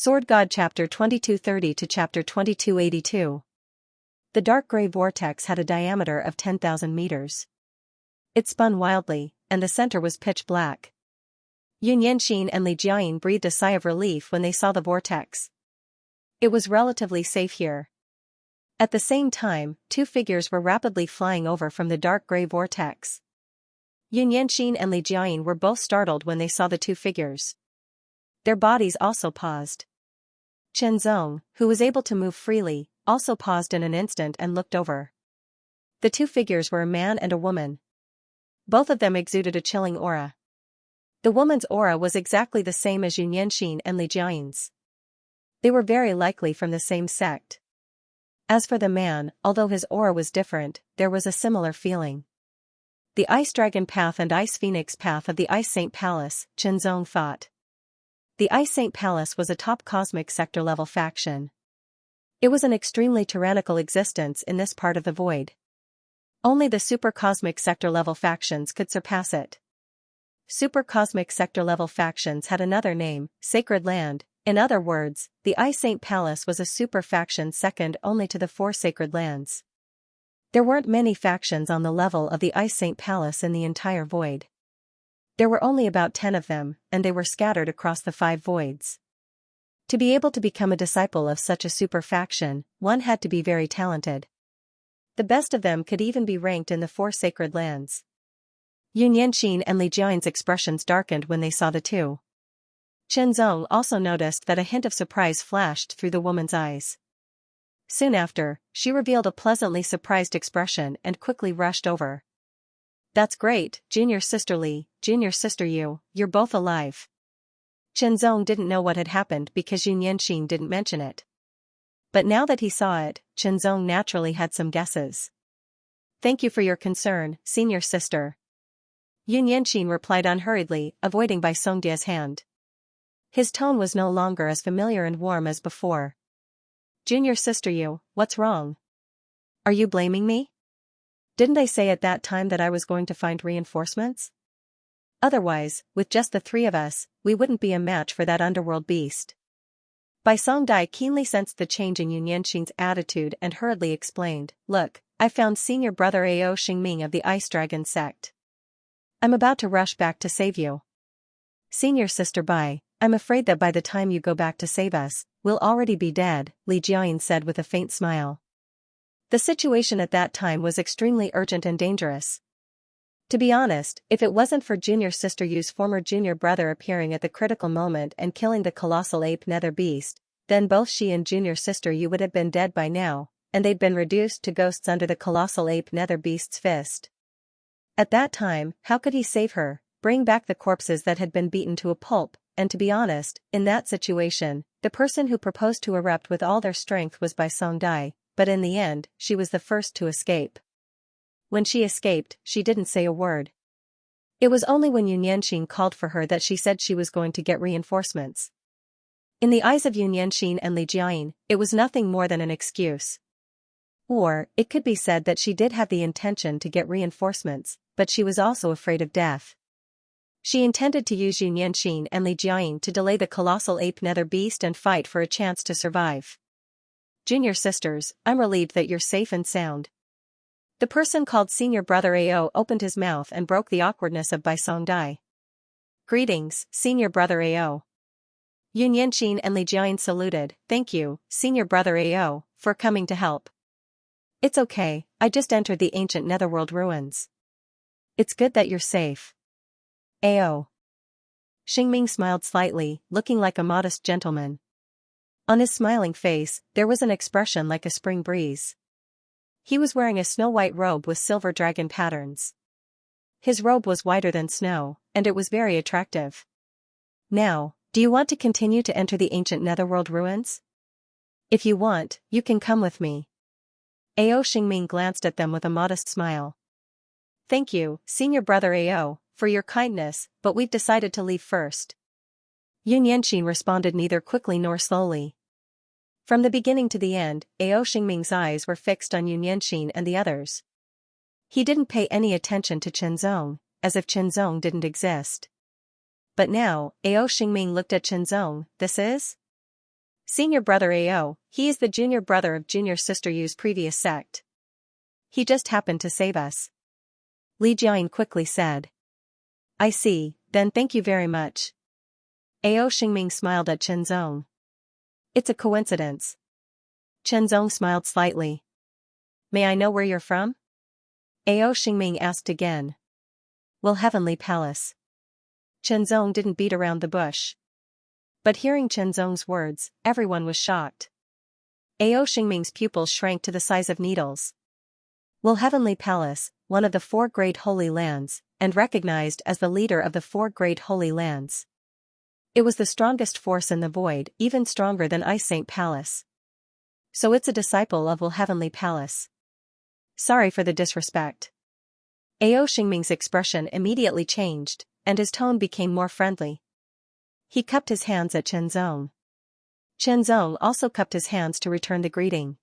Sword God Chapter 2230 to Chapter 2282. The dark gray vortex had a diameter of 10,000 meters. It spun wildly, and the center was pitch black. Yunyanxin and Li Jiayin breathed a sigh of relief when they saw the vortex. It was relatively safe here. At the same time, two figures were rapidly flying over from the dark gray vortex. Yunyanxin and Li Jiayin were both startled when they saw the two figures. Their bodies also paused. Chenzong, who was able to move freely, also paused in an instant and looked over. The two figures were a man and a woman. Both of them exuded a chilling aura. The woman's aura was exactly the same as Yunyanxin and Li Jiayin's. They were very likely from the same sect. As for the man, although his aura was different, there was a similar feeling. The Ice Dragon Path and Ice Phoenix Path of the Ice Saint Palace, Chenzong thought. The Ice Saint Palace was a top cosmic sector-level faction. It was an extremely tyrannical existence in this part of the void. Only the super cosmic sector-level factions could surpass it. Super cosmic sector-level factions had another name, Sacred Land. In other words, the Ice Saint Palace was a super faction second only to the four Sacred Lands. There weren't many factions on the level of the Ice Saint Palace in the entire void. There were only about 10 of them, and they were scattered across the 5 voids. To be able to become a disciple of such a super faction, one had to be very talented. The best of them could even be ranked in the 4 Sacred Lands. Yunyanxin and Li Jiayin's expressions darkened when they saw the two. Chenzong also noticed that a hint of surprise flashed through the woman's eyes. Soon after, she revealed a pleasantly surprised expression and quickly rushed over. "That's great, Junior Sister Li, Junior Sister Yu, you're both alive." Chenzong didn't know what had happened because Yunyanxin didn't mention it. But now that he saw it, Chenzong naturally had some guesses. "Thank you for your concern, Senior Sister." Yunyanxin replied unhurriedly, avoiding Bai Songdia's hand. His tone was no longer as familiar and warm as before. "Junior Sister Yu, what's wrong? Are you blaming me? Didn't I say at that time that I was going to find reinforcements? Otherwise, with just the 3 of us, we wouldn't be a match for that underworld beast." Bai Songdai keenly sensed the change in Yunyanxin's attitude and hurriedly explained, "Look, I found Senior Brother Ao Xingming of the Ice Dragon sect. I'm about to rush back to save you." "Senior Sister Bai, I'm afraid that by the time you go back to save us, we'll already be dead," Li Jiayin said with a faint smile. The situation at that time was extremely urgent and dangerous. To be honest, if it wasn't for Junior Sister Yu's former junior brother appearing at the critical moment and killing the colossal ape nether beast, then both she and Junior Sister Yu would have been dead by now, and they'd been reduced to ghosts under the colossal ape nether beast's fist. At that time, how could he save her, bring back the corpses that had been beaten to a pulp? And to be honest, in that situation, the person who proposed to erupt with all their strength was Bai Songdai, but in the end, she was the first to escape. When she escaped, she didn't say a word. It was only when Yunyanxin called for her that she said she was going to get reinforcements. In the eyes of Yunyanxin and Li Jiayin, it was nothing more than an excuse. Or, it could be said that she did have the intention to get reinforcements, but she was also afraid of death. She intended to use Yunyanxin and Li Jiayin to delay the colossal ape nether beast and fight for a chance to survive. "Junior Sisters, I'm relieved that you're safe and sound." The person called Senior Brother Ao opened his mouth and broke the awkwardness of Bai Songdai. "Greetings, Senior Brother Ao." Yunyanxin and Li Jiayin saluted. "Thank you, Senior Brother Ao, for coming to help." "It's okay, I just entered the ancient netherworld ruins." "It's good that you're safe." "Ao." Xingming smiled slightly, looking like a modest gentleman. On his smiling face, there was an expression like a spring breeze. He was wearing a snow-white robe with silver dragon patterns. His robe was whiter than snow, and it was very attractive. "Now, do you want to continue to enter the ancient netherworld ruins? If you want, you can come with me." Ao Xingming glanced at them with a modest smile. "Thank you, Senior Brother Ao, for your kindness, but we've decided to leave first." Yunyanxin responded neither quickly nor slowly. From the beginning to the end, Ao Xingming's eyes were fixed on Yunyanxin and the others. He didn't pay any attention to Chenzong, as if Chenzong didn't exist. But now, Ao Xingming looked at Chenzong. "This is?" Senior brother Ao, he is the junior brother of junior sister Yu's previous sect. He just happened to save us. Li Jiayin quickly said. I see, then thank you very much. Ao Xingming smiled at Chen Zong. It's a coincidence. Chen Zong smiled slightly. May I know where you're from? Ao Xingming asked again. Well, Heavenly Palace. Chen Zong didn't beat around the bush. But hearing Chen Zong's words, everyone was shocked. Ao Xingming's pupils shrank to the size of needles. Well, Heavenly Palace, one of the 4 great holy lands, and recognized as the leader of the 4 great holy lands. It was the strongest force in the void, even stronger than Ice Saint Palace. So it's a disciple of Will Heavenly Palace. Sorry for the disrespect. Ao Xingming's expression immediately changed, and his tone became more friendly. He cupped his hands at Chen Zong. Chen Zong also cupped his hands to return the greeting.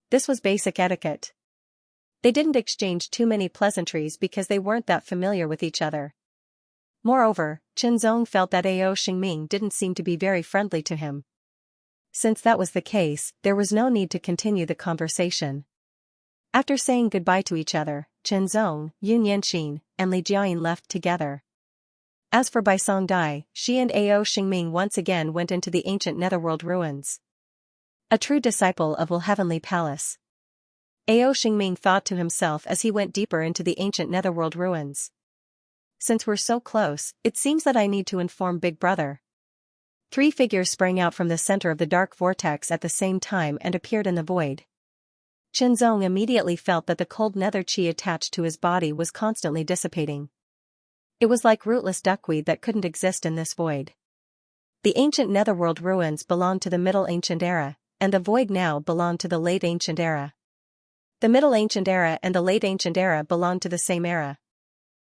This was basic etiquette. They didn't exchange too many pleasantries because they weren't that familiar with each other. Moreover, Chen Zong felt that Ao Xingming didn't seem to be very friendly to him. Since that was the case, there was no need to continue the conversation. After saying goodbye to each other, Chen Zong, Yun Yanxin, and Li Jiayin left together. As for Bai Songdai, she and Ao Xingming once again went into the ancient Netherworld ruins. A true disciple of Will Heavenly Palace. Ao Xingming thought to himself as he went deeper into the ancient Netherworld ruins. Since we're so close, it seems that I need to inform Big Brother. 3 figures sprang out from the center of the dark vortex at the same time and appeared in the void. Chen Zong immediately felt that the cold nether chi attached to his body was constantly dissipating. It was like rootless duckweed that couldn't exist in this void. The ancient Netherworld ruins belonged to the Middle Ancient Era, and the void now belonged to the Late Ancient Era. The Middle Ancient Era and the Late Ancient Era belonged to the same era.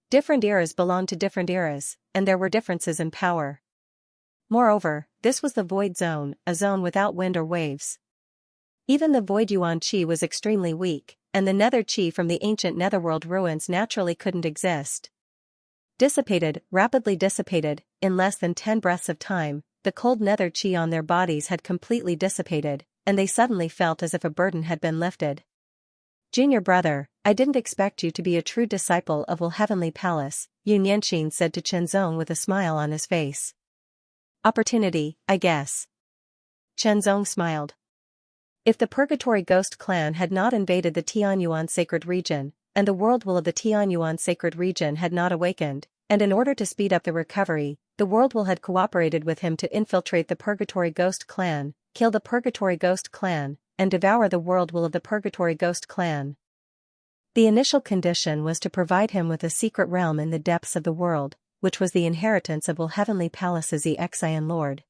Different eras belonged to different eras, and there were differences in power. Moreover, this was the void zone, a zone without wind or waves. Even the void yuan qi was extremely weak, and the nether qi from the ancient Netherworld ruins naturally couldn't exist. Dissipated, rapidly dissipated, in less than 10 breaths of time, the cold nether qi on their bodies had completely dissipated, and they suddenly felt as if a burden had been lifted. Junior brother, I didn't expect you to be a true disciple of Will Heavenly Palace, Yun Yanxin said to Chen Zong with a smile on his face. Opportunity, I guess. Chen Zong smiled. If the Purgatory Ghost clan had not invaded the Tianyuan sacred region, and the world will of the Tianyuan sacred region had not awakened, and in order to speed up the recovery, the world will had cooperated with him to infiltrate the Purgatory Ghost clan, kill the Purgatory Ghost clan, and devour the world will of the Purgatory Ghost clan. The initial condition was to provide him with a secret realm in the depths of the world, which was the inheritance of Will Heavenly Palace's Xian Lord.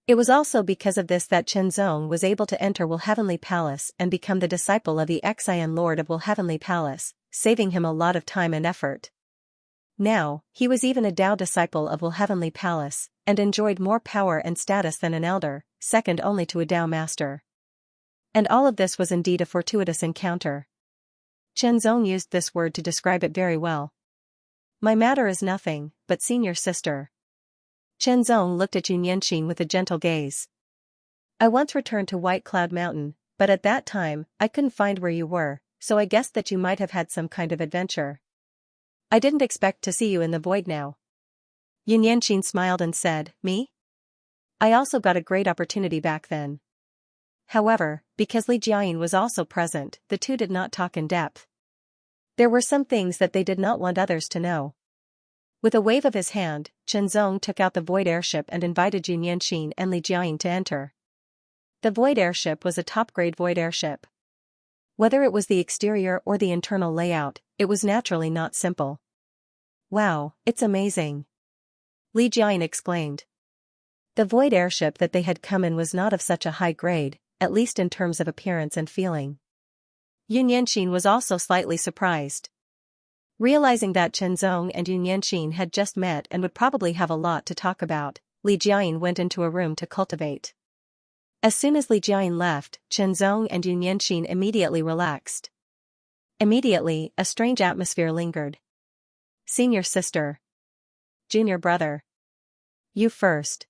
It was also because of this that Chen Zong was able to enter Will Heavenly Palace and become the disciple of the Xian Lord of Will Heavenly Palace, saving him a lot of time and effort. Now, he was even a Dao disciple of Will Heavenly Palace, and enjoyed more power and status than an elder, second only to a Dao master. And all of this was indeed a fortuitous encounter. Chen Zong used this word to describe it very well. My matter is nothing, but senior sister. Chen Zong looked at Yun Yanxin with a gentle gaze. I once returned to White Cloud Mountain, but at that time, I couldn't find where you were, so I guessed that you might have had some kind of adventure. I didn't expect to see you in the void now. Yun Yanxin smiled and said, Me? I also got a great opportunity back then. However, because Li Jiayin was also present, the two did not talk in depth. There were some things that they did not want others to know. With a wave of his hand, Chen Zong took out the void airship and invited Yun Yanxin and Li Jiayin to enter. The void airship was a top-grade void airship. Whether it was the exterior or the internal layout, it was naturally not simple. Wow, it's amazing! Li Jiayin exclaimed. The void airship that they had come in was not of such a high grade, at least in terms of appearance and feeling. Yun Yanxin was also slightly surprised. Realizing that Chen Zong and Yun Yanxin had just met and would probably have a lot to talk about, Li Jiayin went into a room to cultivate. As soon as Li Jiayin left, Chen Zong and Yun Yanxin immediately relaxed. Immediately, a strange atmosphere lingered. Senior sister. Junior brother. You first.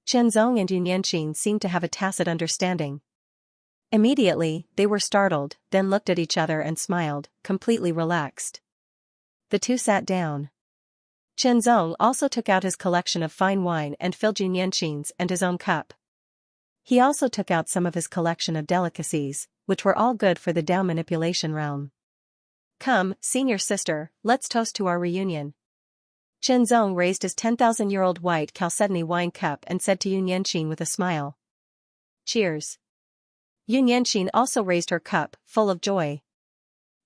Zong and Yunyanqin seemed to have a tacit understanding. Immediately, they were startled, then looked at each other and smiled, completely relaxed. The two sat down. Zong also took out his collection of fine wine and filled Yunyanqin's and his own cup. He also took out some of his collection of delicacies, which were all good for the Tao manipulation realm. Come, senior sister, let's toast to our reunion. Zong raised his 10,000-year-old white chalcedony wine cup and said to Yunyanqin with a smile. Cheers. Yunyanqin also raised her cup, full of joy.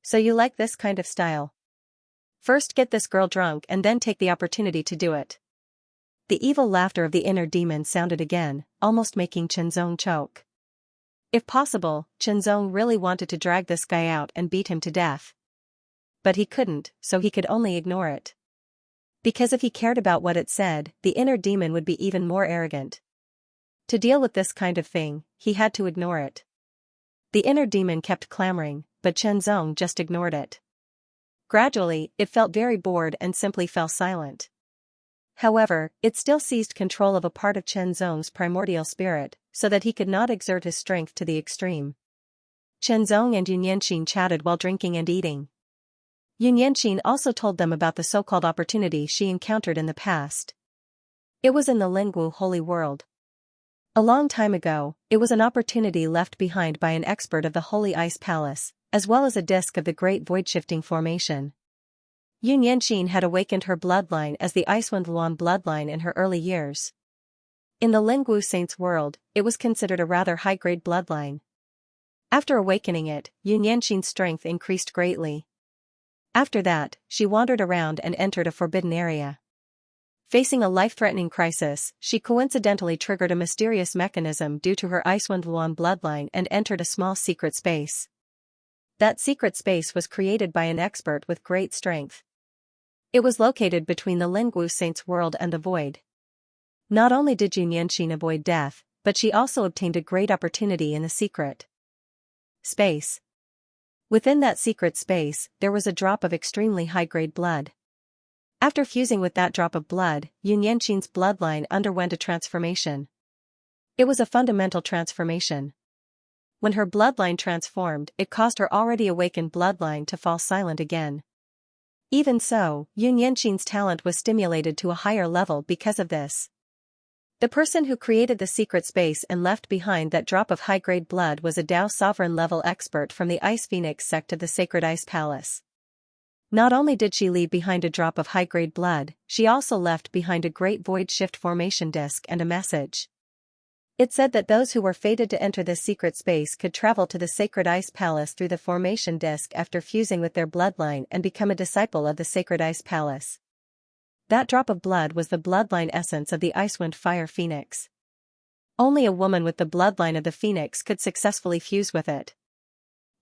So you like this kind of style? First get this girl drunk and then take the opportunity to do it. The evil laughter of the inner demon sounded again, almost making Zong choke. If possible, Zong really wanted to drag this guy out and beat him to death. But he couldn't, so he could only ignore it. Because if he cared about what it said, the inner demon would be even more arrogant. To deal with this kind of thing, he had to ignore it. The inner demon kept clamoring, but Zong just ignored it. Gradually, it felt very bored and simply fell silent. However, it still seized control of a part of Zong's primordial spirit, so that he could not exert his strength to the extreme. Zong and Yunyanqin chatted while drinking and eating. Yunyanqin also told them about the so-called opportunity she encountered in the past. It was in the Lingwu Holy World. A long time ago, it was an opportunity left behind by an expert of the Holy Ice Palace, as well as a disk of the Great Void-Shifting Formation. Yunyanqin had awakened her bloodline as the Icewind Luan bloodline in her early years. In the Lingwu Saints world, it was considered a rather high-grade bloodline. After awakening it, Yunyanqin's strength increased greatly. After that, she wandered around and entered a forbidden area. Facing a life-threatening crisis, she coincidentally triggered a mysterious mechanism due to her Icewind Luan bloodline and entered a small secret space. That secret space was created by an expert with great strength. It was located between the Lingwu Saints world and the Void. Not only did Yunyanqin avoid death, but she also obtained a great opportunity in the secret space. Within that secret space, there was a drop of extremely high-grade blood. After fusing with that drop of blood, Yunyanqin's bloodline underwent a transformation. It was a fundamental transformation. When her bloodline transformed, it caused her already awakened bloodline to fall silent again. Even so, Yunyanqin's talent was stimulated to a higher level because of this. The person who created the secret space and left behind that drop of high-grade blood was a Tao sovereign-level expert from the Ice Phoenix sect of the Sacred Ice Palace. Not only did she leave behind a drop of high-grade blood, she also left behind a great void shift formation disk and a message. It said that those who were fated to enter this secret space could travel to the Sacred Ice Palace through the formation disk after fusing with their bloodline and become a disciple of the Sacred Ice Palace. That drop of blood was the bloodline essence of the Icewind Fire Phoenix. Only a woman with the bloodline of the Phoenix could successfully fuse with it.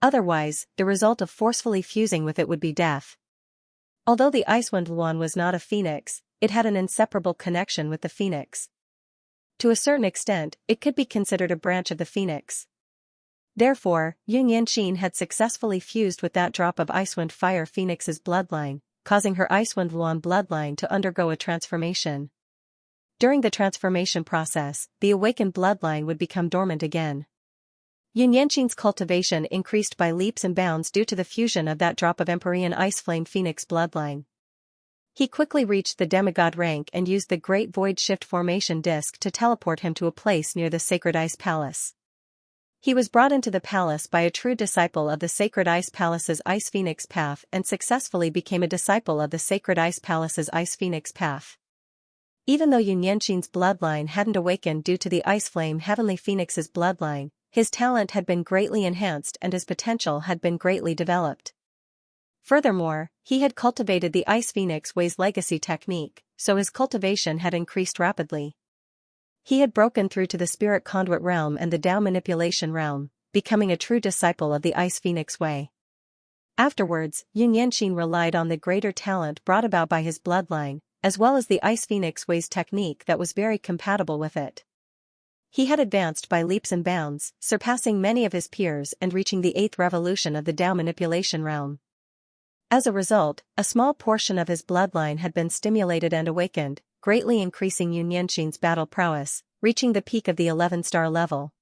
Otherwise, the result of forcefully fusing with it would be death. Although the Icewind Luan was not a phoenix, it had an inseparable connection with the phoenix. To a certain extent, it could be considered a branch of the phoenix. Therefore, Yunyanqin had successfully fused with that drop of Icewind Fire Phoenix's bloodline, causing her Icewind Luan bloodline to undergo a transformation. During the transformation process, the awakened bloodline would become dormant again. Yunyanqin's cultivation increased by leaps and bounds due to the fusion of that drop of Empyrean Ice Flame Phoenix bloodline. He quickly reached the demigod rank and used the Great Void Shift Formation Disk to teleport him to a place near the Sacred Ice Palace. He was brought into the palace by a true disciple of the Sacred Ice Palace's Ice Phoenix Path and successfully became a disciple of the Sacred Ice Palace's Ice Phoenix Path. Even though Yunyanqin's bloodline hadn't awakened due to the Ice Flame Heavenly Phoenix's bloodline, his talent had been greatly enhanced and his potential had been greatly developed. Furthermore, he had cultivated the Ice Phoenix Way's legacy technique, so his cultivation had increased rapidly. He had broken through to the Spirit Conduit realm and the Tao Manipulation realm, becoming a true disciple of the Ice Phoenix Way. Afterwards, Yunyanqin relied on the greater talent brought about by his bloodline, as well as the Ice Phoenix Way's technique that was very compatible with it. He had advanced by leaps and bounds, surpassing many of his peers and reaching the 8th revolution of the Tao Manipulation realm. As a result, a small portion of his bloodline had been stimulated and awakened, greatly increasing Yunyanqin's battle prowess, reaching the peak of the 11-star level.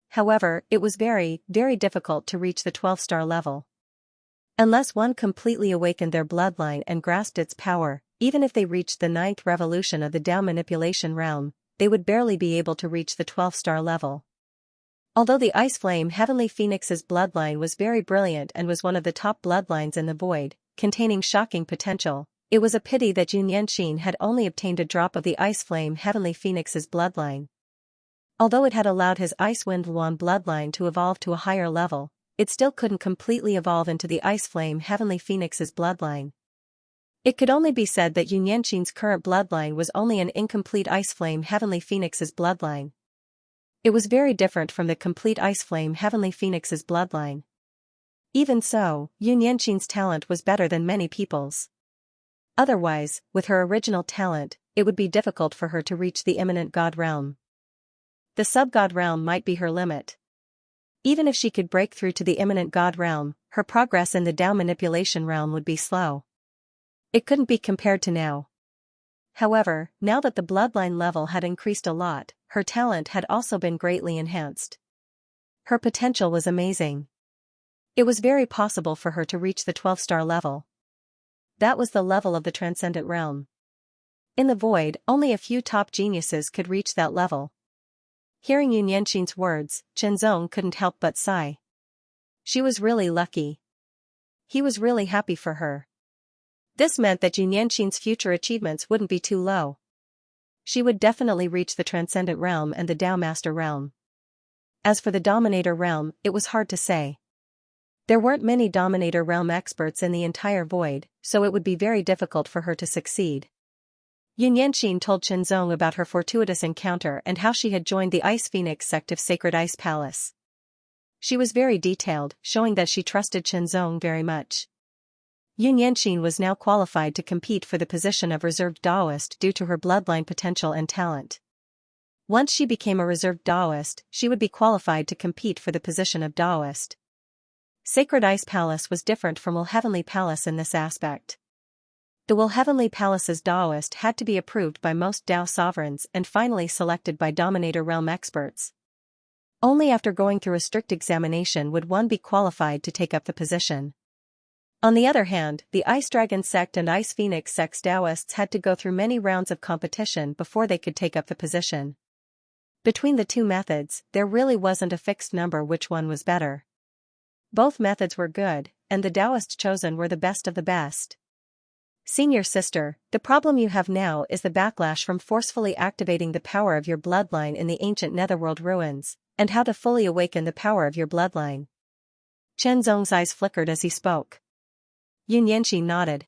However, it was very, very difficult to reach the 12-star level. Unless one completely awakened their bloodline and grasped its power, even if they reached the 9th revolution of the Tao manipulation realm, they would barely be able to reach the 12-star level. Although the Ice Flame Heavenly Phoenix's bloodline was very brilliant and was one of the top bloodlines in the void, containing shocking potential, it was a pity that Xianxia had only obtained a drop of the Ice Flame Heavenly Phoenix's bloodline. Although it had allowed his Ice Wind Luan bloodline to evolve to a higher level, it still couldn't completely evolve into the Ice Flame Heavenly Phoenix's bloodline. It could only be said that Xianxia's current bloodline was only an incomplete Ice Flame Heavenly Phoenix's bloodline. It was very different from the complete Ice Flame Heavenly Phoenix's bloodline. Even so, Xianxia's talent was better than many people's. Otherwise, with her original talent, it would be difficult for her to reach the imminent God realm. The sub-God realm might be her limit. Even if she could break through to the imminent God realm, her progress in the Tao manipulation realm would be slow. It couldn't be compared to now. However, now that the bloodline level had increased a lot, her talent had also been greatly enhanced. Her potential was amazing. It was very possible for her to reach the 12-star level. That was the level of the transcendent realm. In the void, only a few top geniuses could reach that level. Hearing Xianxia's words, Chenzong couldn't help but sigh. She was really lucky. He was really happy for her. This meant that Xianxia's future achievements wouldn't be too low. She would definitely reach the Transcendent Realm and the Tao Master Realm. As for the Dominator Realm, it was hard to say. There weren't many Dominator Realm experts in the entire void, so it would be very difficult for her to succeed. Xianxia told Chenzong about her fortuitous encounter and how she had joined the Ice Phoenix sect of Sacred Ice Palace. She was very detailed, showing that she trusted Chenzong very much. Xianxia was now qualified to compete for the position of reserved Taoist due to her bloodline potential and talent. Once she became a reserved Taoist, she would be qualified to compete for the position of Taoist. Sacred Ice Palace was different from Will Heavenly Palace in this aspect. The Will Heavenly Palace's Taoist had to be approved by most Tao sovereigns and finally selected by Dominator Realm experts. Only after going through a strict examination would one be qualified to take up the position. On the other hand, the Ice Dragon sect and Ice Phoenix sect's Taoists had to go through many rounds of competition before they could take up the position. Between the two methods, there really wasn't a fixed number which one was better. Both methods were good, and the Taoists chosen were the best of the best. Senior sister, the problem you have now is the backlash from forcefully activating the power of your bloodline in the ancient Netherworld ruins, and how to fully awaken the power of your bloodline. Chenzong's eyes flickered as he spoke. Xianxia nodded.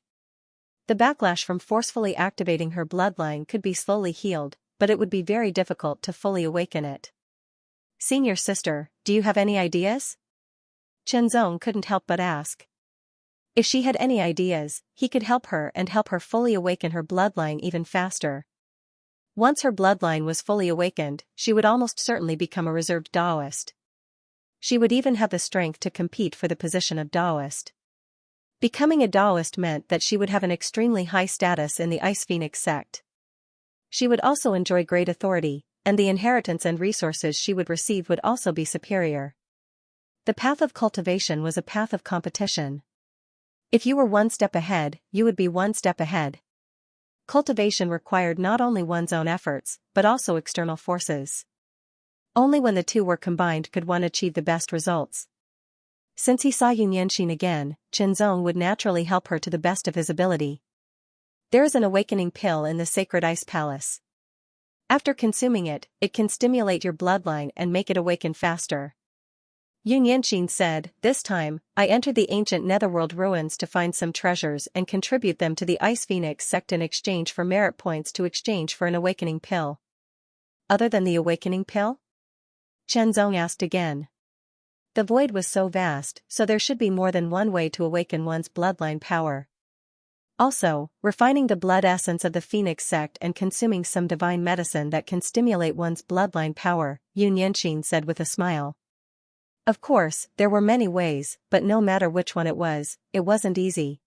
The backlash from forcefully activating her bloodline could be slowly healed, but it would be very difficult to fully awaken it. Senior sister, do you have any ideas? Chenzong couldn't help but ask. If she had any ideas, he could help her and help her fully awaken her bloodline even faster. Once her bloodline was fully awakened, she would almost certainly become a reserved Taoist. She would even have the strength to compete for the position of Taoist. Becoming a Taoist meant that she would have an extremely high status in the Ice Phoenix sect. She would also enjoy great authority, and the inheritance and resources she would receive would also be superior. The path of cultivation was a path of competition. If you were one step ahead, you would be one step ahead. Cultivation required not only one's own efforts, but also external forces. Only when the two were combined could one achieve the best results. Since he saw Xianxia again, Chenzong would naturally help her to the best of his ability. There is an awakening pill in the Sacred Ice Palace. After consuming it, it can stimulate your bloodline and make it awaken faster. Xianxia said, this time, I entered the ancient Netherworld ruins to find some treasures and contribute them to the Ice Phoenix sect in exchange for merit points to exchange for an awakening pill. Other than the awakening pill? Chenzong asked again. The void was so vast, so there should be more than one way to awaken one's bloodline power. Also, refining the blood essence of the Phoenix sect and consuming some divine medicine that can stimulate one's bloodline power, Xianxia said with a smile. Of course, there were many ways, but no matter which one it wasn't easy.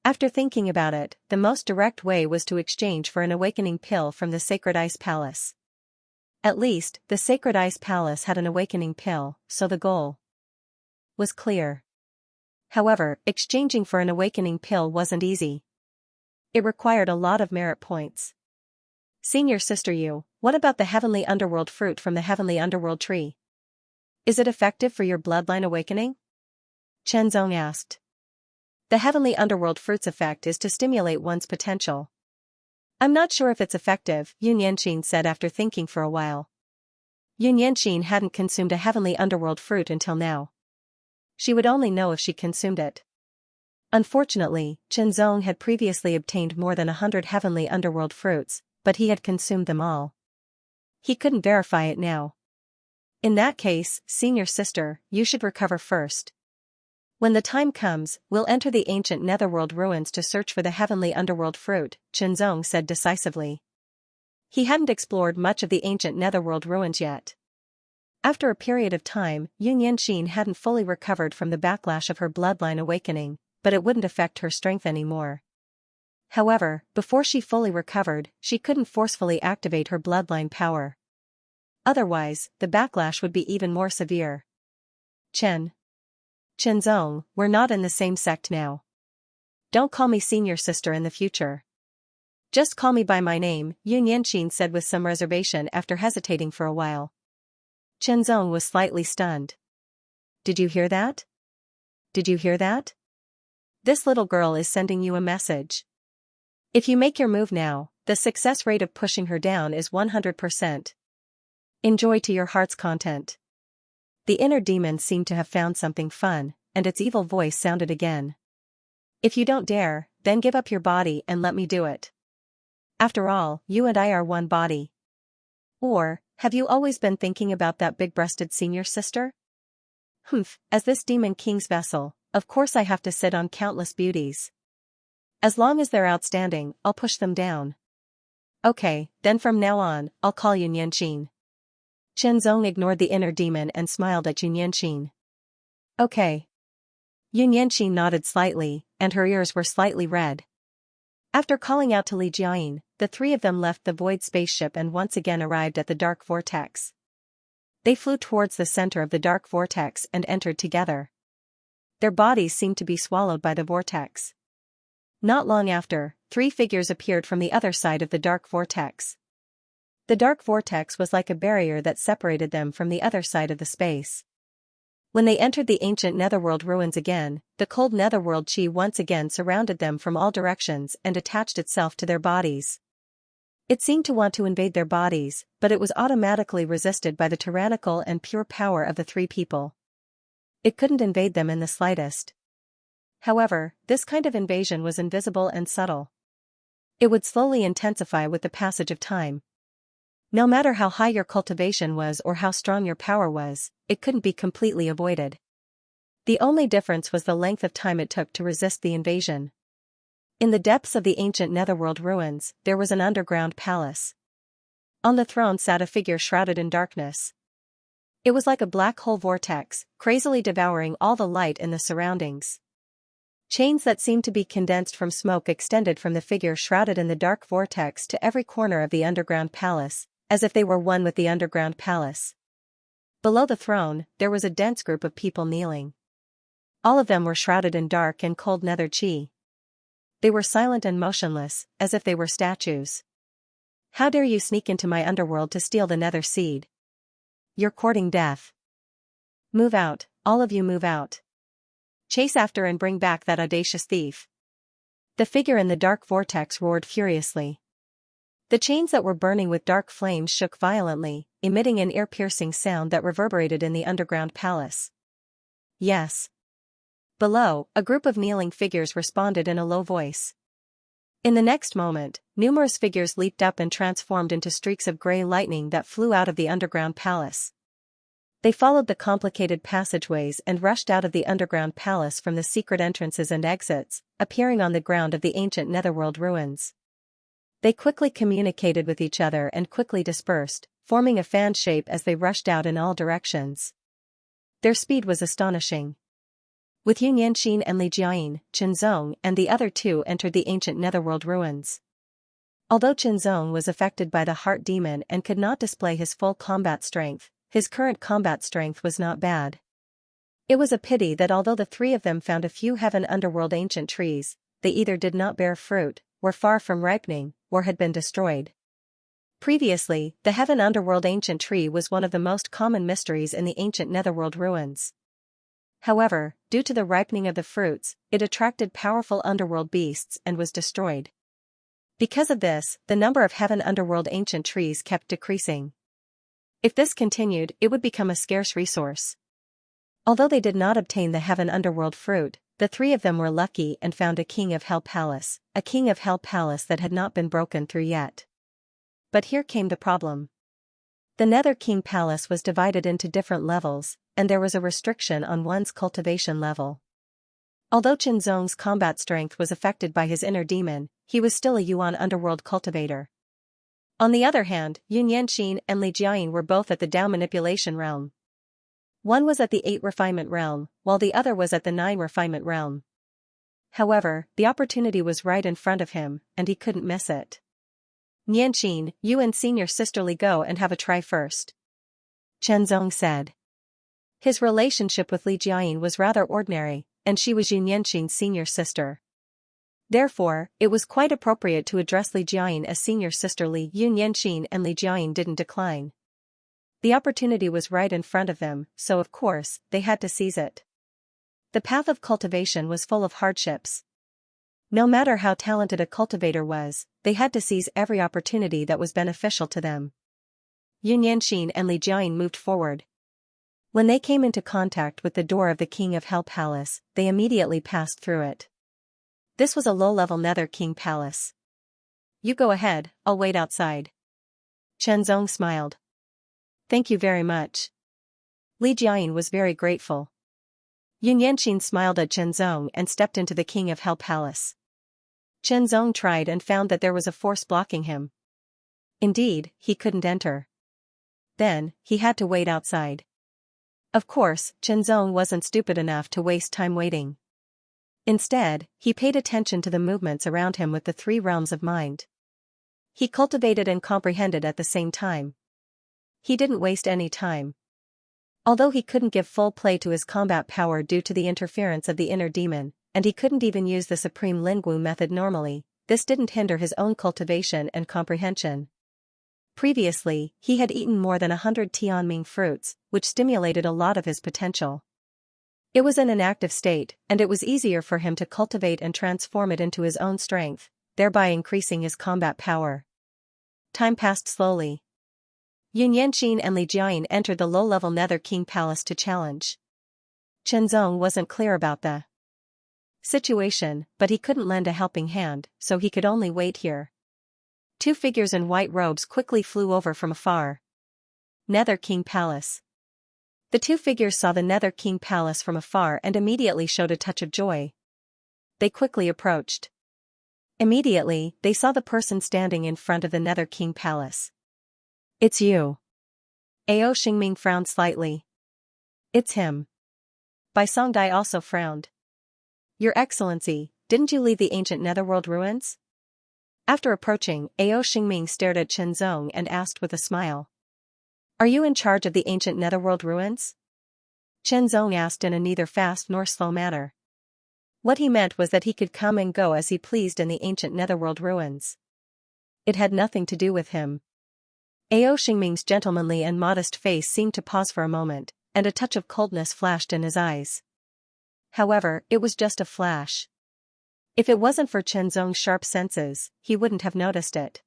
After thinking about it, the most direct way was to exchange for an awakening pill from the Sacred Ice Palace. At least, the sacred ice palace had an awakening pill, so the goal was clear. However, exchanging for an awakening pill wasn't easy. It required a lot of merit points. Senior sister Yu, what about the heavenly underworld fruit from the heavenly underworld tree? Is it effective for your bloodline awakening? Chen Zong asked. The heavenly underworld fruit's effect is to stimulate one's potential. I'm not sure if it's effective, Yun Yanqing said after thinking for a while. Yun Yanqing hadn't consumed a heavenly underworld fruit until now. She would only know if she consumed it. Unfortunately, Chen Zong had previously obtained more than 100 heavenly underworld fruits, but he had consumed them all. He couldn't verify it now. In that case, senior sister, you should recover first. When the time comes, we'll enter the ancient netherworld ruins to search for the heavenly underworld fruit, Chen Zong said decisively. He hadn't explored much of the ancient netherworld ruins yet. After a period of time, Yun Yanqing hadn't fully recovered from the backlash of her bloodline awakening, but it wouldn't affect her strength anymore. However, before she fully recovered, she couldn't forcefully activate her bloodline power. Otherwise, the backlash would be even more severe. Chen Zong, we're not in the same sect now. Don't call me senior sister in the future. Just call me by my name, Yun Yanqing said with some reservation after hesitating for a while. Chen Zong was slightly stunned. Did you hear that? Did you hear that? This little girl is sending you a message. If you make your move now, the success rate of pushing her down is 100%. Enjoy to your heart's content. The inner demon seemed to have found something fun, and its evil voice sounded again. If you don't dare, then give up your body and let me do it. After all, you and I are one body. Or, have you always been thinking about that big-breasted senior sister? Humph, as this demon king's vessel, of course I have to sit on countless beauties. As long as they're outstanding, I'll push them down. Okay, then from now on, I'll call you Yanqing. Chen Zong ignored the inner demon and smiled at Yun Yanqing. Okay. Yun Yanqing nodded slightly, and her ears were slightly red. After calling out to Li Jiayin, the three of them left the void spaceship and once again arrived at the dark vortex. They flew towards the center of the dark vortex and entered together. Their bodies seemed to be swallowed by the vortex. Not long after, three figures appeared from the other side of the dark vortex. The dark vortex was like a barrier that separated them from the other side of the space. When they entered the ancient netherworld ruins again, the cold netherworld chi once again surrounded them from all directions and attached itself to their bodies. It seemed to want to invade their bodies, but it was automatically resisted by the tyrannical and pure power of the three people. It couldn't invade them in the slightest. However, this kind of invasion was invisible and subtle. It would slowly intensify with the passage of time. No matter how high your cultivation was or how strong your power was, it couldn't be completely avoided. The only difference was the length of time it took to resist the invasion. In the depths of the ancient netherworld ruins, there was an underground palace. On the throne sat a figure shrouded in darkness. It was like a black hole vortex, crazily devouring all the light in the surroundings. Chains that seemed to be condensed from smoke extended from the figure shrouded in the dark vortex to every corner of the underground palace, as if they were one with the underground palace. Below the throne, there was a dense group of people kneeling. All of them were shrouded in dark and cold nether chi. They were silent and motionless, as if they were statues. How dare you sneak into my underworld to steal the nether seed? You're courting death. Move out, all of you move out. Chase after and bring back that audacious thief. The figure in the dark vortex roared furiously. The chains that were burning with dark flames shook violently, emitting an ear-piercing sound that reverberated in the underground palace. Yes. Below, a group of kneeling figures responded in a low voice. In the next moment, numerous figures leaped up and transformed into streaks of gray lightning that flew out of the underground palace. They followed the complicated passageways and rushed out of the underground palace from the secret entrances and exits, appearing on the ground of the ancient netherworld ruins. They quickly communicated with each other and quickly dispersed, forming a fan shape as they rushed out in all directions. Their speed was astonishing. With Yun Yanqing and Li Jiayin, Chen Zong and the other two entered the ancient netherworld ruins. Although Qinzong was affected by the heart demon and could not display his full combat strength, his current combat strength was not bad. It was a pity that although the three of them found a few heaven underworld ancient trees, they either did not bear fruit, were far from ripening, or had been destroyed. Previously, the heaven underworld ancient tree was one of the most common mysteries in the ancient netherworld ruins. However, due to the ripening of the fruits, it attracted powerful underworld beasts and was destroyed. Because of this, the number of heaven underworld ancient trees kept decreasing. If this continued, it would become a scarce resource. Although they did not obtain the heaven underworld fruit, the three of them were lucky and found a king of hell palace that had not been broken through yet. But here came the problem. The Nether King Palace was divided into different levels, and there was a restriction on one's cultivation level. Although Qinzong's combat strength was affected by his inner demon, he was still a Yuan underworld cultivator. On the other hand, Yun Yanxin and Li Jiayin were both at the Dao manipulation realm. One was at the 8 refinement realm, while the other was at the 9 refinement realm. However, the opportunity was right in front of him, and he couldn't miss it. Yanxin, you and senior sisterly go and have a try first, Qinzong said. His relationship with Li Jiayin was rather ordinary, and she was Yun Yanxin's senior sister. Therefore, it was quite appropriate to address Li Jiayin as senior sister Li. Yun Yanxin and Li Jiayin didn't decline. The opportunity was right in front of them, so of course, they had to seize it. The path of cultivation was full of hardships. No matter how talented a cultivator was, they had to seize every opportunity that was beneficial to them. Yun Yanxin and Li Jiayin moved forward. When they came into contact with the door of the King of Hell Palace, they immediately passed through it. This was a low-level Nether King Palace. You go ahead, I'll wait outside. Qinzong smiled. Thank you very much. Li Jiayin was very grateful. Yun Yanxin smiled at Qinzong and stepped into the King of Hell Palace. Qinzong tried and found that there was a force blocking him. Indeed, he couldn't enter. Then, he had to wait outside. Of course, Qinzong wasn't stupid enough to waste time waiting. Instead, he paid attention to the movements around him with the 3 realms of mind. He cultivated and comprehended at the same time. He didn't waste any time. Although he couldn't give full play to his combat power due to the interference of the inner demon, and he couldn't even use the supreme Lingwu method normally, this didn't hinder his own cultivation and comprehension. Previously, he had eaten more than 100 Tianming fruits, which stimulated a lot of his potential. It was in an active state, and it was easier for him to cultivate and transform it into his own strength, thereby increasing his combat power. Time passed slowly. Yun Yanxin and Li Jiayin entered the low-level Nether King Palace to challenge. Qinzong wasn't clear about the situation, but he couldn't lend a helping hand, so he could only wait here. 2 figures in white robes quickly flew over from afar. Nether King Palace. The 2 figures saw the Nether King Palace from afar and immediately showed a touch of joy. They quickly approached. Immediately, they saw the person standing in front of the Nether King Palace. It's you. Ao Xingming frowned slightly. It's him. Bai Songdai also frowned. Your Excellency, didn't you leave the ancient netherworld ruins? After approaching, Ao Xingming stared at Qinzong and asked with a smile. Are you in charge of the ancient netherworld ruins? Qinzong asked in a neither fast nor slow manner. What he meant was that he could come and go as he pleased in the ancient netherworld ruins. It had nothing to do with him. Ao Xingming's gentlemanly and modest face seemed to pause for a moment, and a touch of coldness flashed in his eyes. However, it was just a flash. If it wasn't for Qinzong's sharp senses, he wouldn't have noticed it.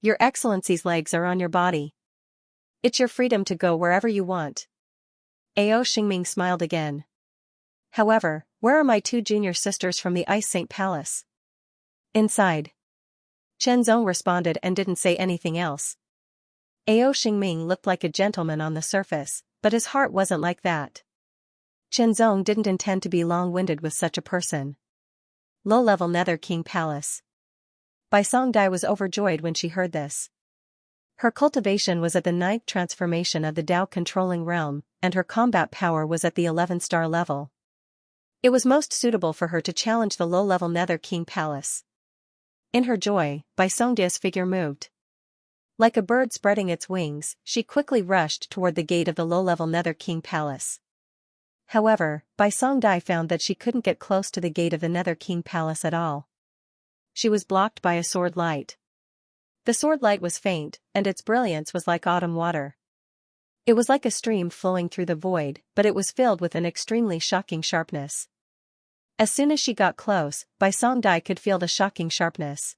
Your Excellency's legs are on your body. It's your freedom to go wherever you want. Ao Xingming smiled again. However, where are my 2 junior sisters from the Ice Saint Palace? Inside. Qinzong responded and didn't say anything else. Ao Xingming looked like a gentleman on the surface, but his heart wasn't like that. Qinzong didn't intend to be long-winded with such a person. Low-level Nether King Palace. Bai Songdai was overjoyed when she heard this. Her cultivation was at the 9th transformation of the Dao controlling realm, and her combat power was at the 11-star level. It was most suitable for her to challenge the low-level Nether King Palace. In her joy, Bai Songdia's figure moved. Like a bird spreading its wings, she quickly rushed toward the gate of the low-level Nether King Palace. However, Bai Songdai found that she couldn't get close to the gate of the Nether King Palace at all. She was blocked by a sword light. The sword light was faint, and its brilliance was like autumn water. It was like a stream flowing through the void, but it was filled with an extremely shocking sharpness. As soon as she got close, Bai Songdai could feel the shocking sharpness.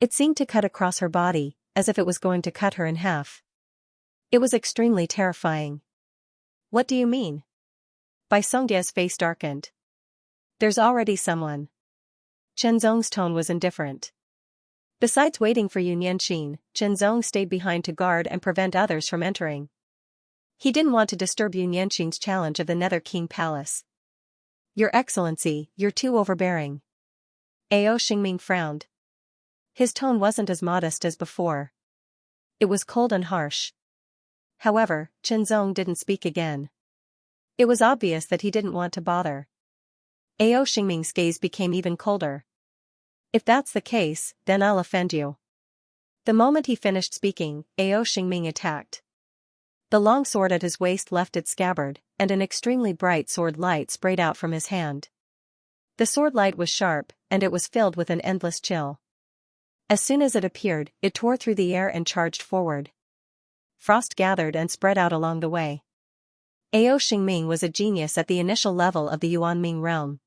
It seemed to cut across her body, as if it was going to cut her in half. It was extremely terrifying. What do you mean? Bai Songdia's face darkened. There's already someone. Chen Zong's tone was indifferent. Besides waiting for Yun Yanxin, Chen Zong stayed behind to guard and prevent others from entering. He didn't want to disturb Yun Yanxin's challenge of the Nether King Palace. Your Excellency, you're too overbearing. Ao Xingming frowned. His tone wasn't as modest as before. It was cold and harsh. However, Chen Zong didn't speak again. It was obvious that he didn't want to bother. Ao Xingming's gaze became even colder. If that's the case, then I'll offend you. The moment he finished speaking, Ao Xingming attacked. The long sword at his waist left its scabbard, and an extremely bright sword light sprayed out from his hand. The sword light was sharp, and it was filled with an endless chill. As soon as it appeared, it tore through the air and charged forward. Frost gathered and spread out along the way. Ao Xingming was a genius at the initial level of the Yuanming realm.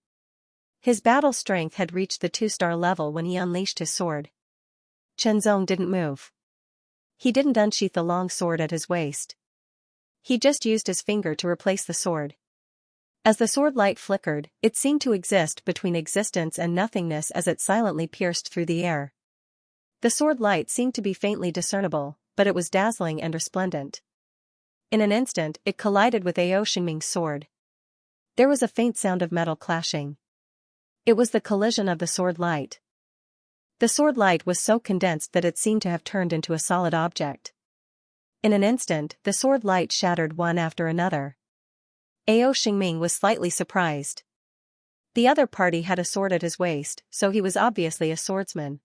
His battle strength had reached the 2-star level when he unleashed his sword. Chen Zong didn't move. He didn't unsheath the long sword at his waist. He just used his finger to replace the sword. As the sword light flickered, it seemed to exist between existence and nothingness as it silently pierced through the air. The sword light seemed to be faintly discernible, but it was dazzling and resplendent. In an instant, it collided with Ao Xingming's sword. There was a faint sound of metal clashing. It was the collision of the sword light. The sword light was so condensed that it seemed to have turned into a solid object. In an instant, the sword light shattered one after another. Ao Xingming was slightly surprised. The other party had a sword at his waist, so he was obviously a swordsman.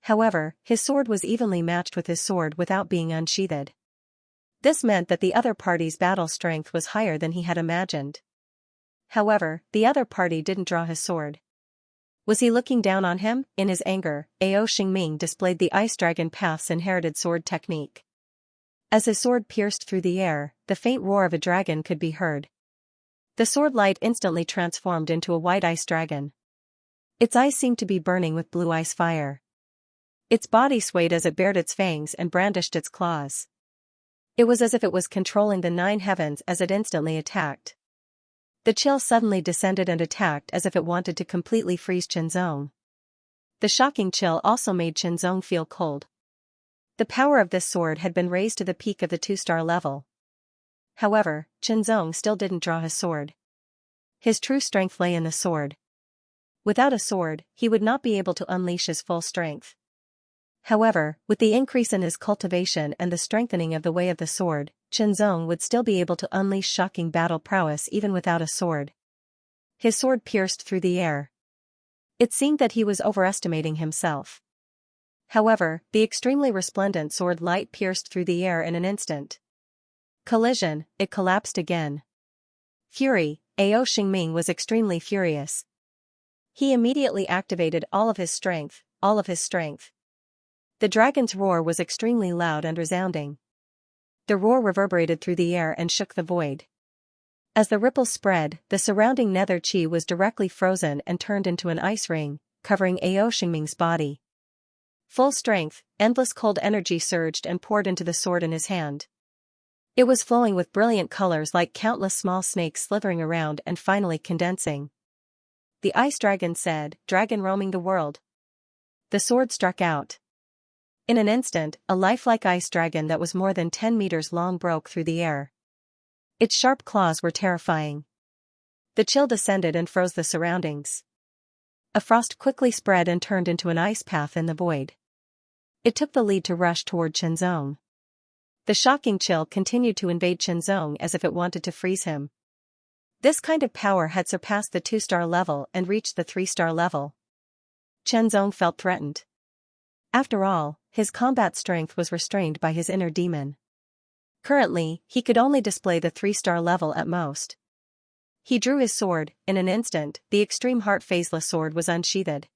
However, his sword was evenly matched with his sword without being unsheathed. This meant that the other party's battle strength was higher than he had imagined. However, the other party didn't draw his sword. Was he looking down on him? In his anger, Ao Xingming displayed the Ice Dragon Path's inherited sword technique. As his sword pierced through the air, the faint roar of a dragon could be heard. The sword light instantly transformed into a white ice dragon. Its eyes seemed to be burning with blue ice fire. Its body swayed as it bared its fangs and brandished its claws. It was as if it was controlling the 9 heavens as it instantly attacked. The chill suddenly descended and attacked as if it wanted to completely freeze Chen Zong. The shocking chill also made Chen Zong feel cold. The power of this sword had been raised to the peak of the 2-star level. However, Chen Zong still didn't draw his sword. His true strength lay in the sword. Without a sword, he would not be able to unleash his full strength. However, with the increase in his cultivation and the strengthening of the way of the sword, Chen Zong would still be able to unleash shocking battle prowess even without a sword. His sword pierced through the air. It seemed that he was overestimating himself. However, the extremely resplendent sword light pierced through the air in an instant. Collision, it collapsed again. Fury, Ao Xingming was extremely furious. He immediately activated all of his strength, all of his strength. The dragon's roar was extremely loud and resounding. The roar reverberated through the air and shook the void. As the ripples spread, the surrounding nether chi was directly frozen and turned into an ice ring, covering Ao Xingming's body. Full strength, endless cold energy surged and poured into the sword in his hand. It was flowing with brilliant colors like countless small snakes slithering around and finally condensing. The ice dragon said, "Dragon roaming the world." The sword struck out. In an instant, a lifelike ice dragon that was more than 10 meters long broke through the air. Its sharp claws were terrifying. The chill descended and froze the surroundings. A frost quickly spread and turned into an ice path in the void. It took the lead to rush toward Chen Zong. The shocking chill continued to invade Chen Zong as if it wanted to freeze him. This kind of power had surpassed the 2-star level and reached the 3-star level. Chen Zong felt threatened. After all, his combat strength was restrained by his inner demon. Currently, he could only display the 3-star level at most. He drew his sword. In an instant, the extreme heart phaseless sword was unsheathed.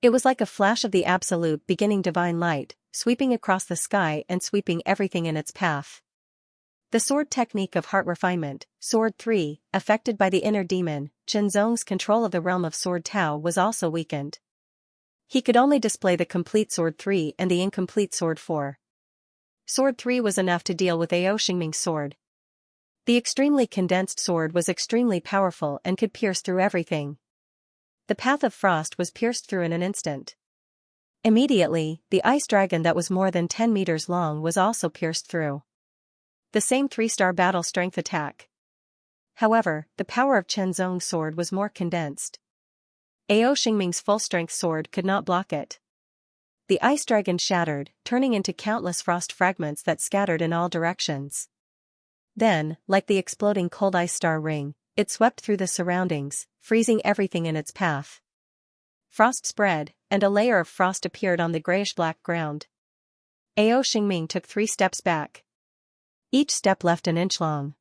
It was like a flash of the absolute beginning divine light, sweeping across the sky and sweeping everything in its path. The sword technique of heart refinement, Sword 3, affected by the inner demon, Chen Zong's control of the realm of Sword Tao was also weakened. He could only display the complete Sword 3 and the incomplete Sword 4. Sword 3 was enough to deal with Ao Xingming's sword. The extremely condensed sword was extremely powerful and could pierce through everything. The path of frost was pierced through in an instant. Immediately, the ice dragon that was more than 10 meters long was also pierced through. The same 3-star battle strength attack. However, the power of Chen Zong's sword was more condensed. Ao Xingming's full-strength sword could not block it. The ice dragon shattered, turning into countless frost fragments that scattered in all directions. Then, like the exploding cold ice star ring, it swept through the surroundings, freezing everything in its path. Frost spread, and a layer of frost appeared on the grayish-black ground. Ao Xingming took 3 steps back. Each step left an inch long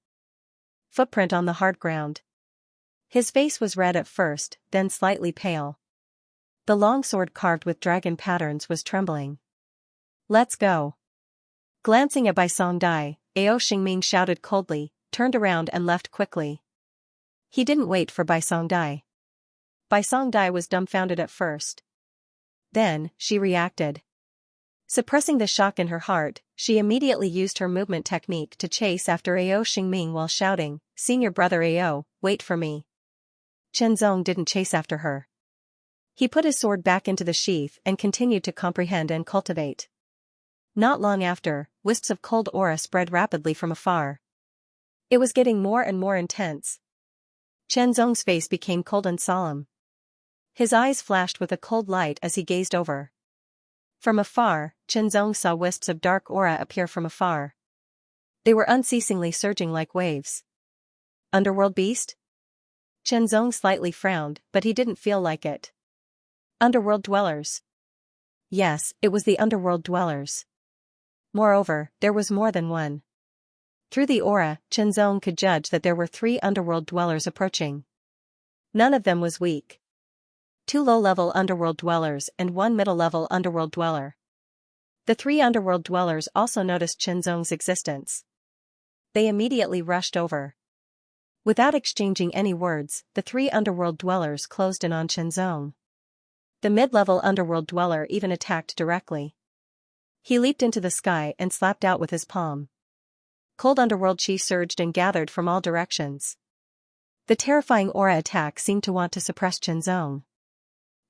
footprint on the hard ground. His face was red at first, then slightly pale. The long sword carved with dragon patterns was trembling. "Let's go." Glancing at Bai Songdai, Ao Xingming shouted coldly, turned around and left quickly. He didn't wait for Bai Songdai. Bai Songdai was dumbfounded at first. Then, she reacted. Suppressing the shock in her heart, she immediately used her movement technique to chase after Ao Xingming while shouting, "Senior brother Ao, wait for me." Chen Zong didn't chase after her. He put his sword back into the sheath and continued to comprehend and cultivate. Not long after, wisps of cold aura spread rapidly from afar. It was getting more and more intense. Chen Zong's face became cold and solemn. His eyes flashed with a cold light as he gazed over. From afar, Chen Zong saw wisps of dark aura appear from afar. They were unceasingly surging like waves. Underworld beast? Chen Zong slightly frowned, but he didn't feel like it. Underworld dwellers. Yes, it was the underworld dwellers. Moreover, there was more than one. Through the aura, Chen Zong could judge that there were 3 underworld dwellers approaching. None of them was weak. 2 low-level underworld dwellers and 1 middle-level underworld dweller. The 3 underworld dwellers also noticed Chen Zong's existence. They immediately rushed over. Without exchanging any words, the 3 underworld dwellers closed in on Chen Zong. The mid-level underworld dweller even attacked directly. He leaped into the sky and slapped out with his palm. Cold underworld chi surged and gathered from all directions. The terrifying aura attack seemed to want to suppress Chen Zong.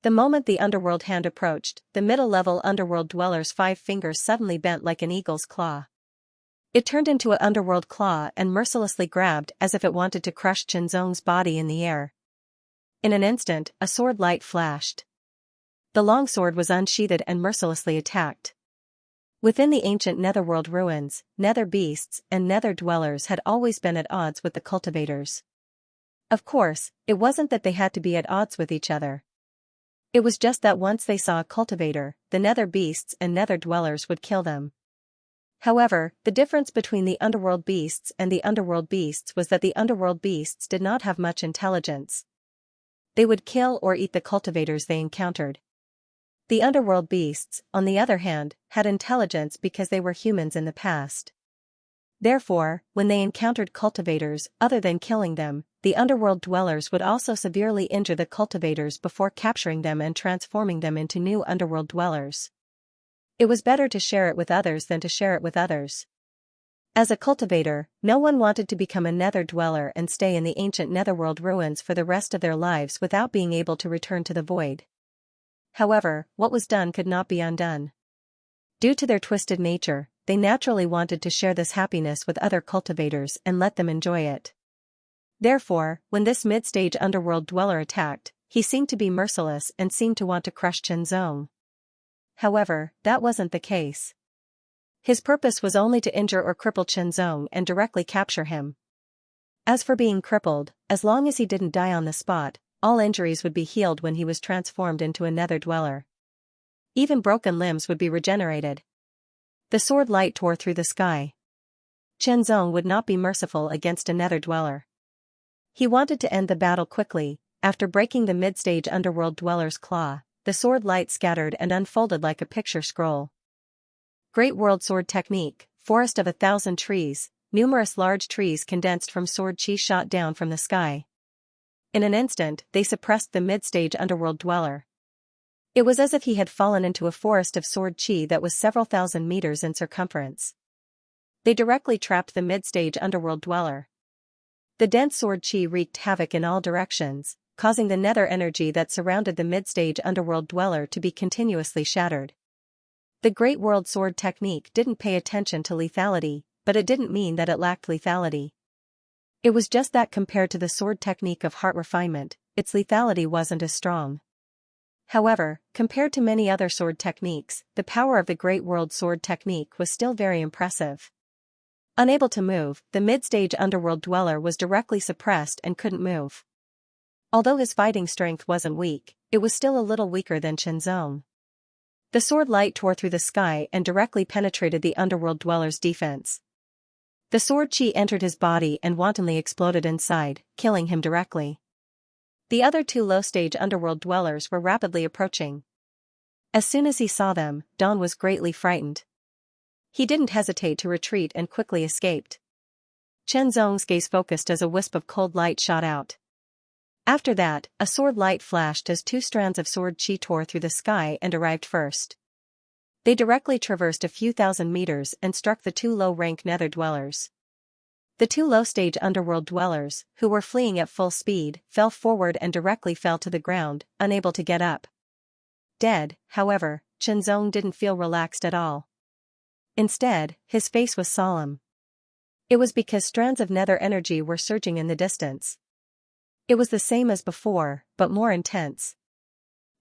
The moment the underworld hand approached, the middle-level underworld dweller's 5 fingers suddenly bent like an eagle's claw. It turned into an underworld claw and mercilessly grabbed as if it wanted to crush Chen Zong's body in the air. In an instant, a sword light flashed. The long sword was unsheathed and mercilessly attacked. Within the ancient netherworld ruins, nether beasts and nether dwellers had always been at odds with the cultivators. Of course, it wasn't that they had to be at odds with each other. It was just that once they saw a cultivator, the nether beasts and nether dwellers would kill them. However, the difference between the underworld beasts and the underworld beasts was that the underworld beasts did not have much intelligence. They would kill or eat the cultivators they encountered. The underworld beasts, on the other hand, had intelligence because they were humans in the past. Therefore, when they encountered cultivators, other than killing them, the underworld dwellers would also severely injure the cultivators before capturing them and transforming them into new underworld dwellers. It was better to share it with others than to share it with others. As a cultivator, no one wanted to become a nether dweller and stay in the ancient netherworld ruins for the rest of their lives without being able to return to the void. However, what was done could not be undone. Due to their twisted nature, they naturally wanted to share this happiness with other cultivators and let them enjoy it. Therefore, when this mid-stage underworld dweller attacked, he seemed to be merciless and seemed to want to crush Chen Zong. However, that wasn't the case. His purpose was only to injure or cripple Chen Zong and directly capture him. As for being crippled, as long as he didn't die on the spot, all injuries would be healed when he was transformed into a nether dweller. Even broken limbs would be regenerated. The sword light tore through the sky. Chenzong would not be merciful against a nether dweller. He wanted to end the battle quickly. After breaking the mid-stage underworld dweller's claw, the sword light scattered and unfolded like a picture scroll. Great World Sword Technique, Forest of 1,000 Trees. Numerous large trees condensed from sword chi shot down from the sky. In an instant, they suppressed the mid-stage underworld dweller. It was as if he had fallen into a forest of sword chi that was several thousand meters in circumference. They directly trapped the mid-stage underworld dweller. The dense sword chi wreaked havoc in all directions, causing the nether energy that surrounded the mid-stage underworld dweller to be continuously shattered. The Great World Sword Technique didn't pay attention to lethality, but it didn't mean that it lacked lethality. It was just that compared to the sword technique of heart refinement, its lethality wasn't as strong. However, compared to many other sword techniques, the power of the Great World Sword Technique was still very impressive. Unable to move, the mid-stage underworld dweller was directly suppressed and couldn't move. Although his fighting strength wasn't weak, it was still a little weaker than Chenzong. The sword light tore through the sky and directly penetrated the underworld dweller's defense. The sword chi entered his body and wantonly exploded inside, killing him directly. The other two low-stage underworld dwellers were rapidly approaching. As soon as he saw them, Don was greatly frightened. He didn't hesitate to retreat and quickly escaped. Chenzong's gaze focused as a wisp of cold light shot out. After that, a sword light flashed as two strands of sword chi tore through the sky and arrived first. They directly traversed a few thousand meters and struck the two low-rank nether dwellers. The two low-stage underworld dwellers, who were fleeing at full speed, fell forward and directly fell to the ground, unable to get up. Dead, however, Chenzong didn't feel relaxed at all. Instead, his face was solemn. It was because strands of nether energy were surging in the distance. It was the same as before, but more intense.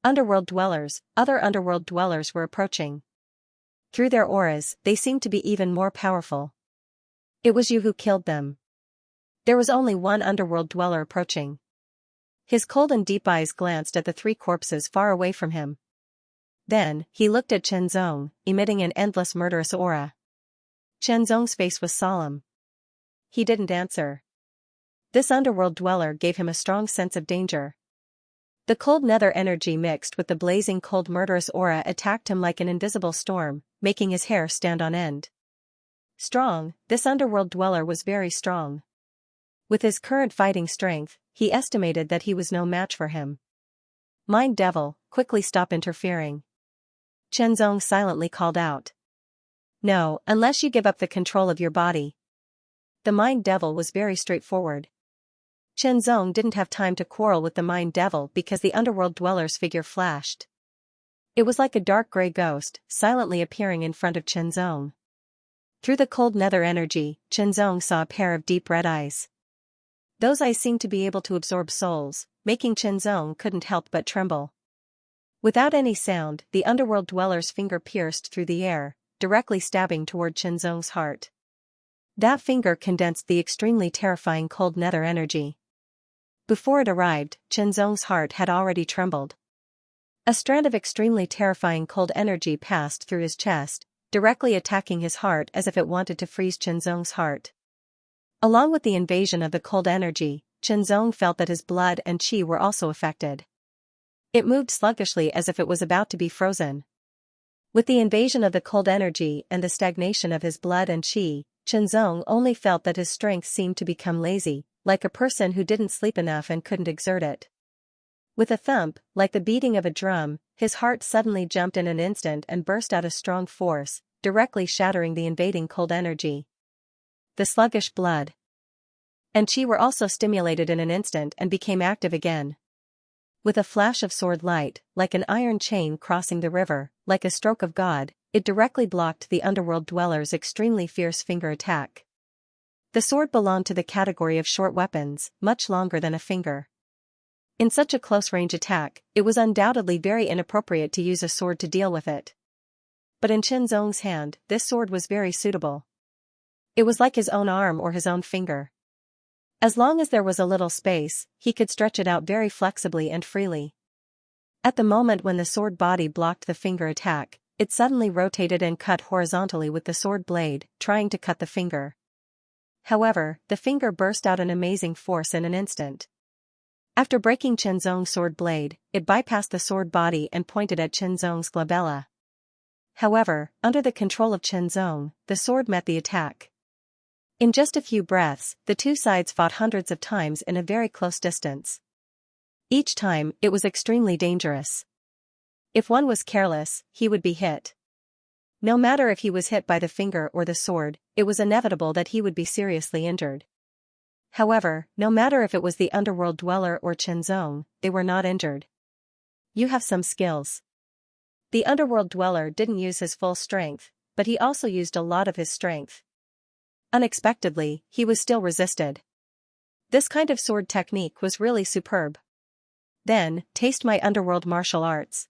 Other underworld dwellers were approaching. Through their auras, they seemed to be even more powerful. It was you who killed them. There was only one underworld dweller approaching. His cold and deep eyes glanced at the three corpses far away from him. Then, he looked at Chenzong, emitting an endless murderous aura. Chenzong's face was solemn. He didn't answer. This underworld dweller gave him a strong sense of danger. The cold nether energy mixed with the blazing cold murderous aura attacked him like an invisible storm, making his hair stand on end. Strong, this underworld dweller was very strong. With his current fighting strength, he estimated that he was no match for him. Mind Devil, quickly stop interfering. Chenzong silently called out. No, unless you give up the control of your body. The Mind Devil was very straightforward. Chenzong didn't have time to quarrel with the Mind Devil because the underworld dweller's figure flashed. It was like a dark gray ghost, silently appearing in front of Chenzong. Through the cold nether energy, Chenzong saw a pair of deep red eyes. Those eyes seemed to be able to absorb souls, making Chenzong couldn't help but tremble. Without any sound, the underworld dweller's finger pierced through the air, directly stabbing toward Chenzong's heart. That finger condensed the extremely terrifying cold nether energy. Before it arrived, Chenzong's heart had already trembled. A strand of extremely terrifying cold energy passed through his chest, directly attacking his heart as if it wanted to freeze Chenzong's heart. Along with the invasion of the cold energy, Chenzong felt that his blood and chi were also affected. It moved sluggishly as if it was about to be frozen. With the invasion of the cold energy and the stagnation of his blood and chi, Chenzong only felt that his strength seemed to become lazy, like a person who didn't sleep enough and couldn't exert it. With a thump, like the beating of a drum, his heart suddenly jumped in an instant and burst out a strong force, directly shattering the invading cold energy. The sluggish blood and chi were also stimulated in an instant and became active again. With a flash of sword light, like an iron chain crossing the river, like a stroke of God, it directly blocked the underworld dweller's extremely fierce finger attack. The sword belonged to the category of short weapons, much longer than a finger. In such a close-range attack, it was undoubtedly very inappropriate to use a sword to deal with it. But in Chenzong's hand, this sword was very suitable. It was like his own arm or his own finger. As long as there was a little space, he could stretch it out very flexibly and freely. At the moment when the sword body blocked the finger attack, it suddenly rotated and cut horizontally with the sword blade, trying to cut the finger. However, the finger burst out an amazing force in an instant. After breaking Chenzong's sword blade, it bypassed the sword body and pointed at Chenzong's glabella. However, under the control of Chenzong, the sword met the attack. In just a few breaths, the two sides fought hundreds of times in a very close distance. Each time, it was extremely dangerous. If one was careless, he would be hit. No matter if he was hit by the finger or the sword, it was inevitable that he would be seriously injured. However, no matter if it was the underworld dweller or Chenzong, they were not injured. You have some skills. The underworld dweller didn't use his full strength, but he also used a lot of his strength. Unexpectedly, he was still resisted. This kind of sword technique was really superb. Then, taste my underworld martial arts.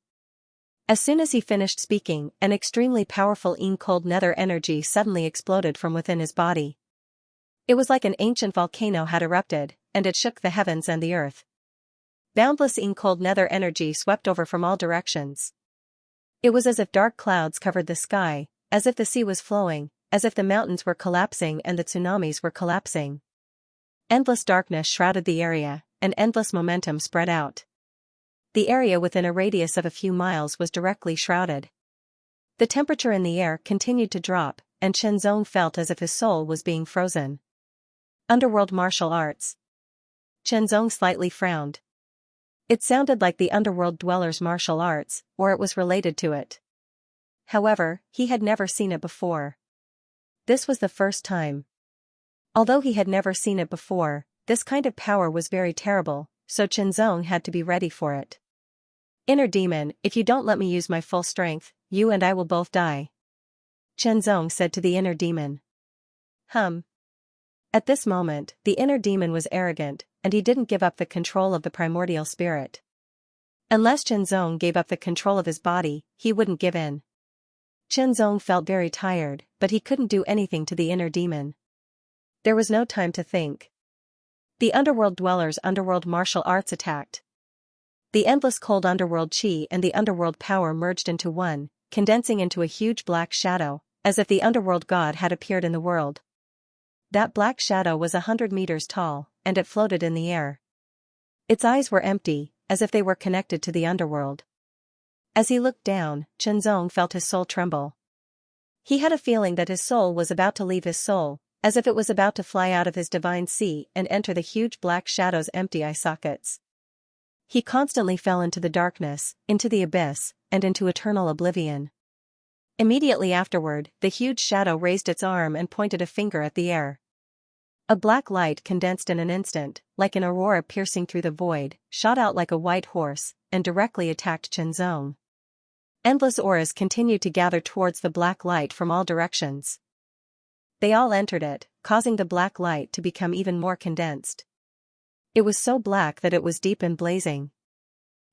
As soon as he finished speaking, an extremely powerful cold nether energy suddenly exploded from within his body. It was like an ancient volcano had erupted, and it shook the heavens and the earth. Boundless cold nether energy swept over from all directions. It was as if dark clouds covered the sky, as if the sea was flowing, as if the mountains were collapsing and the tsunamis were collapsing. Endless darkness shrouded the area, and endless momentum spread out. The area within a radius of a few miles was directly shrouded. The temperature in the air continued to drop, and Chenzong felt as if his soul was being frozen. Underworld martial arts. Chenzong slightly frowned. It sounded like the underworld dweller's martial arts, or it was related to it. However, he had never seen it before. This was the first time. Although he had never seen it before, this kind of power was very terrible, so Chenzong had to be ready for it. Inner demon, if you don't let me use my full strength, you and I will both die. Chenzong said to the inner demon. At this moment, the inner demon was arrogant, and he didn't give up the control of the primordial spirit. Unless Chenzong gave up the control of his body, he wouldn't give in. Chenzong felt very tired, but he couldn't do anything to the inner demon. There was no time to think. The underworld dweller's underworld martial arts attacked. The endless cold underworld chi and the underworld power merged into one, condensing into a huge black shadow, as if the underworld god had appeared in the world. That black shadow was 100 meters tall, and it floated in the air. Its eyes were empty, as if they were connected to the underworld. As he looked down, Chenzong felt his soul tremble. He had a feeling that his soul was about to leave his soul, as if it was about to fly out of his divine sea and enter the huge black shadow's empty eye sockets. He constantly fell into the darkness, into the abyss, and into eternal oblivion. Immediately afterward, the huge shadow raised its arm and pointed a finger at the air. A black light condensed in an instant, like an aurora piercing through the void, shot out like a white horse, and directly attacked Chenzong. Endless auras continued to gather towards the black light from all directions. They all entered it, causing the black light to become even more condensed. It was so black that it was deep and blazing.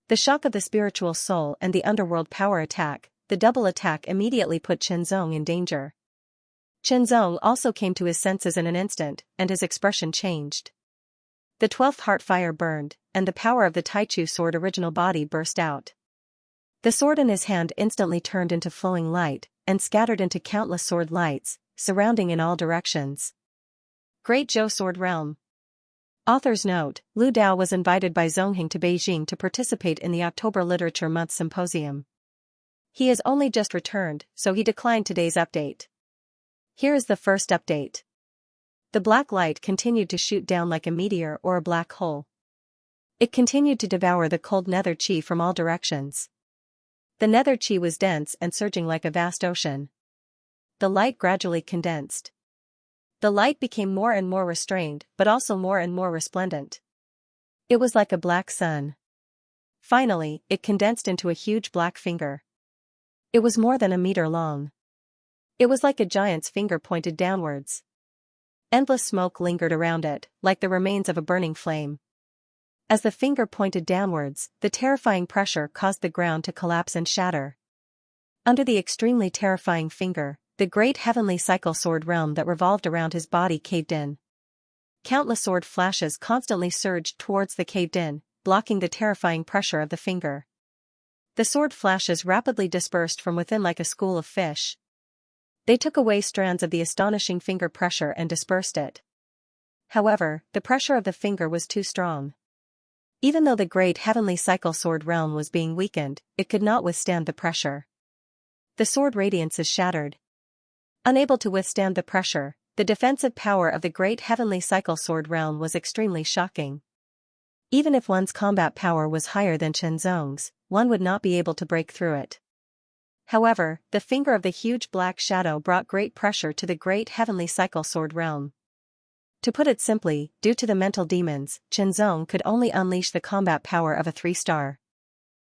The shock of the spiritual soul and the underworld power attack, the double attack immediately put Chenzong in danger. Chenzong also came to his senses in an instant, and his expression changed. The 12th heart fire burned, and the power of the Taichu sword original body burst out. The sword in his hand instantly turned into flowing light, and scattered into countless sword lights, surrounding in all directions. Great Zhou Sword Realm. Author's note: Lu Dao was invited by Zongheng to Beijing to participate in the October Literature Month Symposium. He has only just returned, so he declined today's update. Here is the first update. The black light continued to shoot down like a meteor or a black hole. It continued to devour the cold nether chi from all directions. The nether chi was dense and surging like a vast ocean. The light gradually condensed. The light became more and more restrained, but also more and more resplendent. It was like a black sun. Finally, it condensed into a huge black finger. It was more than a meter long. It was like a giant's finger pointed downwards. Endless smoke lingered around it, like the remains of a burning flame. As the finger pointed downwards, the terrifying pressure caused the ground to collapse and shatter. Under the extremely terrifying finger, the great heavenly cycle sword realm that revolved around his body caved in. Countless sword flashes constantly surged towards the caved-in, blocking the terrifying pressure of the finger. The sword flashes rapidly dispersed from within like a school of fish. They took away strands of the astonishing finger pressure and dispersed it. However, the pressure of the finger was too strong. Even though the great heavenly cycle sword realm was being weakened, it could not withstand the pressure. The sword radiances shattered. Unable to withstand the pressure, the defensive power of the great heavenly cycle sword realm was extremely shocking. Even if one's combat power was higher than Xianxia's, one would not be able to break through it. However, the finger of the huge black shadow brought great pressure to the great heavenly cycle sword realm. To put it simply, due to the mental demons, Xianxia could only unleash the combat power of a 3-star.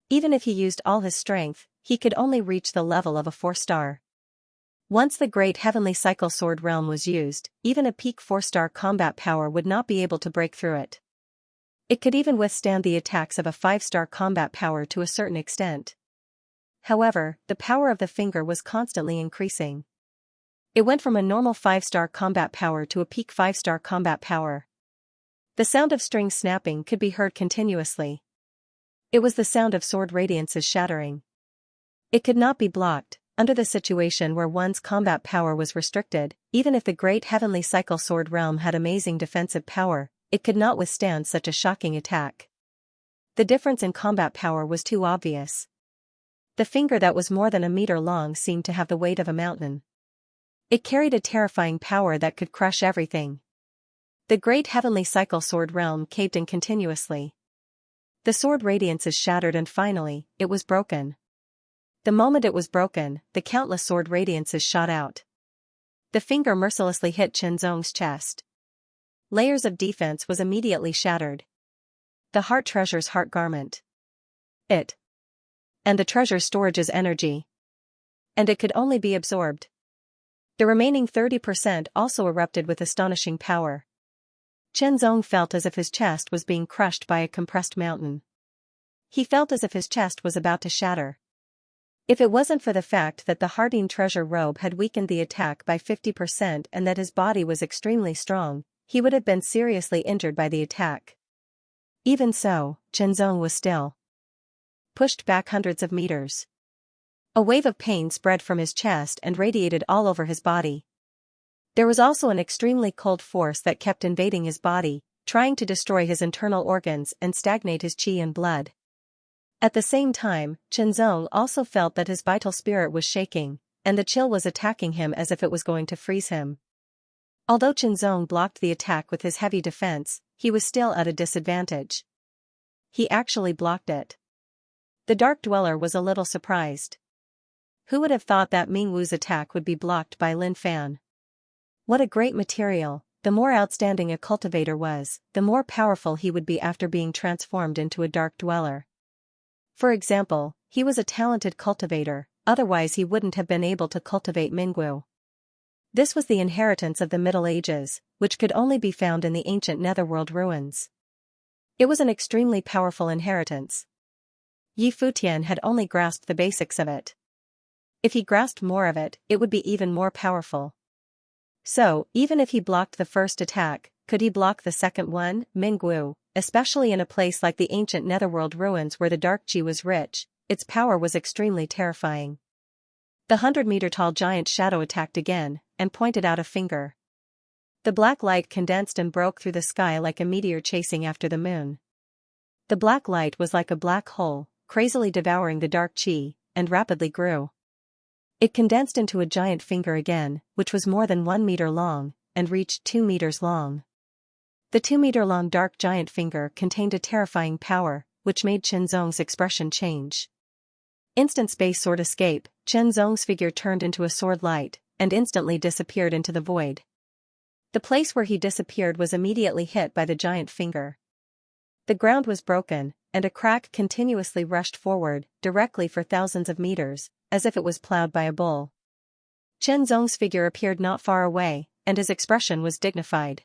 Even if he used all his strength, he could only reach the level of a 4-star. Once the great heavenly cycle sword realm was used, even a peak 4-star combat power would not be able to break through it. It could even withstand the attacks of a 5-star combat power to a certain extent. However, the power of the finger was constantly increasing. It went from a normal 5-star combat power to a peak 5-star combat power. The sound of strings snapping could be heard continuously. It was the sound of sword radiances shattering. It could not be blocked. Under the situation where one's combat power was restricted, even if the great heavenly cycle sword realm had amazing defensive power, it could not withstand such a shocking attack. The difference in combat power was too obvious. The finger that was more than a meter long seemed to have the weight of a mountain. It carried a terrifying power that could crush everything. The great heavenly cycle sword realm caved in continuously. The sword radiances shattered and finally, it was broken. The moment it was broken, the countless sword radiances shot out. The finger mercilessly hit Xianxia's chest. Layers of defense was immediately shattered. The heart treasure's heart garment. It. And the treasure storage's energy. And it could only be absorbed. The remaining 30% also erupted with astonishing power. Xianxia felt as if his chest was being crushed by a compressed mountain. He felt as if his chest was about to shatter. If it wasn't for the fact that the Harding treasure robe had weakened the attack by 50% and that his body was extremely strong, he would have been seriously injured by the attack. Even so, Xianxia was still pushed back hundreds of meters. A wave of pain spread from his chest and radiated all over his body. There was also an extremely cold force that kept invading his body, trying to destroy his internal organs and stagnate his qi and blood. At the same time, Xianxia also felt that his vital spirit was shaking, and the chill was attacking him as if it was going to freeze him. Although Xianxia blocked the attack with his heavy defense, he was still at a disadvantage. He actually blocked it. The Dark Dweller was a little surprised. Who would have thought that Ming Wu's attack would be blocked by Lin Fan? What a great material! The more outstanding a cultivator was, the more powerful he would be after being transformed into a Dark Dweller. For example, he was a talented cultivator, otherwise he wouldn't have been able to cultivate Mingwu. This was the inheritance of the Middle Ages, which could only be found in the ancient Netherworld ruins. It was an extremely powerful inheritance. Yi Futian had only grasped the basics of it. If he grasped more of it, it would be even more powerful. So, even if he blocked the first attack, could he block the second one? Mingwu, especially in a place like the ancient Netherworld ruins where the dark qi was rich, its power was extremely terrifying. The 100-meter-tall giant shadow attacked again, and pointed out a finger. The black light condensed and broke through the sky like a meteor chasing after the moon. The black light was like a black hole, crazily devouring the dark qi, and rapidly grew. It condensed into a giant finger again, which was more than 1 meter long, and reached 2 meters long. The 2-meter-long dark giant finger contained a terrifying power, which made Xianxia's expression change. Instant space sword escape, Xianxia's figure turned into a sword light, and instantly disappeared into the void. The place where he disappeared was immediately hit by the giant finger. The ground was broken, and a crack continuously rushed forward, directly for thousands of meters, as if it was plowed by a bull. Xianxia's figure appeared not far away, and his expression was dignified.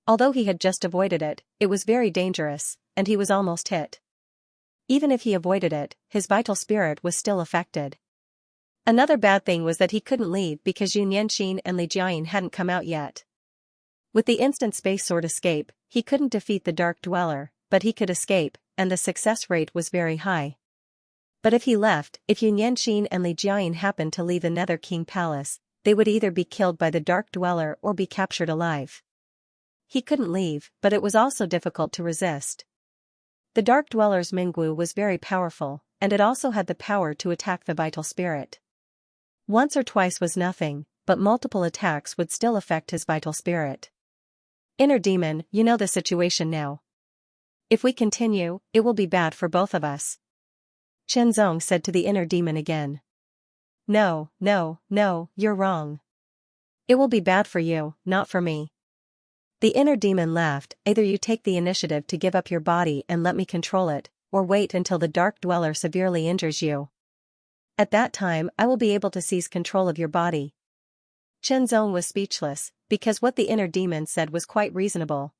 Although he had just avoided it, it was very dangerous, and he was almost hit. Even if he avoided it, his vital spirit was still affected. Another bad thing was that he couldn't leave because Yun Yanxin and Li Jiayin hadn't come out yet. With the instant space sword escape, he couldn't defeat the Dark Dweller, but he could escape, and the success rate was very high. But if he left, if Xianxia and Li Jiayin happened to leave the Nether King Palace, they would either be killed by the Dark Dweller or be captured alive. He couldn't leave, but it was also difficult to resist. The Dark Dweller's Mingwu was very powerful, and it also had the power to attack the vital spirit. Once or twice was nothing, but multiple attacks would still affect his vital spirit. Inner demon, you know the situation now. If we continue, it will be bad for both of us. Chenzong said to the inner demon again. No, you're wrong. It will be bad for you, not for me. The inner demon laughed, either you take the initiative to give up your body and let me control it, or wait until the Dark Dweller severely injures you. At that time I will be able to seize control of your body. Chenzong was speechless, because what the inner demon said was quite reasonable.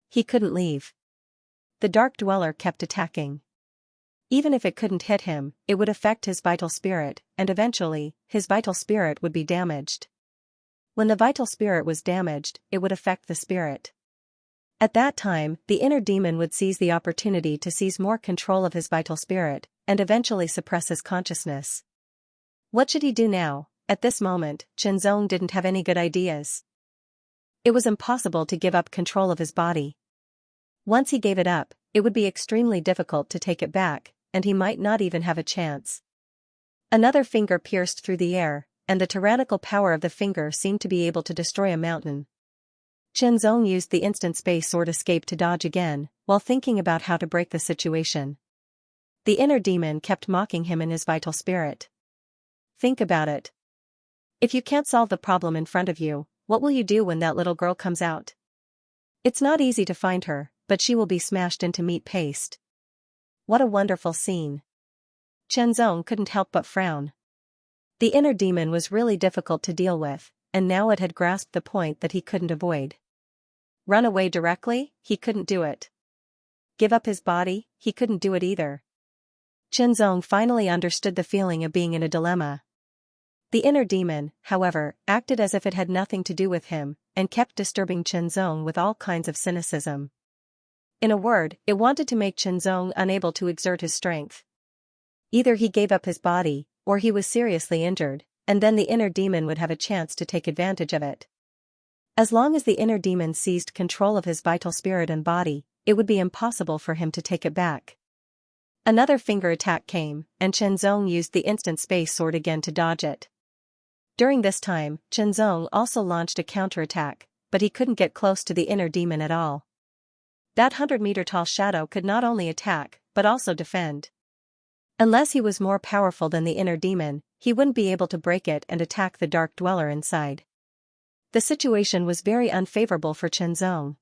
He couldn't leave. The Dark Dweller kept attacking. Even if it couldn't hit him, it would affect his vital spirit, and eventually, his vital spirit would be damaged. When the vital spirit was damaged, it would affect the spirit. At that time, the inner demon would seize the opportunity to seize more control of his vital spirit, and eventually suppress his consciousness. What should he do now? At this moment, Chenzong didn't have any good ideas. It was impossible to give up control of his body. Once he gave it up, it would be extremely difficult to take it back, and he might not even have a chance. Another finger pierced through the air, and the tyrannical power of the finger seemed to be able to destroy a mountain. Chenzong used the instant space sword escape to dodge again, while thinking about how to break the situation. The inner demon kept mocking him in his vital spirit. Think about it. If you can't solve the problem in front of you, what will you do when that little girl comes out? It's not easy to find her, but she will be smashed into meat paste. What a wonderful scene. Chenzong couldn't help but frown. The inner demon was really difficult to deal with, and now it had grasped the point that he couldn't avoid. Run away directly? He couldn't do it. Give up his body? He couldn't do it either. Chenzong finally understood the feeling of being in a dilemma. The inner demon, however, acted as if it had nothing to do with him, and kept disturbing Chenzong with all kinds of cynicism. In a word, it wanted to make Chenzong unable to exert his strength. Either he gave up his body, or he was seriously injured, and then the inner demon would have a chance to take advantage of it. As long as the inner demon seized control of his vital spirit and body, it would be impossible for him to take it back. Another finger attack came, and Chenzong used the instant space sword again to dodge it. During this time, Chenzong also launched a counterattack, but he couldn't get close to the inner demon at all. That 100-meter-tall shadow could not only attack, but also defend. Unless he was more powerful than the inner demon, he wouldn't be able to break it and attack the Dark Dweller inside. The situation was very unfavorable for Chenzong.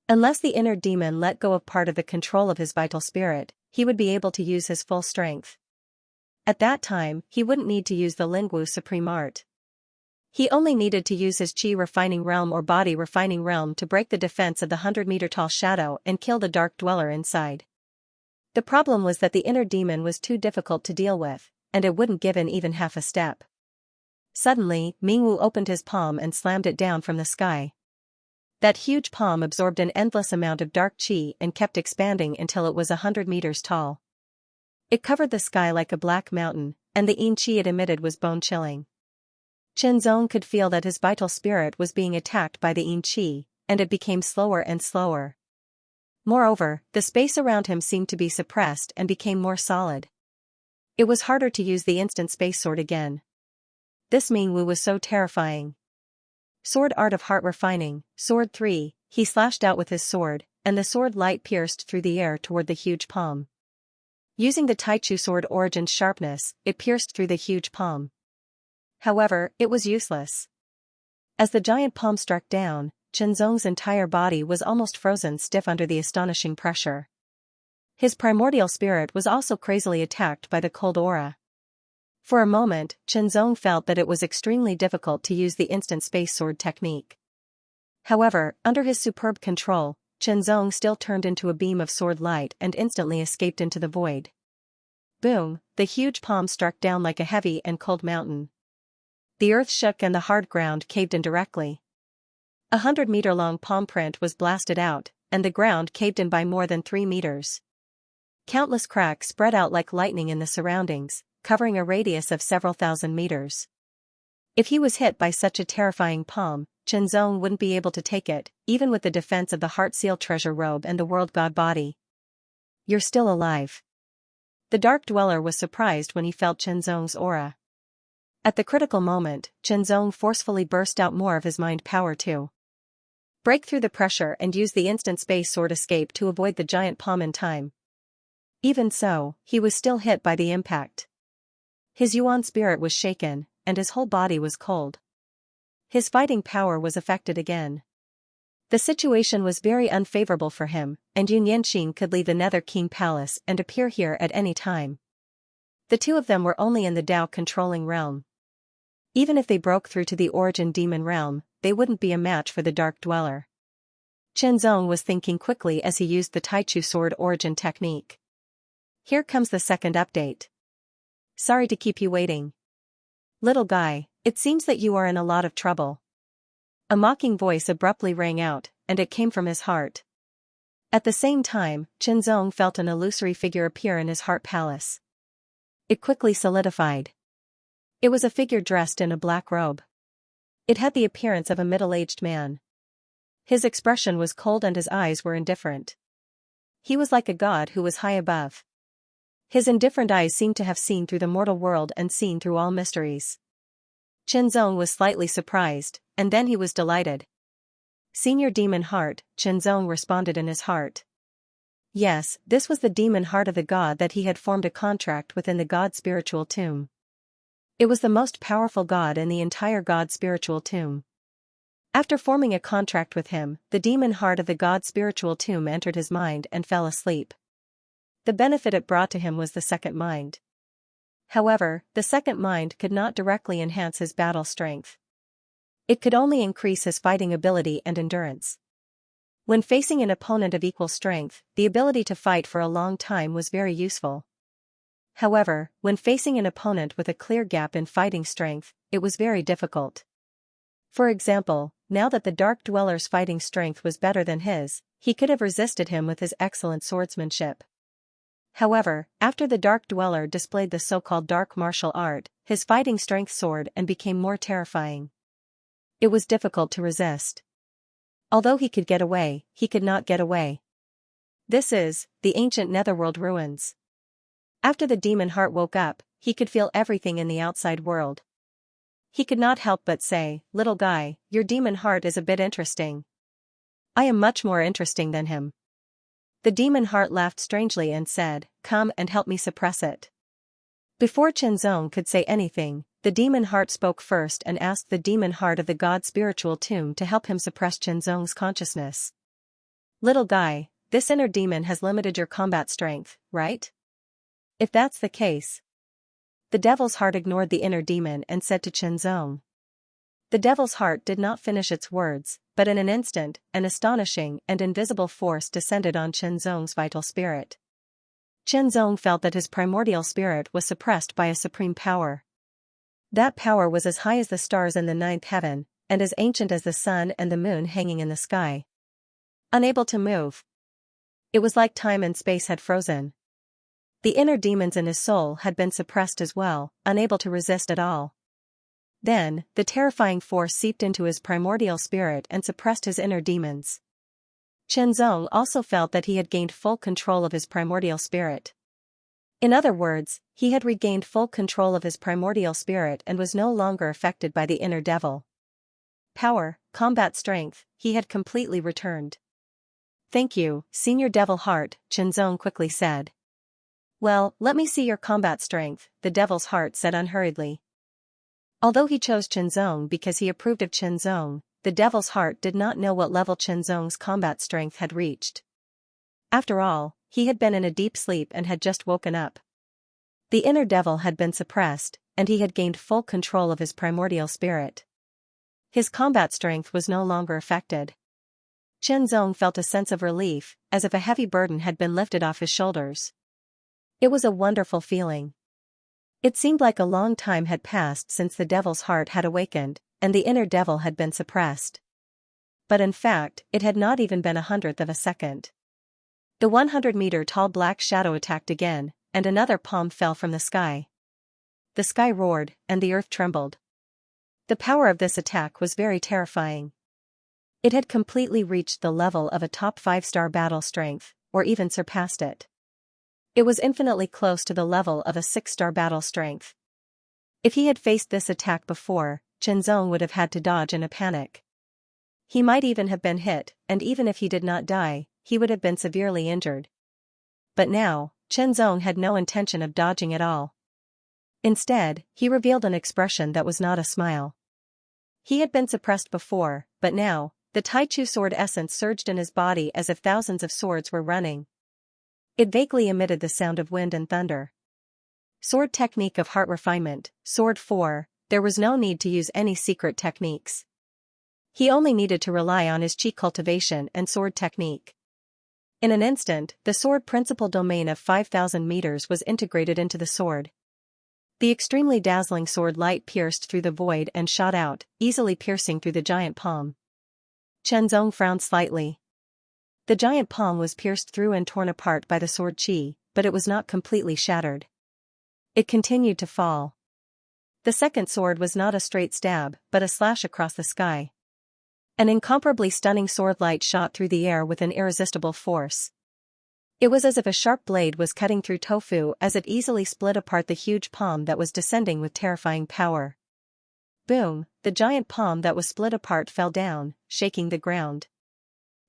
Unless the inner demon let go of part of the control of his vital spirit, he would be able to use his full strength. At that time, he wouldn't need to use the Lingwu Supreme Art. He only needed to use his Qi Refining Realm or Body Refining Realm to break the defense of the 100-meter-tall shadow and kill the Dark Dweller inside. The problem was that the inner demon was too difficult to deal with, and it wouldn't give in even half a step. Suddenly, Mingwu opened his palm and slammed it down from the sky. That huge palm absorbed an endless amount of dark qi and kept expanding until it was 100 meters tall. It covered the sky like a black mountain, and the yin qi it emitted was bone-chilling. Chenzong could feel that his vital spirit was being attacked by the yin qi, and it became slower and slower. Moreover, the space around him seemed to be suppressed and became more solid. It was harder to use the instant space sword again. This Mingwu was so terrifying. Sword Art of Heart Refining, Sword 3, he slashed out with his sword, and the sword light pierced through the air toward the huge palm. Using the Taichu sword Origin's sharpness, it pierced through the huge palm. However, it was useless. As the giant palm struck down, Chenzong's entire body was almost frozen stiff under the astonishing pressure. His primordial spirit was also crazily attacked by the cold aura. For a moment, Chenzong felt that it was extremely difficult to use the instant space sword technique. However, under his superb control, Chenzong still turned into a beam of sword light and instantly escaped into the void. Boom, the huge palm struck down like a heavy and cold mountain. The earth shook and the hard ground caved in directly. 100-meter-long palm print was blasted out, and the ground caved in by more than 3 meters. Countless cracks spread out like lightning in the surroundings, covering a radius of several thousand meters. If he was hit by such a terrifying palm, Chenzong wouldn't be able to take it, even with the defense of the Heart Seal treasure robe and the World God body. "You're still alive." The Dark Dweller was surprised when he felt Chenzong's aura. At the critical moment, Chenzong forcefully burst out more of his mind power to break through the pressure and use the instant space sword escape to avoid the giant palm in time. Even so, he was still hit by the impact. His Yuan spirit was shaken, and his whole body was cold. His fighting power was affected again. The situation was very unfavorable for him, and Yun Yanqing could leave the Nether King Palace and appear here at any time. The two of them were only in the Tao-controlling realm. Even if they broke through to the Origin Demon realm, they wouldn't be a match for the Dark Dweller. Chenzong was thinking quickly as he used the Taichu Sword Origin technique. "Here comes the second update. Sorry to keep you waiting. Little guy, it seems that you are in a lot of trouble." A mocking voice abruptly rang out, and it came from his heart. At the same time, Chenzong felt an illusory figure appear in his heart palace. It quickly solidified. It was a figure dressed in a black robe. It had the appearance of a middle-aged man. His expression was cold and his eyes were indifferent. He was like a god who was high above. His indifferent eyes seemed to have seen through the mortal world and seen through all mysteries. Chenzong was slightly surprised, and then he was delighted. "Senior Demon Heart," Chenzong responded in his heart. Yes, this was the demon heart of the god that he had formed a contract with in the god spiritual tomb. It was the most powerful god in the entire god spiritual tomb. After forming a contract with him, the demon heart of the god spiritual tomb entered his mind and fell asleep. The benefit it brought to him was the second mind. However, the second mind could not directly enhance his battle strength. It could only increase his fighting ability and endurance. When facing an opponent of equal strength, the ability to fight for a long time was very useful. However, when facing an opponent with a clear gap in fighting strength, it was very difficult. For example, now that the Dark Dweller's fighting strength was better than his, he could have resisted him with his excellent swordsmanship. However, after the Dark Dweller displayed the so-called dark martial art, his fighting strength soared and became more terrifying. It was difficult to resist. Although he could get away, he could not get away. This is the ancient Netherworld ruins. After the demon heart woke up, he could feel everything in the outside world. He could not help but say, "Little guy, your demon heart is a bit interesting. I am much more interesting than him." The demon heart laughed strangely and said, "Come and help me suppress it." Before Chenzong could say anything, the demon heart spoke first and asked the demon heart of the god spiritual tomb to help him suppress Chenzong's consciousness. "Little guy, this inner demon has limited your combat strength, right? If that's the case." The devil's heart ignored the inner demon and said to Chenzong. The devil's heart did not finish its words, but in an instant, an astonishing and invisible force descended on Chenzong's vital spirit. Chenzong felt that his primordial spirit was suppressed by a supreme power. That power was as high as the stars in the ninth heaven, and as ancient as the sun and the moon hanging in the sky. Unable to move. It was like time and space had frozen. The inner demons in his soul had been suppressed as well, unable to resist at all. Then, the terrifying force seeped into his primordial spirit and suppressed his inner demons. Chenzong also felt that he had gained full control of his primordial spirit. In other words, he had regained full control of his primordial spirit and was no longer affected by the inner devil. Power, combat strength, he had completely returned. "Thank you, Senior Devil Heart," Chenzong quickly said. "Well, let me see your combat strength," the devil's heart said unhurriedly. Although he chose Chenzong because he approved of Chenzong, the devil's heart did not know what level Chenzong's combat strength had reached. After all, he had been in a deep sleep and had just woken up. The inner devil had been suppressed, and he had gained full control of his primordial spirit. His combat strength was no longer affected. Chenzong felt a sense of relief, as if a heavy burden had been lifted off his shoulders. It was a wonderful feeling. It seemed like a long time had passed since the devil's heart had awakened, and the inner devil had been suppressed. But in fact, it had not even been 1/100th of a second. The 100-meter-tall black shadow attacked again, and another palm fell from the sky. The sky roared, and the earth trembled. The power of this attack was very terrifying. It had completely reached the level of a top 5-star battle strength, or even surpassed it. It was infinitely close to the level of a 6-star battle strength. If he had faced this attack before, Qianzong would have had to dodge in a panic. He might even have been hit, and even if he did not die, he would have been severely injured. But now, Qianzong had no intention of dodging at all. Instead, he revealed an expression that was not a smile. He had been suppressed before, but now, the Taichu sword essence surged in his body as if thousands of swords were running. It vaguely emitted the sound of wind and thunder. Sword technique of heart refinement, Sword 4, there was no need to use any secret techniques. He only needed to rely on his chi cultivation and sword technique. In an instant, the sword principal domain of 5,000 meters was integrated into the sword. The extremely dazzling sword light pierced through the void and shot out, easily piercing through the giant palm. Qianzong frowned slightly. The giant palm was pierced through and torn apart by the sword chi, but it was not completely shattered. It continued to fall. The second sword was not a straight stab, but a slash across the sky. An incomparably stunning sword light shot through the air with an irresistible force. It was as if a sharp blade was cutting through tofu as it easily split apart the huge palm that was descending with terrifying power. Boom, the giant palm that was split apart fell down, shaking the ground.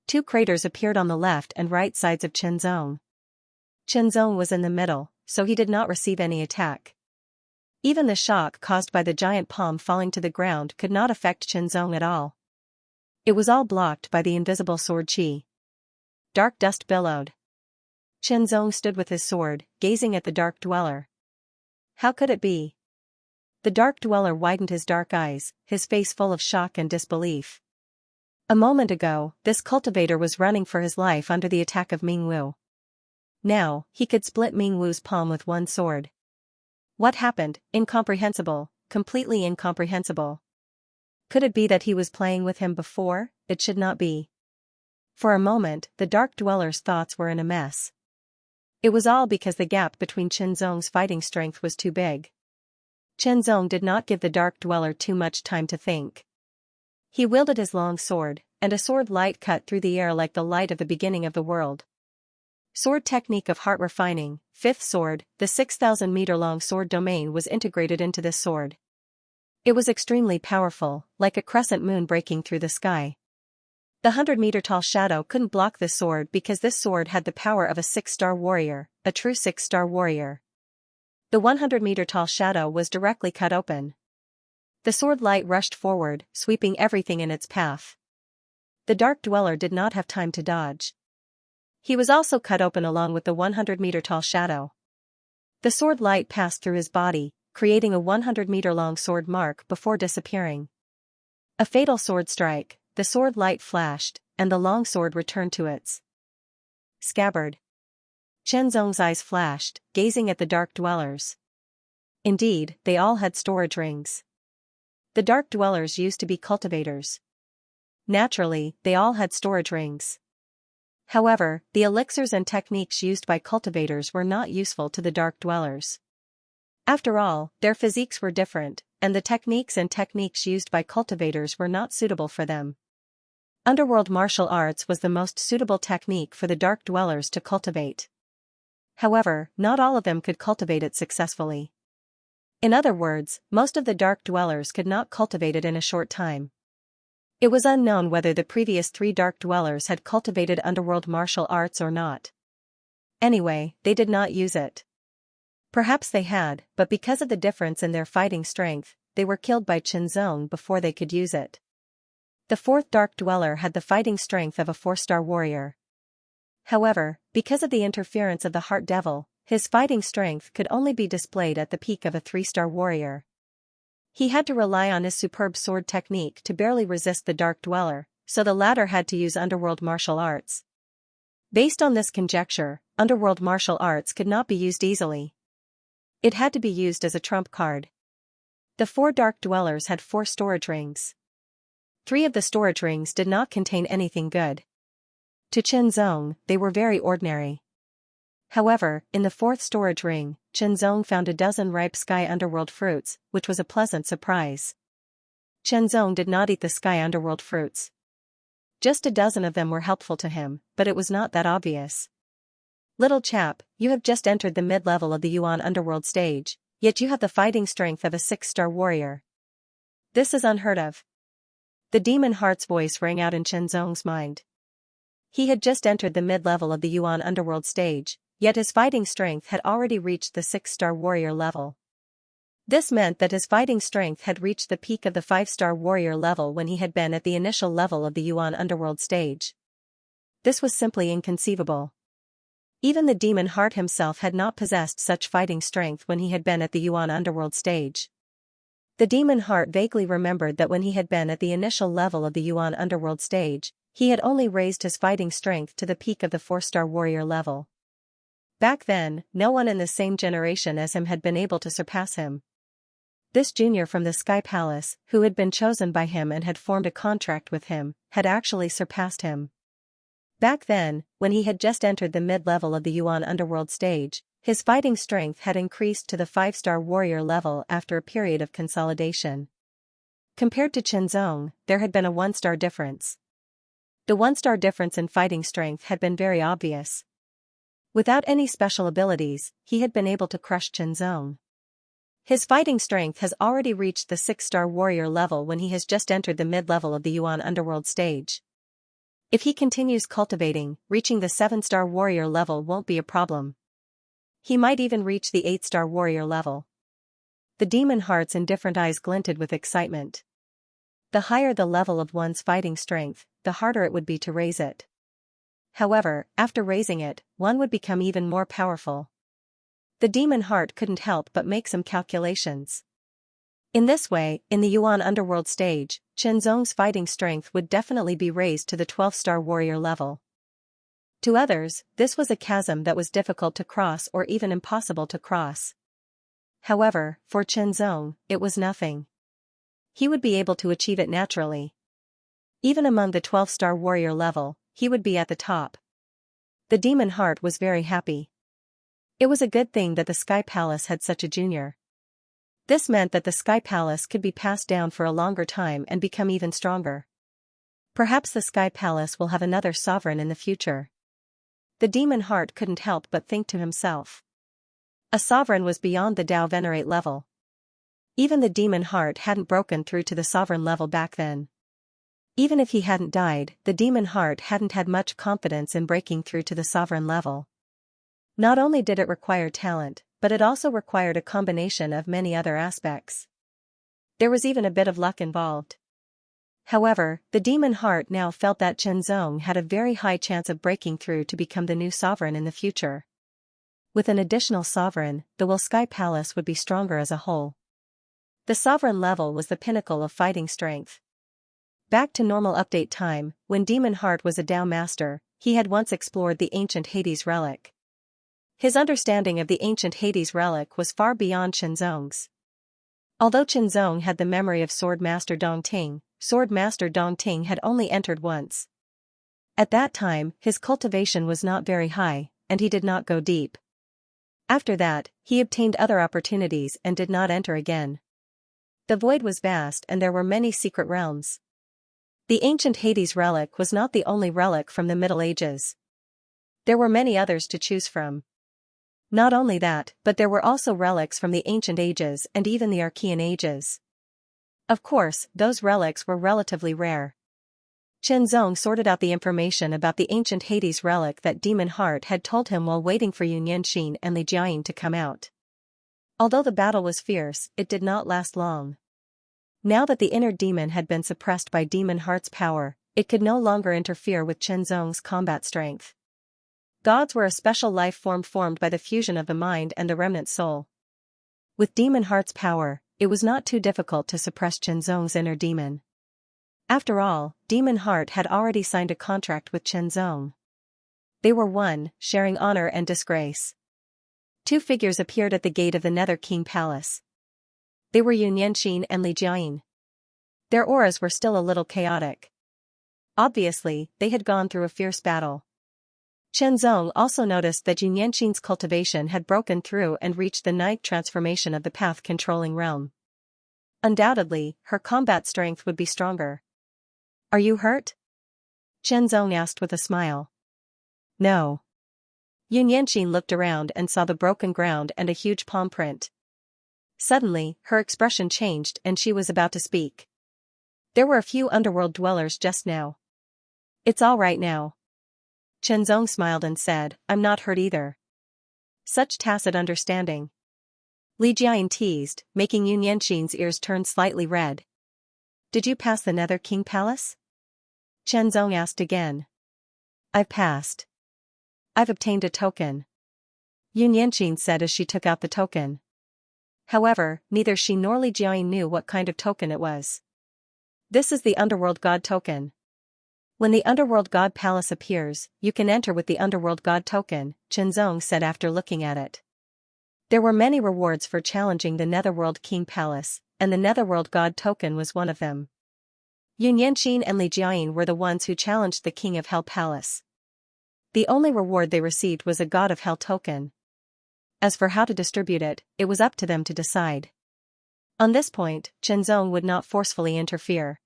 2 craters appeared on the left and right sides of Qianzong. Qianzong was in the middle, so he did not receive any attack. Even the shock caused by the giant palm falling to the ground could not affect Qianzong at all. It was all blocked by the invisible sword chi. Dark dust billowed. Qianzong stood with his sword, gazing at the dark dweller. How could it be? The dark dweller widened his dark eyes, his face full of shock and disbelief. A moment ago, this cultivator was running for his life under the attack of Mingwu. Now, he could split Mingwu's palm with one sword. What happened? Incomprehensible, completely incomprehensible. Could it be that he was playing with him before? It should not be. For a moment, the dark dweller's thoughts were in a mess. It was all because the gap between Qianzong's fighting strength was too big. Qianzong did not give the dark dweller too much time to think. He wielded his long sword, and a sword light cut through the air like the light of the beginning of the world. Sword technique of heart refining, 5th sword, the 6,000-meter-long sword domain was integrated into this sword. It was extremely powerful, like a crescent moon breaking through the sky. The 100-meter-tall shadow couldn't block this sword because this sword had the power of a 6-star warrior, a true 6-star warrior. The 100-meter-tall shadow was directly cut open. The sword light rushed forward, sweeping everything in its path. The dark dweller did not have time to dodge. He was also cut open along with the 100-meter-tall shadow. The sword light passed through his body, creating a 100-meter-long sword mark before disappearing. A fatal sword strike, the sword light flashed, and the long sword returned to its scabbard. Qianzong's eyes flashed, gazing at the dark dwellers. Indeed, they all had storage rings. The dark dwellers used to be cultivators. Naturally, they all had storage rings. However, the elixirs and techniques used by cultivators were not useful to the dark dwellers. After all, their physiques were different, and the techniques used by cultivators were not suitable for them. Underworld martial arts was the most suitable technique for the dark dwellers to cultivate. However, not all of them could cultivate it successfully. In other words, most of the dark dwellers could not cultivate it in a short time. It was unknown whether the previous 3 dark dwellers had cultivated underworld martial arts or not. Anyway, they did not use it. Perhaps they had, but because of the difference in their fighting strength, they were killed by Qianzong before they could use it. The 4th dark dweller had the fighting strength of a 4-star warrior. However, because of the interference of the heart devil, his fighting strength could only be displayed at the peak of a 3-star warrior. He had to rely on his superb sword technique to barely resist the dark dweller, so the latter had to use underworld martial arts. Based on this conjecture, underworld martial arts could not be used easily. It had to be used as a trump card. The 4 dark dwellers had 4 storage rings. 3 of the storage rings did not contain anything good. To Zong, they were very ordinary. However, in the 4th storage ring, Zong found a dozen ripe sky underworld fruits, which was a pleasant surprise. Zong did not eat the sky underworld fruits. Just a dozen of them were helpful to him, but it was not that obvious. Little chap, you have just entered the mid-level of the Yuan underworld stage, yet you have the fighting strength of a 6-star warrior. This is unheard of. The demon heart's voice rang out in Zong's mind. He had just entered the mid-level of the Yuan underworld stage, yet his fighting strength had already reached the 6-star warrior level. This meant that his fighting strength had reached the peak of the 5-star warrior level when he had been at the initial level of the Yuan underworld stage. This was simply inconceivable. Even the demon heart himself had not possessed such fighting strength when he had been at the Yuan underworld stage. The demon heart vaguely remembered that when he had been at the initial level of the Yuan underworld stage, he had only raised his fighting strength to the peak of the 4-star warrior level. Back then, no one in the same generation as him had been able to surpass him. This junior from the Sky Palace, who had been chosen by him and had formed a contract with him, had actually surpassed him. Back then, when he had just entered the mid-level of the Yuan underworld stage, his fighting strength had increased to the 5-star warrior level after a period of consolidation. Compared to Zong, there had been a 1-star difference. The 1-star difference in fighting strength had been very obvious. Without any special abilities, he had been able to crush Zong. His fighting strength has already reached the 6-star warrior level when he has just entered the mid-level of the Yuan underworld stage. If he continues cultivating, reaching the 7-star warrior level won't be a problem. He might even reach the 8-star warrior level. The demon heart's indifferent eyes glinted with excitement. The higher the level of one's fighting strength, the harder it would be to raise it. However, after raising it, one would become even more powerful. The demon heart couldn't help but make some calculations. In this way, in the Yuan underworld stage, Zong's fighting strength would definitely be raised to the 12-star warrior level. To others, this was a chasm that was difficult to cross or even impossible to cross. However, for Zong, it was nothing. He would be able to achieve it naturally. Even among the 12-star warrior level, he would be at the top. The demon heart was very happy. It was a good thing that the Sky Palace had such a junior. This meant that the Sky Palace could be passed down for a longer time and become even stronger. Perhaps the Sky Palace will have another sovereign in the future. The demon heart couldn't help but think to himself. A sovereign was beyond the Tao Venerate level. Even the demon heart hadn't broken through to the sovereign level back then. Even if he hadn't died, the demon heart hadn't had much confidence in breaking through to the sovereign level. Not only did it require talent, but it also required a combination of many other aspects. There was even a bit of luck involved. However, the demon heart now felt that Zong had a very high chance of breaking through to become the new sovereign in the future. With an additional sovereign, the Will Sky Palace would be stronger as a whole. The sovereign level was the pinnacle of fighting strength. Back to normal update time, when Demon Heart was a Tao master, he had once explored the ancient Hades relic. His understanding of the ancient Hades relic was far beyond Zong's. Although Zong had the memory of Sword Master Dongting, Sword Master Dongting had only entered once. At that time, his cultivation was not very high, and he did not go deep. After that, he obtained other opportunities and did not enter again. The void was vast and there were many secret realms. The ancient Hades relic was not the only relic from the Middle Ages. There were many others to choose from. Not only that, but there were also relics from the ancient ages and even the Archean ages. Of course, those relics were relatively rare. Zong sorted out the information about the ancient Hades relic that Demon Heart had told him while waiting for Xianxia and Li Jiaying to come out. Although the battle was fierce, it did not last long. Now that the inner demon had been suppressed by Demon Heart's power, it could no longer interfere with Zong's combat strength. Gods were a special life form formed by the fusion of the mind and the remnant soul. With Demon Heart's power, it was not too difficult to suppress Zong's inner demon. After all, Demon Heart had already signed a contract with Zong. They were one, sharing honor and disgrace. Two figures appeared at the gate of the Nether King Palace. They were Xianxia and Li Jiaying. Their auras were still a little chaotic. Obviously, they had gone through a fierce battle. Zong also noticed that Xianxia's cultivation had broken through and reached the ninth transformation of the path-controlling realm. Undoubtedly, her combat strength would be stronger. "Are you hurt?" Zong asked with a smile. "No." Xianxia looked around and saw the broken ground and a huge palm print. Suddenly, her expression changed and she was about to speak. "There were a few underworld dwellers just now. It's all right now." Zong smiled and said, "I'm not hurt either." Such tacit understanding. Li Jiayin teased, making Xianxia's ears turn slightly red. "Did you pass the Nether King Palace?" Zong asked again. "I've passed. I've obtained a token," Xianxia said as she took out the token. However, neither she nor Li Jiayin knew what kind of token it was. "This is the Underworld God token. When the Underworld God Palace appears, you can enter with the Underworld God token," Zong said after looking at it. There were many rewards for challenging the Netherworld King Palace, and the Netherworld God token was one of them. Xianxia and Li Jiayin were the ones who challenged the King of Hell Palace. The only reward they received was a God of Hell token. As for how to distribute it, it was up to them to decide. On this point, Zong would not forcefully interfere.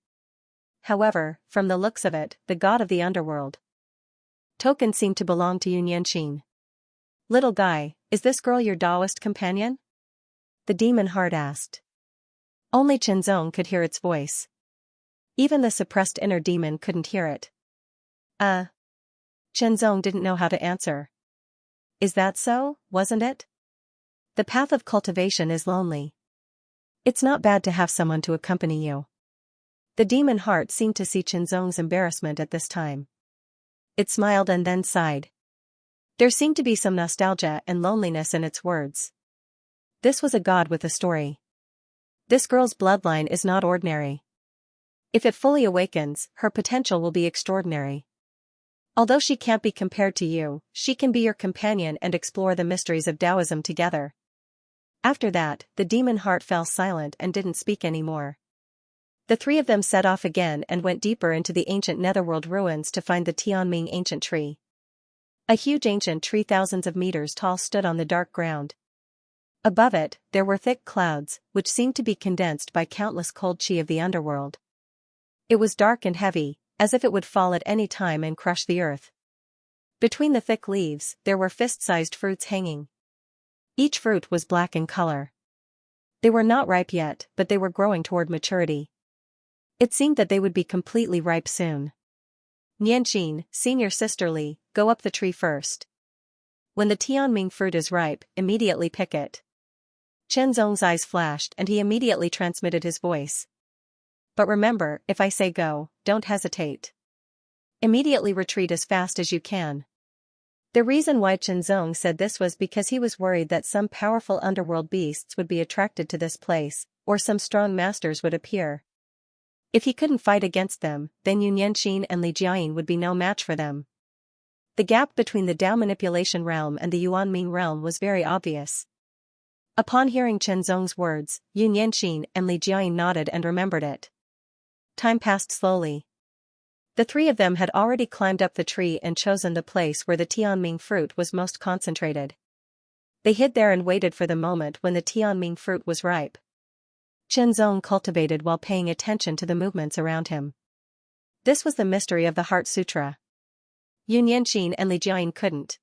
However, from the looks of it, the god of the underworld token seemed to belong to Xianxia. "Little guy, is this girl your Taoist companion?" the demon heart asked. Only Zong could hear its voice. Even the suppressed inner demon couldn't hear it. Zong didn't know how to answer. "Is that so, wasn't it? The path of cultivation is lonely. It's not bad to have someone to accompany you." The demon heart seemed to see Zong's embarrassment at this time. It smiled and then sighed. There seemed to be some nostalgia and loneliness in its words. This was a god with a story. This girl's bloodline is not ordinary. If it fully awakens, her potential will be extraordinary. Although she can't be compared to you, she can be your companion and explore the mysteries of Taoism together. After that, the demon heart fell silent and didn't speak anymore. The three of them set off again and went deeper into the ancient netherworld ruins to find the Tianming ancient tree. A huge ancient tree thousands of meters tall stood on the dark ground. Above it, there were thick clouds, which seemed to be condensed by countless cold qi of the underworld. It was dark and heavy, as if it would fall at any time and crush the earth. Between the thick leaves, there were fist-sized fruits hanging. Each fruit was black in color. They were not ripe yet, but they were growing toward maturity. It seemed that they would be completely ripe soon. "Xianxia, senior sisterly, go up the tree first. When the Tianming fruit is ripe, immediately pick it." Zong's eyes flashed and he immediately transmitted his voice. "But remember, if I say go, don't hesitate. Immediately retreat as fast as you can." The reason why Zong said this was because he was worried that some powerful underworld beasts would be attracted to this place, or some strong masters would appear. If he couldn't fight against them, then Xianxia and Li Jiayin would be no match for them. The gap between the Dao manipulation realm and the Yuanming realm was very obvious. Upon hearing Zong's words, Xianxia and Li Jiayin nodded and remembered it. Time passed slowly. The three of them had already climbed up the tree and chosen the place where the Tianming fruit was most concentrated. They hid there and waited for the moment when the Tianming fruit was ripe. Zong cultivated while paying attention to the movements around him. This was the mystery of the Heart Sutra. Xianxia and Li Jiayin couldn't.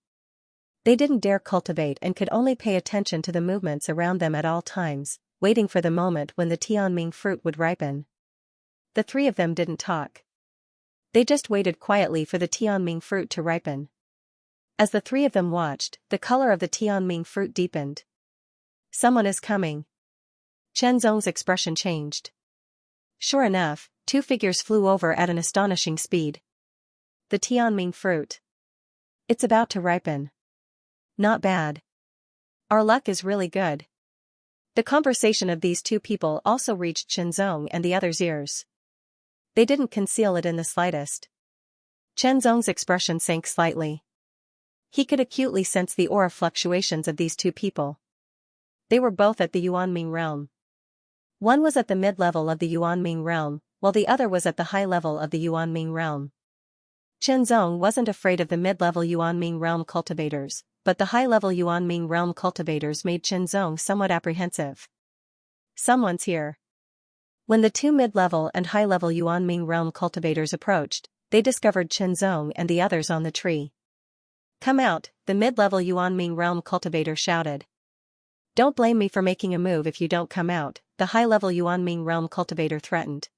They didn't dare cultivate and could only pay attention to the movements around them at all times, waiting for the moment when the Tianming fruit would ripen. The three of them didn't talk. They just waited quietly for the Tianming fruit to ripen. As the three of them watched, the color of the Tianming fruit deepened. "Someone is coming." Zong's expression changed. Sure enough, two figures flew over at an astonishing speed. "The Tianming fruit. It's about to ripen. Not bad. Our luck is really good." The conversation of these two people also reached Zong and the others' ears. They didn't conceal it in the slightest. Zong's expression sank slightly. He could acutely sense the aura fluctuations of these two people. They were both at the Yuanming realm. One was at the mid-level of the Yuanming realm, while the other was at the high level of the Yuanming realm. Zong wasn't afraid of the mid-level Yuanming realm cultivators, but the high-level Yuanming realm cultivators made Zong somewhat apprehensive. Someone's here. When the two mid-level and high-level Yuanming realm cultivators approached, they discovered Zong and the others on the tree. "Come out," the mid-level Yuanming realm cultivator shouted. "Don't blame me for making a move if you don't come out," the high-level Yuanming realm cultivator threatened.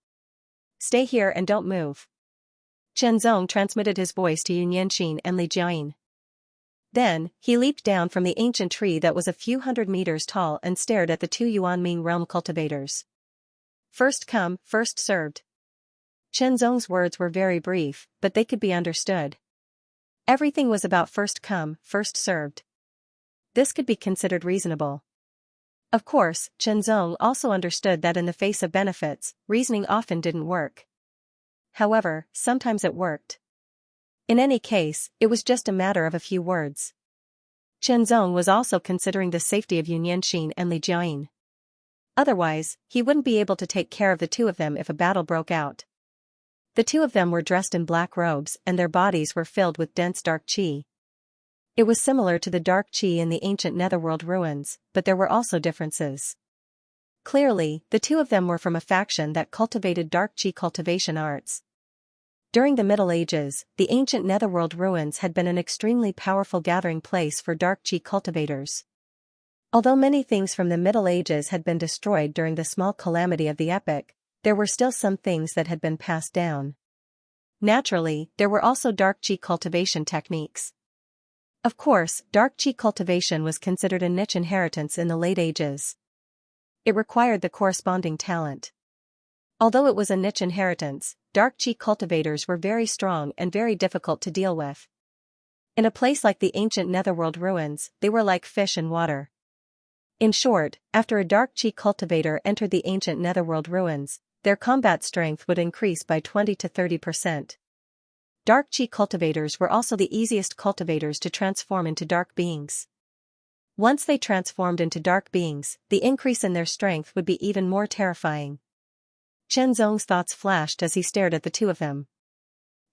"Stay here and don't move." Zong transmitted his voice to Xianxia and Li Jiayin. Then, he leaped down from the ancient tree that was a few hundred meters tall and stared at the two Yuanming realm cultivators. "First come, first served." Zong's words were very brief, but they could be understood. Everything was about first come, first served. This could be considered reasonable. Of course, Zong also understood that in the face of benefits, reasoning often didn't work. However, sometimes it worked. In any case, it was just a matter of a few words. Zong was also considering the safety of Xianxia and Li Jiayin. Otherwise, he wouldn't be able to take care of the two of them if a battle broke out. The two of them were dressed in black robes and their bodies were filled with dense dark qi. It was similar to the dark qi in the ancient netherworld ruins, but there were also differences. Clearly, the two of them were from a faction that cultivated dark qi cultivation arts. During the Middle Ages, the ancient netherworld ruins had been an extremely powerful gathering place for dark qi cultivators. Although many things from the Middle Ages had been destroyed during the small calamity of the epoch, there were still some things that had been passed down. Naturally, there were also dark qi cultivation techniques. Of course, dark qi cultivation was considered a niche inheritance in the late ages. It required the corresponding talent. Although it was a niche inheritance, dark qi cultivators were very strong and very difficult to deal with. In a place like the ancient netherworld ruins, they were like fish in water. In short, after a dark qi cultivator entered the ancient netherworld ruins, their combat strength would increase by 20 to 30%. Dark qi cultivators were also the easiest cultivators to transform into dark beings. Once they transformed into dark beings, the increase in their strength would be even more terrifying. Zong's thoughts flashed as he stared at the two of them.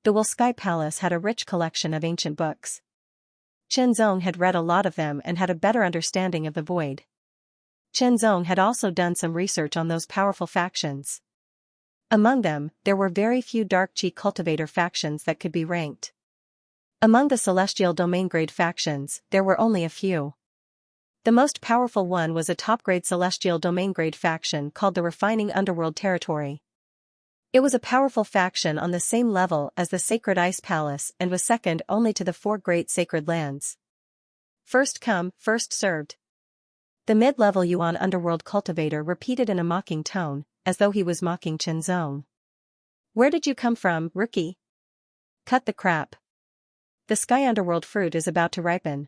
The Will Sky Palace had a rich collection of ancient books. Zong had read a lot of them and had a better understanding of the void. Zong had also done some research on those powerful factions. Among them, there were very few dark qi cultivator factions that could be ranked. Among the celestial domain grade factions, there were only a few. The most powerful one was a top-grade celestial domain grade faction called the Refining Underworld Territory. It was a powerful faction on the same level as the Sacred Ice Palace and was second only to the four great sacred lands. First come, first served. The mid-level Yuan Underworld cultivator repeated in a mocking tone, as though he was mocking Zong. "Where did you come from, rookie? Cut the crap. The Sky Underworld fruit is about to ripen."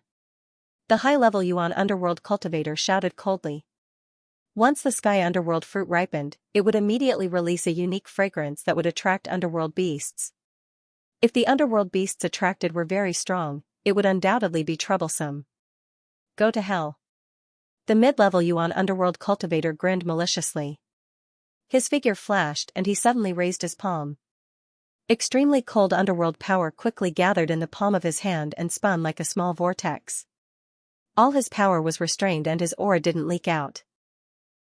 The high-level Yuan Underworld cultivator shouted coldly. Once the Sky Underworld fruit ripened, it would immediately release a unique fragrance that would attract underworld beasts. If the underworld beasts attracted were very strong, it would undoubtedly be troublesome. "Go to hell." The mid-level Yuan Underworld cultivator grinned maliciously. His figure flashed and he suddenly raised his palm. Extremely cold underworld power quickly gathered in the palm of his hand and spun like a small vortex. All his power was restrained and his aura didn't leak out.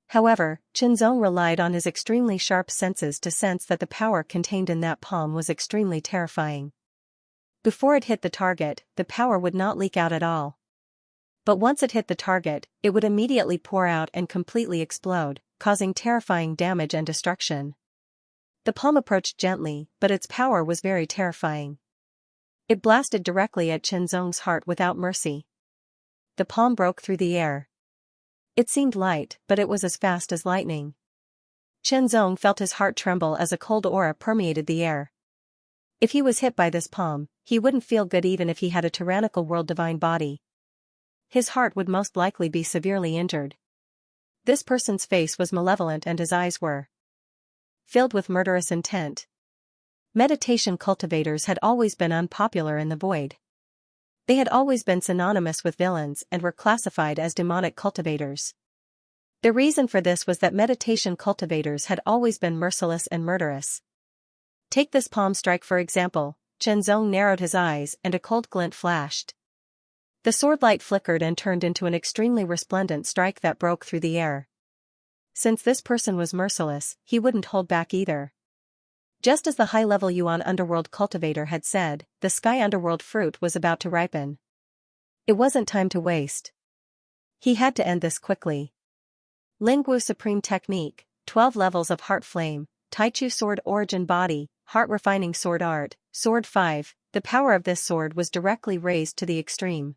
However, Zong relied on his extremely sharp senses to sense that the power contained in that palm was extremely terrifying. Before it hit the target, the power would not leak out at all. But once it hit the target, it would immediately pour out and completely explode, causing terrifying damage and destruction. The palm approached gently, but its power was very terrifying. It blasted directly at Zong's heart without mercy. The palm broke through the air. It seemed light, but it was as fast as lightning. Zong felt his heart tremble as a cold aura permeated the air. If he was hit by this palm, he wouldn't feel good even if he had a tyrannical world divine body. His heart would most likely be severely injured. This person's face was malevolent and his eyes were filled with murderous intent. Meditation cultivators had always been unpopular in the void. They had always been synonymous with villains and were classified as demonic cultivators. The reason for this was that meditation cultivators had always been merciless and murderous. Take this palm strike for example. Chenzong narrowed his eyes and a cold glint flashed. The sword light flickered and turned into an extremely resplendent strike that broke through the air. Since this person was merciless, he wouldn't hold back either. Just as the high-level Yuan underworld cultivator had said, the sky underworld fruit was about to ripen. It wasn't time to waste. He had to end this quickly. Lingwu Supreme Technique, 12 levels of heart flame, Taichu sword origin body, heart refining sword art, sword 5, the power of this sword was directly raised to the extreme.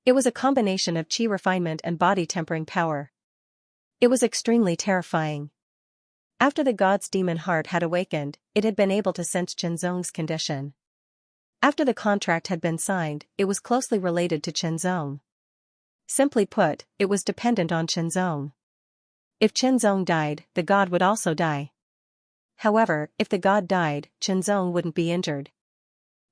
It was a combination of chi refinement and body tempering power. It was extremely terrifying. After the god's demon heart had awakened, it had been able to sense Chenzong's condition. After the contract had been signed, it was closely related to Chenzong. Simply put, it was dependent on Chenzong. If Chenzong died, the god would also die. However, if the god died, Chenzong wouldn't be injured.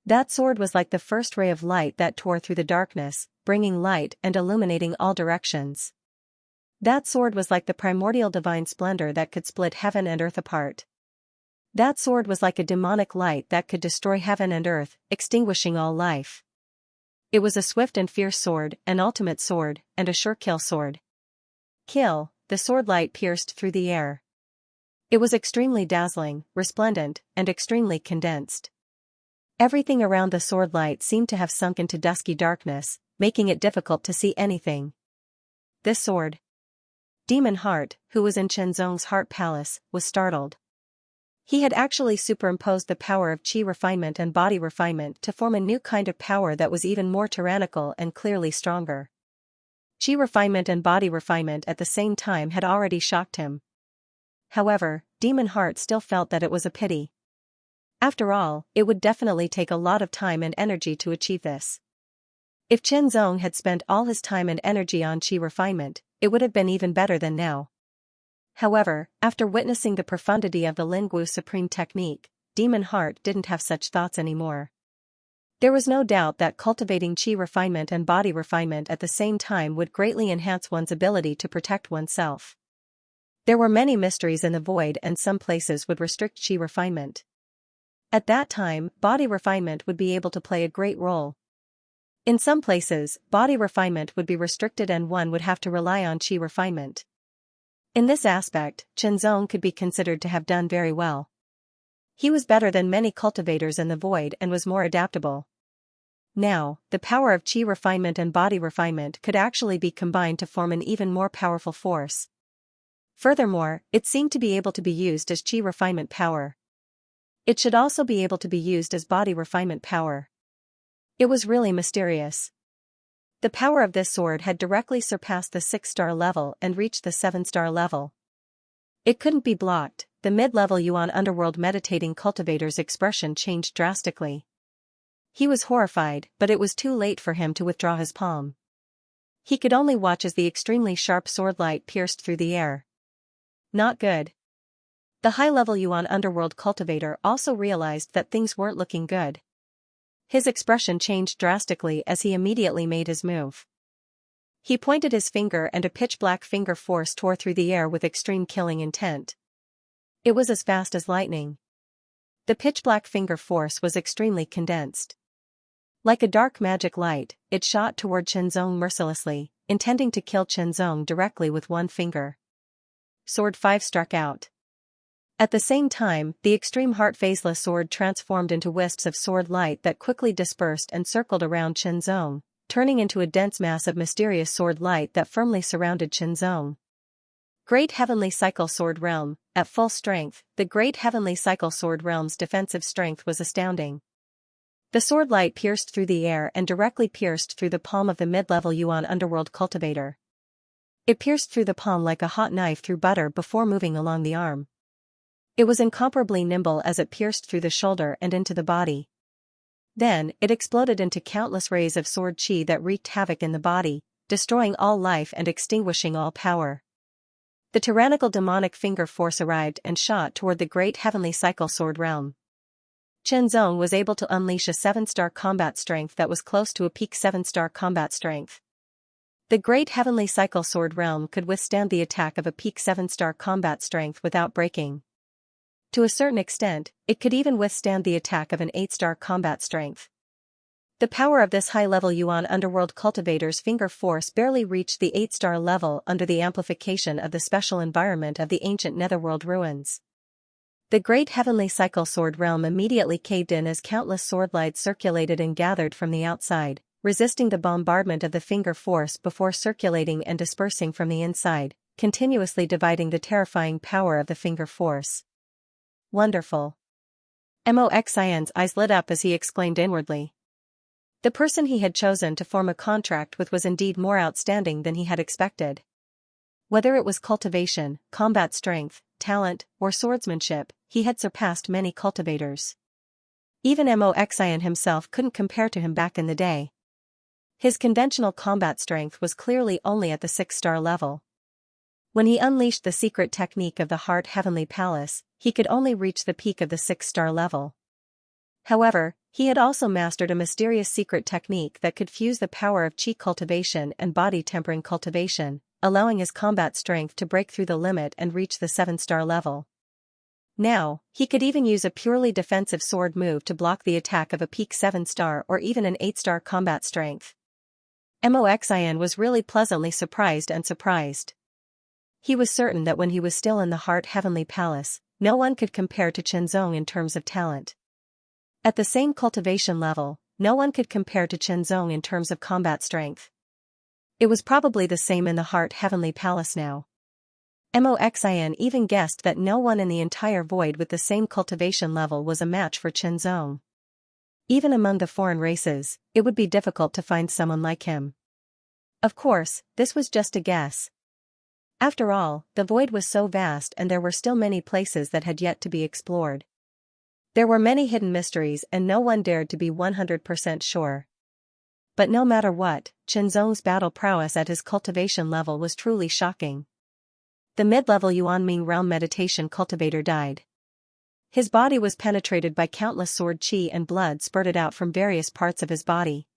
That sword was like the first ray of light that tore through the darkness, bringing light and illuminating all directions. That sword was like the primordial divine splendor that could split heaven and earth apart. That sword was like a demonic light that could destroy heaven and earth, extinguishing all life. It was a swift and fierce sword, an ultimate sword, and a sure kill sword. Kill, the sword light pierced through the air. It was extremely dazzling, resplendent, and extremely condensed. Everything around the sword light seemed to have sunk into dusky darkness, making it difficult to see anything. This sword. Demon Heart, who was in Chenzong's heart palace, was startled. He had actually superimposed the power of chi refinement and body refinement to form a new kind of power that was even more tyrannical and clearly stronger. Chi refinement and body refinement at the same time had already shocked him. However, Demon Heart still felt that it was a pity. After all, it would definitely take a lot of time and energy to achieve this. If Chenzong had spent all his time and energy on chi refinement, it would have been even better than now. However, after witnessing the profundity of the Lingwu Supreme Technique, Demon Heart didn't have such thoughts anymore. There was no doubt that cultivating chi refinement and body refinement at the same time would greatly enhance one's ability to protect oneself. There were many mysteries in the void and some places would restrict chi refinement. At that time, body refinement would be able to play a great role. In some places, body refinement would be restricted and one would have to rely on chi refinement. In this aspect, Chenzong could be considered to have done very well. He was better than many cultivators in the void and was more adaptable. Now, the power of chi refinement and body refinement could actually be combined to form an even more powerful force. Furthermore, it seemed to be able to be used as chi refinement power. It should also be able to be used as body refinement power. It was really mysterious. The power of this sword had directly surpassed the 6-star level and reached the 7-star level. It couldn't be blocked. The mid-level Yuan underworld meditating cultivator's expression changed drastically. He was horrified, but it was too late for him to withdraw his palm. He could only watch as the extremely sharp sword light pierced through the air. Not good. The high-level Yuan underworld cultivator also realized that things weren't looking good. His expression changed drastically as he immediately made his move. He pointed his finger and a pitch-black finger force tore through the air with extreme killing intent. It was as fast as lightning. The pitch-black finger force was extremely condensed. Like a dark magic light, it shot toward Chenzong mercilessly, intending to kill Chenzong directly with one finger. Sword 5 struck out. At the same time, the extreme heart phaseless sword transformed into wisps of sword light that quickly dispersed and circled around Chenzong, turning into a dense mass of mysterious sword light that firmly surrounded Chenzong. Great Heavenly Cycle Sword Realm. At full strength, the Great Heavenly Cycle Sword Realm's defensive strength was astounding. The sword light pierced through the air and directly pierced through the palm of the mid-level Yuan underworld cultivator. It pierced through the palm like a hot knife through butter before moving along the arm. It was incomparably nimble as it pierced through the shoulder and into the body. Then, it exploded into countless rays of sword chi that wreaked havoc in the body, destroying all life and extinguishing all power. The tyrannical demonic finger force arrived and shot toward the Great Heavenly Cycle Sword Realm. Chenzong was able to unleash a 7-star combat strength that was close to a peak 7-star combat strength. The great heavenly cycle sword realm could withstand the attack of a peak 7-star combat strength without breaking. To a certain extent, it could even withstand the attack of an 8-star combat strength. The power of this high-level Yuan underworld cultivator's finger force barely reached the 8-star level under the amplification of the special environment of the ancient netherworld ruins. The great heavenly cycle sword realm immediately caved in as countless sword lights circulated and gathered from the outside, resisting the bombardment of the finger force before circulating and dispersing from the inside, continuously dividing the terrifying power of the finger force. Wonderful. Moxian's eyes lit up as he exclaimed inwardly. The person he had chosen to form a contract with was indeed more outstanding than he had expected. Whether it was cultivation, combat strength, talent, or swordsmanship, he had surpassed many cultivators. Even Moxian himself couldn't compare to him back in the day. His conventional combat strength was clearly only at the 6-star level. When he unleashed the secret technique of the Heart Heavenly Palace, he could only reach the peak of the 6-star level. However, he had also mastered a mysterious secret technique that could fuse the power of chi cultivation and body tempering cultivation, allowing his combat strength to break through the limit and reach the 7-star level. Now, he could even use a purely defensive sword move to block the attack of a peak 7-star or even an 8-star combat strength. Moxian was really pleasantly surprised and surprised. He was certain that when he was still in the Heart Heavenly Palace, no one could compare to Chenzong in terms of talent. At the same cultivation level, no one could compare to Chenzong in terms of combat strength. It was probably the same in the Heart Heavenly Palace now. Moxian even guessed that no one in the entire void with the same cultivation level was a match for Chenzong. Even among the foreign races, it would be difficult to find someone like him. Of course, this was just a guess. After all, the void was so vast and there were still many places that had yet to be explored. There were many hidden mysteries and no one dared to be 100% sure. But no matter what, Chenzong's battle prowess at his cultivation level was truly shocking. The mid-level Yuanming realm meditation cultivator died. His body was penetrated by countless sword chi and blood spurted out from various parts of his body.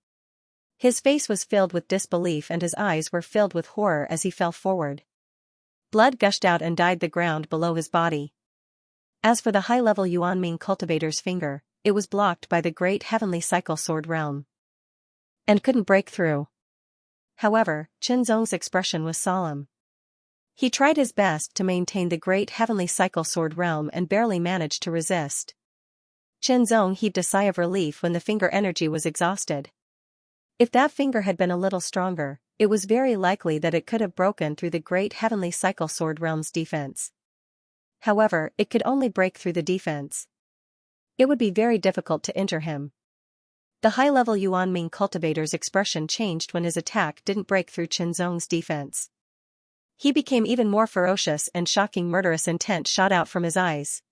His face was filled with disbelief and his eyes were filled with horror as he fell forward. Blood gushed out and dyed the ground below his body. As for the high-level Yuanming cultivator's finger, it was blocked by the great heavenly cycle sword realm and couldn't break through. However, Chenzong's expression was solemn. He tried his best to maintain the great heavenly cycle sword realm and barely managed to resist. Chenzong heaved a sigh of relief when the finger energy was exhausted. If that finger had been a little stronger, it was very likely that it could have broken through the great heavenly cycle sword realm's defense. However, it could only break through the defense. It would be very difficult to injure him. The high-level Yuanming cultivator's expression changed when his attack didn't break through Chenzong's defense. He became even more ferocious and shocking murderous intent shot out from his eyes.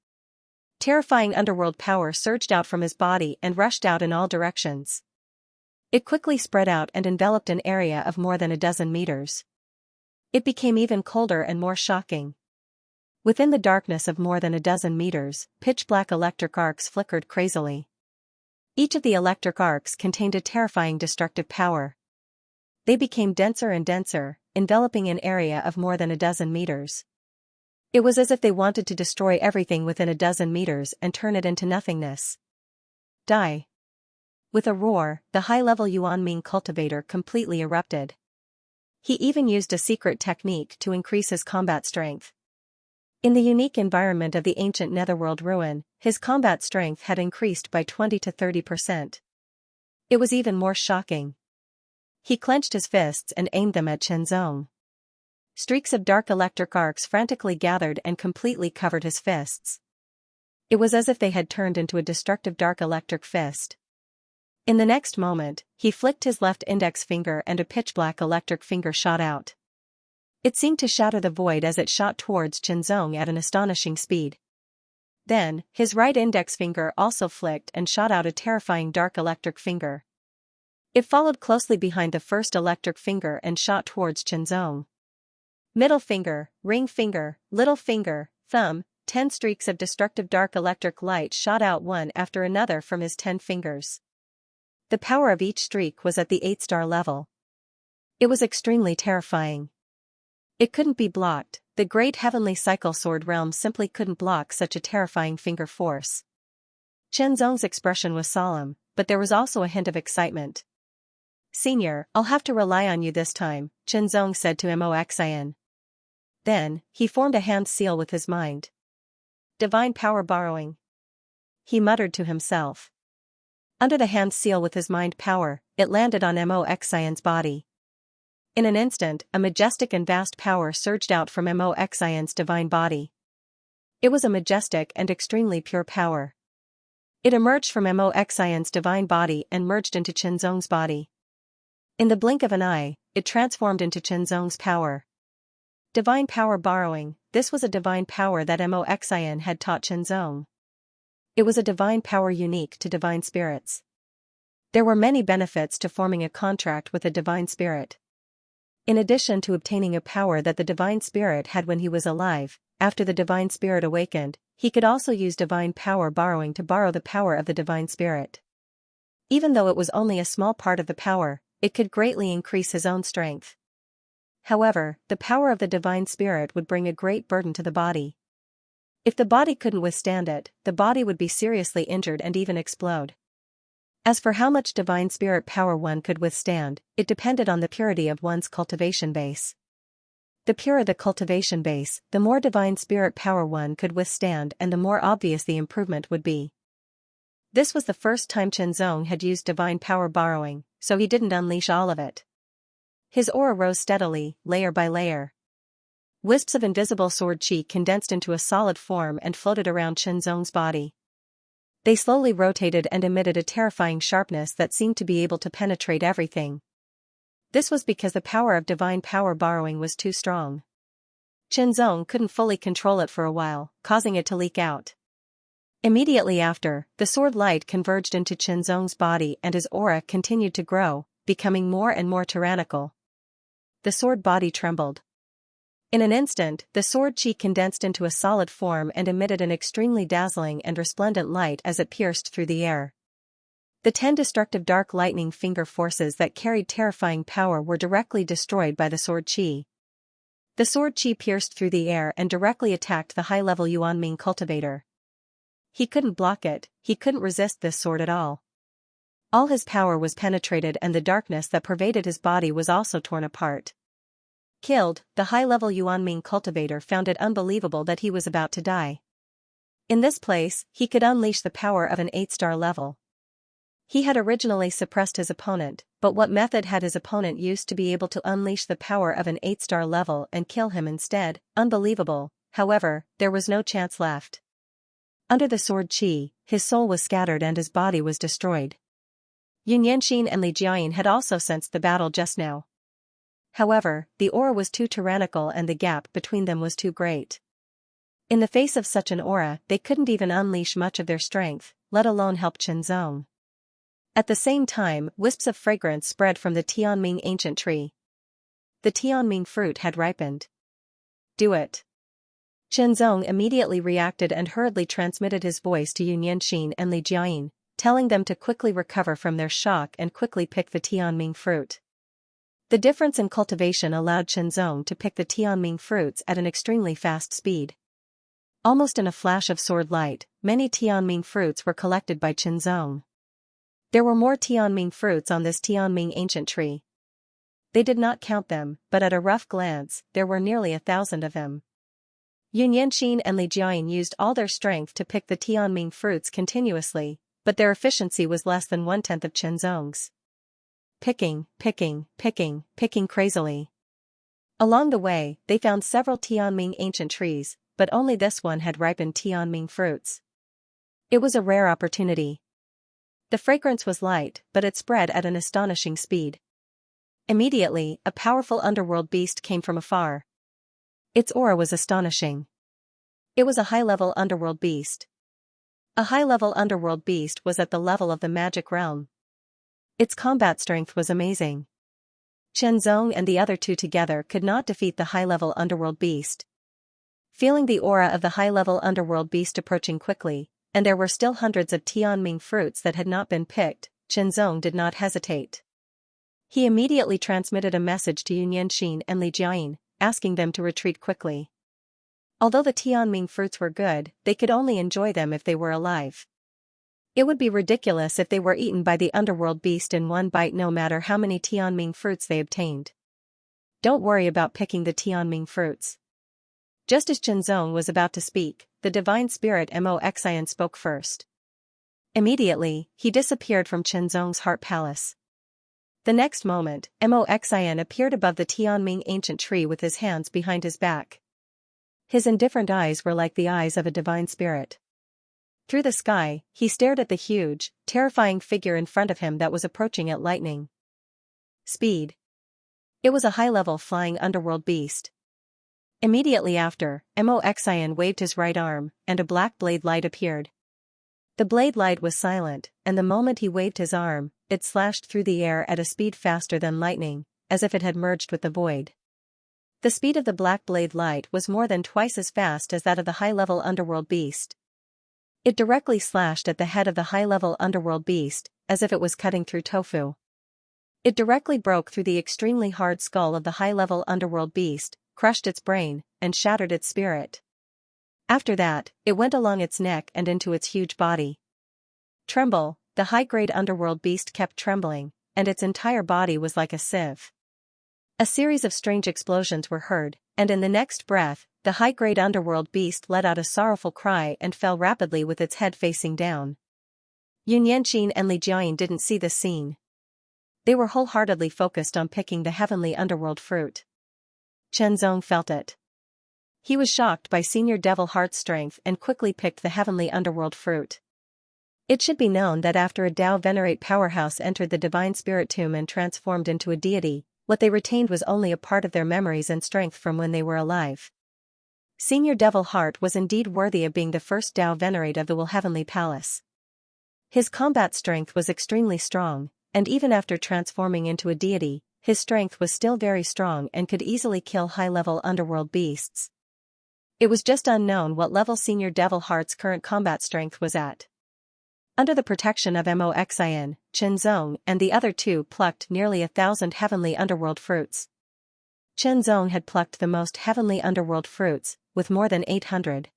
Terrifying underworld power surged out from his body and rushed out in all directions. It quickly spread out and enveloped an area of more than a dozen meters. It became even colder and more shocking. Within the darkness of more than a dozen meters, pitch-black electric arcs flickered crazily. Each of the electric arcs contained a terrifying destructive power. They became denser and denser, enveloping an area of more than a dozen meters. It was as if they wanted to destroy everything within a dozen meters and turn it into nothingness. Die. With a roar, the high-level Yuanming cultivator completely erupted. He even used a secret technique to increase his combat strength. In the unique environment of the ancient netherworld ruin, his combat strength had increased by 20 to 30%. It was even more shocking. He clenched his fists and aimed them at Chenzong. Streaks of dark electric arcs frantically gathered and completely covered his fists. It was as if they had turned into a destructive dark electric fist. In the next moment, he flicked his left index finger and a pitch-black electric finger shot out. It seemed to shatter the void as it shot towards Chenzong at an astonishing speed. Then, his right index finger also flicked and shot out a terrifying dark electric finger. It followed closely behind the first electric finger and shot towards Chenzong. Middle finger, ring finger, little finger, thumb, 10 streaks of destructive dark electric light shot out one after another from his 10 fingers. The power of each streak was at the 8-star level. It was extremely terrifying. It couldn't be blocked, the great heavenly cycle sword realm simply couldn't block such a terrifying finger force. Chen Zong's expression was solemn, but there was also a hint of excitement. "Senior, I'll have to rely on you this time," Chen Zong said to Mo Xian. Then, he formed a hand seal with his mind. "Divine power borrowing," he muttered to himself. Under the hand seal with his mind power, it landed on Mo Xian's body. In an instant, a majestic and vast power surged out from Mo Xian's divine body. It was a majestic and extremely pure power. It emerged from Mo Xian's divine body and merged into Chen Zong's body. In the blink of an eye, it transformed into Chen Zong's power. Divine power borrowing, this was a divine power that Mo Xian had taught Chen Zong. It was a divine power unique to divine spirits. There were many benefits to forming a contract with a divine spirit. In addition to obtaining a power that the divine spirit had when he was alive, after the divine spirit awakened, he could also use divine power borrowing to borrow the power of the divine spirit. Even though it was only a small part of the power, it could greatly increase his own strength. However, the power of the divine spirit would bring a great burden to the body. If the body couldn't withstand it, the body would be seriously injured and even explode. As for how much divine spirit power one could withstand, it depended on the purity of one's cultivation base. The purer the cultivation base, the more divine spirit power one could withstand and the more obvious the improvement would be. This was the first time Chen Zong had used divine power borrowing, so he didn't unleash all of it. His aura rose steadily, layer by layer. Wisps of invisible sword chi condensed into a solid form and floated around Chen Zong's body. They slowly rotated and emitted a terrifying sharpness that seemed to be able to penetrate everything. This was because the power of divine power borrowing was too strong. Chen Zong couldn't fully control it for a while, causing it to leak out. Immediately after, the sword light converged into Chen Zong's body and his aura continued to grow, becoming more and more tyrannical. The sword body trembled. In an instant, the sword chi condensed into a solid form and emitted an extremely dazzling and resplendent light as it pierced through the air. The 10 destructive dark lightning finger forces that carried terrifying power were directly destroyed by the sword chi. The sword chi pierced through the air and directly attacked the high-level Yuanming cultivator. He couldn't block it, he couldn't resist this sword at all. All his power was penetrated and the darkness that pervaded his body was also torn apart. Killed, the high-level Yuanming cultivator found it unbelievable that he was about to die. In this place, he could unleash the power of an 8-star level. He had originally suppressed his opponent, but what method had his opponent used to be able to unleash the power of an 8-star level and kill him instead? Unbelievable. However, there was no chance left. Under the sword chi, his soul was scattered and his body was destroyed. Yun Yanxin and Li Jiayin had also sensed the battle just now. However, the aura was too tyrannical and the gap between them was too great. In the face of such an aura, they couldn't even unleash much of their strength, let alone help Chen Zong. At the same time, wisps of fragrance spread from the Tianming ancient tree. The Tianming fruit had ripened. "Do it." Chen Zong immediately reacted and hurriedly transmitted his voice to Yun Yanxin and Li Jiayin, telling them to quickly recover from their shock and quickly pick the Tianming fruit. The difference in cultivation allowed Chen Zong to pick the Tianming fruits at an extremely fast speed. Almost in a flash of sword light, many Tianming fruits were collected by Chen Zong. There were more Tianming fruits on this Tianming ancient tree. They did not count them, but at a rough glance, there were nearly 1,000 of them. Yun Yanxin and Li Jiayin used all their strength to pick the Tianming fruits continuously, but their efficiency was less than 1/10 of Chen Zong's. Picking crazily. Along the way, they found several Tianming ancient trees, but only this one had ripened Tianming fruits. It was a rare opportunity. The fragrance was light, but it spread at an astonishing speed. Immediately, a powerful underworld beast came from afar. Its aura was astonishing. It was a high-level underworld beast. A high-level underworld beast was at the level of the magic realm. Its combat strength was amazing. Chen Zong and the other two together could not defeat the high-level underworld beast. Feeling the aura of the high-level underworld beast approaching quickly, and there were still hundreds of Tianming fruits that had not been picked, Chen Zong did not hesitate. He immediately transmitted a message to Xianxia and Li Jiayin, asking them to retreat quickly. Although the Tianming fruits were good, they could only enjoy them if they were alive. It would be ridiculous if they were eaten by the underworld beast in one bite, no matter how many Tianming fruits they obtained. Don't worry about picking the Tianming fruits. Just as Chenzong was about to speak, the divine spirit Mo Xian spoke first. Immediately, he disappeared from Chenzong's heart palace. The next moment, Mo Xian appeared above the Tianming ancient tree with his hands behind his back. His indifferent eyes were like the eyes of a divine spirit. Through the sky, he stared at the huge, terrifying figure in front of him that was approaching at lightning speed. It was a high-level flying underworld beast. Immediately after, Mo Xian waved his right arm, and a black blade light appeared. The blade light was silent, and the moment he waved his arm, it slashed through the air at a speed faster than lightning, as if it had merged with the void. The speed of the black blade light was more than twice as fast as that of the high-level underworld beast. It directly slashed at the head of the high-level underworld beast, as if it was cutting through tofu. It directly broke through the extremely hard skull of the high-level underworld beast, crushed its brain, and shattered its spirit. After that, it went along its neck and into its huge body. Tremble, the high-grade underworld beast kept trembling, and its entire body was like a sieve. A series of strange explosions were heard, and in the next breath, the high-grade underworld beast let out a sorrowful cry and fell rapidly with its head facing down. Xianxia and Li Jiayin didn't see this scene. They were wholeheartedly focused on picking the heavenly underworld fruit. Chenzong felt it. He was shocked by Senior Devil Heart's strength and quickly picked the heavenly underworld fruit. It should be known that after a Tao Venerate powerhouse entered the divine spirit tomb and transformed into a deity, what they retained was only a part of their memories and strength from when they were alive. Senior Devil Heart was indeed worthy of being the first Tao Venerate of the Will Heavenly Palace. His combat strength was extremely strong, and even after transforming into a deity, his strength was still very strong and could easily kill high-level underworld beasts. It was just unknown what level Senior Devil Heart's current combat strength was at. Under the protection of Mo Xian, Chenzong and the other two plucked nearly 1,000 heavenly underworld fruits. Chenzong had plucked the most heavenly underworld fruits, with more than 800.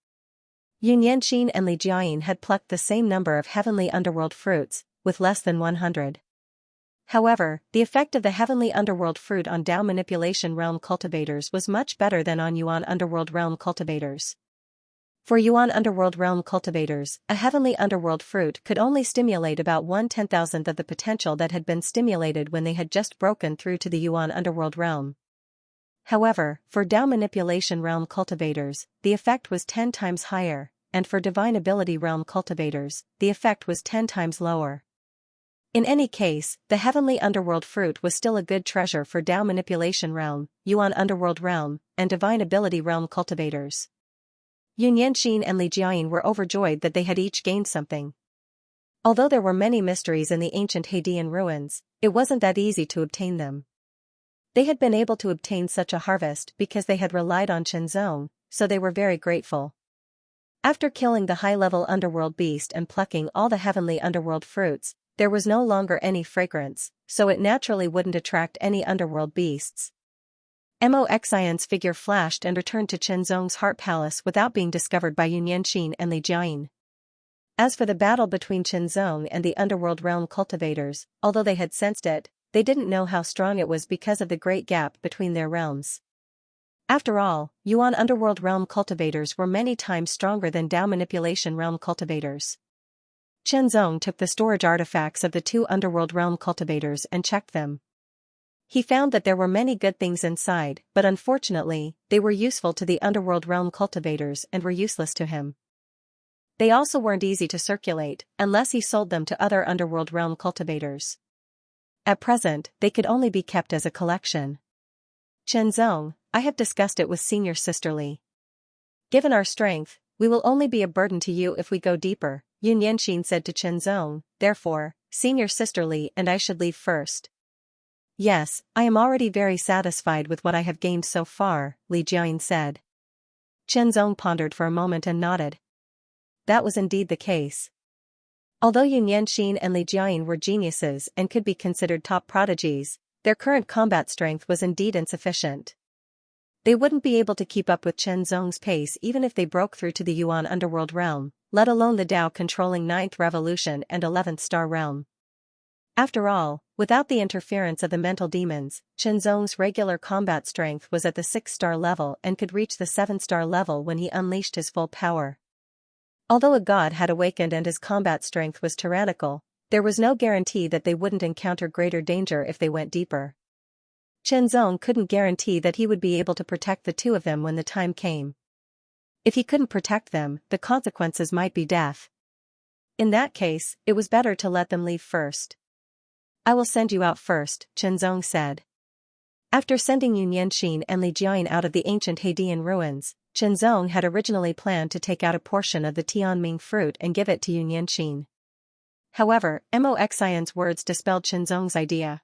Xianxia and Li Jiayin had plucked the same number of heavenly underworld fruits, with less than 100. However, the effect of the heavenly underworld fruit on Tao manipulation realm cultivators was much better than on Yuan underworld realm cultivators. For Yuan underworld realm cultivators, a heavenly underworld fruit could only stimulate about 1/10,000th of the potential that had been stimulated when they had just broken through to the Yuan underworld realm. However, for Tao manipulation realm cultivators, the effect was 10 times higher, and for divine ability realm cultivators, the effect was 10 times lower. In any case, the heavenly underworld fruit was still a good treasure for Tao manipulation realm, Yuan underworld realm, and divine ability realm cultivators. Xianxia and Li Jiayin were overjoyed that they had each gained something. Although there were many mysteries in the ancient Hadean ruins, it wasn't that easy to obtain them. They had been able to obtain such a harvest because they had relied on Chenzong, so they were very grateful. After killing the high-level underworld beast and plucking all the heavenly underworld fruits, there was no longer any fragrance, so it naturally wouldn't attract any underworld beasts. Mo Xian's figure flashed and returned to Chenzong's heart palace without being discovered by Xianxia and Li Jiayin. As for the battle between Chenzong and the underworld realm cultivators, although they had sensed it, they didn't know how strong it was because of the great gap between their realms. After all, Yuan underworld realm cultivators were many times stronger than Tao manipulation realm cultivators. Chenzong took the storage artifacts of the two underworld realm cultivators and checked them. He found that there were many good things inside, but unfortunately, they were useful to the underworld realm cultivators and were useless to him. They also weren't easy to circulate, unless he sold them to other underworld realm cultivators. At present, they could only be kept as a collection. Chenzong, I have discussed it with Senior Sister Li. Given our strength, we will only be a burden to you if we go deeper, Xianxia said to Chenzong, therefore, Senior Sister Li and I should leave first. Yes, I am already very satisfied with what I have gained so far, Li Jiayin said. Chenzong pondered for a moment and nodded. That was indeed the case. Although Xianxia and Li Jiayin were geniuses and could be considered top prodigies, their current combat strength was indeed insufficient. They wouldn't be able to keep up with Chen Zong's pace even if they broke through to the Yuan underworld realm, let alone the Dao controlling 9th Revolution and 11th Star Realm. After all, without the interference of the mental demons, Chen Zong's regular combat strength was at the 6th-star level and could reach the 7th-star level when he unleashed his full power. Although a god had awakened and his combat strength was tyrannical, there was no guarantee that they wouldn't encounter greater danger if they went deeper. Chen Zong couldn't guarantee that he would be able to protect the two of them when the time came. If he couldn't protect them, the consequences might be death. In that case, it was better to let them leave first. I will send you out first, Chen Zong said. After sending Yun Yanxin and Li Jiayin out of the ancient Heidian ruins, Chen Zong had originally planned to take out a portion of the Tianming fruit and give it to Yun Yanxin. However, Mo Xian's words dispelled Chen Zong's idea.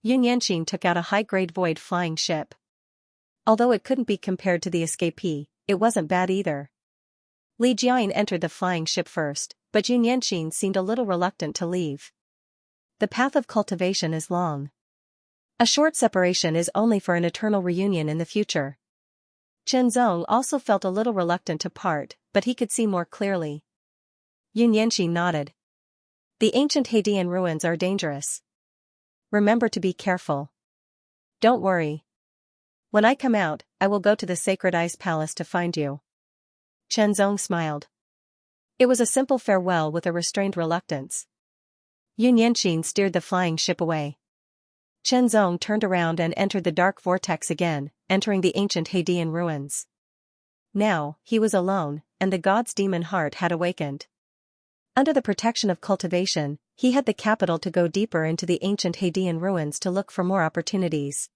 Yun Yanxin took out a high-grade void flying ship. Although it couldn't be compared to the escapee, it wasn't bad either. Li Jiayin entered the flying ship first, but Yun Yanxin seemed a little reluctant to leave. The path of cultivation is long. A short separation is only for an eternal reunion in the future. Chen Zong also felt a little reluctant to part, but he could see more clearly. Yun Yanxin nodded. The ancient Heidian ruins are dangerous. Remember to be careful. Don't worry. When I come out, I will go to the Sacred Ice Palace to find you. Chen Zong smiled. It was a simple farewell with a restrained reluctance. Yun Yanxin steered the flying ship away. Chen Zong turned around and entered the dark vortex again, entering the ancient Heidian ruins. Now, he was alone, and the god's demon heart had awakened. Under the protection of cultivation, he had the capital to go deeper into the ancient Heidian ruins to look for more opportunities.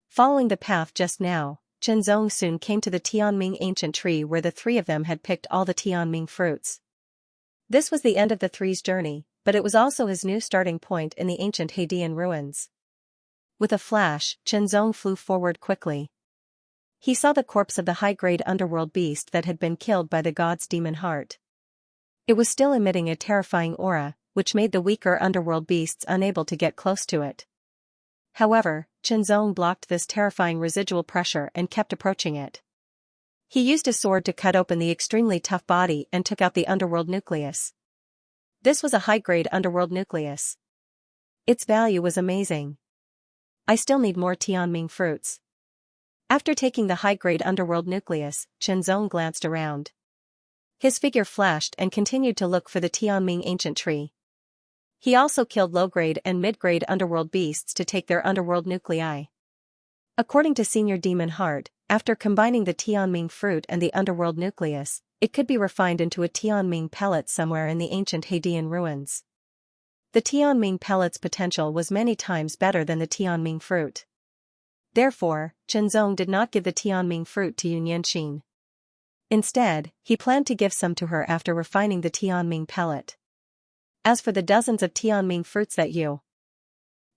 Following the path just now, Chen Zong soon came to the Tianming ancient tree where the three of them had picked all the Tianming fruits. This was the end of the three's journey, but it was also his new starting point in the ancient Heidian ruins. With a flash, Chen Zong flew forward quickly. He saw the corpse of the high-grade underworld beast that had been killed by the god's demon heart. It was still emitting a terrifying aura, which made the weaker underworld beasts unable to get close to it. However, Chen Zong blocked this terrifying residual pressure and kept approaching it. He used a sword to cut open the extremely tough body and took out the underworld nucleus. This was a high-grade underworld nucleus. Its value was amazing. I still need more Tianming fruits. After taking the high-grade underworld nucleus, Chen Zong glanced around. His figure flashed and continued to look for the Tianming ancient tree. He also killed low-grade and mid-grade underworld beasts to take their underworld nuclei. According to Senior Demon Heart, after combining the Tianming fruit and the underworld nucleus, it could be refined into a Tianming pellet somewhere in the ancient Heidian ruins. The Tianming pellet's potential was many times better than the Tianming fruit. Therefore, Chen Zong did not give the Tianming fruit to Yun Yanxin. Instead, he planned to give some to her after refining the Tianming pellet. As for the dozens of Tianming fruits that Yun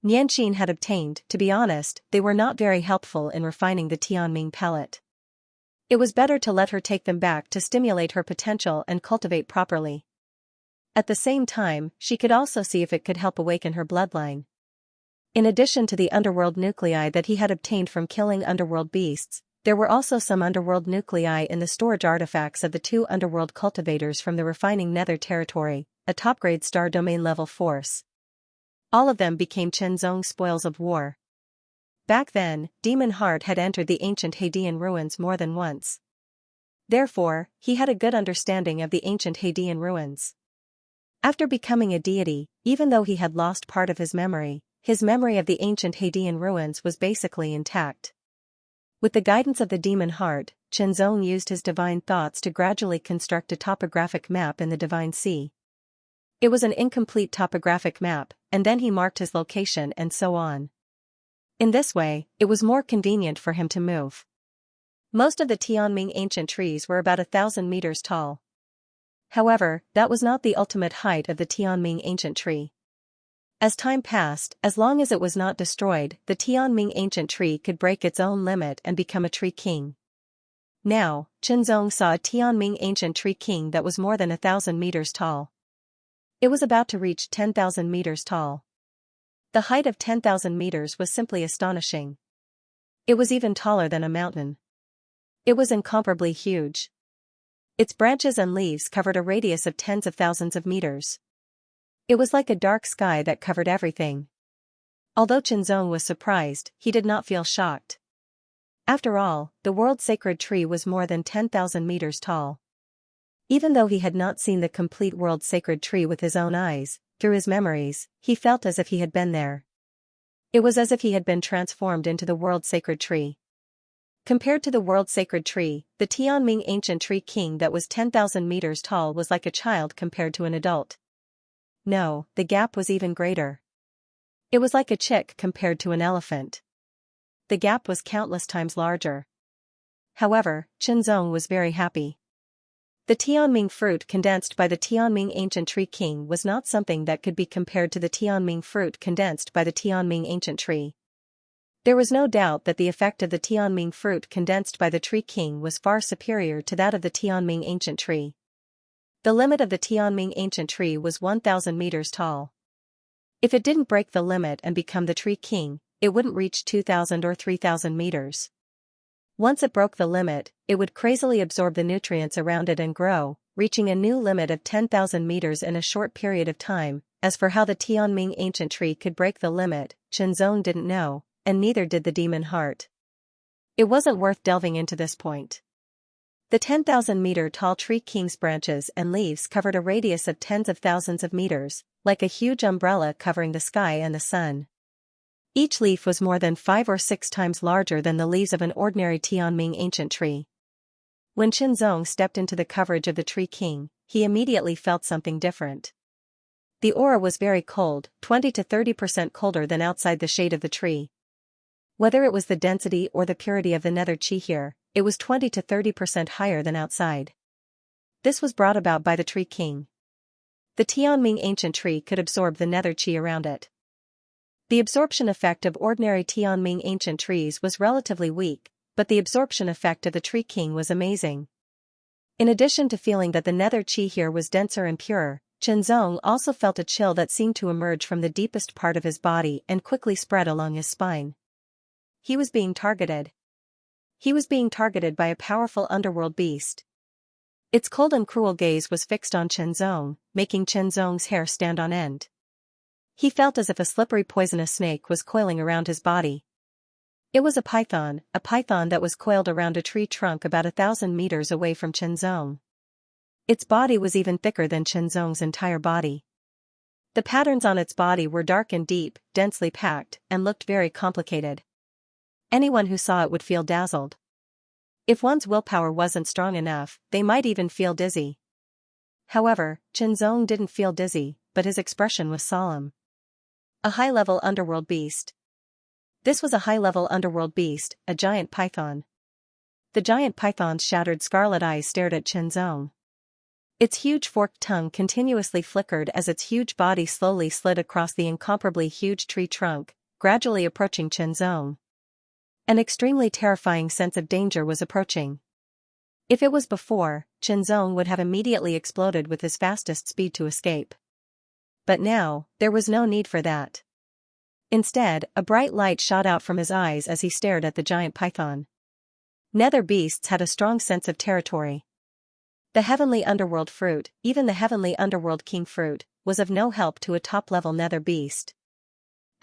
Yanxin had obtained, to be honest, they were not very helpful in refining the Tianming pellet. It was better to let her take them back to stimulate her potential and cultivate properly. At the same time, she could also see if it could help awaken her bloodline. In addition to the underworld nuclei that he had obtained from killing underworld beasts, there were also some underworld nuclei in the storage artifacts of the two underworld cultivators from the refining nether territory, a top-grade star domain level force. All of them became Chen Zong's spoils of war. Back then, Demon Heart had entered the ancient Heidian ruins more than once. Therefore, he had a good understanding of the ancient Heidian ruins. After becoming a deity, even though he had lost part of his memory of the ancient Heidian ruins was basically intact. With the guidance of the Demon Heart, Chen Zong used his divine thoughts to gradually construct a topographic map in the Divine Sea. It was an incomplete topographic map, and then he marked his location and so on. In this way, it was more convenient for him to move. Most of the Tianming ancient trees were about 1,000 meters tall. However, that was not the ultimate height of the Tianming ancient tree. As time passed, as long as it was not destroyed, the Tianming ancient tree could break its own limit and become a tree king. Now, Chen Zong saw a Tianming ancient tree king that was more than 1,000 meters tall. It was about to reach 10,000 meters tall. The height of 10,000 meters was simply astonishing. It was even taller than a mountain. It was incomparably huge. Its branches and leaves covered a radius of tens of thousands of meters. It was like a dark sky that covered everything. Although Qianzong was surprised, he did not feel shocked. After all, the world sacred tree was more than 10,000 meters tall. Even though he had not seen the complete world sacred tree with his own eyes, through his memories, he felt as if he had been there. It was as if he had been transformed into the world sacred tree. Compared to the world sacred tree, the Tianming ancient tree king that was 10,000 meters tall was like a child compared to an adult. No, the gap was even greater. It was like a chick compared to an elephant. The gap was countless times larger. However, Qianzong was very happy. The Tianming fruit condensed by the Tianming ancient tree king was not something that could be compared to the Tianming fruit condensed by the Tianming ancient tree. There was no doubt that the effect of the Tianming fruit condensed by the tree king was far superior to that of the Tianming ancient tree. The limit of the Tianming ancient tree was 1,000 meters tall. If it didn't break the limit and become the tree king, it wouldn't reach 2,000 or 3,000 meters. Once it broke the limit, it would crazily absorb the nutrients around it and grow, reaching a new limit of 10,000 meters in a short period of time. As for how the Tianming ancient tree could break the limit, Qianzong didn't know, and neither did the demon heart. It wasn't worth delving into this point. The 10,000-meter tall tree king's branches and leaves covered a radius of tens of thousands of meters, like a huge umbrella covering the sky and the sun. Each leaf was more than 5 or 6 times larger than the leaves of an ordinary Tianming ancient tree. When Qianzong stepped into the coverage of the tree king, he immediately felt something different. The aura was very cold, 20 to 30% colder than outside the shade of the tree. Whether it was the density or the purity of the nether chi here, it was 20 to 30% higher than outside. This was brought about by the tree king. The Tianming ancient tree could absorb the nether chi around it. The absorption effect of ordinary Tianming ancient trees was relatively weak, but the absorption effect of the tree king was amazing. In addition to feeling that the nether chi here was denser and purer, Qianzong also felt a chill that seemed to emerge from the deepest part of his body and quickly spread along his spine. He was being targeted. He was being targeted by a powerful underworld beast. Its cold and cruel gaze was fixed on Qianzong, making Qianzong's hair stand on end. He felt as if a slippery poisonous snake was coiling around his body. It was a python that was coiled around a tree trunk about 1,000 meters away from Qianzong. Its body was even thicker than Qianzong's entire body. The patterns on its body were dark and deep, densely packed, and looked very complicated. Anyone who saw it would feel dazzled. If one's willpower wasn't strong enough, they might even feel dizzy. However, Qianzong didn't feel dizzy, but his expression was solemn. A high-level underworld beast. This was a high-level underworld beast, a giant python. The giant python's shattered scarlet eyes stared at Qianzong. Its huge forked tongue continuously flickered as its huge body slowly slid across the incomparably huge tree trunk, gradually approaching Qianzong. An extremely terrifying sense of danger was approaching. If it was before, Qianzong would have immediately exploded with his fastest speed to escape. But now, there was no need for that. Instead, a bright light shot out from his eyes as he stared at the giant python. Nether beasts had a strong sense of territory. The heavenly underworld fruit, even the heavenly underworld king fruit, was of no help to a top-level nether beast.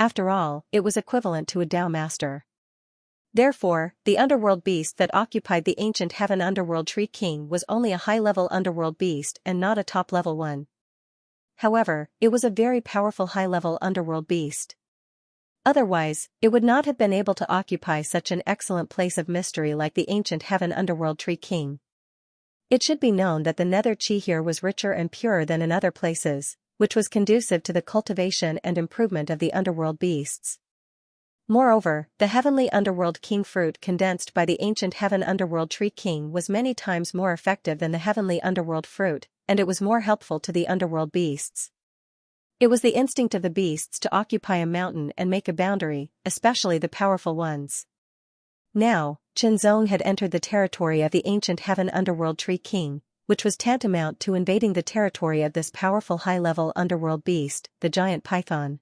After all, it was equivalent to a Tao master. Therefore, the underworld beast that occupied the ancient heaven underworld tree king was only a high-level underworld beast and not a top-level one. However, it was a very powerful high-level underworld beast. Otherwise, it would not have been able to occupy such an excellent place of mystery like the ancient heaven underworld tree king. It should be known that the nether chi here was richer and purer than in other places, which was conducive to the cultivation and improvement of the underworld beasts. Moreover, the heavenly underworld king fruit condensed by the ancient heaven underworld tree king was many times more effective than the heavenly underworld fruit, and it was more helpful to the underworld beasts. It was the instinct of the beasts to occupy a mountain and make a boundary, especially the powerful ones. Now, Qianzong had entered the territory of the ancient heaven underworld tree king, which was tantamount to invading the territory of this powerful high-level underworld beast, the giant python.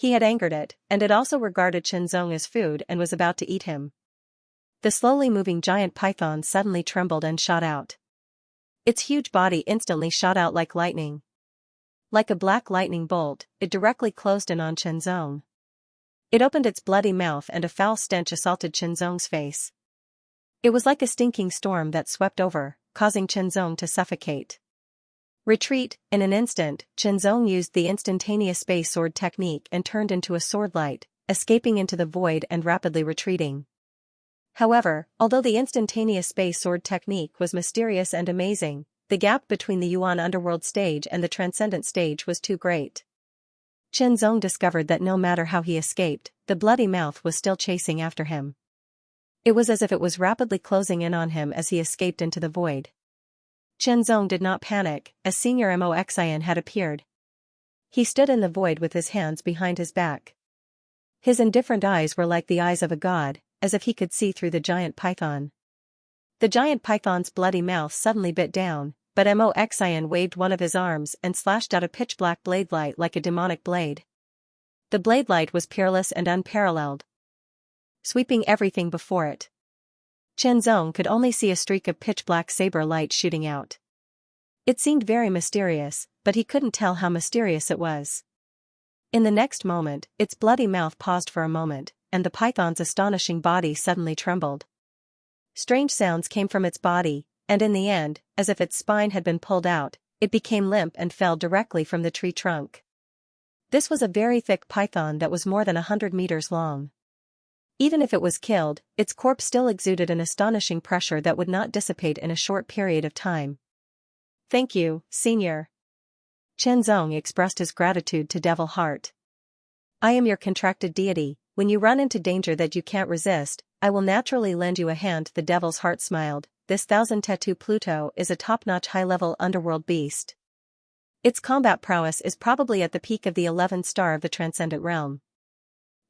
He had angered it, and it also regarded Qianzong as food and was about to eat him. The slowly moving giant python suddenly trembled and shot out. Its huge body instantly shot out like lightning. Like a black lightning bolt, it directly closed in on Qianzong. It opened its bloody mouth and a foul stench assaulted Qianzong's face. It was like a stinking storm that swept over, causing Qianzong to suffocate. Retreat. In an instant, Qianzong used the instantaneous space sword technique and turned into a sword light, escaping into the void and rapidly retreating. However, although the instantaneous space sword technique was mysterious and amazing, the gap between the Yuan underworld stage and the transcendent stage was too great. Qianzong discovered that no matter how he escaped, the bloody mouth was still chasing after him. It was as if it was rapidly closing in on him as he escaped into the void. Qianzong did not panic, as Senior Mo Xian had appeared. He stood in the void with his hands behind his back. His indifferent eyes were like the eyes of a god, as if he could see through the giant python. The giant python's bloody mouth suddenly bit down, but Mo Xian waved one of his arms and slashed out a pitch-black blade light like a demonic blade. The blade light was peerless and unparalleled, sweeping everything before it. Qianzong could only see a streak of pitch-black saber light shooting out. It seemed very mysterious, but he couldn't tell how mysterious it was. In the next moment, its bloody mouth paused for a moment, and the python's astonishing body suddenly trembled. Strange sounds came from its body, and in the end, as if its spine had been pulled out, it became limp and fell directly from the tree trunk. This was a very thick python that was more than 100 meters long. Even if it was killed, its corpse still exuded an astonishing pressure that would not dissipate in a short period of time. "Thank you, Senior." Qianzong expressed his gratitude to Devil Heart. "I am your contracted deity. When you run into danger that you can't resist, I will naturally lend you a hand." The Devil's Heart smiled. "This 1000-tattoo Pluto is a top-notch high-level underworld beast. Its combat prowess is probably at the peak of the 11th star of the Transcendent Realm."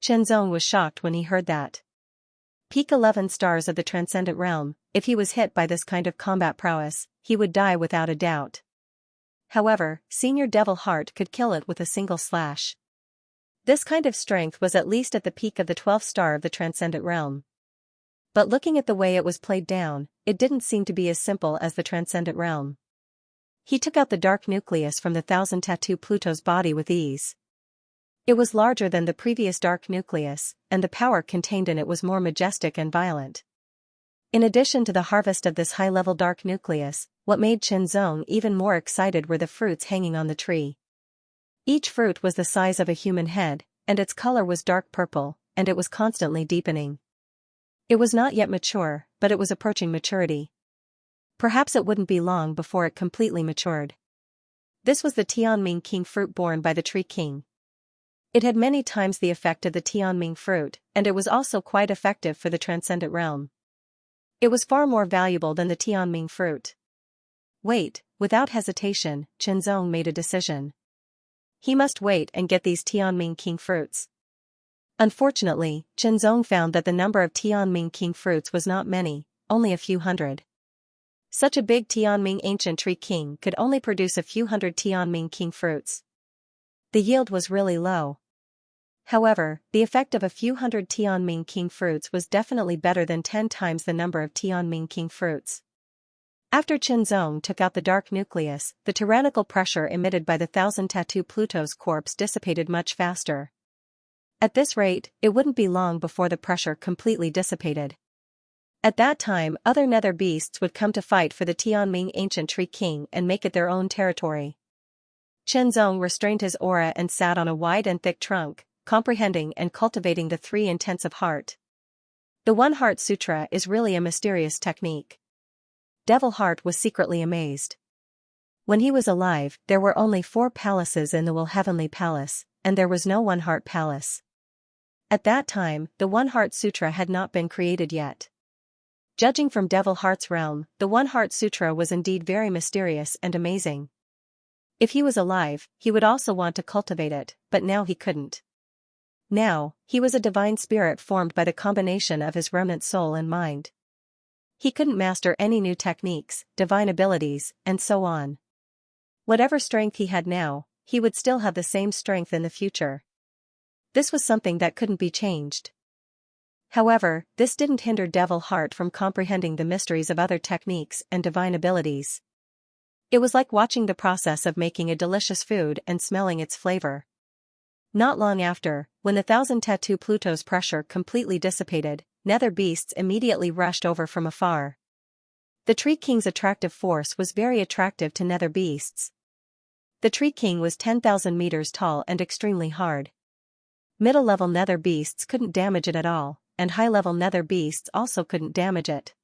Qianzong was shocked when he heard that. Peak 11 stars of the Transcendent Realm. If he was hit by this kind of combat prowess, he would die without a doubt. However, Senior Devil Heart could kill it with a single slash. This kind of strength was at least at the peak of the 12th star of the Transcendent Realm. But looking at the way it was played down, it didn't seem to be as simple as the Transcendent Realm. He took out the dark nucleus from the 1000-tattoo Pluto's body with ease. It was larger than the previous dark nucleus, and the power contained in it was more majestic and violent. In addition to the harvest of this high-level dark nucleus, what made Qianzong even more excited were the fruits hanging on the tree. Each fruit was the size of a human head, and its color was dark purple, and it was constantly deepening. It was not yet mature, but it was approaching maturity. Perhaps it wouldn't be long before it completely matured. This was the Tianming King fruit borne by the Tree King. It had many times the effect of the Tianming fruit, and it was also quite effective for the Transcendent Realm. It was far more valuable than the Tianming fruit. Wait. Without hesitation, Qianzong made a decision. He must wait and get these Tianming King fruits. Unfortunately, Qianzong found that the number of Tianming King fruits was not many, only a few hundred. Such a big Tianming Ancient Tree King could only produce a few hundred Tianming King fruits. The yield was really low. However, the effect of a few hundred Tianming King fruits was definitely better than 10 times the number of Tianming King fruits. After Qianzong took out the dark nucleus, the tyrannical pressure emitted by the 1000-tattoo Pluto's corpse dissipated much faster. At this rate, it wouldn't be long before the pressure completely dissipated. At that time, other nether beasts would come to fight for the Tianming Ancient Tree King and make it their own territory. Qianzong restrained his aura and sat on a wide and thick trunk, comprehending and cultivating the 3 intensive heart. The One Heart Sutra is really a mysterious technique. Devil Heart was secretly amazed. When he was alive, there were only 4 palaces in the Will Heavenly Palace, and there was no One Heart Palace. At that time, the One Heart Sutra had not been created yet. Judging from Devil Heart's realm, the One Heart Sutra was indeed very mysterious and amazing. If he was alive, he would also want to cultivate it, but now he couldn't. Now, he was a divine spirit formed by the combination of his remnant soul and mind. He couldn't master any new techniques, divine abilities, and so on. Whatever strength he had now, he would still have the same strength in the future. This was something that couldn't be changed. However, this didn't hinder Devil Heart from comprehending the mysteries of other techniques and divine abilities. It was like watching the process of making a delicious food and smelling its flavor. Not long after, when the Thousand Tattoo Pluto's pressure completely dissipated, nether beasts immediately rushed over from afar. The Tree King's attractive force was very attractive to nether beasts. The Tree King was 10,000 meters tall and extremely hard. Middle-level nether beasts couldn't damage it at all, and high-level nether beasts also couldn't damage it.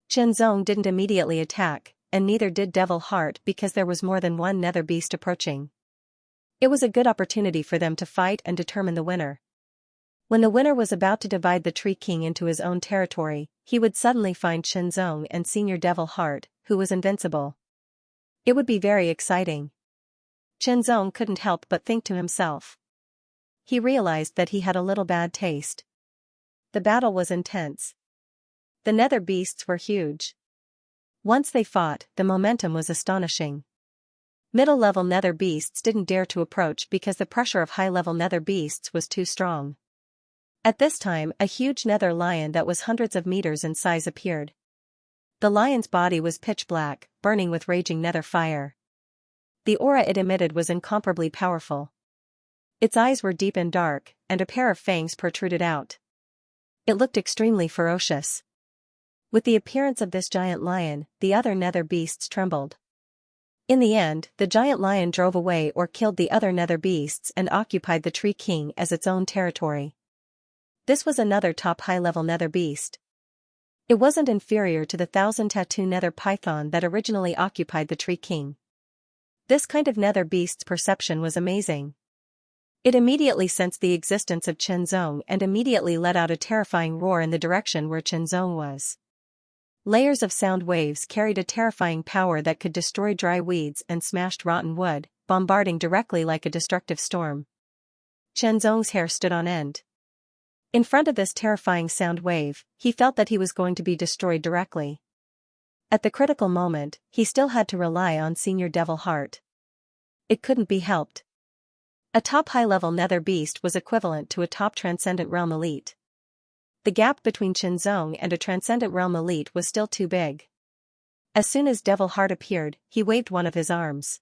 Qianzong didn't immediately attack, and neither did Devil Heart because there was more than one nether beast approaching. It was a good opportunity for them to fight and determine the winner. When the winner was about to divide the Tree King into his own territory, he would suddenly find Qianzong and Senior Devil Heart, who was invincible. It would be very exciting. Qianzong couldn't help but think to himself. He realized that he had a little bad taste. The battle was intense. The nether beasts were huge. Once they fought, the momentum was astonishing. Middle-level nether beasts didn't dare to approach because the pressure of high-level nether beasts was too strong. At this time, a huge nether lion that was hundreds of meters in size appeared. The lion's body was pitch black, burning with raging nether fire. The aura it emitted was incomparably powerful. Its eyes were deep and dark, and a pair of fangs protruded out. It looked extremely ferocious. With the appearance of this giant lion, the other nether beasts trembled. In the end, the giant lion drove away or killed the other nether beasts and occupied the Tree King as its own territory. This was another top high-level nether beast. It wasn't inferior to the 1,000 tattoo nether python that originally occupied the Tree King. This kind of nether beast's perception was amazing. It immediately sensed the existence of Qianzong and immediately let out a terrifying roar in the direction where Qianzong was. Layers of sound waves carried a terrifying power that could destroy dry weeds and smashed rotten wood, bombarding directly like a destructive storm. Qianzong's hair stood on end. In front of this terrifying sound wave, he felt that he was going to be destroyed directly. At the critical moment, he still had to rely on Senior Devil Heart. It couldn't be helped. A top high-level nether beast was equivalent to a top transcendent realm elite. The gap between Qianzong and a transcendent realm elite was still too big. As soon as Devil Heart appeared, he waved one of his arms.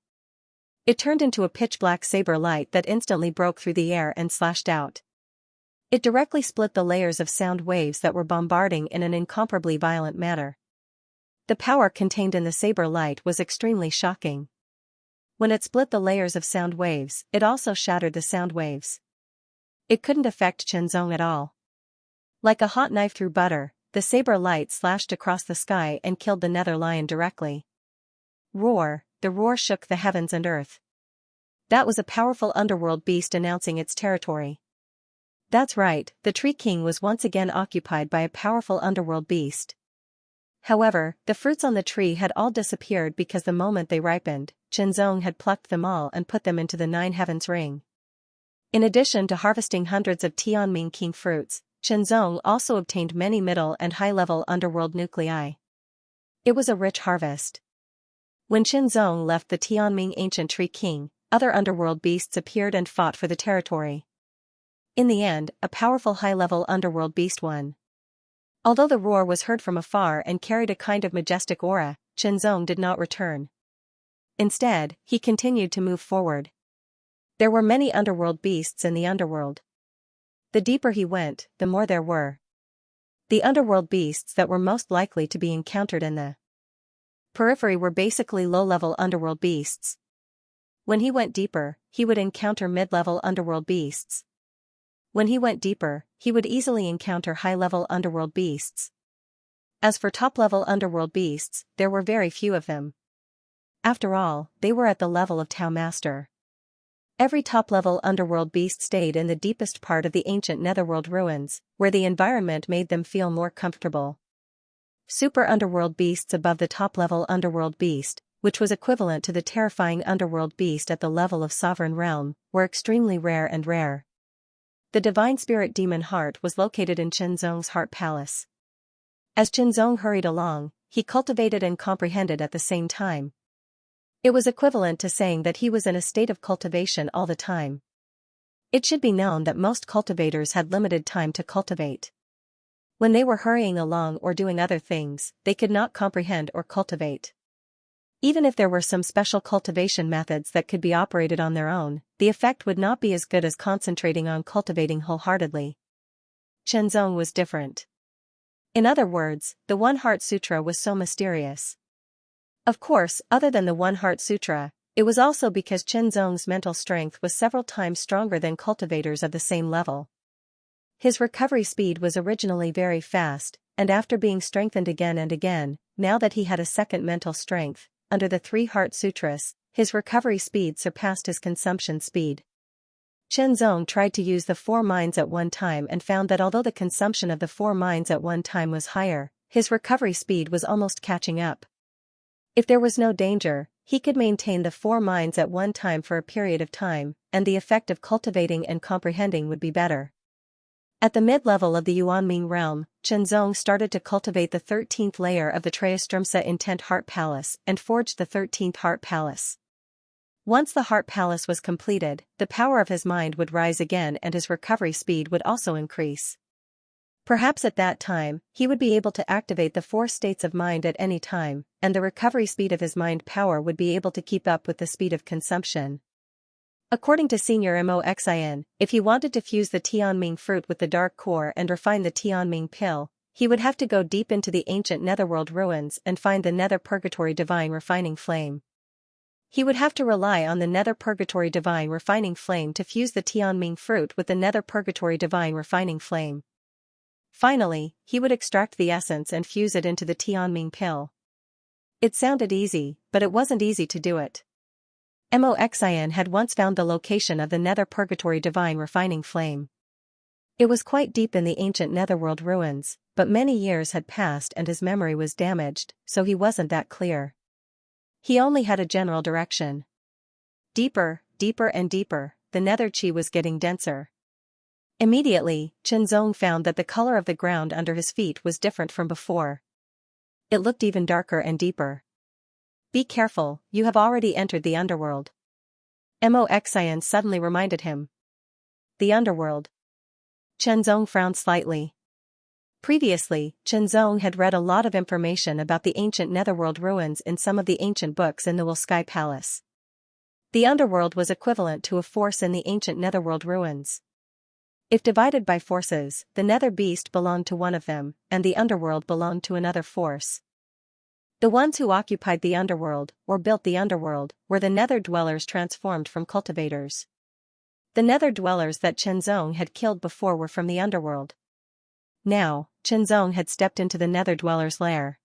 It turned into a pitch-black saber light that instantly broke through the air and slashed out. It directly split the layers of sound waves that were bombarding in an incomparably violent manner. The power contained in the saber light was extremely shocking. When it split the layers of sound waves, it also shattered the sound waves. It couldn't affect Qianzong at all. Like a hot knife through butter, the saber light slashed across the sky and killed the nether lion directly. Roar! The roar shook the heavens and earth. That was a powerful underworld beast announcing its territory. That's right, the Tree King was once again occupied by a powerful underworld beast. However, the fruits on the tree had all disappeared because the moment they ripened, Qianzong had plucked them all and put them into the Nine Heavens ring. In addition to harvesting hundreds of Tianming King fruits, Qianzong also obtained many middle and high-level underworld nuclei. It was a rich harvest. When Qianzong left the Tianming Ancient Tree King, other underworld beasts appeared and fought for the territory. In the end, a powerful high-level underworld beast won. Although the roar was heard from afar and carried a kind of majestic aura, Qianzong did not return. Instead, he continued to move forward. There were many underworld beasts in the underworld. The deeper he went, the more there were. The underworld beasts that were most likely to be encountered in the periphery were basically low-level underworld beasts. When he went deeper, he would encounter mid-level underworld beasts. When he went deeper, he would easily encounter high-level underworld beasts. As for top-level underworld beasts, there were very few of them. After all, they were at the level of Tao Master. Every top-level underworld beast stayed in the deepest part of the ancient netherworld ruins, where the environment made them feel more comfortable. Super underworld beasts above the top-level underworld beast, which was equivalent to the terrifying underworld beast at the level of Sovereign Realm, were extremely rare and rare. The Divine Spirit Demon Heart was located in Qianzong's Heart Palace. As Qianzong hurried along, he cultivated and comprehended at the same time. It was equivalent to saying that he was in a state of cultivation all the time. It should be known that most cultivators had limited time to cultivate. When they were hurrying along or doing other things, they could not comprehend or cultivate. Even if there were some special cultivation methods that could be operated on their own, the effect would not be as good as concentrating on cultivating wholeheartedly. Chenzong was different. In other words, the One Heart Sutra was so mysterious. Of course, other than the One Heart Sutra, it was also because Chenzong's mental strength was several times stronger than cultivators of the same level. His recovery speed was originally very fast, and after being strengthened again and again, now that he had a second mental strength, under the Three Heart Sutras, his recovery speed surpassed his consumption speed. Chenzong tried to use the four minds at one time and found that although the consumption of the four minds at one time was higher, his recovery speed was almost catching up. If there was no danger, he could maintain the four minds at one time for a period of time, and the effect of cultivating and comprehending would be better. At the mid-level of the Yuanming realm, Chenzong started to cultivate the 13th layer of the Trayastrimsa Intent Heart Palace and forged the 13th Heart Palace. Once the Heart Palace was completed, the power of his mind would rise again and his recovery speed would also increase. Perhaps at that time, he would be able to activate the four states of mind at any time, and the recovery speed of his mind power would be able to keep up with the speed of consumption. According to Senior Mo Xian, if he wanted to fuse the Tianming fruit with the dark core and refine the Tianming pill, he would have to go deep into the ancient netherworld ruins and find the nether purgatory divine refining flame. He would have to rely on the nether purgatory divine refining flame to fuse the Tianming fruit with the nether purgatory divine refining flame. Finally, he would extract the essence and fuse it into the Tianming pill. It sounded easy, but it wasn't easy to do it. Mo Xian had once found the location of the nether purgatory divine refining flame. It was quite deep in the ancient netherworld ruins, but many years had passed and his memory was damaged, so he wasn't that clear. He only had a general direction. Deeper, deeper and deeper, the nether chi was getting denser. Immediately, Chenzong found that the color of the ground under his feet was different from before. It looked even darker and deeper. Be careful, you have already entered the underworld. Mo Xian suddenly reminded him. The underworld. Chenzong frowned slightly. Previously, Chenzong had read a lot of information about the ancient netherworld ruins in some of the ancient books in the Will Sky Palace. The underworld was equivalent to a force in the ancient netherworld ruins. If divided by forces, the nether beast belonged to one of them, and the underworld belonged to another force. The ones who occupied the underworld, or built the underworld, were the nether dwellers transformed from cultivators. The nether dwellers that Chenzong had killed before were from the underworld. Now, Chenzong had stepped into the nether dwellers' lair.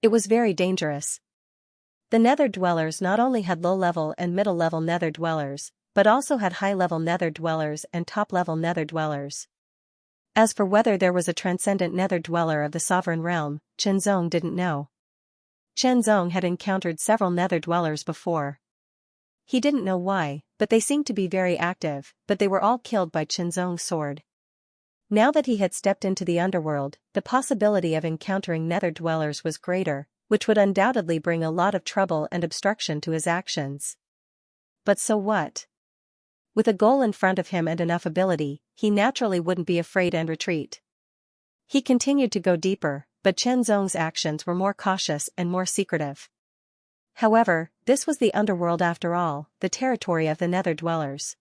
It was very dangerous. The nether dwellers not only had low-level and middle-level nether dwellers, but also had high-level nether dwellers and top-level nether dwellers. As for whether there was a transcendent nether dweller of the sovereign realm, Chenzong didn't know. Chenzong had encountered several nether dwellers before. He didn't know why, but they seemed to be very active, but they were all killed by Chenzong's sword. Now that he had stepped into the underworld, the possibility of encountering nether dwellers was greater, which would undoubtedly bring a lot of trouble and obstruction to his actions. But so what? With a goal in front of him and enough ability, he naturally wouldn't be afraid and retreat. He continued to go deeper, but Chenzong's actions were more cautious and more secretive. However, this was the underworld after all, the territory of the nether dwellers.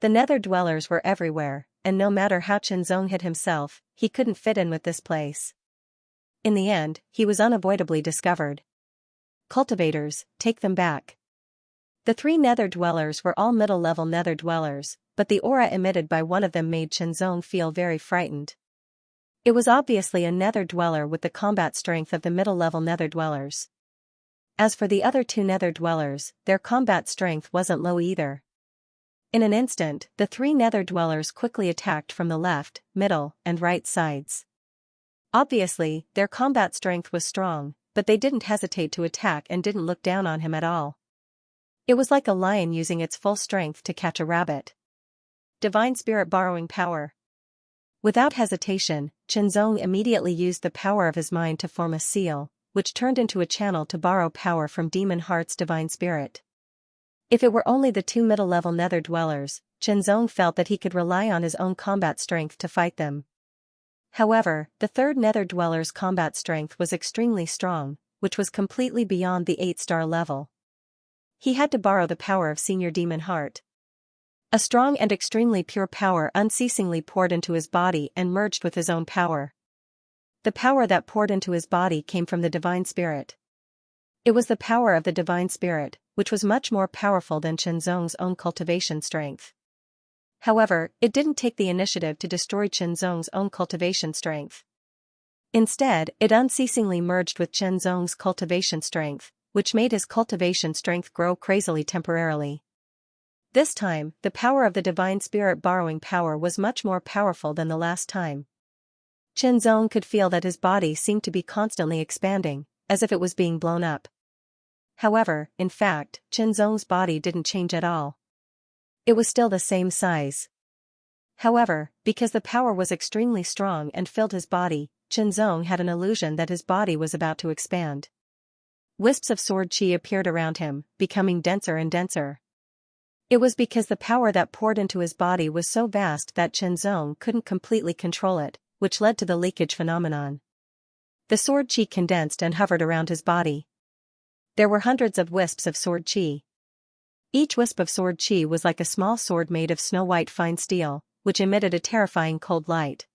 The nether dwellers were everywhere, and no matter how Chenzong hid himself, he couldn't fit in with this place. In the end, he was unavoidably discovered. Cultivators, take them back. The three nether dwellers were all middle-level nether dwellers, but the aura emitted by one of them made Chenzong feel very frightened. It was obviously a nether dweller with the combat strength of the middle-level nether dwellers. As for the other two nether dwellers, their combat strength wasn't low either. In an instant, the three nether dwellers quickly attacked from the left, middle, and right sides. Obviously, their combat strength was strong, but they didn't hesitate to attack and didn't look down on him at all. It was like a lion using its full strength to catch a rabbit. Divine Spirit borrowing power. Without hesitation, Chenzong immediately used the power of his mind to form a seal, which turned into a channel to borrow power from Demon Heart's Divine Spirit. If it were only the two middle-level nether dwellers, Zhenzong felt that he could rely on his own combat strength to fight them. However, the third nether dweller's combat strength was extremely strong, which was completely beyond the 8-star level. He had to borrow the power of Senior Demon Heart. A strong and extremely pure power unceasingly poured into his body and merged with his own power. The power that poured into his body came from the Divine Spirit. It was the power of the Divine Spirit, which was much more powerful than Zhenzong's own cultivation strength. However, it didn't take the initiative to destroy Zhenzong's own cultivation strength. Instead, it unceasingly merged with Zhenzong's cultivation strength, which made his cultivation strength grow crazily temporarily. This time, the power of the Divine Spirit borrowing power was much more powerful than the last time. Zhenzong could feel that his body seemed to be constantly expanding, as if it was being blown up. However, in fact, Zhenzong's body didn't change at all. It was still the same size. However, because the power was extremely strong and filled his body, Zhenzong had an illusion that his body was about to expand. Wisps of sword chi appeared around him, becoming denser and denser. It was because the power that poured into his body was so vast that Zhenzong couldn't completely control it, which led to the leakage phenomenon. The sword chi condensed and hovered around his body. There were hundreds of wisps of sword chi. Each wisp of sword chi was like a small sword made of snow-white fine steel, which emitted a terrifying cold light.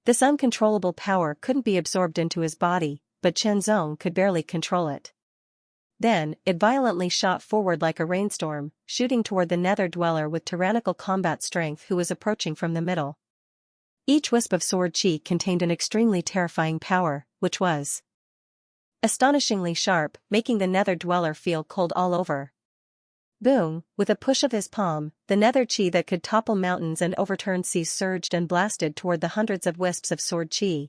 This uncontrollable power couldn't be absorbed into his body, but Zhenzong could barely control it. Then, it violently shot forward like a rainstorm, shooting toward the nether dweller with tyrannical combat strength who was approaching from the middle. Each wisp of sword chi contained an extremely terrifying power, which was astonishingly sharp, making the nether dweller feel cold all over. Boom! With a push of his palm, the nether chi that could topple mountains and overturn seas surged and blasted toward the hundreds of wisps of sword chi.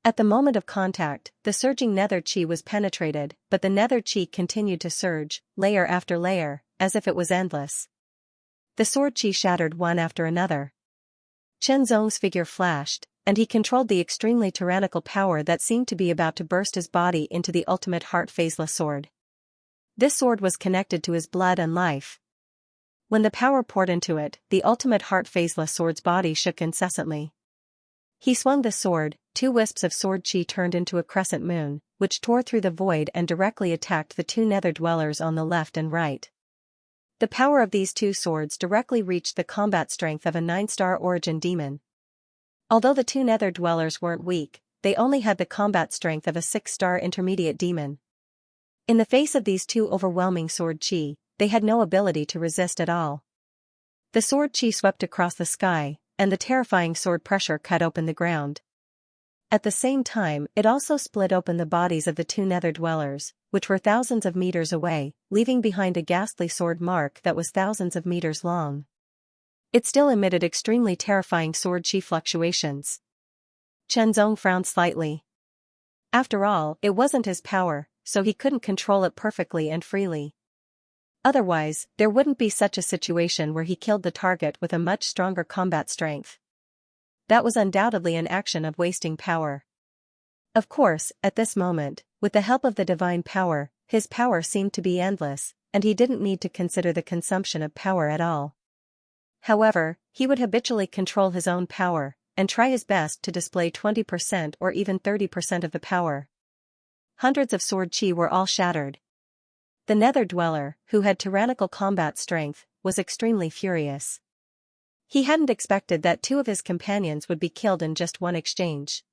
At the moment of contact, the surging nether chi was penetrated, but the nether chi continued to surge, layer after layer, as if it was endless. The sword chi shattered one after another. Zhenzong's figure flashed, and he controlled the extremely tyrannical power that seemed to be about to burst his body into the ultimate heart phaseless sword. This sword was connected to his blood and life. When the power poured into it, the ultimate heart phaseless sword's body shook incessantly. He swung the sword, 2 wisps of sword chi turned into a crescent moon, which tore through the void and directly attacked the 2 nether dwellers on the left and right. The power of these 2 swords directly reached the combat strength of a 9-star origin demon. Although the 2 nether dwellers weren't weak, they only had the combat strength of a 6-star intermediate demon. In the face of these 2 overwhelming sword chi, they had no ability to resist at all. The sword chi swept across the sky, and the terrifying sword pressure cut open the ground. At the same time, it also split open the bodies of the 2 nether dwellers, which were thousands of meters away, leaving behind a ghastly sword mark that was thousands of meters long. It still emitted extremely terrifying sword chi fluctuations. Zhenzong frowned slightly. After all, it wasn't his power, so he couldn't control it perfectly and freely. Otherwise, there wouldn't be such a situation where he killed the target with a much stronger combat strength. That was undoubtedly an action of wasting power. Of course, at this moment, with the help of the divine power, his power seemed to be endless, and he didn't need to consider the consumption of power at all. However, he would habitually control his own power, and try his best to display 20% or even 30% of the power. Hundreds of sword chi were all shattered. The nether dweller, who had tyrannical combat strength, was extremely furious. He hadn't expected that 2 of his companions would be killed in just one exchange.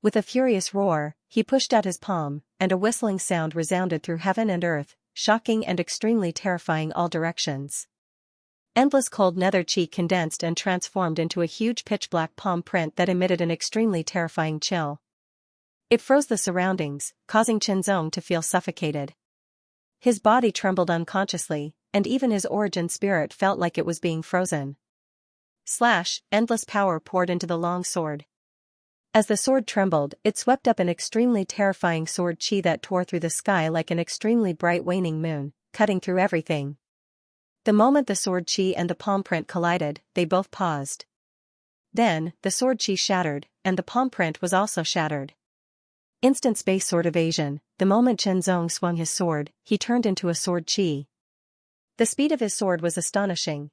With a furious roar, he pushed out his palm, and a whistling sound resounded through heaven and earth, shocking and extremely terrifying all directions. Endless cold nether chi condensed and transformed into a huge pitch-black palm print that emitted an extremely terrifying chill. It froze the surroundings, causing Zhenzong to feel suffocated. His body trembled unconsciously, and even his origin spirit felt like it was being frozen. Slash! Endless power poured into the long sword. As the sword trembled, it swept up an extremely terrifying sword chi that tore through the sky like an extremely bright waning moon, cutting through everything. The moment the sword chi and the palm print collided, they both paused. Then, the sword chi shattered, and the palm print was also shattered. Instant space sword evasion. The moment Zhenzong swung his sword, he turned into a sword chi. The speed of his sword was astonishing.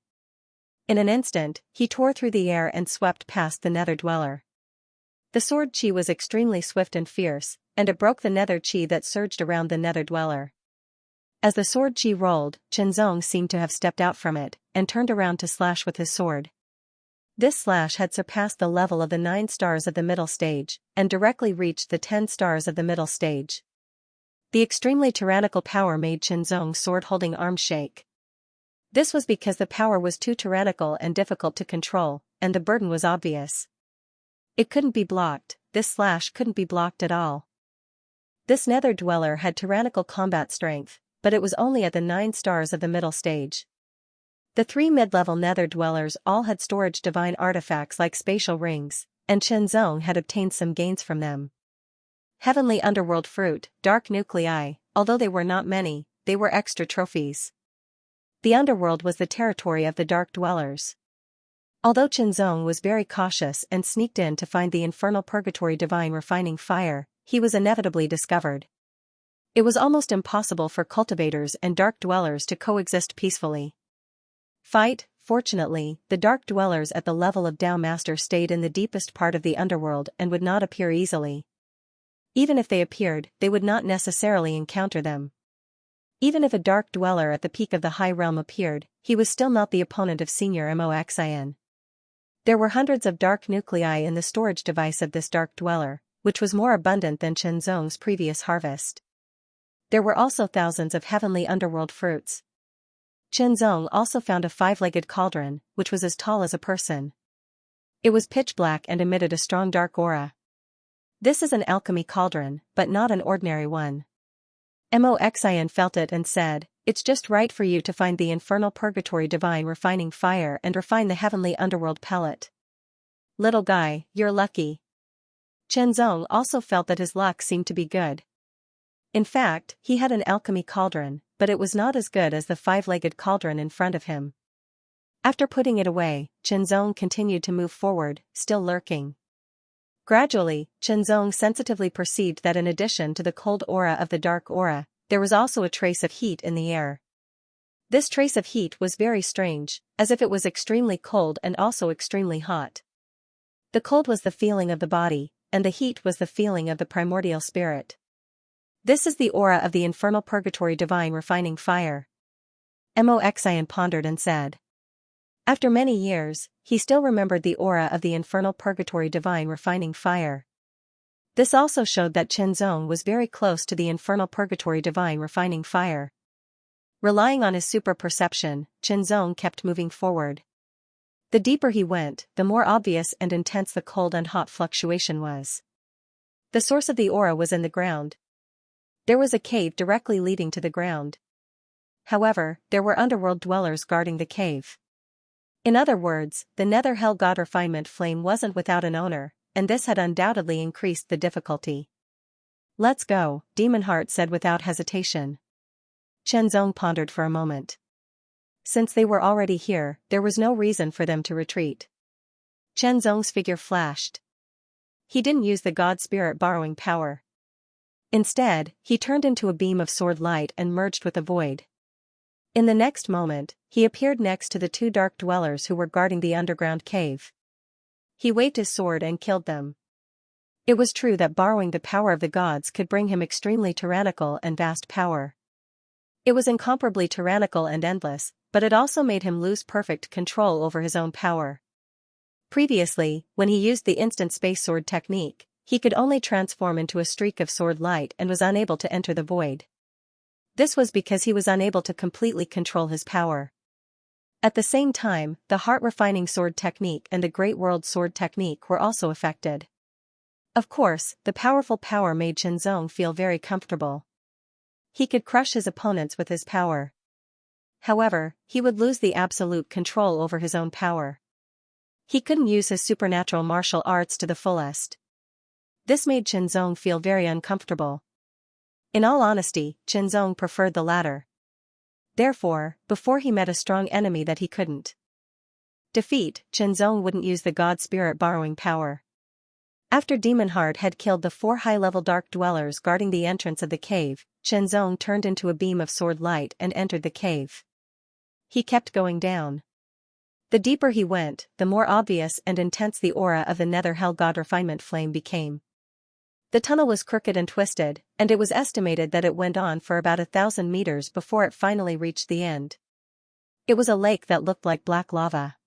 In an instant, he tore through the air and swept past the nether dweller. The sword chi was extremely swift and fierce, and it broke the nether chi that surged around the nether dweller. As the sword chi rolled, Chenzong seemed to have stepped out from it, and turned around to slash with his sword. This slash had surpassed the level of the 9 stars of the middle stage, and directly reached the 10 stars of the middle stage. The extremely tyrannical power made Chenzong's sword-holding arm shake. This was because the power was too tyrannical and difficult to control, and the burden was obvious. It couldn't be blocked, this slash couldn't be blocked at all. This nether dweller had tyrannical combat strength, but it was only at the 9 stars of the middle stage. The 3 mid-level nether dwellers all had storage divine artifacts like spatial rings, and Chenzong had obtained some gains from them. Heavenly underworld fruit, dark nuclei, although they were not many, they were extra trophies. The underworld was the territory of the dark dwellers. Although Chenzong was very cautious and sneaked in to find the infernal purgatory divine refining fire, he was inevitably discovered. It was almost impossible for cultivators and dark dwellers to coexist peacefully. Fortunately, the dark dwellers at the level of Dao Master stayed in the deepest part of the underworld and would not appear easily. Even if they appeared, they would not necessarily encounter them. Even if a dark dweller at the peak of the high realm appeared, he was still not the opponent of Senior Moxian. There were hundreds of dark nuclei in the storage device of this dark dweller, which was more abundant than Chenzong's previous harvest. There were also thousands of heavenly underworld fruits. Chenzong also found a 5-legged cauldron, which was as tall as a person. It was pitch black and emitted a strong dark aura. This is an alchemy cauldron, but not an ordinary one. Moxian felt it and said, "It's just right for you to find the infernal purgatory divine refining fire and refine the heavenly underworld pellet. Little guy, you're lucky." Chenzong also felt that his luck seemed to be good. In fact, he had an alchemy cauldron, but it was not as good as the 5-legged cauldron in front of him. After putting it away, Chenzong continued to move forward, still lurking. Gradually, Chenzong sensitively perceived that in addition to the cold aura of the dark aura, there was also a trace of heat in the air. This trace of heat was very strange, as if it was extremely cold and also extremely hot. The cold was the feeling of the body, and the heat was the feeling of the primordial spirit. This is the aura of the infernal purgatory divine refining fire. Moxian pondered and said. After many years, he still remembered the aura of the infernal purgatory divine refining fire. This also showed that Chenzong was very close to the infernal purgatory divine refining fire. Relying on his super perception, Chenzong kept moving forward. The deeper he went, the more obvious and intense the cold and hot fluctuation was. The source of the aura was in the ground. There was a cave directly leading to the ground. However, there were underworld dwellers guarding the cave. In other words, the nether hell god refinement flame wasn't without an owner, and this had undoubtedly increased the difficulty. "Let's go," Demon Heart said without hesitation. Chenzong pondered for a moment. Since they were already here, there was no reason for them to retreat. Chenzong's figure flashed. He didn't use the god spirit borrowing power. Instead, he turned into a beam of sword light and merged with the void. In the next moment, he appeared next to the 2 dark dwellers who were guarding the underground cave. He waved his sword and killed them. It was true that borrowing the power of the gods could bring him extremely tyrannical and vast power. It was incomparably tyrannical and endless, but it also made him lose perfect control over his own power. Previously, when he used the instant space sword technique, he could only transform into a streak of sword light and was unable to enter the void. This was because he was unable to completely control his power. At the same time, the heart-refining sword technique and the Great World sword technique were also affected. Of course, the powerful power made Chenzong feel very comfortable. He could crush his opponents with his power. However, he would lose the absolute control over his own power. He couldn't use his supernatural martial arts to the fullest. This made Chenzong feel very uncomfortable. In all honesty, Chenzong preferred the latter. Therefore, before he met a strong enemy that he couldn't defeat, Chenzong wouldn't use the god spirit borrowing power. After Demon Heart had killed the 4 high-level dark dwellers guarding the entrance of the cave, Chenzong turned into a beam of sword light and entered the cave. He kept going down. The deeper he went, the more obvious and intense the aura of the Nether Hell God Refinement Flame became. The tunnel was crooked and twisted, and it was estimated that it went on for about 1,000 meters before it finally reached the end. It was a lake that looked like black lava.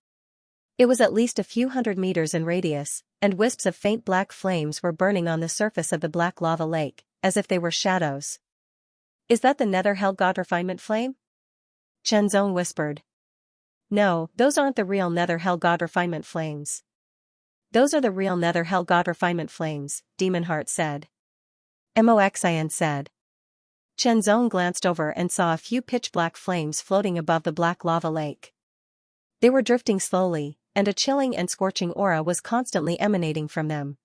It was at least a few hundred meters in radius, and wisps of faint black flames were burning on the surface of the black lava lake, as if they were shadows. "Is that the Nether Hell God Refinement Flame?" Chenzong whispered. "No, those aren't the real Nether Hell God Refinement Flames. Those are the real Nether Hell God Refinement Flames," Demonheart said. Moxian said. Chenzong glanced over and saw a few pitch-black flames floating above the black lava lake. They were drifting slowly, and a chilling and scorching aura was constantly emanating from them.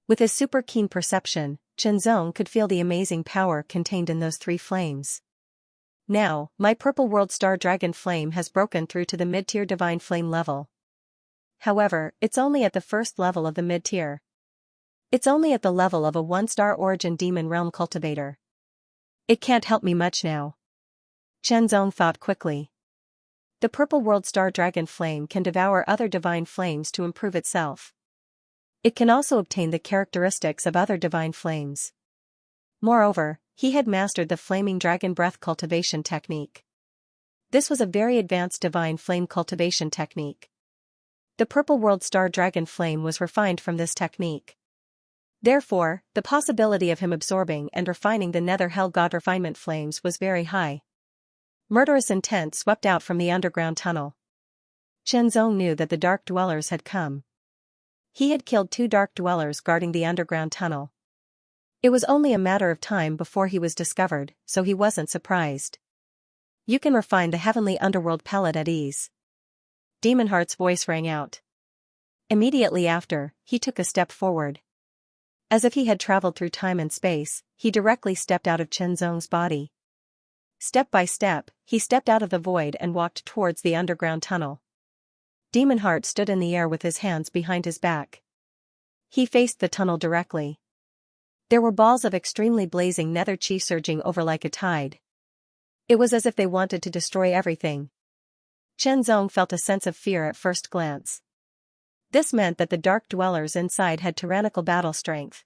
With his super-keen perception, Chenzong could feel the amazing power contained in those three flames. "Now, my Purple World Star Dragon Flame has broken through to the mid-tier Divine Flame level. However, it's only at the first level of the mid-tier. It's only at the level of a 1-star Origin Demon Realm Cultivator. It can't help me much now." Chenzong thought quickly. The Purple World Star Dragon Flame can devour other divine flames to improve itself. It can also obtain the characteristics of other divine flames. Moreover, he had mastered the Flaming Dragon Breath cultivation technique. This was a very advanced divine flame cultivation technique. The Purple World Star Dragon Flame was refined from this technique. Therefore, the possibility of him absorbing and refining the Nether Hell God Refinement Flames was very high. Murderous intent swept out from the underground tunnel. Chenzong knew that the Dark Dwellers had come. He had killed 2 Dark Dwellers guarding the underground tunnel. It was only a matter of time before he was discovered, so he wasn't surprised. "You can refine the Heavenly Underworld pellet at ease." Demonheart's voice rang out. Immediately after, he took a step forward. As if he had traveled through time and space, he directly stepped out of Chenzong's body. Step by step, he stepped out of the void and walked towards the underground tunnel. Demonheart stood in the air with his hands behind his back. He faced the tunnel directly. There were balls of extremely blazing nether chi surging over like a tide. It was as if they wanted to destroy everything. Chenzong felt a sense of fear at first glance. This meant that the Dark Dwellers inside had tyrannical battle strength.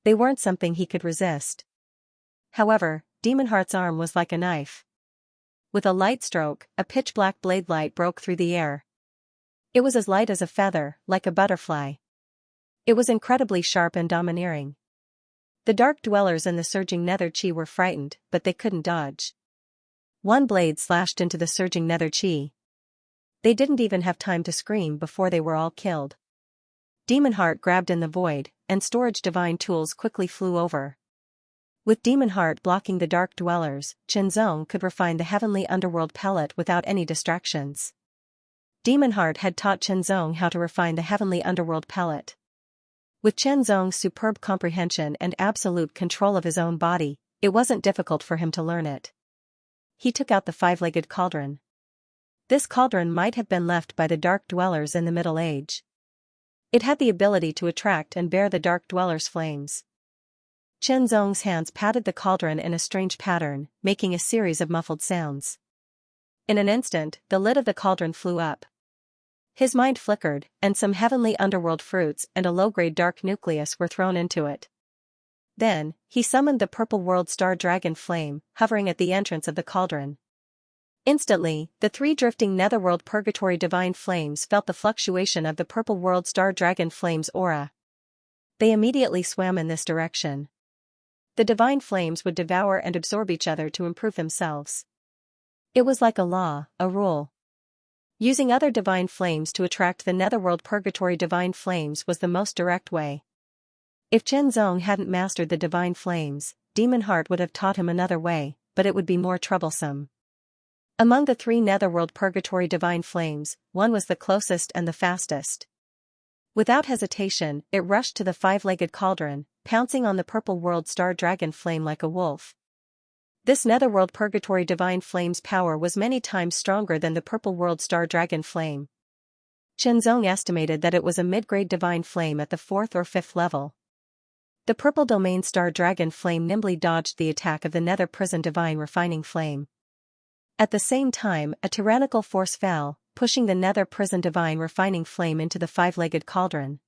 They weren't something he could resist. However, Demonheart's arm was like a knife. With a light stroke, a pitch-black blade light broke through the air. It was as light as a feather, like a butterfly. It was incredibly sharp and domineering. The Dark Dwellers in the surging nether chi were frightened, but they couldn't dodge. One blade slashed into the surging nether chi. They didn't even have time to scream before they were all killed. Demonheart grabbed in the void, and storage divine tools quickly flew over. With Demonheart blocking the Dark Dwellers, Chenzong could refine the Heavenly Underworld pellet without any distractions. Demonheart had taught Chenzong how to refine the Heavenly Underworld pellet. With Chenzong's superb comprehension and absolute control of his own body, it wasn't difficult for him to learn it. He took out the 5-legged cauldron. This cauldron might have been left by the Dark Dwellers in the Middle Age. It had the ability to attract and bear the Dark Dwellers' flames. Chenzong's hands patted the cauldron in a strange pattern, making a series of muffled sounds. In an instant, the lid of the cauldron flew up. His mind flickered, and some heavenly underworld fruits and a low-grade dark nucleus were thrown into it. Then, he summoned the Purple World Star Dragon Flame, hovering at the entrance of the cauldron. Instantly, the 3 drifting Netherworld Purgatory Divine Flames felt the fluctuation of the Purple World Star Dragon Flame's aura. They immediately swam in this direction. The Divine Flames would devour and absorb each other to improve themselves. It was like a law, a rule. Using other Divine Flames to attract the Netherworld Purgatory Divine Flames was the most direct way. If Chenzong hadn't mastered the Divine Flames, Demonheart would have taught him another way, but it would be more troublesome. Among the 3 Netherworld Purgatory Divine Flames, one was the closest and the fastest. Without hesitation, it rushed to the 5-legged cauldron, pouncing on the Purple World Star Dragon Flame like a wolf. This Netherworld Purgatory Divine Flame's power was many times stronger than the Purple World Star Dragon Flame. Chenzong estimated that it was a mid-grade Divine Flame at the 4th or 5th level. The Purple Domain Star Dragon Flame nimbly dodged the attack of the Nether Prison Divine Refining Flame. At the same time, a tyrannical force fell, pushing the nether prison divine refining flame into the five-legged cauldron.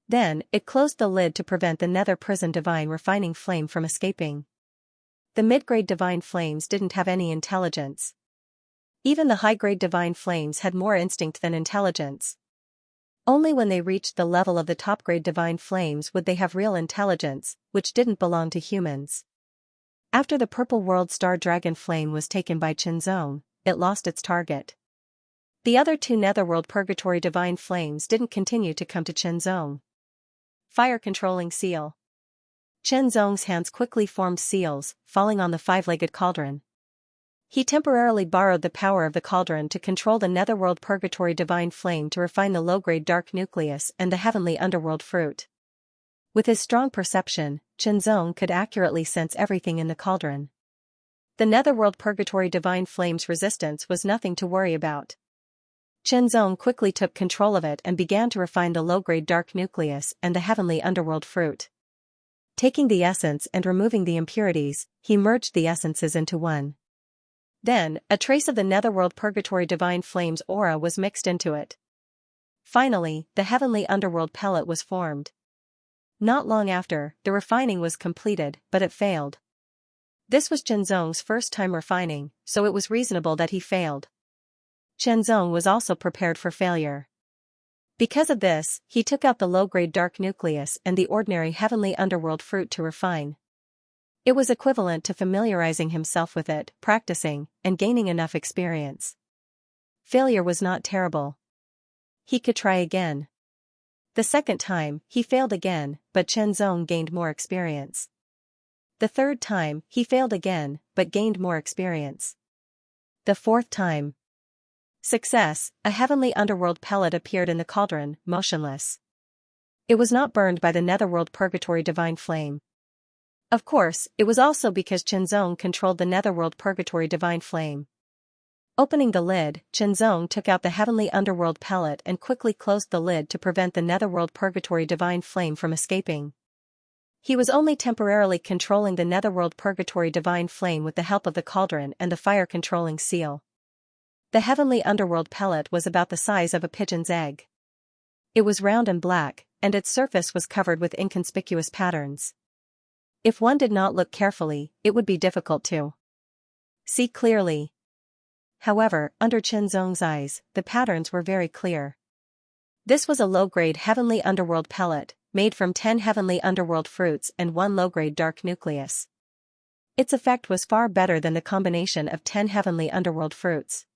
Then, it closed the lid to prevent the nether prison divine refining flame from escaping. The mid-grade divine flames didn't have any intelligence. Even the high-grade divine flames had more instinct than intelligence. Only when they reached the level of the top-grade divine flames would they have real intelligence, which didn't belong to humans. After the purple world star dragon flame was taken by Xianxia, it lost its target. The other two netherworld purgatory divine flames didn't continue to come to Xianxia. Fire controlling seal. Xianxia's hands quickly formed seals, falling on the five-legged cauldron. He temporarily borrowed the power of the cauldron to control the netherworld purgatory divine flame to refine the low-grade dark nucleus and the heavenly underworld fruit. With his strong perception, Xianxia could accurately sense everything in the cauldron. The netherworld purgatory divine flame's resistance was nothing to worry about. Xianxia quickly took control of it and began to refine the low-grade dark nucleus and the heavenly underworld fruit. Taking the essence and removing the impurities, he merged the essences into one. Then, a trace of the netherworld purgatory divine flame's aura was mixed into it. Finally, the heavenly underworld pellet was formed. Not long after, the refining was completed, but it failed. This was Xianxia's first time refining, so it was reasonable that he failed. Xianxia was also prepared for failure. Because of this, he took out the low-grade dark nucleus and the ordinary heavenly underworld fruit to refine. It was equivalent to familiarizing himself with it, practicing, and gaining enough experience. Failure was not terrible. He could try again. The second time, he failed again, but Xianxia gained more experience. The third time, he failed again, but gained more experience. The fourth time. Success, a heavenly underworld pellet appeared in the cauldron, motionless. It was not burned by the netherworld purgatory divine flame. Of course, it was also because Xianxia controlled the netherworld purgatory divine flame. Opening the lid, Xianxia took out the heavenly underworld pellet and quickly closed the lid to prevent the netherworld purgatory divine flame from escaping. He was only temporarily controlling the netherworld purgatory divine flame with the help of the cauldron and the fire controlling seal. The heavenly underworld pellet was about the size of a pigeon's egg. It was round and black, and its surface was covered with inconspicuous patterns. If one did not look carefully, it would be difficult to see clearly. However, under Xianxia's eyes, the patterns were very clear. This was a low-grade heavenly underworld pellet, made from 10 heavenly underworld fruits and 1 low-grade dark nucleus. Its effect was far better than the combination of 10 heavenly underworld fruits.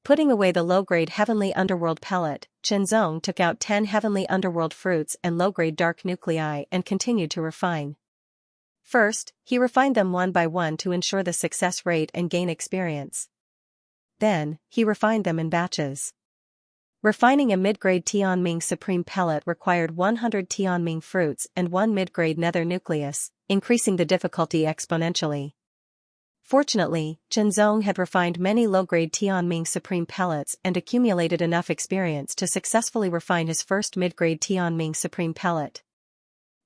Putting away the low-grade heavenly underworld pellet, Xianxia took out 10 heavenly underworld fruits and low-grade dark nuclei and continued to refine. First, he refined them one by one to ensure the success rate and gain experience. Then, he refined them in batches. Refining a mid-grade Tianming Supreme pellet required 100 Tianming fruits and 1 mid-grade nether nucleus, increasing the difficulty exponentially. Fortunately, Xianxia had refined many low-grade Tianming Supreme pellets and accumulated enough experience to successfully refine his first mid-grade Tianming Supreme pellet.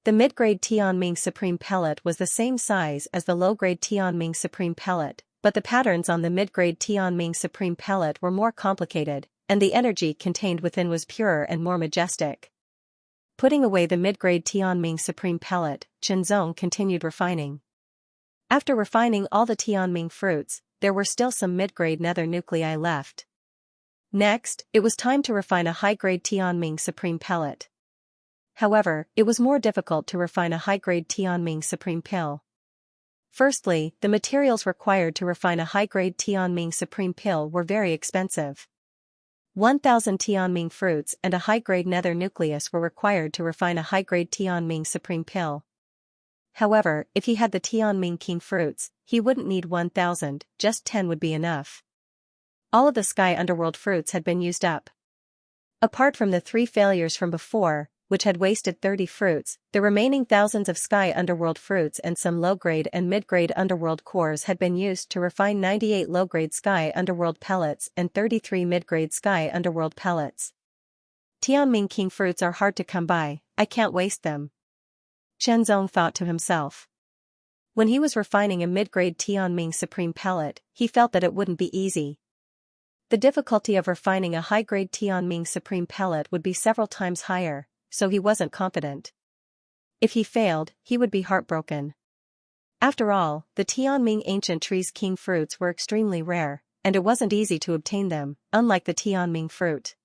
The mid-grade Tianming Supreme pellet was the same size as the low-grade Tianming Supreme pellet, but the patterns on the mid-grade Tianming Supreme pellet were more complicated, and the energy contained within was purer and more majestic. Putting away the mid-grade Tianming Supreme pellet, Xianxia continued refining. After refining all the Tianming fruits, there were still some mid-grade nether nuclei left. Next, it was time to refine a high-grade Tianming Supreme pellet. However, it was more difficult to refine a high-grade Tianming Supreme pill. Firstly, the materials required to refine a high-grade Tianming Supreme pill were very expensive. 1,000 Tianming fruits and a high-grade nether nucleus were required to refine a high-grade Tianming Supreme pill. However, if he had the Tianming King fruits, he wouldn't need 1,000, just 10 would be enough. All of the Sky Underworld fruits had been used up. Apart from the 3 failures from before, which had wasted 30 fruits, the remaining thousands of Sky Underworld fruits and some low-grade and mid-grade Underworld cores had been used to refine 98 low-grade Sky Underworld pellets and 33 mid-grade Sky Underworld pellets. Tianming King fruits are hard to come by, I can't waste them. Xianxia thought to himself. When he was refining a mid-grade Tianming Supreme pellet, he felt that it wouldn't be easy. The difficulty of refining a high-grade Tianming Supreme pellet would be several times higher, so he wasn't confident. If he failed, he would be heartbroken. After all, the Tianming ancient tree's king fruits were extremely rare, and it wasn't easy to obtain them, unlike the Tianming fruit.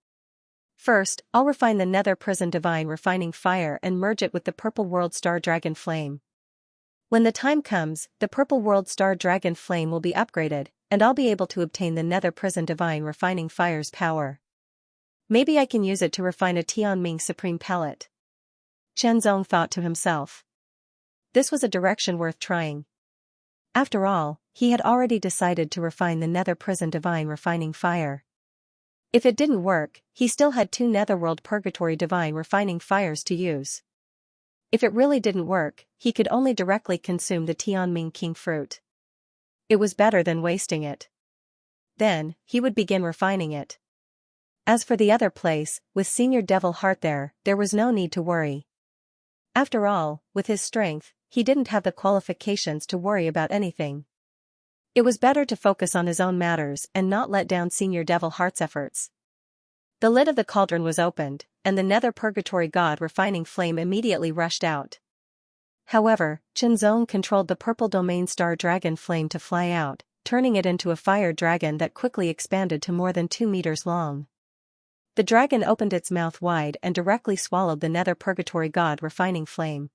First, I'll refine the Nether Prison Divine Refining Fire and merge it with the Purple World Star Dragon Flame. When the time comes, the Purple World Star Dragon Flame will be upgraded, and I'll be able to obtain the Nether Prison Divine Refining Fire's power. Maybe I can use it to refine a Tianming Supreme pellet. Chen Zong thought to himself. This was a direction worth trying. After all, he had already decided to refine the Nether Prison Divine Refining Fire. If it didn't work, he still had 2 Netherworld Purgatory Divine Refining Fires to use. If it really didn't work, he could only directly consume the Tianming King fruit. It was better than wasting it. Then, he would begin refining it. As for the other place, with Senior Devil Heart there was no need to worry. After all, with his strength, he didn't have the qualifications to worry about anything. It was better to focus on his own matters and not let down Senior Devil Heart's efforts. The lid of the cauldron was opened, and the Nether Purgatory God Refining Flame immediately rushed out. However, Chen Zong controlled the Purple Domain Star Dragon Flame to fly out, turning it into a fire dragon that quickly expanded to more than 2 meters long. The dragon opened its mouth wide and directly swallowed the Nether Purgatory God Refining Flame.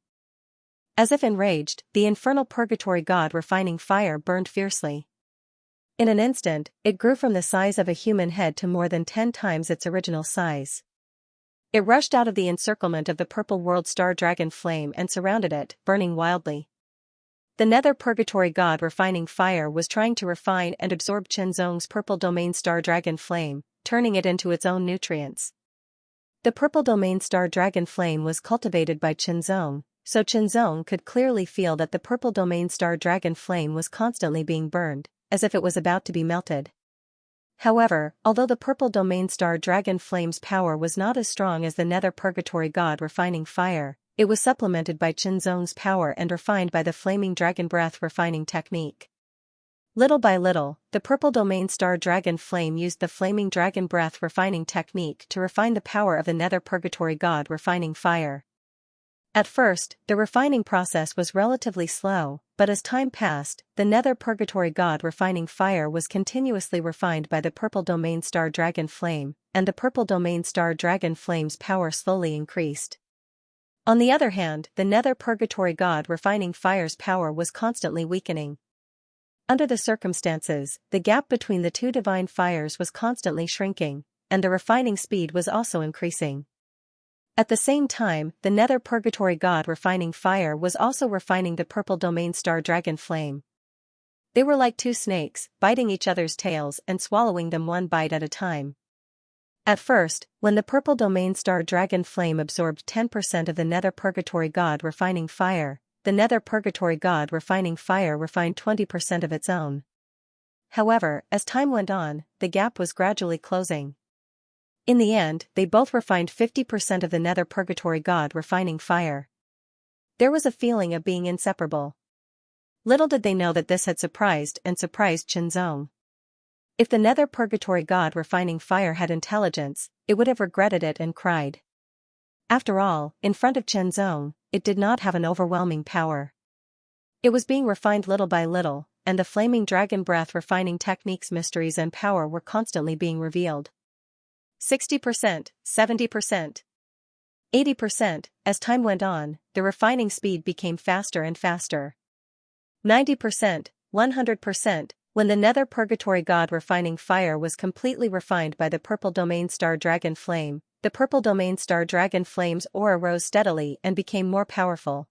As if enraged, the infernal Purgatory God Refining Fire burned fiercely. In an instant, it grew from the size of a human head to more than 10 times its original size. It rushed out of the encirclement of the Purple World Star Dragon Flame and surrounded it, burning wildly. The Nether Purgatory God Refining Fire was trying to refine and absorb Chen Zong's Purple Domain Star Dragon Flame, turning it into its own nutrients. The Purple Domain Star Dragon Flame was cultivated by Chen Zong, so Chen Zong could clearly feel that the Purple Domain Star Dragon Flame was constantly being burned, as if it was about to be melted. However, although the Purple Domain Star Dragon Flame's power was not as strong as the Nether Purgatory God Refining Fire, it was supplemented by Chen Zong's power and refined by the Flaming Dragon Breath refining technique. Little by little, the Purple Domain Star Dragon Flame used the Flaming Dragon Breath refining technique to refine the power of the Nether Purgatory God Refining Fire. At first, the refining process was relatively slow, but as time passed, the Nether Purgatory God Refining Fire was continuously refined by the Purple Domain Star Dragon Flame, and the Purple Domain Star Dragon Flame's power slowly increased. On the other hand, the Nether Purgatory God Refining Fire's power was constantly weakening. Under the circumstances, the gap between the 2 divine fires was constantly shrinking, and the refining speed was also increasing. At the same time, the Nether Purgatory God Refining Fire was also refining the Purple Domain Star Dragon Flame. They were like 2 snakes, biting each other's tails and swallowing them one bite at a time. At first, when the Purple Domain Star Dragon Flame absorbed 10% of the Nether Purgatory God Refining Fire, the Nether Purgatory God Refining Fire refined 20% of its own. However, as time went on, the gap was gradually closing. In the end, they both refined 50% of the Nether Purgatory God Refining Fire. There was a feeling of being inseparable. Little did they know that this had surprised Chen Zong. If the Nether Purgatory God Refining Fire had intelligence, it would have regretted it and cried. After all, in front of Chen Zong, it did not have an overwhelming power. It was being refined little by little, and the Flaming Dragon Breath refining technique's mysteries and power were constantly being revealed. 60%, 70%, 80%, as time went on, the refining speed became faster and faster. 90%, 100%, when the Nether Purgatory God Refining Fire was completely refined by the Purple Domain Star Dragon Flame, the Purple Domain Star Dragon Flame's aura rose steadily and became more powerful.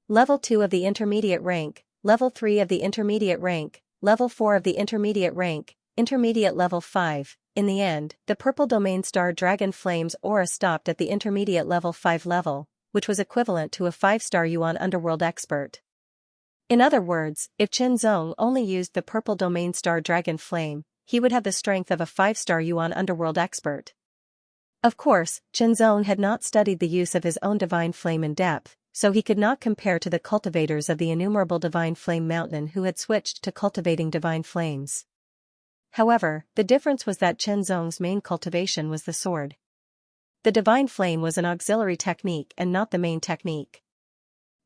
Level 2 of the intermediate rank, Level 3 of the intermediate rank, Level 4 of the intermediate rank, Intermediate Level 5. In the end, the Purple Domain Star Dragon Flame's aura stopped at the Intermediate Level 5 level, which was equivalent to a 5-star Yuan Underworld expert. In other words, if Chen Zong only used the Purple Domain Star Dragon Flame, he would have the strength of a 5-star Yuan Underworld expert. Of course, Chen Zong had not studied the use of his own Divine Flame in depth, so he could not compare to the cultivators of the innumerable Divine Flame Mountain who had switched to cultivating Divine Flames. However, the difference was that Qianzong's main cultivation was the sword. The divine flame was an auxiliary technique and not the main technique.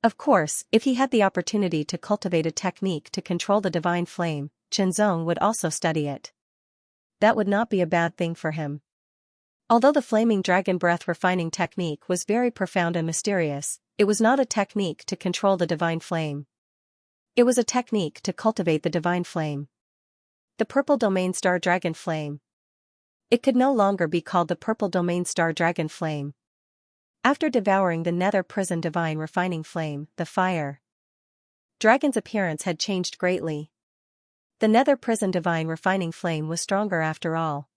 Of course, if he had the opportunity to cultivate a technique to control the divine flame, Qianzong would also study it. That would not be a bad thing for him. Although the flaming dragon breath refining technique was very profound and mysterious, it was not a technique to control the divine flame. It was a technique to cultivate the divine flame. The purple domain star dragon flame. It could no longer be called the purple domain star dragon flame. After devouring the nether prison divine refining flame, the fire dragon's appearance had changed greatly. The nether prison divine refining flame was stronger after all.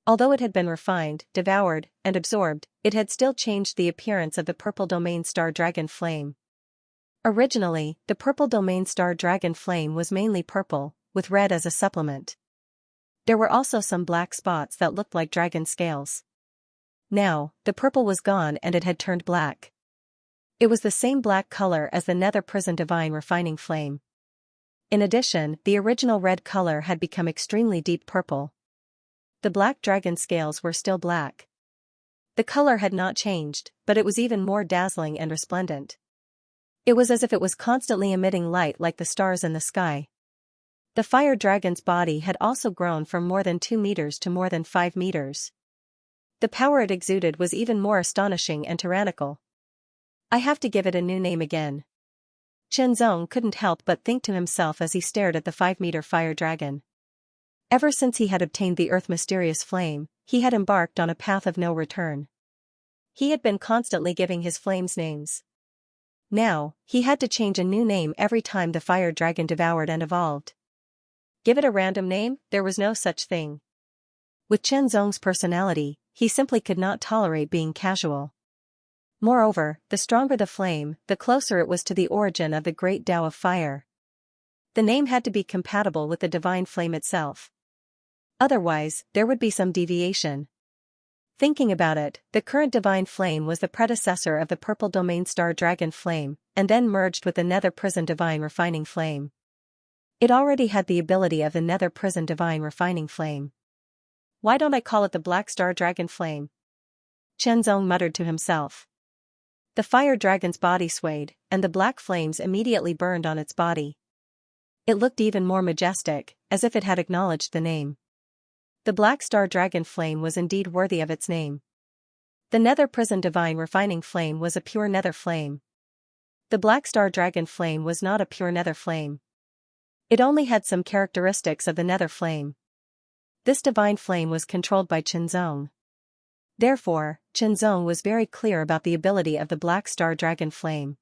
Although it had been refined, devoured, and absorbed, it had still changed the appearance of the purple domain star dragon flame. Originally, the purple domain star dragon flame was mainly purple, with red as a supplement. There were also some black spots that looked like dragon scales. Now, the purple was gone and it had turned black. It was the same black color as the nether prison divine refining flame. In addition, the original red color had become extremely deep purple. The black dragon scales were still black. The color had not changed, but it was even more dazzling and resplendent. It was as if it was constantly emitting light like the stars in the sky. The fire dragon's body had also grown from more than 2 meters to more than 5 meters. The power it exuded was even more astonishing and tyrannical. I have to give it a new name again. Qianzong couldn't help but think to himself as he stared at the 5-meter fire dragon. Ever since he had obtained the earth mysterious flame, he had embarked on a path of no return. He had been constantly giving his flames names. Now, he had to change a new name every time the fire dragon devoured and evolved. Give it a random name? There was no such thing. With Qianzong's personality, he simply could not tolerate being casual. Moreover, the stronger the flame, the closer it was to the origin of the great Tao of fire. The name had to be compatible with the divine flame itself. Otherwise, there would be some deviation. Thinking about it, the current divine flame was the predecessor of the purple domain star dragon flame, and then merged with the nether prison divine refining flame. It already had the ability of the nether prison divine refining flame. Why don't I call it the black star dragon flame? Qianzong muttered to himself. The fire dragon's body swayed, and the black flames immediately burned on its body. It looked even more majestic, as if it had acknowledged the name. The black star dragon flame was indeed worthy of its name. The nether prison divine refining flame was a pure nether flame. The black star dragon flame was not a pure nether flame. It only had some characteristics of the nether flame. This divine flame was controlled by Qianzong. Therefore, Qianzong was very clear about the ability of the black star dragon flame.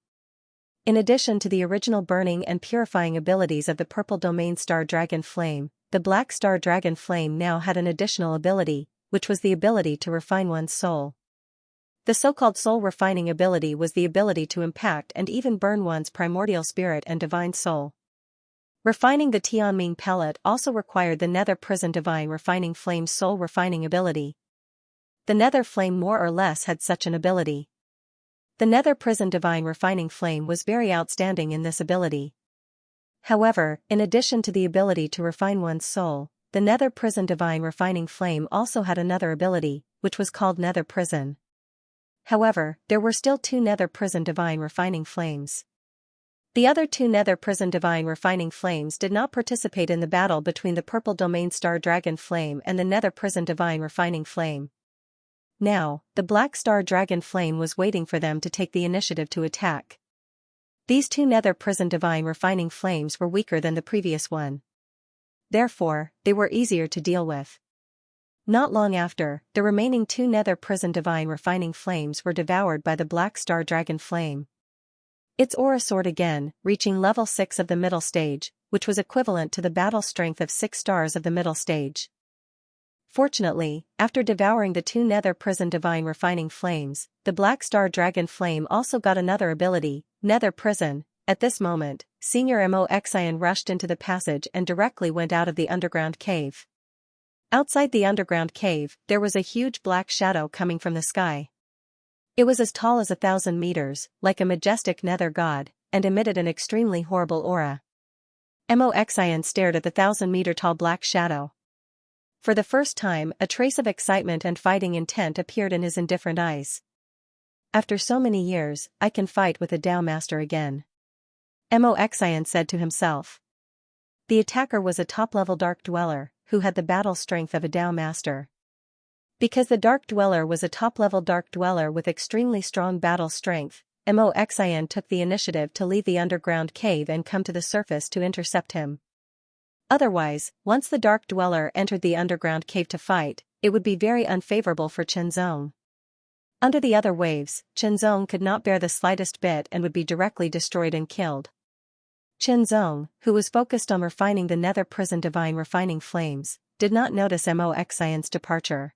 In addition to the original burning and purifying abilities of the purple domain star dragon flame, the black star dragon flame now had an additional ability, which was the ability to refine one's soul. The so-called soul refining ability was the ability to impact and even burn one's primordial spirit and divine soul. Refining the Tianming pellet also required the nether prison divine refining flame's soul refining ability. The nether flame more or less had such an ability. The nether prison divine refining flame was very outstanding in this ability. However, in addition to the ability to refine one's soul, the nether prison divine refining flame also had another ability, which was called nether prison. However, there were still 2 nether prison divine refining flames. The other 2 nether prison divine refining flames did not participate in the battle between the purple domain star dragon flame and the nether prison divine refining flame. Now, the black star dragon flame was waiting for them to take the initiative to attack. These 2 nether prison divine refining flames were weaker than the previous one. Therefore, they were easier to deal with. Not long after, the remaining 2 nether prison divine refining flames were devoured by the black star dragon flame. Its aura soared again, reaching level 6 of the middle stage, which was equivalent to the battle strength of 6 stars of the middle stage. Fortunately, after devouring the 2 nether prison divine refining flames, the black star dragon flame also got another ability, nether prison. At this moment, Senior Mo Xian rushed into the passage and directly went out of the underground cave. Outside the underground cave, there was a huge black shadow coming from the sky. It was as tall as 1,000 meters, like a majestic nether god, and emitted an extremely horrible aura. Mo Xian stared at the 1,000-meter tall black shadow. For the first time, a trace of excitement and fighting intent appeared in his indifferent eyes. After so many years, I can fight with a Tao master again. Mo Xian said to himself. The attacker was a top-level Dark Dweller, who had the battle strength of a Tao master. Because the Dark Dweller was a top-level Dark Dweller with extremely strong battle strength, Mo Xian took the initiative to leave the underground cave and come to the surface to intercept him. Otherwise, once the Dark Dweller entered the underground cave to fight, it would be very unfavorable for Chenzong. Under the other waves, Chenzong could not bear the slightest bit and would be directly destroyed and killed. Chenzong, who was focused on refining the nether prison divine refining flames, did not notice Mo Xian's departure.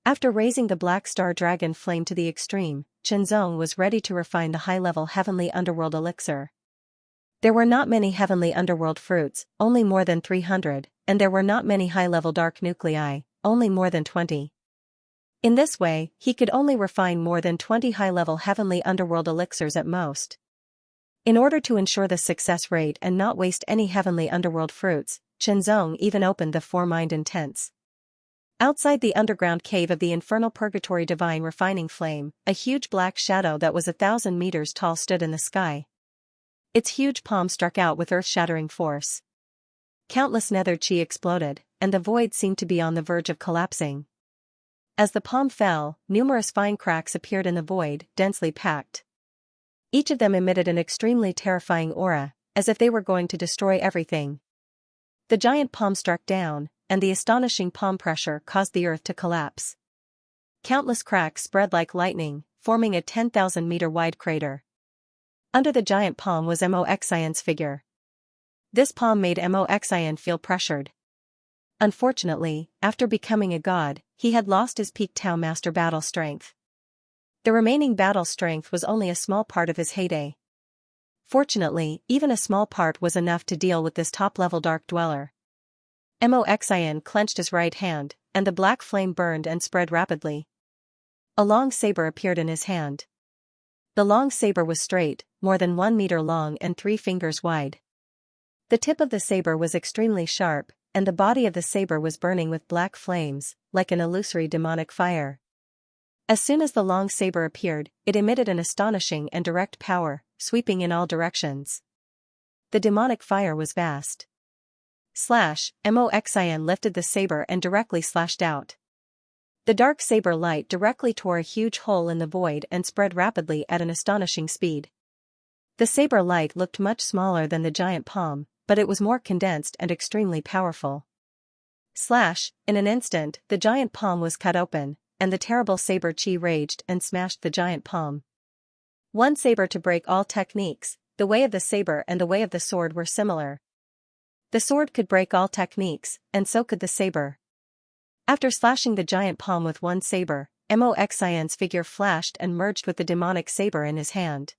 After raising the Black Star Dragon flame to the extreme, Chenzong was ready to refine the high-level heavenly underworld elixir. There were not many heavenly underworld fruits, only more than 300, and there were not many high-level dark nuclei, only more than 20. In this way, he could only refine more than 20 high-level heavenly underworld elixirs at most. In order to ensure the success rate and not waste any heavenly underworld fruits, Chenzong even opened the Four-Mind Intense. Outside the underground cave of the infernal purgatory divine refining flame, a huge black shadow that was 1,000 meters tall stood in the sky. Its huge palm struck out with earth-shattering force. Countless nether chi exploded, and the void seemed to be on the verge of collapsing. As the palm fell, numerous fine cracks appeared in the void, densely packed. Each of them emitted an extremely terrifying aura, as if they were going to destroy everything. The giant palm struck down, and the astonishing palm pressure caused the earth to collapse. Countless cracks spread like lightning, forming a 10,000-meter wide crater. Under the giant palm was Mo Xian's figure. This palm made Mo Xian feel pressured. Unfortunately, after becoming a god, he had lost his peak Tao Master battle strength. The remaining battle strength was only a small part of his heyday. Fortunately, even a small part was enough to deal with this top-level Dark Dweller. Mo Xian clenched his right hand, and the black flame burned and spread rapidly. A long saber appeared in his hand. The long saber was straight, more than 1 meter long and 3 fingers wide. The tip of the saber was extremely sharp, and the body of the saber was burning with black flames, like an illusory demonic fire. As soon as the long saber appeared, it emitted an astonishing and direct power, sweeping in all directions. The demonic fire was vast. Slash, Mo Xian lifted the saber and directly slashed out. The dark saber light directly tore a huge hole in the void and spread rapidly at an astonishing speed. The saber light looked much smaller than the giant palm, but it was more condensed and extremely powerful. Slash, in an instant, the giant palm was cut open, and the terrible saber chi raged and smashed the giant palm. One saber to break all techniques, the way of the saber and the way of the sword were similar. The sword could break all techniques, and so could the saber. After slashing the giant palm with one saber, Mo Xian's figure flashed and merged with the demonic saber in his hand.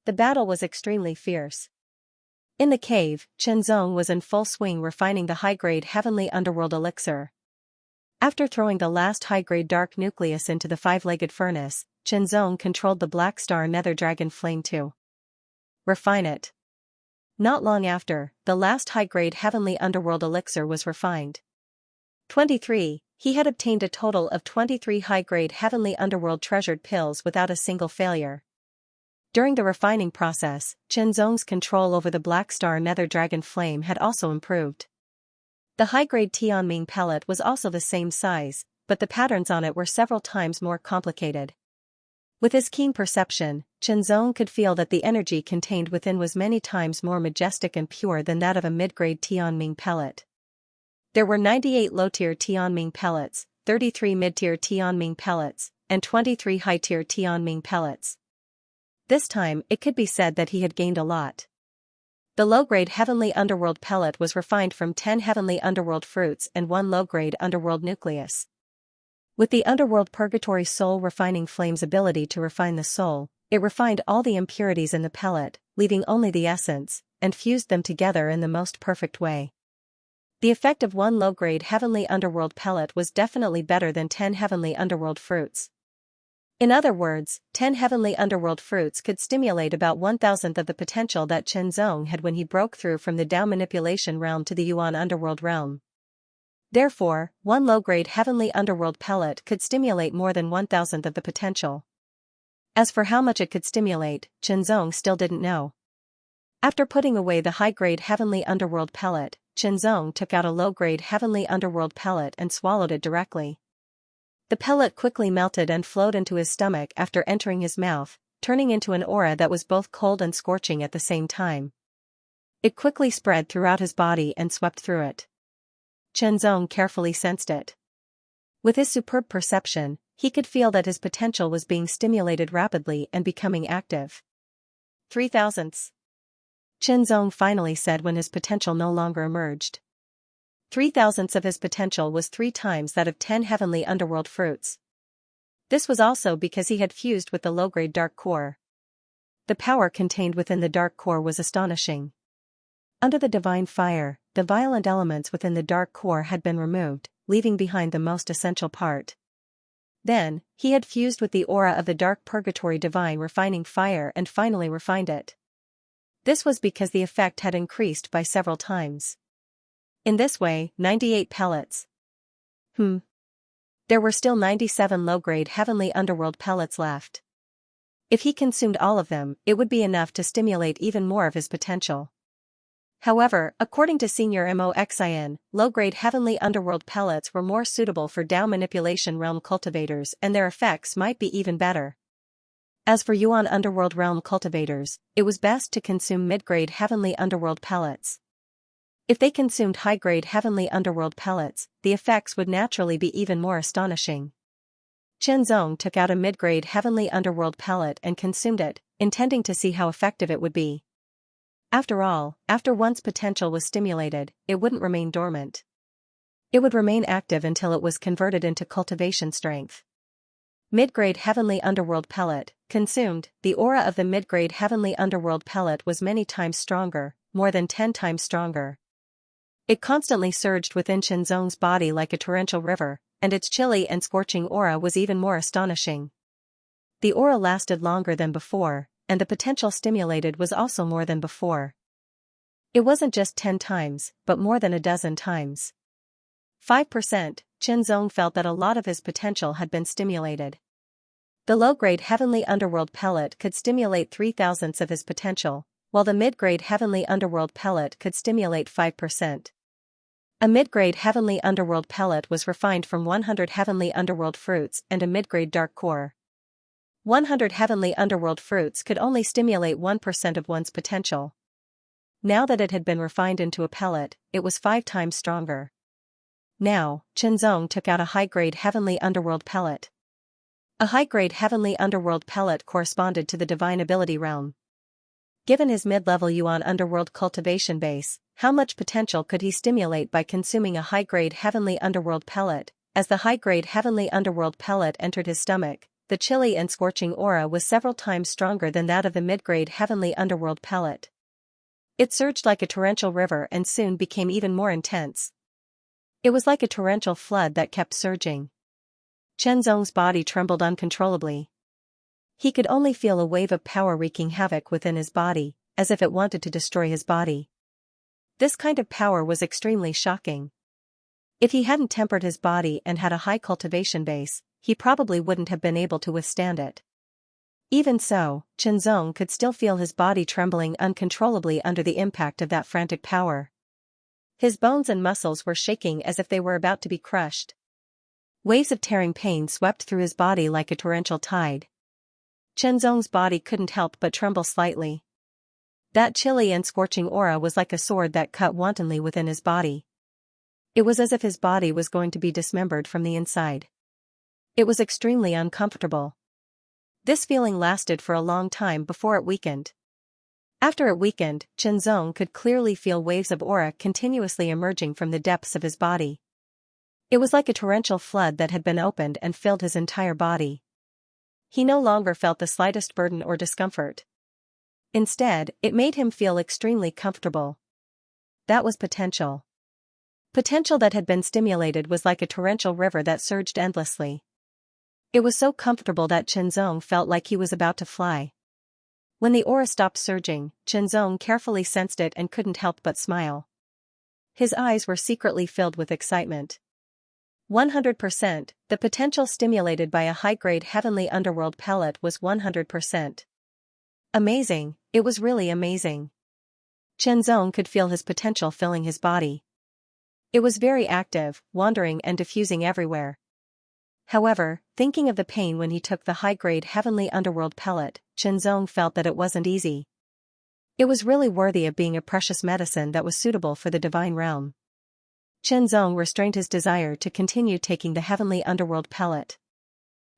The battle was extremely fierce. In the cave, Chenzong was in full swing refining the high-grade heavenly underworld elixir. After throwing the last high-grade dark nucleus into the 5-legged furnace, Chenzong controlled the Black Star Nether Dragon Flame to refine it. Not long after, the last high-grade heavenly underworld elixir was refined. 23. He had obtained a total of 23 high-grade heavenly underworld treasured pills without a single failure. During the refining process, Chenzong's control over the Black Star Nether Dragon Flame had also improved. The high-grade Tianming pellet was also the same size, but the patterns on it were several times more complicated. With his keen perception, Chenzong could feel that the energy contained within was many times more majestic and pure than that of a mid-grade Tianming pellet. There were 98 low-tier Tianming pellets, 33 mid-tier Tianming pellets, and 23 high-tier Tianming pellets. This time, it could be said that he had gained a lot. The low-grade heavenly underworld pellet was refined from 10 heavenly underworld fruits and 1 low-grade underworld nucleus. With the underworld purgatory soul refining flame's ability to refine the soul, it refined all the impurities in the pellet, leaving only the essence, and fused them together in the most perfect way. The effect of 1 low-grade heavenly underworld pellet was definitely better than 10 heavenly underworld fruits. In other words, 10 heavenly underworld fruits could stimulate about 1,000th of the potential that Chenzong had when he broke through from the Dao manipulation realm to the Yuan underworld realm. Therefore, one low-grade heavenly underworld pellet could stimulate more than 1,000th of the potential. As for how much it could stimulate, Qianzong still didn't know. After putting away the high-grade heavenly underworld pellet, Qianzong took out a low-grade heavenly underworld pellet and swallowed it directly. The pellet quickly melted and flowed into his stomach after entering his mouth, turning into an aura that was both cold and scorching at the same time. It quickly spread throughout his body and swept through it. Qianzong carefully sensed it. With his superb perception, he could feel that his potential was being stimulated rapidly and becoming active. 3,000ths. Qianzong finally said when his potential no longer emerged. 3,000ths of his potential was 3 times that of 10 heavenly underworld fruits. This was also because he had fused with the low-grade dark core. The power contained within the dark core was astonishing. Under the divine fire, the violent elements within the dark core had been removed, leaving behind the most essential part. Then, he had fused with the aura of the dark purgatory divine refining fire and finally refined it. This was because the effect had increased by several times. In this way, 98 pellets. There were still 97 low-grade heavenly underworld pellets left. If he consumed all of them, it would be enough to stimulate even more of his potential. However, according to Senior Mo Xian, low-grade heavenly underworld pellets were more suitable for Dao manipulation realm cultivators and their effects might be even better. As for Yuan underworld realm cultivators, it was best to consume mid-grade heavenly underworld pellets. If they consumed high-grade heavenly underworld pellets, the effects would naturally be even more astonishing. Qianzong took out a mid-grade heavenly underworld pellet and consumed it, intending to see how effective it would be. After all, after one's potential was stimulated, it wouldn't remain dormant. It would remain active until it was converted into cultivation strength. Mid-grade heavenly underworld pellet, consumed, the aura of the mid-grade heavenly underworld pellet was many times stronger, more than 10 times stronger. It constantly surged within Qianzong's body like a torrential river, and its chilly and scorching aura was even more astonishing. The aura lasted longer than before, and the potential stimulated was also more than before. It wasn't just 10 times, but more than a dozen times. 5%, Qianzong felt that a lot of his potential had been stimulated. The low-grade heavenly underworld pellet could stimulate 3,000ths of his potential, while the mid-grade heavenly underworld pellet could stimulate 5%. A mid-grade heavenly underworld pellet was refined from 100 heavenly underworld fruits and a mid-grade dark core. 100 heavenly underworld fruits could only stimulate 1% of one's potential. Now that it had been refined into a pellet, it was 5 times stronger. Now, Qianzong took out a high-grade heavenly underworld pellet. A high-grade heavenly underworld pellet corresponded to the divine ability realm. Given his mid-level Yuan underworld cultivation base, how much potential could he stimulate by consuming a high-grade heavenly underworld pellet? As the high-grade heavenly underworld pellet entered his stomach, the chilly and scorching aura was several times stronger than that of the mid-grade heavenly underworld pellet. It surged like a torrential river and soon became even more intense. It was like a torrential flood that kept surging. Qianzong's body trembled uncontrollably. He could only feel a wave of power wreaking havoc within his body, as if it wanted to destroy his body. This kind of power was extremely shocking. If he hadn't tempered his body and had a high cultivation base, he probably wouldn't have been able to withstand it. Even so, Qianzong could still feel his body trembling uncontrollably under the impact of that frantic power. His bones and muscles were shaking as if they were about to be crushed. Waves of tearing pain swept through his body like a torrential tide. Qianzong's body couldn't help but tremble slightly. That chilly and scorching aura was like a sword that cut wantonly within his body. It was as if his body was going to be dismembered from the inside. It was extremely uncomfortable. This feeling lasted for a long time before it weakened. After it weakened, Qianzong could clearly feel waves of aura continuously emerging from the depths of his body. It was like a torrential flood that had been opened and filled his entire body. He no longer felt the slightest burden or discomfort. Instead, it made him feel extremely comfortable. That was potential. Potential that had been stimulated was like a torrential river that surged endlessly. It was so comfortable that Qianzong felt like he was about to fly. When the aura stopped surging, Qianzong carefully sensed it and couldn't help but smile. His eyes were secretly filled with excitement. 100%, the potential stimulated by a high-grade heavenly underworld pellet was 100%. Amazing, it was really amazing. Chenzong could feel his potential filling his body. It was very active, wandering and diffusing everywhere. However, thinking of the pain when he took the high-grade heavenly underworld pellet, Chenzong felt that it wasn't easy. It was really worthy of being a precious medicine that was suitable for the divine realm. Chenzong restrained his desire to continue taking the heavenly underworld pellet.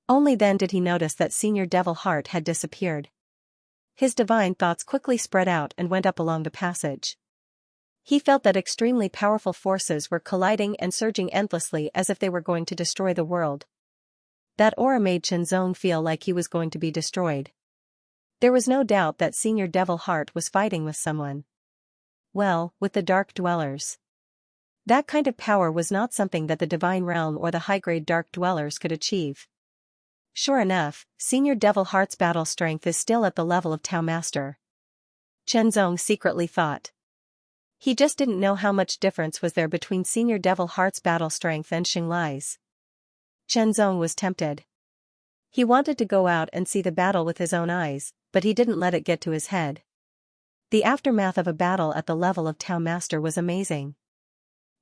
Only then did he notice that Senior Devil Heart had disappeared. His divine thoughts quickly spread out and went up along the passage. He felt that extremely powerful forces were colliding and surging endlessly as if they were going to destroy the world. That aura made Chenzong feel like he was going to be destroyed. There was no doubt that Senior Devil Heart was fighting with someone. Well, with the Dark Dwellers. That kind of power was not something that the Divine Realm or the high-grade Dark Dwellers could achieve. Sure enough, Senior Devil Heart's battle strength is still at the level of Tao Master. Chenzong secretly thought. He just didn't know how much difference was there between Senior Devil Heart's battle strength and Xinglai's. Chenzong was tempted. He wanted to go out and see the battle with his own eyes, but he didn't let it get to his head. The aftermath of a battle at the level of Tao Master was amazing.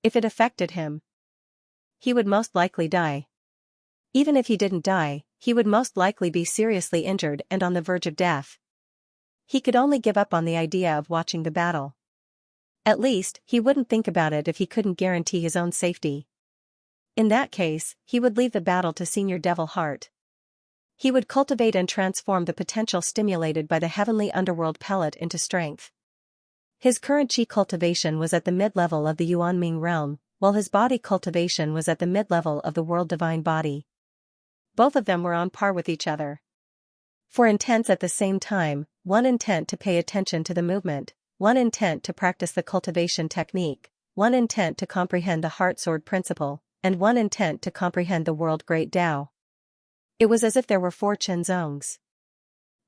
If it affected him, he would most likely die. Even if he didn't die, he would most likely be seriously injured and on the verge of death. He could only give up on the idea of watching the battle. At least, he wouldn't think about it if he couldn't guarantee his own safety. In that case, he would leave the battle to Senior Devil Heart. He would cultivate and transform the potential stimulated by the heavenly underworld pellet into strength. His current chi cultivation was at the mid-level of the Yuanming realm, while his body cultivation was at the mid-level of the world divine body. Both of them were on par with each other. For intents at the same time, one intent to pay attention to the movement, one intent to practice the cultivation technique, one intent to comprehend the heart sword principle, and one intent to comprehend the world great Tao. It was as if there were 4 Chenzongs.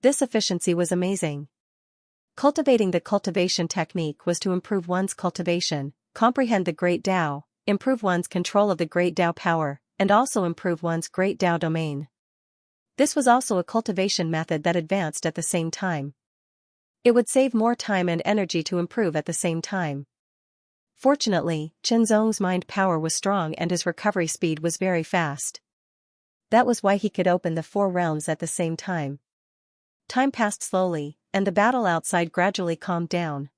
This efficiency was amazing. Cultivating the cultivation technique was to improve one's cultivation, comprehend the great Tao, improve one's control of the great Tao power, and also improve one's great Tao domain. This was also a cultivation method that advanced at the same time. It would save more time and energy to improve at the same time. Fortunately, Chenzong's mind power was strong and his recovery speed was very fast. That was why he could open the 4 realms at the same time. Time passed slowly, and the battle outside gradually calmed down.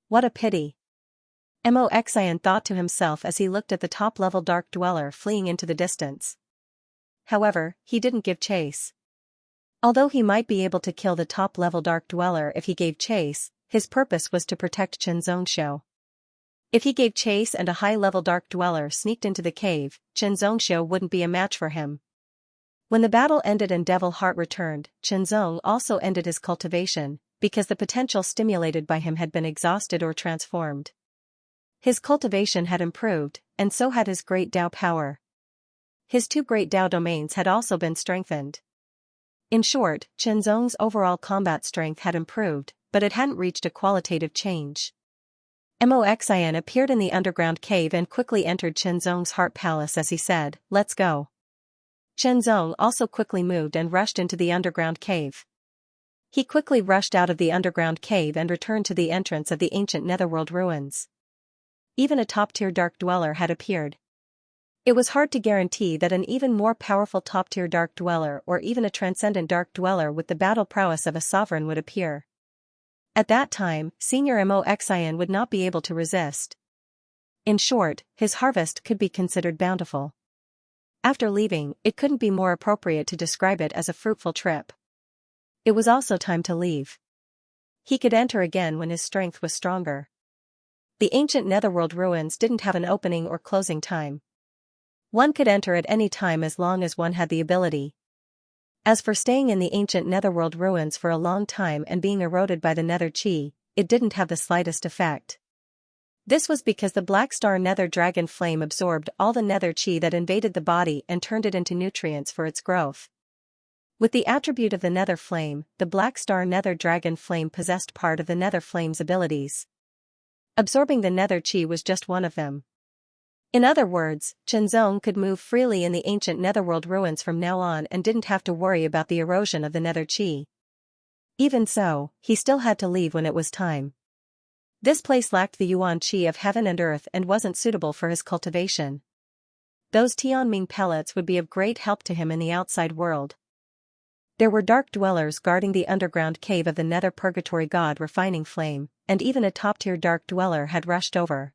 What a pity. Mo Xian thought to himself as he looked at the top-level Dark Dweller fleeing into the distance. However, he didn't give chase. Although he might be able to kill the top-level Dark Dweller if he gave chase, his purpose was to protect Xianxia. If he gave chase and a high-level Dark Dweller sneaked into the cave, Xianxia wouldn't be a match for him. When the battle ended and Devil Heart returned, Chenzong also ended his cultivation, because the potential stimulated by him had been exhausted or transformed. His cultivation had improved, and so had his great Tao power. His 2 great Tao domains had also been strengthened. In short, Chenzong's overall combat strength had improved, but it hadn't reached a qualitative change. Mo Xian appeared in the underground cave and quickly entered Chenzong's heart palace as he said, "Let's go." Chenzong also quickly moved and rushed into the underground cave. He quickly rushed out of the underground cave and returned to the entrance of the ancient netherworld ruins. Even a top-tier Dark Dweller had appeared. It was hard to guarantee that an even more powerful top-tier Dark Dweller or even a transcendent Dark Dweller with the battle prowess of a sovereign would appear. At that time, Senior Mo Xian would not be able to resist. In short, his harvest could be considered bountiful. After leaving, it couldn't be more appropriate to describe it as a fruitful trip. It was also time to leave. He could enter again when his strength was stronger. The ancient netherworld ruins didn't have an opening or closing time. One could enter at any time as long as one had the ability. As for staying in the ancient netherworld ruins for a long time and being eroded by the nether chi, it didn't have the slightest effect. This was because the black star nether dragon flame absorbed all the nether chi that invaded the body and turned it into nutrients for its growth. With the attribute of the nether flame, the black star nether dragon flame possessed part of the nether flame's abilities. Absorbing the nether chi was just one of them. In other words, Chenzong could move freely in the ancient netherworld ruins from now on and didn't have to worry about the erosion of the nether chi. Even so, he still had to leave when it was time. This place lacked the yuan chi of heaven and earth and wasn't suitable for his cultivation. Those Tianming pellets would be of great help to him in the outside world. There were dark dwellers guarding the underground cave of the nether purgatory god Refining Flame, and even a top-tier dark dweller had rushed over.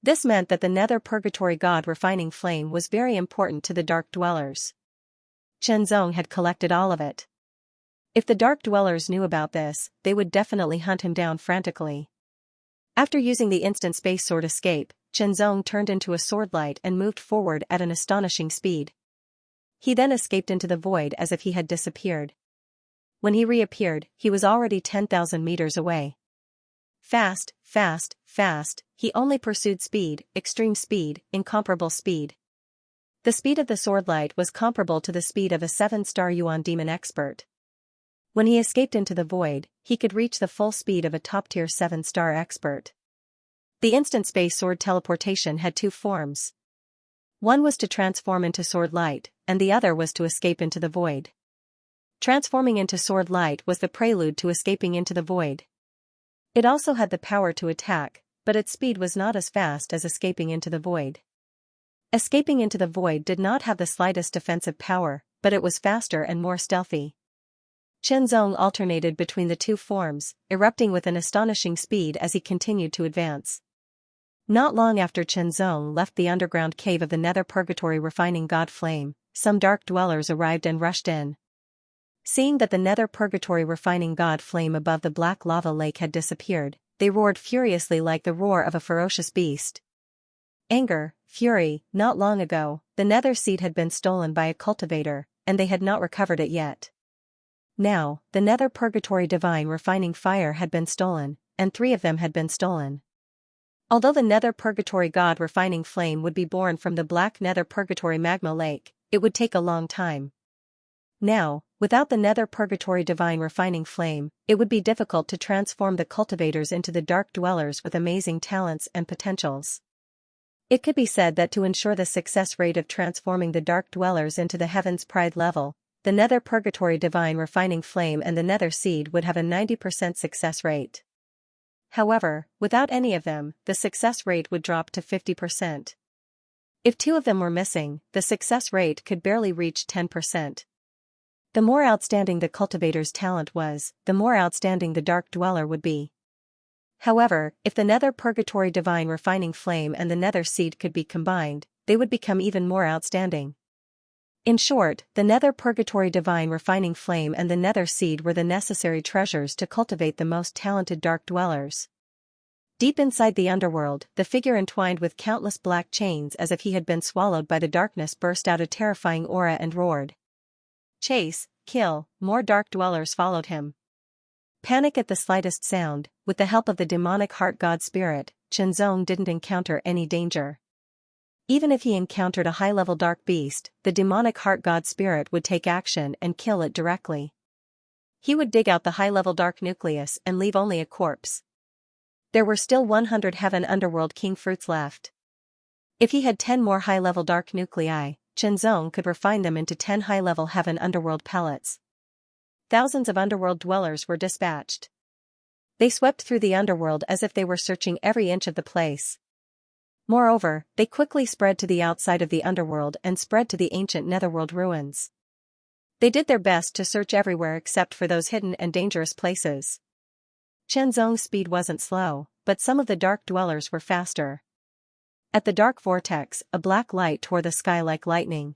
This meant that the nether purgatory god Refining Flame was very important to the dark dwellers. Chenzong had collected all of it. If the dark dwellers knew about this, they would definitely hunt him down frantically. After using the instant space sword escape, Chenzong turned into a swordlight and moved forward at an astonishing speed. He then escaped into the void as if he had disappeared. When he reappeared, he was already 10,000 meters away. Fast, fast, fast, he only pursued speed, extreme speed, incomparable speed. The speed of the swordlight was comparable to the speed of a 7-star Yuan demon expert. When he escaped into the void, he could reach the full speed of a top-tier 7-star expert. The instant space sword teleportation had two forms. One was to transform into sword light, and the other was to escape into the void. Transforming into sword light was the prelude to escaping into the void. It also had the power to attack, but its speed was not as fast as escaping into the void. Escaping into the void did not have the slightest defensive power, but it was faster and more stealthy. Chenzong alternated between the two forms, erupting with an astonishing speed as he continued to advance. Not long after Chenzong left the underground cave of the nether purgatory Refining God Flame, some dark dwellers arrived and rushed in. Seeing that the nether purgatory Refining God Flame above the black lava lake had disappeared, they roared furiously like the roar of a ferocious beast. Anger, fury, not long ago, the nether seed had been stolen by a cultivator, and they had not recovered it yet. Now, the nether purgatory divine refining fire had been stolen, and 3 of them had been stolen. Although the nether purgatory god Refining Flame would be born from the black nether purgatory magma lake, it would take a long time. Now, without the nether purgatory divine Refining Flame, it would be difficult to transform the cultivators into the dark dwellers with amazing talents and potentials. It could be said that to ensure the success rate of transforming the dark dwellers into the Heaven's Pride level, the nether purgatory divine Refining Flame and the nether seed would have a 90% success rate. However, without any of them, the success rate would drop to 50%. If 2 of them were missing, the success rate could barely reach 10%. The more outstanding the cultivator's talent was, the more outstanding the dark dweller would be. However, if the nether purgatory divine Refining Flame and the nether seed could be combined, they would become even more outstanding. In short, the nether purgatory divine Refining Flame and the nether seed were the necessary treasures to cultivate the most talented dark dwellers. Deep inside the underworld, the figure entwined with countless black chains as if he had been swallowed by the darkness burst out a terrifying aura and roared. Chase, kill, more dark dwellers followed him. Panic at the slightest sound, with the help of the demonic heart god spirit, Chenzong didn't encounter any danger. Even if he encountered a high-level dark beast, the demonic heart god spirit would take action and kill it directly. He would dig out the high-level dark nucleus and leave only a corpse. There were still 100 heaven underworld king fruits left. If he had 10 more high-level dark nuclei, Chenzong could refine them into 10 high-level heaven underworld pellets. Thousands of underworld dwellers were dispatched. They swept through the underworld as if they were searching every inch of the place. Moreover, they quickly spread to the outside of the underworld and spread to the ancient netherworld ruins. They did their best to search everywhere except for those hidden and dangerous places. Chenzong's speed wasn't slow, but some of the dark dwellers were faster. At the dark vortex, a black light tore the sky like lightning.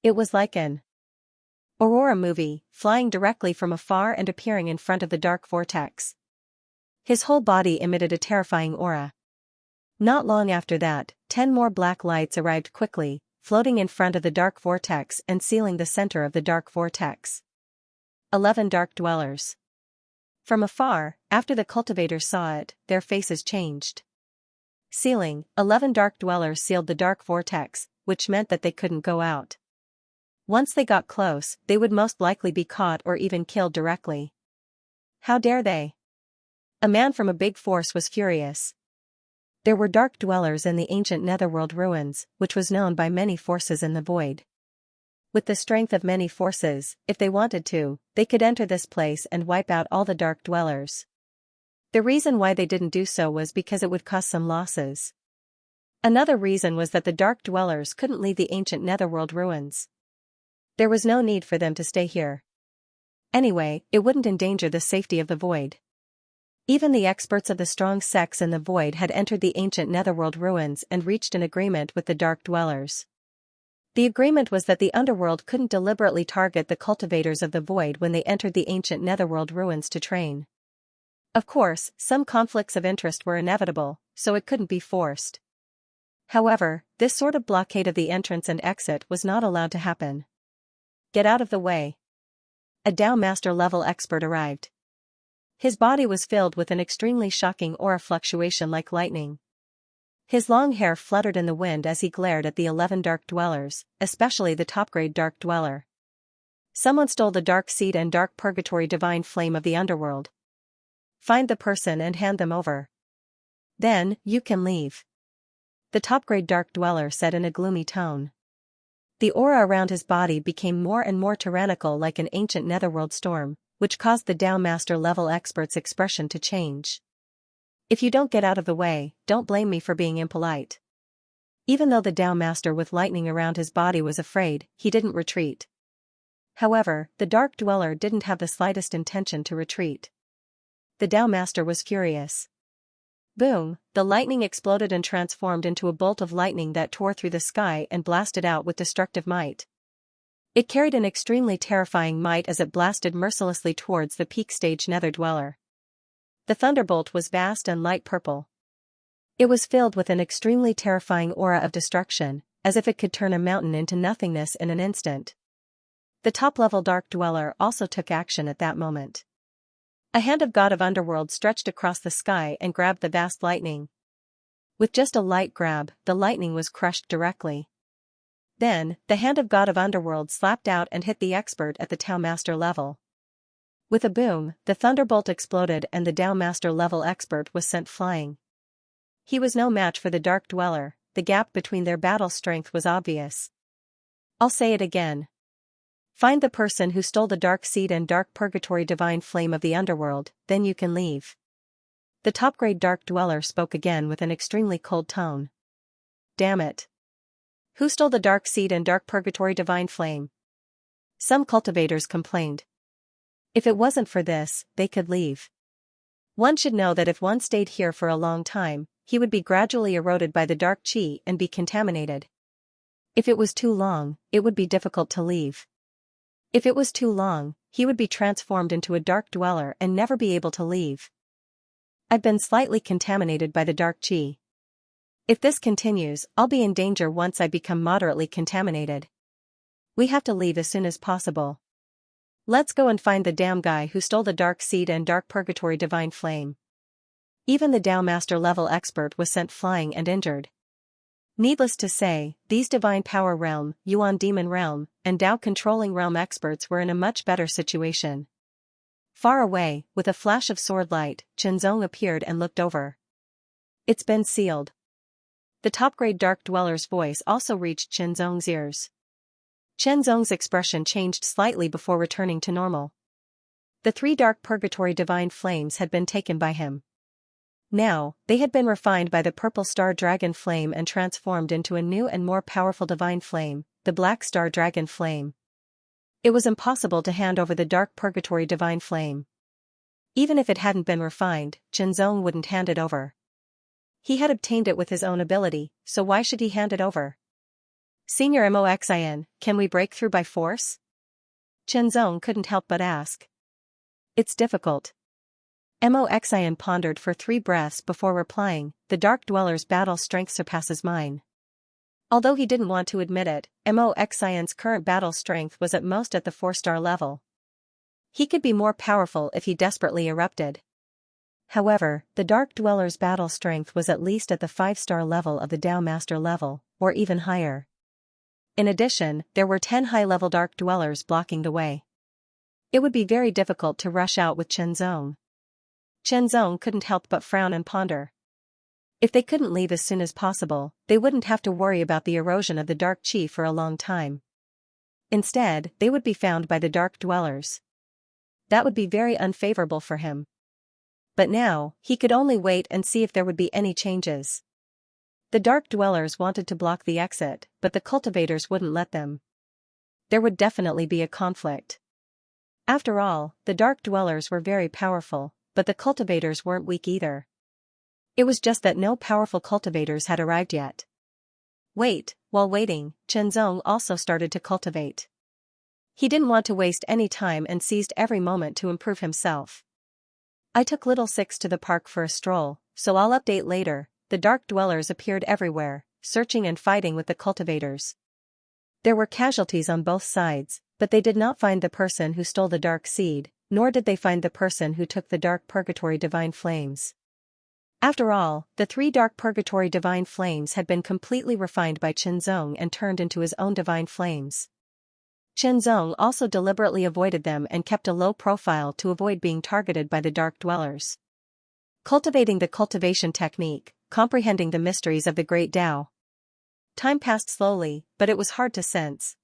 It was like an aurora movie, flying directly from afar and appearing in front of the dark vortex. His whole body emitted a terrifying aura. Not long after that, 10 more black lights arrived quickly, floating in front of the dark vortex and sealing the center of the dark vortex. 11 dark dwellers. From afar, after the cultivators saw it, their faces changed. Sealing, 11 dark dwellers sealed the dark vortex, which meant that they couldn't go out. Once they got close, they would most likely be caught or even killed directly. How dare they? A man from a big force was furious. There were dark dwellers in the ancient netherworld ruins, which was known by many forces in the void. With the strength of many forces, if they wanted to, they could enter this place and wipe out all the dark dwellers. The reason why they didn't do so was because it would cause some losses. Another reason was that the dark dwellers couldn't leave the ancient netherworld ruins. There was no need for them to stay here. Anyway, it wouldn't endanger the safety of the void. Even the experts of the strong sects in the void had entered the ancient netherworld ruins and reached an agreement with the dark dwellers. The agreement was that the underworld couldn't deliberately target the cultivators of the void when they entered the ancient netherworld ruins to train. Of course, some conflicts of interest were inevitable, so it couldn't be forced. However, this sort of blockade of the entrance and exit was not allowed to happen. Get out of the way. A Dao Master level expert arrived. His body was filled with an extremely shocking aura fluctuation like lightning. His long hair fluttered in the wind as he glared at the 11 dark dwellers, especially the top-grade dark dweller. Someone stole the dark seed and dark purgatory divine flame of the underworld. Find the person and hand them over. Then, you can leave. The top-grade dark dweller said in a gloomy tone. The aura around his body became more and more tyrannical like an ancient netherworld storm, which caused the Dao Master level expert's expression to change. If you don't get out of the way, don't blame me for being impolite. Even though the Dao Master with lightning around his body was afraid, he didn't retreat. However, the dark dweller didn't have the slightest intention to retreat. The Dao Master was furious. Boom, the lightning exploded and transformed into a bolt of lightning that tore through the sky and blasted out with destructive might. It carried an extremely terrifying might as it blasted mercilessly towards the peak stage nether dweller. The thunderbolt was vast and light purple. It was filled with an extremely terrifying aura of destruction, as if it could turn a mountain into nothingness in an instant. The top-level dark dweller also took action at that moment. A hand of God of Underworld stretched across the sky and grabbed the vast lightning. With just a light grab, the lightning was crushed directly. Then, the hand of God of Underworld slapped out and hit the expert at the Dao Master level. With a boom, the thunderbolt exploded and the Dao Master level expert was sent flying. He was no match for the dark dweller, the gap between their battle strength was obvious. I'll say it again. Find the person who stole the dark seed and dark purgatory divine flame of the underworld, then you can leave. The top-grade dark dweller spoke again with an extremely cold tone. Damn it. Who stole the dark seed and dark purgatory divine flame? Some cultivators complained. If it wasn't for this, they could leave. One should know that if one stayed here for a long time, he would be gradually eroded by the dark chi and be contaminated. If it was too long, it would be difficult to leave. If it was too long, he would be transformed into a dark dweller and never be able to leave. I've been slightly contaminated by the dark chi. If this continues, I'll be in danger once I become moderately contaminated. We have to leave as soon as possible. Let's go and find the damn guy who stole the dark seed and dark purgatory divine flame. Even the Dao Master level expert was sent flying and injured. Needless to say, these Divine Power Realm, Yuan Demon Realm, and Dao Controlling Realm experts were in a much better situation. Far away, with a flash of sword light, Chenzong appeared and looked over. It's been sealed. The top-grade Dark Dweller's voice also reached Chenzong's ears. Chenzong's expression changed slightly before returning to normal. The 3 dark purgatory divine flames had been taken by him. Now, they had been refined by the purple star dragon flame and transformed into a new and more powerful divine flame, the black star dragon flame. It was impossible to hand over the dark purgatory divine flame. Even if it hadn't been refined, Chenzong wouldn't hand it over. He had obtained it with his own ability, so why should he hand it over? Senior Moxin, can we break through by force? Chenzong couldn't help but ask. It's difficult. Moxin pondered for 3 breaths before replying, the Dark Dweller's battle strength surpasses mine. Although he didn't want to admit it, Moxin's current battle strength was at most at the 4-star level. He could be more powerful if he desperately erupted. However, the Dark Dweller's battle strength was at least at the 5-star level of the Dao Master level, or even higher. In addition, there were 10 high-level Dark Dwellers blocking the way. It would be very difficult to rush out with Chenzong. Chenzong couldn't help but frown and ponder. If they couldn't leave as soon as possible, they wouldn't have to worry about the erosion of the Dark Chi for a long time. Instead, they would be found by the Dark Dwellers. That would be very unfavorable for him. But now, he could only wait and see if there would be any changes. The Dark Dwellers wanted to block the exit, but the cultivators wouldn't let them. There would definitely be a conflict. After all, the Dark Dwellers were very powerful, but the cultivators weren't weak either. It was just that no powerful cultivators had arrived yet. While waiting, Chenzong also started to cultivate. He didn't want to waste any time and seized every moment to improve himself. I took little Six to the park for a stroll, so I'll update later. The Dark Dwellers appeared everywhere, searching and fighting with the cultivators. There were casualties on both sides, but they did not find the person who stole the Dark Seed, nor did they find the person who took the Dark Purgatory Divine Flames. After all, the 3 Dark Purgatory Divine Flames had been completely refined by Chenzong and turned into his own Divine Flames. Chenzong also deliberately avoided them and kept a low profile to avoid being targeted by the Dark Dwellers. Cultivating the cultivation technique, comprehending the mysteries of the Great Tao. Time passed slowly, but it was hard to sense.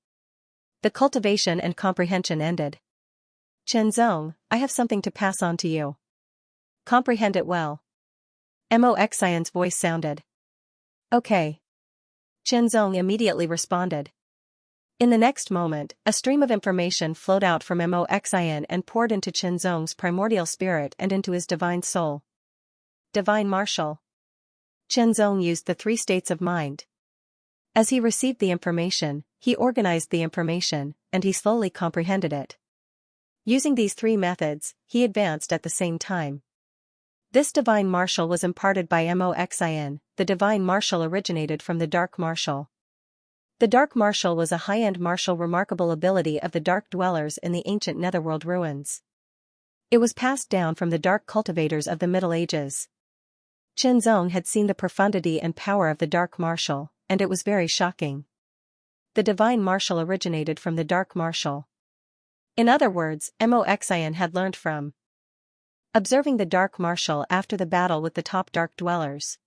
The cultivation and comprehension ended. Chenzong, I have something to pass on to you. Comprehend it well. Mo Xian's voice sounded. Okay. Chenzong immediately responded. In the next moment, a stream of information flowed out from Mo Xian and poured into Chenzong's primordial spirit and into his divine soul. Divine Martial. Chenzong used the 3 states of mind. As he received the information, he organized the information, and he slowly comprehended it. Using these 3 methods, he advanced at the same time. This divine martial was imparted by Mo Xian. The divine martial originated from the dark martial. The dark martial was a high-end martial remarkable ability of the dark dwellers in the ancient netherworld ruins. It was passed down from the dark cultivators of the Middle Ages. Chenzong had seen the profundity and power of the dark martial, and it was very shocking. The divine martial originated from the dark martial. In other words, Mo Xian had learned from observing the dark martial after the battle with the top dark dwellers.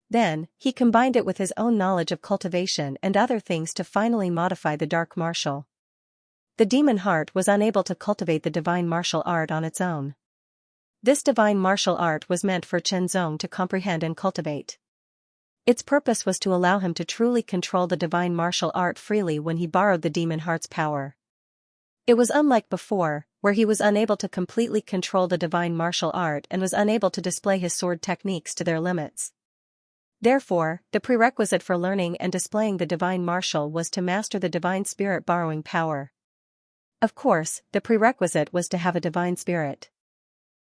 Then, he combined it with his own knowledge of cultivation and other things to finally modify the dark martial. The demon heart was unable to cultivate the divine martial art on its own. This divine martial art was meant for Chenzong to comprehend and cultivate. Its purpose was to allow him to truly control the divine martial art freely when he borrowed the demon heart's power. It was unlike before, where he was unable to completely control the divine martial art and was unable to display his sword techniques to their limits. Therefore, the prerequisite for learning and displaying the divine martial was to master the divine spirit borrowing power. Of course, the prerequisite was to have a divine spirit.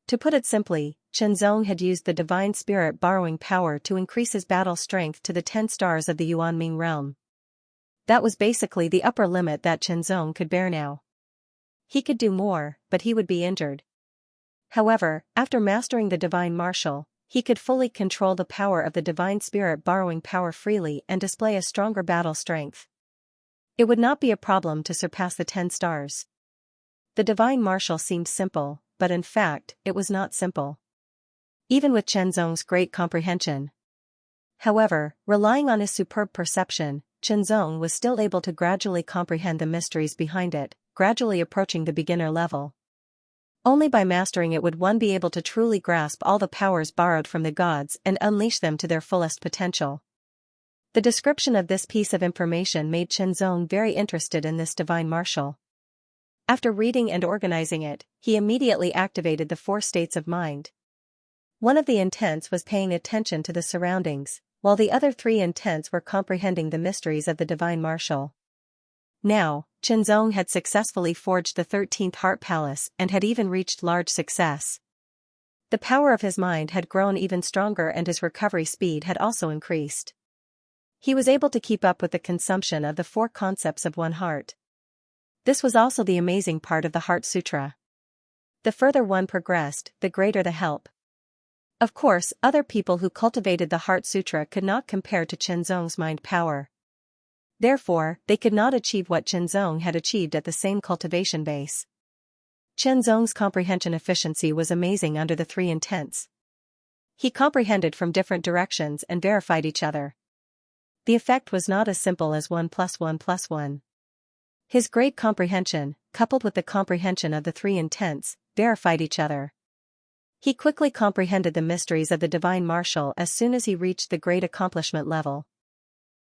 To put it simply, Chenzong had used the divine spirit borrowing power to increase his battle strength to the 10 stars of the Yuanming realm. That was basically the upper limit that Chenzong could bear now. He could do more, but he would be injured. However, after mastering the divine martial, he could fully control the power of the divine spirit borrowing power freely and display a stronger battle strength. It would not be a problem to surpass the 10 stars. The divine martial seemed simple, but in fact, it was not simple. Even with Chenzong's great comprehension. However, relying on his superb perception, Chenzong was still able to gradually comprehend the mysteries behind it, gradually approaching the beginner level. Only by mastering it would one be able to truly grasp all the powers borrowed from the gods and unleash them to their fullest potential. The description of this piece of information made Chenzong very interested in this divine martial. After reading and organizing it, he immediately activated the 4 states of mind. One of the intents was paying attention to the surroundings, while the other 3 intents were comprehending the mysteries of the divine martial. Now, Chenzong had successfully forged the 13th Heart Palace and had even reached large success. The power of his mind had grown even stronger and his recovery speed had also increased. He was able to keep up with the consumption of the 4 concepts of one heart. This was also the amazing part of the Heart Sutra. The further one progressed, the greater the help. Of course, other people who cultivated the Heart Sutra could not compare to Chenzong's mind power. Therefore, they could not achieve what Chenzong had achieved at the same cultivation base. Chenzong's comprehension efficiency was amazing under the 3 intents. he comprehended from different directions and verified each other. The effect was not as simple as 1 + 1 + 1. His great comprehension, coupled with the comprehension of the three intents, verified each other. He quickly comprehended the mysteries of the divine martial as soon as he reached the great accomplishment level.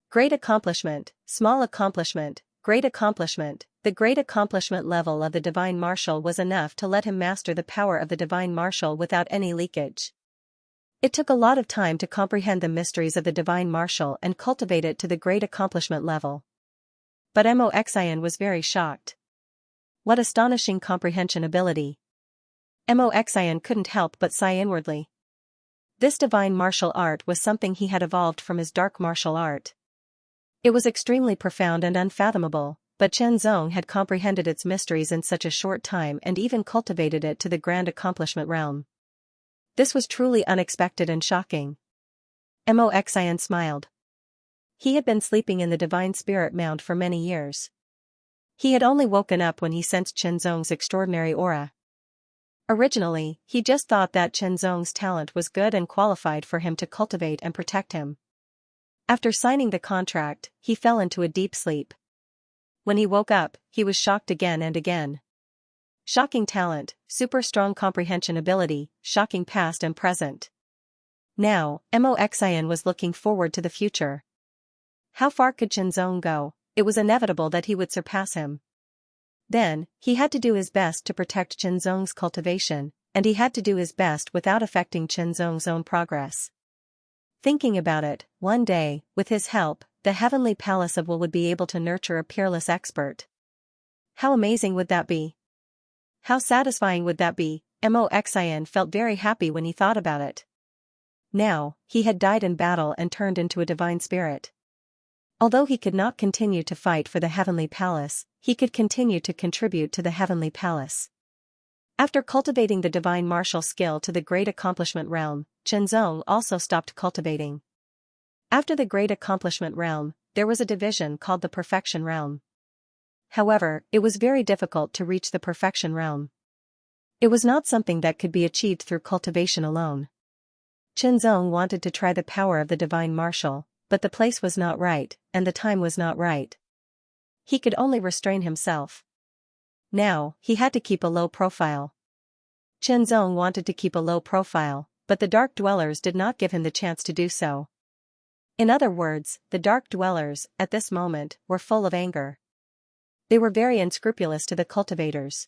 Great accomplishment, small accomplishment, great accomplishment. The great accomplishment level of the divine martial was enough to let him master the power of the divine martial without any leakage. It took a lot of time to comprehend the mysteries of the divine martial and cultivate it to the great accomplishment level. But Mo Xian was very shocked. What astonishing comprehension ability! Mo Xian couldn't help but sigh inwardly. This divine martial art was something he had evolved from his dark martial art. It was extremely profound and unfathomable, but Chen Zong had comprehended its mysteries in such a short time and even cultivated it to the grand accomplishment realm. This was truly unexpected and shocking. Mo Xian smiled. He had been sleeping in the divine spirit mound for many years. He had only woken up when he sensed Chen Zong's extraordinary aura. Originally, he just thought that Chen Zong's talent was good and qualified for him to cultivate and protect him. After signing the contract, he fell into a deep sleep. When he woke up, he was shocked again and again. Shocking talent, super strong comprehension ability, shocking past and present. Now, Mo Xian was looking forward to the future. How far could Chen Zong go? It was inevitable that he would surpass him. Then, he had to do his best to protect Chen Zong's cultivation, and he had to do his best without affecting Chen Zong's own progress. Thinking about it, one day, with his help, the heavenly palace of Will would be able to nurture a peerless expert. How amazing would that be? How satisfying would that be? Mo Xian felt very happy when he thought about it. Now, he had died in battle and turned into a divine spirit. Although he could not continue to fight for the heavenly palace, he could continue to contribute to the heavenly palace. After cultivating the divine martial skill to the great accomplishment realm, Chen Zong also stopped cultivating. After the great accomplishment realm, there was a division called the perfection realm. However, it was very difficult to reach the perfection realm. It was not something that could be achieved through cultivation alone. Chen Zong wanted to try the power of the divine martial, but the place was not right, and the time was not right. He could only restrain himself. Now, he had to keep a low profile. Chen Zong wanted to keep a low profile, but the Dark Dwellers did not give him the chance to do so. In other words, the Dark Dwellers, at this moment, were full of anger. They were very unscrupulous to the cultivators.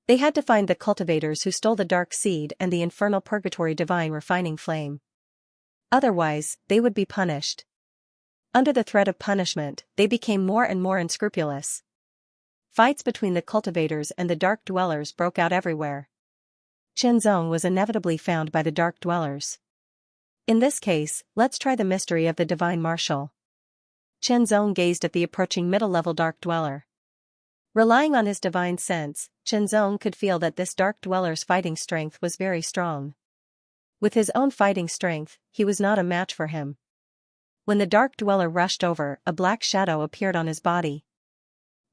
They had to find the cultivators who stole the dark seed and the infernal purgatory divine refining flame. Otherwise, they would be punished. Under the threat of punishment, they became more and more unscrupulous. Fights between the cultivators and the Dark Dwellers broke out everywhere. Chen Zong was inevitably found by the Dark Dwellers. In this case, let's try the mystery of the divine martial. Chen Zong gazed at the approaching middle-level Dark Dweller. Relying on his divine sense, Chen Zong could feel that this Dark Dweller's fighting strength was very strong. With his own fighting strength, he was not a match for him. When the Dark Dweller rushed over, a black shadow appeared on his body.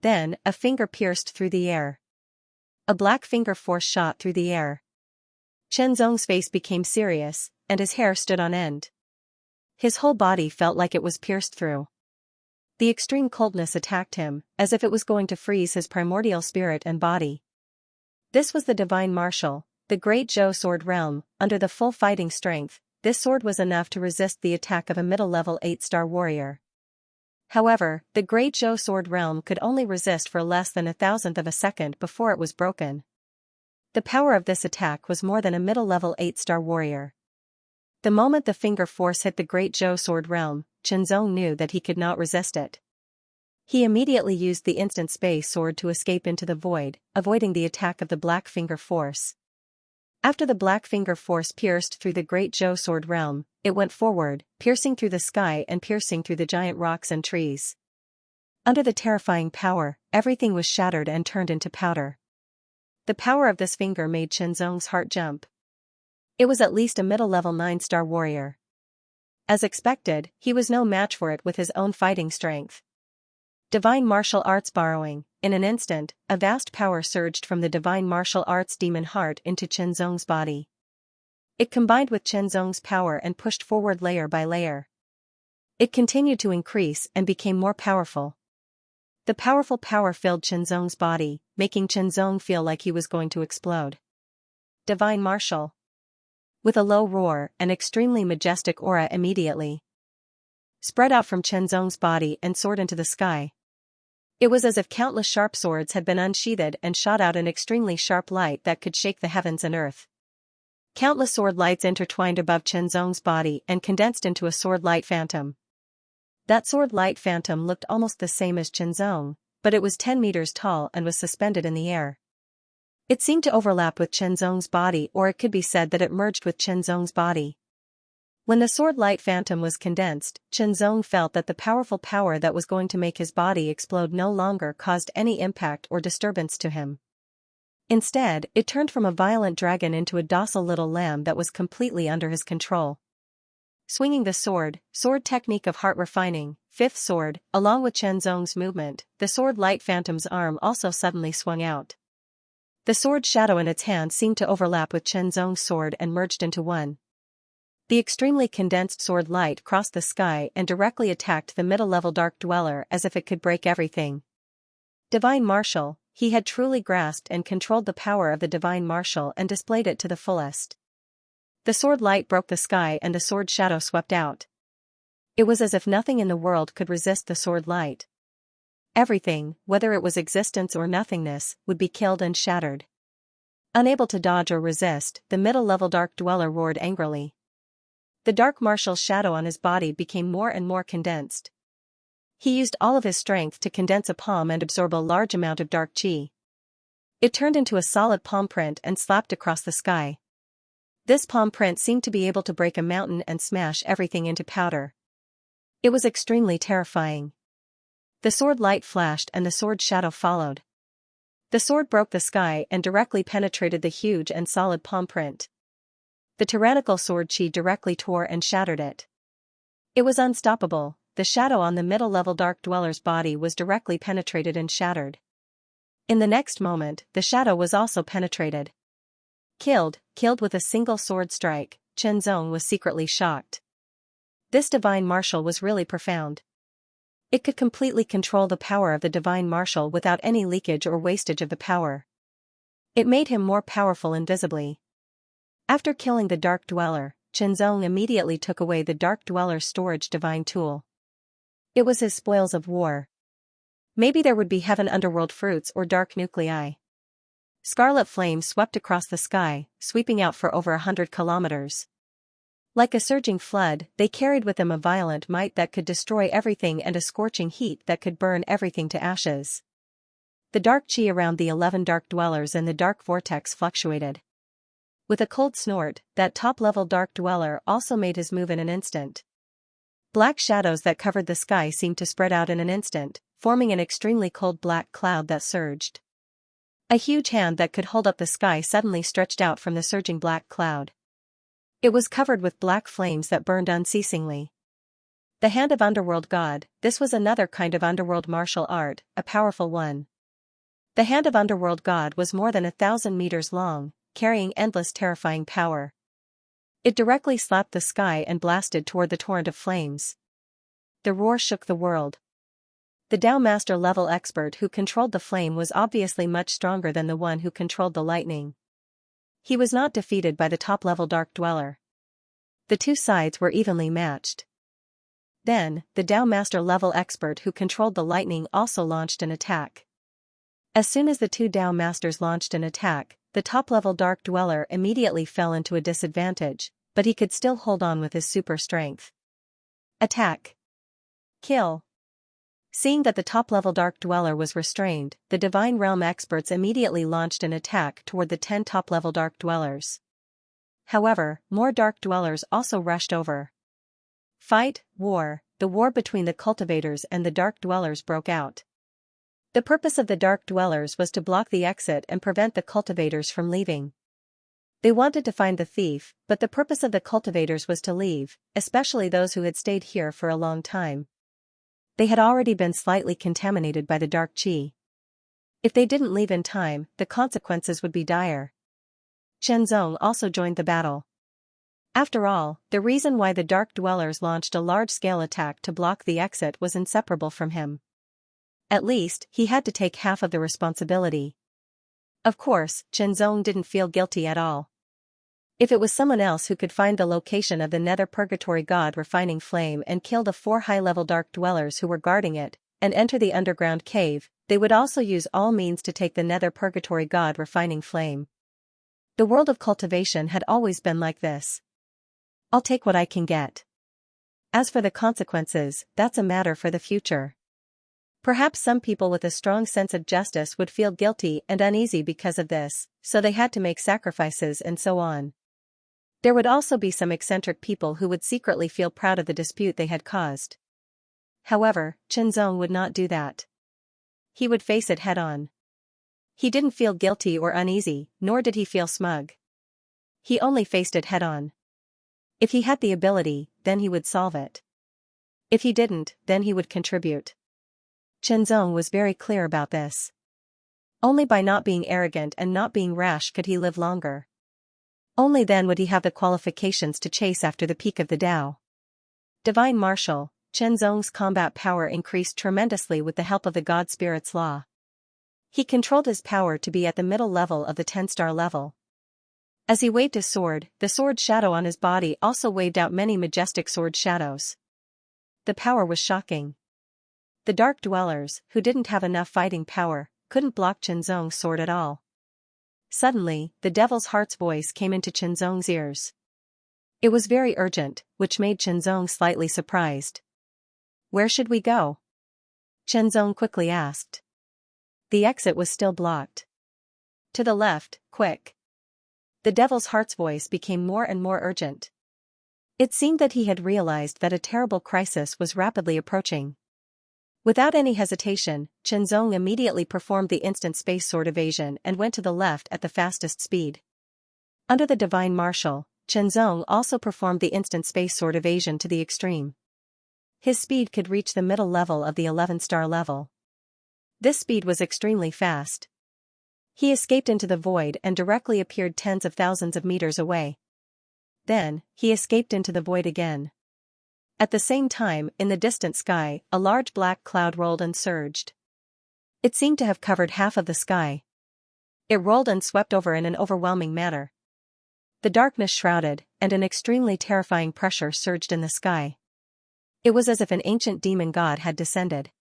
Then, a finger pierced through the air. A black finger force shot through the air. Chen Zong's face became serious, and his hair stood on end. His whole body felt like it was pierced through. The extreme coldness attacked him, as if it was going to freeze his primordial spirit and body. This was the divine martial, the great Zhou sword realm. Under the full fighting strength, this sword was enough to resist the attack of a middle-level 8-star warrior. However, the great Zhou sword realm could only resist for less than 1,000th of a second before it was broken. The power of this attack was more than a middle-level 8-star warrior. The moment the finger force hit the great Zhou sword realm, Chen Zong knew that he could not resist it. He immediately used the instant space sword to escape into the void, avoiding the attack of the black finger force. After the black finger force pierced through the great Zhou sword realm, it went forward, piercing through the sky and piercing through the giant rocks and trees. Under the terrifying power, everything was shattered and turned into powder. The power of this finger made Chen Zong's heart jump. It was at least a middle-level 9-star warrior. As expected, he was no match for it with his own fighting strength. Divine martial arts borrowing. In an instant, a vast power surged from the divine martial arts demon heart into Chen Zong's body. It combined with Chen Zong's power and pushed forward layer by layer. It continued to increase and became more powerful. The powerful power filled Chen Zong's body, making Chen Zong feel like he was going to explode. Divine Martial. With a low roar, an extremely majestic aura immediately spread out from Chen Zong's body and soared into the sky. It was as if countless sharp swords had been unsheathed and shot out an extremely sharp light that could shake the heavens and earth. Countless sword lights intertwined above Chen Zong's body and condensed into a sword light phantom. That sword light phantom looked almost the same as Chen Zong, but it was 10 meters tall and was suspended in the air. It seemed to overlap with Chen Zong's body, or it could be said that it merged with Chen Zong's body. When the sword light phantom was condensed, Chen Zong felt that the powerful power that was going to make his body explode no longer caused any impact or disturbance to him. Instead, it turned from a violent dragon into a docile little lamb that was completely under his control. Swinging the sword technique of heart refining, fifth sword, along with Chen Zong's movement, the sword light phantom's arm also suddenly swung out. The sword shadow in its hand seemed to overlap with Chen Zong's sword and merged into one. The extremely condensed sword light crossed the sky and directly attacked the middle-level Dark Dweller as if it could break everything. Divine Martial, he had truly grasped and controlled the power of the Divine Martial and displayed it to the fullest. The sword light broke the sky and the sword shadow swept out. It was as if nothing in the world could resist the sword light. Everything, whether it was existence or nothingness, would be killed and shattered. Unable to dodge or resist, the middle-level Dark Dweller roared angrily. The Dark Martial's shadow on his body became more and more condensed. He used all of his strength to condense a palm and absorb a large amount of dark qi. It turned into a solid palm print and slapped across the sky. This palm print seemed to be able to break a mountain and smash everything into powder. It was extremely terrifying. The sword light flashed and the sword shadow followed. The sword broke the sky and directly penetrated the huge and solid palm print. The tyrannical sword qi directly tore and shattered it. It was unstoppable. The shadow on the middle-level Dark Dweller's body was directly penetrated and shattered. In the next moment, the shadow was also penetrated. Killed with a single sword strike, Chen Zong was secretly shocked. This Divine Martial was really profound. It could completely control the power of the Divine Martial without any leakage or wastage of the power. It made him more powerful invisibly. After killing the Dark Dweller, Chen Zong immediately took away the Dark Dweller's storage divine tool. It was his spoils of war. Maybe there would be heaven underworld fruits or dark nuclei. Scarlet flames swept across the sky, sweeping out for over 100 kilometers. Like a surging flood, they carried with them a violent might that could destroy everything and a scorching heat that could burn everything to ashes. The dark qi around the 11 Dark Dwellers in the dark vortex fluctuated. With a cold snort, that top-level Dark Dweller also made his move in an instant. Black shadows that covered the sky seemed to spread out in an instant, forming an extremely cold black cloud that surged. A huge hand that could hold up the sky suddenly stretched out from the surging black cloud. It was covered with black flames that burned unceasingly. The hand of Underworld God, this was another kind of underworld martial art, a powerful one. The hand of Underworld God was more than 1,000 meters long, carrying endless terrifying power. It directly slapped the sky and blasted toward the torrent of flames. The roar shook the world. The Dao Master level expert who controlled the flame was obviously much stronger than the one who controlled the lightning. He was not defeated by the top-level Dark Dweller. The two sides were evenly matched. Then, the Dao Master level expert who controlled the lightning also launched an attack. As soon as the two Dao Masters launched an attack, the top-level Dark Dweller immediately fell into a disadvantage, but he could still hold on with his super strength. Attack. Kill. Seeing that the top-level Dark Dweller was restrained, the Divine Realm experts immediately launched an attack toward the 10 top-level Dark Dwellers. However, more Dark Dwellers also rushed over. Fight, war, the war between the cultivators and the Dark Dwellers broke out. The purpose of the Dark Dwellers was to block the exit and prevent the cultivators from leaving. They wanted to find the thief, but the purpose of the cultivators was to leave, especially those who had stayed here for a long time. They had already been slightly contaminated by the dark qi. If they didn't leave in time, the consequences would be dire. Chen Zong also joined the battle. After all, the reason why the Dark Dwellers launched a large-scale attack to block the exit was inseparable from him. At least, he had to take half of the responsibility. Of course, Chenzong didn't feel guilty at all. If it was someone else who could find the location of the Nether Purgatory God Refining Flame and kill the 4 high-level Dark Dwellers who were guarding it, and enter the underground cave, they would also use all means to take the Nether Purgatory God Refining Flame. The world of cultivation had always been like this. I'll take what I can get. As for the consequences, that's a matter for the future. Perhaps some people with a strong sense of justice would feel guilty and uneasy because of this, so they had to make sacrifices and so on. There would also be some eccentric people who would secretly feel proud of the dispute they had caused. However, Chenzong would not do that. He would face it head-on. He didn't feel guilty or uneasy, nor did he feel smug. He only faced it head-on. If he had the ability, then he would solve it. If he didn't, then he would contribute. Chenzong was very clear about this. Only by not being arrogant and not being rash could he live longer. Only then would he have the qualifications to chase after the peak of the Tao. Divine Marshal, Chenzong's combat power increased tremendously with the help of the God Spirit's law. He controlled his power to be at the middle level of the 10-star level. As he waved his sword, the sword shadow on his body also waved out many majestic sword shadows. The power was shocking. The Dark Dwellers, who didn't have enough fighting power, couldn't block Chenzong's sword at all. Suddenly, the Devil's Heart's voice came into Chenzong's ears. It was very urgent, which made Chenzong slightly surprised. "Where should we go?" Chenzong quickly asked. The exit was still blocked. "To the left, quick." The Devil's Heart's voice became more and more urgent. It seemed that he had realized that a terrible crisis was rapidly approaching. Without any hesitation, Chenzong immediately performed the instant space sword evasion and went to the left at the fastest speed. Under the Divine Marshal, Chenzong also performed the instant space sword evasion to the extreme. His speed could reach the middle level of the 11-star level. This speed was extremely fast. He escaped into the void and directly appeared tens of thousands of meters away. Then, he escaped into the void again. At the same time, in the distant sky, a large black cloud rolled and surged. It seemed to have covered half of the sky. It rolled and swept over in an overwhelming manner. The darkness shrouded, and an extremely terrifying pressure surged in the sky. It was as if an ancient demon god had descended.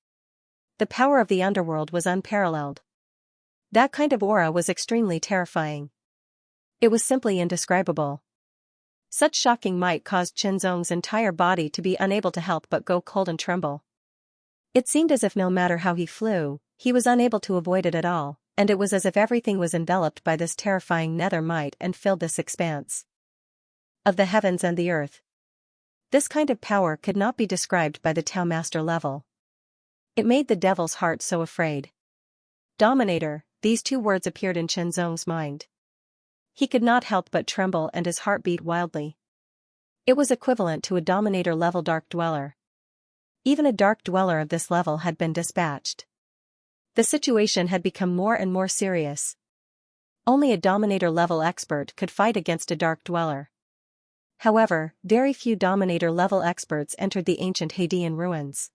The power of the underworld was unparalleled. That kind of aura was extremely terrifying. It was simply indescribable. Such shocking might caused Chenzong's entire body to be unable to help but go cold and tremble. It seemed as if no matter how he flew, he was unable to avoid it at all, and it was as if everything was enveloped by this terrifying nether might and filled this expanse of the heavens and the earth. This kind of power could not be described by the Tao Master level. It made the Devil's Heart so afraid. Dominator, these 2 words appeared in Chenzong's mind. He could not help but tremble and his heart beat wildly. It was equivalent to a Dominator-level Dark Dweller. Even a Dark Dweller of this level had been dispatched. The situation had become more and more serious. Only a Dominator-level expert could fight against a Dark Dweller. However, very few Dominator-level experts entered the ancient Hadean ruins.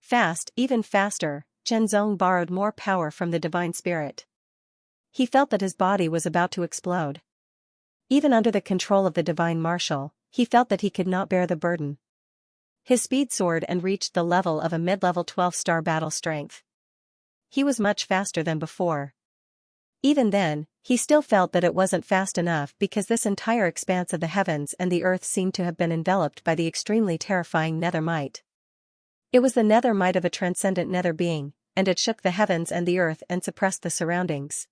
Fast, even faster, Chenzong borrowed more power from the Divine Spirit. He felt that his body was about to explode. Even under the control of the Divine Marshal, he felt that he could not bear the burden. His speed soared and reached the level of a mid-level 12-star battle strength. He was much faster than before. Even then, he still felt that it wasn't fast enough because this entire expanse of the heavens and the earth seemed to have been enveloped by the extremely terrifying nether might. It was the nether might of a transcendent nether being, and it shook the heavens and the earth and suppressed the surroundings.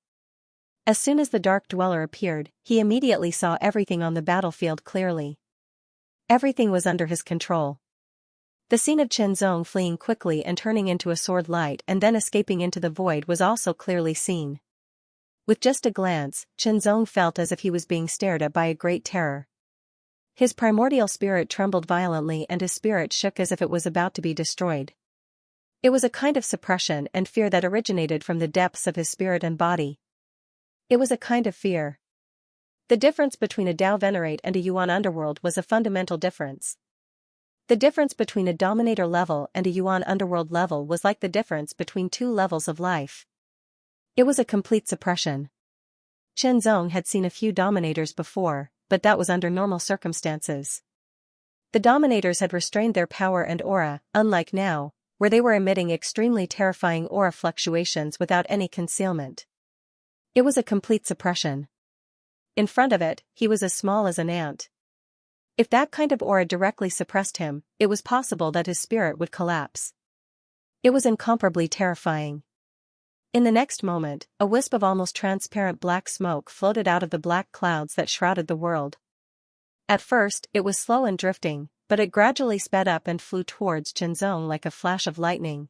As soon as the Dark Dweller appeared, he immediately saw everything on the battlefield clearly. Everything was under his control. The scene of Chenzong fleeing quickly and turning into a sword light and then escaping into the void was also clearly seen. With just a glance, Chenzong felt as if he was being stared at by a great terror. His primordial spirit trembled violently and his spirit shook as if it was about to be destroyed. It was a kind of suppression and fear that originated from the depths of his spirit and body. It was a kind of fear. The difference between a Dao Venerate and a Yuan underworld was a fundamental difference. The difference between a Dominator level and a Yuan underworld level was like the difference between two levels of life. It was a complete suppression. Chen Zong had seen a few Dominators before, but that was under normal circumstances. The Dominators had restrained their power and aura, unlike now, where they were emitting extremely terrifying aura fluctuations without any concealment. It was a complete suppression. In front of it, he was as small as an ant. If that kind of aura directly suppressed him, it was possible that his spirit would collapse. It was incomparably terrifying. In the next moment, a wisp of almost transparent black smoke floated out of the black clouds that shrouded the world. At first, it was slow and drifting, but it gradually sped up and flew towards Chenzong like a flash of lightning.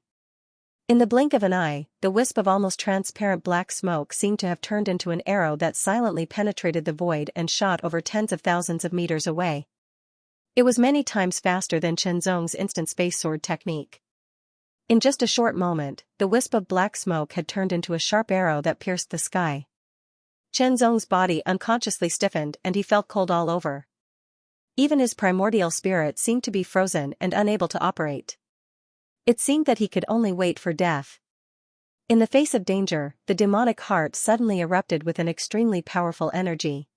In the blink of an eye, the wisp of almost transparent black smoke seemed to have turned into an arrow that silently penetrated the void and shot over tens of thousands of meters away. It was many times faster than Chenzong's instant space sword technique. In just a short moment, the wisp of black smoke had turned into a sharp arrow that pierced the sky. Chenzong's body unconsciously stiffened and he felt cold all over. Even his primordial spirit seemed to be frozen and unable to operate. It seemed that he could only wait for death. In the face of danger, the demonic heart suddenly erupted with an extremely powerful energy.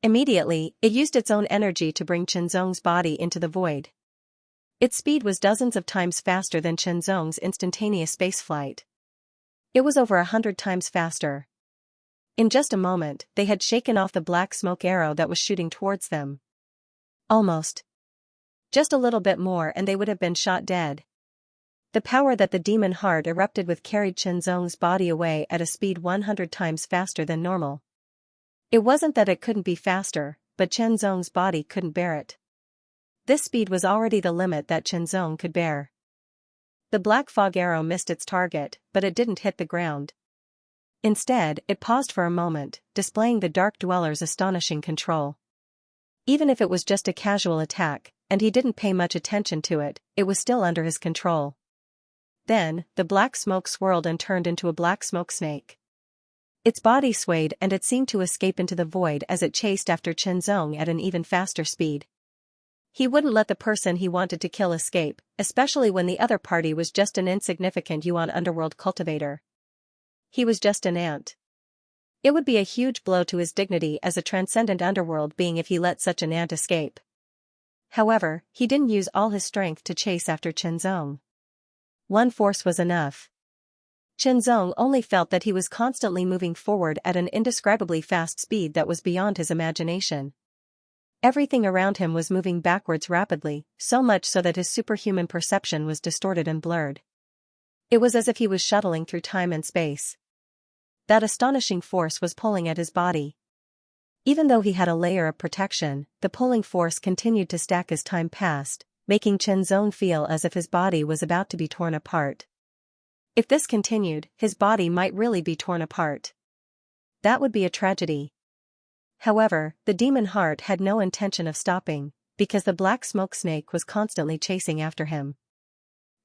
Immediately, it used its own energy to bring Chenzong's body into the void. Its speed was dozens of times faster than Chenzong's instantaneous spaceflight. It was over 100 times faster. In just a moment, they had shaken off the black smoke arrow that was shooting towards them. Almost. Just a little bit more and they would have been shot dead. The power that the demon heart erupted with carried Chenzong's body away at a speed 100 times faster than normal. It wasn't that it couldn't be faster, but Chenzong's body couldn't bear it. This speed was already the limit that Chenzong could bear. The black fog arrow missed its target, but it didn't hit the ground. Instead, it paused for a moment, displaying the Dark Dweller's astonishing control. Even if it was just a casual attack, and he didn't pay much attention to it, it was still under his control. Then, the black smoke swirled and turned into a black smoke snake. Its body swayed and it seemed to escape into the void as it chased after Chenzong at an even faster speed. He wouldn't let the person he wanted to kill escape, especially when the other party was just an insignificant Yuan underworld cultivator. He was just an ant. It would be a huge blow to his dignity as a transcendent underworld being if he let such an ant escape. However, he didn't use all his strength to chase after Chenzong. One force was enough. Chenzong only felt that he was constantly moving forward at an indescribably fast speed that was beyond his imagination. Everything around him was moving backwards rapidly, so much so that his superhuman perception was distorted and blurred. It was as if he was shuttling through time and space. That astonishing force was pulling at his body. Even though he had a layer of protection, the pulling force continued to stack as time passed, making Chenzong feel as if his body was about to be torn apart. If this continued, his body might really be torn apart. That would be a tragedy. However, the demon heart had no intention of stopping, because the black smoke snake was constantly chasing after him.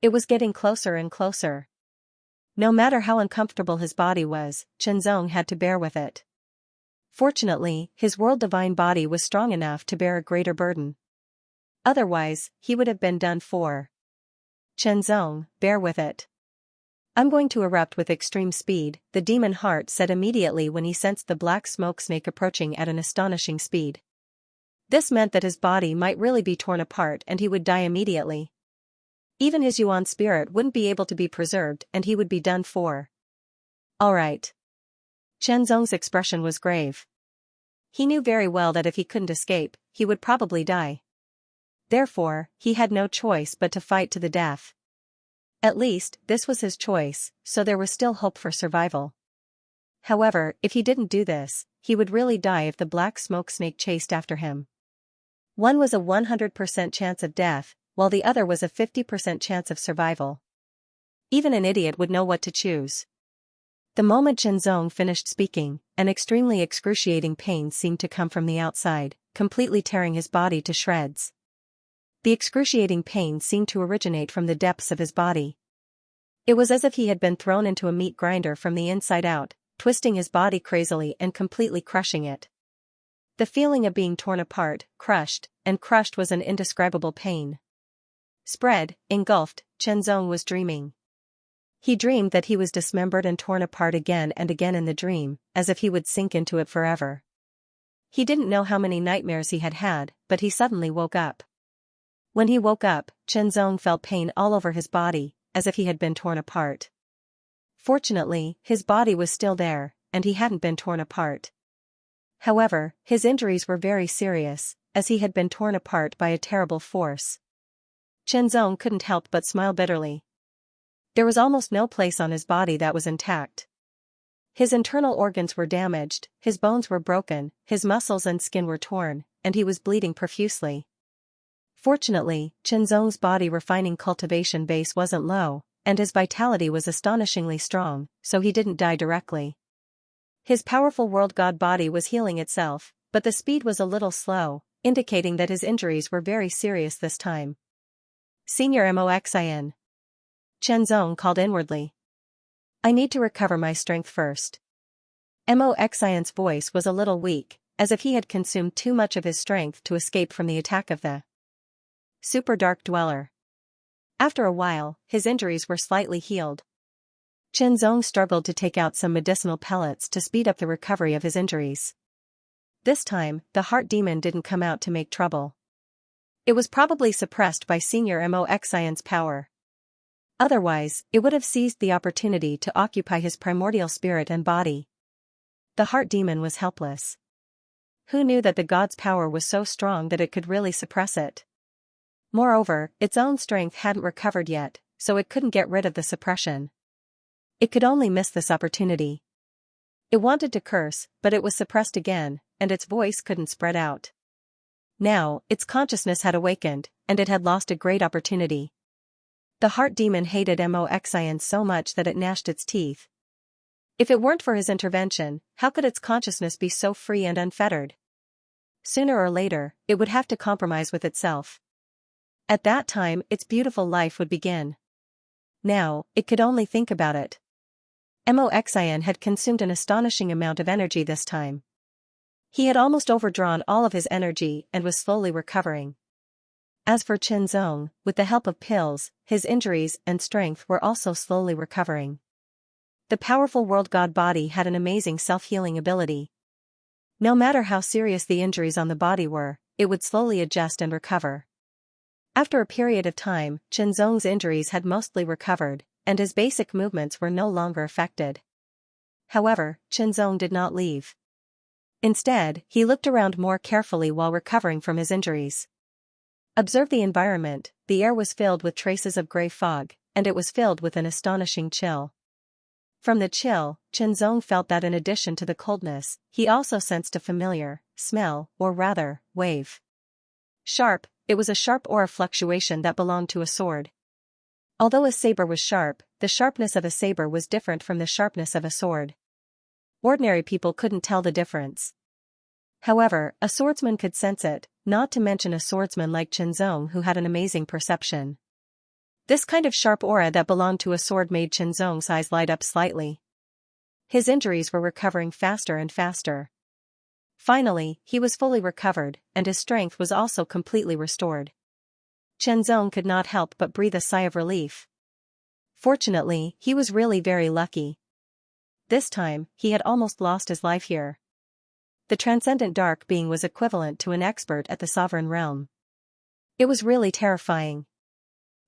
It was getting closer and closer. No matter how uncomfortable his body was, Chenzong had to bear with it. Fortunately, his world-divine body was strong enough to bear a greater burden. Otherwise, he would have been done for. Chenzong, bear with it. I'm going to erupt with extreme speed, the demon heart said immediately when he sensed the black smoke snake approaching at an astonishing speed. This meant that his body might really be torn apart and he would die immediately. Even his Yuan spirit wouldn't be able to be preserved and he would be done for. All right. Chenzong's expression was grave. He knew very well that if he couldn't escape, he would probably die. Therefore, he had no choice but to fight to the death. At least, this was his choice, so there was still hope for survival. However, if he didn't do this, he would really die if the black smoke snake chased after him. One was a 100% chance of death, while the other was a 50% chance of survival. Even an idiot would know what to choose. The moment Chenzong finished speaking, an extremely excruciating pain seemed to come from the outside, completely tearing his body to shreds. The excruciating pain seemed to originate from the depths of his body. It was as if he had been thrown into a meat grinder from the inside out, twisting his body crazily and completely crushing it. The feeling of being torn apart, crushed was an indescribable pain. Spread, engulfed, Chenzong was dreaming. He dreamed that he was dismembered and torn apart again and again in the dream, as if he would sink into it forever. He didn't know how many nightmares he had had, but he suddenly woke up. When he woke up, Chenzong felt pain all over his body, as if he had been torn apart. Fortunately, his body was still there, and he hadn't been torn apart. However, his injuries were very serious, as he had been torn apart by a terrible force. Chenzong couldn't help but smile bitterly. There was almost no place on his body that was intact. His internal organs were damaged, his bones were broken, his muscles and skin were torn, and he was bleeding profusely. Fortunately, Chenzong's body refining cultivation base wasn't low, and his vitality was astonishingly strong, so he didn't die directly. His powerful world god body was healing itself, but the speed was a little slow, indicating that his injuries were very serious this time. Senior Moxian. Chenzong called inwardly. I need to recover my strength first. Moxian's voice was a little weak, as if he had consumed too much of his strength to escape from the attack of the Super Dark Dweller. After a while, his injuries were slightly healed. Chenzong struggled to take out some medicinal pellets to speed up the recovery of his injuries. This time, the heart demon didn't come out to make trouble. It was probably suppressed by Senior Moxian's power. Otherwise, it would have seized the opportunity to occupy his primordial spirit and body. The heart demon was helpless. Who knew that the god's power was so strong that it could really suppress it? Moreover, its own strength hadn't recovered yet, so it couldn't get rid of the suppression. It could only miss this opportunity. It wanted to curse, but it was suppressed again, and its voice couldn't spread out. Now, its consciousness had awakened, and it had lost a great opportunity. The heart demon hated Moxian so much that it gnashed its teeth. If it weren't for his intervention, how could its consciousness be so free and unfettered? Sooner or later, it would have to compromise with itself. At that time, its beautiful life would begin. Now, it could only think about it. Moxian had consumed an astonishing amount of energy this time. He had almost overdrawn all of his energy and was slowly recovering. As for Chenzong, with the help of pills, his injuries and strength were also slowly recovering. The powerful world god body had an amazing self-healing ability. No matter how serious the injuries on the body were, it would slowly adjust and recover. After a period of time, Chenzong's injuries had mostly recovered, and his basic movements were no longer affected. However, Chenzong did not leave. Instead, he looked around more carefully while recovering from his injuries. Observe the environment. The air was filled with traces of gray fog, and it was filled with an astonishing chill. From the chill, Chenzong felt that in addition to the coldness, he also sensed a familiar smell, or rather, wave. Sharp, it was a sharp aura fluctuation that belonged to a sword. Although a saber was sharp, the sharpness of a saber was different from the sharpness of a sword. Ordinary people couldn't tell the difference. However, a swordsman could sense it, not to mention a swordsman like Chenzong who had an amazing perception. This kind of sharp aura that belonged to a sword made Chenzong's eyes light up slightly. His injuries were recovering faster and faster. Finally, he was fully recovered, and his strength was also completely restored. Chenzong could not help but breathe a sigh of relief. Fortunately, he was really very lucky. This time, he had almost lost his life here. The transcendent dark being was equivalent to an expert at the sovereign realm. It was really terrifying.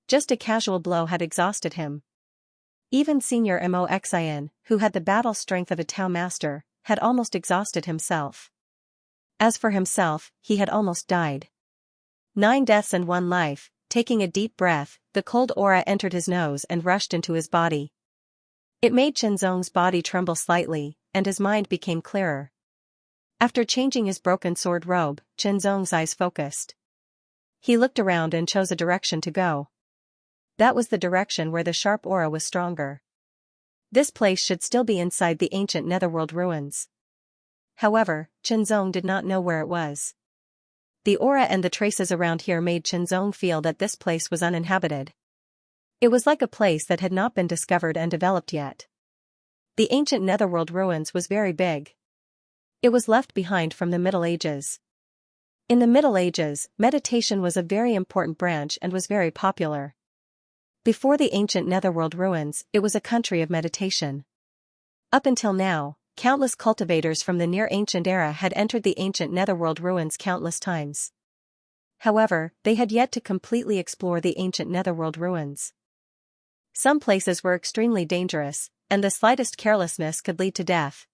Just a casual blow had exhausted him. Even Senior Moxian, who had the battle strength of a Tao master, had almost exhausted himself. As for himself, he had almost died. 9 deaths and 1 life. Taking a deep breath, the cold aura entered his nose and rushed into his body. It made Chenzong's body tremble slightly, and his mind became clearer. After changing his broken sword robe, Chenzong's eyes focused. He looked around and chose a direction to go. That was the direction where the sharp aura was stronger. This place should still be inside the ancient Netherworld ruins. However, Chenzong did not know where it was. The aura and the traces around here made Chenzong feel that this place was uninhabited. It was like a place that had not been discovered and developed yet. The ancient Netherworld ruins was very big. It was left behind from the Middle Ages. In the Middle Ages, meditation was a very important branch and was very popular. Before the ancient netherworld ruins, it was a country of meditation. Up until now, countless cultivators from the near ancient era had entered the ancient netherworld ruins countless times. However, they had yet to completely explore the ancient netherworld ruins. Some places were extremely dangerous, and the slightest carelessness could lead to death.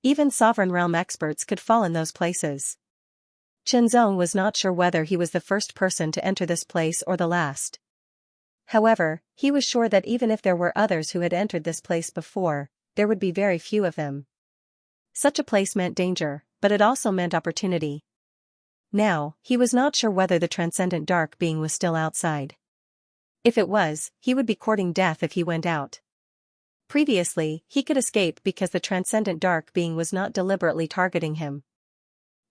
Even sovereign realm experts could fall in those places. Qianzong was not sure whether he was the first person to enter this place or the last. However, he was sure that even if there were others who had entered this place before, there would be very few of them. Such a place meant danger, but it also meant opportunity. Now, he was not sure whether the transcendent dark being was still outside. If it was, he would be courting death if he went out. Previously, he could escape because the transcendent dark being was not deliberately targeting him.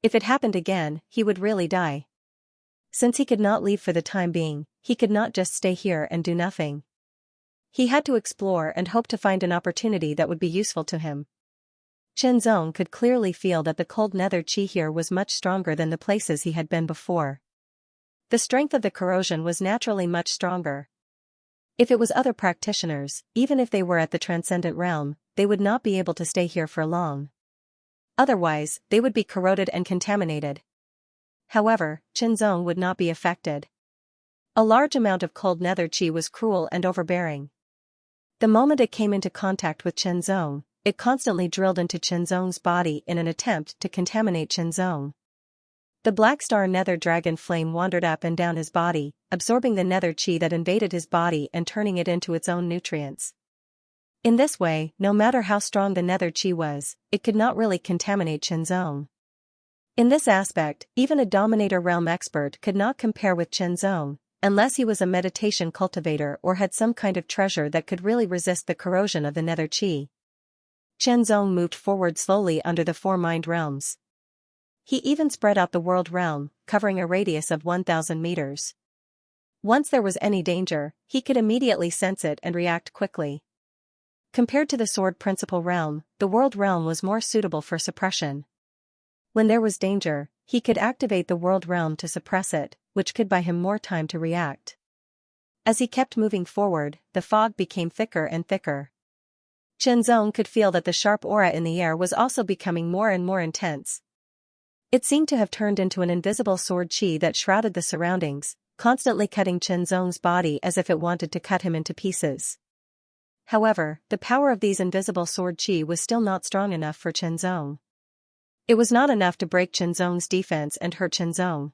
If it happened again, he would really die. Since he could not leave for the time being, he could not just stay here and do nothing. He had to explore and hope to find an opportunity that would be useful to him. Qianzong could clearly feel that the cold nether chi here was much stronger than the places he had been before. The strength of the corrosion was naturally much stronger. If it was other practitioners, even if they were at the transcendent realm, they would not be able to stay here for long. Otherwise, they would be corroded and contaminated. However, Qianzong would not be affected. A large amount of cold nether chi was cruel and overbearing. The moment it came into contact with Qianzong, it constantly drilled into Qianzong's body in an attempt to contaminate Qianzong. The black star nether dragon flame wandered up and down his body, absorbing the nether chi that invaded his body and turning it into its own nutrients. In this way, no matter how strong the nether chi was, it could not really contaminate Qianzong. In this aspect, even a Dominator realm expert could not compare with Qianzong, unless he was a meditation cultivator or had some kind of treasure that could really resist the corrosion of the nether chi. Qianzong moved forward slowly under the four mind realms. He even spread out the world realm, covering a radius of 1,000 meters. Once there was any danger, he could immediately sense it and react quickly. Compared to the sword principal realm, the world realm was more suitable for suppression. When there was danger, he could activate the world realm to suppress it, which could buy him more time to react. As he kept moving forward, the fog became thicker and thicker. Qianzong could feel that the sharp aura in the air was also becoming more and more intense. It seemed to have turned into an invisible sword chi that shrouded the surroundings, constantly cutting Qianzong's body as if it wanted to cut him into pieces. However, the power of these invisible sword chi was still not strong enough for Qianzong. It was not enough to break Qianzong's defense and hurt Qianzong.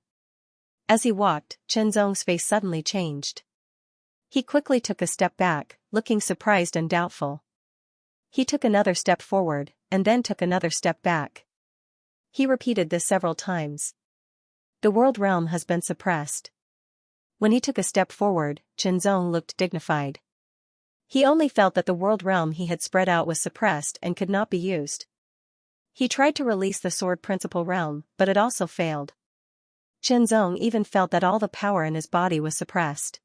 As he walked, Qianzong's face suddenly changed. He quickly took a step back, looking surprised and doubtful. He took another step forward, and then took another step back. He repeated this several times. The world realm has been suppressed. When he took a step forward, Qianzong looked dignified. He only felt that the world realm he had spread out was suppressed and could not be used. He tried to release the sword principal realm, but it also failed. Qianzong even felt that all the power in his body was suppressed.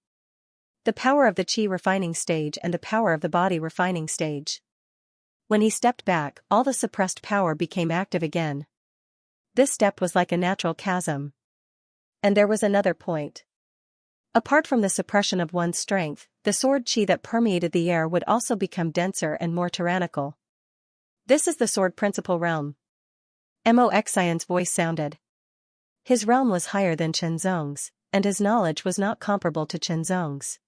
The power of the chi refining stage and the power of the body refining stage. When he stepped back, all the suppressed power became active again. This step was like a natural chasm. And there was another point. Apart from the suppression of one's strength, the sword chi that permeated the air would also become denser and more tyrannical. This is the sword principal realm. Mo Xian's voice sounded. His realm was higher than Qianzong's, and his knowledge was not comparable to Qianzong's.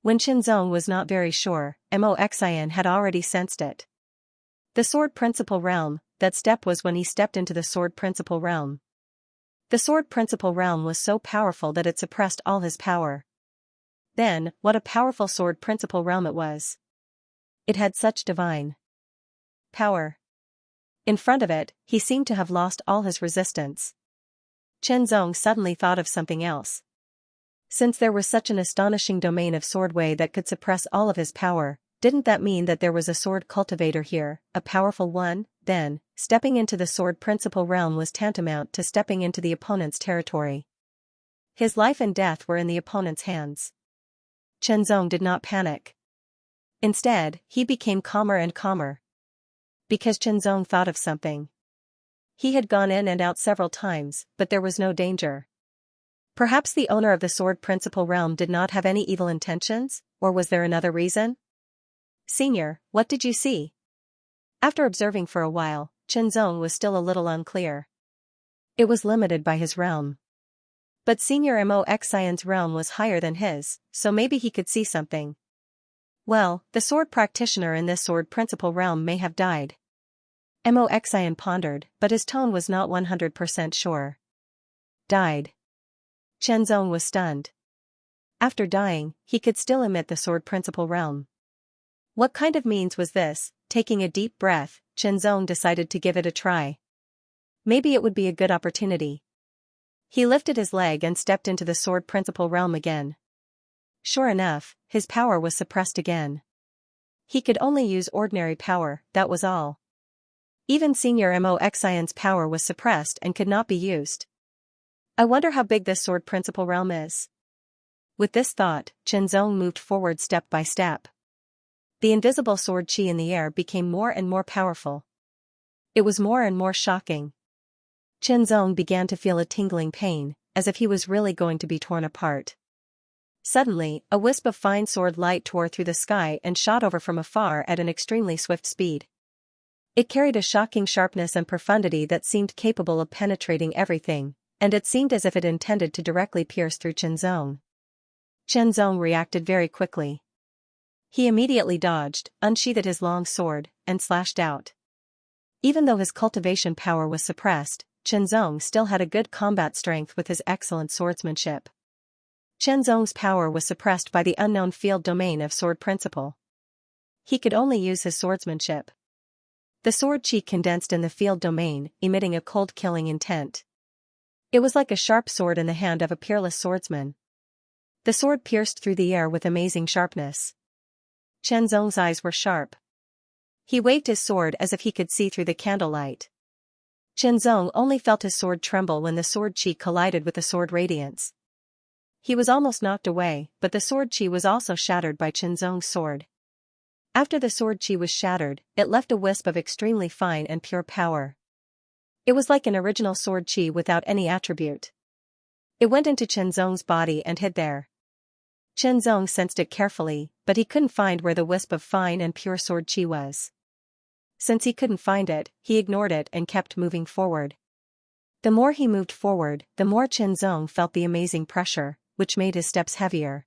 When Qianzong was not very sure, Mo Xian had already sensed it. The sword principal realm, that step was when he stepped into the sword principal realm. The sword principal realm was so powerful that it suppressed all his power. Then, what a powerful sword principal realm it was. It had such divine power. In front of it, he seemed to have lost all his resistance. Qianzong suddenly thought of something else. Since there was such an astonishing domain of sword way that could suppress all of his power, didn't that mean that there was a sword cultivator here, a powerful one? Then, stepping into the sword principal realm was tantamount to stepping into the opponent's territory. His life and death were in the opponent's hands. Qianzong did not panic. Instead, he became calmer and calmer. Because Qianzong thought of something. He had gone in and out several times, but there was no danger. Perhaps the owner of the sword principal realm did not have any evil intentions, or was there another reason? Senior, what did you see? After observing for a while, Chenzong was still a little unclear. It was limited by his realm. But Senior Mo Xian's realm was higher than his, so maybe he could see something. Well, the sword practitioner in this sword principal realm may have died. Mo Xian pondered, but his tone was not 100% sure. Died. Chenzong was stunned. After dying, he could still emit the sword principal realm. What kind of means was this? Taking a deep breath, Chenzong decided to give it a try. Maybe it would be a good opportunity. He lifted his leg and stepped into the sword principal realm again. Sure enough, his power was suppressed again. He could only use ordinary power, that was all. Even Senior Mo Xian's power was suppressed and could not be used. I wonder how big this sword principal realm is. With this thought, Chenzong moved forward step by step. The invisible sword qi in the air became more and more powerful. It was more and more shocking. Chenzong began to feel a tingling pain, as if he was really going to be torn apart. Suddenly, a wisp of fine sword light tore through the sky and shot over from afar at an extremely swift speed. It carried a shocking sharpness and profundity that seemed capable of penetrating everything, and it seemed as if it intended to directly pierce through Chenzong. Chenzong reacted very quickly. He immediately dodged, unsheathed his long sword, and slashed out. Even though his cultivation power was suppressed, Chenzong still had a good combat strength with his excellent swordsmanship. Chenzong's power was suppressed by the unknown field domain of sword principle. He could only use his swordsmanship. The sword qi condensed in the field domain, emitting a cold-killing intent. It was like a sharp sword in the hand of a peerless swordsman. The sword pierced through the air with amazing sharpness. Chenzong's eyes were sharp. He waved his sword as if he could see through the candlelight. Chenzong only felt his sword tremble when the sword qi collided with the sword radiance. He was almost knocked away, but the sword qi was also shattered by Chenzong's sword. After the sword qi was shattered, it left a wisp of extremely fine and pure power. It was like an original sword qi without any attribute. It went into Chenzong's body and hid there. Chenzong sensed it carefully, but he couldn't find where the wisp of fine and pure sword qi was. Since he couldn't find it, he ignored it and kept moving forward. The more he moved forward, the more Chenzong felt the amazing pressure, which made his steps heavier.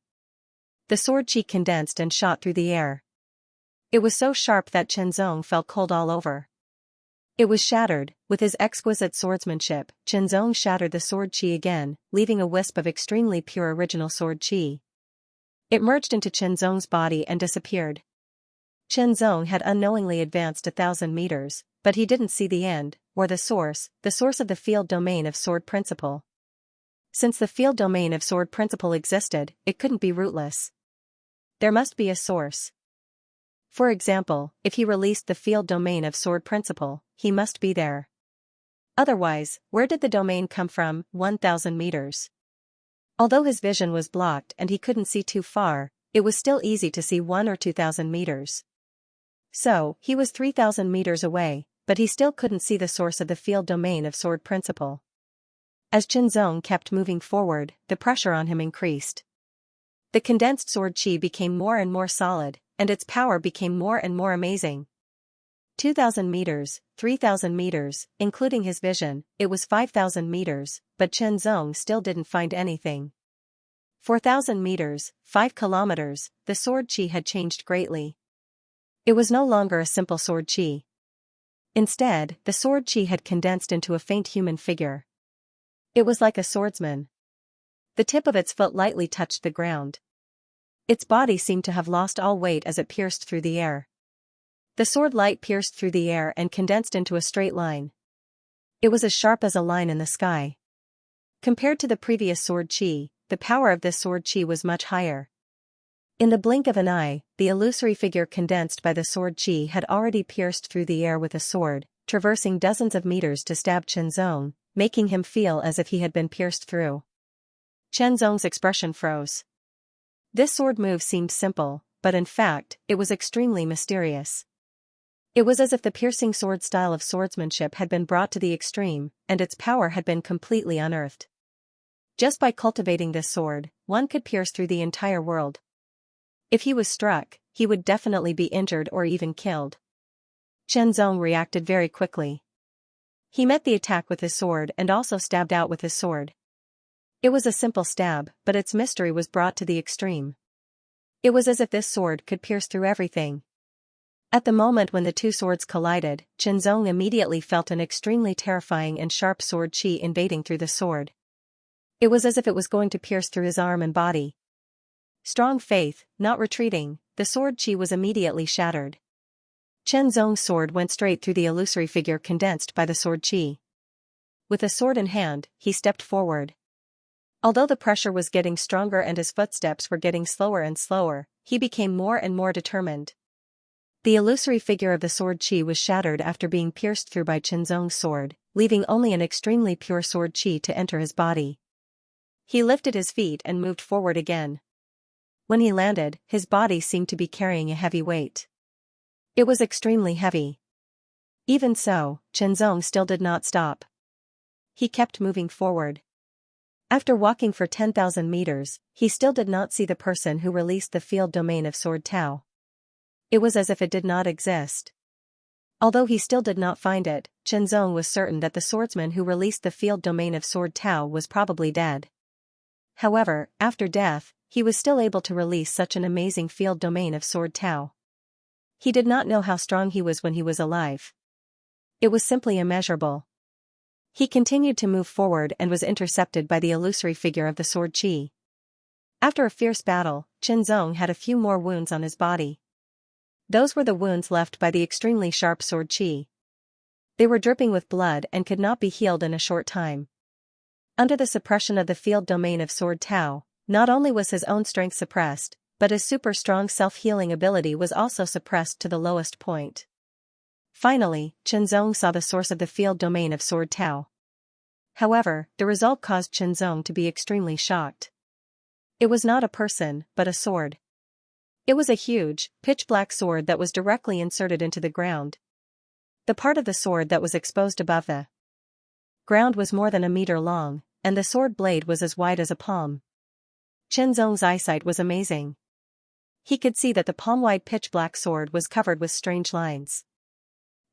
The sword qi condensed and shot through the air. It was so sharp that Chenzong felt cold all over. It was shattered. With his exquisite swordsmanship, Chenzong shattered the sword qi again, leaving a wisp of extremely pure original sword qi. It merged into Chenzong's body and disappeared. Chenzong had unknowingly advanced 1,000 meters, but he didn't see the end, or the source of the field domain of sword principle. Since the field domain of sword principle existed, it couldn't be rootless. There must be a source. For example, if he released the field domain of sword principle, he must be there. Otherwise, where did the domain come from? 1,000 meters. Although his vision was blocked and he couldn't see too far, it was still easy to see 1 or 2,000 meters. So, he was 3,000 meters away, but he still couldn't see the source of the field domain of sword principle. As Chenzong kept moving forward, the pressure on him increased. The condensed sword qi became more and more solid, and its power became more and more amazing. 2,000 meters, 3,000 meters, including his vision, it was 5,000 meters, but Chenzong still didn't find anything. 4,000 meters, 5 kilometers, the sword qi had changed greatly. It was no longer a simple sword qi. Instead, the sword qi had condensed into a faint human figure. It was like a swordsman. The tip of its foot lightly touched the ground. Its body seemed to have lost all weight as it pierced through the air. The sword light pierced through the air and condensed into a straight line. It was as sharp as a line in the sky. Compared to the previous sword qi, the power of this sword qi was much higher. In the blink of an eye, the illusory figure condensed by the sword qi had already pierced through the air with a sword, traversing dozens of meters to stab Chenzong, making him feel as if he had been pierced through. Chenzong's expression froze. This sword move seemed simple, but in fact, it was extremely mysterious. It was as if the piercing sword style of swordsmanship had been brought to the extreme, and its power had been completely unearthed. Just by cultivating this sword, one could pierce through the entire world. If he was struck, he would definitely be injured or even killed. Chen Zong reacted very quickly. He met the attack with his sword and also stabbed out with his sword. It was a simple stab, but its mystery was brought to the extreme. It was as if this sword could pierce through everything. At the moment when the two swords collided, Chen Zong immediately felt an extremely terrifying and sharp sword qi invading through the sword. It was as if it was going to pierce through his arm and body. Strong faith, not retreating, the sword qi was immediately shattered. Chen Zong's sword went straight through the illusory figure condensed by the sword qi. With a sword in hand, he stepped forward. Although the pressure was getting stronger and his footsteps were getting slower and slower, he became more and more determined. The illusory figure of the sword qi was shattered after being pierced through by Chen Zong's sword, leaving only an extremely pure sword qi to enter his body. He lifted his feet and moved forward again. When he landed, his body seemed to be carrying a heavy weight. It was extremely heavy. Even so, Chen Zong still did not stop. He kept moving forward. After walking for 10,000 meters, he still did not see the person who released the field domain of Sword Tao. It was as if it did not exist. Although he still did not find it, Chen Zong was certain that the swordsman who released the field domain of Sword Tao was probably dead. However, after death, he was still able to release such an amazing field domain of Sword Tao. He did not know how strong he was when he was alive. It was simply immeasurable. He continued to move forward and was intercepted by the illusory figure of the sword qi. After a fierce battle, Chen Zong had a few more wounds on his body. Those were the wounds left by the extremely sharp sword qi. They were dripping with blood and could not be healed in a short time. Under the suppression of the field domain of Sword Tao, not only was his own strength suppressed, but his super strong self-healing ability was also suppressed to the lowest point. Finally, Chen Zong saw the source of the field domain of Sword Tao. However, the result caused Chen Zong to be extremely shocked. It was not a person, but a sword. It was a huge, pitch-black sword that was directly inserted into the ground. The part of the sword that was exposed above the ground was more than a meter long, and the sword blade was as wide as a palm. Chen Zong's eyesight was amazing. He could see that the palm-wide pitch-black sword was covered with strange lines.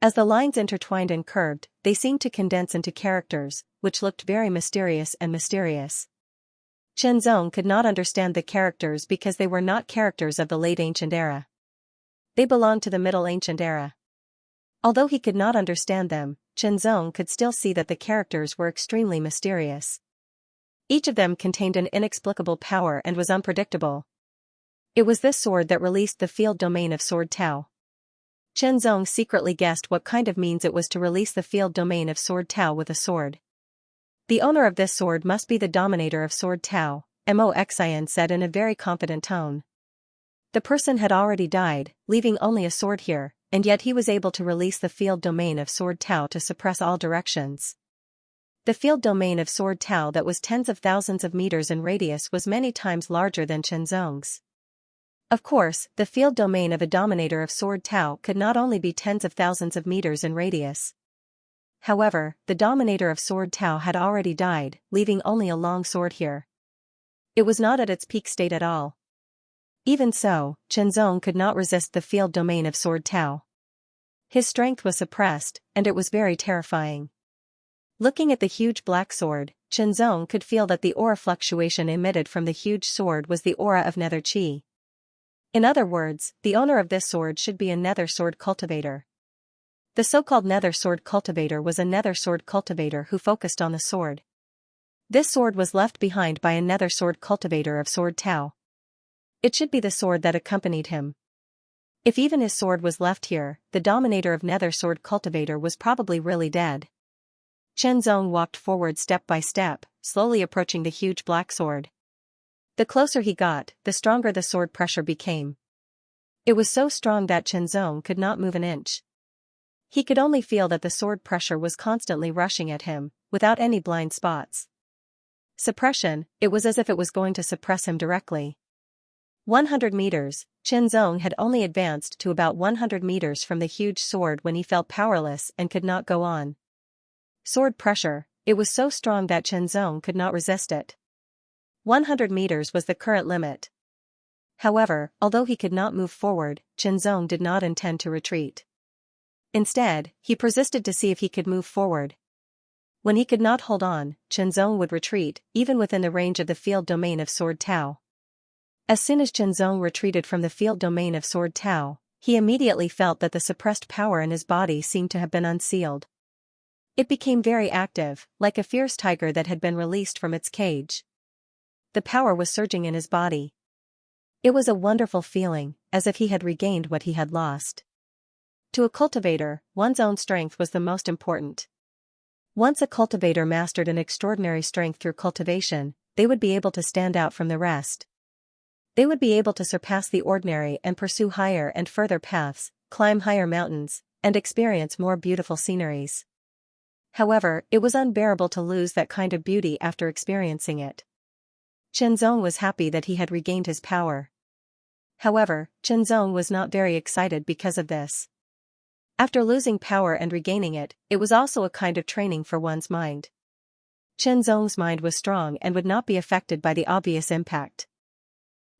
As the lines intertwined and curved, they seemed to condense into characters, which looked very mysterious and mysterious. Chen Zong could not understand the characters because they were not characters of the late ancient era. They belonged to the Middle Ancient era. Although he could not understand them, Chen Zong could still see that the characters were extremely mysterious. Each of them contained an inexplicable power and was unpredictable. It was this sword that released the field domain of Sword Tao. Chen Zong secretly guessed what kind of means it was to release the field domain of Sword Tao with a sword. The owner of this sword must be the dominator of Sword Tao, Mo Xian said in a very confident tone. The person had already died, leaving only a sword here, and yet he was able to release the field domain of Sword Tao to suppress all directions. The field domain of Sword Tao that was tens of thousands of meters in radius was many times larger than Chen Zong's. Of course, the field domain of a dominator of Sword Tao could not only be tens of thousands of meters in radius. However, the dominator of Sword Tao had already died, leaving only a long sword here. It was not at its peak state at all. Even so, Chen Zong could not resist the field domain of Sword Tao. His strength was suppressed, and it was very terrifying. Looking at the huge black sword, Chen Zong could feel that the aura fluctuation emitted from the huge sword was the aura of nether qi. In other words, the owner of this sword should be a nether sword cultivator. The so-called nether sword cultivator was a nether sword cultivator who focused on the sword. This sword was left behind by a nether sword cultivator of Sword Tao. It should be the sword that accompanied him. If even his sword was left here, the dominator of nether sword cultivator was probably really dead. Chen Zong walked forward step by step, slowly approaching the huge black sword. The closer he got, the stronger the sword pressure became. It was so strong that Chen Zong could not move an inch. He could only feel that the sword pressure was constantly rushing at him, without any blind spots. Suppression, it was as if it was going to suppress him directly. 100 meters, Zong had only advanced to about 100 meters from the huge sword when he felt powerless and could not go on. Sword pressure, it was so strong that Zong could not resist it. 100 meters was the current limit. However, although he could not move forward, Zong did not intend to retreat. Instead, he persisted to see if he could move forward. When he could not hold on, Zong would retreat, even within the range of the field domain of Sword Tao. As soon as Zong retreated from the field domain of Sword Tao, he immediately felt that the suppressed power in his body seemed to have been unsealed. It became very active, like a fierce tiger that had been released from its cage. The power was surging in his body. It was a wonderful feeling, as if he had regained what he had lost. To a cultivator, one's own strength was the most important. Once a cultivator mastered an extraordinary strength through cultivation, they would be able to stand out from the rest. They would be able to surpass the ordinary and pursue higher and further paths, climb higher mountains, and experience more beautiful sceneries. However, it was unbearable to lose that kind of beauty after experiencing it. Zong was happy that he had regained his power. However, Zong was not very excited because of this. After losing power and regaining it, it was also a kind of training for one's mind. Zong's mind was strong and would not be affected by the obvious impact.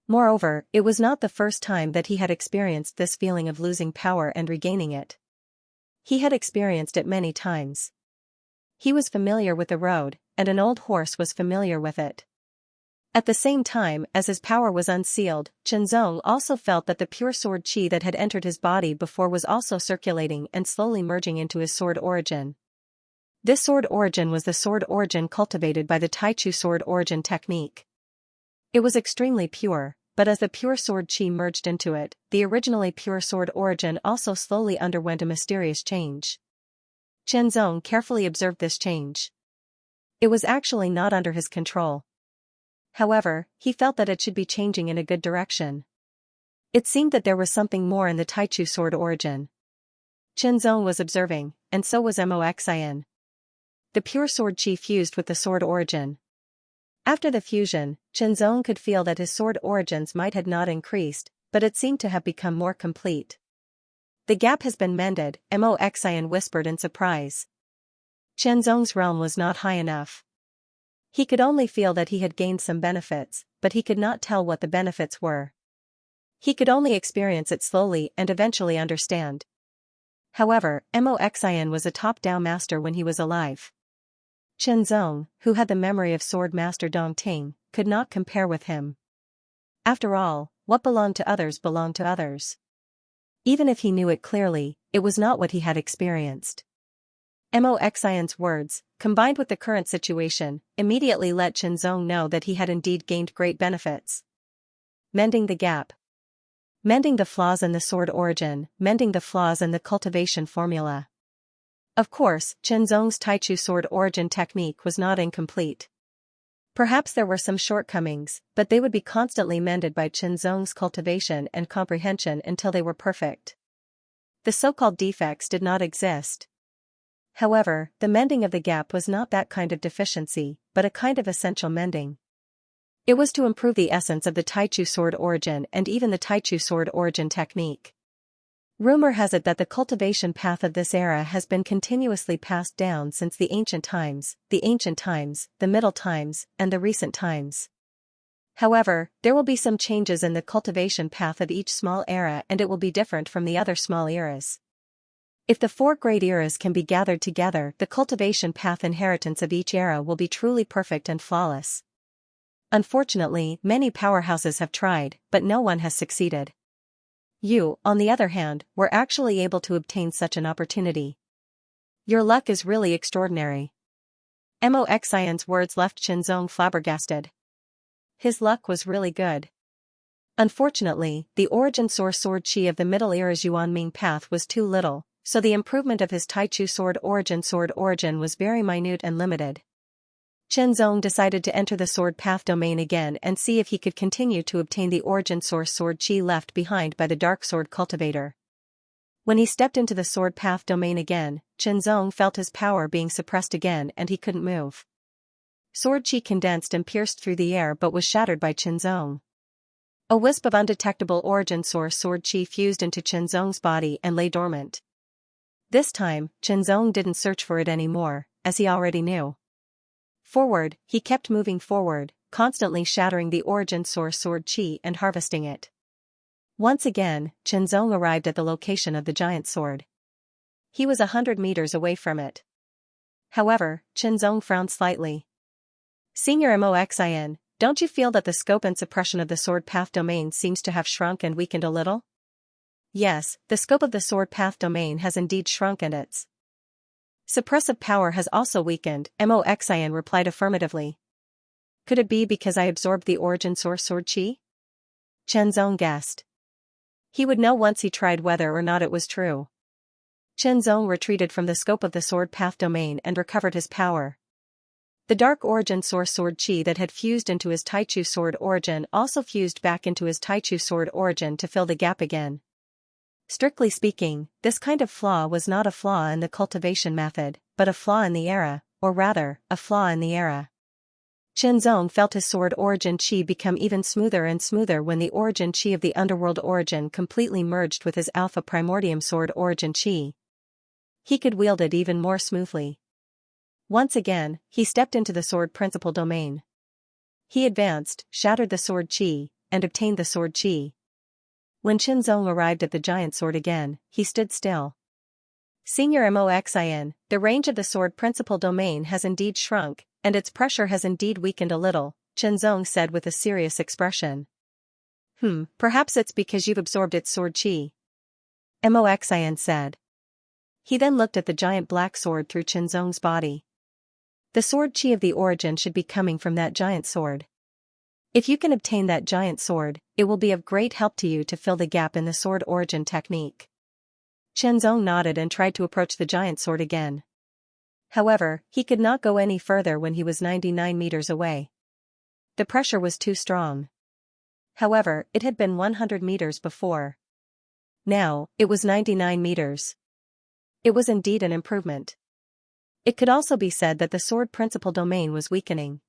Moreover, it was not the first time that he had experienced this feeling of losing power and regaining it. He had experienced it many times. He was familiar with the road, and an old horse was familiar with it. At the same time as his power was unsealed, Zong also felt that the pure sword chi that had entered his body before was also circulating and slowly merging into his sword origin. This sword origin was the sword origin cultivated by the Taichu sword origin technique. It was extremely pure, but as the pure sword chi merged into it, the originally pure sword origin also slowly underwent a mysterious change. Zong carefully observed this change. It was actually not under his control. However, he felt that it should be changing in a good direction. It seemed that there was something more in the Taichu sword origin. Zong was observing, and so was Xianxia. The pure sword chi fused with the sword origin. After the fusion, Zong could feel that his sword origins might have not increased, but it seemed to have become more complete. The gap has been mended, Xianxia whispered in surprise. Zong's realm was not high enough. He could only feel that he had gained some benefits, but he could not tell what the benefits were. He could only experience it slowly and eventually understand. However, Xianxia was a top Dao master when he was alive. Zong, who had the memory of Sword Master Dongting, could not compare with him. After all, what belonged to others belonged to others. Even if he knew it clearly, it was not what he had experienced. Xianxia's words, combined with the current situation, immediately let Zong know that he had indeed gained great benefits. Mending the gap. Mending the flaws in the sword origin, mending the flaws in the cultivation formula. Of course, Zong's Taichu sword origin technique was not incomplete. Perhaps there were some shortcomings, but they would be constantly mended by Zong's cultivation and comprehension until they were perfect. The so-called defects did not exist. However, the mending of the gap was not that kind of deficiency, but a kind of essential mending. It was to improve the essence of the Taichu sword origin and even the Taichu sword origin technique. Rumor has it that the cultivation path of this era has been continuously passed down since the ancient times, the middle times, and the recent times. However, there will be some changes in the cultivation path of each small era and it will be different from the other small eras. If the four great eras can be gathered together, the cultivation path inheritance of each era will be truly perfect and flawless. Unfortunately, many powerhouses have tried, but no one has succeeded. You, on the other hand, were actually able to obtain such an opportunity. Your luck is really extraordinary. Xian's words left Zong flabbergasted. His luck was really good. Unfortunately, the origin source sword chi of the middle era's Yuanming path was too little, so the improvement of his Taichu sword origin was very minute and limited. Zong decided to enter the sword path domain again and see if he could continue to obtain the origin source sword chi left behind by the dark sword cultivator. When he stepped into the sword path domain again, Zong felt his power being suppressed again and he couldn't move. Sword chi condensed and pierced through the air but was shattered by Zong. A wisp of undetectable origin source sword chi fused into Qianzong's body and lay dormant. This time, Qianzong didn't search for it anymore, as he already knew. Forward, he kept moving forward, constantly shattering the origin source sword chi and harvesting it. Once again, Qianzong arrived at the location of the giant sword. He was 100 meters away from it. However, Qianzong frowned slightly. Senior Moxian, don't you feel that the scope and suppression of the sword path domain seems to have shrunk and weakened a little? Yes, the scope of the sword path domain has indeed shrunk and its suppressive power has also weakened, Moxian replied affirmatively. Could it be because I absorbed the origin source sword chi? Qianzong guessed. He would know once he tried whether or not it was true. Qianzong retreated from the scope of the sword path domain and recovered his power. The dark origin source sword chi that had fused into his Taichu sword origin also fused back into his Taichu sword origin to fill the gap again. Strictly speaking, this kind of flaw was not a flaw in the cultivation method, but a flaw in the era, or rather, a flaw in the era. Qianzong felt his sword origin chi become even smoother and smoother when the origin chi of the underworld origin completely merged with his alpha primordium sword origin chi. He could wield it even more smoothly. Once again, he stepped into the sword principal domain. He advanced, shattered the sword chi, and obtained the sword chi. When Qianzong arrived at the giant sword again, he stood still. Senior Moxian, the range of the sword principal domain has indeed shrunk, and its pressure has indeed weakened a little, Qianzong said with a serious expression. Perhaps it's because you've absorbed its sword chi. Moxian said. He then looked at the giant black sword through Qianzong's body. The sword chi of the origin should be coming from that giant sword. If you can obtain that giant sword, it will be of great help to you to fill the gap in the sword origin technique. Qianzong nodded and tried to approach the giant sword again. However, he could not go any further when he was 99 meters away. The pressure was too strong. However, it had been 100 meters before. Now, it was 99 meters. It was indeed an improvement. It could also be said that the sword principal domain was weakening.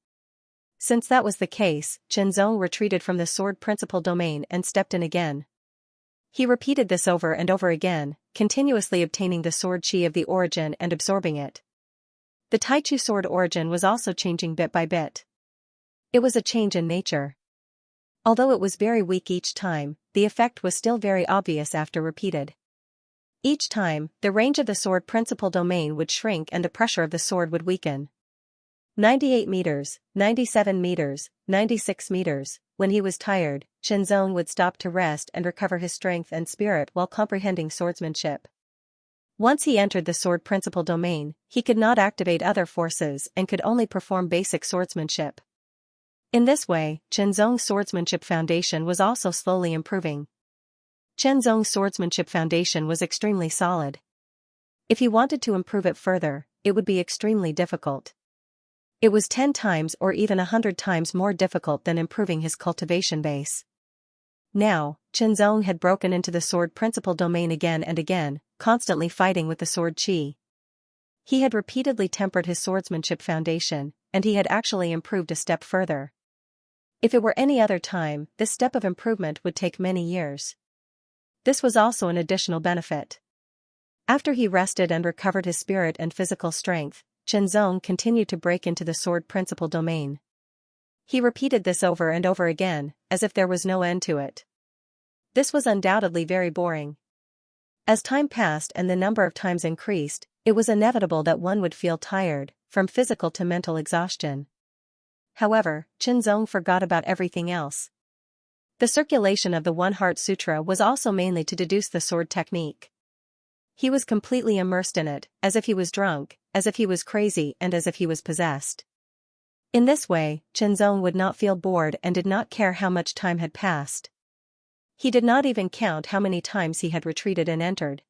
Since that was the case, Qianzong retreated from the sword principal domain and stepped in again. He repeated this over and over again, continuously obtaining the sword chi of the origin and absorbing it. The Taichu sword origin was also changing bit by bit. It was a change in nature. Although it was very weak each time, the effect was still very obvious after repeated. Each time, the range of the sword principal domain would shrink and the pressure of the sword would weaken. 98 meters, 97 meters, 96 meters, when he was tired, Qianzong would stop to rest and recover his strength and spirit while comprehending swordsmanship. Once he entered the sword principal domain, he could not activate other forces and could only perform basic swordsmanship. In this way, Qianzong's swordsmanship foundation was also slowly improving. Qianzong's swordsmanship foundation was extremely solid. If he wanted to improve it further, it would be extremely difficult. It was 10 times or even 100 times more difficult than improving his cultivation base. Now, Qianzong had broken into the sword principal domain again and again, constantly fighting with the sword chi. He had repeatedly tempered his swordsmanship foundation, and he had actually improved a step further. If it were any other time, this step of improvement would take many years. This was also an additional benefit. After he rested and recovered his spirit and physical strength, Qianzong continued to break into the sword principal domain. He repeated this over and over again, as if there was no end to it. This was undoubtedly very boring. As time passed and the number of times increased, it was inevitable that one would feel tired, from physical to mental exhaustion. However, Qianzong forgot about everything else. The circulation of the One Heart Sutra was also mainly to deduce the sword technique. He was completely immersed in it, as if he was drunk, as if he was crazy and as if he was possessed. In this way, Qianzong would not feel bored and did not care how much time had passed. He did not even count how many times he had retreated and entered.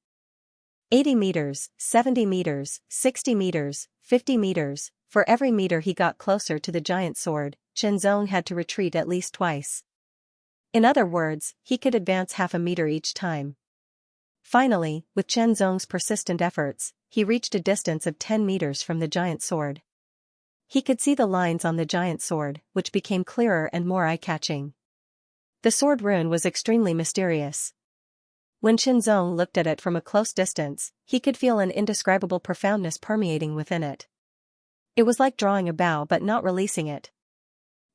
80 meters, 70 meters, 60 meters, 50 meters, for every meter he got closer to the giant sword, Qianzong had to retreat at least twice. In other words, he could advance half a meter each time. Finally, with Qianzong's persistent efforts, he reached a distance of 10 meters from the giant sword. He could see the lines on the giant sword, which became clearer and more eye-catching. The sword rune was extremely mysterious. When Qinzong looked at it from a close distance, he could feel an indescribable profoundness permeating within it. It was like drawing a bow but not releasing it.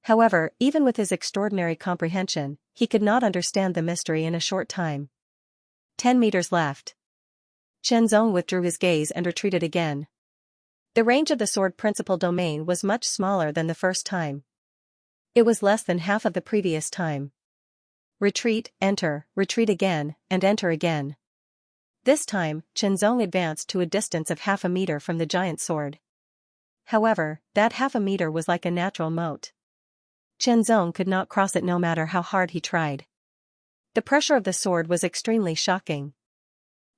However, even with his extraordinary comprehension, he could not understand the mystery in a short time. 10 meters left. Qinzong withdrew his gaze and retreated again. The range of the sword principal domain was much smaller than the first time. It was less than half of the previous time. Retreat, enter, retreat again, and enter again. This time, Qinzong advanced to a distance of half a meter from the giant sword. However, that half a meter was like a natural moat. Qinzong could not cross it no matter how hard he tried. The pressure of the sword was extremely shocking.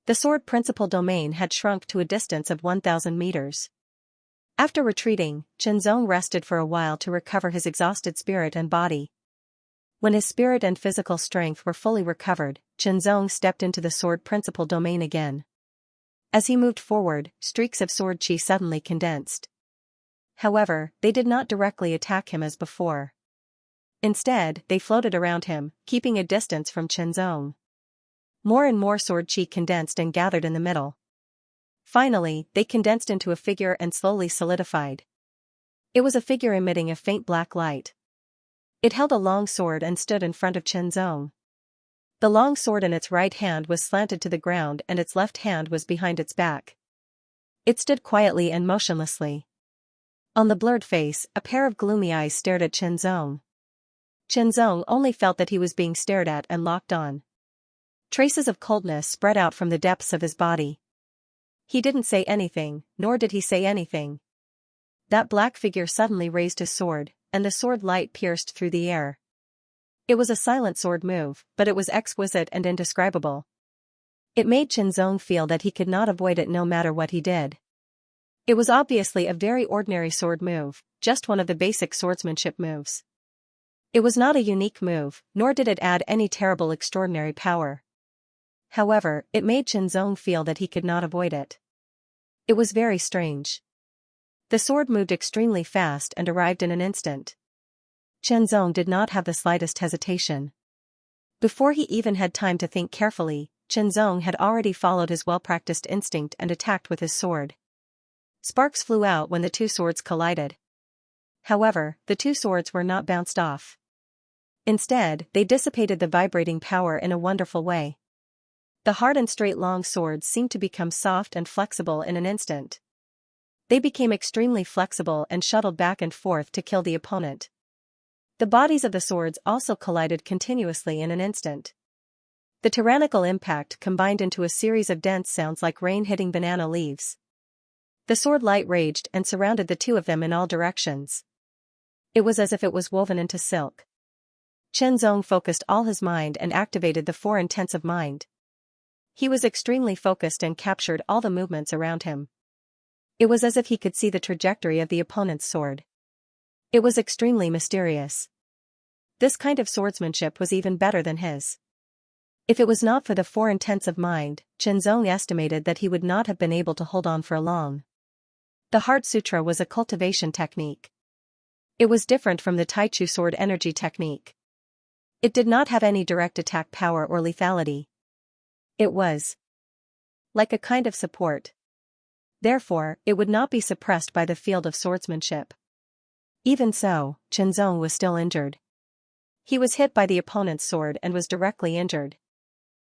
The sword principal domain had shrunk to a distance of 1,000 meters. After retreating, Qinzong rested for a while to recover his exhausted spirit and body. When his spirit and physical strength were fully recovered, Qinzong stepped into the sword principal domain again. As he moved forward, streaks of sword qi suddenly condensed. However, they did not directly attack him as before. Instead, they floated around him, keeping a distance from Qinzong. More and more sword qi condensed and gathered in the middle. Finally, they condensed into a figure and slowly solidified. It was a figure emitting a faint black light. It held a long sword and stood in front of Qinzong. The long sword in its right hand was slanted to the ground and its left hand was behind its back. It stood quietly and motionlessly. On the blurred face, a pair of gloomy eyes stared at Qinzong. Qinzong only felt that he was being stared at and locked on. Traces of coldness spread out from the depths of his body. He didn't say anything, nor did he say anything. That black figure suddenly raised his sword, and the sword light pierced through the air. It was a silent sword move, but it was exquisite and indescribable. It made Qinzong feel that he could not avoid it no matter what he did. It was obviously a very ordinary sword move, just one of the basic swordsmanship moves. It was not a unique move, nor did it add any terrible extraordinary power. However, it made Qinzong feel that he could not avoid it. It was very strange. The sword moved extremely fast and arrived in an instant. Qinzong did not have the slightest hesitation. Before he even had time to think carefully, Qinzong had already followed his well-practiced instinct and attacked with his sword. Sparks flew out when the two swords collided. However, the two swords were not bounced off. Instead, they dissipated the vibrating power in a wonderful way. The hard and straight long swords seemed to become soft and flexible in an instant. They became extremely flexible and shuttled back and forth to kill the opponent. The bodies of the swords also collided continuously in an instant. The tyrannical impact combined into a series of dense sounds like rain hitting banana leaves. The sword light raged and surrounded the two of them in all directions. It was as if it was woven into silk. Qinzong focused all his mind and activated the four intents of mind. He was extremely focused and captured all the movements around him. It was as if he could see the trajectory of the opponent's sword. It was extremely mysterious. This kind of swordsmanship was even better than his. If it was not for the four intents of mind, Qinzong estimated that he would not have been able to hold on for long. The Heart Sutra was a cultivation technique. It was different from the Taichu sword energy technique. It did not have any direct attack power or lethality. It was like a kind of support. Therefore, it would not be suppressed by the field of swordsmanship. Even so, Qinzong was still injured. He was hit by the opponent's sword and was directly injured.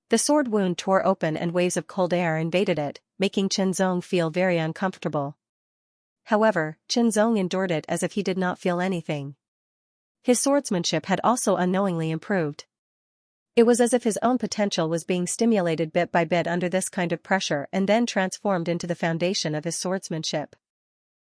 The sword wound tore open and waves of cold air invaded it, making Qinzong feel very uncomfortable. However, Qinzong endured it as if he did not feel anything. His swordsmanship had also unknowingly improved. It was as if his own potential was being stimulated bit by bit under this kind of pressure and then transformed into the foundation of his swordsmanship.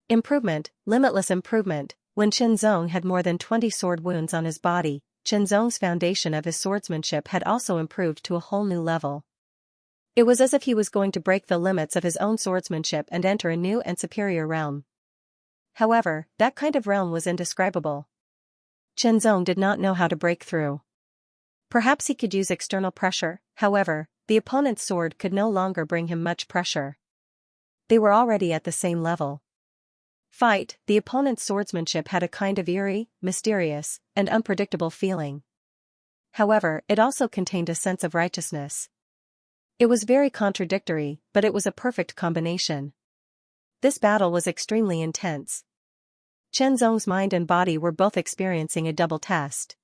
Improvement, limitless improvement. When Qinzong had more than 20 sword wounds on his body, Qinzong's foundation of his swordsmanship had also improved to a whole new level. It was as if he was going to break the limits of his own swordsmanship and enter a new and superior realm. However, that kind of realm was indescribable. Qinzong did not know how to break through. Perhaps he could use external pressure, however, the opponent's sword could no longer bring him much pressure. They were already at the same level. Fight, the opponent's swordsmanship had a kind of eerie, mysterious, and unpredictable feeling. However, it also contained a sense of righteousness. It was very contradictory, but it was a perfect combination. This battle was extremely intense. Chen Zong's mind and body were both experiencing a double test.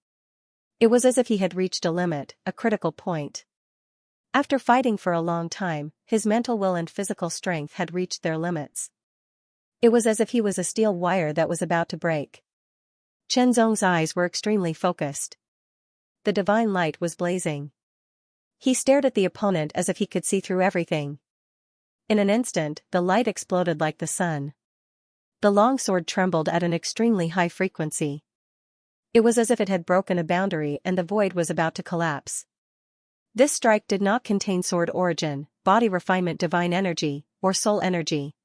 It was as if he had reached a limit, a critical point. After fighting for a long time, his mental will and physical strength had reached their limits. It was as if he was a steel wire that was about to break. Chen Zong's eyes were extremely focused. The divine light was blazing. He stared at the opponent as if he could see through everything. In an instant, the light exploded like the sun. The long sword trembled at an extremely high frequency. It was as if it had broken a boundary and the void was about to collapse. This strike did not contain sword origin, body refinement, divine energy, or soul energy.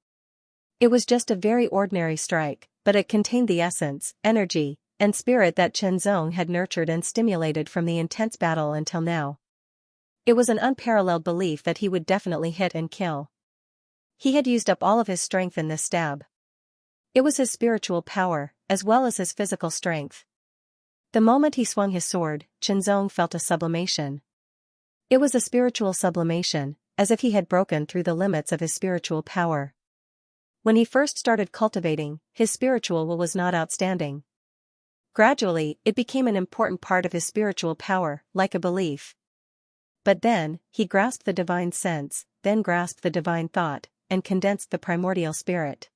It was just a very ordinary strike, but it contained the essence, energy, and spirit that Chen Zong had nurtured and stimulated from the intense battle until now. It was an unparalleled belief that he would definitely hit and kill. He had used up all of his strength in this stab. It was his spiritual power, as well as his physical strength. The moment he swung his sword, Chen Zong felt a sublimation. It was a spiritual sublimation, as if he had broken through the limits of his spiritual power. When he first started cultivating, his spiritual will was not outstanding. Gradually, it became an important part of his spiritual power, like a belief. But then, he grasped the divine sense, then grasped the divine thought, and condensed the primordial spirit.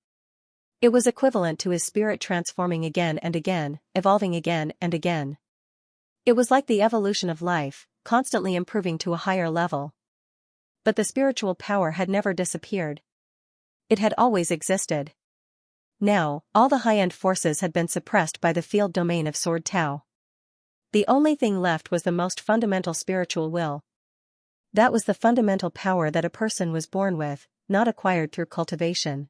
It was equivalent to his spirit transforming again and again, evolving again and again. It was like the evolution of life, constantly improving to a higher level. But the spiritual power had never disappeared. It had always existed. Now, all the high-end forces had been suppressed by the field domain of Sword Tao. The only thing left was the most fundamental spiritual will. That was the fundamental power that a person was born with, not acquired through cultivation.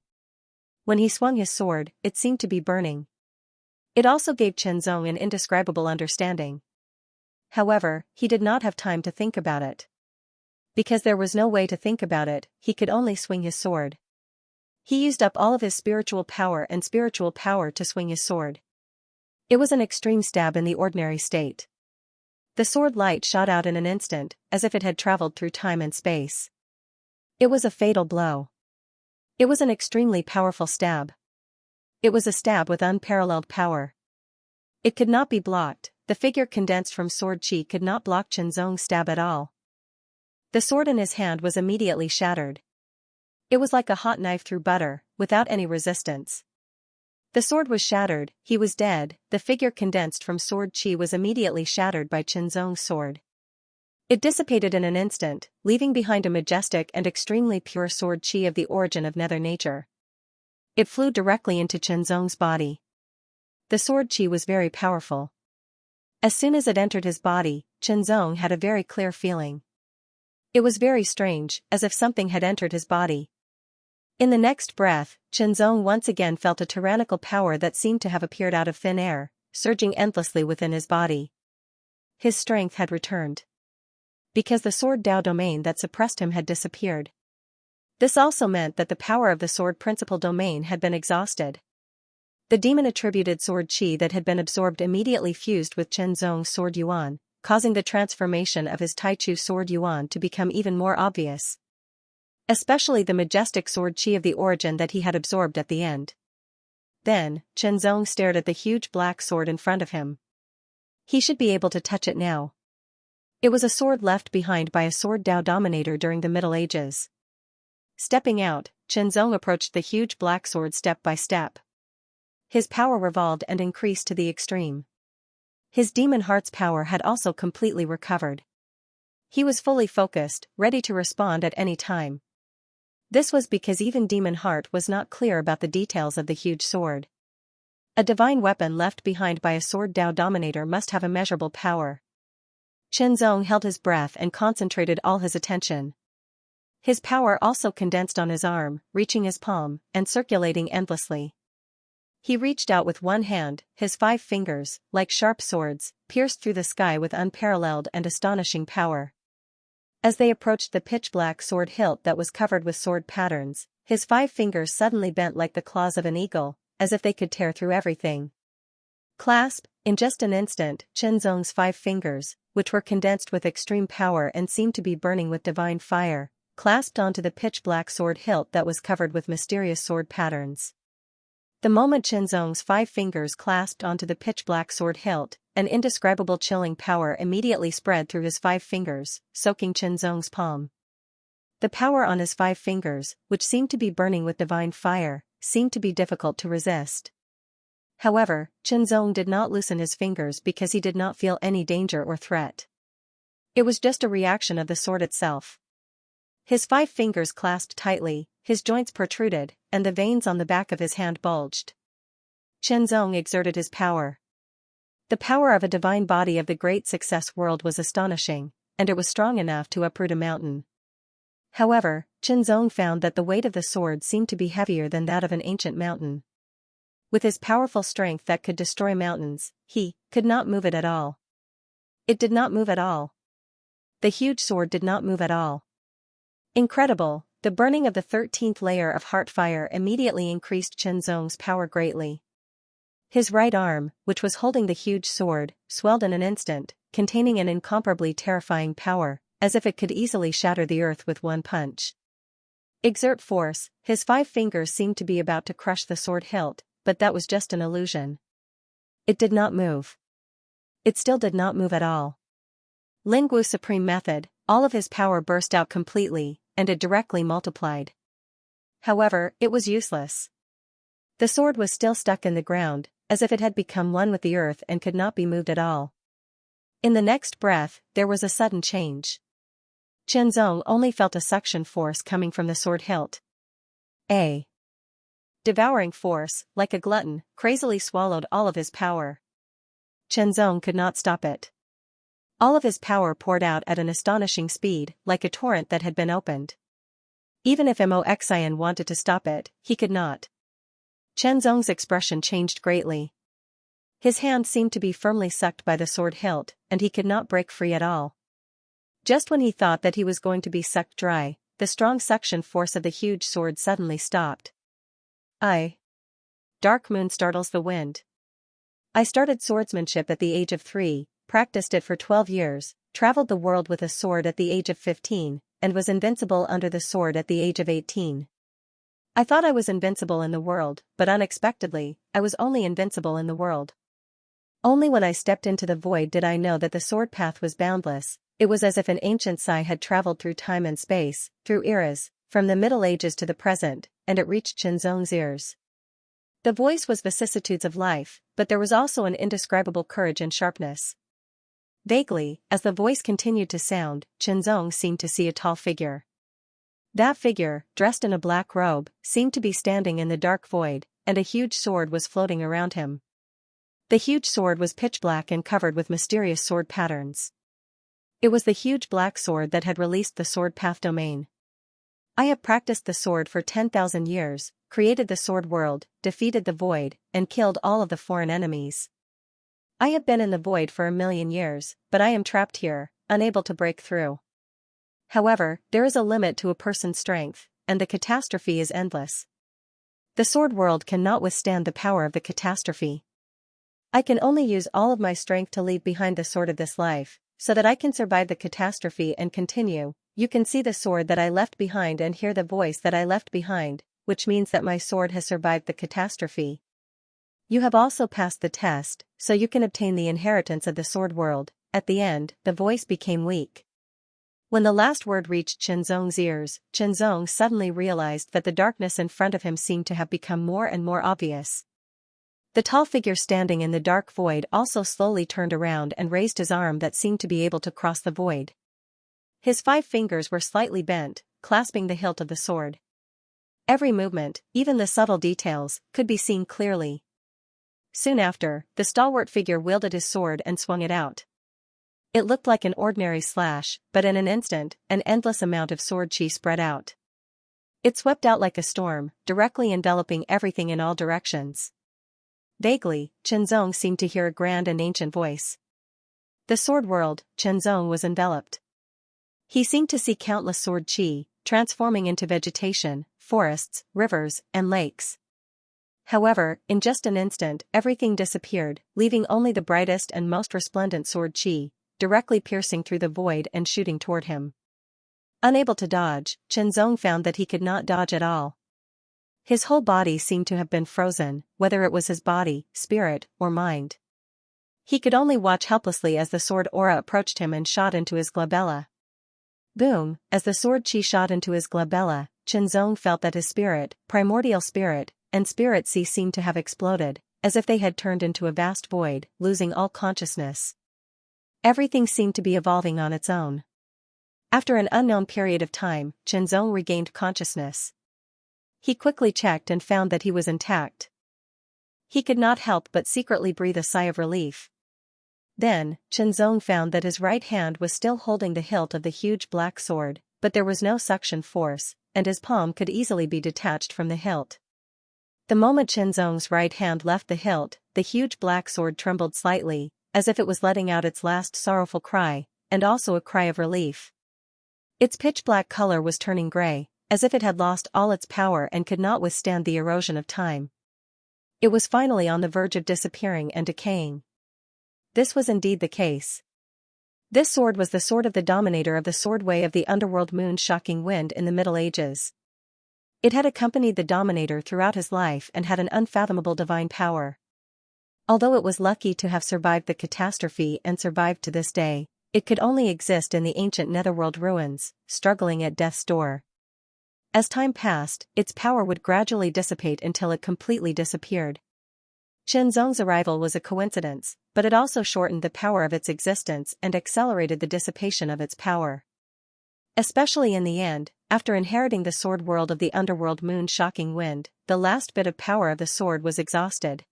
When he swung his sword, it seemed to be burning. It also gave Chen Zong an indescribable understanding. However, he did not have time to think about it. Because there was no way to think about it, he could only swing his sword. He used up all of his spiritual power to swing his sword. It was an extreme stab in the ordinary state. The sword light shot out in an instant, as if it had traveled through time and space. It was a fatal blow. It was an extremely powerful stab. It was a stab with unparalleled power. It could not be blocked. The figure condensed from sword chi could not block Chen Zong's stab at all. The sword in his hand was immediately shattered. It was like a hot knife through butter, without any resistance. The sword was shattered, he was dead. The figure condensed from sword chi was immediately shattered by Chen Zong's sword. It dissipated in an instant, leaving behind a majestic and extremely pure sword chi of the origin of nether nature. It flew directly into Chen Zong's body. The sword chi was very powerful. As soon as it entered his body, Chen Zong had a very clear feeling. It was very strange, as if something had entered his body. In the next breath, Chen Zong once again felt a tyrannical power that seemed to have appeared out of thin air, surging endlessly within his body. His strength had returned. Because the sword Dao domain that suppressed him had disappeared. This also meant that the power of the sword principal domain had been exhausted. The demon-attributed sword chi that had been absorbed immediately fused with Chen Zong's sword yuan, causing the transformation of his Taichu sword yuan to become even more obvious. Especially the majestic sword chi of the origin that he had absorbed at the end. Then, Chen Zong stared at the huge black sword in front of him. He should be able to touch it now. It was a sword left behind by a sword Dao dominator during the Middle Ages. Stepping out, Chen Zong approached the huge black sword step by step. His power revolved and increased to the extreme. His demon heart's power had also completely recovered. He was fully focused, ready to respond at any time. This was because even demon heart was not clear about the details of the huge sword. A divine weapon left behind by a sword Dao dominator must have immeasurable power. Chen Zong held his breath and concentrated all his attention. His power also condensed on his arm, reaching his palm, and circulating endlessly. He reached out with one hand, his 5 fingers, like sharp swords, pierced through the sky with unparalleled and astonishing power. As they approached the pitch-black sword hilt that was covered with sword patterns, his 5 fingers suddenly bent like the claws of an eagle, as if they could tear through everything. Clasp, in just an instant, Chen Zong's 5 fingers, which were condensed with extreme power and seemed to be burning with divine fire, clasped onto the pitch-black sword hilt that was covered with mysterious sword patterns. The moment Xianxia's 5 fingers clasped onto the pitch-black sword hilt, an indescribable chilling power immediately spread through his 5 fingers, soaking Xianxia's palm. The power on his 5 fingers, which seemed to be burning with divine fire, seemed to be difficult to resist. However, Xianxia did not loosen his fingers because he did not feel any danger or threat. It was just a reaction of the sword itself. His 5 fingers clasped tightly, his joints protruded, and the veins on the back of his hand bulged. Xianxia exerted his power. The power of a divine body of the great success world was astonishing, and it was strong enough to uproot a mountain. However, Xianxia found that the weight of the sword seemed to be heavier than that of an ancient mountain. With his powerful strength that could destroy mountains, he could not move it at all. It did not move at all. The huge sword did not move at all. Incredible, the burning of the 13th layer of heart fire immediately increased Xianxia's power greatly. His right arm, which was holding the huge sword, swelled in an instant, containing an incomparably terrifying power, as if it could easily shatter the earth with one punch. Exert force, his 5 fingers seemed to be about to crush the sword hilt, but that was just an illusion. It did not move. It still did not move at all. Linggu's supreme method, all of his power burst out completely, and it directly multiplied. However, it was useless. The sword was still stuck in the ground, as if it had become one with the earth and could not be moved at all. In the next breath, there was a sudden change. Xianxia only felt a suction force coming from the sword hilt. A devouring force, like a glutton, crazily swallowed all of his power. Xianxia could not stop it. All of his power poured out at an astonishing speed, like a torrent that had been opened. Even if Moxian wanted to stop it, he could not. Xianxia's expression changed greatly. His hand seemed to be firmly sucked by the sword hilt, and he could not break free at all. Just when he thought that he was going to be sucked dry, the strong suction force of the huge sword suddenly stopped. Dark moon startles the wind. I started swordsmanship at the age of 3, practiced it for 12 years, traveled the world with a sword at the age of 15, and was invincible under the sword at the age of 18. I thought I was invincible in the world, but unexpectedly, I was only invincible in the world. Only when I stepped into the void did I know that the sword path was boundless. It was as if an ancient sigh had traveled through time and space, through eras, from the Middle Ages to the present, and it reached Xianxia's ears. The voice was vicissitudes of life, but there was also an indescribable courage and sharpness. Vaguely, as the voice continued to sound, Xianxia seemed to see a tall figure. That figure, dressed in a black robe, seemed to be standing in the dark void, and a huge sword was floating around him. The huge sword was pitch black and covered with mysterious sword patterns. It was the huge black sword that had released the sword path domain. I have practiced the sword for 10,000 years, created the sword world, defeated the void, and killed all of the foreign enemies. I have been in the void for 1,000,000 years, but I am trapped here, unable to break through. However, there is a limit to a person's strength, and the catastrophe is endless. The sword world cannot withstand the power of the catastrophe. I can only use all of my strength to leave behind the sword of this life, so that I can survive the catastrophe and continue. You can see the sword that I left behind and hear the voice that I left behind, which means that my sword has survived the catastrophe. You have also passed the test, so you can obtain the inheritance of the sword world. At the end, the voice became weak. When the last word reached Xianxia's ears, Xianxia suddenly realized that the darkness in front of him seemed to have become more and more obvious. The tall figure standing in the dark void also slowly turned around and raised his arm that seemed to be able to cross the void. His 5 fingers were slightly bent, clasping the hilt of the sword. Every movement, even the subtle details, could be seen clearly. Soon after, the stalwart figure wielded his sword and swung it out. It looked like an ordinary slash, but in an instant, an endless amount of sword chi spread out. It swept out like a storm, directly enveloping everything in all directions. Vaguely, Xianxia seemed to hear a grand and ancient voice. The sword world, Xianxia was enveloped. He seemed to see countless sword chi, transforming into vegetation, forests, rivers, and lakes. However, in just an instant, everything disappeared, leaving only the brightest and most resplendent sword chi, directly piercing through the void and shooting toward him. Unable to dodge, Chenzong found that he could not dodge at all. His whole body seemed to have been frozen, whether it was his body, spirit, or mind. He could only watch helplessly as the sword aura approached him and shot into his glabella. Boom! As the sword chi shot into his glabella, Chenzong felt that his spirit, primordial spirit, and spirit chi seemed to have exploded, as if they had turned into a vast void, losing all consciousness. Everything seemed to be evolving on its own. After an unknown period of time, Chenzong regained consciousness. He quickly checked and found that he was intact. He could not help but secretly breathe a sigh of relief. Then, Chenzong found that his right hand was still holding the hilt of the huge black sword, but there was no suction force, and his palm could easily be detached from the hilt. The moment Chenzong's right hand left the hilt, the huge black sword trembled slightly, as if it was letting out its last sorrowful cry, and also a cry of relief. Its pitch-black color was turning gray, as if it had lost all its power and could not withstand the erosion of time. It was finally on the verge of disappearing and decaying. This was indeed the case. This sword was the sword of the dominator of the swordway of the underworld Moon's shocking wind in the Middle Ages. It had accompanied the dominator throughout his life and had an unfathomable divine power. Although it was lucky to have survived the catastrophe and survived to this day, it could only exist in the ancient netherworld ruins, struggling at death's door. As time passed, its power would gradually dissipate until it completely disappeared. Chenzong's arrival was a coincidence, but it also shortened the power of its existence and accelerated the dissipation of its power. Especially in the end, after inheriting the sword world of the underworld Moon's shocking wind, the last bit of power of the sword was exhausted.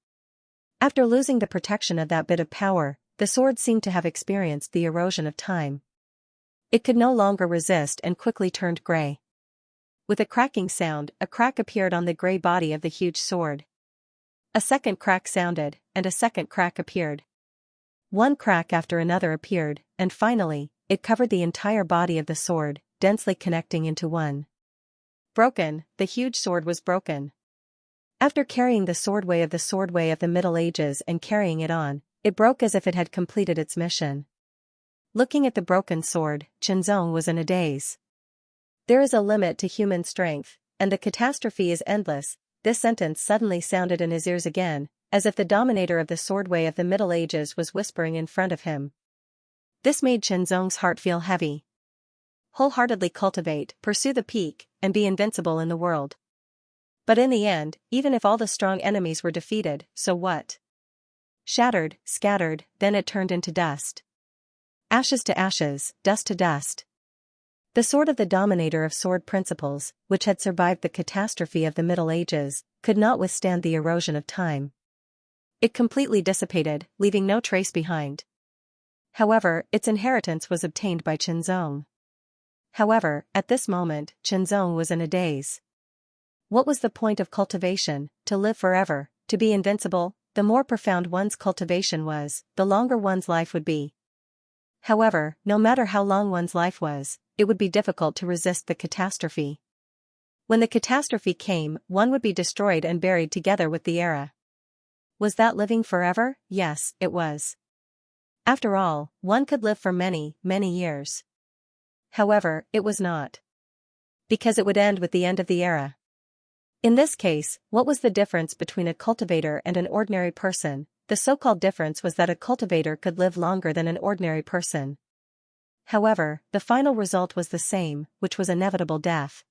After losing the protection of that bit of power, the sword seemed to have experienced the erosion of time. It could no longer resist and quickly turned gray. With a cracking sound, a crack appeared on the gray body of the huge sword. A second crack sounded, and a second crack appeared. One crack after another appeared, and finally, it covered the entire body of the sword, densely connecting into one. Broken, the huge sword was broken. After carrying the swordway of the Middle Ages and carrying it on, it broke as if it had completed its mission. Looking at the broken sword, Chenzong was in a daze. There is a limit to human strength, and the catastrophe is endless. This sentence suddenly sounded in his ears again, as if the dominator of the swordway of the Middle Ages was whispering in front of him. This made Chenzong's heart feel heavy. Wholeheartedly cultivate, pursue the peak, and be invincible in the world. But in the end, even if all the strong enemies were defeated, so what? Shattered, scattered, then it turned into dust. Ashes to ashes, dust to dust. The sword of the dominator of sword principles, which had survived the catastrophe of the Middle Ages, could not withstand the erosion of time. It completely dissipated, leaving no trace behind. However, its inheritance was obtained by Chenzong. However, at this moment, Chenzong was in a daze. What was the point of cultivation? To live forever, to be invincible? The more profound one's cultivation was, the longer one's life would be. However, no matter how long one's life was, it would be difficult to resist the catastrophe. When the catastrophe came, one would be destroyed and buried together with the era. Was that living forever? Yes, it was. After all, one could live for many, many years. However, it was not. Because it would end with the end of the era. In this case, what was the difference between a cultivator and an ordinary person? The so-called difference was that a cultivator could live longer than an ordinary person. However, the final result was the same, which was inevitable death.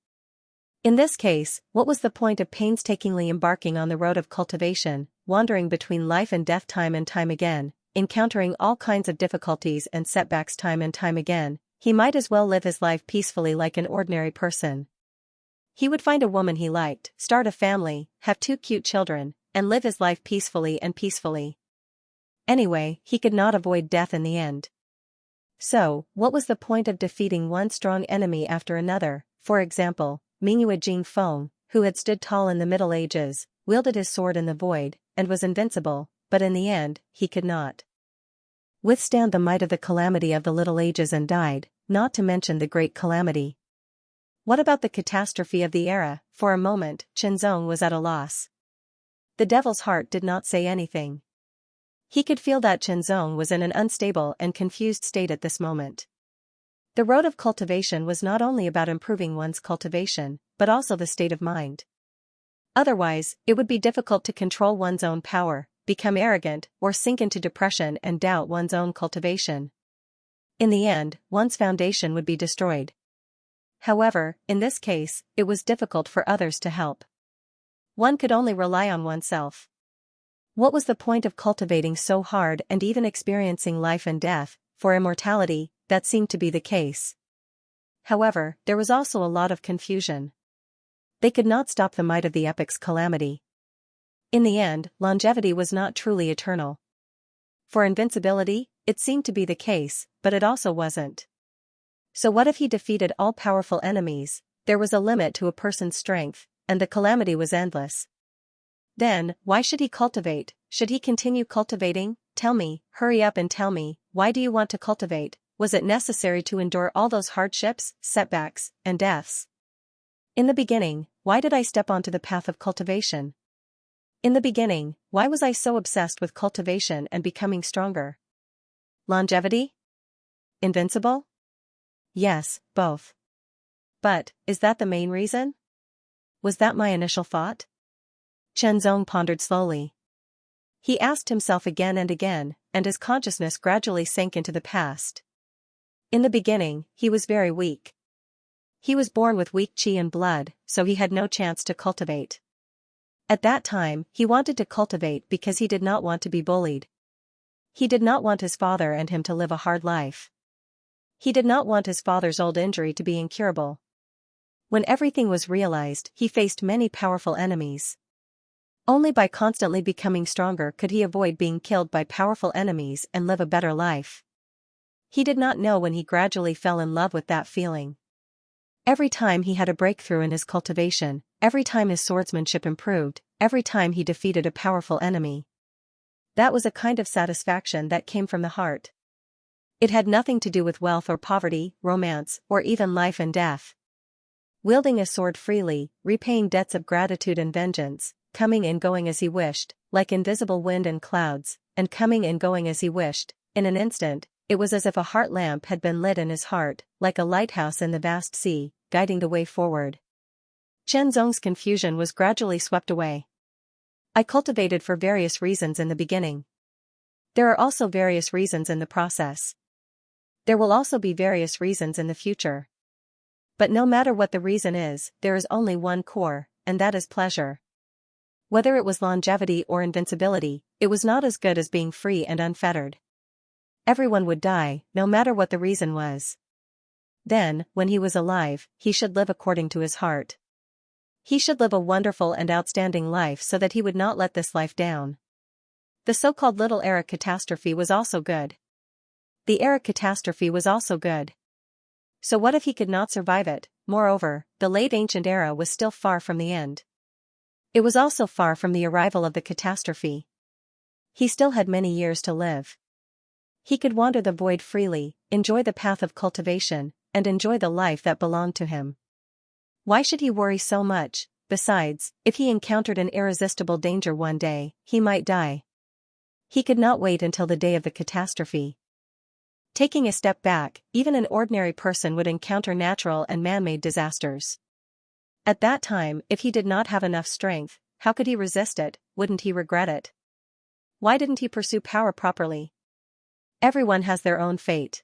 In this case, what was the point of painstakingly embarking on the road of cultivation, wandering between life and death time and time again, encountering all kinds of difficulties and setbacks time and time again? He might as well live his life peacefully like an ordinary person. He would find a woman he liked, start a family, have 2 cute children, and live his life peacefully and peacefully. Anyway, he could not avoid death in the end. So, what was the point of defeating one strong enemy after another? For example, Mingyue Jingfeng, who had stood tall in the Middle Ages, wielded his sword in the void, and was invincible, but in the end, he could not withstand the might of the calamity of the Little Ages and died, not to mention the great calamity. What about the catastrophe of the era? For a moment, Chenzong was at a loss. The devil's heart did not say anything. He could feel that Shenzong was in an unstable and confused state at this moment. The road of cultivation was not only about improving one's cultivation, but also the state of mind. Otherwise, it would be difficult to control one's own power, become arrogant, or sink into depression and doubt one's own cultivation. In the end, one's foundation would be destroyed. However, in this case, it was difficult for others to help. One could only rely on oneself. What was the point of cultivating so hard and even experiencing life and death, for immortality, that seemed to be the case? However, there was also a lot of confusion. They could not stop the might of the epic's calamity. In the end, longevity was not truly eternal. For invincibility, it seemed to be the case, but it also wasn't. So what if he defeated all-powerful enemies? There was a limit to a person's strength, and the calamity was endless. Then, why should he cultivate? Should he continue cultivating? Tell me, hurry up and tell me, why do you want to cultivate? Was it necessary to endure all those hardships, setbacks, and deaths? In the beginning, why did I step onto the path of cultivation? In the beginning, why was I so obsessed with cultivation and becoming stronger? Longevity? Invincible? Yes, both. But, is that the main reason? Was that my initial thought? Shenzong pondered slowly. He asked himself again and again, and his consciousness gradually sank into the past. In the beginning, he was very weak. He was born with weak qi and blood, so he had no chance to cultivate. At that time, he wanted to cultivate because he did not want to be bullied. He did not want his father and him to live a hard life. He did not want his father's old injury to be incurable. When everything was realized, he faced many powerful enemies. Only by constantly becoming stronger could he avoid being killed by powerful enemies and live a better life. He did not know when he gradually fell in love with that feeling. Every time he had a breakthrough in his cultivation, every time his swordsmanship improved, every time he defeated a powerful enemy. That was a kind of satisfaction that came from the heart. It had nothing to do with wealth or poverty, romance, or even life and death. Wielding a sword freely, repaying debts of gratitude and vengeance, coming and going as he wished, like invisible wind and clouds, and coming and going as he wished, in an instant, it was as if a heart lamp had been lit in his heart, like a lighthouse in the vast sea, guiding the way forward. Shenzong's confusion was gradually swept away. I cultivated for various reasons in the beginning. There are also various reasons in the process. There will also be various reasons in the future. But no matter what the reason is, there is only one core, and that is pleasure. Whether it was longevity or invincibility, it was not as good as being free and unfettered. Everyone would die, no matter what the reason was. Then, when he was alive, he should live according to his heart. He should live a wonderful and outstanding life so that he would not let this life down. The so-called Little Era catastrophe was also good. The Era catastrophe was also good. So what if he could not survive it? Moreover, the late ancient era was still far from the end. It was also far from the arrival of the catastrophe. He still had many years to live. He could wander the void freely, enjoy the path of cultivation, and enjoy the life that belonged to him. Why should he worry so much? Besides, if he encountered an irresistible danger one day, he might die. He could not wait until the day of the catastrophe. Taking a step back, even an ordinary person would encounter natural and man-made disasters. At that time, if he did not have enough strength, how could he resist it? Wouldn't he regret it? Why didn't he pursue power properly? Everyone has their own fate.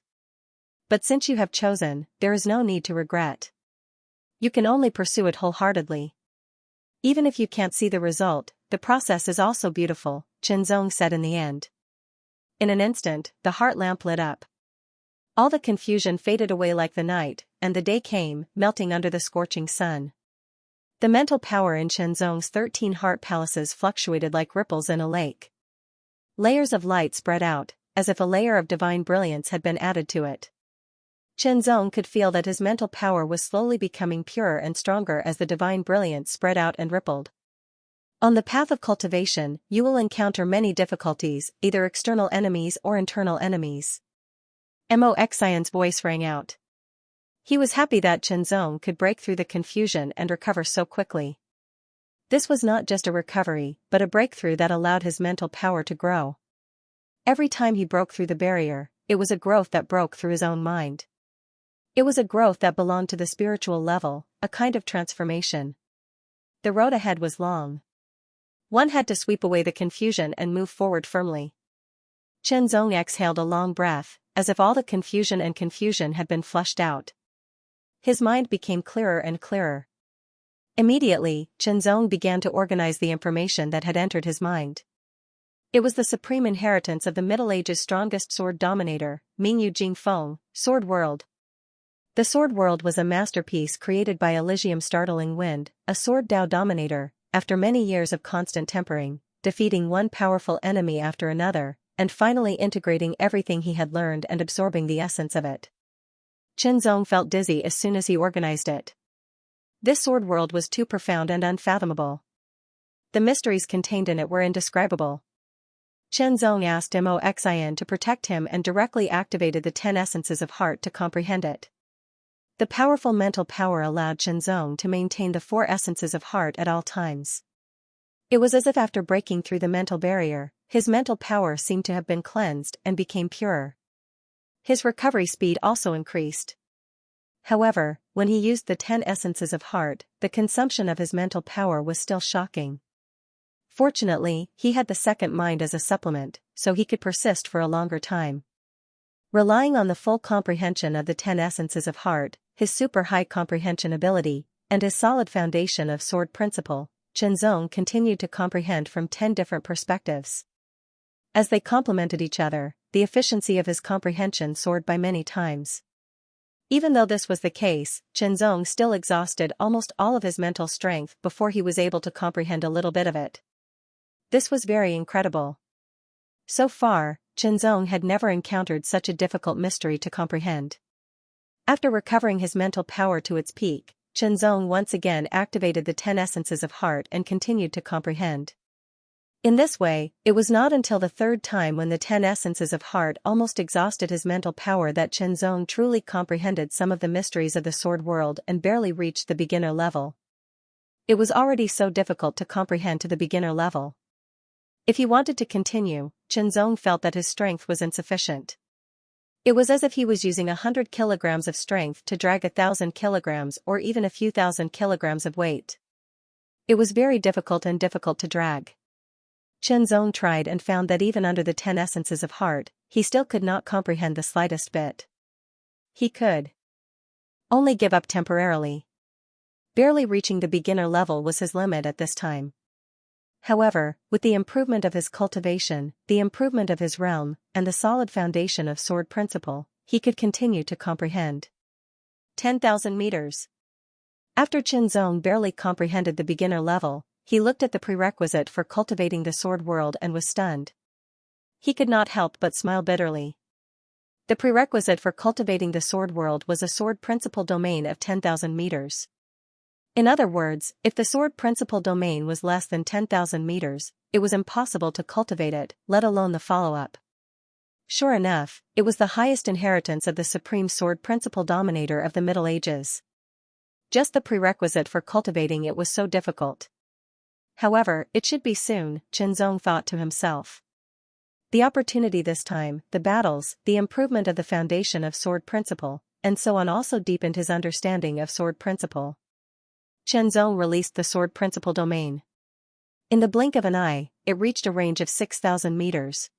But since you have chosen, there is no need to regret. You can only pursue it wholeheartedly. Even if you can't see the result, the process is also beautiful, Shenzong said in the end. In an instant, the heart lamp lit up. All the confusion faded away like the night, and the day came, melting under the scorching sun. The mental power in Shenzong's 13 heart palaces fluctuated like ripples in a lake. Layers of light spread out, as if a layer of divine brilliance had been added to it. Shenzong could feel that his mental power was slowly becoming purer and stronger as the divine brilliance spread out and rippled. On the path of cultivation, you will encounter many difficulties, either external enemies or internal enemies. Mo Xian's voice rang out. He was happy that Shenzong could break through the confusion and recover so quickly. This was not just a recovery, but a breakthrough that allowed his mental power to grow. Every time he broke through the barrier, it was a growth that broke through his own mind. It was a growth that belonged to the spiritual level, a kind of transformation. The road ahead was long. One had to sweep away the confusion and move forward firmly. Chen Zong exhaled a long breath, as if all the confusion had been flushed out. His mind became clearer and clearer. Immediately, Chen Zong began to organize the information that had entered his mind. It was the supreme inheritance of the Middle Ages' strongest sword dominator, Mingyu Jingfeng, Sword World. The Sword World was a masterpiece created by Elysium Startling Wind, a sword Dao dominator, after many years of constant tempering, defeating one powerful enemy after another, and finally integrating everything he had learned and absorbing the essence of it. Chen Zong felt dizzy as soon as he organized it. This sword world was too profound and unfathomable. The mysteries contained in it were indescribable. Chen Zong asked Mo Xian to protect him and directly activated the 10 essences of heart to comprehend it. The powerful mental power allowed Chen Zong to maintain the 4 essences of heart at all times. It was as if after breaking through the mental barrier, his mental power seemed to have been cleansed and became purer. His recovery speed also increased. However, when he used the 10 essences of heart, the consumption of his mental power was still shocking. Fortunately, he had the second mind as a supplement, so he could persist for a longer time. Relying on the full comprehension of the 10 essences of heart, his super high comprehension ability, and his solid foundation of sword principle, Chen Zong continued to comprehend from 10 different perspectives. As they complemented each other, the efficiency of his comprehension soared by many times. Even though this was the case, Chen Zong still exhausted almost all of his mental strength before he was able to comprehend a little bit of it. This was very incredible. So far, Chen Zong had never encountered such a difficult mystery to comprehend. After recovering his mental power to its peak, Chen Zong once again activated the 10 essences of heart and continued to comprehend. In this way, it was not until the third time when the 10 essences of heart almost exhausted his mental power that Chen Zong truly comprehended some of the mysteries of the sword world and barely reached the beginner level. It was already so difficult to comprehend to the beginner level. If he wanted to continue, Chen Zong felt that his strength was insufficient. It was as if he was using 100 kilograms of strength to drag 1,000 kilograms or even a few thousand kilograms of weight. It was very difficult to drag. Chen Zong tried and found that even under the 10 essences of heart, he still could not comprehend the slightest bit. He could only give up temporarily. Barely reaching the beginner level was his limit at this time. However, with the improvement of his cultivation, the improvement of his realm, and the solid foundation of sword principle, he could continue to comprehend. 10,000 meters. After Chen Zong barely comprehended the beginner level, he looked at the prerequisite for cultivating the sword world and was stunned. He could not help but smile bitterly. The prerequisite for cultivating the sword world was a sword principle domain of 10,000 meters. In other words, if the sword principle domain was less than 10,000 meters, it was impossible to cultivate it, let alone the follow-up. Sure enough, it was the highest inheritance of the supreme sword principle dominator of the Middle Ages. Just the prerequisite for cultivating it was so difficult. However, it should be soon, Chen Zong thought to himself. The opportunity this time, the battles, the improvement of the foundation of sword principle, and so on also deepened his understanding of sword principle. Chen Zong released the sword principle domain. In the blink of an eye, it reached a range of 6,000 meters.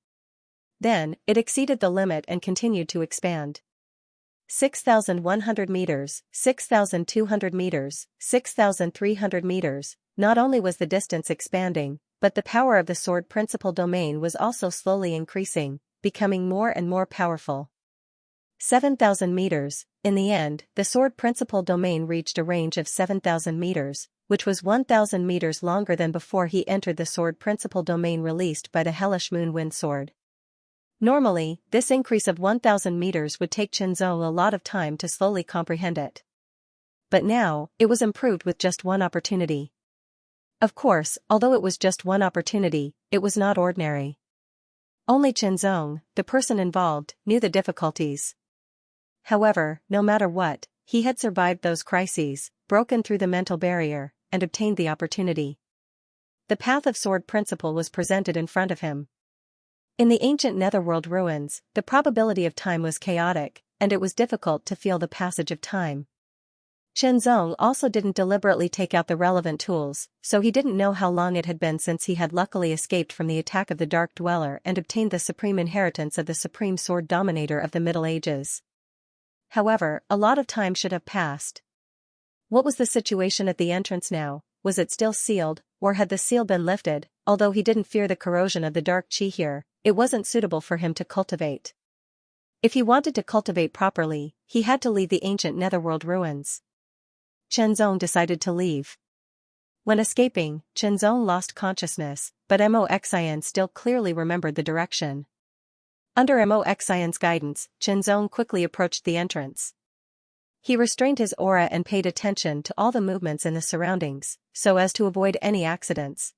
Then, it exceeded the limit and continued to expand. 6,100 meters, 6,200 meters, 6,300 meters. Not only was the distance expanding, but the power of the sword principle domain was also slowly increasing, becoming more and more powerful. 7,000 meters. In the end, the sword principle domain reached a range of 7,000 meters, which was 1,000 meters longer than before he entered the sword principle domain released by the hellish moon wind sword. Normally, this increase of 1,000 meters would take Chen Zong a lot of time to slowly comprehend it. But now, it was improved with just one opportunity. Of course, although it was just one opportunity, it was not ordinary. Only Chen Zong, the person involved, knew the difficulties. However, no matter what, he had survived those crises, broken through the mental barrier, and obtained the opportunity. The path of sword principle was presented in front of him. In the ancient netherworld ruins, the probability of time was chaotic, and it was difficult to feel the passage of time. Chenzong also didn't deliberately take out the relevant tools, so he didn't know how long it had been since he had luckily escaped from the attack of the Dark Dweller and obtained the supreme inheritance of the supreme sword dominator of the Middle Ages. However, a lot of time should have passed. What was the situation at the entrance now? Was it still sealed, or had the seal been lifted? Although he didn't fear the corrosion of the dark qi here, it wasn't suitable for him to cultivate. If he wanted to cultivate properly, he had to leave the ancient netherworld ruins. Chenzong decided to leave. When escaping, Chenzong lost consciousness, but Moxian still clearly remembered the direction. Under Moxian's guidance, Chenzong quickly approached the entrance. He restrained his aura and paid attention to all the movements in the surroundings, so as to avoid any accidents.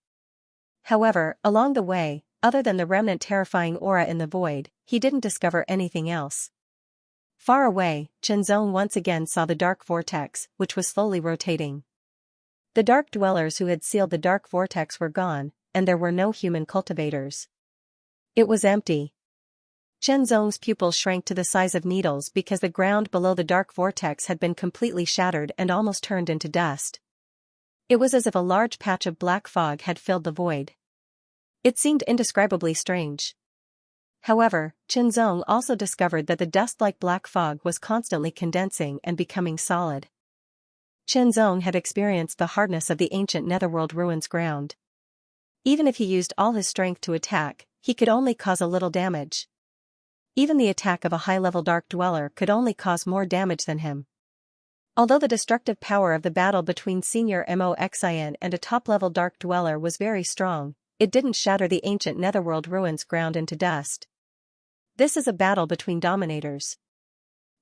However, along the way, other than the remnant terrifying aura in the void, he didn't discover anything else. Far away, Chenzong once again saw the dark vortex, which was slowly rotating. The dark dwellers who had sealed the dark vortex were gone, and there were no human cultivators. It was empty. Chenzong's pupils shrank to the size of needles because the ground below the dark vortex had been completely shattered and almost turned into dust. It was as if a large patch of black fog had filled the void. It seemed indescribably strange. However, Chenzong also discovered that the dust-like black fog was constantly condensing and becoming solid. Chenzong had experienced the hardness of the ancient netherworld ruins ground. Even if he used all his strength to attack, he could only cause a little damage. Even the attack of a high-level dark dweller could only cause more damage than him. Although the destructive power of the battle between Senior Moxian and a top-level dark dweller was very strong, it didn't shatter the ancient netherworld ruins ground into dust. This is a battle between dominators.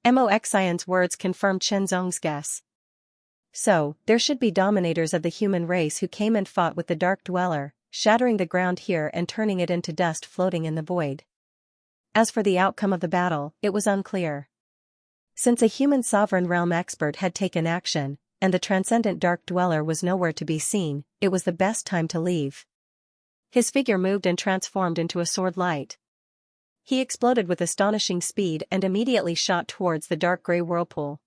Moxian's words confirmed Chenzong's guess. So, there should be dominators of the human race who came and fought with the dark dweller, shattering the ground here and turning it into dust floating in the void. As for the outcome of the battle, it was unclear. Since a human sovereign realm expert had taken action, and the transcendent dark dweller was nowhere to be seen, it was the best time to leave. His figure moved and transformed into a sword light. He exploded with astonishing speed and immediately shot towards the dark gray whirlpool.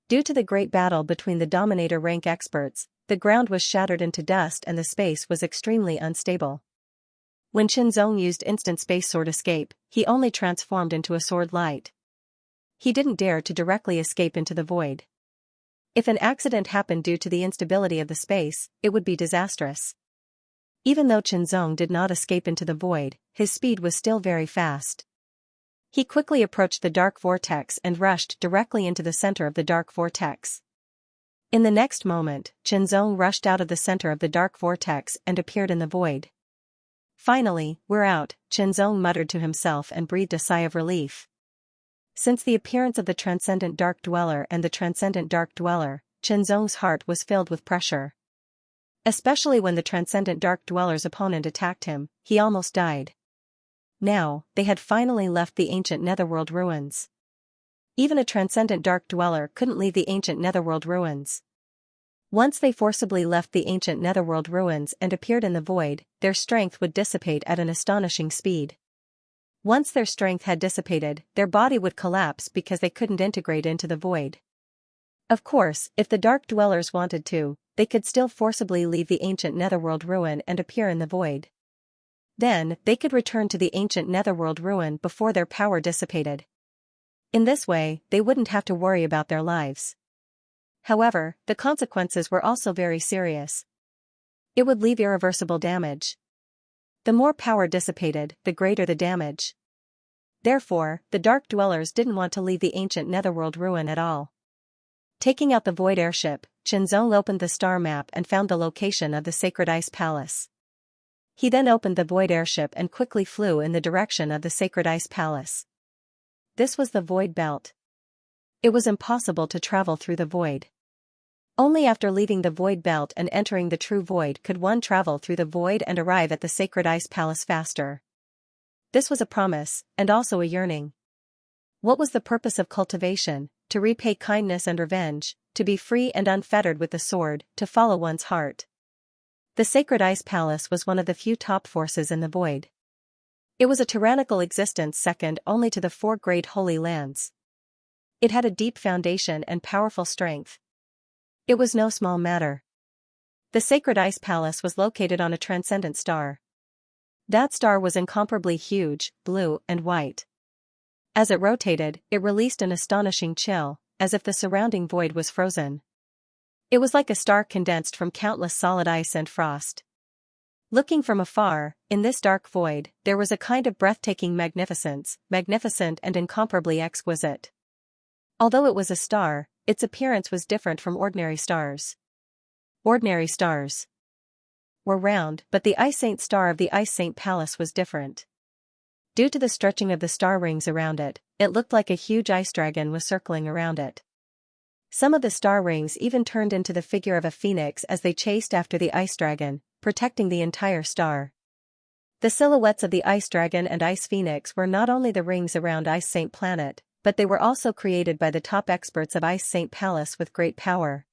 Due to the great battle between the dominator rank experts, the ground was shattered into dust and the space was extremely unstable. When Chenzong used instant space sword escape, he only transformed into a sword light. He didn't dare to directly escape into the void. If an accident happened due to the instability of the space, it would be disastrous. Even though Chenzong did not escape into the void, his speed was still very fast. He quickly approached the dark vortex and rushed directly into the center of the dark vortex. In the next moment, Chenzong rushed out of the center of the dark vortex and appeared in the void. Finally, we're out, Chenzong muttered to himself and breathed a sigh of relief. Since the appearance of the transcendent dark dweller and the transcendent dark dweller, Chenzong's heart was filled with pressure. Especially when the transcendent dark dweller's opponent attacked him, he almost died. Now, they had finally left the ancient netherworld ruins. Even a transcendent dark dweller couldn't leave the ancient netherworld ruins. Once they forcibly left the ancient netherworld ruins and appeared in the void, their strength would dissipate at an astonishing speed. Once their strength had dissipated, their body would collapse because they couldn't integrate into the void. Of course, if the dark dwellers wanted to, they could still forcibly leave the ancient netherworld ruin and appear in the void. Then, they could return to the ancient netherworld ruin before their power dissipated. In this way, they wouldn't have to worry about their lives. However, the consequences were also very serious. It would leave irreversible damage. The more power dissipated, the greater the damage. Therefore, the dark dwellers didn't want to leave the ancient netherworld ruin at all. Taking out the void airship, Chenzong opened the star map and found the location of the sacred ice palace. He then opened the void airship and quickly flew in the direction of the sacred ice palace. This was the void belt. It was impossible to travel through the void. Only after leaving the void belt and entering the true void could one travel through the void and arrive at the sacred ice palace faster. This was a promise, and also a yearning. What was the purpose of cultivation? To repay kindness and revenge, to be free and unfettered with the sword, to follow one's heart. The sacred ice palace was one of the few top forces in the void. It was a tyrannical existence second only to the four great holy lands. It had a deep foundation and powerful strength. It was no small matter. The sacred ice palace was located on a transcendent star. That star was incomparably huge, blue and white. As it rotated, it released an astonishing chill, as if the surrounding void was frozen. It was like a star condensed from countless solid ice and frost. Looking from afar, in this dark void, there was a kind of breathtaking magnificence, magnificent and incomparably exquisite. Although it was a star, its appearance was different from ordinary stars. Ordinary stars were round, but the ice saint star of the ice saint palace was different. Due to the stretching of the star rings around it, it looked like a huge ice dragon was circling around it. Some of the star rings even turned into the figure of a phoenix as they chased after the ice dragon, protecting the entire star. The silhouettes of the ice dragon and ice phoenix were not only the rings around Ice Saint Planet, but they were also created by the top experts of Ice Saint Palace with great power.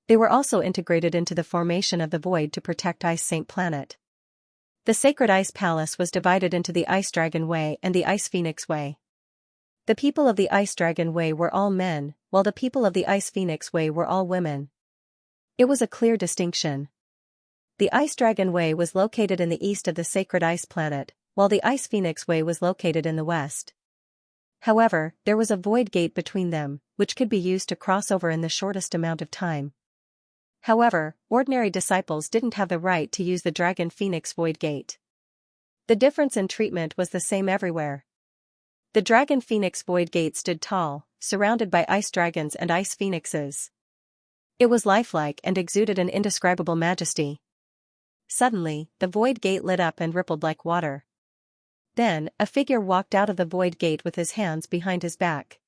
They were also integrated into the formation of the void to protect Ice Saint Planet. The Sacred Ice Palace was divided into the Ice Dragon Way and the Ice Phoenix Way. The people of the Ice Dragon Way were all men, while the people of the Ice Phoenix Way were all women. It was a clear distinction. The Ice Dragon Way was located in the east of the Sacred Ice Planet, while the Ice Phoenix Way was located in the west. However, there was a void gate between them, which could be used to cross over in the shortest amount of time. However, ordinary disciples didn't have the right to use the Dragon Phoenix Void Gate. The difference in treatment was the same everywhere. The Dragon Phoenix Void Gate stood tall, surrounded by ice dragons and ice phoenixes. It was lifelike and exuded an indescribable majesty. Suddenly, the void gate lit up and rippled like water. Then, a figure walked out of the void gate with his hands behind his back.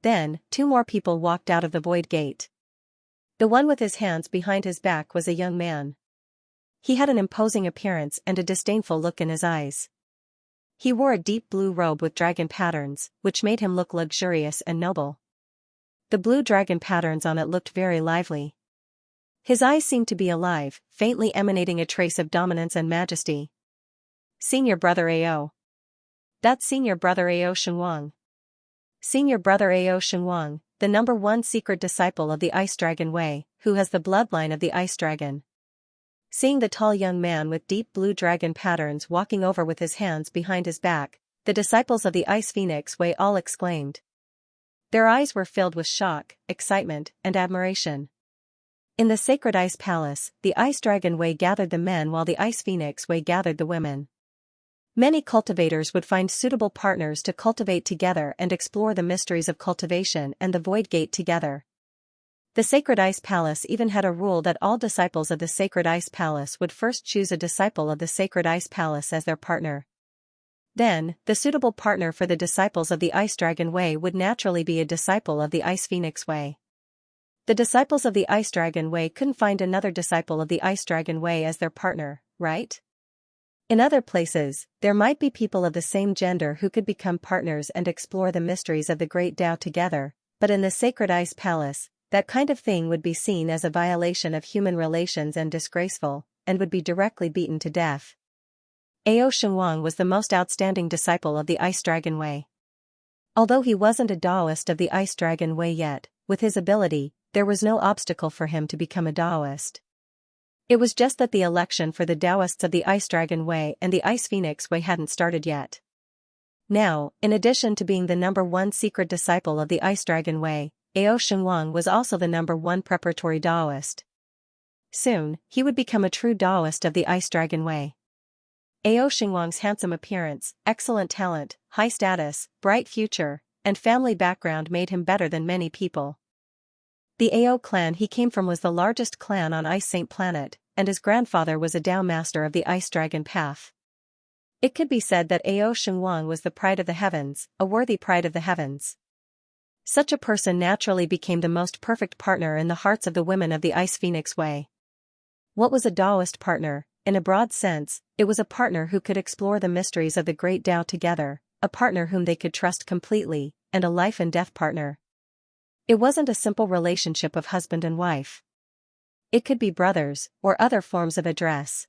Then, two more people walked out of the void gate. The one with his hands behind his back was a young man. He had an imposing appearance and a disdainful look in his eyes. He wore a deep blue robe with dragon patterns, which made him look luxurious and noble. The blue dragon patterns on it looked very lively. His eyes seemed to be alive, faintly emanating a trace of dominance and majesty. Senior Brother Ao. That's Senior Brother Ao Xianxia. Senior Brother Ao Xianxia, the number one secret disciple of the Ice Dragon Way, who has the bloodline of the Ice Dragon. Seeing the tall young man with deep blue dragon patterns walking over with his hands behind his back, the disciples of the Ice Phoenix Way all exclaimed. Their eyes were filled with shock, excitement, and admiration. In the Sacred Ice Palace, the Ice Dragon Way gathered the men while the Ice Phoenix Way gathered the women. Many cultivators would find suitable partners to cultivate together and explore the mysteries of cultivation and the Void Gate together. The Sacred Ice Palace even had a rule that all disciples of the Sacred Ice Palace would first choose a disciple of the Sacred Ice Palace as their partner. Then, the suitable partner for the disciples of the Ice Dragon Way would naturally be a disciple of the Ice Phoenix Way. The disciples of the Ice Dragon Way couldn't find another disciple of the Ice Dragon Way as their partner, right? In other places, there might be people of the same gender who could become partners and explore the mysteries of the Great Tao together, but in the Sacred Ice Palace, that kind of thing would be seen as a violation of human relations and disgraceful, and would be directly beaten to death. Ao Xianxia was the most outstanding disciple of the Ice Dragon Way. Although he wasn't a Taoist of the Ice Dragon Way yet, with his ability, there was no obstacle for him to become a Taoist. It was just that the election for the Taoists of the Ice Dragon Way and the Ice Phoenix Way hadn't started yet. Now, in addition to being the number one secret disciple of the Ice Dragon Way, Ao Xianxia was also the number one preparatory Taoist. Soon, he would become a true Taoist of the Ice Dragon Way. Ao Xianxia's handsome appearance, excellent talent, high status, bright future, and family background made him better than many people. The Ao clan he came from was the largest clan on Ice Saint Planet, and his grandfather was a Tao master of the Ice Dragon Path. It could be said that Ao Xianxia was the pride of the heavens, a worthy pride of the heavens. Such a person naturally became the most perfect partner in the hearts of the women of the Ice Phoenix Way. What was a Taoist partner? In a broad sense, it was a partner who could explore the mysteries of the Great Tao together, a partner whom they could trust completely, and a life and death partner. It wasn't a simple relationship of husband and wife. It could be brothers, or other forms of address.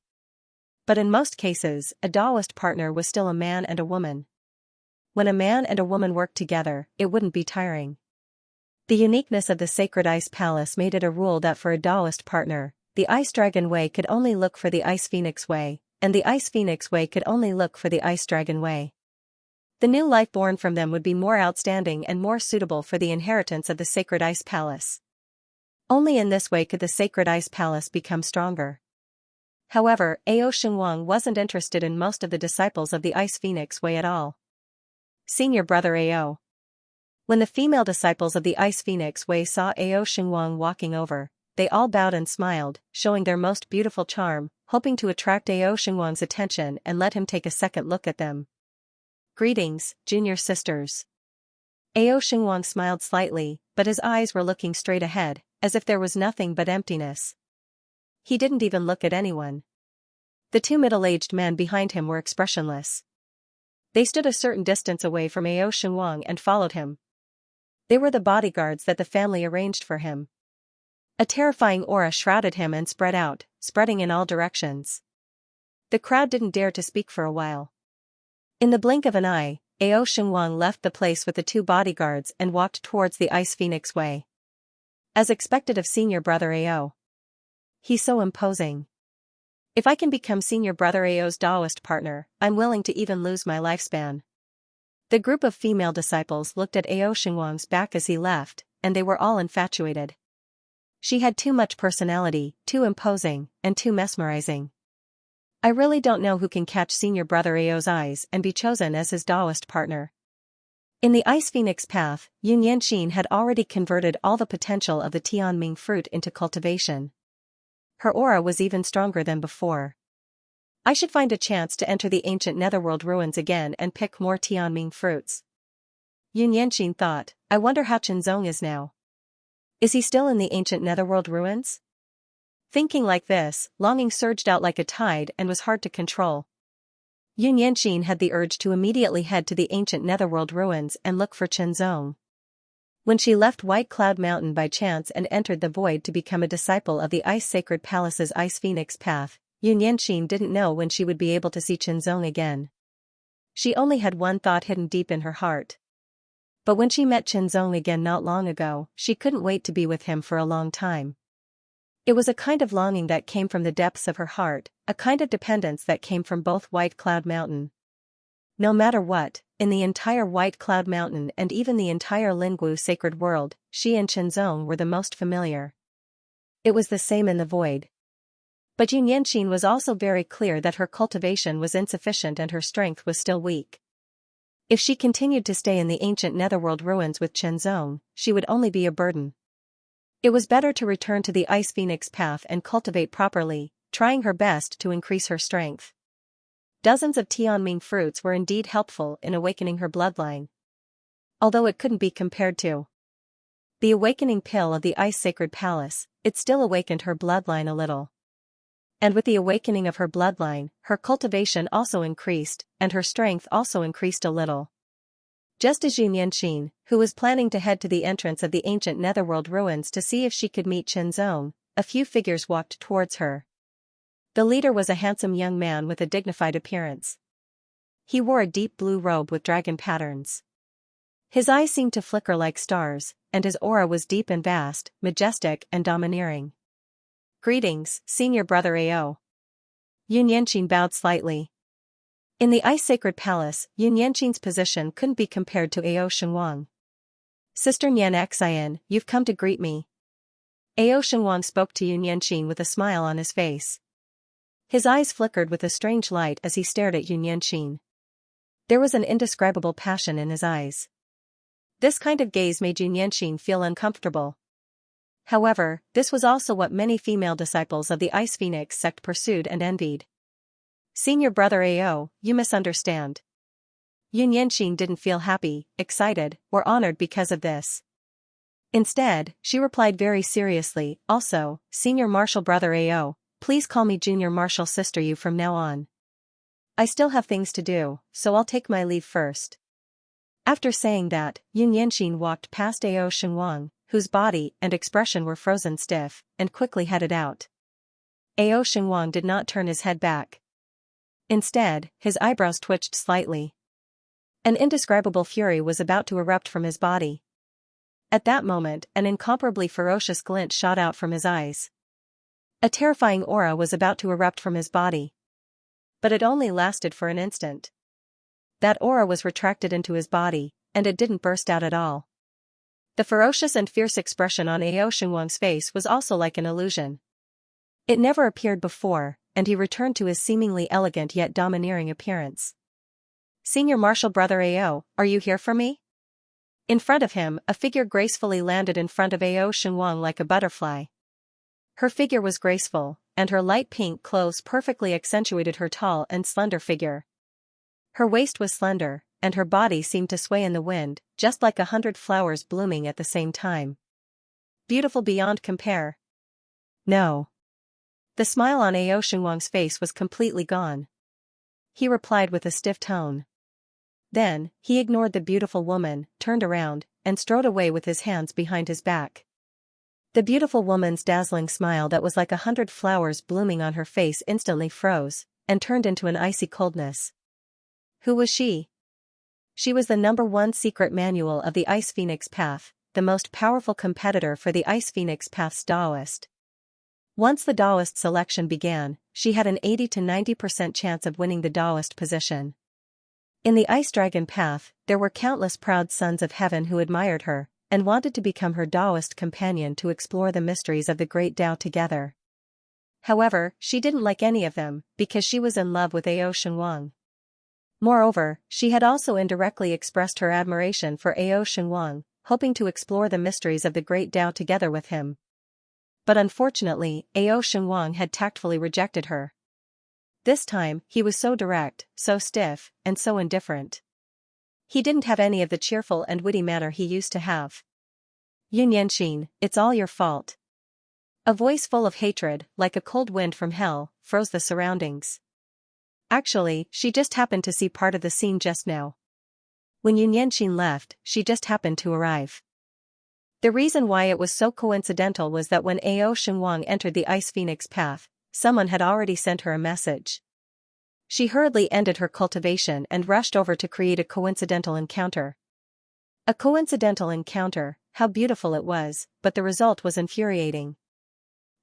But in most cases, a Taoist partner was still a man and a woman. When a man and a woman worked together, it wouldn't be tiring. The uniqueness of the sacred ice palace made it a rule that for a Taoist partner, the Ice Dragon Way could only look for the Ice Phoenix Way, and the Ice Phoenix Way could only look for the Ice Dragon Way. The new life born from them would be more outstanding and more suitable for the inheritance of the sacred ice palace. Only in this way could the sacred ice palace become stronger. However, Ao Xingwang wasn't interested in most of the disciples of the Ice Phoenix Way at all. Senior brother Ao. When the female disciples of the Ice Phoenix Way saw Ao Xingwang walking over, they all bowed and smiled, showing their most beautiful charm, hoping to attract Ao Xingwang's attention and let him take a second look at them. Greetings, junior sisters. Ao Xingwang smiled slightly, but his eyes were looking straight ahead, as if there was nothing but emptiness. He didn't even look at anyone. The two middle-aged men behind him were expressionless. They stood a certain distance away from Ao Xingwang and followed him. They were the bodyguards that the family arranged for him. A terrifying aura shrouded him and spread out, spreading in all directions. The crowd didn't dare to speak for a while. In the blink of an eye, Ao Xingwang left the place with the two bodyguards and walked towards the Ice Phoenix Way. As expected of senior brother Ao. He's so imposing. If I can become senior brother Ao's Taoist partner, I'm willing to even lose my lifespan. The group of female disciples looked at Ao Xingwang's back as he left, and they were all infatuated. She had too much personality, too imposing, and too mesmerizing. I really don't know who can catch senior brother Ao's eyes and be chosen as his Taoist partner. In the Ice Phoenix path, Yun Yanxin had already converted all the potential of the Tianming fruit into cultivation. Her aura was even stronger than before. I should find a chance to enter the ancient netherworld ruins again and pick more Tianming fruits. Yun Yanxin thought, I wonder how Chenzong is now. Is he still in the ancient netherworld ruins? Thinking like this, longing surged out like a tide and was hard to control. Yun Yanxin had the urge to immediately head to the ancient netherworld ruins and look for Chenzong. When she left White Cloud Mountain by chance and entered the void to become a disciple of the Ice Sacred Palace's Ice Phoenix path, Yun Yanxin didn't know when she would be able to see Chenzong again. She only had one thought hidden deep in her heart. But when she met Chenzong again not long ago, she couldn't wait to be with him for a long time. It was a kind of longing that came from the depths of her heart, a kind of dependence that came from both White Cloud Mountain. No matter what, in the entire White Cloud Mountain and even the entire Lingwu sacred world, she and Chenzong were the most familiar. It was the same in the void. But Yun Yanxin was also very clear that her cultivation was insufficient and her strength was still weak. If she continued to stay in the ancient netherworld ruins with Chenzong, she would only be a burden. It was better to return to the Ice Phoenix path and cultivate properly, trying her best to increase her strength. Dozens of Tianming fruits were indeed helpful in awakening her bloodline. Although it couldn't be compared to the awakening pill of the Ice Sacred Palace, it still awakened her bloodline a little. And with the awakening of her bloodline, her cultivation also increased, and her strength also increased a little. Just as Yun Yanxin, who was planning to head to the entrance of the ancient netherworld ruins to see if she could meet Chenzong, a few figures walked towards her. The leader was a handsome young man with a dignified appearance. He wore a deep blue robe with dragon patterns. His eyes seemed to flicker like stars, and his aura was deep and vast, majestic and domineering. Greetings, senior brother Ao. Yun Yanxin bowed slightly. In the Ice Sacred Palace, Yun Yanxin's position couldn't be compared to Ao Xingwang. Sister Xianxia, you've come to greet me. Ao Xingwang spoke to Yun Yanxin with a smile on his face. His eyes flickered with a strange light as he stared at Yun Yanxin. There was an indescribable passion in his eyes. This kind of gaze made Yun Yanxin feel uncomfortable. However, this was also what many female disciples of the Ice Phoenix sect pursued and envied. Senior brother Ao, you misunderstand. Yun Yanxin didn't feel happy, excited, or honored because of this. Instead, she replied very seriously, also, senior martial brother Ao, please call me junior martial sister you from now on. I still have things to do, so I'll take my leave first. After saying that, Yun Yanxin walked past Ao Xingwang, whose body and expression were frozen stiff, and quickly headed out. Ao Xingwang did not turn his head back. Instead, his eyebrows twitched slightly. An indescribable fury was about to erupt from his body. At that moment, an incomparably ferocious glint shot out from his eyes. A terrifying aura was about to erupt from his body. But it only lasted for an instant. That aura was retracted into his body, and it didn't burst out at all. The ferocious and fierce expression on Ao Xinguang's face was also like an illusion. It never appeared before, and he returned to his seemingly elegant yet domineering appearance. "Senior Marshal Brother Ao, are you here for me?" In front of him, a figure gracefully landed in front of Ao Xinguang like a butterfly. Her figure was graceful, and her light pink clothes perfectly accentuated her tall and slender figure. Her waist was slender, and her body seemed to sway in the wind, just like 100 flowers blooming at the same time. Beautiful beyond compare. No. The smile on Ao Xinguang's face was completely gone. He replied with a stiff tone. Then, he ignored the beautiful woman, turned around, and strode away with his hands behind his back. The beautiful woman's dazzling smile that was like 100 flowers blooming on her face instantly froze, and turned into an icy coldness. Who was she? She was the #1 secret manual of the Ice Phoenix Path, the most powerful competitor for the Ice Phoenix Path's Daoist. Once the Daoist selection began, she had an 80 to 90% chance of winning the Daoist position. In the Ice Dragon Path, there were countless proud sons of heaven who admired her, and wanted to become her Daoist companion to explore the mysteries of the Great Tao together. However, she didn't like any of them, because she was in love with Ao Xinguang. Moreover, she had also indirectly expressed her admiration for Ao Xinguang, hoping to explore the mysteries of the Great Tao together with him. But unfortunately, Ao Xinguang had tactfully rejected her. This time, he was so direct, so stiff, and so indifferent. He didn't have any of the cheerful and witty manner he used to have. "Yunyanxin, it's all your fault." A voice full of hatred, like a cold wind from hell, froze the surroundings. Actually, she just happened to see part of the scene just now. When Yunyanxin left, she just happened to arrive. The reason why it was so coincidental was that when Ao Xinguang entered the Ice Phoenix Path, someone had already sent her a message. She hurriedly ended her cultivation and rushed over to create a coincidental encounter. A coincidental encounter, how beautiful it was, but the result was infuriating.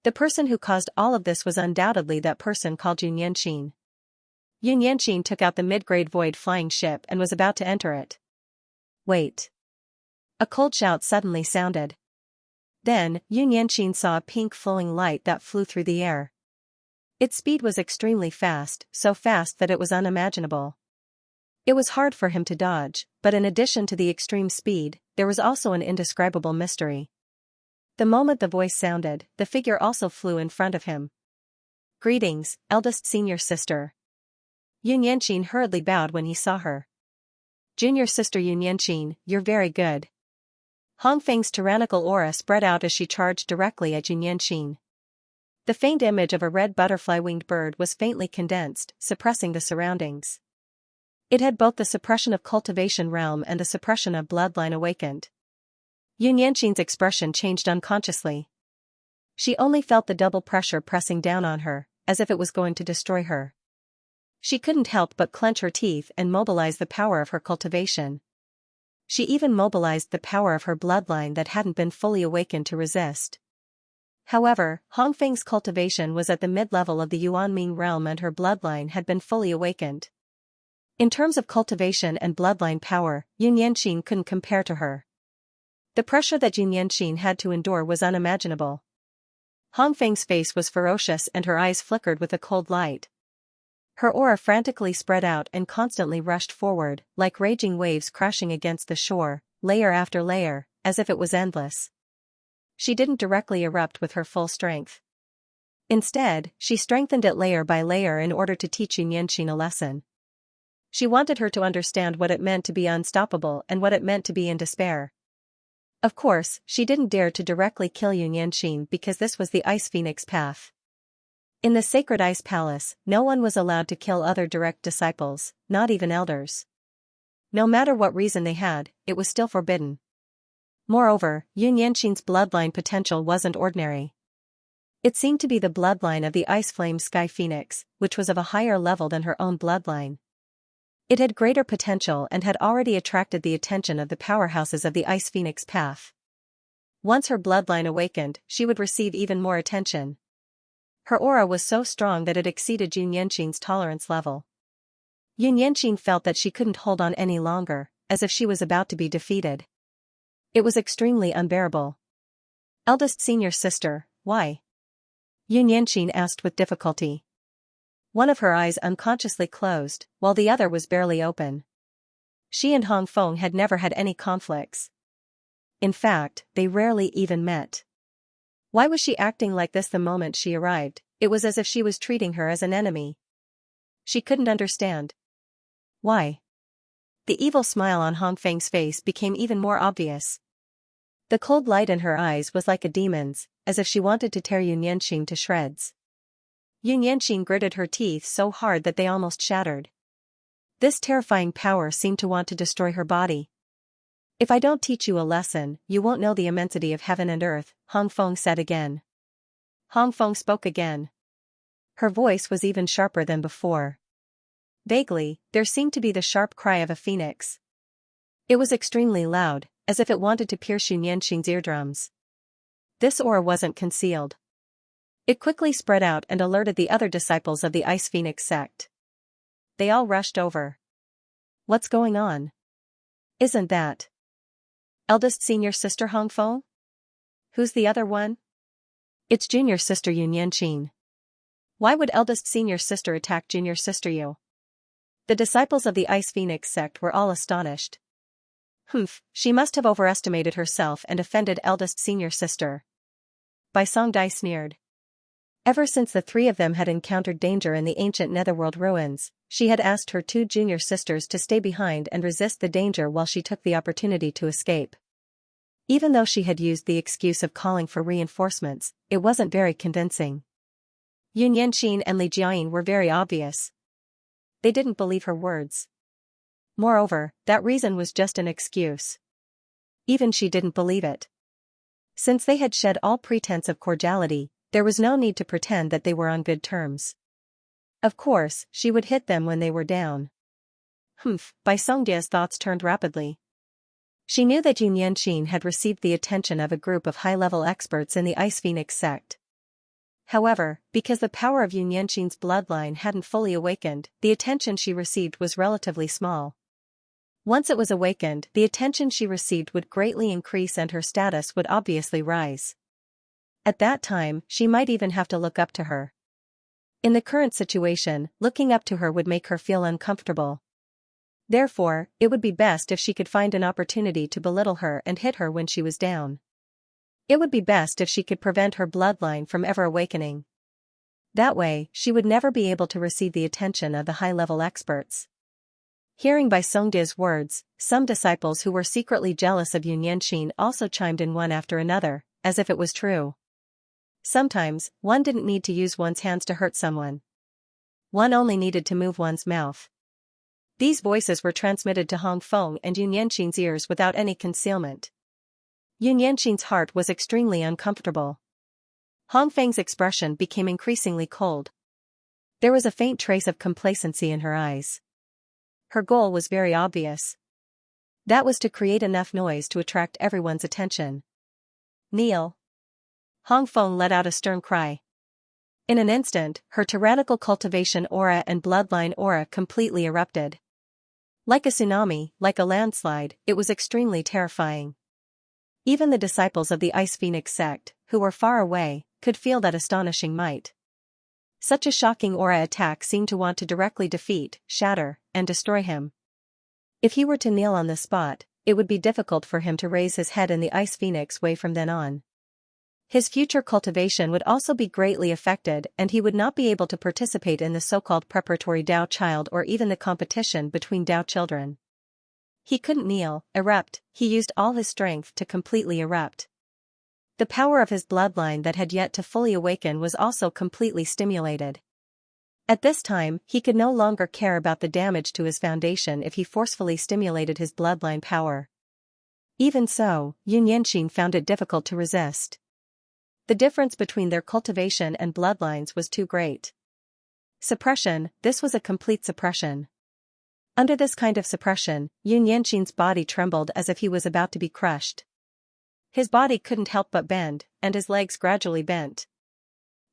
The person who caused all of this was undoubtedly that person called Yunyanxin. Yunyanxin took out the mid-grade void flying ship and was about to enter it. Wait. A cold shout suddenly sounded. Then, Yunyanxin saw a pink flowing light that flew through the air. Its speed was extremely fast, so fast that it was unimaginable. It was hard for him to dodge, but in addition to the extreme speed, there was also an indescribable mystery. The moment the voice sounded, the figure also flew in front of him. "Greetings, eldest senior sister." Yunyanxin hurriedly bowed when he saw her. "Junior sister Yunyanxin, you're very good." Hongfeng's tyrannical aura spread out as she charged directly at Yunyanxin. The faint image of a red butterfly-winged bird was faintly condensed, suppressing the surroundings. It had both the suppression of cultivation realm and the suppression of bloodline awakened. Yunyanxin's expression changed unconsciously. She only felt the double pressure pressing down on her, as if it was going to destroy her. She couldn't help but clench her teeth and mobilize the power of her cultivation. She even mobilized the power of her bloodline that hadn't been fully awakened to resist. However, Hongfeng's cultivation was at the mid-level of the Yuanming realm and her bloodline had been fully awakened. In terms of cultivation and bloodline power, Yunyanxin couldn't compare to her. The pressure that Yunyanxin had to endure was unimaginable. Hongfeng's face was ferocious and her eyes flickered with a cold light. Her aura frantically spread out and constantly rushed forward, like raging waves crashing against the shore, layer after layer, as if it was endless. She didn't directly erupt with her full strength. Instead, she strengthened it layer by layer in order to teach Yunyanxin a lesson. She wanted her to understand what it meant to be unstoppable and what it meant to be in despair. Of course, she didn't dare to directly kill Yunyanxin because this was the Ice Phoenix Path. In the Sacred Ice Palace, no one was allowed to kill other direct disciples, not even elders. No matter what reason they had, it was still forbidden. Moreover, Yunyanxin's bloodline potential wasn't ordinary. It seemed to be the bloodline of the Ice Flame Sky Phoenix, which was of a higher level than her own bloodline. It had greater potential and had already attracted the attention of the powerhouses of the Ice Phoenix path. Once her bloodline awakened, she would receive even more attention. Her aura was so strong that it exceeded Yun Yanqing's tolerance level. Yun Yanqing felt that she couldn't hold on any longer, as if she was about to be defeated. It was extremely unbearable. Eldest senior sister, why? Yun Yanqing asked with difficulty. One of her eyes unconsciously closed, while the other was barely open. She and Hong Feng had never had any conflicts. In fact, they rarely even met. Why was she acting like this the moment she arrived? It was as if she was treating her as an enemy. She couldn't understand. Why? The evil smile on Hong Feng's face became even more obvious. The cold light in her eyes was like a demon's, as if she wanted to tear Yun Yanqing to shreds. Yun Yanqing gritted her teeth so hard that they almost shattered. This terrifying power seemed to want to destroy her body. If I don't teach you a lesson, you won't know the immensity of heaven and earth, Hong Feng said again. Hong Feng spoke again. Her voice was even sharper than before. Vaguely, there seemed to be the sharp cry of a phoenix. It was extremely loud, as if it wanted to pierce Yun Yanqing's eardrums. This aura wasn't concealed. It quickly spread out and alerted the other disciples of the Ice Phoenix sect. They all rushed over. What's going on? Isn't that eldest senior sister Hong Feng? Who's the other one? It's junior sister Yun Yanqing. Why would eldest senior sister attack junior sister Yu? The disciples of the Ice Phoenix sect were all astonished. Humph, she must have overestimated herself and offended eldest senior sister. Bai Songdai sneered. Ever since the three of them had encountered danger in the ancient netherworld ruins, she had asked her two junior sisters to stay behind and resist the danger while she took the opportunity to escape. Even though she had used the excuse of calling for reinforcements, it wasn't very convincing. Yun Yanqing and Li Jiayin were very obvious. They didn't believe her words. Moreover, that reason was just an excuse. Even she didn't believe it. Since they had shed all pretense of cordiality, there was no need to pretend that they were on good terms. Of course, she would hit them when they were down. Humph, Bai Songdia's thoughts turned rapidly. She knew that Yun Yanqing had received the attention of a group of high-level experts in the Ice Phoenix sect. However, because the power of Yun Yanqing's bloodline hadn't fully awakened, the attention she received was relatively small. Once it was awakened, the attention she received would greatly increase and her status would obviously rise. At that time, she might even have to look up to her. In the current situation, looking up to her would make her feel uncomfortable. Therefore, it would be best if she could find an opportunity to belittle her and hit her when she was down. It would be best if she could prevent her bloodline from ever awakening. That way, she would never be able to receive the attention of the high-level experts. Hearing Bai Songdia's words, some disciples who were secretly jealous of Yun Yanqing also chimed in one after another, as if it was true. Sometimes, one didn't need to use one's hands to hurt someone. One only needed to move one's mouth. These voices were transmitted to Hong Feng and Yun Yanqing's ears without any concealment. Yun Yanqing's heart was extremely uncomfortable. Hong Feng's expression became increasingly cold. There was a faint trace of complacency in her eyes. Her goal was very obvious. That was to create enough noise to attract everyone's attention. Kneel. Hong Feng let out a stern cry. In an instant, her tyrannical cultivation aura and bloodline aura completely erupted. Like a tsunami, like a landslide, it was extremely terrifying. Even the disciples of the Ice Phoenix sect, who were far away, could feel that astonishing might. Such a shocking aura attack seemed to want to directly defeat, shatter, and destroy him. If he were to kneel on the spot, it would be difficult for him to raise his head in the Ice Phoenix way from then on. His future cultivation would also be greatly affected and he would not be able to participate in the so-called preparatory Dao child or even the competition between Dao children. He couldn't kneel, erupt, he used all his strength to completely erupt. The power of his bloodline that had yet to fully awaken was also completely stimulated. At this time, he could no longer care about the damage to his foundation if he forcefully stimulated his bloodline power. Even so, Yun Yanqing found it difficult to resist. The difference between their cultivation and bloodlines was too great. Suppression, this was a complete suppression. Under this kind of suppression, Xianxia's body trembled as if he was about to be crushed. His body couldn't help but bend, and his legs gradually bent.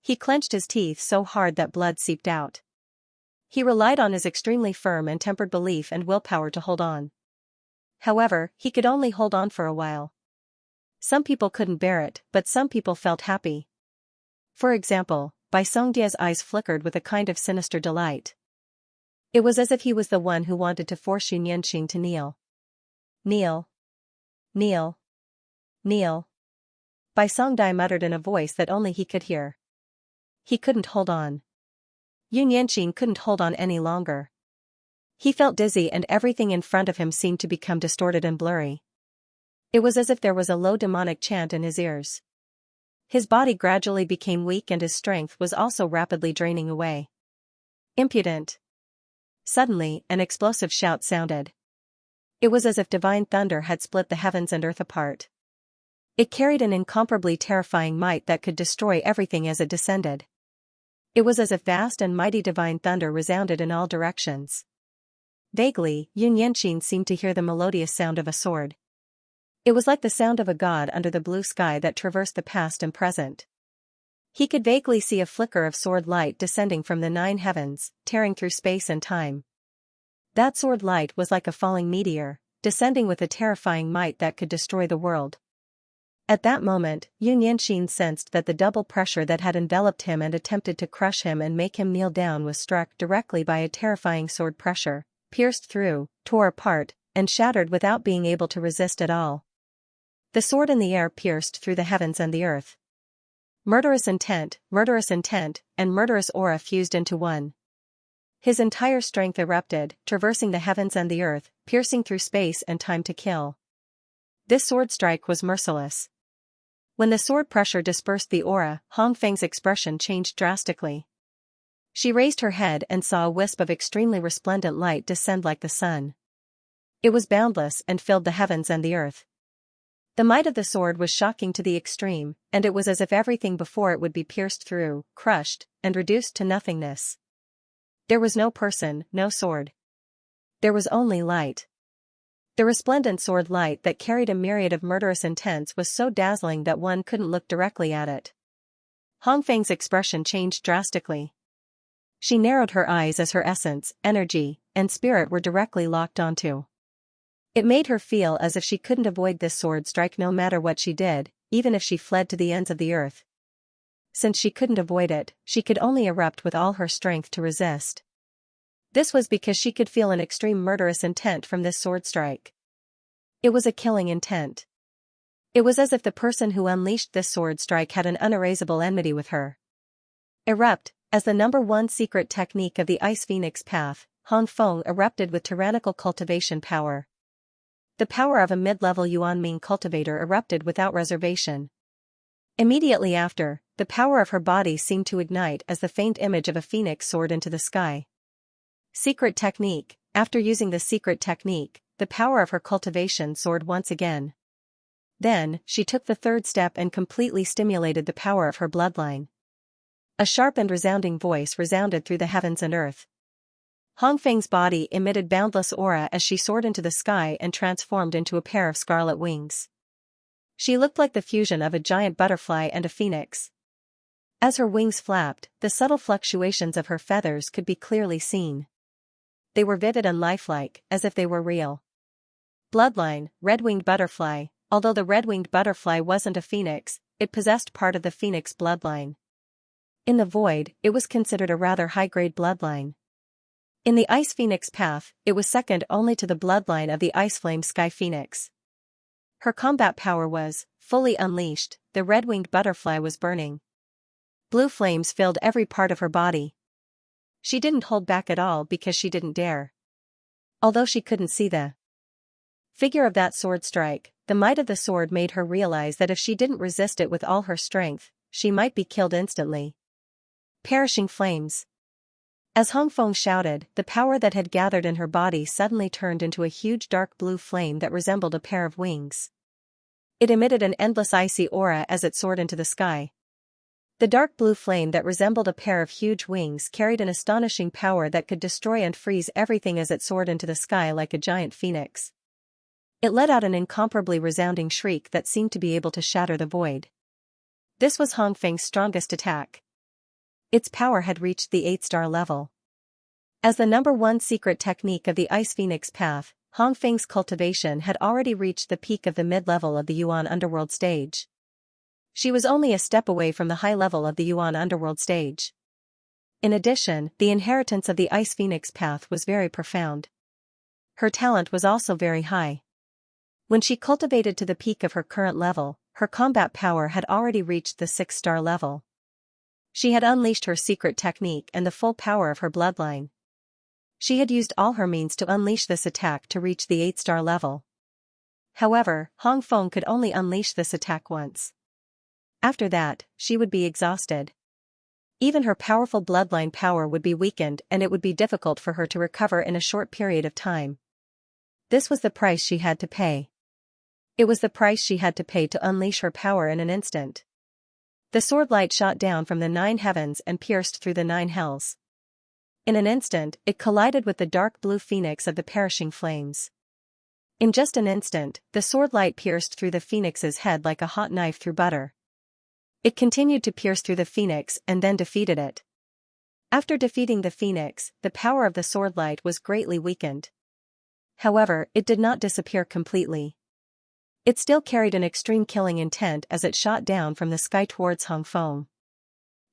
He clenched his teeth so hard that blood seeped out. He relied on his extremely firm and tempered belief and willpower to hold on. However, he could only hold on for a while. Some people couldn't bear it, but some people felt happy. For example, Bai Songdia's eyes flickered with a kind of sinister delight. It was as if he was the one who wanted to force Xianxia to kneel. Kneel. Kneel. Kneel. Bai Songdi muttered in a voice that only he could hear. He couldn't hold on. Xianxia couldn't hold on any longer. He felt dizzy and everything in front of him seemed to become distorted and blurry. It was as if there was a low demonic chant in his ears. His body gradually became weak and his strength was also rapidly draining away. Impudent. Suddenly, an explosive shout sounded. It was as if divine thunder had split the heavens and earth apart. It carried an incomparably terrifying might that could destroy everything as it descended. It was as if vast and mighty divine thunder resounded in all directions. Vaguely, Xianxia seemed to hear the melodious sound of a sword. It was like the sound of a god under the blue sky that traversed the past and present. He could vaguely see a flicker of sword light descending from the 9 heavens, tearing through space and time. That sword light was like a falling meteor, descending with a terrifying might that could destroy the world. At that moment, Xianxia sensed that the double pressure that had enveloped him and attempted to crush him and make him kneel down was struck directly by a terrifying sword pressure, pierced through, tore apart, and shattered without being able to resist at all. The sword in the air pierced through the heavens and the earth. Murderous intent, and murderous aura fused into one. His entire strength erupted, traversing the heavens and the earth, piercing through space and time to kill. This sword strike was merciless. When the sword pressure dispersed the aura, Hongfeng's expression changed drastically. She raised her head and saw a wisp of extremely resplendent light descend like the sun. It was boundless and filled the heavens and the earth. The might of the sword was shocking to the extreme, and it was as if everything before it would be pierced through, crushed, and reduced to nothingness. There was no person, no sword. There was only light. The resplendent sword light that carried a myriad of murderous intents was so dazzling that one couldn't look directly at it. Hongfeng's expression changed drastically. She narrowed her eyes as her essence, energy, and spirit were directly locked onto. It made her feel as if she couldn't avoid this sword strike no matter what she did, even if she fled to the ends of the earth. Since she couldn't avoid it, she could only erupt with all her strength to resist. This was because she could feel an extreme murderous intent from this sword strike. It was a killing intent. It was as if the person who unleashed this sword strike had an unerasable enmity with her. Erupt, as the #1 secret technique of the Ice Phoenix path, Hongfeng erupted with tyrannical cultivation power. The power of a mid-level Yuanming cultivator erupted without reservation. Immediately after, the power of her body seemed to ignite as the faint image of a phoenix soared into the sky. Secret technique. After using the secret technique, the power of her cultivation soared once again. Then, she took the third step and completely stimulated the power of her bloodline. A sharp and resounding voice resounded through the heavens and earth. Hongfeng's body emitted boundless aura as she soared into the sky and transformed into a pair of scarlet wings. She looked like the fusion of a giant butterfly and a phoenix. As her wings flapped, the subtle fluctuations of her feathers could be clearly seen. They were vivid and lifelike, as if they were real. Bloodline, red-winged butterfly. Although the red-winged butterfly wasn't a phoenix, it possessed part of the phoenix bloodline. In the void, it was considered a rather high-grade bloodline. In the Ice Phoenix path, it was second only to the bloodline of the Ice Flame Sky Phoenix. Her combat power was fully unleashed. The red-winged butterfly was burning. Blue flames filled every part of her body. She didn't hold back at all because she didn't dare. Although she couldn't see the figure of that sword strike, the might of the sword made her realize that if she didn't resist it with all her strength, she might be killed instantly. Perishing flames. As Hongfeng shouted, the power that had gathered in her body suddenly turned into a huge dark blue flame that resembled a pair of wings. It emitted an endless icy aura as it soared into the sky. The dark blue flame that resembled a pair of huge wings carried an astonishing power that could destroy and freeze everything as it soared into the sky like a giant phoenix. It let out an incomparably resounding shriek that seemed to be able to shatter the void. This was Hong Feng's strongest attack. Its power had reached the 8-star level. As the number one secret technique of the Ice Phoenix path, Hong Feng's cultivation had already reached the peak of the mid-level of the Yuan underworld stage. She was only a step away from the high level of the Yuan underworld stage. In addition, the inheritance of the Ice Phoenix path was very profound. Her talent was also very high. When she cultivated to the peak of her current level, her combat power had already reached the 6-star level. She had unleashed her secret technique and the full power of her bloodline. She had used all her means to unleash this attack to reach the 8-star level. However, Hong Feng could only unleash this attack once. After that, she would be exhausted. Even her powerful bloodline power would be weakened and it would be difficult for her to recover in a short period of time. This was the price she had to pay. It was the price she had to pay to unleash her power in an instant. The sword light shot down from the 9 heavens and pierced through the 9 hells. In an instant, it collided with the dark blue phoenix of the perishing flames. In just an instant, the sword light pierced through the phoenix's head like a hot knife through butter. It continued to pierce through the phoenix and then defeated it. After defeating the phoenix, the power of the sword light was greatly weakened. However, it did not disappear completely. It still carried an extreme killing intent as it shot down from the sky towards Hong Feng.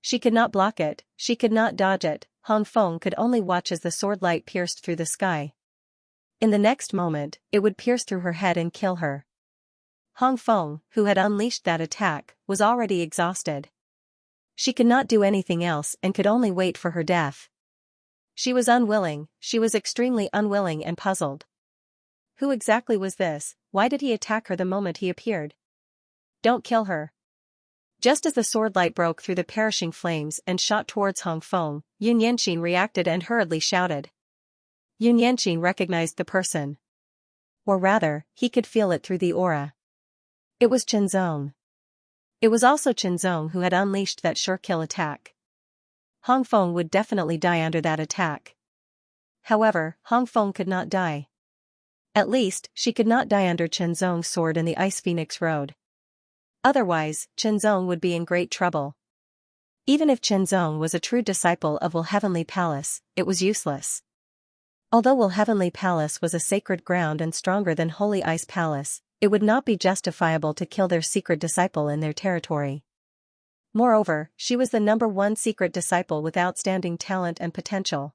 She could not block it, she could not dodge it. Hong Feng could only watch as the sword light pierced through the sky. In the next moment, it would pierce through her head and kill her. Hong Feng, who had unleashed that attack, was already exhausted. She could not do anything else and could only wait for her death. She was unwilling, she was extremely unwilling and puzzled. Who exactly was this? Why did he attack her the moment he appeared? Don't kill her. Just as the sword light broke through the perishing flames and shot towards Hong Feng, Yun Yanqing reacted and hurriedly shouted. Yun Yanqing recognized the person. Or rather, he could feel it through the aura. It was Chen Zong. It was also Chen Zong who had unleashed that sure kill attack. Hong Feng would definitely die under that attack. However, Hong Feng could not die. At least, she could not die under Chen Zong's sword in the Ice Phoenix Road. Otherwise, Chen Zong would be in great trouble. Even if Chen Zong was a true disciple of Will Heavenly Palace, it was useless. Although Will Heavenly Palace was a sacred ground and stronger than Holy Ice Palace, it would not be justifiable to kill their secret disciple in their territory. Moreover, she was the number one secret disciple with outstanding talent and potential.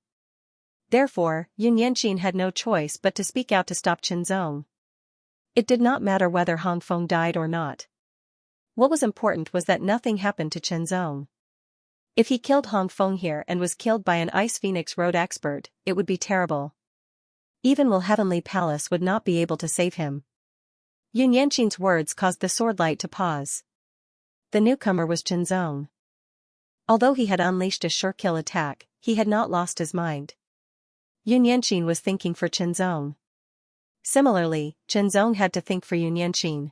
Therefore, Yun Yanqing had no choice but to speak out to stop Chen Zong. It did not matter whether Hong Feng died or not. What was important was that nothing happened to Chen Zong. If he killed Hong Feng here and was killed by an Ice Phoenix Road expert, it would be terrible. Even Will Heavenly Palace would not be able to save him. Yun Yanqing's words caused the sword light to pause. The newcomer was Chen Zong. Although he had unleashed a sure kill attack, he had not lost his mind. Yun Yanqing was thinking for Chen Zong. Similarly, Chen Zong had to think for Yun Yanqing.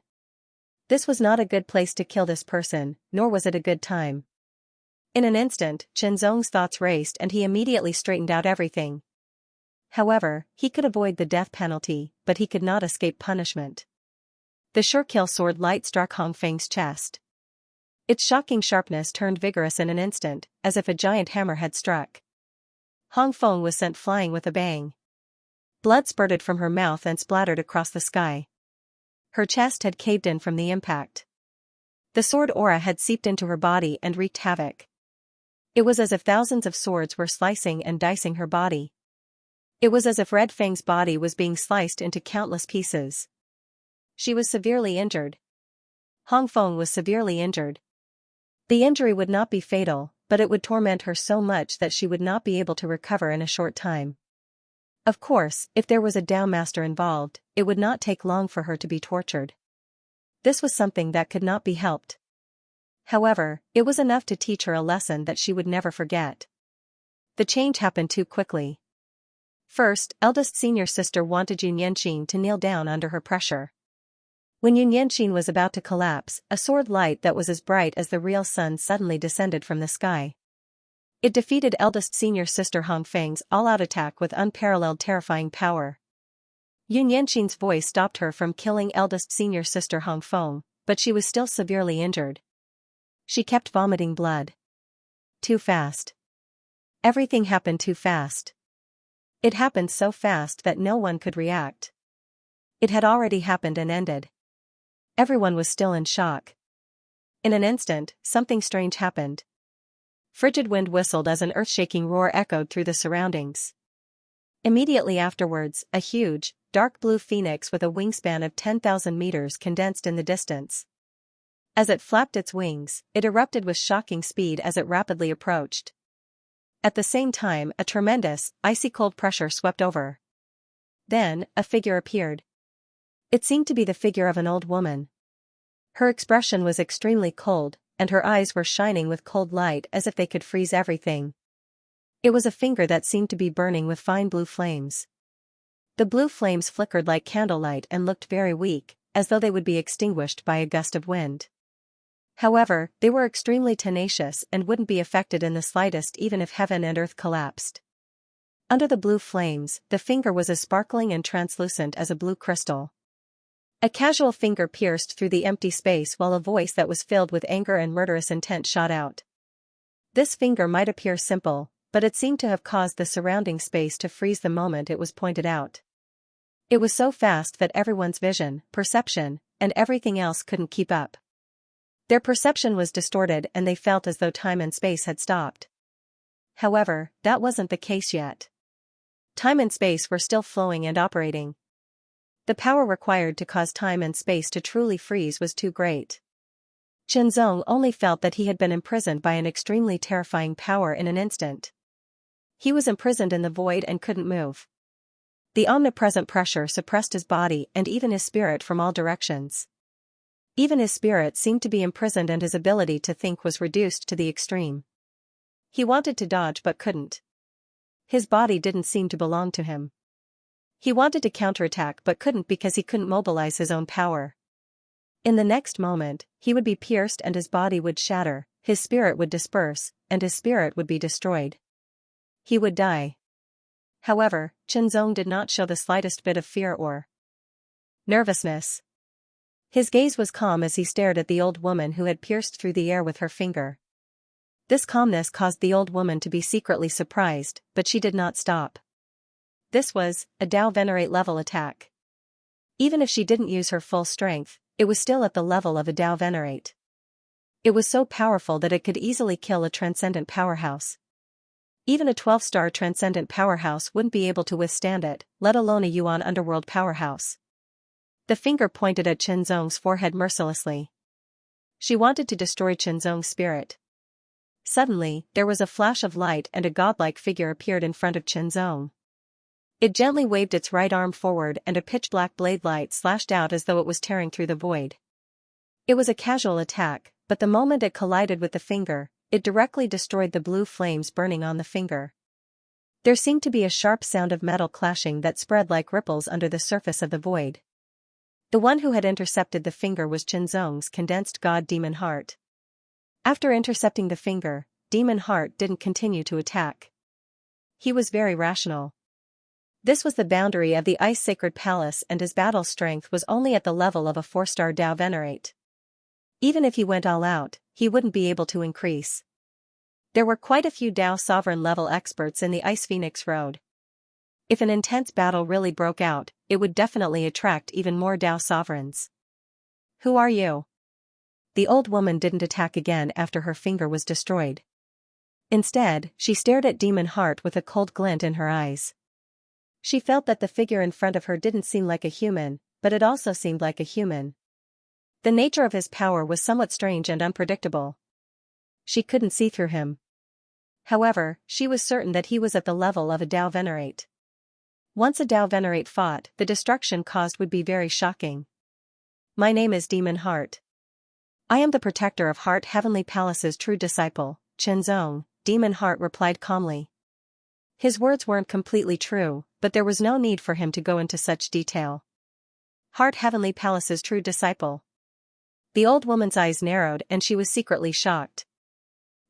This was not a good place to kill this person, nor was it a good time. In an instant, Chen Zong's thoughts raced and he immediately straightened out everything. However, he could avoid the death penalty, but he could not escape punishment. The sure kill sword light struck Hong Feng's chest. Its shocking sharpness turned vigorous in an instant, as if a giant hammer had struck. Hong Feng was sent flying with a bang. Blood spurted from her mouth and splattered across the sky. Her chest had caved in from the impact. The sword aura had seeped into her body and wreaked havoc. It was as if thousands of swords were slicing and dicing her body. It was as if Red Fang's body was being sliced into countless pieces. She was severely injured. Hong Feng was severely injured. The injury would not be fatal, but it would torment her so much that she would not be able to recover in a short time. Of course, if there was a Dao master involved, it would not take long for her to be tortured. This was something that could not be helped. However, it was enough to teach her a lesson that she would never forget. The change happened too quickly. First, eldest senior sister wanted Yun Yanqing to kneel down under her pressure. When Xianxia was about to collapse, a sword light that was as bright as the real sun suddenly descended from the sky. It defeated eldest senior sister Hongfeng's all-out attack with unparalleled terrifying power. Xianxia's voice stopped her from killing eldest senior sister Hongfeng, but she was still severely injured. She kept vomiting blood. Too fast. Everything happened too fast. It happened so fast that no one could react. It had already happened and ended. Everyone was still in shock. In an instant, something strange happened. Frigid wind whistled as an earth-shaking roar echoed through the surroundings. Immediately afterwards, a huge, dark blue phoenix with a wingspan of 10,000 meters condensed in the distance. As it flapped its wings, it erupted with shocking speed as it rapidly approached. At the same time, a tremendous, icy cold pressure swept over. Then, a figure appeared. It seemed to be the figure of an old woman. Her expression was extremely cold, and her eyes were shining with cold light as if they could freeze everything. It was a finger that seemed to be burning with fine blue flames. The blue flames flickered like candlelight and looked very weak, as though they would be extinguished by a gust of wind. However, they were extremely tenacious and wouldn't be affected in the slightest even if heaven and earth collapsed. Under the blue flames, the finger was as sparkling and translucent as a blue crystal. A casual finger pierced through the empty space while a voice that was filled with anger and murderous intent shot out. This finger might appear simple, but it seemed to have caused the surrounding space to freeze the moment it was pointed out. It was so fast that everyone's vision, perception, and everything else couldn't keep up. Their perception was distorted and they felt as though time and space had stopped. However, that wasn't the case yet. Time and space were still flowing and operating. The power required to cause time and space to truly freeze was too great. Qianzong only felt that he had been imprisoned by an extremely terrifying power in an instant. He was imprisoned in the void and couldn't move. The omnipresent pressure suppressed his body and even his spirit from all directions. Even his spirit seemed to be imprisoned and his ability to think was reduced to the extreme. He wanted to dodge but couldn't. His body didn't seem to belong to him. He wanted to counterattack but couldn't because he couldn't mobilize his own power. In the next moment, he would be pierced and his body would shatter, his spirit would disperse, and his spirit would be destroyed. He would die. However, Qianzong did not show the slightest bit of fear or nervousness. His gaze was calm as he stared at the old woman who had pierced through the air with her finger. This calmness caused the old woman to be secretly surprised, but she did not stop. This was a Dao Venerate level attack. Even if she didn't use her full strength, it was still at the level of a Dao Venerate. It was so powerful that it could easily kill a transcendent powerhouse. Even a 12-star transcendent powerhouse wouldn't be able to withstand it, let alone a Yuan underworld powerhouse. The finger pointed at Qianzong's forehead mercilessly. She wanted to destroy Qianzong's spirit. Suddenly, there was a flash of light and a godlike figure appeared in front of Qianzong. It gently waved its right arm forward and a pitch-black blade light slashed out as though it was tearing through the void. It was a casual attack, but the moment it collided with the finger, it directly destroyed the blue flames burning on the finger. There seemed to be a sharp sound of metal clashing that spread like ripples under the surface of the void. The one who had intercepted the finger was Qianzong's condensed god Demon Heart. After intercepting the finger, Demon Heart didn't continue to attack. He was very rational. This was the boundary of the Ice Sacred Palace and his battle strength was only at the level of a 4-star Dao Venerate. Even if he went all out, he wouldn't be able to increase. There were quite a few Dao Sovereign level experts in the Ice Phoenix Road. If an intense battle really broke out, it would definitely attract even more Dao Sovereigns. Who are you? The old woman didn't attack again after her finger was destroyed. Instead, she stared at Demon Heart with a cold glint in her eyes. She felt that the figure in front of her didn't seem like a human, but it also seemed like a human. The nature of his power was somewhat strange and unpredictable. She couldn't see through him. However, she was certain that he was at the level of a Dao Venerate. Once a Dao Venerate fought, the destruction caused would be very shocking. My name is Demon Heart. I am the protector of Heart Heavenly Palace's true disciple, Qianzong, Demon Heart replied calmly. His words weren't completely true, but there was no need for him to go into such detail. Heart Heavenly Palace's true disciple. The old woman's eyes narrowed and she was secretly shocked.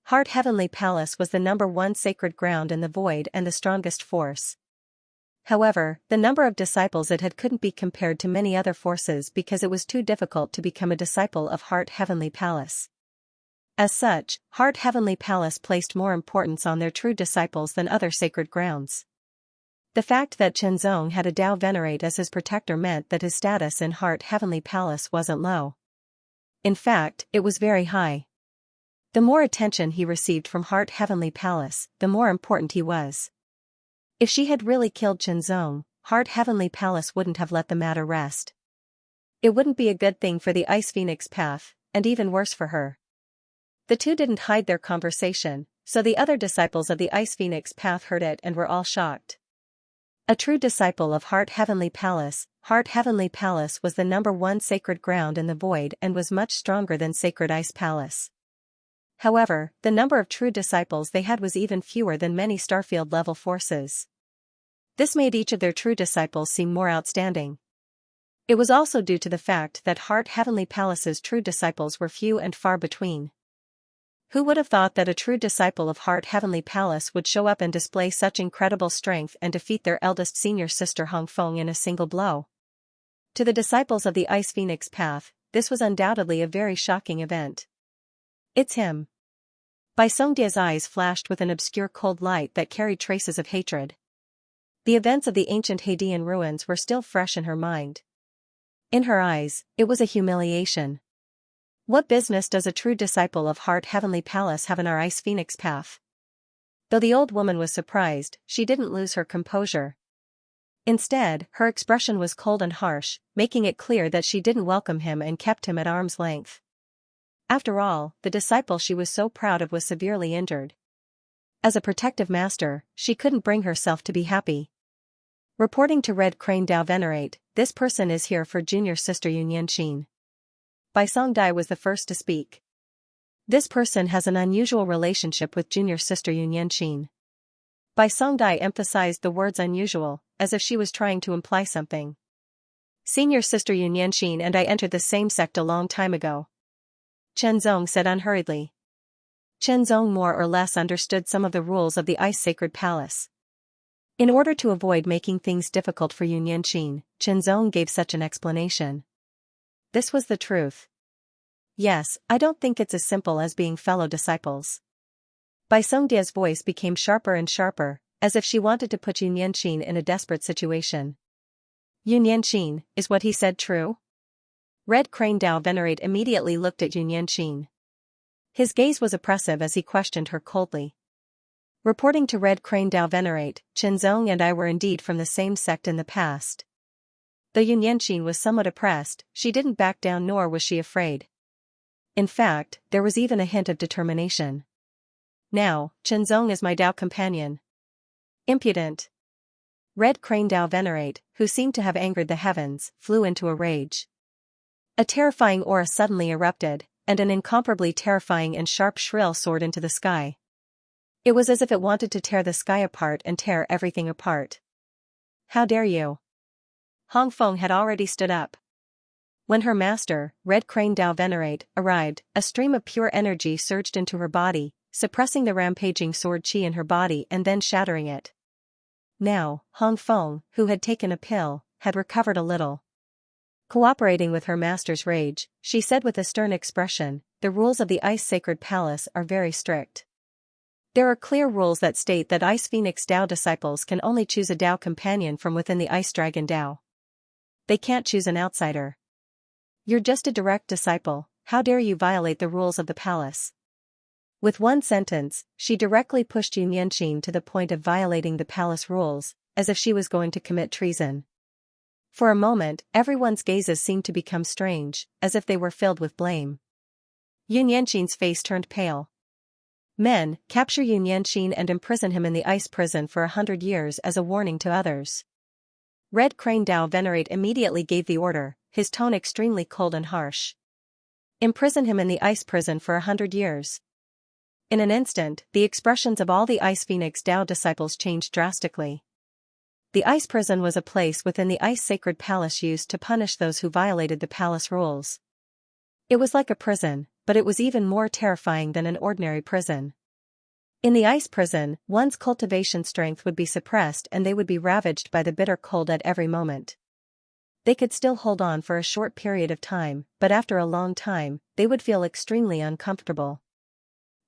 Heart Heavenly Palace was the number one sacred ground in the void and the strongest force. However, the number of disciples it had couldn't be compared to many other forces because it was too difficult to become a disciple of Heart Heavenly Palace. As such, Heart Heavenly Palace placed more importance on their true disciples than other sacred grounds. The fact that Xianxia had a Tao Venerate as his protector meant that his status in Heart Heavenly Palace wasn't low. In fact, it was very high. The more attention he received from Heart Heavenly Palace, the more important he was. If she had really killed Xianxia, Heart Heavenly Palace wouldn't have let the matter rest. It wouldn't be a good thing for the Ice Phoenix path, and even worse for her. The two didn't hide their conversation, so the other disciples of the Ice Phoenix path heard it and were all shocked. A true disciple of Heart Heavenly Palace, Heart Heavenly Palace was the number one sacred ground in the void and was much stronger than Sacred Ice Palace. However, the number of true disciples they had was even fewer than many Starfield-level forces. This made each of their true disciples seem more outstanding. It was also due to the fact that Heart Heavenly Palace's true disciples were few and far between. Who would have thought that a true disciple of Heart Heavenly Palace would show up and display such incredible strength and defeat their eldest senior sister Hongfeng in a single blow? To the disciples of the Ice Phoenix path, this was undoubtedly a very shocking event. It's him. Bai Songdia's eyes flashed with an obscure cold light that carried traces of hatred. The events of the ancient Hadean ruins were still fresh in her mind. In her eyes, it was a humiliation. What business does a true disciple of Heart Heavenly Palace have in our Ice Phoenix path? Though the old woman was surprised, she didn't lose her composure. Instead, her expression was cold and harsh, making it clear that she didn't welcome him and kept him at arm's length. After all, the disciple she was so proud of was severely injured. As a protective master, she couldn't bring herself to be happy. Reporting to Red Crane Tao Venerate, this person is here for junior sister Xianxia. Bai Songdai was the first to speak. This person has an unusual relationship with junior sister Xianxia. Bai Songdai emphasized the words unusual, as if she was trying to imply something. Senior sister Xianxia and I entered the same sect a long time ago. Xianxia said unhurriedly. Xianxia more or less understood some of the rules of the Ice Sacred Palace. In order to avoid making things difficult for Xianxia, Xianxia gave such an explanation. This was the truth. Yes, I don't think it's as simple as being fellow disciples. Bai Songdia's voice became sharper and sharper, as if she wanted to put Xianxia in a desperate situation. Xianxia, is what he said true? Red Crane Tao Venerate immediately looked at Xianxia. His gaze was oppressive as he questioned her coldly. Reporting to Red Crane Tao Venerate, Xianxia and I were indeed from the same sect in the past. Though Xianxia was somewhat oppressed, she didn't back down nor was she afraid. In fact, there was even a hint of determination. Now, Xianxia is my Tao companion. Impudent. Red Crane Tao Venerate, who seemed to have angered the heavens, flew into a rage. A terrifying aura suddenly erupted, and an incomparably terrifying and sharp shrill soared into the sky. It was as if it wanted to tear the sky apart and tear everything apart. How dare you? Hongfeng had already stood up. When her master, Red Crane Tao Venerate, arrived, a stream of pure energy surged into her body, suppressing the rampaging sword chi in her body and then shattering it. Now, Hongfeng, who had taken a pill, had recovered a little. Cooperating with her master's rage, she said with a stern expression, "The rules of the Ice Sacred Palace are very strict. There are clear rules that state that Ice Phoenix Tao disciples can only choose a Tao companion from within the Ice Dragon Tao. They can't choose an outsider. You're just a direct disciple, how dare you violate the rules of the palace?" With one sentence, she directly pushed Xianxia to the point of violating the palace rules, as if she was going to commit treason. For a moment, everyone's gazes seemed to become strange, as if they were filled with blame. Xianxia's face turned pale. "Men, capture Xianxia and imprison him in the ice prison for 100 years as a warning to others." Red Crane Tao Venerate immediately gave the order, his tone extremely cold and harsh. Imprison him in the ice prison for 100 years. In an instant, the expressions of all the Ice Phoenix Tao disciples changed drastically. The ice prison was a place within the ice sacred palace used to punish those who violated the palace rules. It was like a prison, but it was even more terrifying than an ordinary prison. In the ice prison, one's cultivation strength would be suppressed and they would be ravaged by the bitter cold at every moment. They could still hold on for a short period of time, but after a long time, they would feel extremely uncomfortable.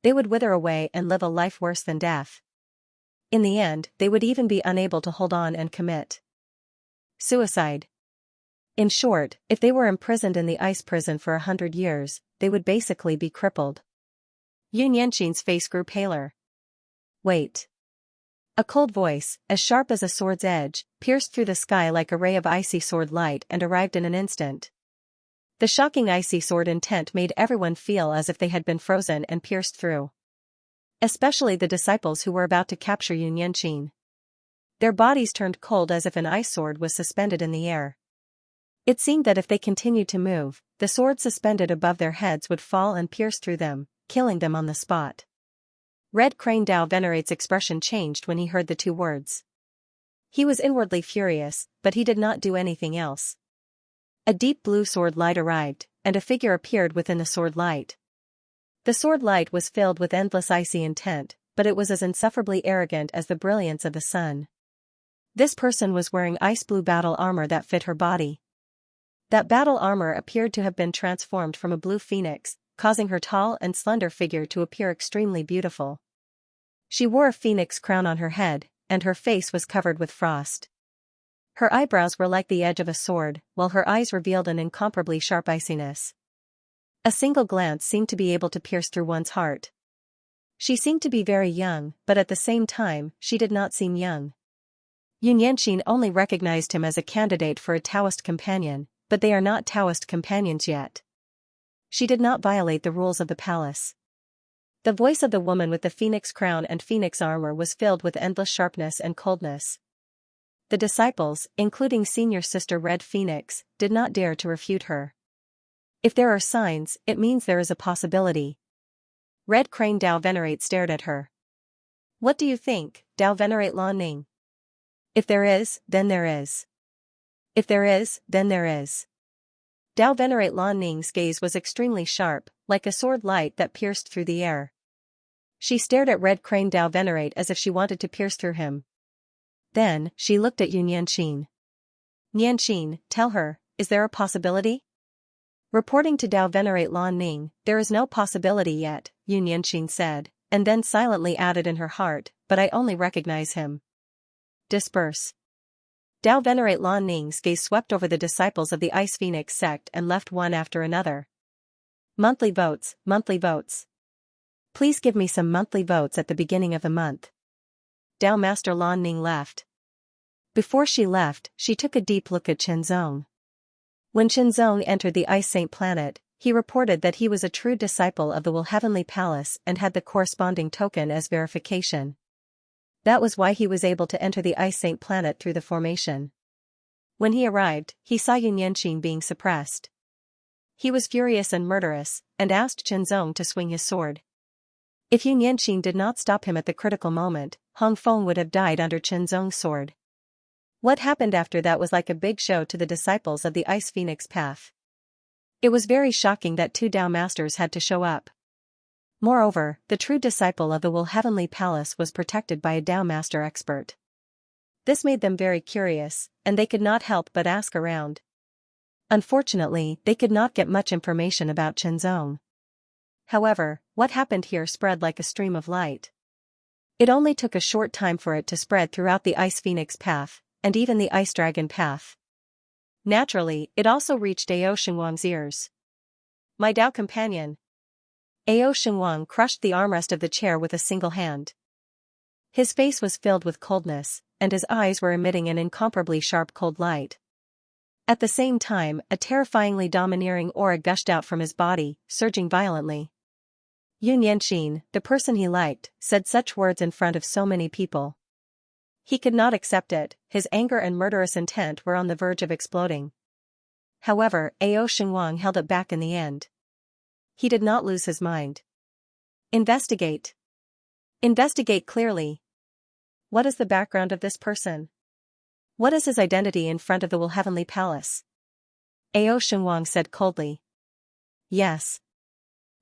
They would wither away and live a life worse than death. In the end, they would even be unable to hold on and commit suicide. In short, if they were imprisoned in the ice prison for 100 years, they would basically be crippled. Xianxia's face grew paler. Wait. A cold voice, as sharp as a sword's edge, pierced through the sky like a ray of icy sword light and arrived in an instant. The shocking icy sword intent made everyone feel as if they had been frozen and pierced through. Especially the disciples who were about to capture Xianxia. Their bodies turned cold as if an ice sword was suspended in the air. It seemed that if they continued to move, the sword suspended above their heads would fall and pierce through them, killing them on the spot. Red Crane Dao Venerate's expression changed when he heard the two words. He was inwardly furious, but he did not do anything else. A deep blue sword light arrived, and a figure appeared within the sword light. The sword light was filled with endless icy intent, but it was as insufferably arrogant as the brilliance of the sun. This person was wearing ice blue battle armor that fit her body. That battle armor appeared to have been transformed from a blue phoenix, causing her tall and slender figure to appear extremely beautiful. She wore a phoenix crown on her head, and her face was covered with frost. Her eyebrows were like the edge of a sword, while her eyes revealed an incomparably sharp iciness. A single glance seemed to be able to pierce through one's heart. She seemed to be very young, but at the same time, she did not seem young. Xianxia only recognized him as a candidate for a Taoist companion, but they are not Taoist companions yet. She did not violate the rules of the palace. The voice of the woman with the phoenix crown and phoenix armor was filled with endless sharpness and coldness. The disciples, including senior sister Red Phoenix, did not dare to refute her. If there are signs, it means there is a possibility. Red Crane Dao Venerate stared at her. What do you think, Dao Venerate Lan Ning? If there is, then there is. If there is, then there is. Dao Venerate Lan Ning's gaze was extremely sharp, like a sword light that pierced through the air. She stared at Red Crane Dao Venerate as if she wanted to pierce through him. Then, she looked at Xianxia. Xianxia, tell her, is there a possibility? Reporting to Dao Venerate Lan Ning, there is no possibility yet, Xianxia said, and then silently added in her heart, but I only recognize him. Disperse. Dao Venerate Lan Ning's gaze swept over the disciples of the Ice Phoenix sect and left one after another. Monthly votes, monthly votes. Please give me some monthly votes at the beginning of the month. Dao Master Lan Ning left. Before she left, she took a deep look at Shenzong. When Shenzong entered the Ice Saint planet, he reported that he was a true disciple of the Will Heavenly Palace and had the corresponding token as verification. That was why he was able to enter the Ice Saint planet through the formation. When he arrived, he saw Xianxia being suppressed. He was furious and murderous, and asked Shenzong to swing his sword. If Xianxia did not stop him at the critical moment, Hongfeng would have died under Shenzong's sword. What happened after that was like a big show to the disciples of the Ice Phoenix path. It was very shocking that two Dao Masters had to show up. Moreover, the true disciple of the Will Heavenly Palace was protected by a Dao Master expert. This made them very curious, and they could not help but ask around. Unfortunately, they could not get much information about Shenzong. However, what happened here spread like a stream of light. It only took a short time for it to spread throughout the Ice Phoenix path, and even the Ice Dragon path. Naturally, it also reached Ao Xinguang's ears. My Dao companion. Ao Xinguang crushed the armrest of the chair with a single hand. His face was filled with coldness, and his eyes were emitting an incomparably sharp cold light. At the same time, a terrifyingly domineering aura gushed out from his body, surging violently. Xianxia, the person he liked, said such words in front of so many people. He could not accept it, his anger and murderous intent were on the verge of exploding. However, Ao Xinguang held it back in the end. He did not lose his mind. Investigate. Investigate clearly. What is the background of this person? What is his identity in front of the Heavenly Palace? Ao Shengwang said coldly. Yes.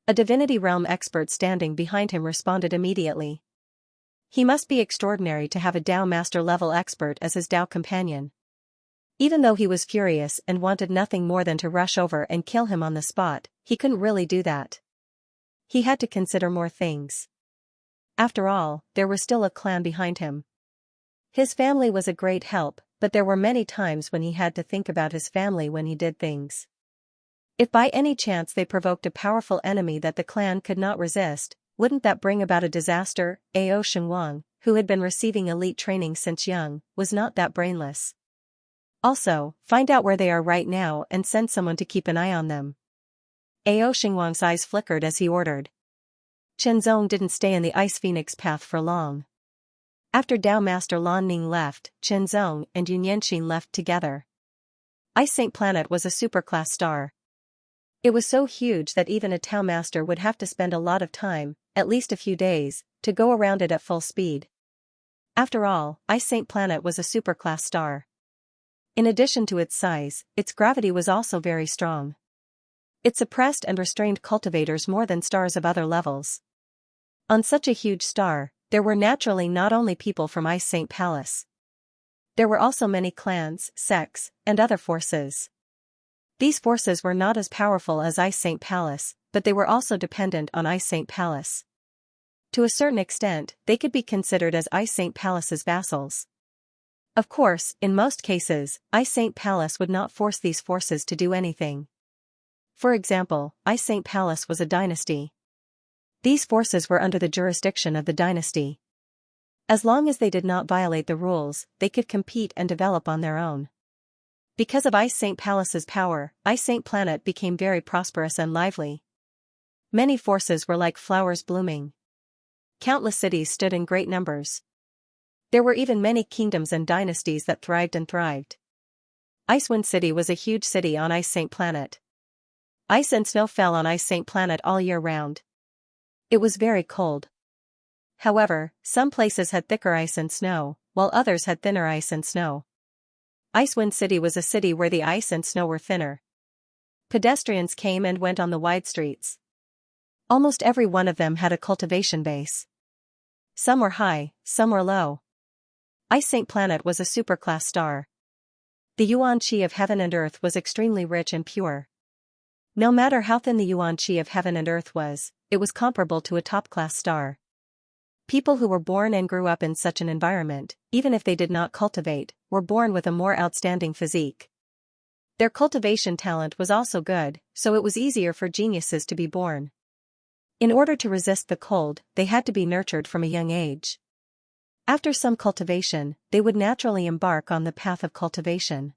A divinity realm expert standing behind him responded immediately. He must be extraordinary to have a Dao master level expert as his Dao companion. Even though he was furious and wanted nothing more than to rush over and kill him on the spot, he couldn't really do that. He had to consider more things. After all, there was still a clan behind him. His family was a great help, but there were many times when he had to think about his family when he did things. If by any chance they provoked a powerful enemy that the clan could not resist, wouldn't that bring about a disaster? Ao Shengwang, who had been receiving elite training since young, was not that brainless. Also, find out where they are right now and send someone to keep an eye on them. Ao Shengwang's eyes flickered as he ordered. Chen Zong didn't stay in the Ice Phoenix path for long. After Dao Master Lan Ning left, Chen Zong and Yun Yanxin left together. Ice Saint Planet was a superclass star. It was so huge that even a Tao Master would have to spend a lot of time, at least a few days, to go around it at full speed. After all, Ice Saint Planet was a superclass star. In addition to its size, its gravity was also very strong. It suppressed and restrained cultivators more than stars of other levels. On such a huge star, there were naturally not only people from Ice Saint Palace. There were also many clans, sects, and other forces. These forces were not as powerful as Ice Saint Palace, but they were also dependent on Ice Saint Palace. To a certain extent, they could be considered as Ice Saint Palace's vassals. Of course, in most cases, Ice Saint Palace would not force these forces to do anything. For example, Ice Saint Palace was a dynasty. These forces were under the jurisdiction of the dynasty. As long as they did not violate the rules, they could compete and develop on their own. Because of Ice Saint Palace's power, Ice Saint Planet became very prosperous and lively. Many forces were like flowers blooming. Countless cities stood in great numbers. There were even many kingdoms and dynasties that thrived and thrived. Icewind City was a huge city on Ice Saint Planet. Ice and snow fell on Ice Saint Planet all year round. It was very cold. However, some places had thicker ice and snow, while others had thinner ice and snow. Icewind City was a city where the ice and snow were thinner. Pedestrians came and went on the wide streets. Almost every one of them had a cultivation base. Some were high, some were low. Ice Saint Planet was a superclass star. The yuan qi of heaven and earth was extremely rich and pure. No matter how thin the yuan qi of heaven and earth was, it was comparable to a top-class star. People who were born and grew up in such an environment, even if they did not cultivate, were born with a more outstanding physique. Their cultivation talent was also good, so it was easier for geniuses to be born. In order to resist the cold, they had to be nurtured from a young age. After some cultivation, they would naturally embark on the path of cultivation.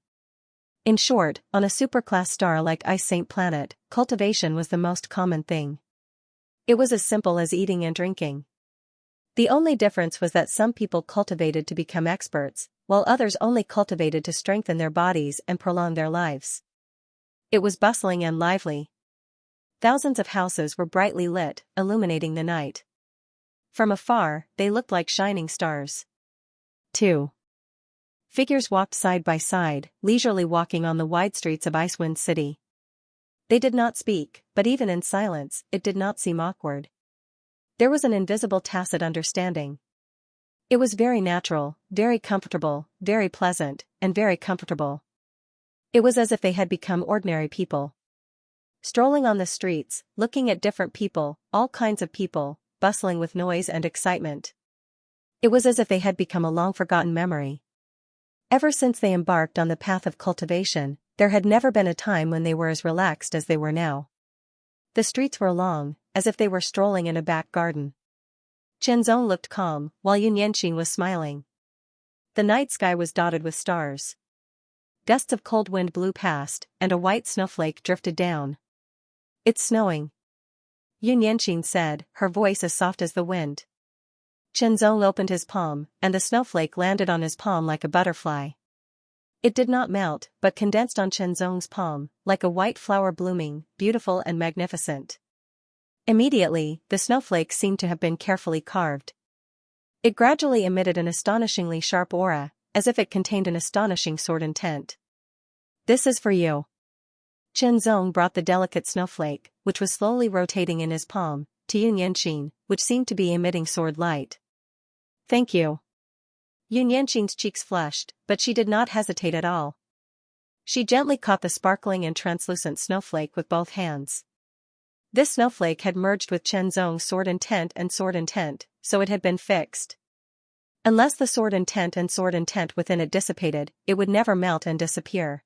In short, on a superclass star like Ice Saint Planet, cultivation was the most common thing. It was as simple as eating and drinking. The only difference was that some people cultivated to become experts, while others only cultivated to strengthen their bodies and prolong their lives. It was bustling and lively. Thousands of houses were brightly lit, illuminating the night. From afar, they looked like shining stars. 2. Figures walked side by side, leisurely walking on the wide streets of Icewind City. They did not speak, but even in silence, it did not seem awkward. There was an invisible tacit understanding. It was very natural, very comfortable, very pleasant, and very comfortable. It was as if they had become ordinary people. Strolling on the streets, looking at different people, all kinds of people, bustling with noise and excitement. It was as if they had become a long-forgotten memory. Ever since they embarked on the path of cultivation, there had never been a time when they were as relaxed as they were now. The streets were long, as if they were strolling in a back garden. Chen Zong looked calm, while Yun Yanxin was smiling. The night sky was dotted with stars. Gusts of cold wind blew past, and a white snowflake drifted down. "It's snowing," Yun Yanxin said, her voice as soft as the wind. Chen Zong opened his palm, and the snowflake landed on his palm like a butterfly. It did not melt, but condensed on Chen Zong's palm, like a white flower blooming, beautiful and magnificent. Immediately, the snowflake seemed to have been carefully carved. It gradually emitted an astonishingly sharp aura, as if it contained an astonishing sword intent. "This is for you." Qianzong brought the delicate snowflake, which was slowly rotating in his palm, to Yunyanqin, which seemed to be emitting sword light. "Thank you." Yunyanqin's cheeks flushed, but she did not hesitate at all. She gently caught the sparkling and translucent snowflake with both hands. This snowflake had merged with Qianzong's sword intent, so it had been fixed. Unless the sword intent within it dissipated, it would never melt and disappear.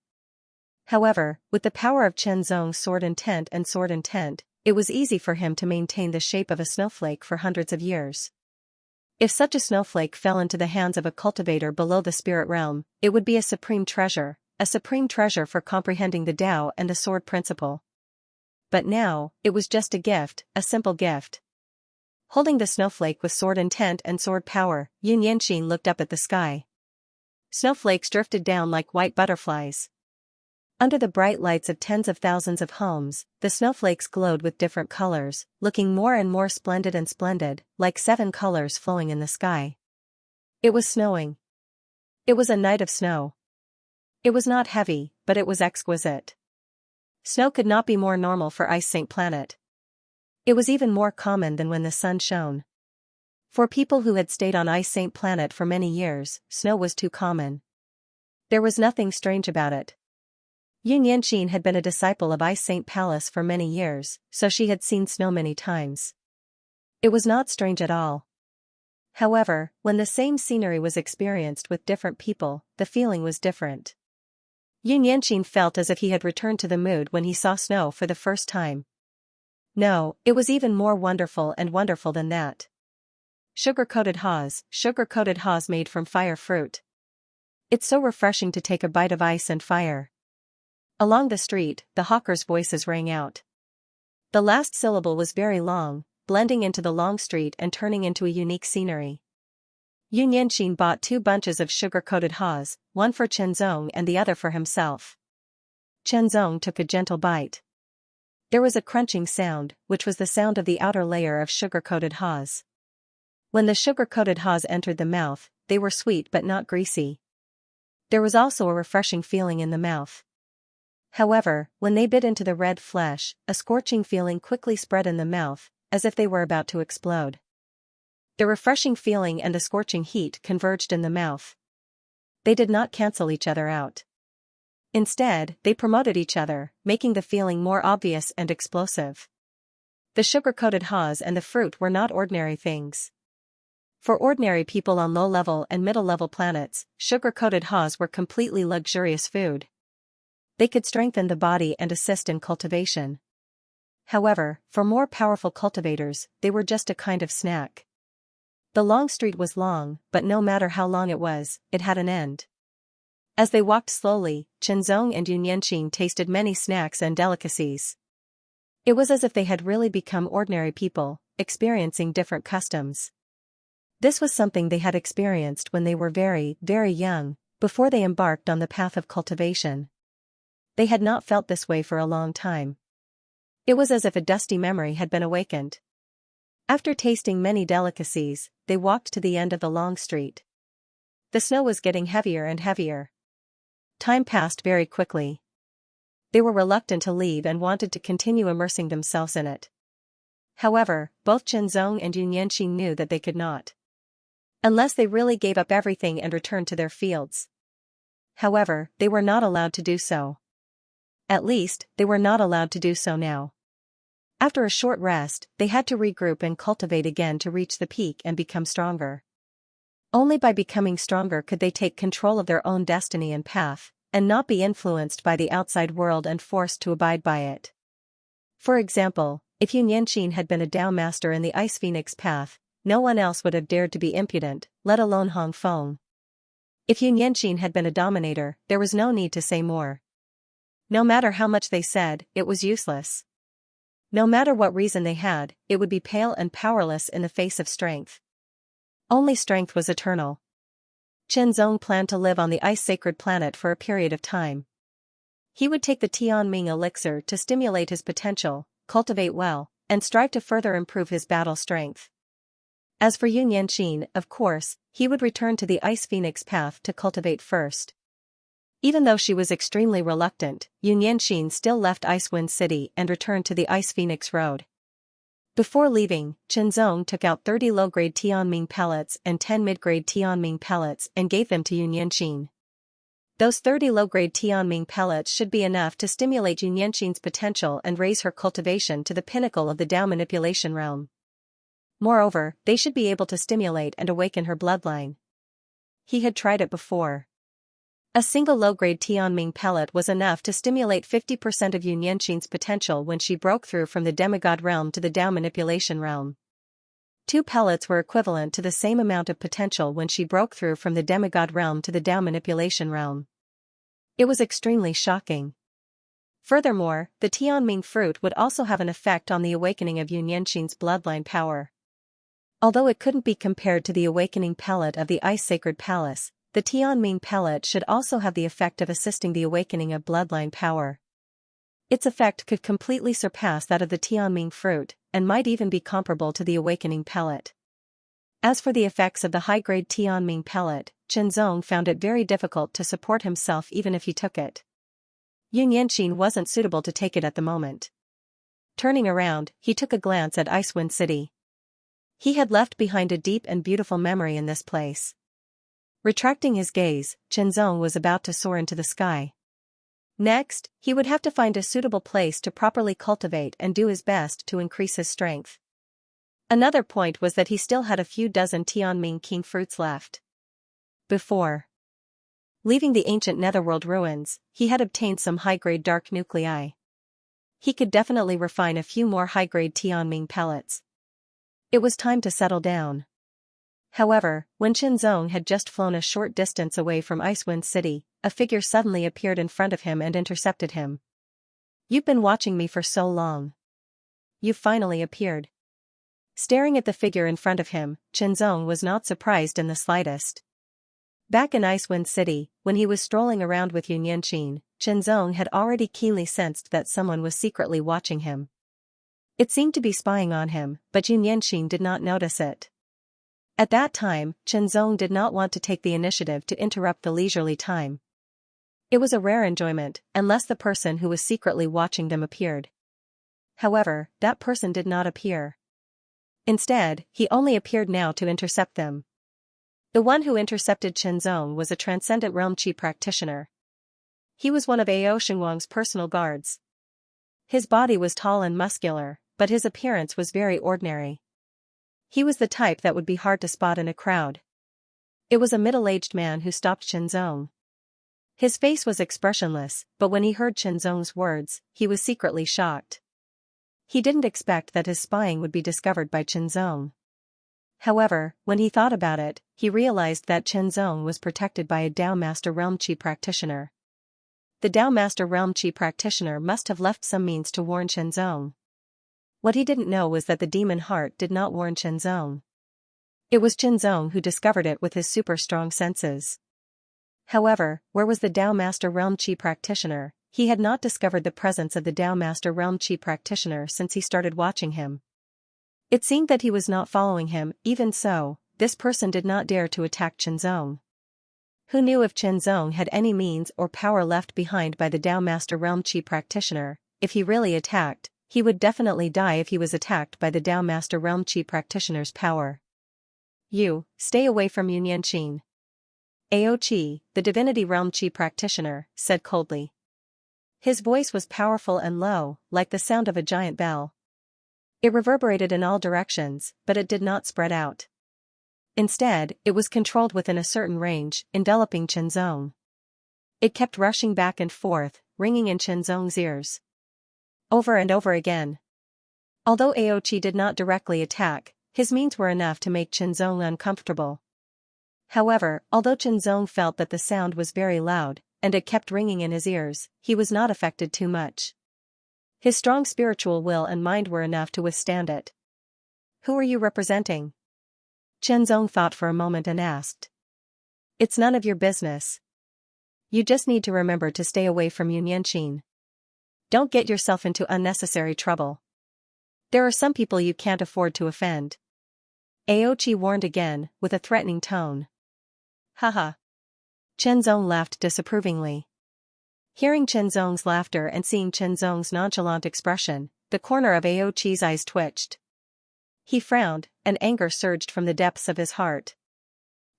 However, with the power of Qianzong's sword intent, it was easy for him to maintain the shape of a snowflake for hundreds of years. If such a snowflake fell into the hands of a cultivator below the spirit realm, it would be a supreme treasure for comprehending the Tao and the sword principle. But now, it was just a gift, a simple gift. Holding the snowflake with sword intent and sword power, Yunyanqin looked up at the sky. Snowflakes drifted down like white butterflies. Under the bright lights of tens of thousands of homes, the snowflakes glowed with different colors, looking more and more splendid, like 7 colors flowing in the sky. It was snowing. It was a night of snow. It was not heavy, but it was exquisite. Snow could not be more normal for Ice Saint Planet. It was even more common than when the sun shone. For people who had stayed on Ice Saint Planet for many years, snow was too common. There was nothing strange about it. Yunyanqin had been a disciple of Ice Saint Palace for many years, so she had seen snow many times. It was not strange at all. However, when the same scenery was experienced with different people, the feeling was different. Yunyanqin felt as if he had returned to the mood when he saw snow for the first time. No, it was even more wonderful than that. Sugar-coated haws made from fire fruit. It's so refreshing to take a bite of ice and fire. Along the street, the hawkers' voices rang out. The last syllable was very long, blending into the long street and turning into a unique scenery. Yunyanqin bought 2 bunches of sugar-coated haws, one for Qianzong and the other for himself. Qianzong took a gentle bite. There was a crunching sound, which was the sound of the outer layer of sugar-coated haws. When the sugar-coated haws entered the mouth, they were sweet but not greasy. There was also a refreshing feeling in the mouth. However, when they bit into the red flesh, a scorching feeling quickly spread in the mouth, as if they were about to explode. The refreshing feeling and the scorching heat converged in the mouth. They did not cancel each other out. Instead, they promoted each other, making the feeling more obvious and explosive. The sugar-coated haws and the fruit were not ordinary things. For ordinary people on low-level and middle-level planets, sugar-coated haws were completely luxurious food. They could strengthen the body and assist in cultivation. However, for more powerful cultivators, they were just a kind of snack. The long street was long, but no matter how long it was, it had an end. As they walked slowly, Qianzong and Yunyanqin tasted many snacks and delicacies. It was as if they had really become ordinary people, experiencing different customs. This was something they had experienced when they were very, very young, before they embarked on the path of cultivation. They had not felt this way for a long time. It was as if a dusty memory had been awakened. After tasting many delicacies, they walked to the end of the long street. The snow was getting heavier and heavier. Time passed very quickly. They were reluctant to leave and wanted to continue immersing themselves in it. However, both Qianzong and Yunyanqin knew that they could not. Unless they really gave up everything and returned to their fields. However, they were not allowed to do so. At least, they were not allowed to do so now. After a short rest, they had to regroup and cultivate again to reach the peak and become stronger. Only by becoming stronger could they take control of their own destiny and path, and not be influenced by the outside world and forced to abide by it. For example, if Yunyanqin had been a Tao master in the Ice Phoenix path, no one else would have dared to be impudent, let alone Hong Feng. If Yunyanqin had been a dominator, there was no need to say more. No matter how much they said, it was useless. No matter what reason they had, it would be pale and powerless in the face of strength. Only strength was eternal. Qianzong planned to live on the ice-sacred planet for a period of time. He would take the Tianming elixir to stimulate his potential, cultivate well, and strive to further improve his battle strength. As for Yun Yanqin, of course, he would return to the Ice Phoenix path to cultivate first. Even though she was extremely reluctant, Yun Yanqin still left Icewind City and returned to the Ice Phoenix Road. Before leaving, Zong took out 30 low-grade Tianming pellets and 10 mid-grade Tianming pellets and gave them to Yun Yanqin. Those 30 low-grade Tianming pellets should be enough to stimulate Yun Yanqin's potential and raise her cultivation to the pinnacle of the Dao manipulation realm. Moreover, they should be able to stimulate and awaken her bloodline. He had tried it before. A single low-grade Tianming pellet was enough to stimulate 50% of Yun Yanqin's potential when she broke through from the demigod realm to the Dao manipulation realm. 2 pellets were equivalent to the same amount of potential when she broke through from the demigod realm to the Dao manipulation realm. It was extremely shocking. Furthermore, the Tianming fruit would also have an effect on the awakening of Yun Yanqin's bloodline power. Although it couldn't be compared to the awakening pellet of the Ice Sacred Palace, the Tianming pellet should also have the effect of assisting the awakening of bloodline power. Its effect could completely surpass that of the Tianming fruit, and might even be comparable to the awakening pellet. As for the effects of the high-grade Tianming pellet, Zong found it very difficult to support himself even if he took it. Yun Yanqin wasn't suitable to take it at the moment. Turning around, he took a glance at Icewind City. He had left behind a deep and beautiful memory in this place. Retracting his gaze, Zong was about to soar into the sky. Next, he would have to find a suitable place to properly cultivate and do his best to increase his strength. Another point was that he still had a few dozen Tianming king fruits left. Before leaving the ancient netherworld ruins, he had obtained some high-grade dark nuclei. He could definitely refine a few more high-grade Tianming pellets. It was time to settle down. However, when Zong had just flown a short distance away from Icewind City, a figure suddenly appeared in front of him and intercepted him. "You've been watching me for so long. You've finally appeared." Staring at the figure in front of him, Zong was not surprised in the slightest. Back in Icewind City, when he was strolling around with Yun Yanqin, Zong had already keenly sensed that someone was secretly watching him. It seemed to be spying on him, but Yun Yanqin did not notice it. At that time, Zong did not want to take the initiative to interrupt the leisurely time. It was a rare enjoyment, unless the person who was secretly watching them appeared. However, that person did not appear. Instead, he only appeared now to intercept them. The one who intercepted Zong was a transcendent realm chi practitioner. He was one of Ao Xingguang's personal guards. His body was tall and muscular, but his appearance was very ordinary. He was the type that would be hard to spot in a crowd. It was a middle-aged man who stopped Zong. His face was expressionless, but when he heard Zong's words, he was secretly shocked. He didn't expect that his spying would be discovered by Zong. However, when he thought about it, he realized that Zong was protected by a Dao Master Realm Chi practitioner. The Dao Master Realm Chi practitioner must have left some means to warn Zong. What he didn't know was that the demon heart did not warn Zong. It was Zong who discovered it with his super strong senses. However, where was the Dao Master Realm Chi practitioner? He had not discovered the presence of the Dao Master Realm Chi practitioner since he started watching him. It seemed that he was not following him. Even so, this person did not dare to attack Zong. Who knew if Zong had any means or power left behind by the Dao Master Realm Chi practitioner? If he really attacked, he would definitely die if he was attacked by the Dao Master Realm Chi practitioner's power. "You, stay away from Yun Yanqin." Ao Chi, the Divinity Realm Chi practitioner, said coldly. His voice was powerful and low, like the sound of a giant bell. It reverberated in all directions, but it did not spread out. Instead, it was controlled within a certain range, enveloping Zong. It kept rushing back and forth, ringing in Zong's ears. Over and over again. Although Ao Chi did not directly attack, his means were enough to make Zong uncomfortable. However, although Zong felt that the sound was very loud, and it kept ringing in his ears, he was not affected too much. His strong spiritual will and mind were enough to withstand it. "Who are you representing?" Zong thought for a moment and asked. "It's none of your business. You just need to remember to stay away from Yun Yanqin. Don't get yourself into unnecessary trouble. There are some people you can't afford to offend." Aochi warned again, with a threatening tone. Haha. Chenzong laughed disapprovingly. Hearing Chenzong's laughter and seeing Chenzong's nonchalant expression, the corner of Aochi's eyes twitched. He frowned, and anger surged from the depths of his heart.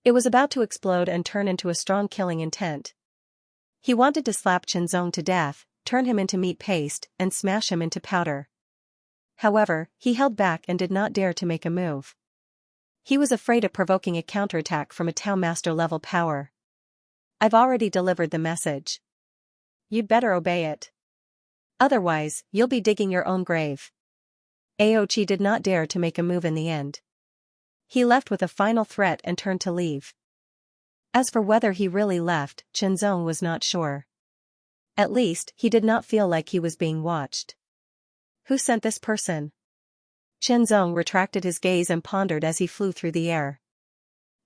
It was about to explode and turn into a strong killing intent. He wanted to slap Chenzong to death, turn him into meat paste, and smash him into powder. However, he held back and did not dare to make a move. He was afraid of provoking a counterattack from a Tao Master-level power. I've already delivered the message. You'd better obey it. Otherwise, you'll be digging your own grave. Aochi did not dare to make a move in the end. He left with a final threat and turned to leave. As for whether he really left, Chenzong was not sure. At least, he did not feel like he was being watched. Who sent this person? Chenzong retracted his gaze and pondered as he flew through the air.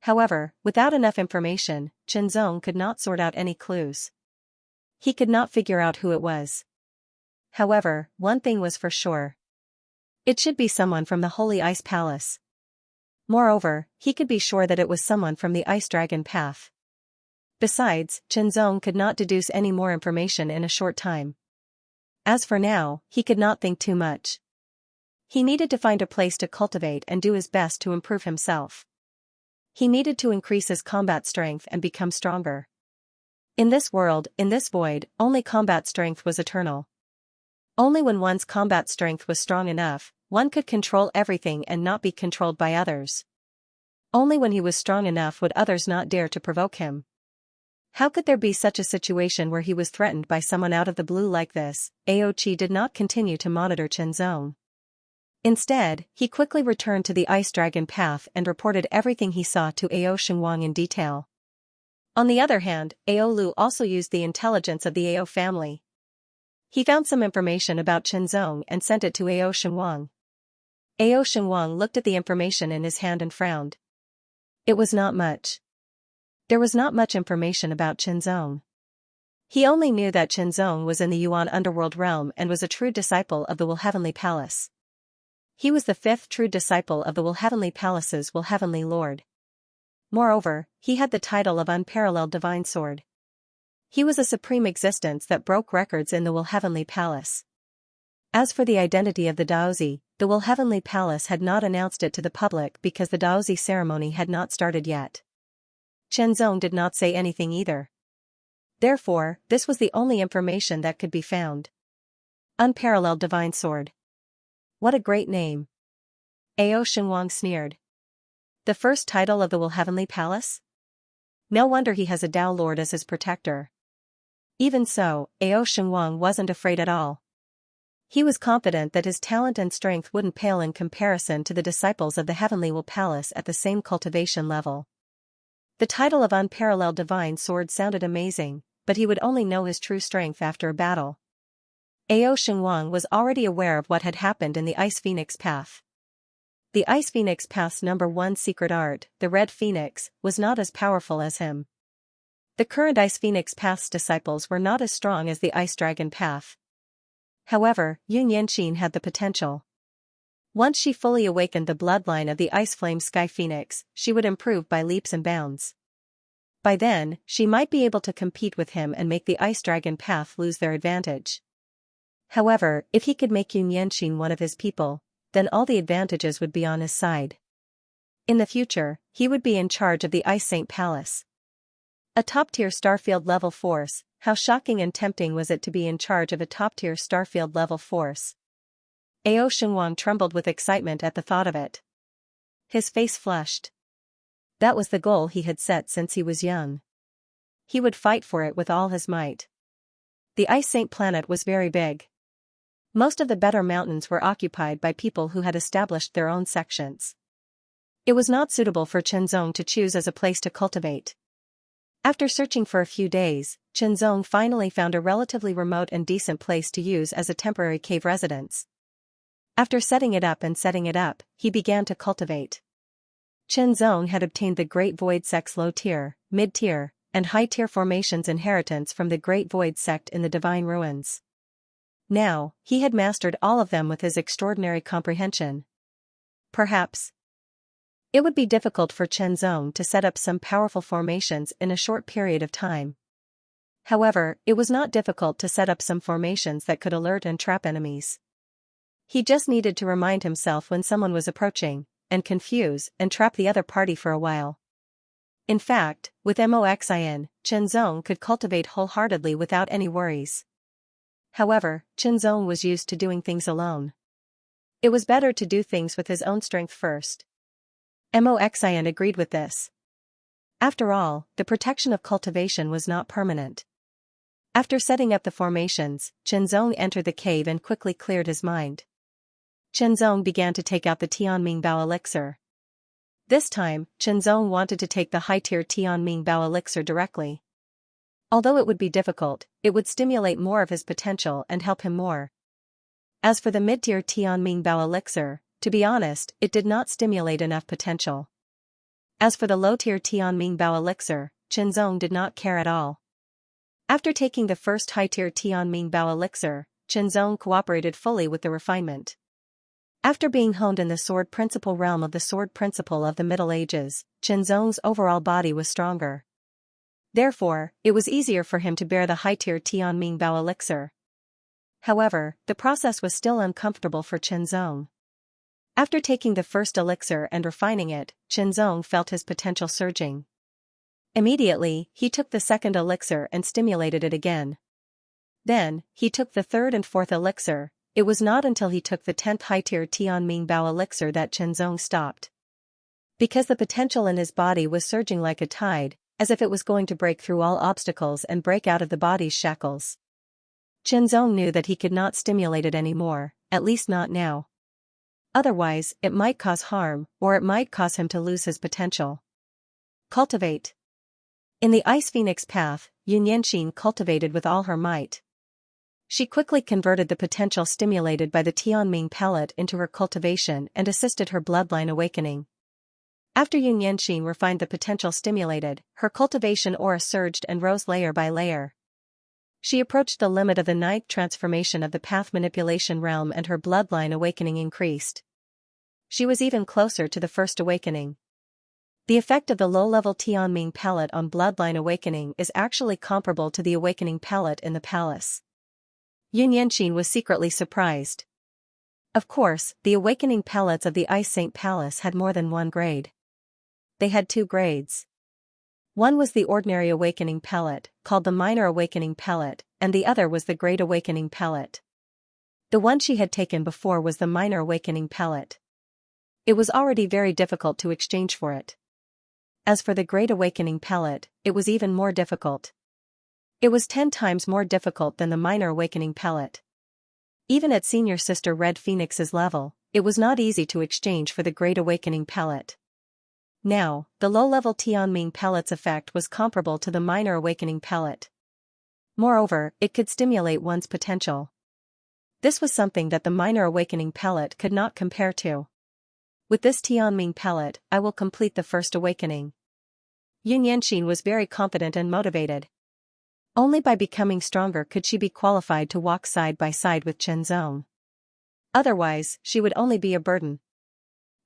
However, without enough information, Chenzong could not sort out any clues. He could not figure out who it was. However, one thing was for sure. It should be someone from the Holy Ice Palace. Moreover, he could be sure that it was someone from the Ice Dragon Path. Besides, Chenzong could not deduce any more information in a short time. As for now, he could not think too much. He needed to find a place to cultivate and do his best to improve himself. He needed to increase his combat strength and become stronger. In this world, in this void, only combat strength was eternal. Only when one's combat strength was strong enough, one could control everything and not be controlled by others. Only when he was strong enough would others not dare to provoke him. How could there be such a situation where he was threatened by someone out of the blue like this? Aochi did not continue to monitor Chenzong. Instead, he quickly returned to the Ice Dragon Path and reported everything he saw to Ao Xingwang in detail. On the other hand, Ao Lu also used the intelligence of the Ao family. He found some information about Chenzong and sent it to Ao Xingwang. Ao Xingwang looked at the information in his hand and frowned. It was not much. There was not much information about Chenzong. He only knew that Chenzong was in the Yuan underworld realm and was a true disciple of the Will Heavenly Palace. He was the fifth true disciple of the Will Heavenly Palace's Will Heavenly Lord. Moreover, he had the title of Unparalleled Divine Sword. He was a supreme existence that broke records in the Will Heavenly Palace. As for the identity of the Daozi, the Will Heavenly Palace had not announced it to the public because the Daozi ceremony had not started yet. Chenzong did not say anything either. Therefore, this was the only information that could be found. Unparalleled Divine Sword. What a great name. Ao Xingwang sneered. The first title of the Will Heavenly Palace? No wonder he has a Tao Lord as his protector. Even so, Ao Xingwang wasn't afraid at all. He was confident that his talent and strength wouldn't pale in comparison to the disciples of the Heavenly Will Palace at the same cultivation level. The title of Unparalleled Divine Sword sounded amazing, but he would only know his true strength after a battle. Ao Xingwang was already aware of what had happened in the Ice Phoenix Path. The Ice Phoenix Path's #1 secret art, the Red Phoenix, was not as powerful as him. The current Ice Phoenix Path's disciples were not as strong as the Ice Dragon Path. However, Yun Yanqin had the potential. Once she fully awakened the bloodline of the Ice Flame Sky Phoenix, she would improve by leaps and bounds. By then, she might be able to compete with him and make the Ice Dragon Path lose their advantage. However, if he could make Yun Yanqin one of his people, then all the advantages would be on his side. In the future, he would be in charge of the Ice Saint Palace. A top-tier Starfield-level force, how shocking and tempting was it to be in charge of a top-tier Starfield-level force. Ao Xingwang trembled with excitement at the thought of it. His face flushed. That was the goal he had set since he was young. He would fight for it with all his might. The Ice Saint planet was very big. Most of the better mountains were occupied by people who had established their own sections. It was not suitable for Chenzong to choose as a place to cultivate. After searching for a few days, Chenzong finally found a relatively remote and decent place to use as a temporary cave residence. After setting it up, he began to cultivate. Chenzong had obtained the Great Void Sect's low-tier, mid-tier, and high-tier formations inheritance from the Great Void Sect in the Divine Ruins. Now, he had mastered all of them with his extraordinary comprehension. Perhaps It would be difficult for Chen Zong to set up some powerful formations in a short period of time. However, it was not difficult to set up some formations that could alert and trap enemies. He just needed to remind himself when someone was approaching, and confuse and trap the other party for a while. In fact, with Moxin, Chen Zong could cultivate wholeheartedly without any worries. However, Chen Zong was used to doing things alone. It was better to do things with his own strength first. Moxin agreed with this. After all, the protection of cultivation was not permanent. After setting up the formations, Chen Zong entered the cave and quickly cleared his mind. Chen Zong began to take out the Tianming Bao elixir. This time, Chen Zong wanted to take the high-tier Tianming Bao elixir directly. Although it would be difficult, it would stimulate more of his potential and help him more. As for the mid-tier Tianming Bao elixir, to be honest, it did not stimulate enough potential. As for the low-tier Tianming Bao elixir, Chen Zong did not care at all. After taking the first high-tier Tianming Bao elixir, Chen Zong cooperated fully with the refinement. After being honed in the sword principle realm of the sword principle of the Middle Ages, Chen Zong's overall body was stronger. Therefore, it was easier for him to bear the high-tier Tianming Bao elixir. However, the process was still uncomfortable for Chen Zong. After taking the first elixir and refining it, Chen Zong felt his potential surging. Immediately, he took the second elixir and stimulated it again. Then, he took the third and fourth elixir. It was not until he took the 10th high-tier Tianming Bao elixir that Chen Zong stopped. Because the potential in his body was surging like a tide, as if it was going to break through all obstacles and break out of the body's shackles. Chen Zong knew that he could not stimulate it anymore, at least not now. Otherwise, it might cause harm, or it might cause him to lose his potential. Cultivate. In the Ice Phoenix path, Xianxia cultivated with all her might. She quickly converted the potential stimulated by the Tianming pellet into her cultivation and assisted her bloodline awakening. After Xianxia refined the potential stimulated, her cultivation aura surged and rose layer by layer. She approached the limit of the ninth transformation of the path manipulation realm and her bloodline awakening increased. She was even closer to the first awakening. The effect of the low-level Tianming pellet on bloodline awakening is actually comparable to the awakening pellet in the palace. Xianxia was secretly surprised. Of course, the awakening pellets of the Ice Saint Palace had more than one grade. They had two grades. One was the ordinary awakening pellet, called the minor awakening pellet, and the other was the great awakening pellet. The one she had taken before was the minor awakening pellet. It was already very difficult to exchange for it. As for the great awakening pellet, it was even more difficult. It was 10 times more difficult than the minor awakening pellet. Even at senior sister Red Phoenix's level, it was not easy to exchange for the great awakening pellet. Now, the low-level Tianming pellet's effect was comparable to the minor awakening pellet. Moreover, it could stimulate one's potential. This was something that the minor awakening pellet could not compare to. With this Tianming pellet, I will complete the first awakening. Xianxia was very confident and motivated. Only by becoming stronger could she be qualified to walk side by side with Chen Zong. Otherwise, she would only be a burden.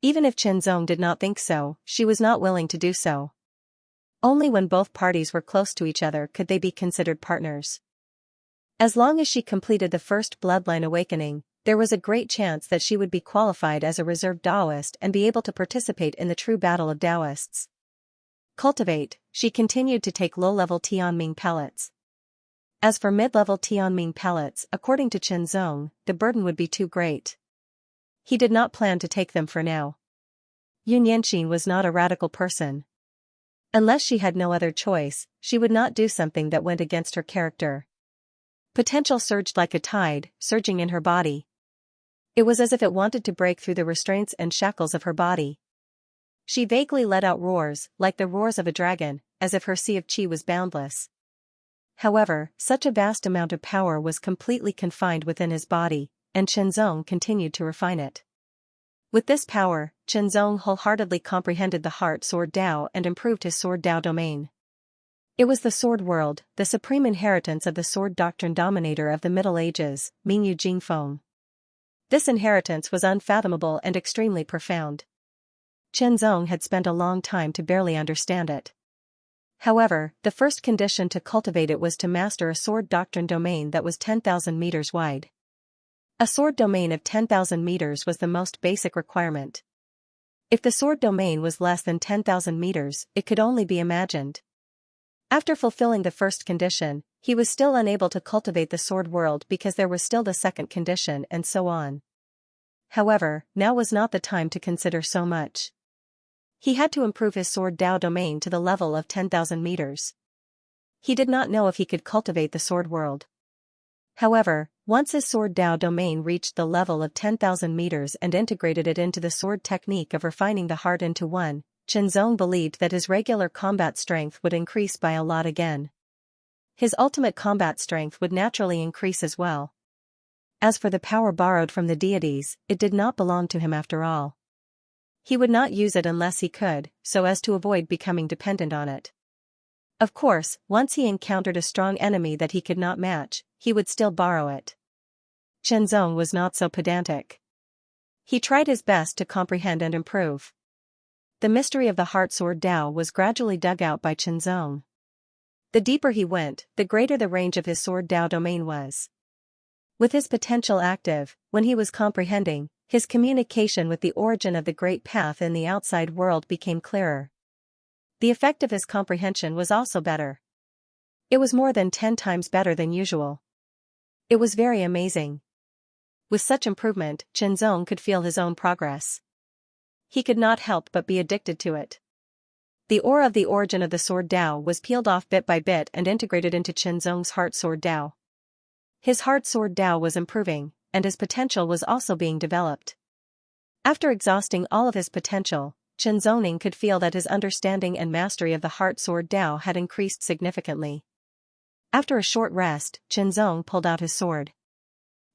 Even if Chen Zong did not think so, she was not willing to do so. Only when both parties were close to each other could they be considered partners. As long as she completed the first bloodline awakening, there was a great chance that she would be qualified as a reserve Taoist and be able to participate in the true battle of Taoists. Cultivate, she continued to take low-level Tianming pellets. As for mid-level Tianming pellets, according to Chen Zong, the burden would be too great. He did not plan to take them for now. Xianxia was not a radical person. Unless she had no other choice, she would not do something that went against her character. Potential surged like a tide, surging in her body. It was as if it wanted to break through the restraints and shackles of her body. She vaguely let out roars, like the roars of a dragon, as if her sea of qi was boundless. However, such a vast amount of power was completely confined within his body, and Chen Zong continued to refine it. With this power, Chen Zong wholeheartedly comprehended the Heart Sword Dao and improved his Sword Dao domain. It was the Sword World, the supreme inheritance of the Sword Doctrine dominator of the Middle Ages, Mingyu Jingfeng. This inheritance was unfathomable and extremely profound. Zhong had spent a long time to barely understand it. However, the first condition to cultivate it was to master a sword doctrine domain that was 10,000 meters wide. A sword domain of 10,000 meters was the most basic requirement. If the sword domain was less than 10,000 meters, it could only be imagined. After fulfilling the first condition, he was still unable to cultivate the sword world because there was still the second condition and so on. However, now was not the time to consider so much. He had to improve his sword Dao domain to the level of 10,000 meters. He did not know if he could cultivate the sword world. However, once his sword Dao domain reached the level of 10,000 meters and integrated it into the sword technique of refining the heart into one, Zhong believed that his regular combat strength would increase by a lot again. His ultimate combat strength would naturally increase as well. As for the power borrowed from the deities, it did not belong to him after all. He would not use it unless he could, so as to avoid becoming dependent on it. Of course, once he encountered a strong enemy that he could not match, he would still borrow it. Zhong was not so pedantic. He tried his best to comprehend and improve. The mystery of the heart sword Dao was gradually dug out by Zhong. The deeper he went, the greater the range of his sword Dao domain was. With his potential active, when he was comprehending, his communication with the origin of the great path in the outside world became clearer. The effect of his comprehension was also better. It was more than 10 times better than usual. It was very amazing. With such improvement, Zhong could feel his own progress. He could not help but be addicted to it. The ore of the origin of the sword Dao was peeled off bit by bit and integrated into Zhong's heart sword Dao. His heart sword Dao was improving, and his potential was also being developed. After exhausting all of his potential, Zhong could feel that his understanding and mastery of the heart sword Dao had increased significantly. After a short rest, Zhong pulled out his sword.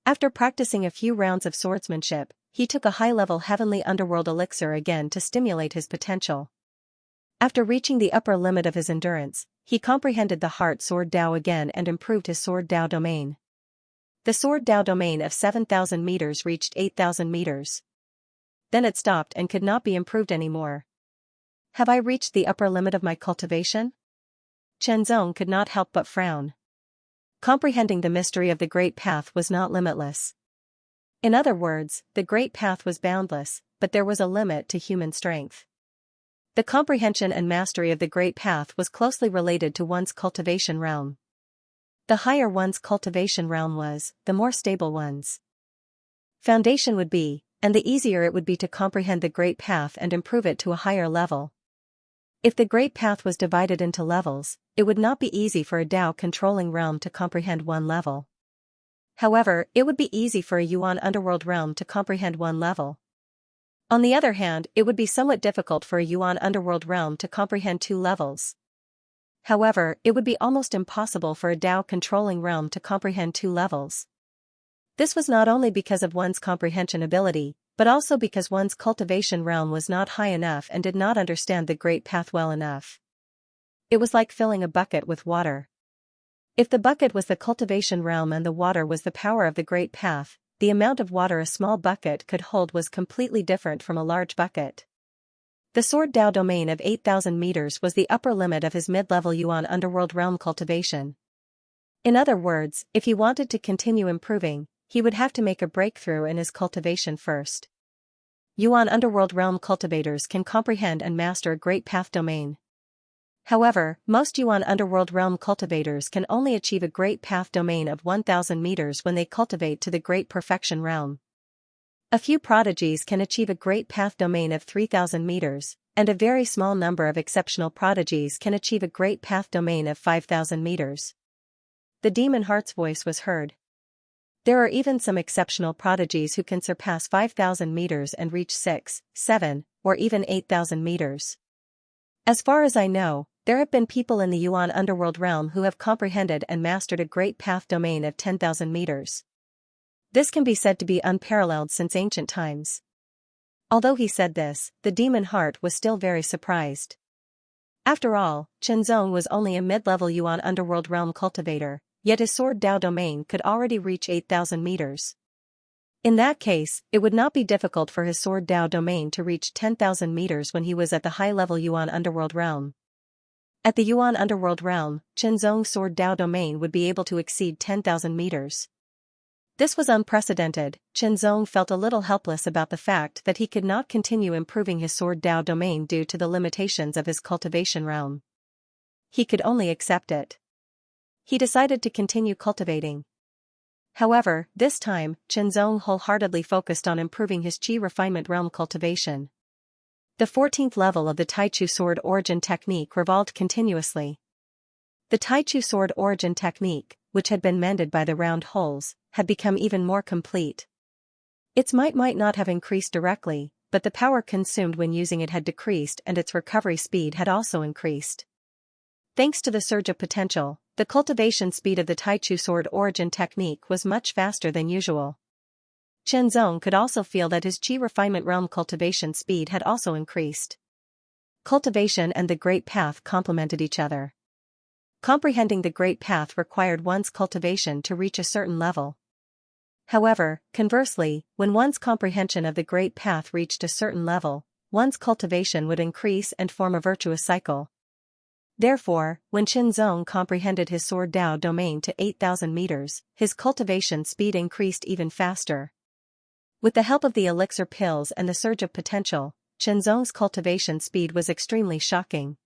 After practicing a few rounds of swordsmanship, he took a high-level heavenly underworld elixir again to stimulate his potential. After reaching the upper limit of his endurance, he comprehended the heart sword Dao again and improved his sword Dao domain. The sword Dao domain of 7,000 meters reached 8,000 meters. Then it stopped and could not be improved anymore. Have I reached the upper limit of my cultivation? Zhong could not help but frown. Comprehending the mystery of the great path was not limitless. In other words, the great path was boundless, but there was a limit to human strength. The comprehension and mastery of the great path was closely related to one's cultivation realm. The higher one's cultivation realm was, the more stable one's foundation would be, and the easier it would be to comprehend the great path and improve it to a higher level. If the great path was divided into levels, it would not be easy for a Dao controlling realm to comprehend one level. However, it would be easy for a Yuan underworld realm to comprehend one level. On the other hand, it would be somewhat difficult for a Yuan underworld realm to comprehend two levels. However, it would be almost impossible for a Dao controlling realm to comprehend two levels. This was not only because of one's comprehension ability, but also because one's cultivation realm was not high enough and did not understand the great path well enough. It was like filling a bucket with water. If the bucket was the cultivation realm and the water was the power of the great path, the amount of water a small bucket could hold was completely different from a large bucket. The sword Dao domain of 8,000 meters was the upper limit of his mid-level Yuan underworld realm cultivation. In other words, if he wanted to continue improving, he would have to make a breakthrough in his cultivation first. Yuan underworld realm cultivators can comprehend and master a great path domain. However, most Yuan underworld realm cultivators can only achieve a great path domain of 1,000 meters when they cultivate to the great perfection realm. A few prodigies can achieve a great path domain of 3,000 meters, and a very small number of exceptional prodigies can achieve a great path domain of 5,000 meters. The demon heart's voice was heard. There are even some exceptional prodigies who can surpass 5,000 meters and reach 6, 7, or even 8,000 meters. As far as I know, there have been people in the Yuan underworld realm who have comprehended and mastered a great path domain of 10,000 meters. This can be said to be unparalleled since ancient times. Although he said this, the demon heart was still very surprised. After all, Zhong was only a mid-level Yuan underworld realm cultivator, yet his sword Dao domain could already reach 8,000 meters. In that case, it would not be difficult for his sword Dao domain to reach 10,000 meters when he was at the high-level Yuan underworld realm. At the Yuan underworld realm, Qinzong's sword Dao domain would be able to exceed 10,000 meters. This was unprecedented. Qinzong felt a little helpless about the fact that he could not continue improving his sword Dao domain due to the limitations of his cultivation realm. He could only accept it. He decided to continue cultivating. However, this time, Qinzong wholeheartedly focused on improving his qi refinement realm cultivation. The 14th level of the Taichu sword origin technique revolved continuously. The Taichu sword origin technique, which had been mended by the round holes, had become even more complete. Its might not have increased directly, but the power consumed when using it had decreased and its recovery speed had also increased. Thanks to the surge of potential, the cultivation speed of the Taichu sword origin technique was much faster than usual. Qinzong could also feel that his qi refinement realm cultivation speed had also increased. Cultivation and the Great Path complemented each other. Comprehending the Great Path required one's cultivation to reach a certain level. However, conversely, when one's comprehension of the Great Path reached a certain level, one's cultivation would increase and form a virtuous cycle. Therefore, when Qinzong comprehended his sword Dao domain to 8,000 meters, his cultivation speed increased even faster. With the help of the elixir pills and the surge of potential, Qinzong's cultivation speed was extremely shocking.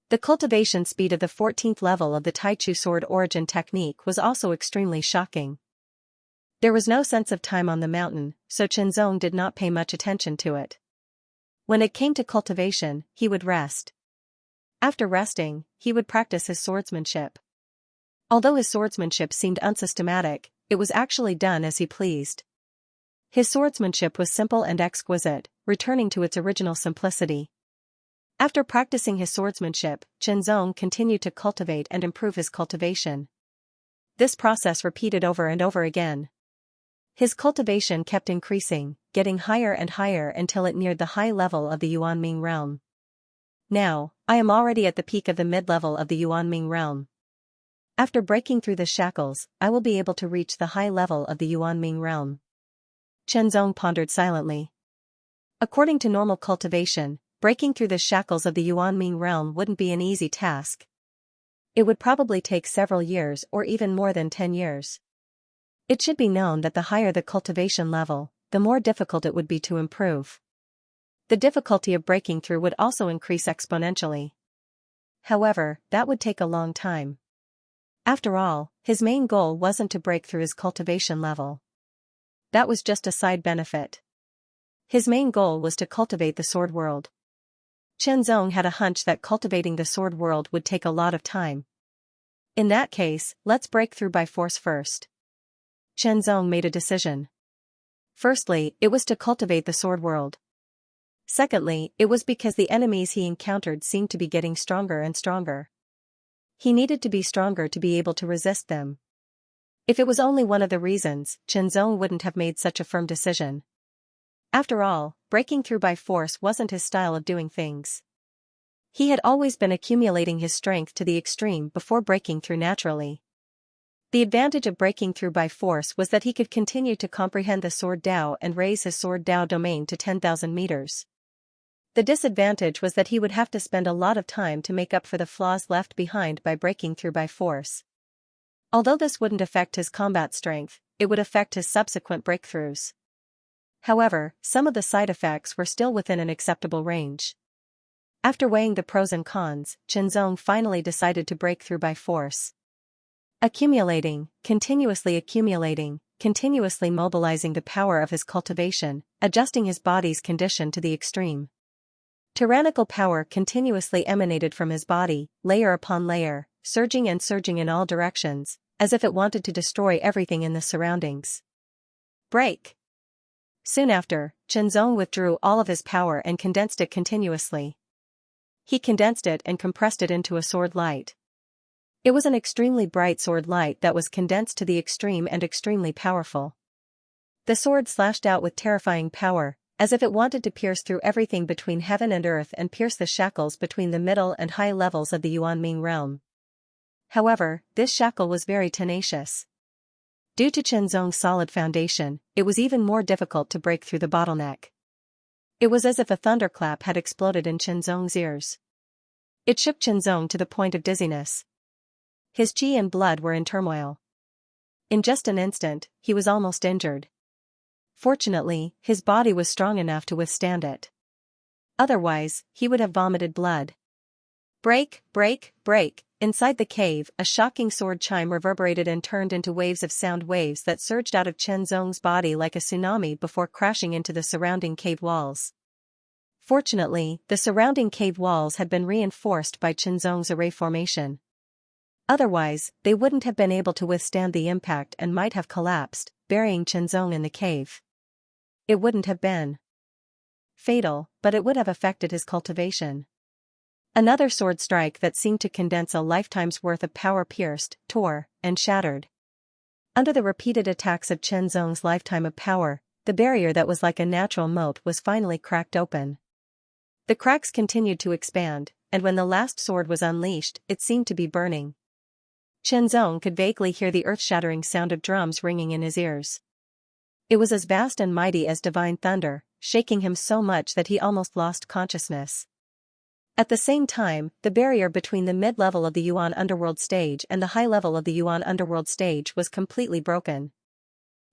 The cultivation speed of the 14th level of the Taichu sword origin technique was also extremely shocking. There was no sense of time on the mountain, so Qinzong did not pay much attention to it. When it came to cultivation, he would rest. After resting, he would practice his swordsmanship. Although his swordsmanship seemed unsystematic, it was actually done as he pleased. His swordsmanship was simple and exquisite, returning to its original simplicity. After practicing his swordsmanship, Qinzong continued to cultivate and improve his cultivation. This process repeated over and over again. His cultivation kept increasing, getting higher and higher until it neared the high level of the Yuanming realm. Now, I am already at the peak of the mid-level of the Yuanming realm. After breaking through the shackles, I will be able to reach the high level of the Yuanming realm. Qinzong pondered silently. According to normal cultivation, breaking through the shackles of the Yuanming realm wouldn't be an easy task. It would probably take several years or even more than 10 years. It should be known that the higher the cultivation level, the more difficult it would be to improve. The difficulty of breaking through would also increase exponentially. However, that would take a long time. After all, his main goal wasn't to break through his cultivation level. That was just a side benefit. His main goal was to cultivate the sword world. Qinzong had a hunch that cultivating the sword world would take a lot of time. In that case, let's break through by force first. Qinzong made a decision. Firstly, it was to cultivate the sword world. Secondly, it was because the enemies he encountered seemed to be getting stronger and stronger. He needed to be stronger to be able to resist them. If it was only one of the reasons, Qinzong wouldn't have made such a firm decision. After all, breaking through by force wasn't his style of doing things. He had always been accumulating his strength to the extreme before breaking through naturally. The advantage of breaking through by force was that he could continue to comprehend the sword Dao and raise his sword Dao domain to 10,000 meters. The disadvantage was that he would have to spend a lot of time to make up for the flaws left behind by breaking through by force. Although this wouldn't affect his combat strength, it would affect his subsequent breakthroughs. However, some of the side effects were still within an acceptable range. After weighing the pros and cons, Qinzong finally decided to break through by force. Accumulating, continuously mobilizing the power of his cultivation, adjusting his body's condition to the extreme. Tyrannical power continuously emanated from his body, layer upon layer, surging and surging in all directions, as if it wanted to destroy everything in the surroundings. Break! Soon after, Qinzong withdrew all of his power and condensed it continuously. He condensed it and compressed it into a sword light. It was an extremely bright sword light that was condensed to the extreme and extremely powerful. The sword slashed out with terrifying power, as if it wanted to pierce through everything between heaven and earth and pierce the shackles between the middle and high levels of the Yuanming realm. However, this shackle was very tenacious. Due to Chenzong's solid foundation, it was even more difficult to break through the bottleneck. It was as if a thunderclap had exploded in Chenzong's ears. It shook Chenzong to the point of dizziness. His qi and blood were in turmoil. In just an instant, he was almost injured. Fortunately, his body was strong enough to withstand it. Otherwise, he would have vomited blood. Break, break, break. Inside the cave, a shocking sword chime reverberated and turned into waves of sound waves that surged out of Chenzong's body like a tsunami before crashing into the surrounding cave walls. Fortunately, the surrounding cave walls had been reinforced by Chenzong's array formation. Otherwise, they wouldn't have been able to withstand the impact and might have collapsed, burying Chenzong in the cave. It wouldn't have been fatal, but it would have affected his cultivation. Another sword strike that seemed to condense a lifetime's worth of power pierced, tore, and shattered. Under the repeated attacks of Chenzong's lifetime of power, the barrier that was like a natural moat was finally cracked open. The cracks continued to expand, and when the last sword was unleashed, it seemed to be burning. Chenzong could vaguely hear the earth-shattering sound of drums ringing in his ears. It was as vast and mighty as divine thunder, shaking him so much that he almost lost consciousness. At the same time, the barrier between the mid-level of the Yuan underworld stage and the high level of the Yuan underworld stage was completely broken.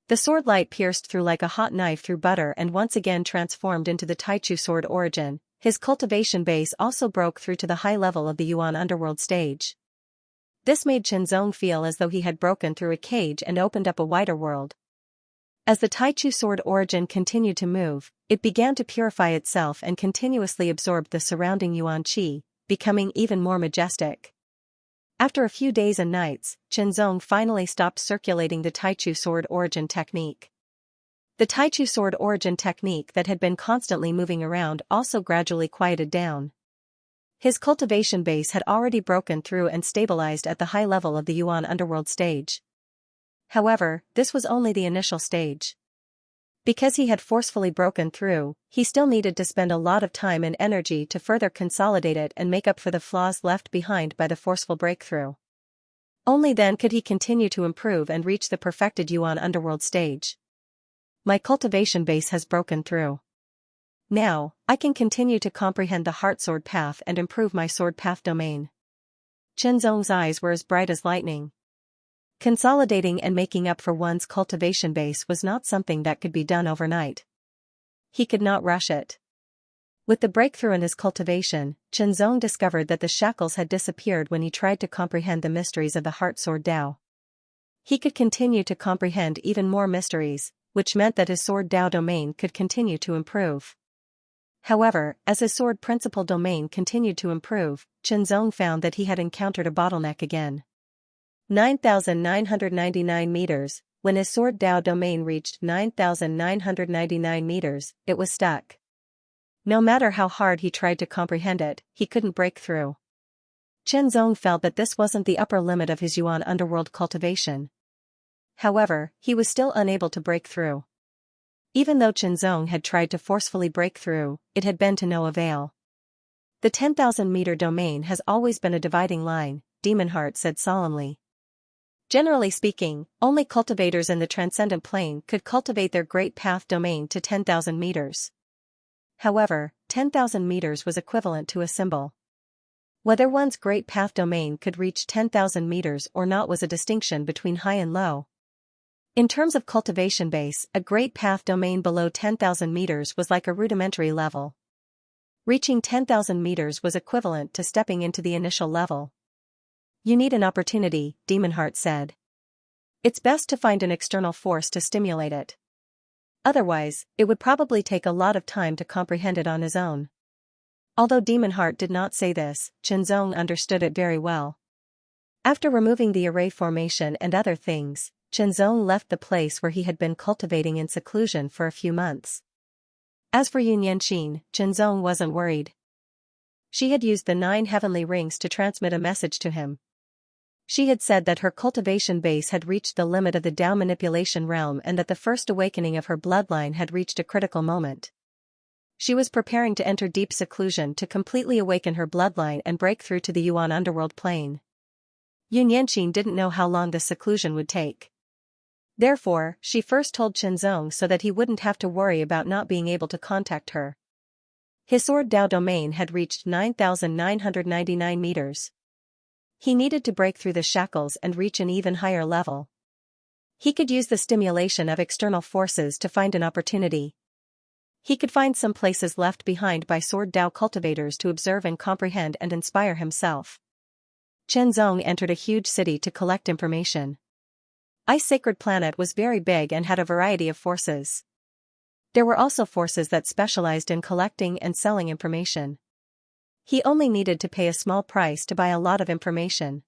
The sword light pierced through like a hot knife through butter and once again transformed into the Taichu sword origin. His cultivation base also broke through to the high level of the Yuan underworld stage. This made Chenzong feel as though he had broken through a cage and opened up a wider world. As the Taichu sword origin continued to move, it began to purify itself and continuously absorbed the surrounding Yuan qi, becoming even more majestic. After a few days and nights, Chenzong finally stopped circulating the Taichu sword origin technique. The Taichu sword origin technique that had been constantly moving around also gradually quieted down. His cultivation base had already broken through and stabilized at the high level of the Yuan underworld stage. However, this was only the initial stage. Because he had forcefully broken through, he still needed to spend a lot of time and energy to further consolidate it and make up for the flaws left behind by the forceful breakthrough. Only then could he continue to improve and reach the perfected Yuan underworld stage. My cultivation base has broken through. Now, I can continue to comprehend the heart sword path and improve my sword path domain. Chenzong's eyes were as bright as lightning. Consolidating and making up for one's cultivation base was not something that could be done overnight. He could not rush it. With the breakthrough in his cultivation, Chenzong discovered that the shackles had disappeared when he tried to comprehend the mysteries of the heart sword Dao. He could continue to comprehend even more mysteries, which meant that his sword Dao domain could continue to improve. However, as his sword principal domain continued to improve, Chenzong found that he had encountered a bottleneck again. 9,999 meters, when his sword Dao domain reached 9,999 meters, it was stuck. No matter how hard he tried to comprehend it, he couldn't break through. Chenzong felt that this wasn't the upper limit of his Yuan underworld cultivation. However, he was still unable to break through. Even though Chenzong had tried to forcefully break through, it had been to no avail. The 10,000-meter domain has always been a dividing line, Demonheart said solemnly. Generally speaking, only cultivators in the transcendent plane could cultivate their great path domain to 10,000 meters. However, 10,000 meters was equivalent to a symbol. Whether one's great path domain could reach 10,000 meters or not was a distinction between high and low. In terms of cultivation base, a great path domain below 10,000 meters was like a rudimentary level. Reaching 10,000 meters was equivalent to stepping into the initial level. You need an opportunity, Demonheart said. It's best to find an external force to stimulate it. Otherwise, it would probably take a lot of time to comprehend it on his own. Although Demonheart did not say this, Chenzong understood it very well. After removing the array formation and other things, Chenzong left the place where he had been cultivating in seclusion for a few months. As for Xianxia, Chenzong wasn't worried. She had used the 9 heavenly rings to transmit a message to him. She had said that her cultivation base had reached the limit of the Dao manipulation realm and that the first awakening of her bloodline had reached a critical moment. She was preparing to enter deep seclusion to completely awaken her bloodline and break through to the Yuan underworld plane. Xianxia didn't know how long this seclusion would take. Therefore, she first told Qianzong so that he wouldn't have to worry about not being able to contact her. His sword Dao domain had reached 9,999 meters. He needed to break through the shackles and reach an even higher level. He could use the stimulation of external forces to find an opportunity. He could find some places left behind by sword Dao cultivators to observe and comprehend and inspire himself. Qianzong entered a huge city to collect information. Ice Sacred Planet was very big and had a variety of forces. There were also forces that specialized in collecting and selling information. He only needed to pay a small price to buy a lot of information.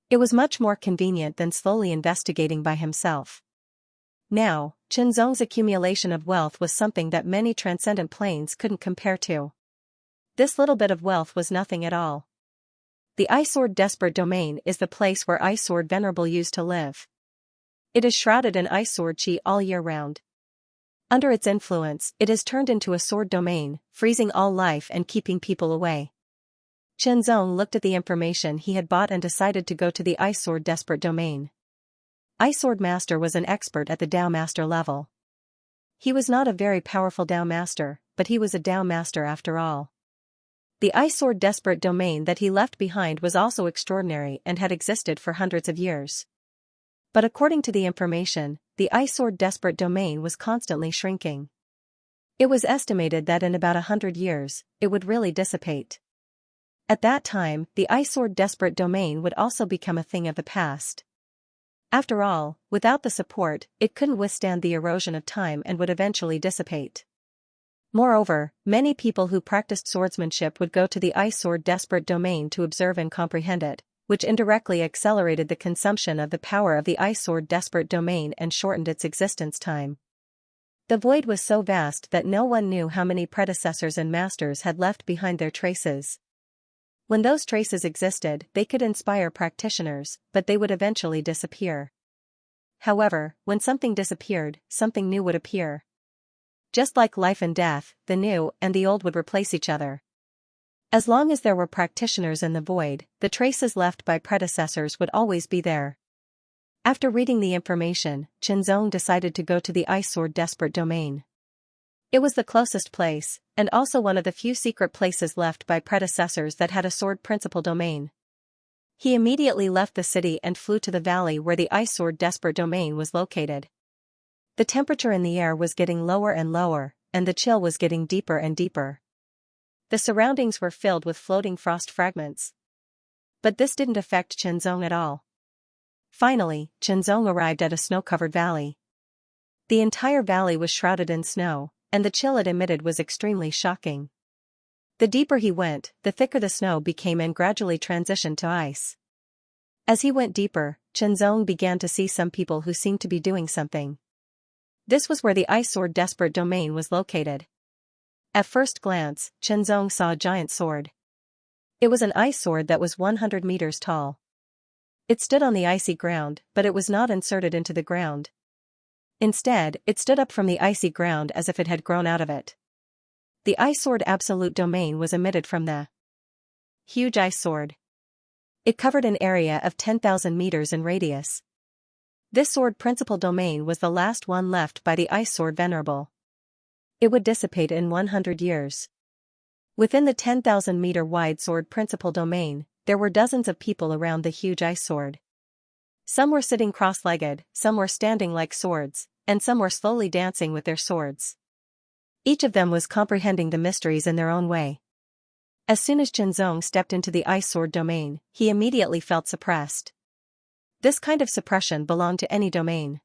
It was much more convenient than slowly investigating by himself. Now, Qianzong's accumulation of wealth was something that many transcendent planes couldn't compare to. This little bit of wealth was nothing at all. The Ice Sword Desperate Domain is the place where Ice Sword Venerable used to live. It is shrouded in Ice Sword Qi all year round. Under its influence, it has turned into a sword domain, freezing all life and keeping people away. Qianzong looked at the information he had bought and decided to go to the Ice Sword Desperate Domain. Ice Sword Master was an expert at the Dao Master level. He was not a very powerful Dao Master, but he was a Dao Master after all. The Ice Sword Desperate Domain that he left behind was also extraordinary and had existed for hundreds of years. But according to the information, the Ice Sword Desperate Domain was constantly shrinking. It was estimated that in about 100 years, it would really dissipate. At that time, the Ice Sword Desperate Domain would also become a thing of the past. After all, without the support, it couldn't withstand the erosion of time and would eventually dissipate. Moreover, many people who practiced swordsmanship would go to the Ice Sword Desperate Domain to observe and comprehend it, which indirectly accelerated the consumption of the power of the Ice Sword Desperate Domain and shortened its existence time. The void was so vast that no one knew how many predecessors and masters had left behind their traces. When those traces existed, they could inspire practitioners, but they would eventually disappear. However, when something disappeared, something new would appear. Just like life and death, the new and the old would replace each other. As long as there were practitioners in the void, the traces left by predecessors would always be there. After reading the information, Qianzong decided to go to the Ice Sword Desperate Domain. It was the closest place, and also one of the few secret places left by predecessors that had a sword principal domain. He immediately left the city and flew to the valley where the Ice Sword Desperate Domain was located. The temperature in the air was getting lower and lower, and the chill was getting deeper and deeper. The surroundings were filled with floating frost fragments. But this didn't affect Qianzong at all. Finally, Qianzong arrived at a snow-covered valley. The entire valley was shrouded in snow, and the chill it emitted was extremely shocking. The deeper he went, the thicker the snow became and gradually transitioned to ice. As he went deeper, Qianzong began to see some people who seemed to be doing something. This was where the Ice Sword Desperate Domain was located. At first glance, Qianzong saw a giant sword. It was an ice sword that was 100 meters tall. It stood on the icy ground, but it was not inserted into the ground. Instead, it stood up from the icy ground as if it had grown out of it. The Ice Sword Absolute Domain was emitted from the huge ice sword. It covered an area of 10,000 meters in radius. This sword principal domain was the last one left by the Ice Sword Venerable. It would dissipate in 100 years. Within the 10,000-meter wide sword principal domain, there were dozens of people around the huge ice sword. Some were sitting cross-legged, some were standing like swords, and some were slowly dancing with their swords. Each of them was comprehending the mysteries in their own way. As soon as Qianzong stepped into the Ice Sword domain, he immediately felt suppressed. This kind of suppression belonged to any domain.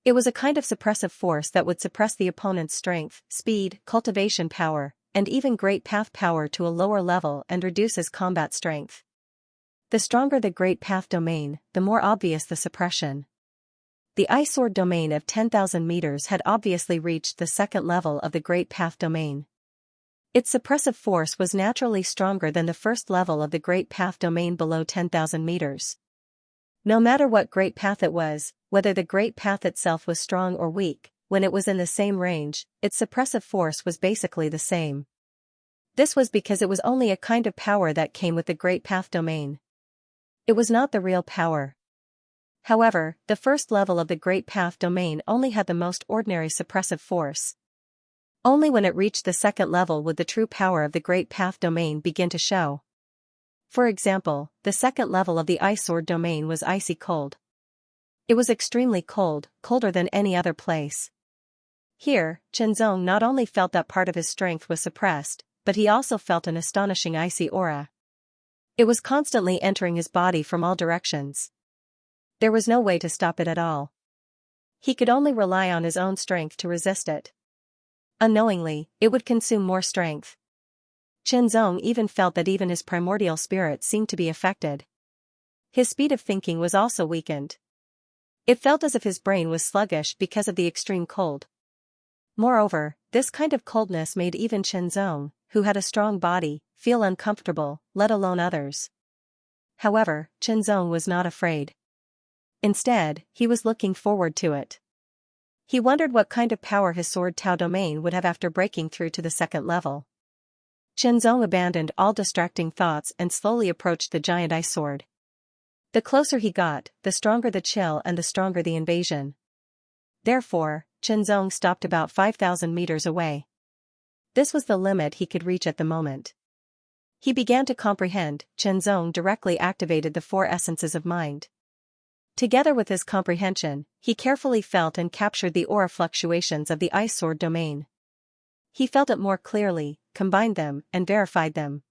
It was a kind of suppressive force that would suppress the opponent's strength, speed, cultivation power, and even great path power to a lower level and reduce his combat strength. The stronger the great path domain, the more obvious the suppression. The Ice Sword domain of 10,000 meters had obviously reached the second level of the great path domain. Its suppressive force was naturally stronger than the first level of the great path domain below 10,000 meters. No matter what great path it was, whether the great path itself was strong or weak, when it was in the same range, its suppressive force was basically the same. This was because it was only a kind of power that came with the great path domain. It was not the real power. However, the first level of the Great Path domain only had the most ordinary suppressive force. Only when it reached the second level would the true power of the Great Path domain begin to show. For example, the second level of the Ice Sword domain was icy cold. It was extremely cold, colder than any other place. Here, Chenzong not only felt that part of his strength was suppressed, but he also felt an astonishing icy aura. It was constantly entering his body from all directions. There was no way to stop it at all. He could only rely on his own strength to resist it. Unknowingly, it would consume more strength. Chenzong even felt that even his primordial spirit seemed to be affected. His speed of thinking was also weakened. It felt as if his brain was sluggish because of the extreme cold. Moreover, this kind of coldness made even Chenzong, who had a strong body, feel uncomfortable, let alone others. However, Chenzong was not afraid. Instead, he was looking forward to it. He wondered what kind of power his Sword Tao domain would have after breaking through to the second level. Chenzong abandoned all distracting thoughts and slowly approached the giant ice sword. The closer he got, the stronger the chill and the stronger the invasion. Therefore, Chenzong stopped about 5,000 meters away. This was the limit he could reach at the moment. He began to comprehend. Chenzong directly activated the four essences of mind. Together with his comprehension, he carefully felt and captured the aura fluctuations of the Ice Sword domain. He felt it more clearly, combined them, and verified them.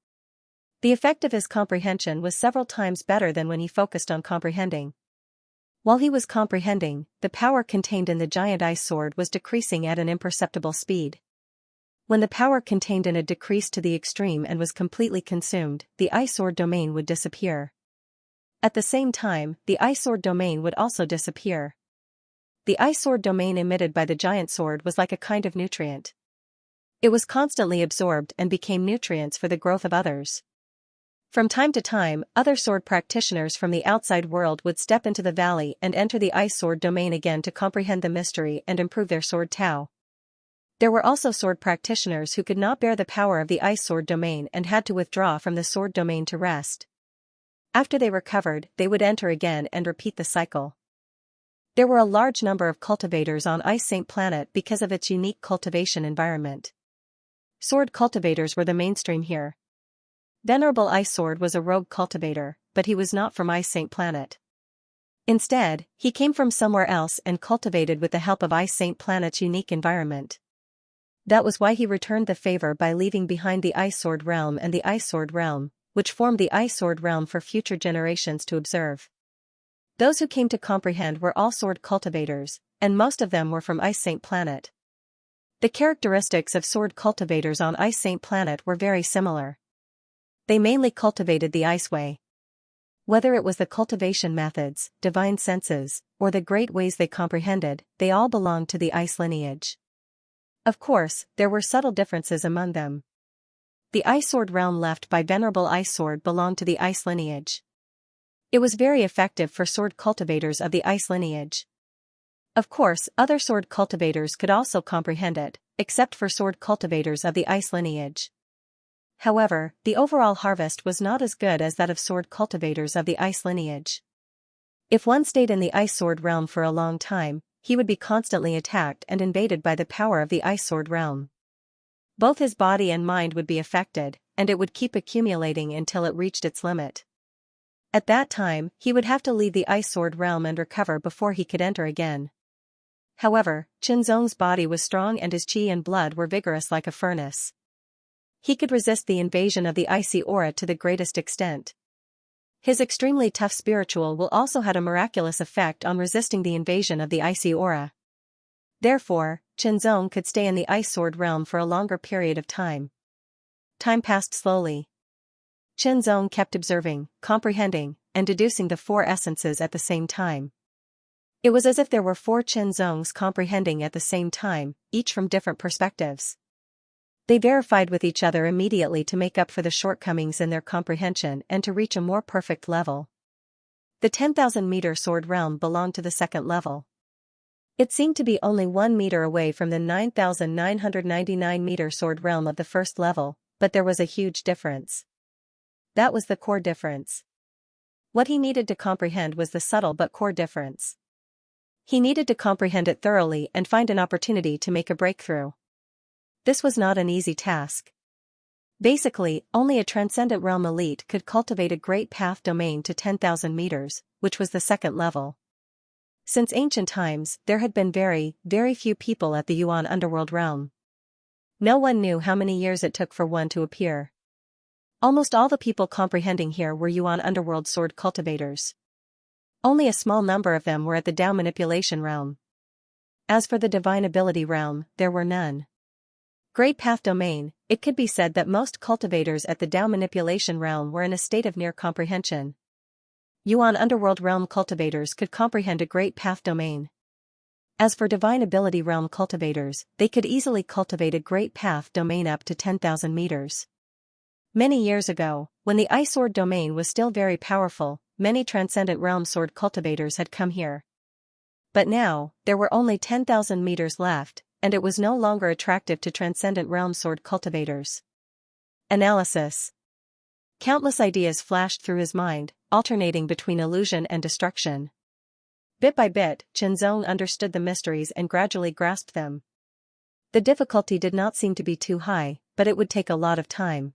The effect of his comprehension was several times better than when he focused on comprehending. While he was comprehending, the power contained in the giant ice sword was decreasing at an imperceptible speed. When the power contained in it decreased to the extreme and was completely consumed, the Ice Sword domain would disappear. At the same time, the Ice Sword domain would also disappear. The Ice Sword domain emitted by the giant sword was like a kind of nutrient. It was constantly absorbed and became nutrients for the growth of others. From time to time, other sword practitioners from the outside world would step into the valley and enter the Ice Sword domain again to comprehend the mystery and improve their Sword Tao. There were also sword practitioners who could not bear the power of the Ice Sword domain and had to withdraw from the sword domain to rest. After they recovered, they would enter again and repeat the cycle. There were a large number of cultivators on Ice Saint Planet because of its unique cultivation environment. Sword cultivators were the mainstream here. Venerable Ice Sword was a rogue cultivator, but he was not from Ice Saint Planet. Instead, he came from somewhere else and cultivated with the help of Ice Saint Planet's unique environment. That was why he returned the favor by leaving behind the Ice Sword realm and the Ice Sword realm, which formed the Ice Sword realm for future generations to observe. Those who came to comprehend were all sword cultivators, and most of them were from Ice Saint Planet. The characteristics of sword cultivators on Ice Saint Planet were very similar. They mainly cultivated the Ice Way. Whether it was the cultivation methods, divine senses, or the great ways they comprehended, they all belonged to the Ice lineage. Of course, there were subtle differences among them. The Ice Sword realm left by Venerable Ice Sword belonged to the Ice lineage. It was very effective for sword cultivators of the Ice lineage. Of course, other sword cultivators could also comprehend it, except for sword cultivators of the Ice lineage. However, the overall harvest was not as good as that of sword cultivators of the Ice lineage. If one stayed in the Ice Sword realm for a long time, he would be constantly attacked and invaded by the power of the Ice Sword realm. Both his body and mind would be affected, and it would keep accumulating until it reached its limit. At that time, he would have to leave the Ice Sword realm and recover before he could enter again. However, Chenzong's body was strong and his qi and blood were vigorous like a furnace. He could resist the invasion of the icy aura to the greatest extent. His extremely tough spiritual will also had a miraculous effect on resisting the invasion of the icy aura. Therefore, Chenzong could stay in the Ice Sword realm for a longer period of time. Time passed slowly. Chenzong kept observing, comprehending, and deducing the four essences at the same time. It was as if there were four Chenzongs comprehending at the same time, each from different perspectives. They verified with each other immediately to make up for the shortcomings in their comprehension and to reach a more perfect level. The 10,000-meter sword realm belonged to the second level. It seemed to be only 1 meter away from the 9,999-meter sword realm of the first level, but there was a huge difference. That was the core difference. What he needed to comprehend was the subtle but core difference. He needed to comprehend it thoroughly and find an opportunity to make a breakthrough. This was not an easy task. Basically, only a transcendent realm elite could cultivate a great path domain to 10,000 meters, which was the second level. Since ancient times, there had been very, very few people at the Yuan underworld realm. No one knew how many years it took for one to appear. Almost all the people comprehending here were Yuan underworld sword cultivators. Only a small number of them were at the Tao manipulation realm. As for the divine ability realm, there were none. Great path domain, it could be said that most cultivators at the Tao manipulation realm were in a state of near comprehension. Yuan underworld realm cultivators could comprehend a great path domain. As for divine ability realm cultivators, they could easily cultivate a great path domain up to 10,000 meters. Many years ago, when the ice sword domain was still very powerful, many transcendent realm sword cultivators had come here. But now, there were only 10,000 meters left, and it was no longer attractive to transcendent realm sword cultivators. Analysis. Countless ideas flashed through his mind, alternating between illusion and destruction. Bit by bit, Xianxia understood the mysteries and gradually grasped them. The difficulty did not seem to be too high, but it would take a lot of time.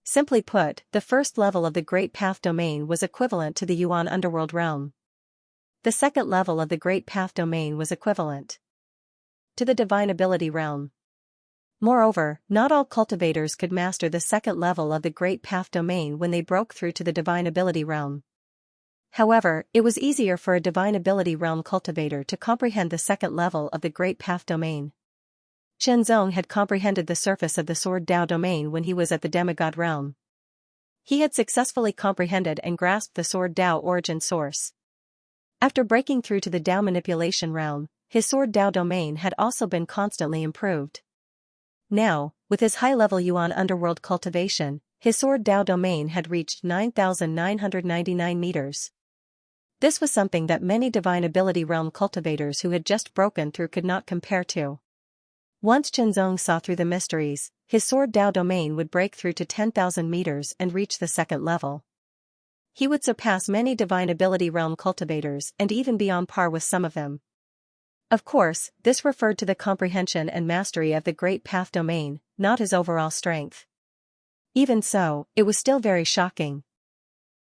Simply put, the first level of the Great Path domain was equivalent to the Yuan underworld realm. The second level of the Great Path domain was equivalent to the divine ability realm. Moreover, not all cultivators could master the second level of the Great Path domain when they broke through to the divine ability realm. However, it was easier for a divine ability realm cultivator to comprehend the second level of the Great Path domain. Xianxia had comprehended the surface of the Sword Tao domain when he was at the demigod realm. He had successfully comprehended and grasped the Sword Tao origin source. After breaking through to the Tao manipulation realm, his Sword Tao domain had also been constantly improved. Now, with his high-level Yuan underworld cultivation, his Sword Tao domain had reached 9,999 meters. This was something that many divine ability realm cultivators who had just broken through could not compare to. Once Xianxia saw through the mysteries, his Sword Tao domain would break through to 10,000 meters and reach the second level. He would surpass many divine ability realm cultivators and even be on par with some of them. Of course, this referred to the comprehension and mastery of the Great Path domain, not his overall strength. Even so, it was still very shocking.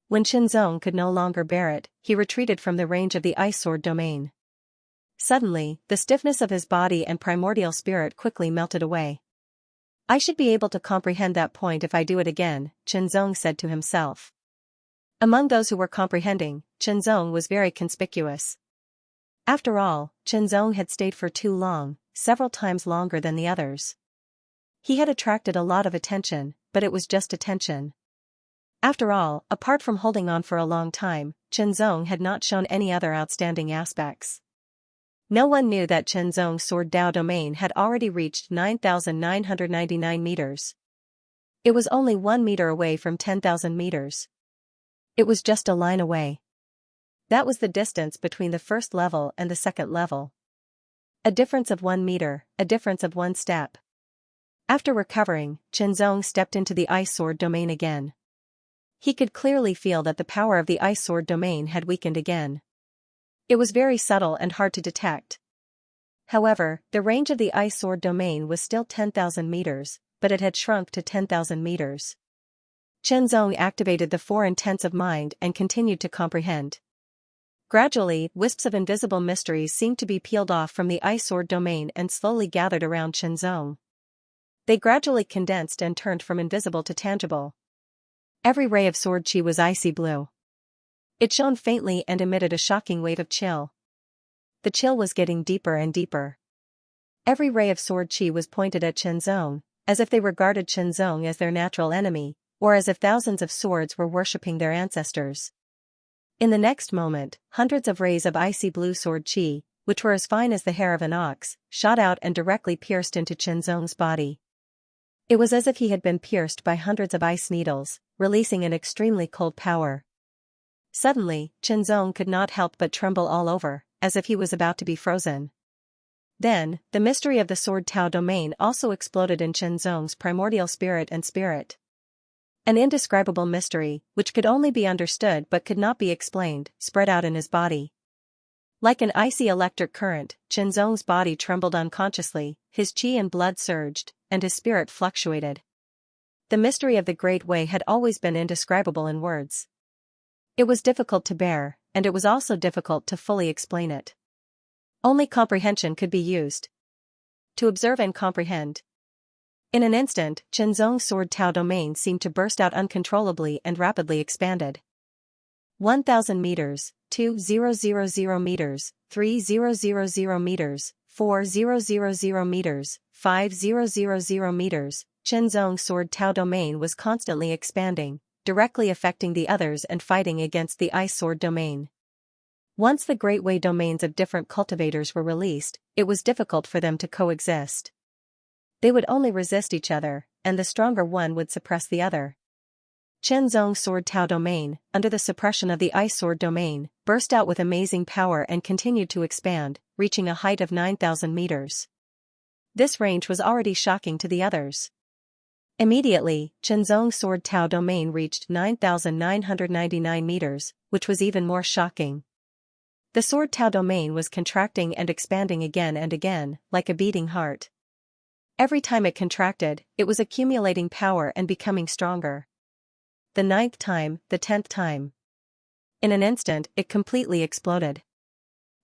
When Xianxia could no longer bear it, he retreated from the range of the ice sword domain. Suddenly, the stiffness of his body and primordial spirit quickly melted away. I should be able to comprehend that point if I do it again, Xianxia said to himself. Among those who were comprehending, Xianxia was very conspicuous. After all, Xianxia had stayed for too long, several times longer than the others. He had attracted a lot of attention, but it was just attention. After all, apart from holding on for a long time, Xianxia had not shown any other outstanding aspects. No one knew that Xianxia's Sword Tao domain had already reached 9,999 meters. It was only 1 meter away from 10,000 meters. It was just a line away. That was the distance between the first level and the second level. A difference of 1 meter, a difference of 1 step. After recovering, Xianxia stepped into the ice sword domain again. He could clearly feel that the power of the ice sword domain had weakened again. It was very subtle and hard to detect. However, the range of the ice sword domain was still 10,000 meters, but it had shrunk to 10,000 meters. Xianxia activated the four intents of mind and continued to comprehend. Gradually, wisps of invisible mysteries seemed to be peeled off from the ice sword domain and slowly gathered around Xianxia. They gradually condensed and turned from invisible to tangible. Every ray of sword chi was icy blue. It shone faintly and emitted a shocking wave of chill. The chill was getting deeper and deeper. Every ray of sword chi was pointed at Xianxia, as if they regarded Xianxia as their natural enemy, or as if thousands of swords were worshipping their ancestors. In the next moment, hundreds of rays of icy blue sword chi, which were as fine as the hair of an ox, shot out and directly pierced into Xianxia's body. It was as if he had been pierced by hundreds of ice needles, releasing an extremely cold power. Suddenly, Xianxia could not help but tremble all over, as if he was about to be frozen. Then, the mystery of the Sword Tao domain also exploded in Xianxia's primordial spirit and spirit. An indescribable mystery, which could only be understood but could not be explained, spread out in his body. Like an icy electric current, Qianzong's body trembled unconsciously, his qi and blood surged, and his spirit fluctuated. The mystery of the Great Way had always been indescribable in words. It was difficult to bear, and it was also difficult to fully explain it. Only comprehension could be used. To observe and comprehend. In an instant, Qianzong's sword Tao domain seemed to burst out uncontrollably and rapidly expanded. 1,000 meters, 2,000 meters, 3,000 meters, 4,000 meters, 5,000 meters. Qianzong's sword Tao domain was constantly expanding, directly affecting the others and fighting against the ice sword domain. Once the Great Way domains of different cultivators were released, it was difficult for them to coexist. They would only resist each other, and the stronger one would suppress the other. Qianzong's sword Tao domain, under the suppression of the ice sword domain, burst out with amazing power and continued to expand, reaching a height of 9,000 meters. This range was already shocking to the others. Immediately, Qianzong's sword Tao domain reached 9,999 meters, which was even more shocking. The sword Tao domain was contracting and expanding again and again, like a beating heart. Every time it contracted, it was accumulating power and becoming stronger. The 9th time, the 10th time. In an instant, it completely exploded.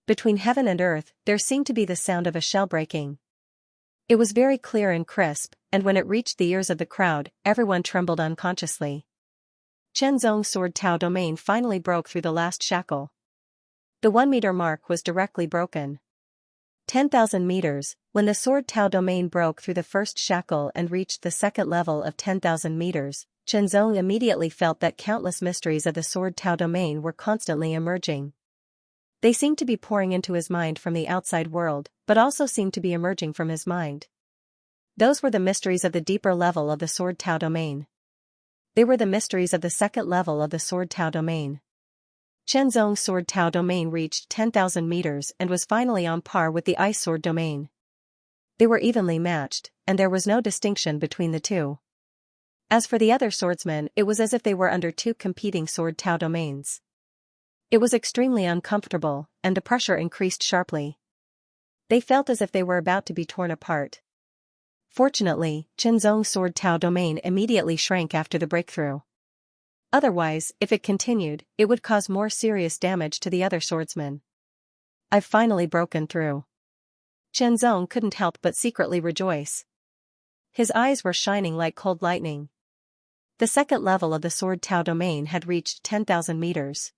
Between heaven and earth, there seemed to be the sound of a shell breaking. It was very clear and crisp, and when it reached the ears of the crowd, everyone trembled unconsciously. Qianzong's sword Tao domain finally broke through the last shackle. The 1-meter mark was directly broken. 10,000 meters, when the sword Tao domain broke through the first shackle and reached the second level of 10,000 meters, Qianzong immediately felt that countless mysteries of the sword Tao domain were constantly emerging. They seemed to be pouring into his mind from the outside world, but also seemed to be emerging from his mind. Those were the mysteries of the deeper level of the sword Tao domain. They were the mysteries of the second level of the sword Tao domain. Qianzong's sword Tao domain reached 10,000 meters and was finally on par with the ice sword domain. They were evenly matched, and there was no distinction between the two. As for the other swordsmen, it was as if they were under two competing sword Tao domains. It was extremely uncomfortable, and the pressure increased sharply. They felt as if they were about to be torn apart. Fortunately, Qianzong's sword Tao domain immediately shrank after the breakthrough. Otherwise, if it continued, it would cause more serious damage to the other swordsmen. "I've finally broken through." Qianzong couldn't help but secretly rejoice. His eyes were shining like cold lightning. The second level of the sword Tao domain had reached 10,000 meters.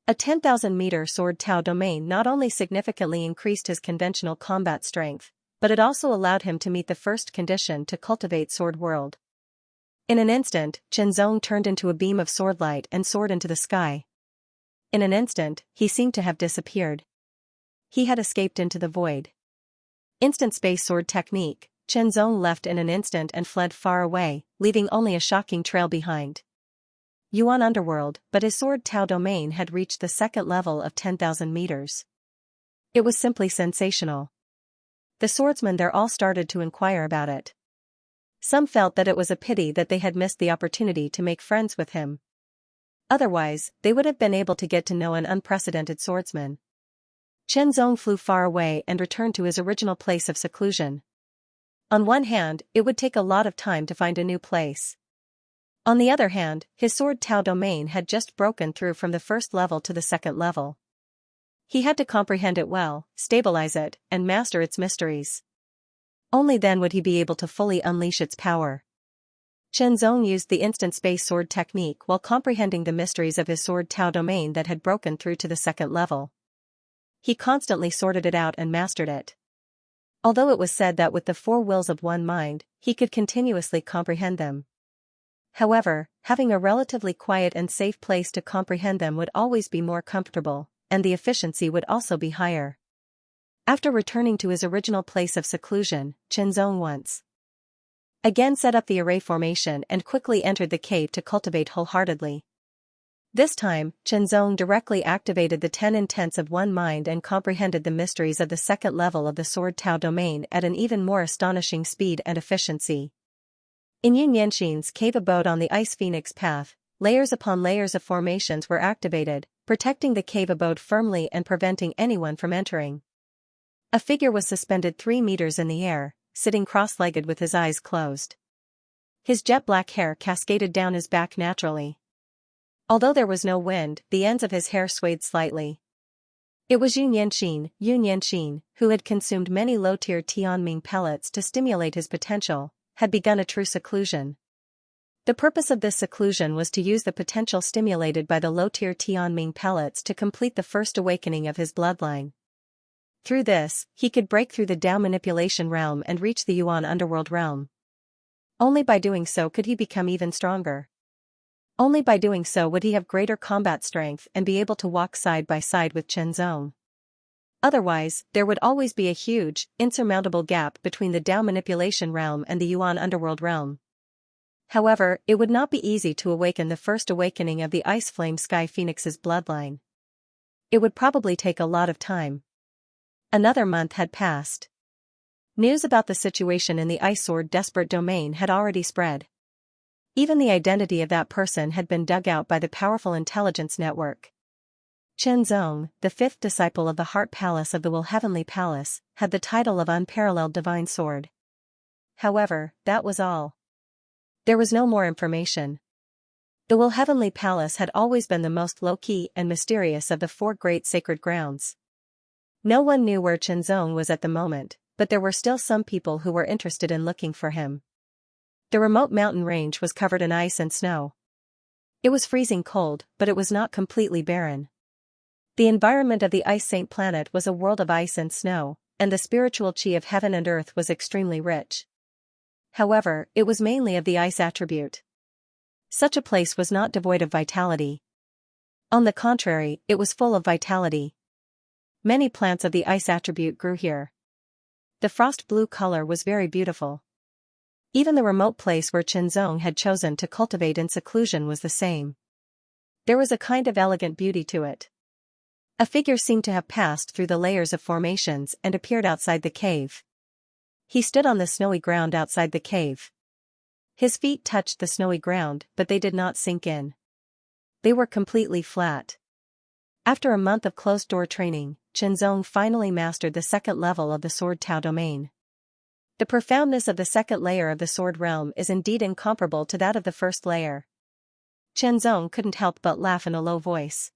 A 10,000-meter sword Tao domain not only significantly increased his conventional combat strength, but it also allowed him to meet the first condition to cultivate Sword World. In an instant, Qianzong turned into a beam of sword light and soared into the sky. In an instant, he seemed to have disappeared. He had escaped into the void. Instant space sword technique, Qianzong left in an instant and fled far away, leaving only a shocking trail behind. Yuan Underworld, but his sword Tao domain had reached the second level of 10,000 meters. It was simply sensational. The swordsmen there all started to inquire about it. Some felt that it was a pity that they had missed the opportunity to make friends with him. Otherwise, they would have been able to get to know an unprecedented swordsman. Qianzong flew far away and returned to his original place of seclusion. On one hand, it would take a lot of time to find a new place. On the other hand, his sword Tao domain had just broken through from the first level to the second level. He had to comprehend it well, stabilize it, and master its mysteries. Only then would he be able to fully unleash its power. Qianzong used the instant space sword technique while comprehending the mysteries of his sword Tao domain that had broken through to the second level. He constantly sorted it out and mastered it. Although it was said that with the 4 wills of one mind, he could continuously comprehend them. However, having a relatively quiet and safe place to comprehend them would always be more comfortable, and the efficiency would also be higher. After returning to his original place of seclusion, Qianzong once again set up the array formation and quickly entered the cave to cultivate wholeheartedly. This time, Qianzong directly activated the 10 intents of one mind and comprehended the mysteries of the second level of the sword Tao domain at an even more astonishing speed and efficiency. In Xianxia's cave abode on the Ice Phoenix path, layers upon layers of formations were activated, protecting the cave abode firmly and preventing anyone from entering. A figure was suspended 3 meters in the air, sitting cross-legged with his eyes closed. His jet-black hair cascaded down his back naturally. Although there was no wind, the ends of his hair swayed slightly. It was Xianxia, who had consumed many low-tier Tianming pellets to stimulate his potential, had begun a true seclusion. The purpose of this seclusion was to use the potential stimulated by the low-tier Tianming pellets to complete the first awakening of his bloodline. Through this, he could break through the Dao manipulation realm and reach the Yuan underworld realm. Only by doing so could he become even stronger. Only by doing so would he have greater combat strength and be able to walk side by side with Chen Zong. Otherwise, there would always be a huge, insurmountable gap between the Dao manipulation realm and the Yuan underworld realm. However, it would not be easy to awaken the first awakening of the Ice Flame Sky Phoenix's bloodline. It would probably take a lot of time. Another month had passed. News about the situation in the Ice Sword Desperate domain had already spread. Even the identity of that person had been dug out by the powerful intelligence network. Chen Zong, the 5th disciple of the Heart Palace of the Will Heavenly Palace, had the title of Unparalleled Divine Sword. However, that was all. There was no more information. The Will Heavenly Palace had always been the most low-key and mysterious of the 4 great sacred grounds. No one knew where Chen Zong was at the moment, but there were still some people who were interested in looking for him. The remote mountain range was covered in ice and snow. It was freezing cold, but it was not completely barren. The environment of the Ice Saint planet was a world of ice and snow, and the spiritual chi of heaven and earth was extremely rich. However, it was mainly of the ice attribute. Such a place was not devoid of vitality. On the contrary, it was full of vitality. Many plants of the ice attribute grew here. The frost blue color was very beautiful. Even the remote place where Chen Zong had chosen to cultivate in seclusion was the same. There was a kind of elegant beauty to it. A figure seemed to have passed through the layers of formations and appeared outside the cave. He stood on the snowy ground outside the cave. His feet touched the snowy ground, but they did not sink in. They were completely flat. After a month of closed-door training, Chen Zong finally mastered the 2nd level of the Sword Tao domain. The profoundness of the 2nd layer of the Sword realm is indeed incomparable to that of the 1st layer. Chen Zong couldn't help but laugh in a low voice.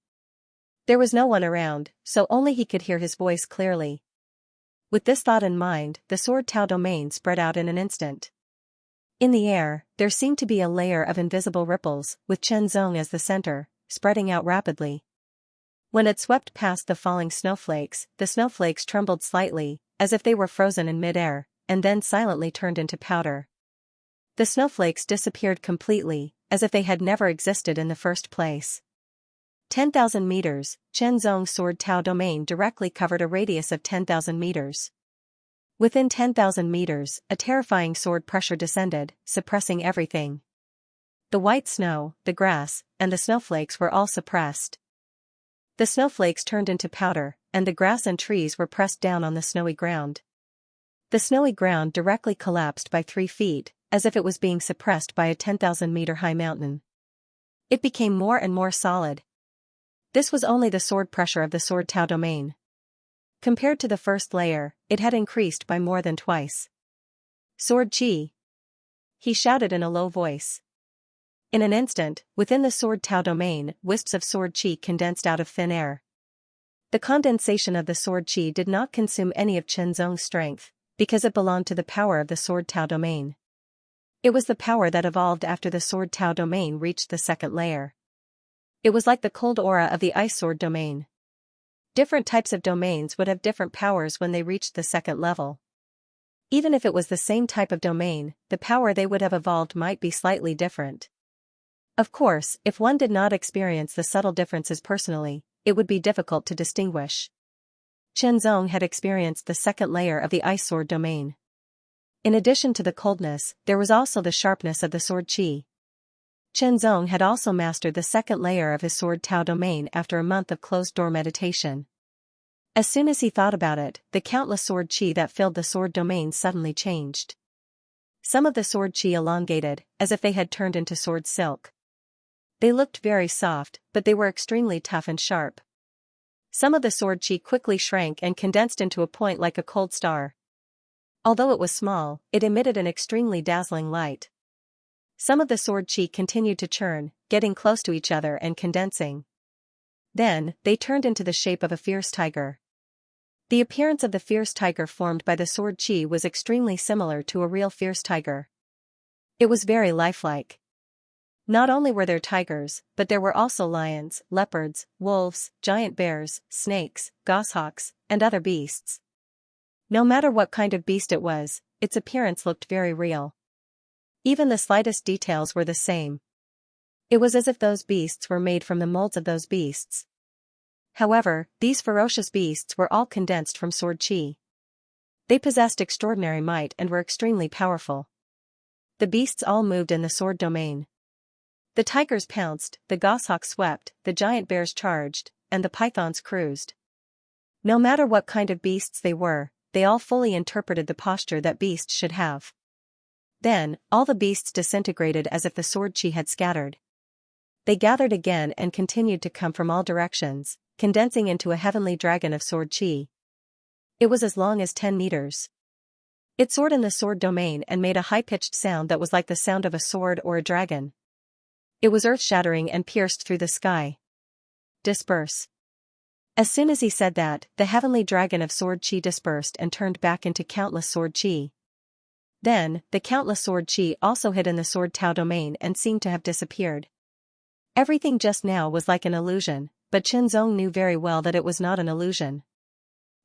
There was no one around, so only he could hear his voice clearly. With this thought in mind, the Sword Tao domain spread out in an instant. In the air, there seemed to be a layer of invisible ripples, with Chen Zong as the center, spreading out rapidly. When it swept past the falling snowflakes, the snowflakes trembled slightly, as if they were frozen in mid-air, and then silently turned into powder. The snowflakes disappeared completely, as if they had never existed in the first place. 10,000 meters, Chen Zong's Sword Tao domain directly covered a radius of 10,000 meters. Within 10,000 meters, a terrifying sword pressure descended, suppressing everything. The white snow, the grass, and the snowflakes were all suppressed. The snowflakes turned into powder, and the grass and trees were pressed down on the snowy ground. The snowy ground directly collapsed by 3 feet, as if it was being suppressed by a 10,000-meter-high mountain. It became more and more solid. This was only the sword pressure of the Sword Tao domain. Compared to the 1st layer, it had increased by more than twice. Sword Chi! He shouted in a low voice. In an instant, within the Sword Tao domain, wisps of sword chi condensed out of thin air. The condensation of the sword chi did not consume any of Chen Zong's strength, because it belonged to the power of the Sword Tao domain. It was the power that evolved after the Sword Tao domain reached the 2nd layer. It was like the cold aura of the Ice Sword domain. Different types of domains would have different powers when they reached the 2nd level. Even if it was the same type of domain, the power they would have evolved might be slightly different. Of course, if one did not experience the subtle differences personally, it would be difficult to distinguish. Chen Zong had experienced the 2nd layer of the Ice Sword domain. In addition to the coldness, there was also the sharpness of the sword chi. Chen Zong had also mastered the 2nd layer of his Sword Tao domain after a month of closed-door meditation. As soon as he thought about it, the countless sword chi that filled the sword domain suddenly changed. Some of the sword chi elongated, as if they had turned into sword silk. They looked very soft, but they were extremely tough and sharp. Some of the sword chi quickly shrank and condensed into a point like a cold star. Although it was small, it emitted an extremely dazzling light. Some of the sword chi continued to churn, getting close to each other and condensing. Then, they turned into the shape of a fierce tiger. The appearance of the fierce tiger formed by the sword chi was extremely similar to a real fierce tiger. It was very lifelike. Not only were there tigers, but there were also lions, leopards, wolves, giant bears, snakes, goshawks, and other beasts. No matter what kind of beast it was, its appearance looked very real. Even the slightest details were the same. It was as if those beasts were made from the molds of those beasts. However, these ferocious beasts were all condensed from sword chi. They possessed extraordinary might and were extremely powerful. The beasts all moved in the sword domain. The tigers pounced, the goshawks swept, the giant bears charged, and the pythons cruised. No matter what kind of beasts they were, they all fully interpreted the posture that beasts should have. Then, all the beasts disintegrated as if the sword chi had scattered. They gathered again and continued to come from all directions, condensing into a heavenly dragon of sword chi. It was as long as 10 meters. It soared in the sword domain and made a high-pitched sound that was like the sound of a sword or a dragon. It was earth-shattering and pierced through the sky. Disperse. As soon as he said that, the heavenly dragon of sword chi dispersed and turned back into countless sword chi. Then, the countless sword chi also hid in the sword Tao domain and seemed to have disappeared. Everything just now was like an illusion, but Qianzong knew very well that it was not an illusion.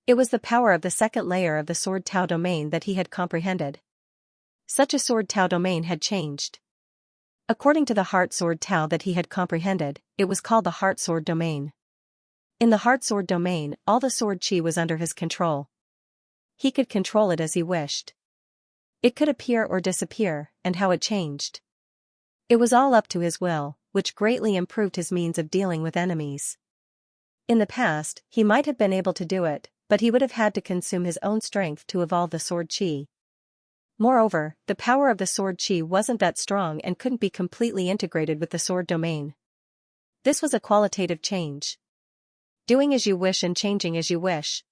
It was the power of the second layer of the sword Tao domain that he had comprehended. Such a sword Tao domain had changed. According to the heart sword Tao that he had comprehended, it was called the heart sword domain. In the heart sword domain, all the sword chi was under his control. He could control it as he wished. It could appear or disappear, and how it changed. It was all up to his will, which greatly improved his means of dealing with enemies. In the past, he might have been able to do it, but he would have had to consume his own strength to evolve the sword chi. Moreover, the power of the sword chi wasn't that strong and couldn't be completely integrated with the sword domain. This was a qualitative change. Doing as you wish and changing as you wish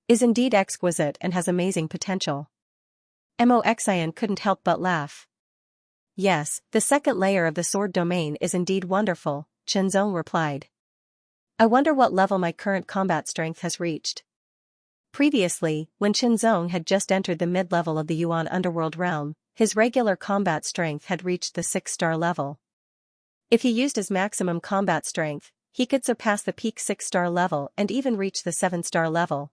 is indeed exquisite and has amazing potential. Mo Xian couldn't help but laugh. Yes, the second layer of the sword domain is indeed wonderful, Qianzong replied. I wonder what level my current combat strength has reached. Previously, when Qianzong had just entered the mid-level of the Yuan underworld realm, his regular combat strength had reached the 6-star level. If he used his maximum combat strength, he could surpass the peak 6-star level and even reach the 7-star level.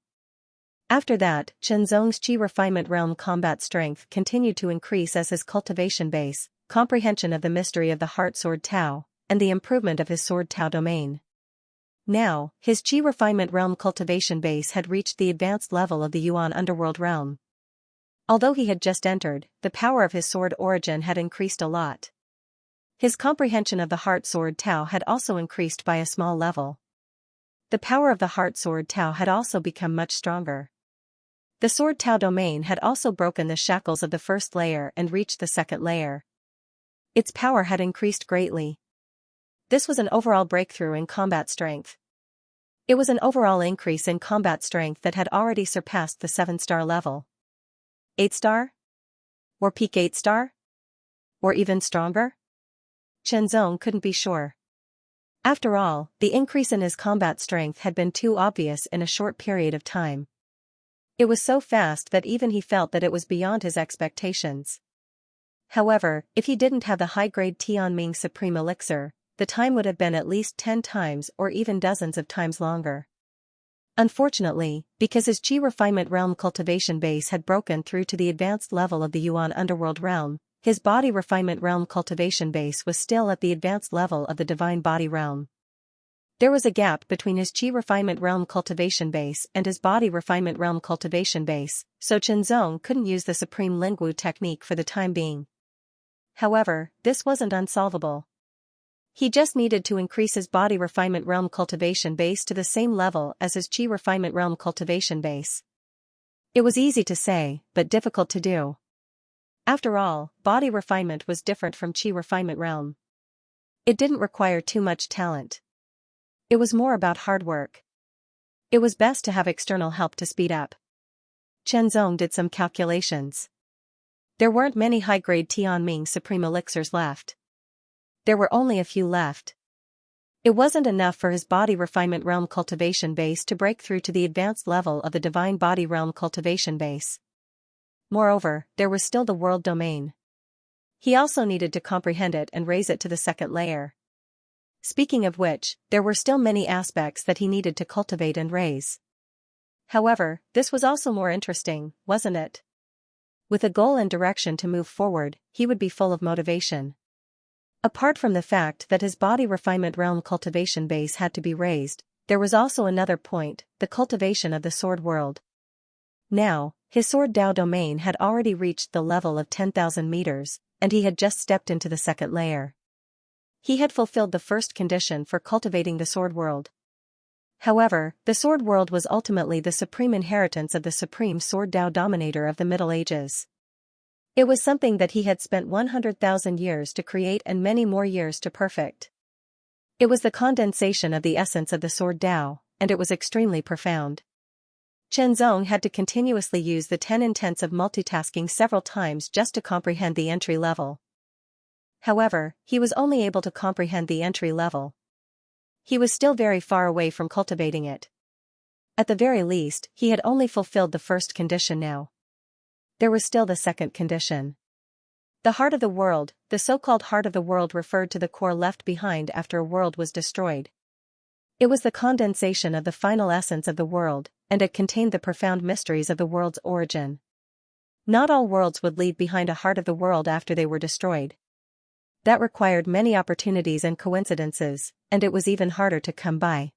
After that, Qianzong's Qi refinement realm combat strength continued to increase as his cultivation base, comprehension of the mystery of the heart sword Tao, and the improvement of his sword Tao domain. Now, his Qi refinement realm cultivation base had reached the advanced level of the Yuan underworld realm. Although he had just entered, the power of his sword origin had increased a lot. His comprehension of the heart sword Tao had also increased by a small level. The power of the heart sword Tao had also become much stronger. The sword Tao domain had also broken the shackles of the first layer and reached the second layer. Its power had increased greatly. This was an overall breakthrough in combat strength. It was an overall increase in combat strength that had already surpassed the 7-star level. 8-star? Or peak 8-star? Or even stronger? Qianzong couldn't be sure. After all, the increase in his combat strength had been too obvious in a short period of time. It was so fast that even he felt that it was beyond his expectations. However, if he didn't have the high-grade Tianming Supreme Elixir, the time would have been at least 10 times or even dozens of times longer. Unfortunately, because his Qi refinement realm cultivation base had broken through to the advanced level of the Yuan underworld realm, his body refinement realm cultivation base was still at the advanced level of the divine body realm. There was a gap between his Qi refinement realm cultivation base and his body refinement realm cultivation base, so Qianzong couldn't use the supreme Lingwu technique for the time being. However, this wasn't unsolvable. He just needed to increase his body refinement realm cultivation base to the same level as his Qi refinement realm cultivation base. It was easy to say, but difficult to do. After all, body refinement was different from chi refinement realm. It didn't require too much talent. It was more about hard work. It was best to have external help to speed up. Chen Zong did some calculations. There weren't many high-grade Tianming Supreme Elixirs left. There were only a few left. It wasn't enough for his body refinement realm cultivation base to break through to the advanced level of the divine body realm cultivation base. Moreover, there was still the world domain. He also needed to comprehend it and raise it to the second layer. Speaking of which, there were still many aspects that he needed to cultivate and raise. However, this was also more interesting, wasn't it? With a goal and direction to move forward, he would be full of motivation. Apart from the fact that his body refinement realm cultivation base had to be raised, there was also another point, the cultivation of the sword world. Now, his sword Dao domain had already reached the level of 10,000 meters, and he had just stepped into the second layer. He had fulfilled the first condition for cultivating the sword world. However, the sword world was ultimately the supreme inheritance of the supreme sword Dao dominator of the Middle Ages. It was something that he had spent 100,000 years to create and many more years to perfect. It was the condensation of the essence of the sword Dao, and it was extremely profound. Chen Zong had to continuously use the 10 intents of multitasking several times just to comprehend the entry level. However, he was only able to comprehend the entry level. He was still very far away from cultivating it. At the very least, he had only fulfilled the first condition now. There was still the second condition. The heart of the world, the so-called heart of the world referred to the core left behind after a world was destroyed. It was the condensation of the final essence of the world, and it contained the profound mysteries of the world's origin. Not all worlds would leave behind a heart of the world after they were destroyed. That required many opportunities and coincidences, and it was even harder to come by.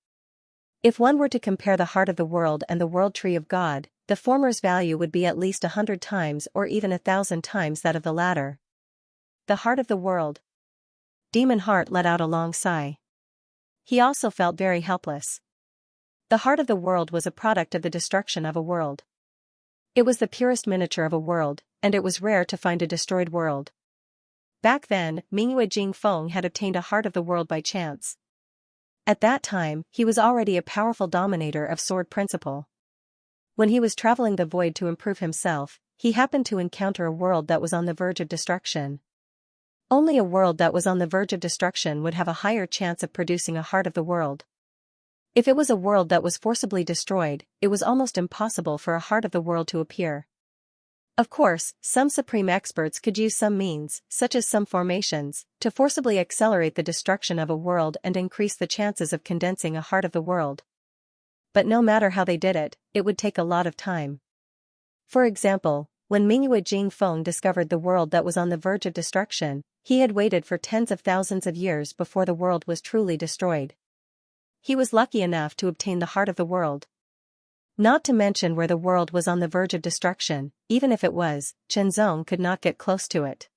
If one were to compare the heart of the world and the world tree of God, the former's value would be at least 100 times or even 1,000 times that of the latter. The heart of the world. Demon Heart let out a long sigh. He also felt very helpless. The heart of the world was a product of the destruction of a world. It was the purest miniature of a world, and it was rare to find a destroyed world. Back then, Mingyue Jingfeng had obtained a heart of the world by chance. At that time, he was already a powerful dominator of sword principle. When he was traveling the void to improve himself, he happened to encounter a world that was on the verge of destruction. Only a world that was on the verge of destruction would have a higher chance of producing a heart of the world. If it was a world that was forcibly destroyed, it was almost impossible for a heart of the world to appear. Of course, some supreme experts could use some means, such as some formations, to forcibly accelerate the destruction of a world and increase the chances of condensing a heart of the world. But no matter how they did it, it would take a lot of time. For example, when Mingyue Jingfeng discovered the world that was on the verge of destruction, he had waited for tens of thousands of years before the world was truly destroyed. He was lucky enough to obtain the heart of the world. Not to mention where the world was on the verge of destruction, even if it was, Chen Zong could not get close to it.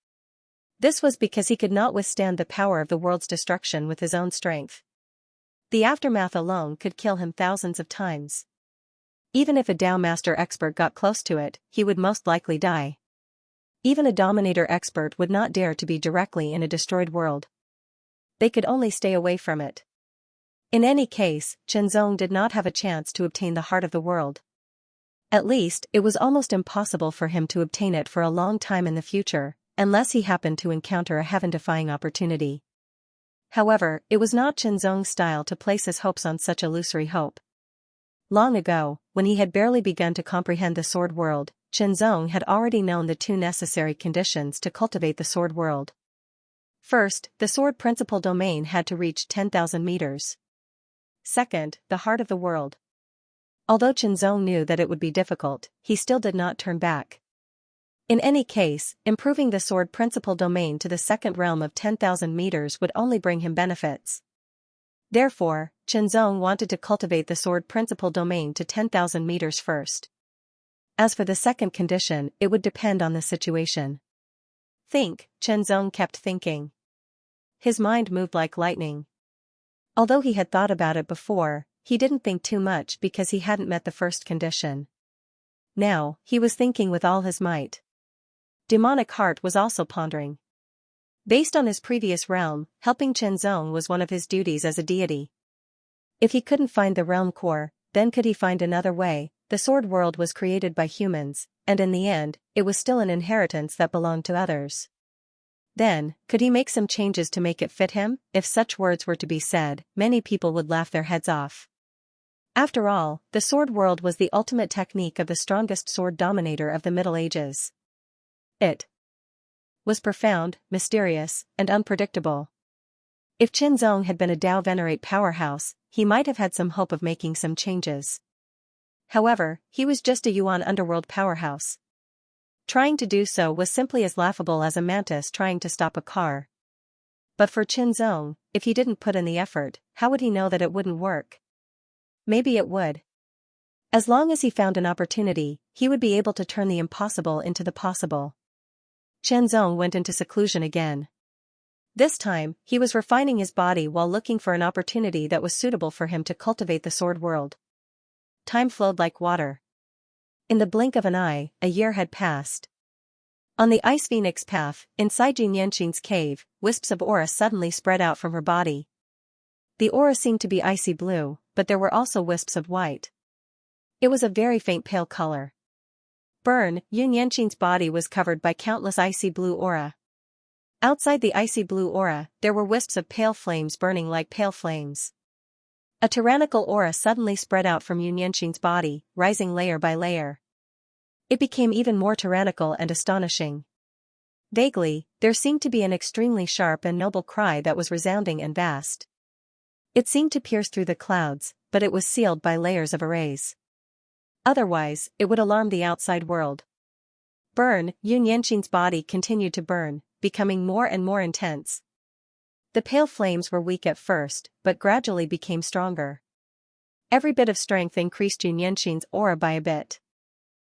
This was because he could not withstand the power of the world's destruction with his own strength. The aftermath alone could kill him thousands of times. Even if a Dao Master expert got close to it, he would most likely die. Even a Dominator expert would not dare to be directly in a destroyed world. They could only stay away from it. In any case, Chen Zong did not have a chance to obtain the heart of the world. At least, it was almost impossible for him to obtain it for a long time in the future, unless he happened to encounter a heaven-defying opportunity. However, it was not Chen Zong's style to place his hopes on such illusory hope. Long ago, when he had barely begun to comprehend the sword world, Chen Zong had already known the two necessary conditions to cultivate the sword world. First, the sword principal domain had to reach 10,000 meters. Second, the heart of the world. Although Chen Zong knew that it would be difficult, he still did not turn back. In any case, improving the sword principal domain to the second realm of 10,000 meters would only bring him benefits. Therefore, Chen Zong wanted to cultivate the sword principal domain to 10,000 meters first. As for the second condition, it would depend on the situation. Think, Chen Zong kept thinking. His mind moved like lightning. Although he had thought about it before, he didn't think too much because he hadn't met the first condition. Now, he was thinking with all his might. Demonic Heart was also pondering. Based on his previous realm, helping Chenzong was one of his duties as a deity. If he couldn't find the realm core, then could he find another way? The sword world was created by humans, and in the end, it was still an inheritance that belonged to others. Then, could he make some changes to make it fit him? If such words were to be said, many people would laugh their heads off. After all, the sword world was the ultimate technique of the strongest sword dominator of the Middle Ages. It was profound, mysterious, and unpredictable. If Qinzong had been a Dao Venerate powerhouse, he might have had some hope of making some changes. However, he was just a Yuan underworld powerhouse. Trying to do so was simply as laughable as a mantis trying to stop a car. But for Qinzong, if he didn't put in the effort, how would he know that it wouldn't work? Maybe it would. As long as he found an opportunity, he would be able to turn the impossible into the possible. Qinzong went into seclusion again. This time, he was refining his body while looking for an opportunity that was suitable for him to cultivate the sword world. Time flowed like water. In the blink of an eye, a year had passed. On the Ice Phoenix path, inside Xianxia's cave, wisps of aura suddenly spread out from her body. The aura seemed to be icy blue, but there were also wisps of white. It was a very faint pale color. Xianxia's body was covered by countless icy blue aura. Outside the icy blue aura, there were wisps of pale flames burning like pale flames. A tyrannical aura suddenly spread out from Xianxia's body, rising layer by layer. It became even more tyrannical and astonishing. Vaguely, there seemed to be an extremely sharp and noble cry that was resounding and vast. It seemed to pierce through the clouds, but it was sealed by layers of arrays. Otherwise, it would alarm the outside world. Xianxia's body continued to burn, becoming more and more intense. The pale flames were weak at first, but gradually became stronger. Every bit of strength increased Xianxia's aura by a bit.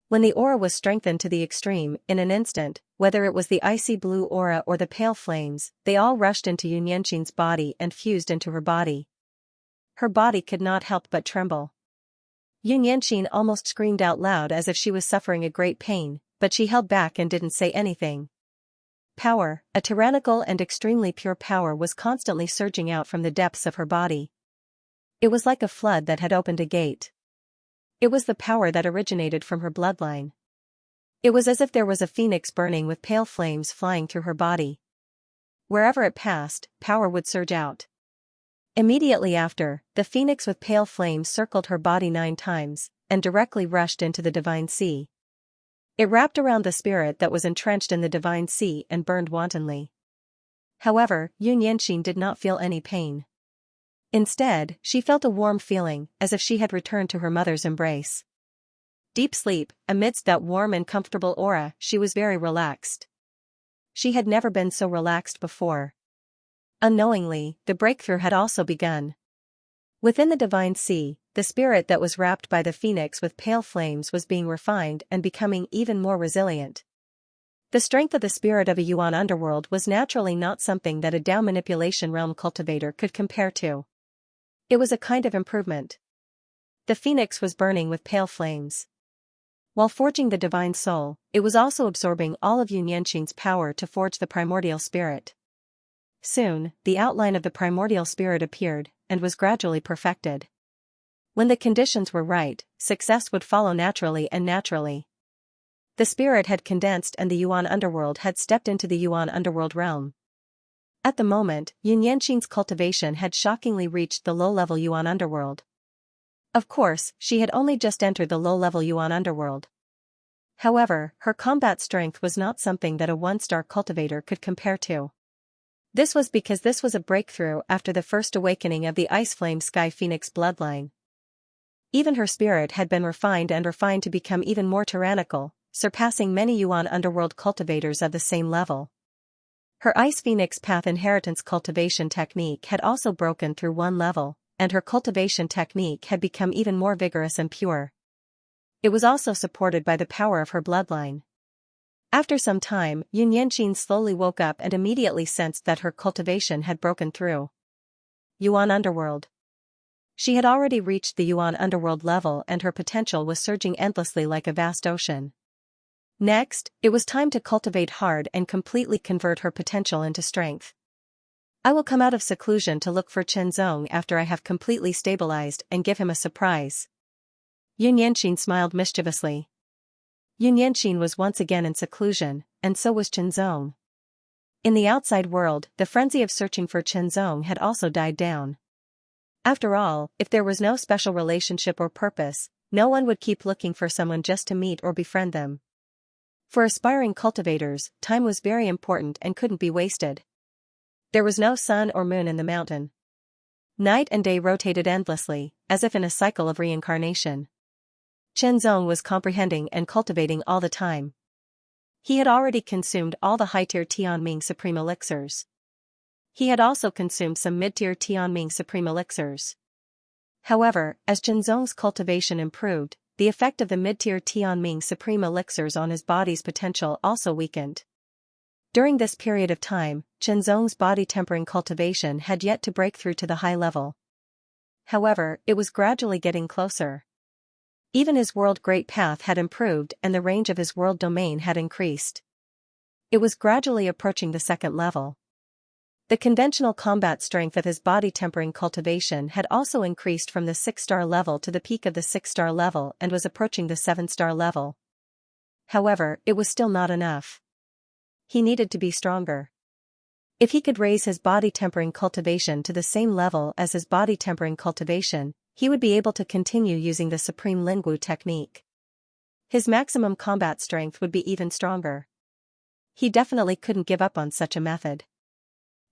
When the aura was strengthened to the extreme, in an instant, whether it was the icy blue aura or the pale flames, they all rushed into Xianxia's body and fused into her body. Her body could not help but tremble. Xianxia almost screamed out loud as if she was suffering a great pain, but she held back and didn't say anything. Power, a tyrannical and extremely pure power, was constantly surging out from the depths of her body. It was like a flood that had opened a gate. It was the power that originated from her bloodline. It was as if there was a phoenix burning with pale flames flying through her body. Wherever it passed, power would surge out. Immediately after, the phoenix with pale flames circled her body 9 times, and directly rushed into the divine sea. It wrapped around the spirit that was entrenched in the divine sea and burned wantonly. However, Xianxia did not feel any pain. Instead, she felt a warm feeling, as if she had returned to her mother's embrace. Deep sleep, amidst that warm and comfortable aura, she was very relaxed. She had never been so relaxed before. Unknowingly, the breakthrough had also begun. Within the divine sea, the spirit that was wrapped by the phoenix with pale flames was being refined and becoming even more resilient. The strength of the spirit of a Yuan underworld was naturally not something that a Dao manipulation realm cultivator could compare to. It was a kind of improvement. The phoenix was burning with pale flames. While forging the divine soul, it was also absorbing all of Xianxia's power to forge the primordial spirit. Soon, the outline of the primordial spirit appeared, and was gradually perfected. When the conditions were right, success would follow naturally and naturally. The spirit had condensed and the Yuan underworld had stepped into the Yuan underworld realm. At the moment, Xianxia's cultivation had shockingly reached the low-level Yuan underworld. Of course, she had only just entered the low-level Yuan underworld. However, her combat strength was not something that a one-star cultivator could compare to. This was because this was a breakthrough after the first awakening of the Ice Flame Sky Phoenix bloodline. Even her spirit had been refined to become even more tyrannical, surpassing many Yuan underworld cultivators of the same level. Her Ice Phoenix Path inheritance cultivation technique had also broken through one level, and her cultivation technique had become even more vigorous and pure. It was also supported by the power of her bloodline. After some time, Xianxia slowly woke up and immediately sensed that her cultivation had broken through. Yuan underworld. She had already reached the Yuan underworld level and her potential was surging endlessly like a vast ocean. Next, it was time to cultivate hard and completely convert her potential into strength. I will come out of seclusion to look for Chenzong after I have completely stabilized and give him a surprise. Xianxia smiled mischievously. Xianxia was once again in seclusion, and so was Chenzong. In the outside world, the frenzy of searching for Chenzong had also died down. After all, if there was no special relationship or purpose, no one would keep looking for someone just to meet or befriend them. For aspiring cultivators, time was very important and couldn't be wasted. There was no sun or moon in the mountain. Night and day rotated endlessly, as if in a cycle of reincarnation. Chenzong was comprehending and cultivating all the time. He had already consumed all the high-tier Tianming Supreme Elixirs. He had also consumed some mid-tier Tianming Supreme Elixirs. However, as Chenzong's cultivation improved, the effect of the mid-tier Tianming Supreme Elixirs on his body's potential also weakened. During this period of time, Chenzong's body-tempering cultivation had yet to break through to the high level. However, it was gradually getting closer. Even his world great path had improved and the range of his world domain had increased. It was gradually approaching the second level. The conventional combat strength of his body-tempering cultivation had also increased from the 6-star level to the peak of the 6-star level and was approaching the 7-star level. However, it was still not enough. He needed to be stronger. If he could raise his body-tempering cultivation to the same level as his body-tempering cultivation, he would be able to continue using the Supreme Lingwu technique. His maximum combat strength would be even stronger. He definitely couldn't give up on such a method.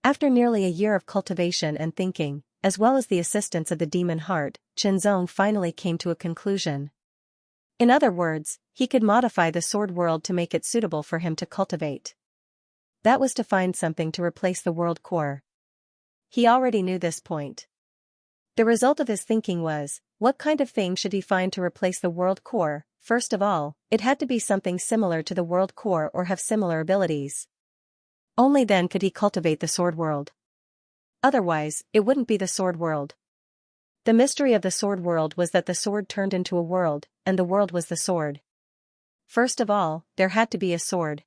After nearly a year of cultivation and thinking, as well as the assistance of the demon heart, Chenzong finally came to a conclusion. In other words, he could modify the sword world to make it suitable for him to cultivate. That was to find something to replace the world core. He already knew this point. The result of his thinking was, what kind of thing should he find to replace the world core? First of all, it had to be something similar to the world core or have similar abilities. Only then could he cultivate the sword world. Otherwise, it wouldn't be the sword world. The mystery of the sword world was that the sword turned into a world, and the world was the sword. First of all, there had to be a sword.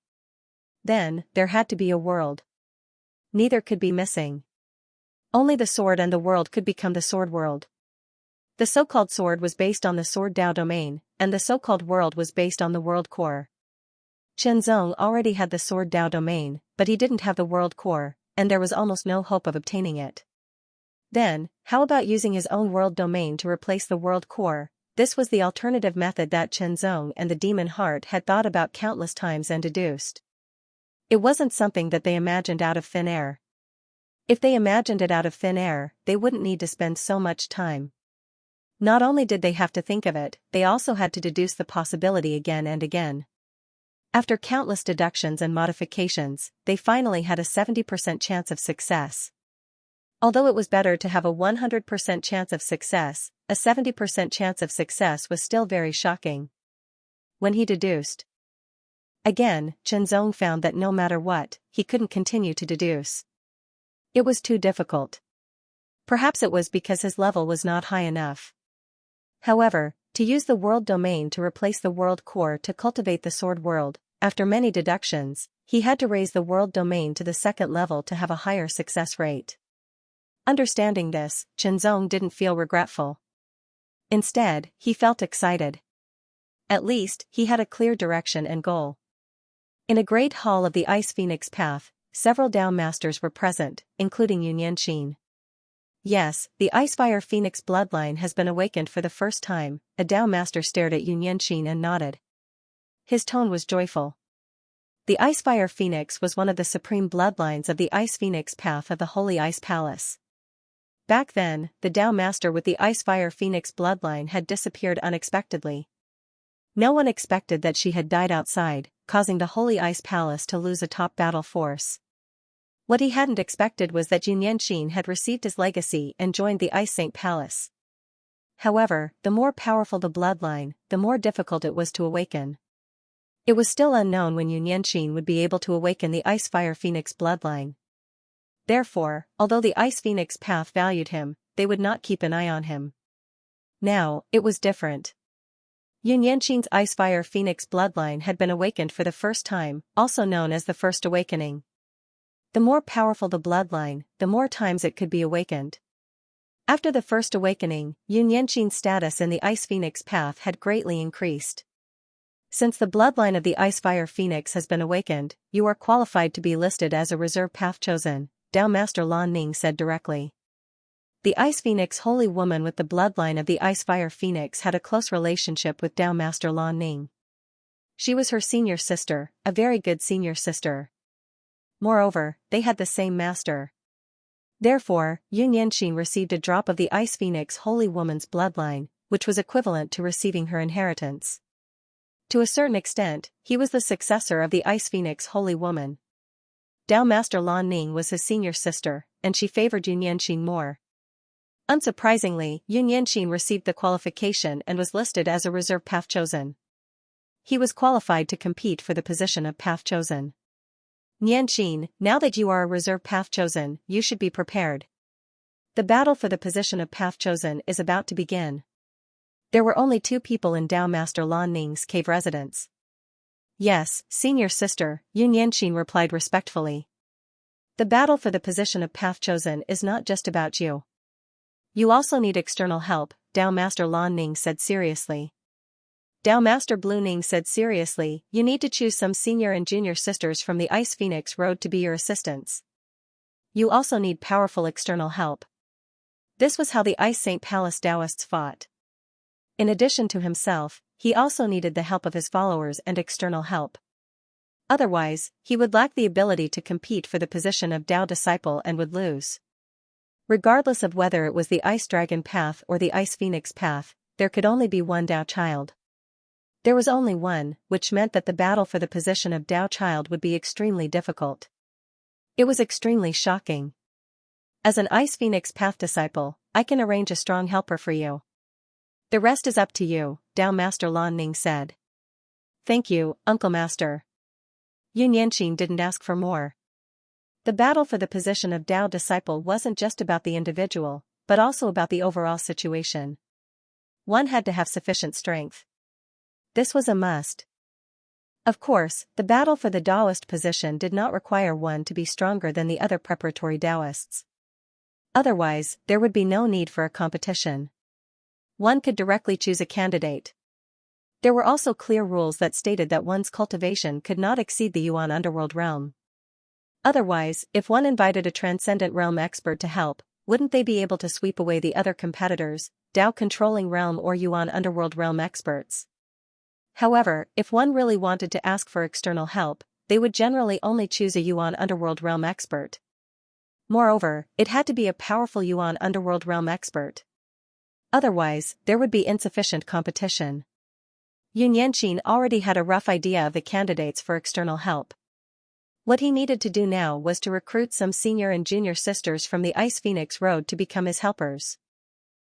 Then, there had to be a world. Neither could be missing. Only the sword and the world could become the sword world. The so-called sword was based on the sword Dao domain, and the so-called world was based on the world core. Chenzong already had the sword Dao domain, but he didn't have the world core, and there was almost no hope of obtaining it. Then, how about using his own world domain to replace the world core? This was the alternative method that Chenzong and the demon heart had thought about countless times and deduced. It wasn't something that they imagined out of thin air. If they imagined it out of thin air, they wouldn't need to spend so much time. Not only did they have to think of it, they also had to deduce the possibility again and again. After countless deductions and modifications, they finally had a 70% chance of success. Although it was better to have a 100% chance of success, a 70% chance of success was still very shocking. When he deduced again, Chenzong found that no matter what, he couldn't continue to deduce. It was too difficult. Perhaps it was because his level was not high enough. However, to use the world domain to replace the world core to cultivate the sword world, after many deductions, he had to raise the world domain to the second level to have a higher success rate. Understanding this, Chenzong didn't feel regretful. Instead, he felt excited. At least, he had a clear direction and goal. In a great hall of the Ice Phoenix Path, several Dao Masters were present, including Xianxia. Yes, the Icefire Phoenix bloodline has been awakened for the first time, a Dao Master stared at Xianxia and nodded. His tone was joyful. The Icefire Phoenix was one of the supreme bloodlines of the Ice Phoenix Path of the Holy Ice Palace. Back then, the Dao Master with the Icefire Phoenix bloodline had disappeared unexpectedly. No one expected that she had died outside, causing the Holy Ice Palace to lose a top battle force. What he hadn't expected was that Xianxia had received his legacy and joined the Ice Saint Palace. However, the more powerful the bloodline, the more difficult it was to awaken. It was still unknown when Xianxia would be able to awaken the Icefire Phoenix bloodline. Therefore, although the Ice Phoenix Path valued him, they would not keep an eye on him. Now, it was different. Yun Yanqing's Ice Fire Phoenix bloodline had been awakened for the first time, also known as the First Awakening. The more powerful the bloodline, the more times it could be awakened. After the First Awakening, Yun Yanqing's status in the Ice Phoenix path had greatly increased. Since the bloodline of the Ice Fire Phoenix has been awakened, you are qualified to be listed as a reserve path chosen, Dao Master Lan Ning said directly. The Ice Phoenix Holy Woman with the bloodline of the Ice Fire Phoenix had a close relationship with Dao Master Lan Ning. She was her senior sister, a very good senior sister. Moreover, they had the same master. Therefore, Yun Yanqing received a drop of the Ice Phoenix Holy Woman's bloodline, which was equivalent to receiving her inheritance. To a certain extent, he was the successor of the Ice Phoenix Holy Woman. Dao Master Lan Ning was his senior sister, and she favored Yun Yanqing more. Unsurprisingly, Yun Yanqing received the qualification and was listed as a reserve path chosen. He was qualified to compete for the position of path chosen. Yanqing, now that you are a reserve path chosen, you should be prepared. The battle for the position of path chosen is about to begin. There were only 2 people in Dao Master Lan Ning's cave residence. Yes, senior sister, Yun Yanqing replied respectfully. The battle for the position of path chosen is not just about you. You also need external help, Dao Master Lan Ning said seriously. Dao Master Blue Ning said seriously, you need to choose some senior and junior sisters from the Ice Phoenix Road to be your assistants. You also need powerful external help. This was how the Ice Saint Palace Taoists fought. In addition to himself, he also needed the help of his followers and external help. Otherwise, he would lack the ability to compete for the position of Dao disciple and would lose. Regardless of whether it was the Ice Dragon path or the Ice Phoenix path, there could only be one Dao child. There was only one, which meant that the battle for the position of Dao child would be extremely difficult. It was extremely shocking. As an Ice Phoenix path disciple, I can arrange a strong helper for you. The rest is up to you, Dao Master Lan Ning said. Thank you, Uncle Master. Yun Yanqing didn't ask for more. The battle for the position of Dao disciple wasn't just about the individual, but also about the overall situation. One had to have sufficient strength. This was a must. Of course, the battle for the Taoist position did not require one to be stronger than the other preparatory Taoists. Otherwise, there would be no need for a competition. One could directly choose a candidate. There were also clear rules that stated that one's cultivation could not exceed the Yuan underworld realm. Otherwise, if one invited a transcendent realm expert to help, wouldn't they be able to sweep away the other competitors, Dao controlling realm or Yuan underworld realm experts? However, if one really wanted to ask for external help, they would generally only choose a Yuan underworld realm expert. Moreover, it had to be a powerful Yuan underworld realm expert. Otherwise, there would be insufficient competition. Yun Yanqing already had a rough idea of the candidates for external help. What he needed to do now was to recruit some senior and junior sisters from the Ice Phoenix Road to become his helpers.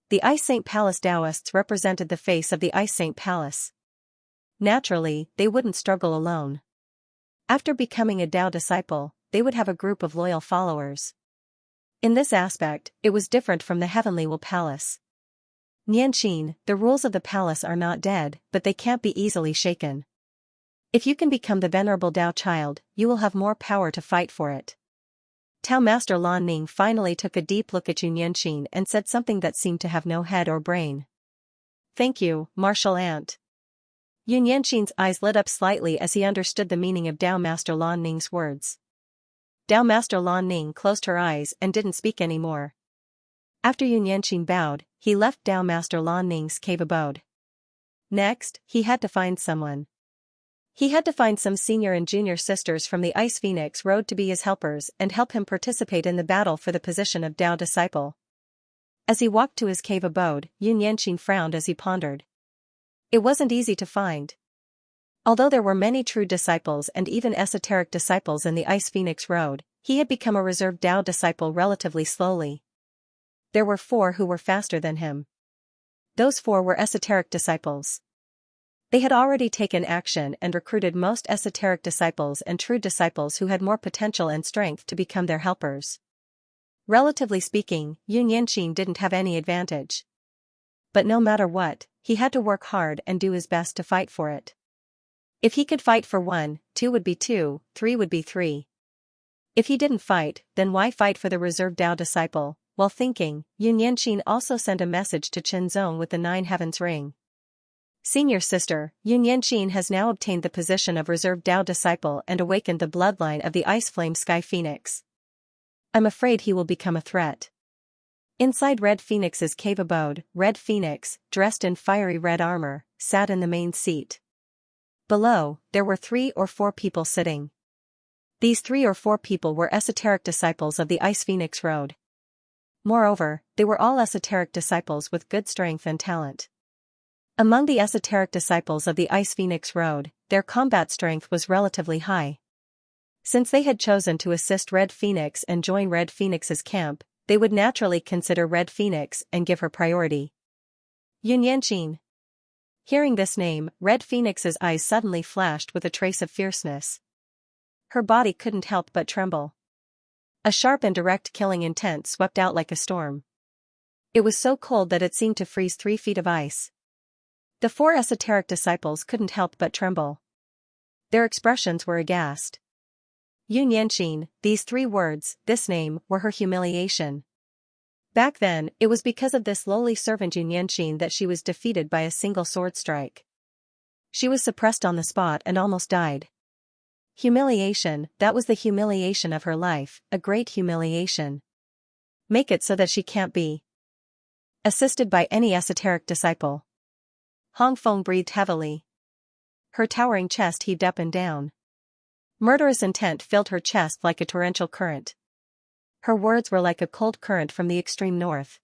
The Ice Saint Palace Taoists represented the face of the Ice Saint Palace. Naturally, they wouldn't struggle alone. After becoming a Dao disciple, they would have a group of loyal followers. In this aspect, it was different from the Heavenly Will Palace. Yanqing, the rules of the palace are not dead, but they can't be easily shaken. If you can become the Venerable Dao child, you will have more power to fight for it. Dao Master Lan Ning finally took a deep look at Yun Yanqing and said something that seemed to have no head or brain. Thank you, Martial Ant. Yun Yanqing's eyes lit up slightly as he understood the meaning of Dao Master Lan Ning's words. Dao Master Lan Ning closed her eyes and didn't speak anymore. After Yun Yanqing bowed, he left Dao Master Lan Ning's cave abode. Next, he had to find someone. He had to find some senior and junior sisters from the Ice Phoenix Road to be his helpers and help him participate in the battle for the position of Dao disciple. As he walked to his cave abode, Yun Yanqing frowned as he pondered. It wasn't easy to find. Although there were many true disciples and even esoteric disciples in the Ice Phoenix Road, he had become a reserved Dao disciple relatively slowly. There were 4 who were faster than him. Those 4 were esoteric disciples. They had already taken action and recruited most esoteric disciples and true disciples who had more potential and strength to become their helpers. Relatively speaking, Yun Yanqing didn't have any advantage. But no matter what, he had to work hard and do his best to fight for it. If he could fight for 1, 2 would be 2, 3 would be 3. If he didn't fight, then why fight for the reserved Tao disciple? While thinking, Xianxia also sent a message to Zong with the 9 heavens ring. Senior sister, Xianxia has now obtained the position of reserved Tao disciple and awakened the bloodline of the Ice Flame Sky Phoenix. I'm afraid he will become a threat. Inside Red Phoenix's cave abode, Red Phoenix, dressed in fiery red armor, sat in the main seat. Below, there were 3 or 4 people sitting. These 3 or 4 people were esoteric disciples of the Ice Phoenix Road. Moreover, they were all esoteric disciples with good strength and talent. Among the esoteric disciples of the Ice Phoenix Road, their combat strength was relatively high. Since they had chosen to assist Red Phoenix and join Red Phoenix's camp, they would naturally consider Red Phoenix and give her priority. Xianxia. Hearing this name, Red Phoenix's eyes suddenly flashed with a trace of fierceness. Her body couldn't help but tremble. A sharp and direct killing intent swept out like a storm. It was so cold that it seemed to freeze 3 feet of ice. The 4 esoteric disciples couldn't help but tremble. Their expressions were aghast. Xianxia, these 3 words, this name, were her humiliation. Back then, it was because of this lowly servant Xianxia that she was defeated by a single sword strike. She was suppressed on the spot and almost died. Humiliation, that was the humiliation of her life, a great humiliation. Make it so that she can't be assisted by any esoteric disciple. Hong Feng breathed heavily. Her towering chest heaved up and down. Murderous intent filled her chest like a torrential current. Her words were like a cold current from the extreme north.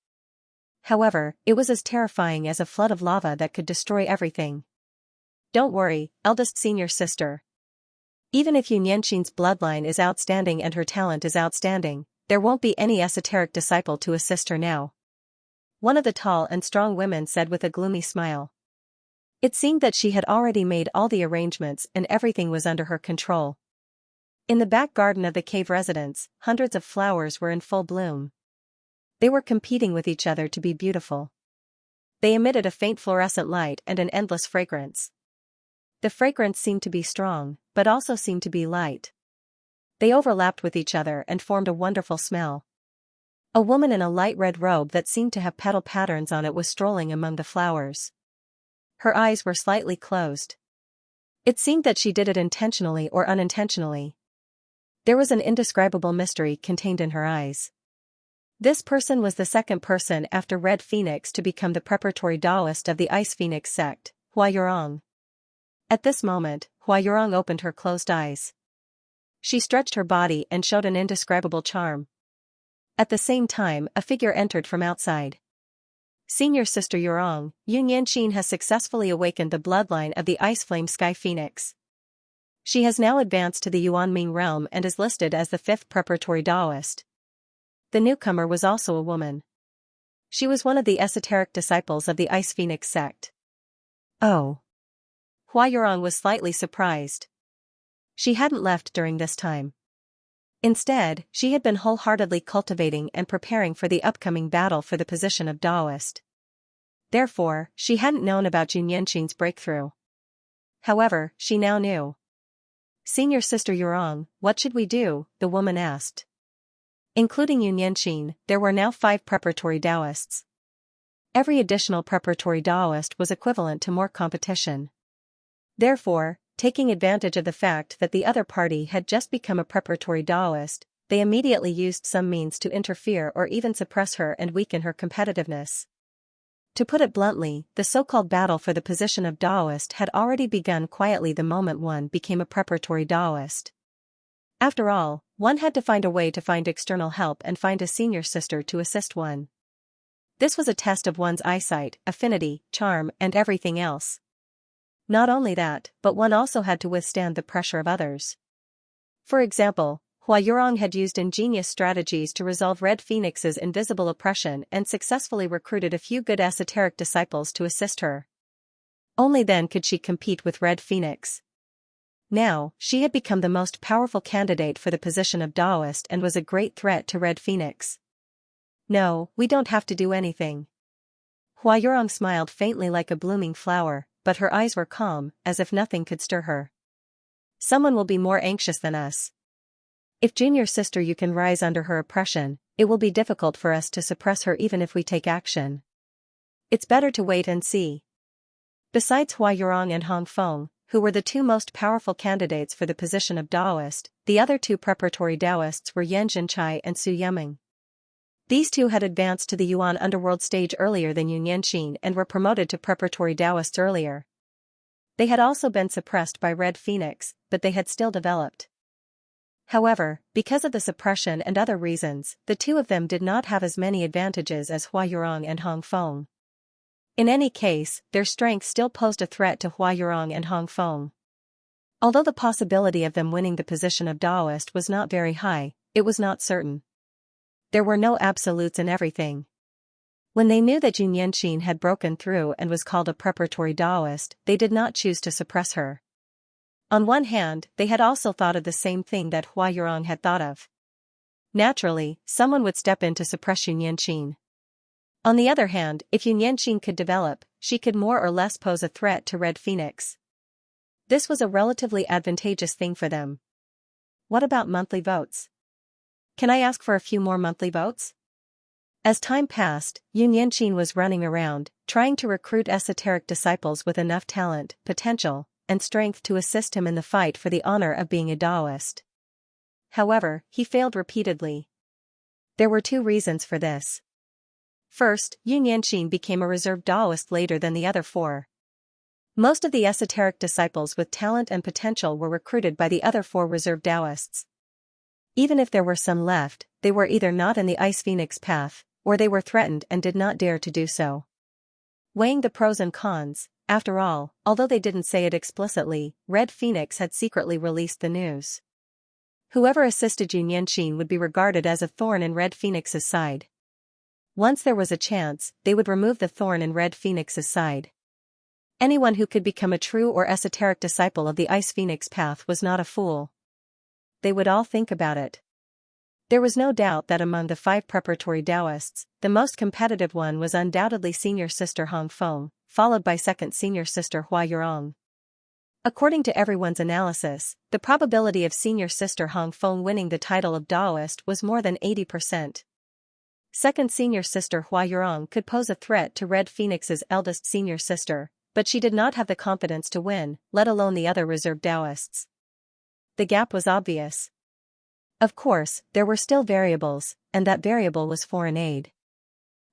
However, it was as terrifying as a flood of lava that could destroy everything. Don't worry, eldest senior sister. Even if Xianxia's bloodline is outstanding and her talent is outstanding, there won't be any esoteric disciple to assist her now. One of the tall and strong women said with a gloomy smile. It seemed that she had already made all the arrangements and everything was under her control. In the back garden of the cave residence, hundreds of flowers were in full bloom. They were competing with each other to be beautiful. They emitted a faint fluorescent light and an endless fragrance. The fragrance seemed to be strong, but also seemed to be light. They overlapped with each other and formed a wonderful smell. A woman in a light red robe that seemed to have petal patterns on it was strolling among the flowers. Her eyes were slightly closed. It seemed that she did it intentionally or unintentionally. There was an indescribable mystery contained in her eyes. This person was the second person after Red Phoenix to become the preparatory Taoist of the Ice Phoenix sect, Hua Yurong. At this moment, Hua Yurong opened her closed eyes. She stretched her body and showed an indescribable charm. At the same time, a figure entered from outside. Senior Sister Yurong, Xianxia has successfully awakened the bloodline of the Ice Flame Sky Phoenix. She has now advanced to the Yuanming realm and is listed as the 5th preparatory Taoist. The newcomer was also a woman. She was one of the esoteric disciples of the Ice Phoenix sect. Oh. Hua Yurong was slightly surprised. She hadn't left during this time. Instead, she had been wholeheartedly cultivating and preparing for the upcoming battle for the position of Taoist. Therefore, she hadn't known about Xianxia's breakthrough. However, she now knew. Senior Sister Yurong, what should we do? The woman asked. Including Xianxia, there were now 5 preparatory Taoists. Every additional preparatory Taoist was equivalent to more competition. Therefore, taking advantage of the fact that the other party had just become a preparatory Taoist, they immediately used some means to interfere or even suppress her and weaken her competitiveness. To put it bluntly, the so-called battle for the position of Taoist had already begun quietly the moment one became a preparatory Taoist. After all, one had to find a way to find external help and find a senior sister to assist one. This was a test of one's eyesight, affinity, charm, and everything else. Not only that, but one also had to withstand the pressure of others. For example, Hua Yurong had used ingenious strategies to resolve Red Phoenix's invisible oppression and successfully recruited a few good esoteric disciples to assist her. Only then could she compete with Red Phoenix. Now, she had become the most powerful candidate for the position of Taoist and was a great threat to Red Phoenix. No, we don't have to do anything. Hua Yurong smiled faintly like a blooming flower, but her eyes were calm, as if nothing could stir her. Someone will be more anxious than us. If junior sister you can rise under her oppression, it will be difficult for us to suppress her even if we take action. It's better to wait and see. Besides Hua Yurong and Hong Feng, who were the two most powerful candidates for the position of Taoist, the other two preparatory Taoists were Yan Zhenchai and Su Yiming. These two had advanced to the Yuan underworld stage earlier than Yun Yanqin and were promoted to preparatory Taoists earlier. They had also been suppressed by Red Phoenix, but they had still developed. However, because of the suppression and other reasons, the two of them did not have as many advantages as Hua Yurong and Hong Feng. In any case, their strength still posed a threat to Hua Yurong and Hong Feng. Although the possibility of them winning the position of Taoist was not very high, it was not certain. There were no absolutes in everything. When they knew that Yun Yanqin had broken through and was called a preparatory Taoist, they did not choose to suppress her. On one hand, they had also thought of the same thing that Hua Yurong had thought of. Naturally, someone would step in to suppress Yun Yanqin. On the other hand, if Yun Yanqin could develop, she could more or less pose a threat to Red Phoenix. This was a relatively advantageous thing for them. What about monthly votes? Can I ask for a few more monthly votes? As time passed, Yun Yanqin was running around, trying to recruit esoteric disciples with enough talent, potential, and strength to assist him in the fight for the honor of being a Taoist. However, he failed repeatedly. There were two reasons for this. First, Yun Yanqin became a reserved Taoist later than the other four. Most of the esoteric disciples with talent and potential were recruited by the other four reserved Taoists. Even if there were some left, they were either not in the Ice Phoenix path, or they were threatened and did not dare to do so. Weighing the pros and cons, after all, although they didn't say it explicitly, Red Phoenix had secretly released the news. Whoever assisted Yun Yanqin would be regarded as a thorn in Red Phoenix's side. Once there was a chance, they would remove the thorn in Red Phoenix's side. Anyone who could become a true or esoteric disciple of the Ice Phoenix path was not a fool. They would all think about it. There was no doubt that among the 5 preparatory Taoists, the most competitive one was undoubtedly senior sister Hong Feng, followed by second senior sister Hua Yurong. According to everyone's analysis, the probability of senior sister Hong Feng winning the title of Taoist was more than 80%. Second senior sister Hua Yurong could pose a threat to Red Phoenix's eldest senior sister, but she did not have the confidence to win, let alone the other reserved Taoists. The gap was obvious. Of course, there were still variables, and that variable was foreign aid.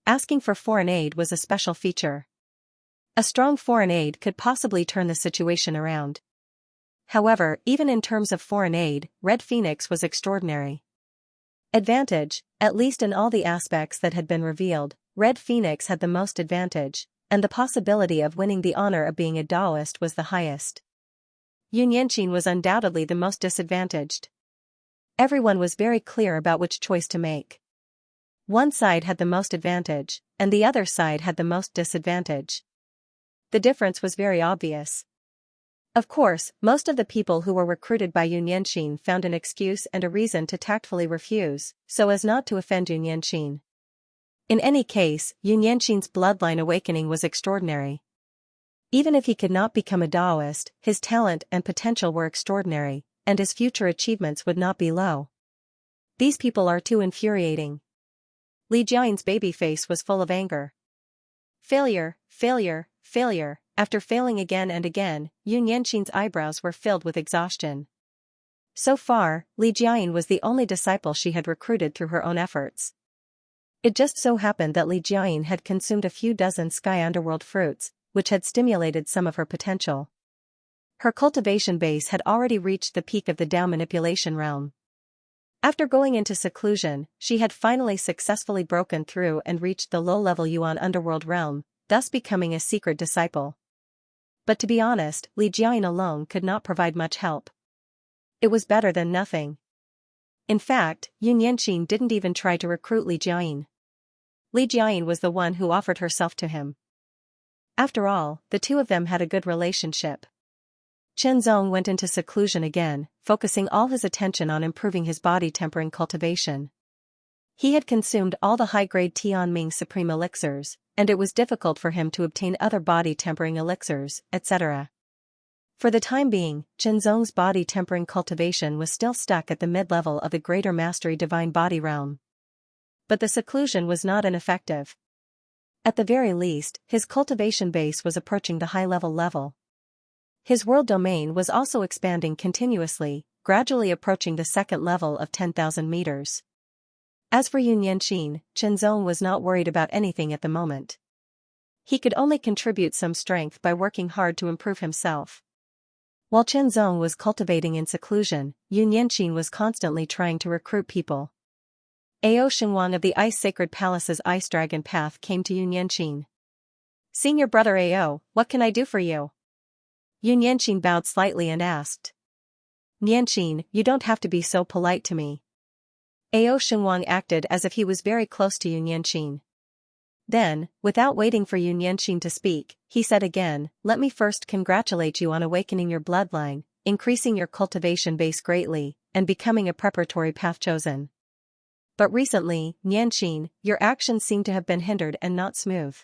Asking for foreign aid was a special feature. A strong foreign aid could possibly turn the situation around. However, even in terms of foreign aid, Red Phoenix was extraordinary. Advantage, at least in all the aspects that had been revealed, Red Phoenix had the most advantage, and the possibility of winning the honor of being a Taoist was the highest. Yun Yanqin was undoubtedly the most disadvantaged. Everyone was very clear about which choice to make. One side had the most advantage, and the other side had the most disadvantage. The difference was very obvious. Of course, most of the people who were recruited by Yun Yanqin found an excuse and a reason to tactfully refuse, so as not to offend Yun Yanqin. In any case, Yun Yanqin's bloodline awakening was extraordinary. Even if he could not become a Taoist, his talent and potential were extraordinary, and his future achievements would not be low. These people are too infuriating. Li Jiayin's baby face was full of anger. Failure, failure, failure. After failing again and again, Yun Yanqin's eyebrows were filled with exhaustion. So far, Li Jiayin was the only disciple she had recruited through her own efforts. It just so happened that Li Jiayin had consumed a few dozen sky underworld fruits, which had stimulated some of her potential. Her cultivation base had already reached the peak of the Tao manipulation realm. After going into seclusion, she had finally successfully broken through and reached the low-level Yuan underworld realm, thus becoming a secret disciple. But to be honest, Li Jiayin alone could not provide much help. It was better than nothing. In fact, Yun Yanqin didn't even try to recruit Li Jiayin. Li Jiayin was the one who offered herself to him. After all, the two of them had a good relationship. Chen Zong went into seclusion again, focusing all his attention on improving his body-tempering cultivation. He had consumed all the high-grade Tianming Supreme elixirs, and it was difficult for him to obtain other body-tempering elixirs, etc. For the time being, Zhenzong's body-tempering cultivation was still stuck at the mid-level of the Greater Mastery Divine Body realm. But the seclusion was not ineffective. At the very least, his cultivation base was approaching the high-level level. His world domain was also expanding continuously, gradually approaching the second level of 10,000 meters. As for Yun Yanqin, Zhenzong was not worried about anything at the moment. He could only contribute some strength by working hard to improve himself. While Zhenzong was cultivating in seclusion, Yun Yanqin was constantly trying to recruit people. Ao Xingwang of the Ice Sacred Palace's Ice Dragon Path came to Yun Yanqin. "Senior brother Ao, what can I do for you?" Yun Yanqin bowed slightly and asked. "Yanqin, you don't have to be so polite to me." Ao Xingwang acted as if he was very close to Yun Yanqin. Then, without waiting for Yun Yanqin to speak, he said again, "Let me first congratulate you on awakening your bloodline, increasing your cultivation base greatly, and becoming a preparatory path chosen. But recently, Yanqin, your actions seem to have been hindered and not smooth."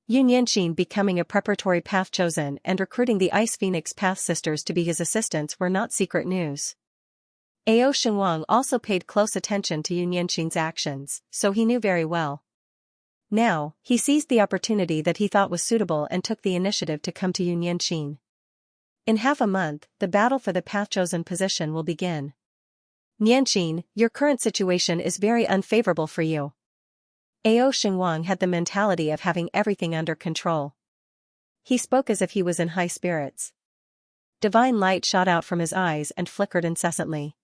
Yun Yanqin becoming a preparatory path chosen and recruiting the Ice Phoenix Path Sisters to be his assistants were not secret news. Ao Xingwang also paid close attention to Yun Yanqin's actions, so he knew very well. Now, he seized the opportunity that he thought was suitable and took the initiative to come to Yun Yanqin. In half a month, the battle for the path-chosen position will begin. Yanqin, your current situation is very unfavorable for you. Ao Xingwang had the mentality of having everything under control. He spoke as if he was in high spirits. Divine light shot out from his eyes and flickered incessantly.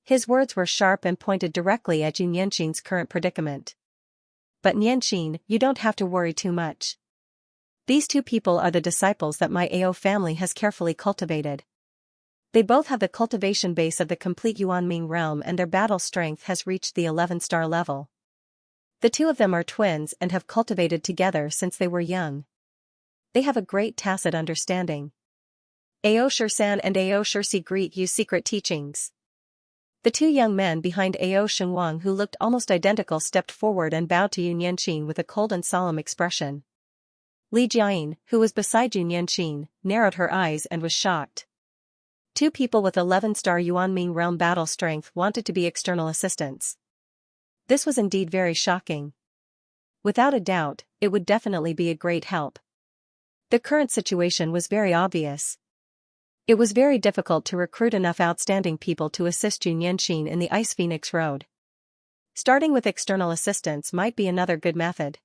His words were sharp and pointed directly at Yun Yanqin's current predicament. "But Yanqin, you don't have to worry too much. These two people are the disciples that my Ao family has carefully cultivated. They both have the cultivation base of the complete Yuanming realm and their battle strength has reached the 11-star level. The two of them are twins and have cultivated together since they were young. They have a great tacit understanding. Ao Shirsan and Ao Shirsi greet you secret teachings." The two young men behind Ao Xingwang who looked almost identical stepped forward and bowed to Yun Yanqin with a cold and solemn expression. Li Jiayin, who was beside Yun Yanqin, narrowed her eyes and was shocked. Two people with 11-star Yuanming realm battle strength wanted to be external assistants. This was indeed very shocking. Without a doubt, it would definitely be a great help. The current situation was very obvious. It was very difficult to recruit enough outstanding people to assist Yun Yanqin in the Ice Phoenix Road. Starting with external assistance might be another good method.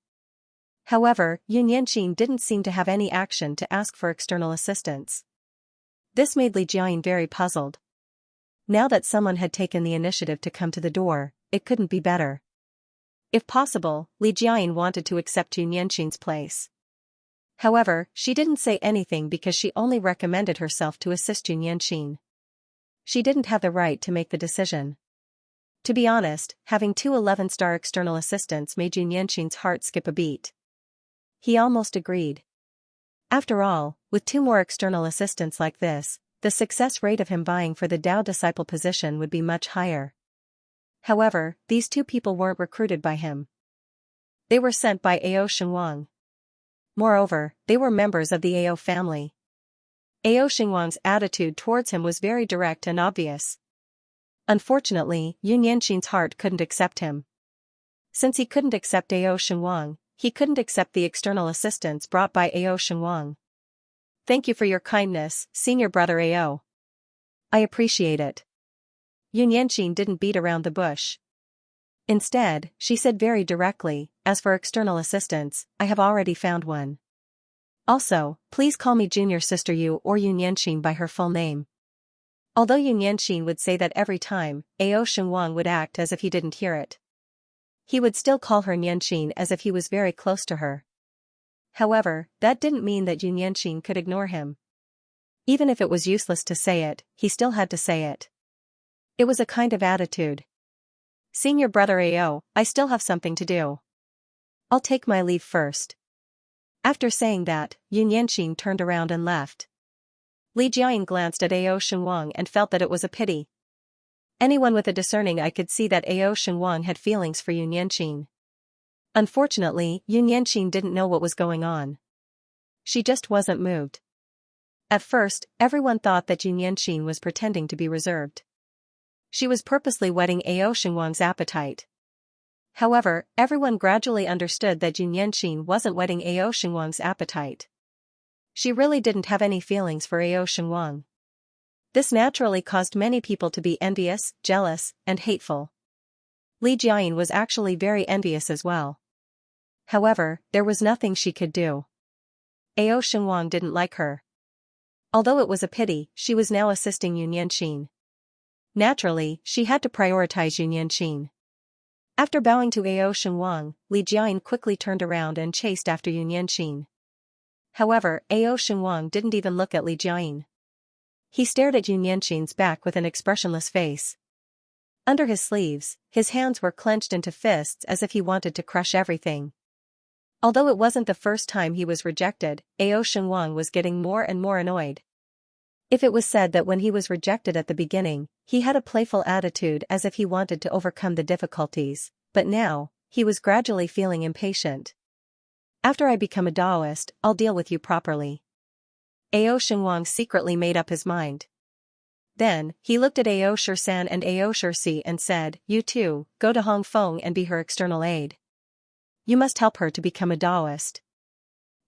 However, Yun Yanqin didn't seem to have any action to ask for external assistance. This made Li Jiayin very puzzled. Now that someone had taken the initiative to come to the door, it couldn't be better. If possible, Li Jiayin wanted to accept Yun Yanqin's place. However, she didn't say anything because she only recommended herself to assist Yun Yanqin. She didn't have the right to make the decision. To be honest, having two 11-star external assistants made Yun Yanqin's heart skip a beat. He almost agreed. After all, with two more external assistants like this, the success rate of him vying for the Dao disciple position would be much higher. However, these two people weren't recruited by him. They were sent by Ao Xingwang. Moreover, they were members of the Ao family. Ao Xingwang's attitude towards him was very direct and obvious. Unfortunately, Yun Yanqin's heart couldn't accept him. Since he couldn't accept Ao Xingwang, he couldn't accept the external assistance brought by Ao Xingwang. "Thank you for your kindness, senior brother Ao. I appreciate it." Yun Yanqin didn't beat around the bush. Instead, she said very directly, "As for external assistance, I have already found one. Also, please call me Junior Sister Yu or Yun Yanqin by her full name." Although Yun Yanqin would say that every time, Ao Xingwang would act as if he didn't hear it. He would still call her Yanqin as if he was very close to her. However, that didn't mean that Yun Yanqin could ignore him. Even if it was useless to say it, he still had to say it. It was a kind of attitude. "Senior brother Ao, I still have something to do. I'll take my leave first." After saying that, Yun Yanqin turned around and left. Li Jiayin glanced at Ao Xingwang and felt that it was a pity. Anyone with a discerning eye could see that Ao Xingwang had feelings for Yun Yanqin. Unfortunately, Yun Yanqing didn't know what was going on. She just wasn't moved. At first, everyone thought that Yun Yanqing was pretending to be reserved. She was purposely whetting Ao Xinguang's appetite. However, everyone gradually understood that Yun Yanqing wasn't whetting Ao Xinguang's appetite. She really didn't have any feelings for Ao Xinguang. This naturally caused many people to be envious, jealous, and hateful. Li Jiayin was actually very envious as well. However, there was nothing she could do. Ao Xinguang didn't like her. Although it was a pity, she was now assisting Yun Yanqing. Naturally, she had to prioritize Yun Yanqing. After bowing to Ao Xinguang, Li Jiayin quickly turned around and chased after Yun Yanqing. However, Ao Xinguang didn't even look at Li Jiayin. He stared at Yun Yanqing's back with an expressionless face. Under his sleeves, his hands were clenched into fists as if he wanted to crush everything. Although it wasn't the first time he was rejected, Ao Xinguang was getting more and more annoyed. If it was said that when he was rejected at the beginning, he had a playful attitude as if he wanted to overcome the difficulties, but now, he was gradually feeling impatient. After I become a Taoist, I'll deal with you properly. Ao Xinguang secretly made up his mind. Then, he looked at Ao Shisan and Ao Shisi and said, "You two, go to Hongfeng and be her external aide. You must help her to become a Taoist.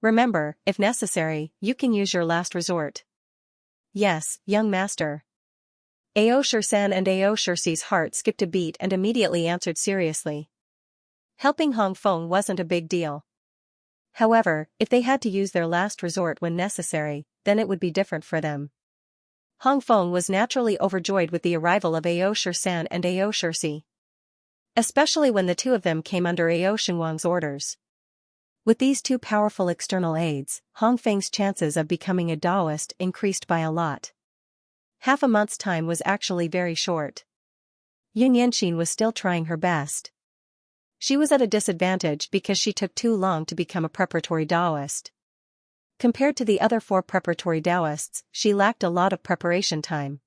Remember, if necessary, you can use your last resort." "Yes, young master." Ao Shisan and Ao Shisi's heart skipped a beat and immediately answered seriously. Helping Hongfeng wasn't a big deal. However, if they had to use their last resort when necessary, then it would be different for them. Hongfeng was naturally overjoyed with the arrival of Ao Shisan and Ao Shisi. Especially when the two of them came under Ao Xinguang's orders. With these two powerful external aides, Hongfeng's chances of becoming a Taoist increased by a lot. Half a month's time was actually very short. Yun Yanqing was still trying her best. She was at a disadvantage because she took too long to become a preparatory Taoist. Compared to the other 4 preparatory Taoists, she lacked a lot of preparation time.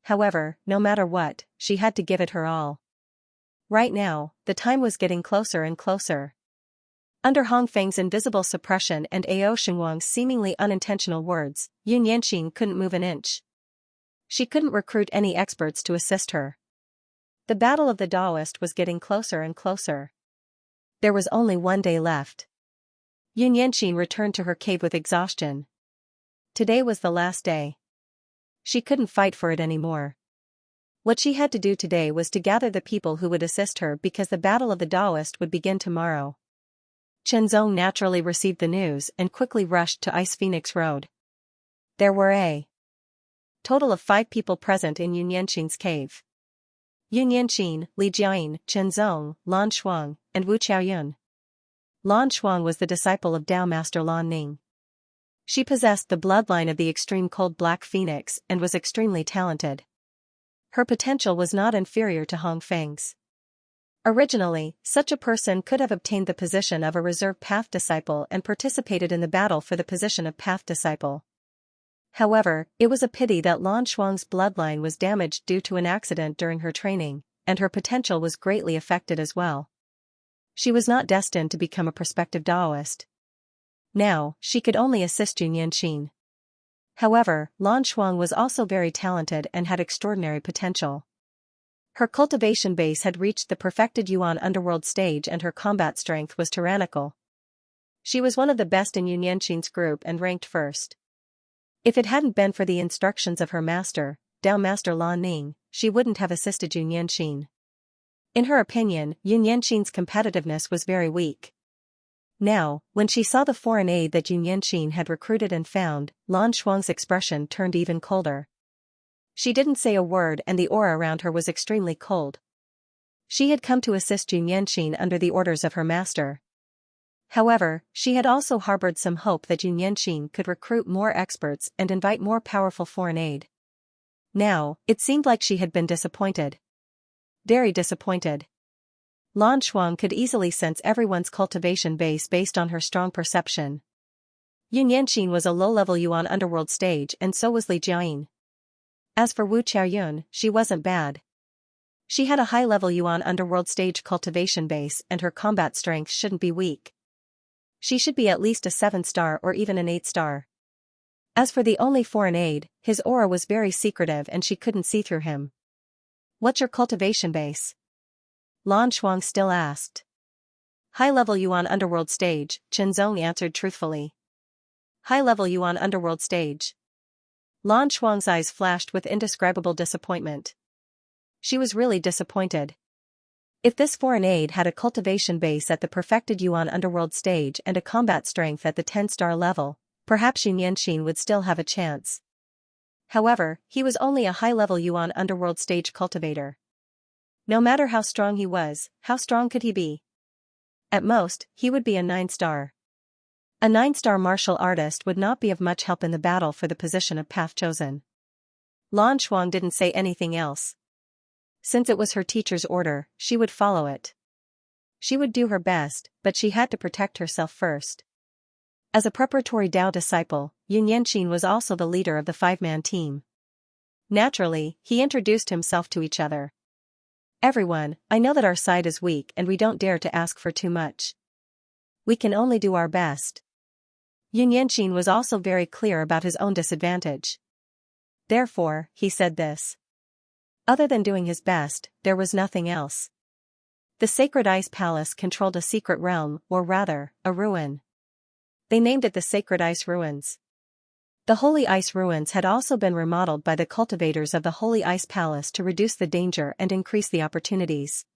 However, no matter what, she had to give it her all. Right now, the time was getting closer and closer. Under Hongfeng's invisible suppression and Ao Xinguang's seemingly unintentional words, Yun Yanqing couldn't move an inch. She couldn't recruit any experts to assist her. The battle of the Taoist was getting closer and closer. There was only 1 day left. Yun Yanqing returned to her cave with exhaustion. Today was the last day. She couldn't fight for it anymore. What she had to do today was to gather the people who would assist her because the battle of the Taoist would begin tomorrow. Chenzong naturally received the news and quickly rushed to Ice Phoenix Road. There were a total of 5 people present in Yun Yanqing's cave. Yun Yanqing, Li Jiayin, Chenzong, Lan Shuang, and Wu Qiaoyun. Lan Shuang was the disciple of Tao Master Lan Ning. She possessed the bloodline of the extreme cold black phoenix and was extremely talented. Her potential was not inferior to Hongfeng's. Originally, such a person could have obtained the position of a reserve path disciple and participated in the battle for the position of path disciple. However, it was a pity that Lan Shuang's bloodline was damaged due to an accident during her training, and her potential was greatly affected as well. She was not destined to become a prospective Taoist. Now, she could only assist Yun Yanqing. However, Lan Shuang was also very talented and had extraordinary potential. Her cultivation base had reached the perfected Yuan underworld stage and her combat strength was tyrannical. She was one of the best in Yun Yanqing's group and ranked first. If it hadn't been for the instructions of her master, Tao Master Lan Ning, she wouldn't have assisted Yun Yanqing. In her opinion, Yun Yanqing's competitiveness was very weak. Now, when she saw the foreign aide that Yun Yanqing had recruited and found, Lan Shuang's expression turned even colder. She didn't say a word and the aura around her was extremely cold. She had come to assist Yun Yanqing under the orders of her master. However, she had also harbored some hope that Yun Yanqing could recruit more experts and invite more powerful foreign aid. Now, it seemed like she had been disappointed. Very disappointed. Lan Shuang could easily sense everyone's cultivation base based on her strong perception. Yun Yanqing was a low-level Yuan underworld stage and so was Li Jiayin. As for Wu Qiaoyun, she wasn't bad. She had a high-level Yuan underworld stage cultivation base and her combat strength shouldn't be weak. She should be at least a 7-star or even an 8-star. As for the only foreign aide, his aura was very secretive and she couldn't see through him. What's your cultivation base? Lan Shuang still asked. High-level Yuan underworld stage, Chen Zong answered truthfully. High-level Yuan underworld stage. Lan Shuang's eyes flashed with indescribable disappointment. She was really disappointed. If this foreign aide had a cultivation base at the perfected Yuan underworld stage and a combat strength at the 10-star level, perhaps Xianxia would still have a chance. However, he was only a high-level Yuan underworld stage cultivator. No matter how strong he was, how strong could he be? At most, he would be a 9-star. A 9-star martial artist would not be of much help in the battle for the position of path chosen. Lan Shuang didn't say anything else. Since it was her teacher's order, she would follow it. She would do her best, but she had to protect herself first. As a preparatory Dao disciple, Xianxia was also the leader of the 5-man team. Naturally, he introduced himself to each other. Everyone, I know that our side is weak and we don't dare to ask for too much. We can only do our best. Xianxia was also very clear about his own disadvantage. Therefore, he said this. Other than doing his best, there was nothing else. The Sacred Ice Palace controlled a secret realm, or rather, a ruin. They named it the Sacred Ice Ruins. The Holy Ice Ruins had also been remodeled by the cultivators of the Holy Ice Palace to reduce the danger and increase the opportunities.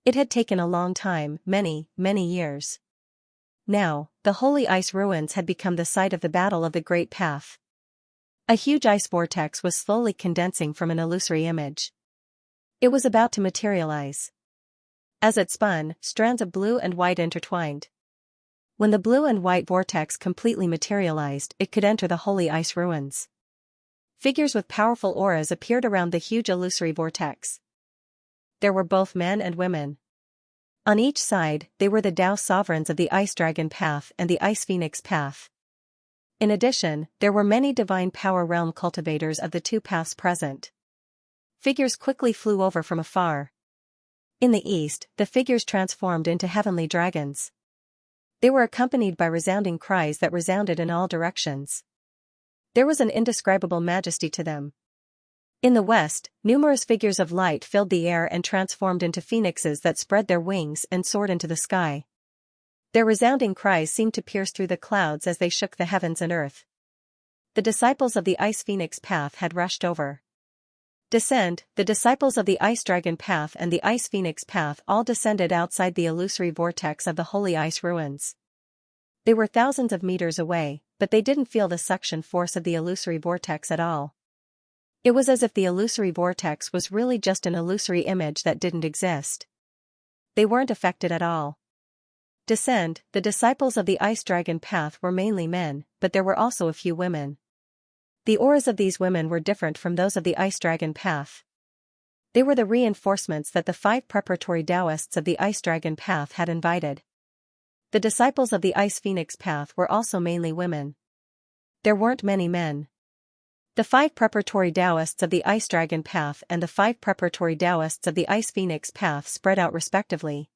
It had taken a long time, many years. Now, the Holy Ice Ruins had become the site of the Battle of the Great Path. A huge ice vortex was slowly condensing from an illusory image. It was about to materialize. As it spun, strands of blue and white intertwined. When the blue and white vortex completely materialized, it could enter the Holy Ice Ruins. Figures with powerful auras appeared around the huge illusory vortex. There were both men and women. On each side, they were the Dao sovereigns of the Ice Dragon Path and the Ice Phoenix Path. In addition, there were many divine power realm cultivators of the two paths present. Figures quickly flew over from afar. In the east, the figures transformed into heavenly dragons. They were accompanied by resounding cries that resounded in all directions. There was an indescribable majesty to them. In the west, numerous figures of light filled the air and transformed into phoenixes that spread their wings and soared into the sky. Their resounding cries seemed to pierce through the clouds as they shook the heavens and earth. The disciples of the Ice Phoenix Path had rushed over. Descend, the disciples of the Ice Dragon Path and the Ice Phoenix Path all descended outside the illusory vortex of the Holy Ice Ruins. They were thousands of meters away, but they didn't feel the suction force of the illusory vortex at all. It was as if the illusory vortex was really just an illusory image that didn't exist. They weren't affected at all. Descend, the disciples of the Ice Dragon Path were mainly men, but there were also a few women. The auras of these women were different from those of the Ice Dragon Path. They were the reinforcements that the 5 preparatory Taoists of the Ice Dragon Path had invited. The disciples of the Ice Phoenix Path were also mainly women. There weren't many men. The 5 preparatory Taoists of the Ice Dragon Path and the 5 preparatory Taoists of the Ice Phoenix Path spread out respectively.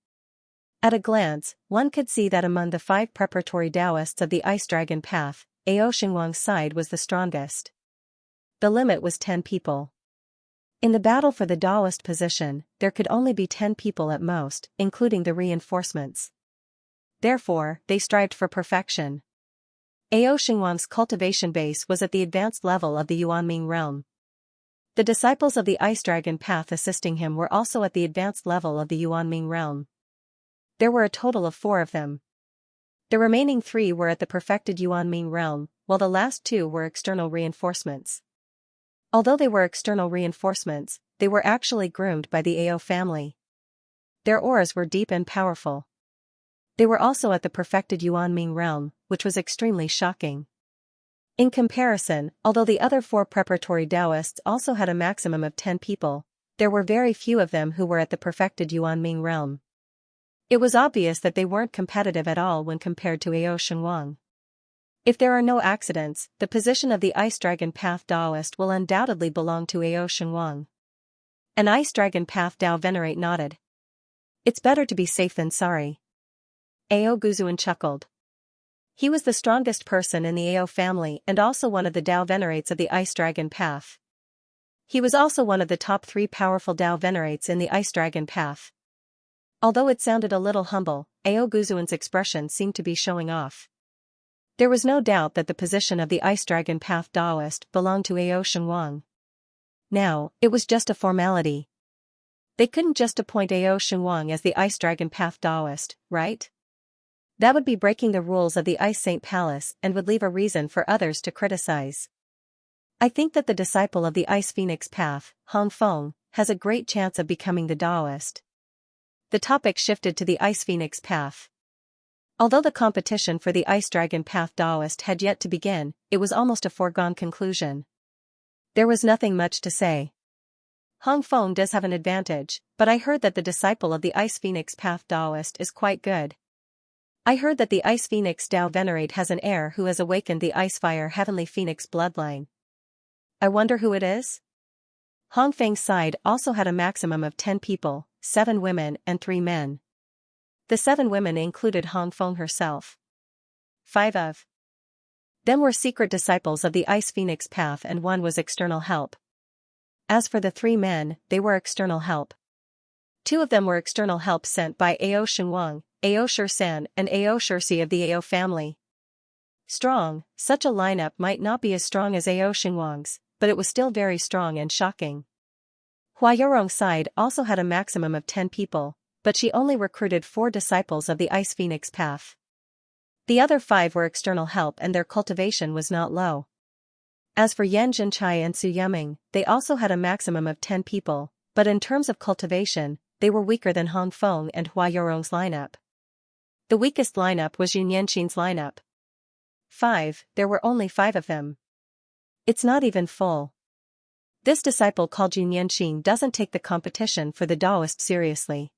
At a glance, one could see that among the 5 preparatory Taoists of the Ice Dragon Path, Ao Xingwang's side was the strongest. The limit was 10 people. In the battle for the Taoist position, there could only be 10 people at most, including the reinforcements. Therefore, they strived for perfection. Ao Xingwang's cultivation base was at the advanced level of the Yuanming realm. The disciples of the Ice Dragon Path assisting him were also at the advanced level of the Yuanming realm. There were a total of 4 of them. The remaining 3 were at the perfected Yuanming realm, while the last 2 were external reinforcements. Although they were external reinforcements, they were actually groomed by the Ao family. Their auras were deep and powerful. They were also at the perfected Yuanming realm, which was extremely shocking. In comparison, although the other 4 preparatory Taoists also had a maximum of 10 people, there were very few of them who were at the perfected Yuanming realm. It was obvious that they weren't competitive at all when compared to Ao Xingwang. If there are no accidents, the position of the Ice Dragon Path Taoist will undoubtedly belong to Ao Xingwang. An ice dragon path Dao Venerate nodded. It's better to be safe than sorry. Ao Guzuan chuckled. He was the strongest person in the Ao family and also one of the Dao Venerates of the Ice Dragon Path. He was also one of the top 3 powerful Dao Venerates in the Ice Dragon Path. Although it sounded a little humble, Ao Guzuan's expression seemed to be showing off. There was no doubt that the position of the Ice Dragon Path Daoist belonged to Ao Xianxia. Now, it was just a formality. They couldn't just appoint Ao Xianxia as the Ice Dragon Path Daoist, right? That would be breaking the rules of the Ice Saint Palace and would leave a reason for others to criticize. I think that the disciple of the Ice Phoenix Path, Hong Feng, has a great chance of becoming the Daoist. The topic shifted to the Ice Phoenix Path. Although the competition for the Ice Dragon Path Daoist had yet to begin, it was almost a foregone conclusion. There was nothing much to say. Hong Feng does have an advantage, but I heard that the disciple of the Ice Phoenix Path Daoist is quite good. I heard that the Ice Phoenix Dao Venerate has an heir who has awakened the Ice Fire Heavenly Phoenix bloodline. I wonder who it is? Hong Feng's side also had a maximum of 10 people, 7 women and 3 men. The 7 women included Hong Feng herself. 5 of them were secret disciples of the Ice Phoenix Path and 1 was external help. As for the 3 men, they were external help. 2 of them were external help sent by Ao Xianxia, Ao Shursan and Ao Shursi of the Ao family. Strong, such a lineup might not be as strong as Ao Xianxia's, but it was still very strong and shocking. Hua Yorong's side also had a maximum of 10 people, but she only recruited 4 disciples of the Ice Phoenix Path. The other 5 were external help and their cultivation was not low. As for Yan Zhenchai and Su Yuming, they also had a maximum of 10 people, but in terms of cultivation, they were weaker than Hong Feng and Hua Yorong's lineup. The weakest lineup was Yun Yanqin's lineup. 5, there were only 5 of them. It's not even full. This disciple called Yun Yanqin doesn't take the competition for the Daoist seriously.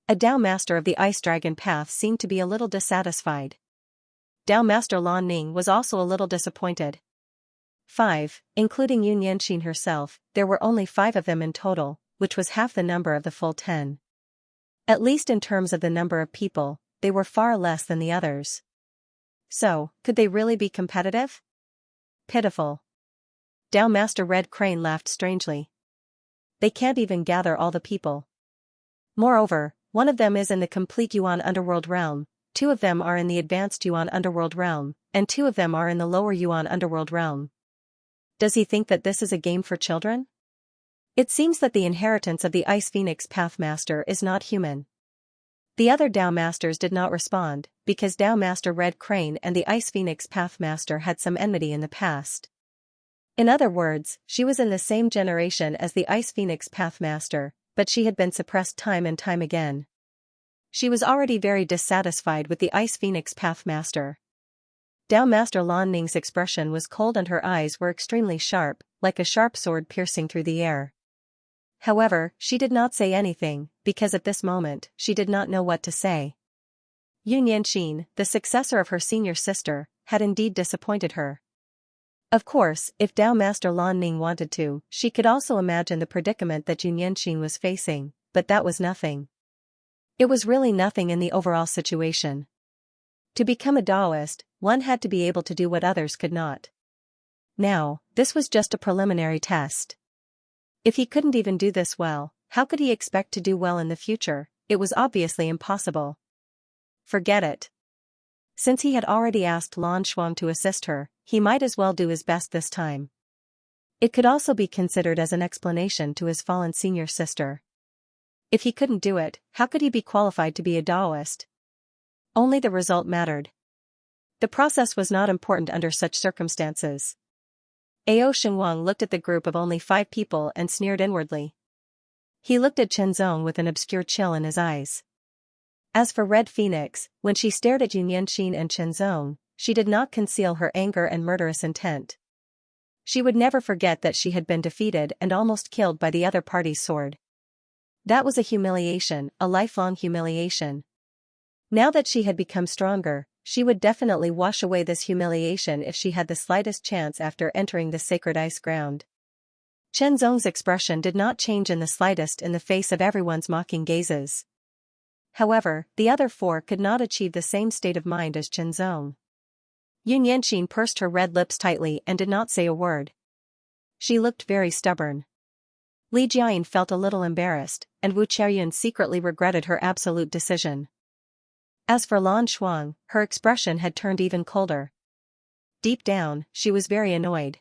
A Dao Master of the Ice Dragon Path seemed to be a little dissatisfied. Dao Master Lan Ning was also a little disappointed. 5, including Yun Yanqin herself, there were only 5 of them in total, which was half the number of the full 10. At least in terms of the number of people, they were far less than the others. So, could they really be competitive? Pitiful. Dao Master Red Crane laughed strangely. They can't even gather all the people. Moreover, 1 of them is in the complete Yuan Underworld realm, 2 of them are in the advanced Yuan Underworld realm, and 2 of them are in the lower Yuan Underworld realm. Does he think that this is a game for children? It seems that the inheritance of the Ice Phoenix Path Master is not human. The other Dao Masters did not respond, because Dao Master Red Crane and the Ice Phoenix Path Master had some enmity in the past. In other words, she was in the same generation as the Ice Phoenix Path Master, but she had been suppressed time and time again. She was already very dissatisfied with the Ice Phoenix Path Master. Dao Master Lan Ning's expression was cold and her eyes were extremely sharp, like a sharp sword piercing through the air. However, she did not say anything, because at this moment, she did not know what to say. Yun Yanqin, the successor of her senior sister, had indeed disappointed her. Of course, if Dao Master Lan Ning wanted to, she could also imagine the predicament that Yun Yanqin was facing, but that was nothing. It was really nothing in the overall situation. To become a Daoist, one had to be able to do what others could not. Now, this was just a preliminary test. If he couldn't even do this well, how could he expect to do well in the future? It was obviously impossible. Forget it. Since he had already asked Lan Shuang to assist her, he might as well do his best this time. It could also be considered as an explanation to his fallen senior sister. If he couldn't do it, how could he be qualified to be a Daoist? Only the result mattered. The process was not important under such circumstances. Ao Xianxia looked at the group of only 5 people and sneered inwardly. He looked at Chen Zong with an obscure chill in his eyes. As for Red Phoenix, when she stared at Yun Yanqin and Chen Zong, she did not conceal her anger and murderous intent. She would never forget that she had been defeated and almost killed by the other party's sword. That was a humiliation, a lifelong humiliation. Now that she had become stronger, she would definitely wash away this humiliation if she had the slightest chance after entering the sacred ice ground. Chen Zong's expression did not change in the slightest in the face of everyone's mocking gazes. However, the other four could not achieve the same state of mind as Chen Zong. Yun Yanqing pursed her red lips tightly and did not say a word. She looked very stubborn. Li Jiayin felt a little embarrassed, and Wu Qiaoyun secretly regretted her absolute decision. As for Lan Shuang, her expression had turned even colder. Deep down, she was very annoyed.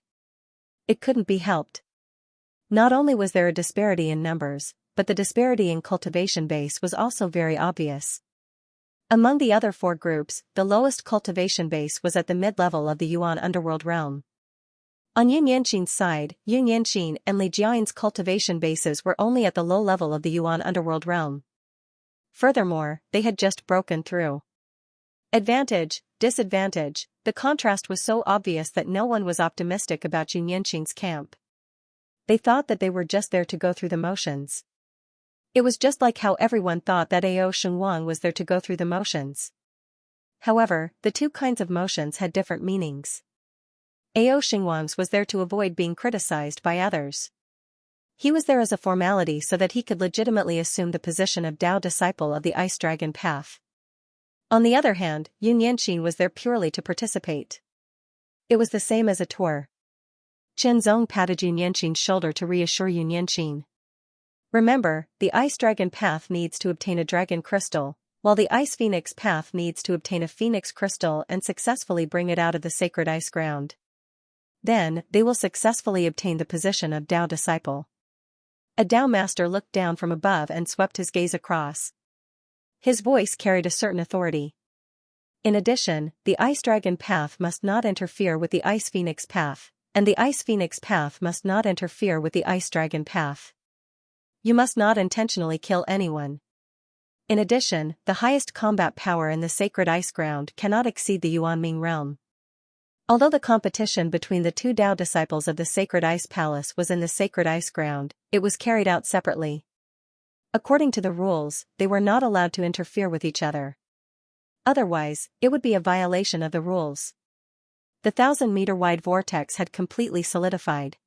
It couldn't be helped. Not only was there a disparity in numbers, but the disparity in cultivation base was also very obvious. Among the other four groups, the lowest cultivation base was at the mid-level of the Yuan underworld realm. On Yun Yanqing's side, Yun Yanqing and Li Jiayin's cultivation bases were only at the low level of the Yuan underworld realm. Furthermore, they had just broken through. Advantage, disadvantage, the contrast was so obvious that no one was optimistic about Yun Yanqing's camp. They thought that they were just there to go through the motions. It was just like how everyone thought that Ao Shengwang was there to go through the motions. However, the two kinds of motions had different meanings. Ao Shengwang's was there to avoid being criticized by others. He was there as a formality so that he could legitimately assume the position of Dao disciple of the Ice Dragon path. On the other hand, Yun Yanqing was there purely to participate. It was the same as a tour. Chen Zong patted Yun Yanqing's shoulder to reassure Yun Yanqing. Remember, the Ice Dragon path needs to obtain a dragon crystal, while the Ice Phoenix path needs to obtain a phoenix crystal and successfully bring it out of the sacred ice ground. Then, they will successfully obtain the position of Dao disciple. A Dao master looked down from above and swept his gaze across. His voice carried a certain authority. In addition, the Ice Dragon path must not interfere with the Ice Phoenix path, and the Ice Phoenix path must not interfere with the Ice Dragon path. You must not intentionally kill anyone. In addition, the highest combat power in the sacred ice ground cannot exceed the Yuanming realm. Although the competition between the two Dao disciples of the Sacred Ice Palace was in the Sacred Ice Ground, it was carried out separately. According to the rules, they were not allowed to interfere with each other. Otherwise, it would be a violation of the rules. The 1,000-meter-wide vortex had completely solidified.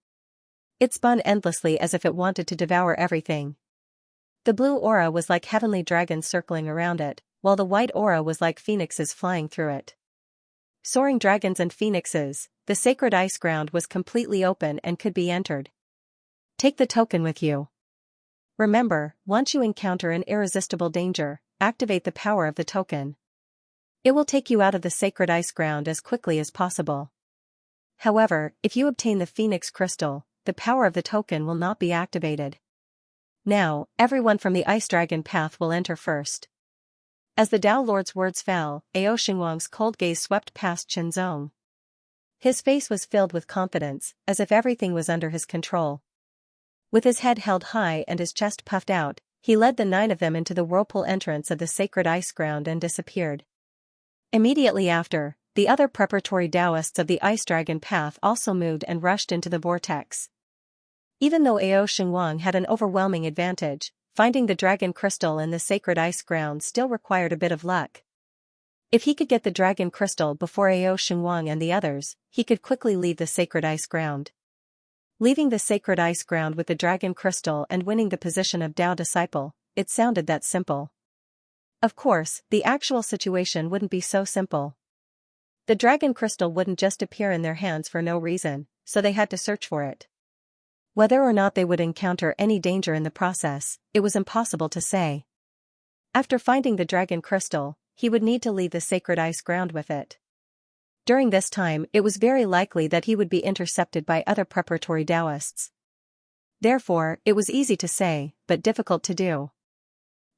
It spun endlessly as if it wanted to devour everything. The blue aura was like heavenly dragons circling around it, while the white aura was like phoenixes flying through it. Soaring dragons and phoenixes, the sacred ice ground was completely open and could be entered. Take the token with you. Remember, once you encounter an irresistible danger, activate the power of the token. It will take you out of the sacred ice ground as quickly as possible. However, if you obtain the phoenix crystal, the power of the token will not be activated. Now, everyone from the Ice Dragon path will enter first. As the Dao Lord's words fell, Ao Shengwang's cold gaze swept past Chen Zong. His face was filled with confidence, as if everything was under his control. With his head held high and his chest puffed out, he led the 9 of them into the whirlpool entrance of the sacred ice ground and disappeared. Immediately after, the other preparatory Taoists of the Ice Dragon path also moved and rushed into the vortex. Even though Ao Shengwang had an overwhelming advantage, finding the dragon crystal in the sacred ice ground still required a bit of luck. If he could get the dragon crystal before Ao Shengwang and the others, he could quickly leave the sacred ice ground. Leaving the sacred ice ground with the dragon crystal and winning the position of Dao disciple, it sounded that simple. Of course, the actual situation wouldn't be so simple. The dragon crystal wouldn't just appear in their hands for no reason, so they had to search for it. Whether or not they would encounter any danger in the process, it was impossible to say. After finding the dragon crystal, he would need to leave the sacred ice ground with it. During this time, it was very likely that he would be intercepted by other preparatory Taoists. Therefore, it was easy to say, but difficult to do.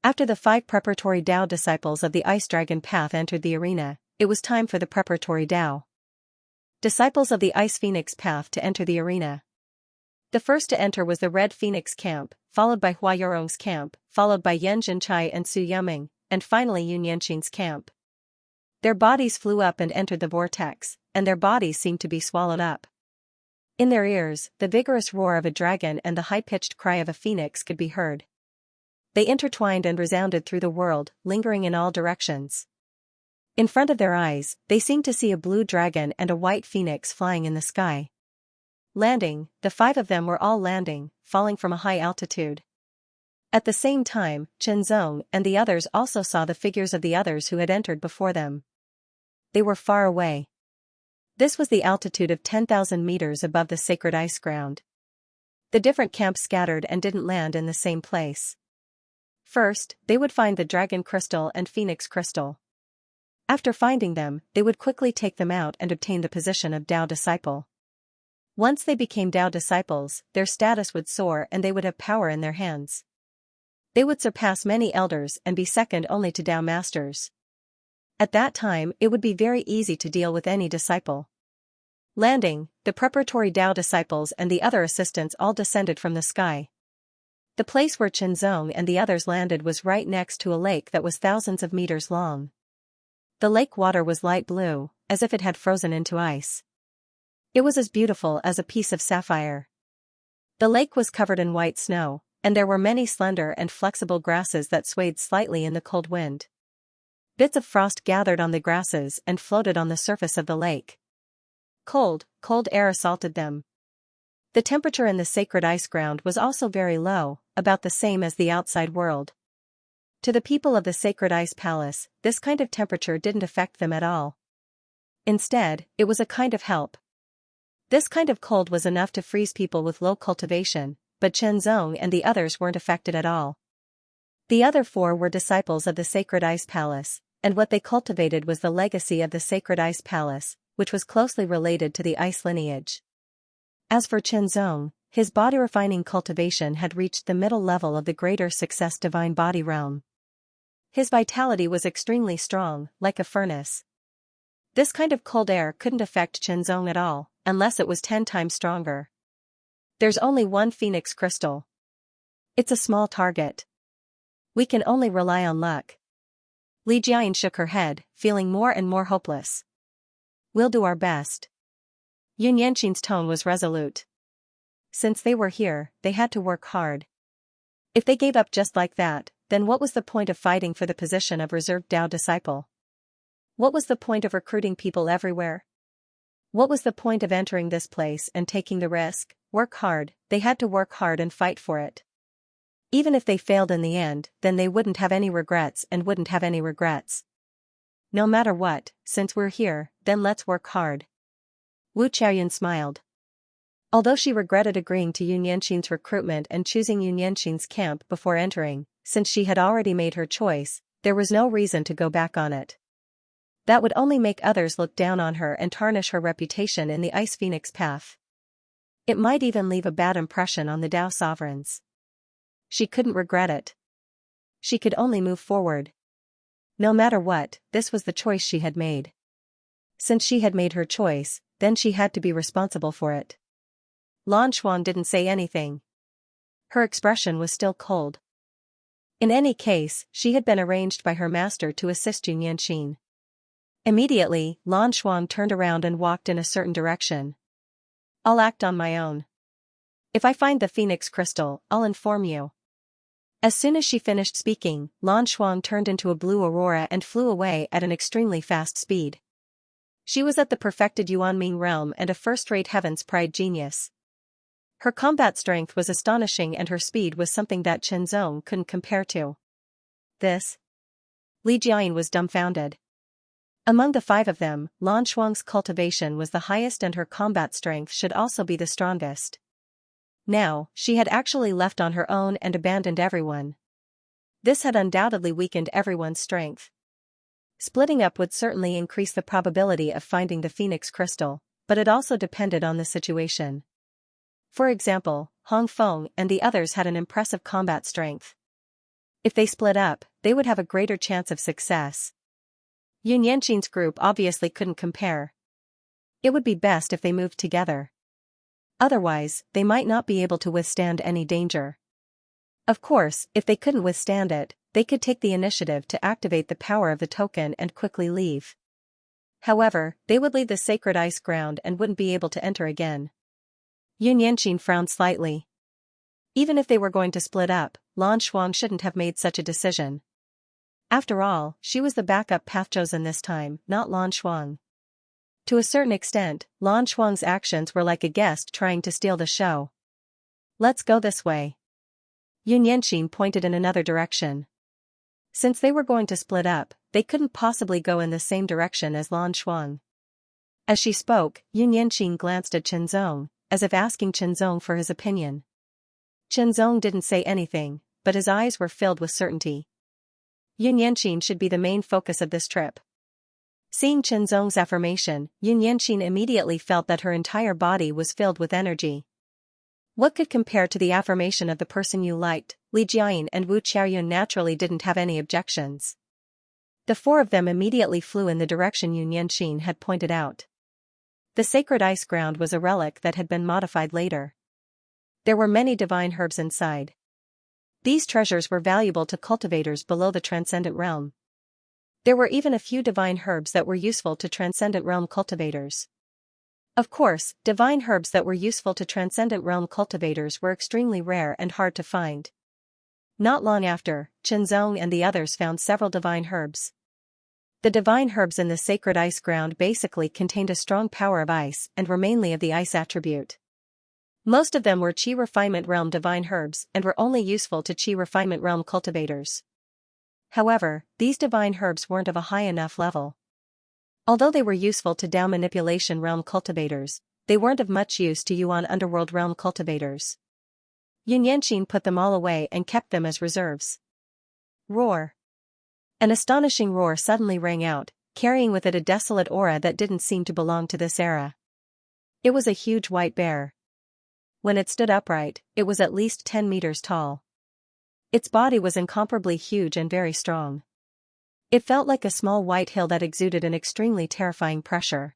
After the 5 preparatory Dao disciples of the Ice Dragon path entered the arena, it was time for the preparatory Dao disciples of the Ice Phoenix path to enter the arena. The first to enter was the Red Phoenix camp, followed by Hua Yorong's camp, followed by Yan Zhenchai and Su Yuming, and finally Yun Yanqing's camp. Their bodies flew up and entered the vortex, and their bodies seemed to be swallowed up. In their ears, the vigorous roar of a dragon and the high-pitched cry of a phoenix could be heard. They intertwined and resounded through the world, lingering in all directions. In front of their eyes, they seemed to see a blue dragon and a white phoenix flying in the sky. Landing, the 5 of them were all landing, falling from a high altitude. At the same time, Chenzong and the others also saw the figures of the others who had entered before them. They were far away. This was the altitude of 10,000 meters above the sacred ice ground. The different camps scattered and didn't land in the same place. First, they would find the dragon crystal and phoenix crystal. After finding them, they would quickly take them out and obtain the position of Tao disciple. Once they became Tao disciples, their status would soar and they would have power in their hands. They would surpass many elders and be second only to Tao masters. At that time, it would be very easy to deal with any disciple. Landing, the preparatory Tao disciples and the other assistants all descended from the sky. The place where Chenzong and the others landed was right next to a lake that was thousands of meters long. The lake water was light blue, as if it had frozen into ice. It was as beautiful as a piece of sapphire. The lake was covered in white snow, and there were many slender and flexible grasses that swayed slightly in the cold wind. Bits of frost gathered on the grasses and floated on the surface of the lake. Cold air assaulted them. The temperature in the sacred ice ground was also very low, about the same as the outside world. To the people of the sacred ice palace, this kind of temperature didn't affect them at all. Instead, it was a kind of help. This kind of cold was enough to freeze people with low cultivation, but Chenzong and the others weren't affected at all. The other 4 were disciples of the sacred ice palace, and what they cultivated was the legacy of the sacred ice palace, which was closely related to the ice lineage. As for Chenzong, his body-refining cultivation had reached the middle level of the greater success divine body realm. His vitality was extremely strong, like a furnace. This kind of cold air couldn't affect Chenzong at all, unless it was 10 times stronger. There's only one phoenix crystal. It's a small target. We can only rely on luck. Li Jiayin shook her head, feeling more and more hopeless. We'll do our best. Yun Yanqing's tone was resolute. Since they were here, they had to work hard. If they gave up just like that, then what was the point of fighting for the position of reserved Tao disciple? What was the point of recruiting people everywhere? What was the point of entering this place and taking the risk? Work hard, they had to work hard and fight for it. Even if they failed in the end, then they wouldn't have any regrets and wouldn't have any regrets. No matter what, since we're here, then let's work hard. Wu Qiaoyun smiled. Although she regretted agreeing to Yun Yanqing's recruitment and choosing Yun Yanqing's camp before entering, since she had already made her choice, there was no reason to go back on it. That would only make others look down on her and tarnish her reputation in the Ice Phoenix path. It might even leave a bad impression on the Tao sovereigns. She couldn't regret it. She could only move forward. No matter what, this was the choice she had made. Since she had made her choice, then she had to be responsible for it. Lan Xuan didn't say anything. Her expression was still cold. In any case, she had been arranged by her master to assist Yun Yanqing. Immediately, Lan Xuan turned around and walked in a certain direction. I'll act on my own. If I find the phoenix crystal, I'll inform you. As soon as she finished speaking, Lan Xuan turned into a blue aurora and flew away at an extremely fast speed. She was at the perfected Yuanming realm and a first-rate heaven's pride genius. Her combat strength was astonishing and her speed was something that Chenzong couldn't compare to. This? Li Jiayin was dumbfounded. Among the 5 of them, Lan Xuan's cultivation was the highest and her combat strength should also be the strongest. Now, she had actually left on her own and abandoned everyone. This had undoubtedly weakened everyone's strength. Splitting up would certainly increase the probability of finding the phoenix crystal, but it also depended on the situation. For example, Hong Feng and the others had an impressive combat strength. If they split up, they would have a greater chance of success. Yun Yanqing's group obviously couldn't compare. It would be best if they moved together. Otherwise, they might not be able to withstand any danger. Of course, if they couldn't withstand it, they could take the initiative to activate the power of the token and quickly leave. However, they would leave the sacred ice ground and wouldn't be able to enter again. Yun Yanqing frowned slightly. Even if they were going to split up, Lan Xuan shouldn't have made such a decision. After all, she was the backup path chosen this time, not Lan Xuan. To a certain extent, Lan Shuang's actions were like a guest trying to steal the show. Let's go this way. Yun Yanxin pointed in another direction. Since they were going to split up, they couldn't possibly go in the same direction as Lan Shuang. As she spoke, Yun Yanxin glanced at Zong, as if asking Zong for his opinion. Zong didn't say anything, but his eyes were filled with certainty. Yun Yanxin should be the main focus of this trip. Seeing Zong's affirmation, Yun Yanxin immediately felt that her entire body was filled with energy. What could compare to the affirmation of the person you liked? Li Jiayin and Wu Qiaoyun naturally didn't have any objections. The four of them immediately flew in the direction Yun Yanxin had pointed out. The sacred ice ground was a relic that had been modified later. There were many divine herbs inside. These treasures were valuable to cultivators below the transcendent realm. There were even a few divine herbs that were useful to transcendent realm cultivators. Of course, divine herbs that were useful to transcendent realm cultivators were extremely rare and hard to find. Not long after, Zong and the others found several divine herbs. The divine herbs in the sacred ice ground basically contained a strong power of ice and were mainly of the ice attribute. Most of them were Qi Refinement Realm divine herbs and were only useful to Qi Refinement Realm cultivators. However, these divine herbs weren't of a high enough level. Although they were useful to Dao Manipulation Realm cultivators, they weren't of much use to Yuan Underworld Realm cultivators. Yun Yanxin put them all away and kept them as reserves. Roar. An astonishing roar suddenly rang out, carrying with it a desolate aura that didn't seem to belong to this era. It was a huge white bear. When it stood upright, it was at least 10 meters tall. Its body was incomparably huge and very strong. It felt like a small white hill that exuded an extremely terrifying pressure.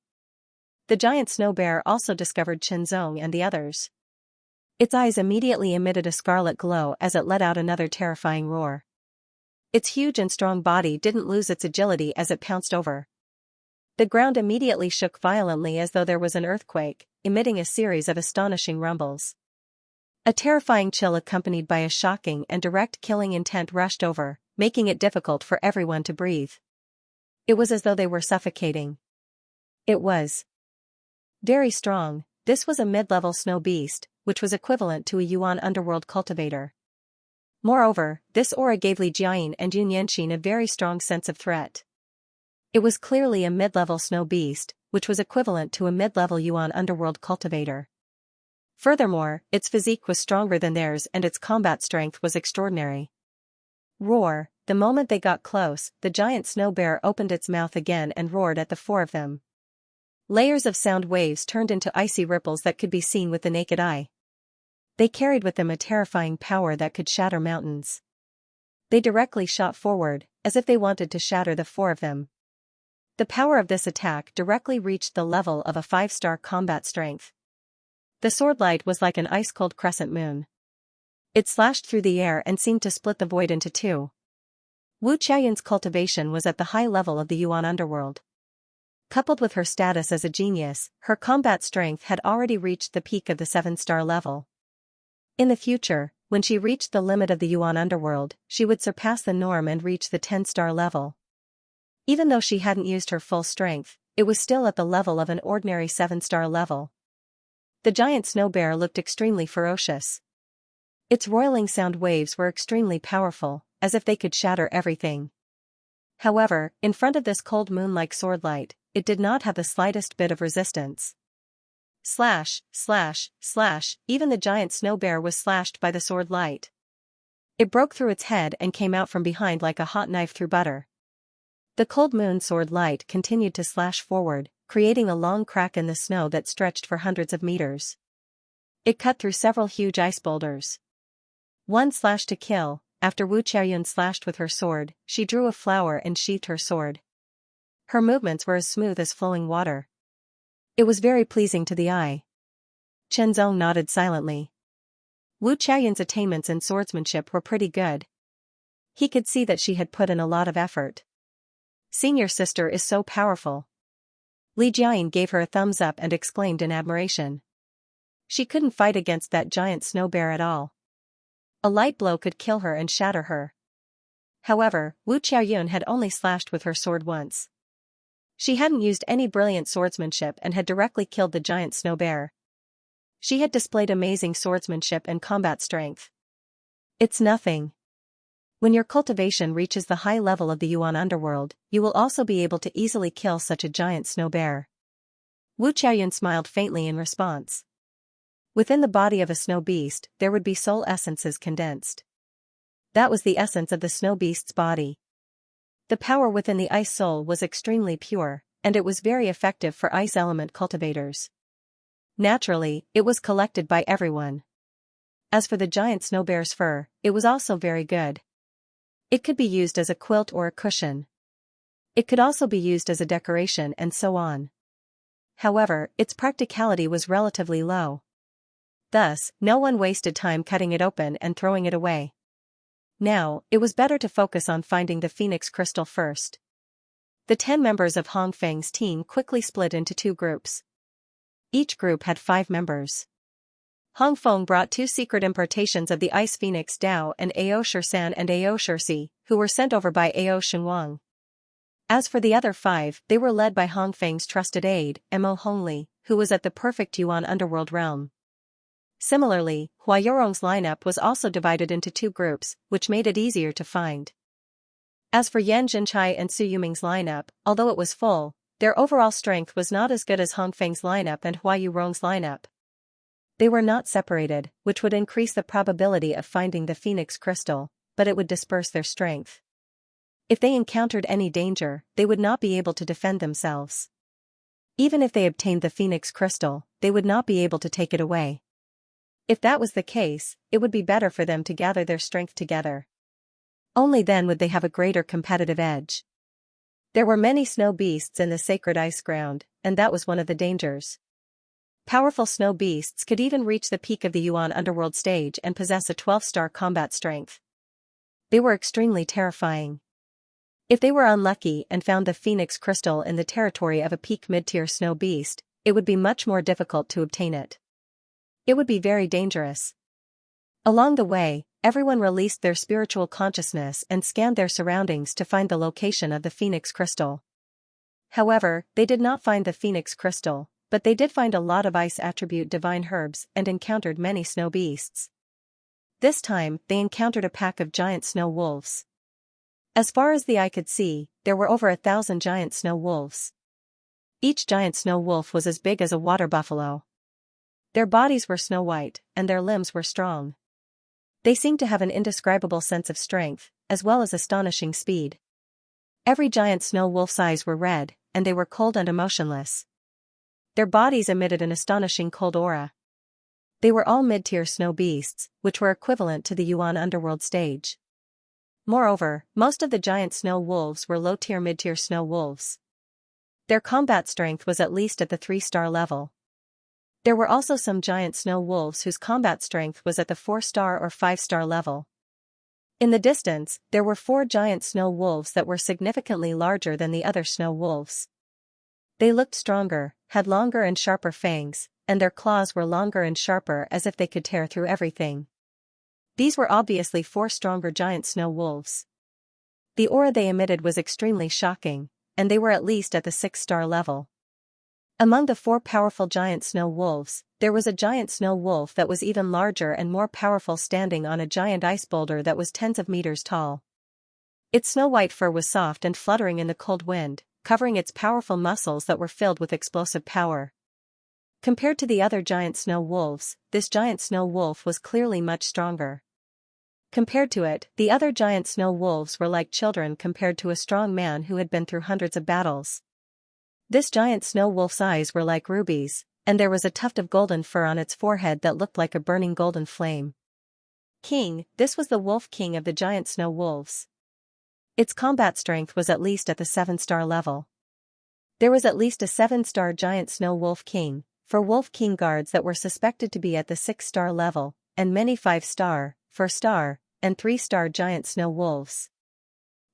The giant snow bear also discovered Zong and the others. Its eyes immediately emitted a scarlet glow as it let out another terrifying roar. Its huge and strong body didn't lose its agility as it pounced over. The ground immediately shook violently as though there was an earthquake, emitting a series of astonishing rumbles. A terrifying chill accompanied by a shocking and direct killing intent rushed over, making it difficult for everyone to breathe. It was as though they were suffocating. It was very strong. This was a mid-level snow beast, which was equivalent to a Yuan underworld cultivator. Moreover, this aura gave Li Jiayin and Yun Yanxin a very strong sense of threat. It was clearly a mid-level snow beast, which was equivalent to a mid-level Yuan underworld cultivator. Furthermore, its physique was stronger than theirs and its combat strength was extraordinary. Roar. The moment they got close, the giant snow bear opened its mouth again and roared at the four of them. Layers of sound waves turned into icy ripples that could be seen with the naked eye. They carried with them a terrifying power that could shatter mountains. They directly shot forward, as if they wanted to shatter the four of them. The power of this attack directly reached the level of a 5-star combat strength. The sword light was like an ice-cold crescent moon. It slashed through the air and seemed to split the void into two. Wu Qiaoyun's cultivation was at the high level of the Yuan underworld. Coupled with her status as a genius, her combat strength had already reached the peak of the 7-star level. In the future, when she reached the limit of the Yuan underworld, she would surpass the norm and reach the 10-star level. Even though she hadn't used her full strength, it was still at the level of an ordinary 7-star level. The giant snow bear looked extremely ferocious. Its roiling sound waves were extremely powerful, as if they could shatter everything. However, in front of this cold moon-like sword light, it did not have the slightest bit of resistance. Slash, slash, slash, even the giant snow bear was slashed by the sword light. It broke through its head and came out from behind like a hot knife through butter. The cold moon sword light continued to slash forward, creating a long crack in the snow that stretched for hundreds of meters. It cut through several huge ice boulders. One slash to kill. After Wu Qiaoyun slashed with her sword, she drew a flower and sheathed her sword. Her movements were as smooth as flowing water. It was very pleasing to the eye. Zong nodded silently. Wu Qiaoyun's attainments in swordsmanship were pretty good. He could see that she had put in a lot of effort. Senior sister is so powerful. Li Jiayin gave her a thumbs up and exclaimed in admiration. She couldn't fight against that giant snow bear at all. A light blow could kill her and shatter her. However, Wu Qiaoyun had only slashed with her sword once. She hadn't used any brilliant swordsmanship and had directly killed the giant snow bear. She had displayed amazing swordsmanship and combat strength. It's nothing. When your cultivation reaches the high level of the Yuan underworld, you will also be able to easily kill such a giant snow bear. Wu Qiaoyun smiled faintly in response. Within the body of a snow beast, there would be soul essences condensed. That was the essence of the snow beast's body. The power within the ice soul was extremely pure, and it was very effective for ice element cultivators. Naturally, it was collected by everyone. As for the giant snow bear's fur, it was also very good. It could be used as a quilt or a cushion. It could also be used as a decoration and so on. However, its practicality was relatively low. Thus, no one wasted time cutting it open and throwing it away. Now, it was better to focus on finding the phoenix crystal first. The 10 members of Hong Feng's team quickly split into 2 groups. Each group had 5 members. Hong Feng brought 2 secret importations of the Ice Phoenix Dao and Ao Shirsan and Ao Shirsi, who were sent over by Ao Shengwang. As for the other 5, they were led by Hong Feng's trusted aide, Mo Hongli, who was at the perfect Yuan underworld realm. Similarly, Hua Yorong's lineup was also divided into 2 groups, which made it easier to find. As for Yan Zhenchai and Su Yuming's lineup, although it was full, their overall strength was not as good as Hong Feng's lineup and Hua Yorong's lineup. They were not separated, which would increase the probability of finding the phoenix crystal, but it would disperse their strength. If they encountered any danger, they would not be able to defend themselves. Even if they obtained the phoenix crystal, they would not be able to take it away. If that was the case, it would be better for them to gather their strength together. Only then would they have a greater competitive edge. There were many snow beasts in the sacred ice ground, and that was one of the dangers. Powerful snow beasts could even reach the peak of the Yuan underworld stage and possess a 12-star combat strength. They were extremely terrifying. If they were unlucky and found the phoenix crystal in the territory of a peak mid-tier snow beast, it would be much more difficult to obtain it. It would be very dangerous. Along the way, everyone released their spiritual consciousness and scanned their surroundings to find the location of the phoenix crystal. However, they did not find the phoenix crystal, but they did find a lot of ice attribute divine herbs and encountered many snow beasts. This time, they encountered a pack of giant snow wolves. As far as the eye could see, there were over 1,000 giant snow wolves. Each giant snow wolf was as big as a water buffalo. Their bodies were snow white, and their limbs were strong. They seemed to have an indescribable sense of strength, as well as astonishing speed. Every giant snow wolf's eyes were red, and they were cold and emotionless. Their bodies emitted an astonishing cold aura. They were all mid-tier snow beasts, which were equivalent to the Yuan underworld stage. Moreover, most of the giant snow wolves were low-tier mid-tier snow wolves. Their combat strength was at least at the 3-star level. There were also some giant snow wolves whose combat strength was at the 4-star or 5-star level. In the distance, there were 4 giant snow wolves that were significantly larger than the other snow wolves. They looked stronger, had longer and sharper fangs, and their claws were longer and sharper as if they could tear through everything. These were obviously 4 stronger giant snow wolves. The aura they emitted was extremely shocking, and they were at least at the 6-star level. Among the 4 powerful giant snow wolves, there was a giant snow wolf that was even larger and more powerful standing on a giant ice boulder that was tens of meters tall. Its snow-white fur was soft and fluttering in the cold wind, covering its powerful muscles that were filled with explosive power. Compared to the other giant snow wolves, this giant snow wolf was clearly much stronger. Compared to it, the other giant snow wolves were like children compared to a strong man who had been through hundreds of battles. This giant snow wolf's eyes were like rubies, and there was a tuft of golden fur on its forehead that looked like a burning golden flame. King, this was the wolf king of the giant snow wolves. Its combat strength was at least at the 7-star level. There was at least a 7-star giant snow wolf king, 4 wolf king guards that were suspected to be at the 6-star level, and many 5-star, 4-star, and 3-star giant snow wolves.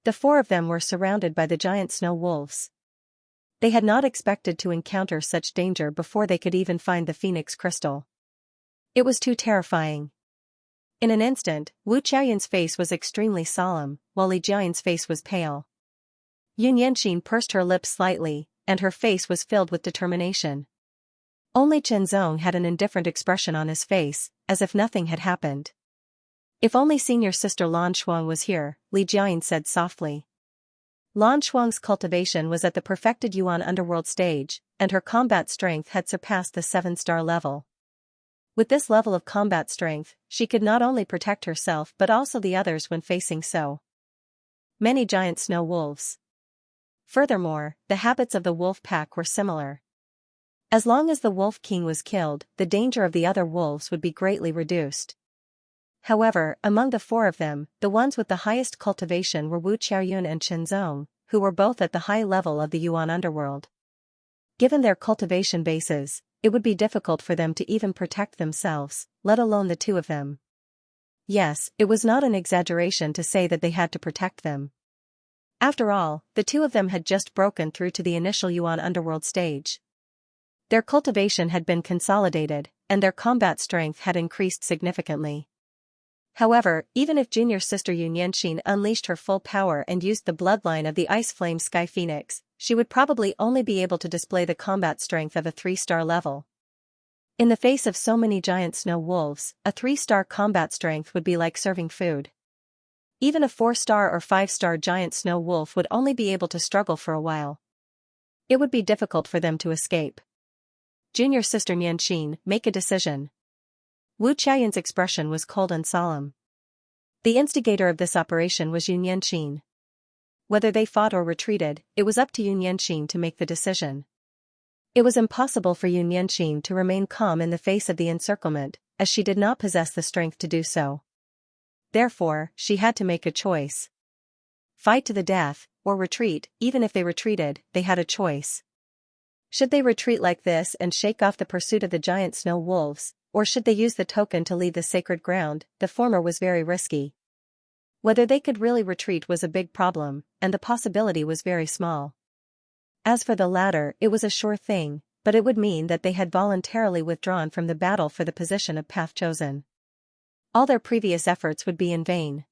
The 4 of them were surrounded by the giant snow wolves. They had not expected to encounter such danger before they could even find the phoenix crystal. It was too terrifying. In an instant, Wu Qiaoyun's face was extremely solemn, while Li Jiayan's face was pale. Yun Yanxin pursed her lips slightly, and her face was filled with determination. Only Chenzong had an indifferent expression on his face, as if nothing had happened. If only senior sister Lan Shuang was here, Li Jiayin said softly. Lan Shuang's cultivation was at the perfected Yuan underworld stage, and her combat strength had surpassed the 7-star level. With this level of combat strength, she could not only protect herself but also the others when facing so many giant snow wolves. Furthermore, the habits of the wolf pack were similar. As long as the Wolf King was killed, the danger of the other wolves would be greatly reduced. However, among the 4 of them, the ones with the highest cultivation were Wu Qiaoyun and Chenzong, who were both at the high level of the Yuan underworld. Given their cultivation bases, it would be difficult for them to even protect themselves, let alone the 2 of them. Yes, it was not an exaggeration to say that they had to protect them. After all, the 2 of them had just broken through to the initial Yuan underworld stage. Their cultivation had been consolidated, and their combat strength had increased significantly. However, even if junior sister Yunyanxin unleashed her full power and used the bloodline of the Ice Flame Sky Phoenix, she would probably only be able to display the combat strength of a 3-star level. In the face of so many giant snow wolves, a 3-star combat strength would be like serving food. Even a 4-star or 5-star giant snow wolf would only be able to struggle for a while. It would be difficult for them to escape. Junior sister Nianxin, make a decision. Wu Qiaoyun's expression was cold and solemn. The instigator of this operation was Yunyanxin. Whether they fought or retreated, it was up to Yunyanxin to make the decision. It was impossible for Yunyanxin to remain calm in the face of the encirclement, as she did not possess the strength to do so. Therefore, she had to make a choice. Fight to the death, or retreat. Even if they retreated, they had a choice. Should they retreat like this and shake off the pursuit of the giant snow wolves, or should they use the token to leave the sacred ground? The former was very risky. Whether they could really retreat was a big problem, and the possibility was very small. As for the latter, it was a sure thing, but it would mean that they had voluntarily withdrawn from the battle for the position of path chosen. All their previous efforts would be in vain.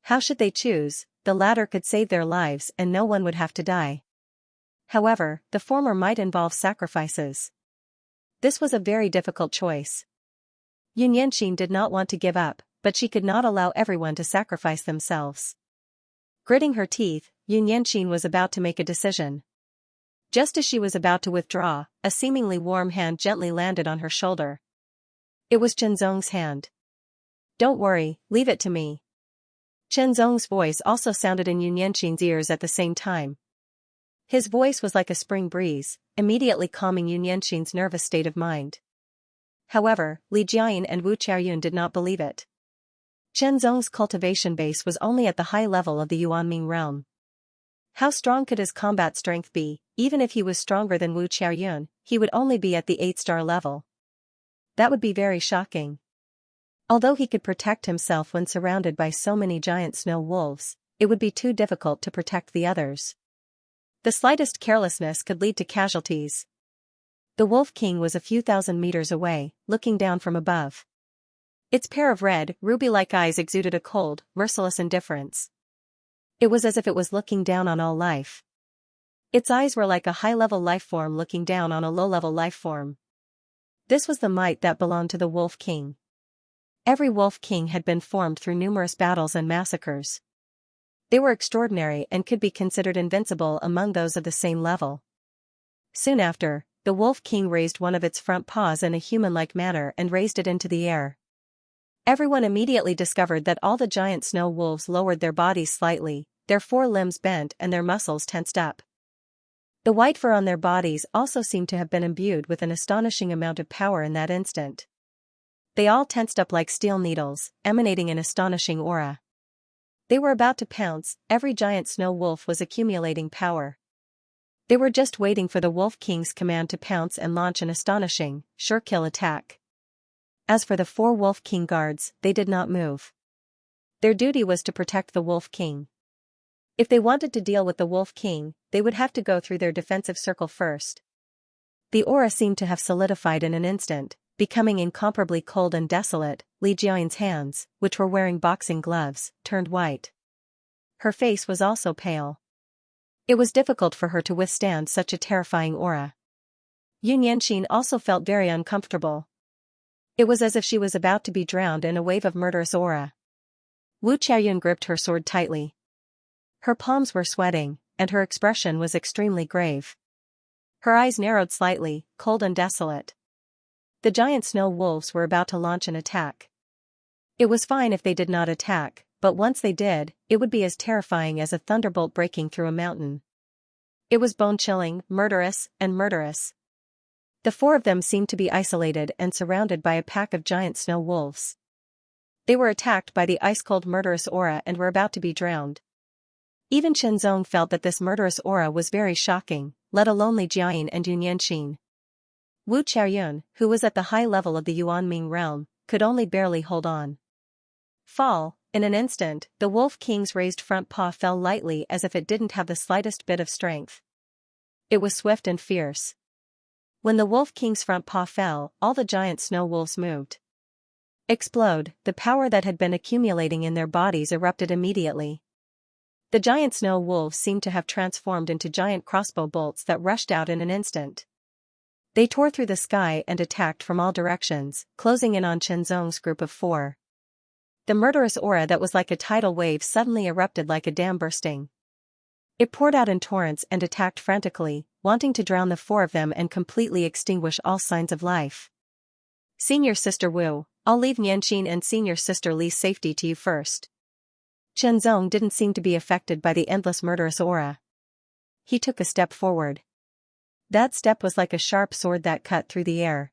How should they choose? The latter could save their lives and no one would have to die. However, the former might involve sacrifices. This was a very difficult choice. Yunyanxin did not want to give up, but she could not allow everyone to sacrifice themselves. Gritting her teeth, Yunyanxin was about to make a decision. Just as she was about to withdraw, a seemingly warm hand gently landed on her shoulder. It was Chenzong's hand. Don't worry, leave it to me. Chenzong's voice also sounded in Yunyanxin's ears at the same time. His voice was like a spring breeze, immediately calming Yunyanxin's nervous state of mind. However, Li Jiayin and Wu Qiaoyun did not believe it. Chenzong's cultivation base was only at the high level of the Yuanming realm. How strong could his combat strength be? Even if he was stronger than Wu Qiaoyun, he would only be at the 8-star level. That would be very shocking. Although he could protect himself when surrounded by so many giant snow wolves, it would be too difficult to protect the others. The slightest carelessness could lead to casualties. The Wolf King was a few thousand meters away, looking down from above. Its pair of red, ruby-like eyes exuded a cold, merciless indifference. It was as if it was looking down on all life. Its eyes were like a high-level life form looking down on a low-level life form. This was the might that belonged to the Wolf King. Every Wolf King had been formed through numerous battles and massacres. They were extraordinary and could be considered invincible among those of the same level. Soon after, the Wolf King raised one of its front paws in a human-like manner and raised it into the air. Everyone immediately discovered that all the giant snow wolves lowered their bodies slightly, their 4 limbs bent and their muscles tensed up. The white fur on their bodies also seemed to have been imbued with an astonishing amount of power in that instant. They all tensed up like steel needles, emanating an astonishing aura. They were about to pounce. Every giant snow wolf was accumulating power. They were just waiting for the Wolf King's command to pounce and launch an astonishing, sure-kill attack. As for the 4 Wolf King guards, they did not move. Their duty was to protect the Wolf King. If they wanted to deal with the Wolf King, they would have to go through their defensive circle first. The aura seemed to have solidified in an instant, becoming incomparably cold and desolate. Li Jiayin's hands, which were wearing boxing gloves, turned white. Her face was also pale. It was difficult for her to withstand such a terrifying aura. Xianxia also felt very uncomfortable. It was as if she was about to be drowned in a wave of murderous aura. Wu Qiaoyun gripped her sword tightly. Her palms were sweating, and her expression was extremely grave. Her eyes narrowed slightly, cold and desolate. The giant snow wolves were about to launch an attack. It was fine if they did not attack, but once they did, it would be as terrifying as a thunderbolt breaking through a mountain. It was bone-chilling, murderous, and murderous. The four of them seemed to be isolated and surrounded by a pack of giant snow wolves. They were attacked by the ice-cold murderous aura and were about to be drowned. Even Qianzong felt that this murderous aura was very shocking, let alone Li Jiayin and Xianxia. Wu Qiaoyun, who was at the high level of the Yuanming realm, could only barely hold on. Fall, in an instant, the Wolf King's raised front paw fell lightly as if it didn't have the slightest bit of strength. It was swift and fierce. When the Wolf King's front paw fell, all the giant snow wolves moved. Explode, the power that had been accumulating in their bodies erupted immediately. The giant snow wolves seemed to have transformed into giant crossbow bolts that rushed out in an instant. They tore through the sky and attacked from all directions, closing in on Qianzong's group of four. The murderous aura that was like a tidal wave suddenly erupted like a dam bursting. It poured out in torrents and attacked frantically, wanting to drown the four of them and completely extinguish all signs of life. Senior Sister Wu, I'll leave Nianqin and Senior Sister Li's safety to you first. Qianzong didn't seem to be affected by the endless murderous aura. He took a step forward. That step was like a sharp sword that cut through the air.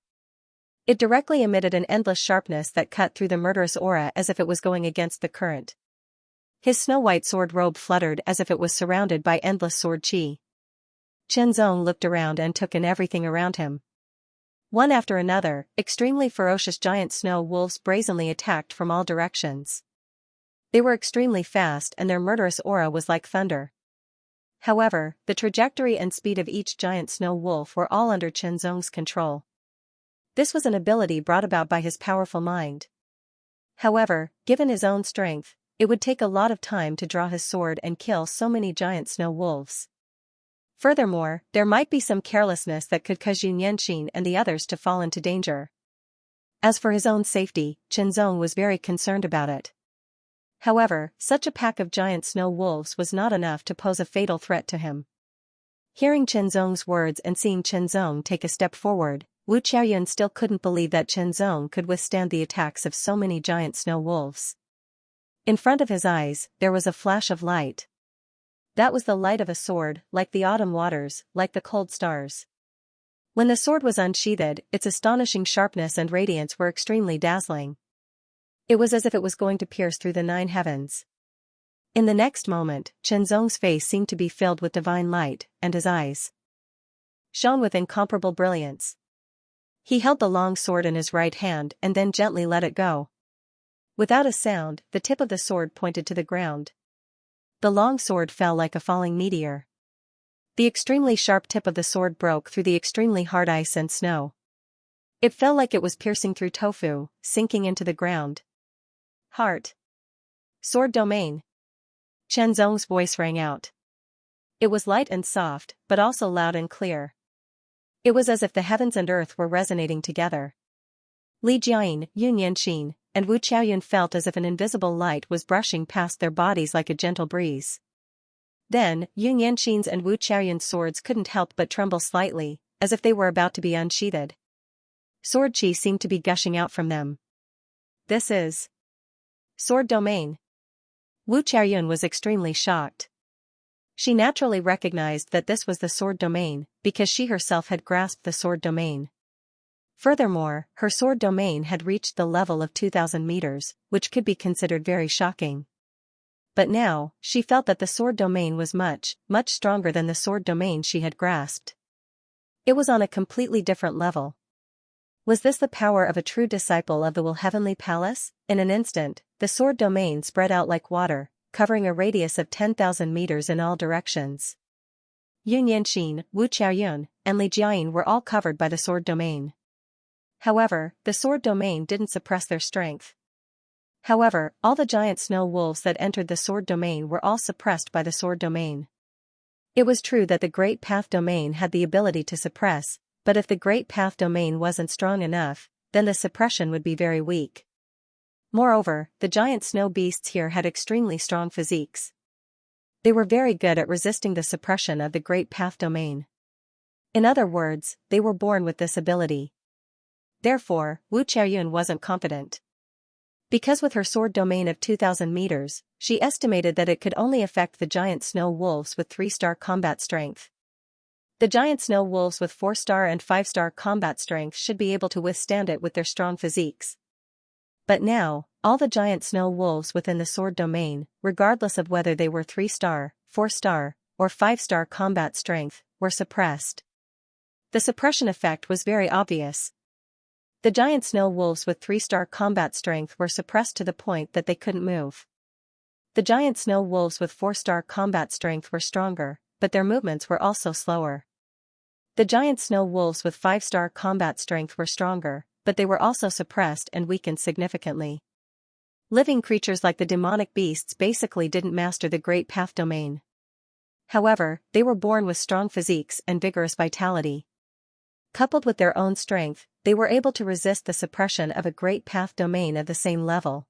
It directly emitted an endless sharpness that cut through the murderous aura as if it was going against the current. His snow-white sword robe fluttered as if it was surrounded by endless sword qi. Qianzong looked around and took in everything around him. One after another, extremely ferocious giant snow wolves brazenly attacked from all directions. They were extremely fast and their murderous aura was like thunder. However, the trajectory and speed of each giant snow wolf were all under Qianzong's control. This was an ability brought about by his powerful mind. However, given his own strength, it would take a lot of time to draw his sword and kill so many giant snow wolves. Furthermore, there might be some carelessness that could cause Xianxia and the others to fall into danger. As for his own safety, Qianzong was very concerned about it. However, such a pack of giant snow wolves was not enough to pose a fatal threat to him. Hearing Qianzong's words and seeing Qianzong take a step forward, Wu Qiaoyun still couldn't believe that Qianzong could withstand the attacks of so many giant snow wolves. In front of his eyes, there was a flash of light. That was the light of a sword, like the autumn waters, like the cold stars. When the sword was unsheathed, its astonishing sharpness and radiance were extremely dazzling. It was as if it was going to pierce through the 9 heavens. In the next moment, Qianzong's face seemed to be filled with divine light, and his eyes shone with incomparable brilliance. He held the long sword in his right hand and then gently let it go. Without a sound, the tip of the sword pointed to the ground. The long sword fell like a falling meteor. The extremely sharp tip of the sword broke through the extremely hard ice and snow. It fell like it was piercing through tofu, sinking into the ground. Heart. Sword domain. Qianzong's voice rang out. It was light and soft, but also loud and clear. It was as if the heavens and earth were resonating together. Li Jiayin, Xianxia, and Wu Qiaoyun felt as if an invisible light was brushing past their bodies like a gentle breeze. Then, Xianxia's and Wu Qiaoyun's swords couldn't help but tremble slightly, as if they were about to be unsheathed. Sword qi seemed to be gushing out from them. This is sword domain. Wu Qiaoyun was extremely shocked. She naturally recognized that this was the sword domain, because she herself had grasped the sword domain. Furthermore, her sword domain had reached the level of 2,000 meters, which could be considered very shocking. But now, she felt that the sword domain was much, much stronger than the sword domain she had grasped. It was on a completely different level. Was this the power of a true disciple of the Will Heavenly Palace? In an instant, the sword domain spread out like water, covering a radius of 10,000 meters in all directions. Xianxia, Wu Qiaoyun, and Li Jiayin were all covered by the sword domain. However, the sword domain didn't suppress their strength. However, all the giant snow wolves that entered the sword domain were all suppressed by the sword domain. It was true that the Great Path Domain had the ability to suppress, but if the Great Path Domain wasn't strong enough, then the suppression would be very weak. Moreover, the giant snow beasts here had extremely strong physiques. They were very good at resisting the suppression of the Great Path Domain. In other words, they were born with this ability. Therefore, Wu Qiaoyun wasn't confident. Because with her sword domain of 2,000 meters, she estimated that it could only affect the giant snow wolves with 3-star combat strength. The giant snow wolves with 4-star and 5-star combat strength should be able to withstand it with their strong physiques. But now, all the giant snow wolves within the sword domain, regardless of whether they were 3-star, 4-star, or 5-star combat strength, were suppressed. The suppression effect was very obvious. The giant snow wolves with 3-star combat strength were suppressed to the point that they couldn't move. The giant snow wolves with 4-star combat strength were stronger, but their movements were also slower. The giant snow wolves with 5-star combat strength were stronger, but they were also suppressed and weakened significantly. Living creatures like the demonic beasts basically didn't master the Great Path Domain. However, they were born with strong physiques and vigorous vitality. Coupled with their own strength, they were able to resist the suppression of a Great Path Domain of the same level.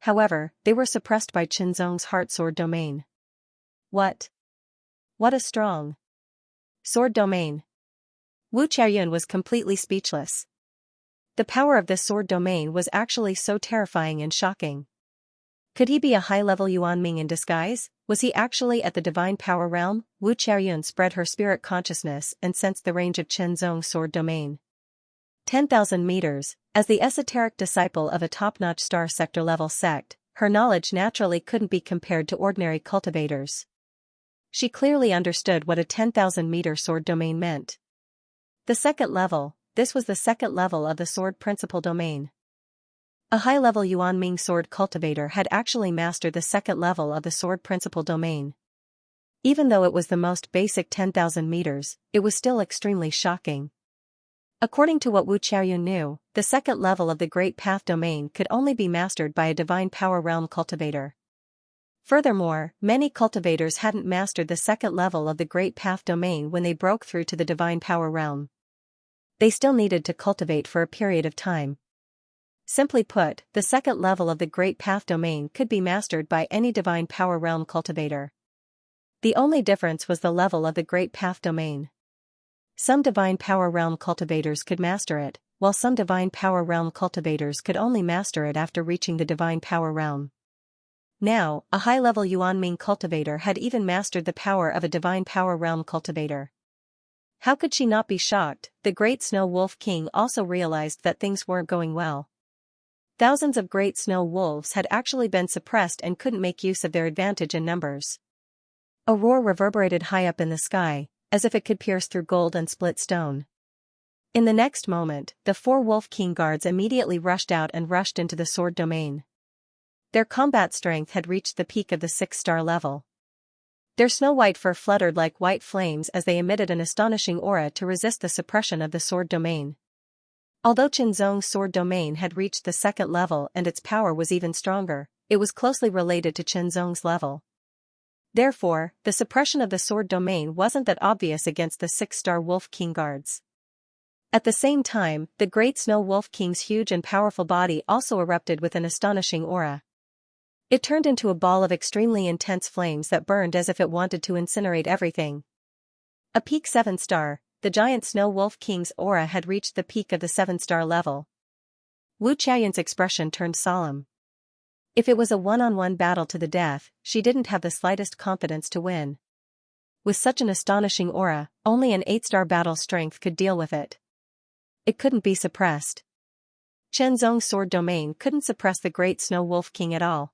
However, they were suppressed by Qinzong's Heart Sword Domain. What a strong sword domain! Wu Qiaoyun was completely speechless. The power of this sword domain was actually so terrifying and shocking. Could he be a high-level Yuanming in disguise? Was he actually at the divine power realm? Wu Qiaoyun spread her spirit consciousness and sensed the range of Qinzong's sword domain. 10,000 meters, as the esoteric disciple of a top-notch star sector-level sect, her knowledge naturally couldn't be compared to ordinary cultivators. She clearly understood what a 10,000-meter sword domain meant. The second level, this was the second level of the sword principal domain. A high-level Yuanming sword cultivator had actually mastered the second level of the sword principal domain. Even though it was the most basic 10,000 meters, it was still extremely shocking. According to what Wu Qiaoyun knew, the second level of the Great Path Domain could only be mastered by a divine power realm cultivator. Furthermore, many cultivators hadn't mastered the second level of the Great Path Domain when they broke through to the divine power realm. They still needed to cultivate for a period of time. Simply put, the second level of the Great Path Domain could be mastered by any divine power realm cultivator. The only difference was the level of the Great Path Domain. Some divine power realm cultivators could master it, while some divine power realm cultivators could only master it after reaching the divine power realm. Now, a high-level Yuanming cultivator had even mastered the power of a divine power realm cultivator. How could she not be shocked? The Great Snow Wolf King also realized that things weren't going well. Thousands of great snow wolves had actually been suppressed and couldn't make use of their advantage in numbers. A roar reverberated high up in the sky, as if it could pierce through gold and split stone. In the next moment, the 4 Wolf King guards immediately rushed out and rushed into the sword domain. Their combat strength had reached the peak of the 6-star level. Their snow-white fur fluttered like white flames as they emitted an astonishing aura to resist the suppression of the sword domain. Although Qinzong's sword domain had reached the second level and its power was even stronger, it was closely related to Qinzong's level. Therefore, the suppression of the sword domain wasn't that obvious against the 6-star Wolf King guards. At the same time, the Great Snow Wolf King's huge and powerful body also erupted with an astonishing aura. It turned into a ball of extremely intense flames that burned as if it wanted to incinerate everything. A peak 7-star, the giant Snow Wolf King's aura had reached the peak of the 7-star level. Wu Qiaoyun's expression turned solemn. If it was a one-on-one battle to the death, she didn't have the slightest confidence to win. With such an astonishing aura, only an 8-star battle strength could deal with it. It couldn't be suppressed. Qinzong's sword domain couldn't suppress the Great Snow Wolf King at all.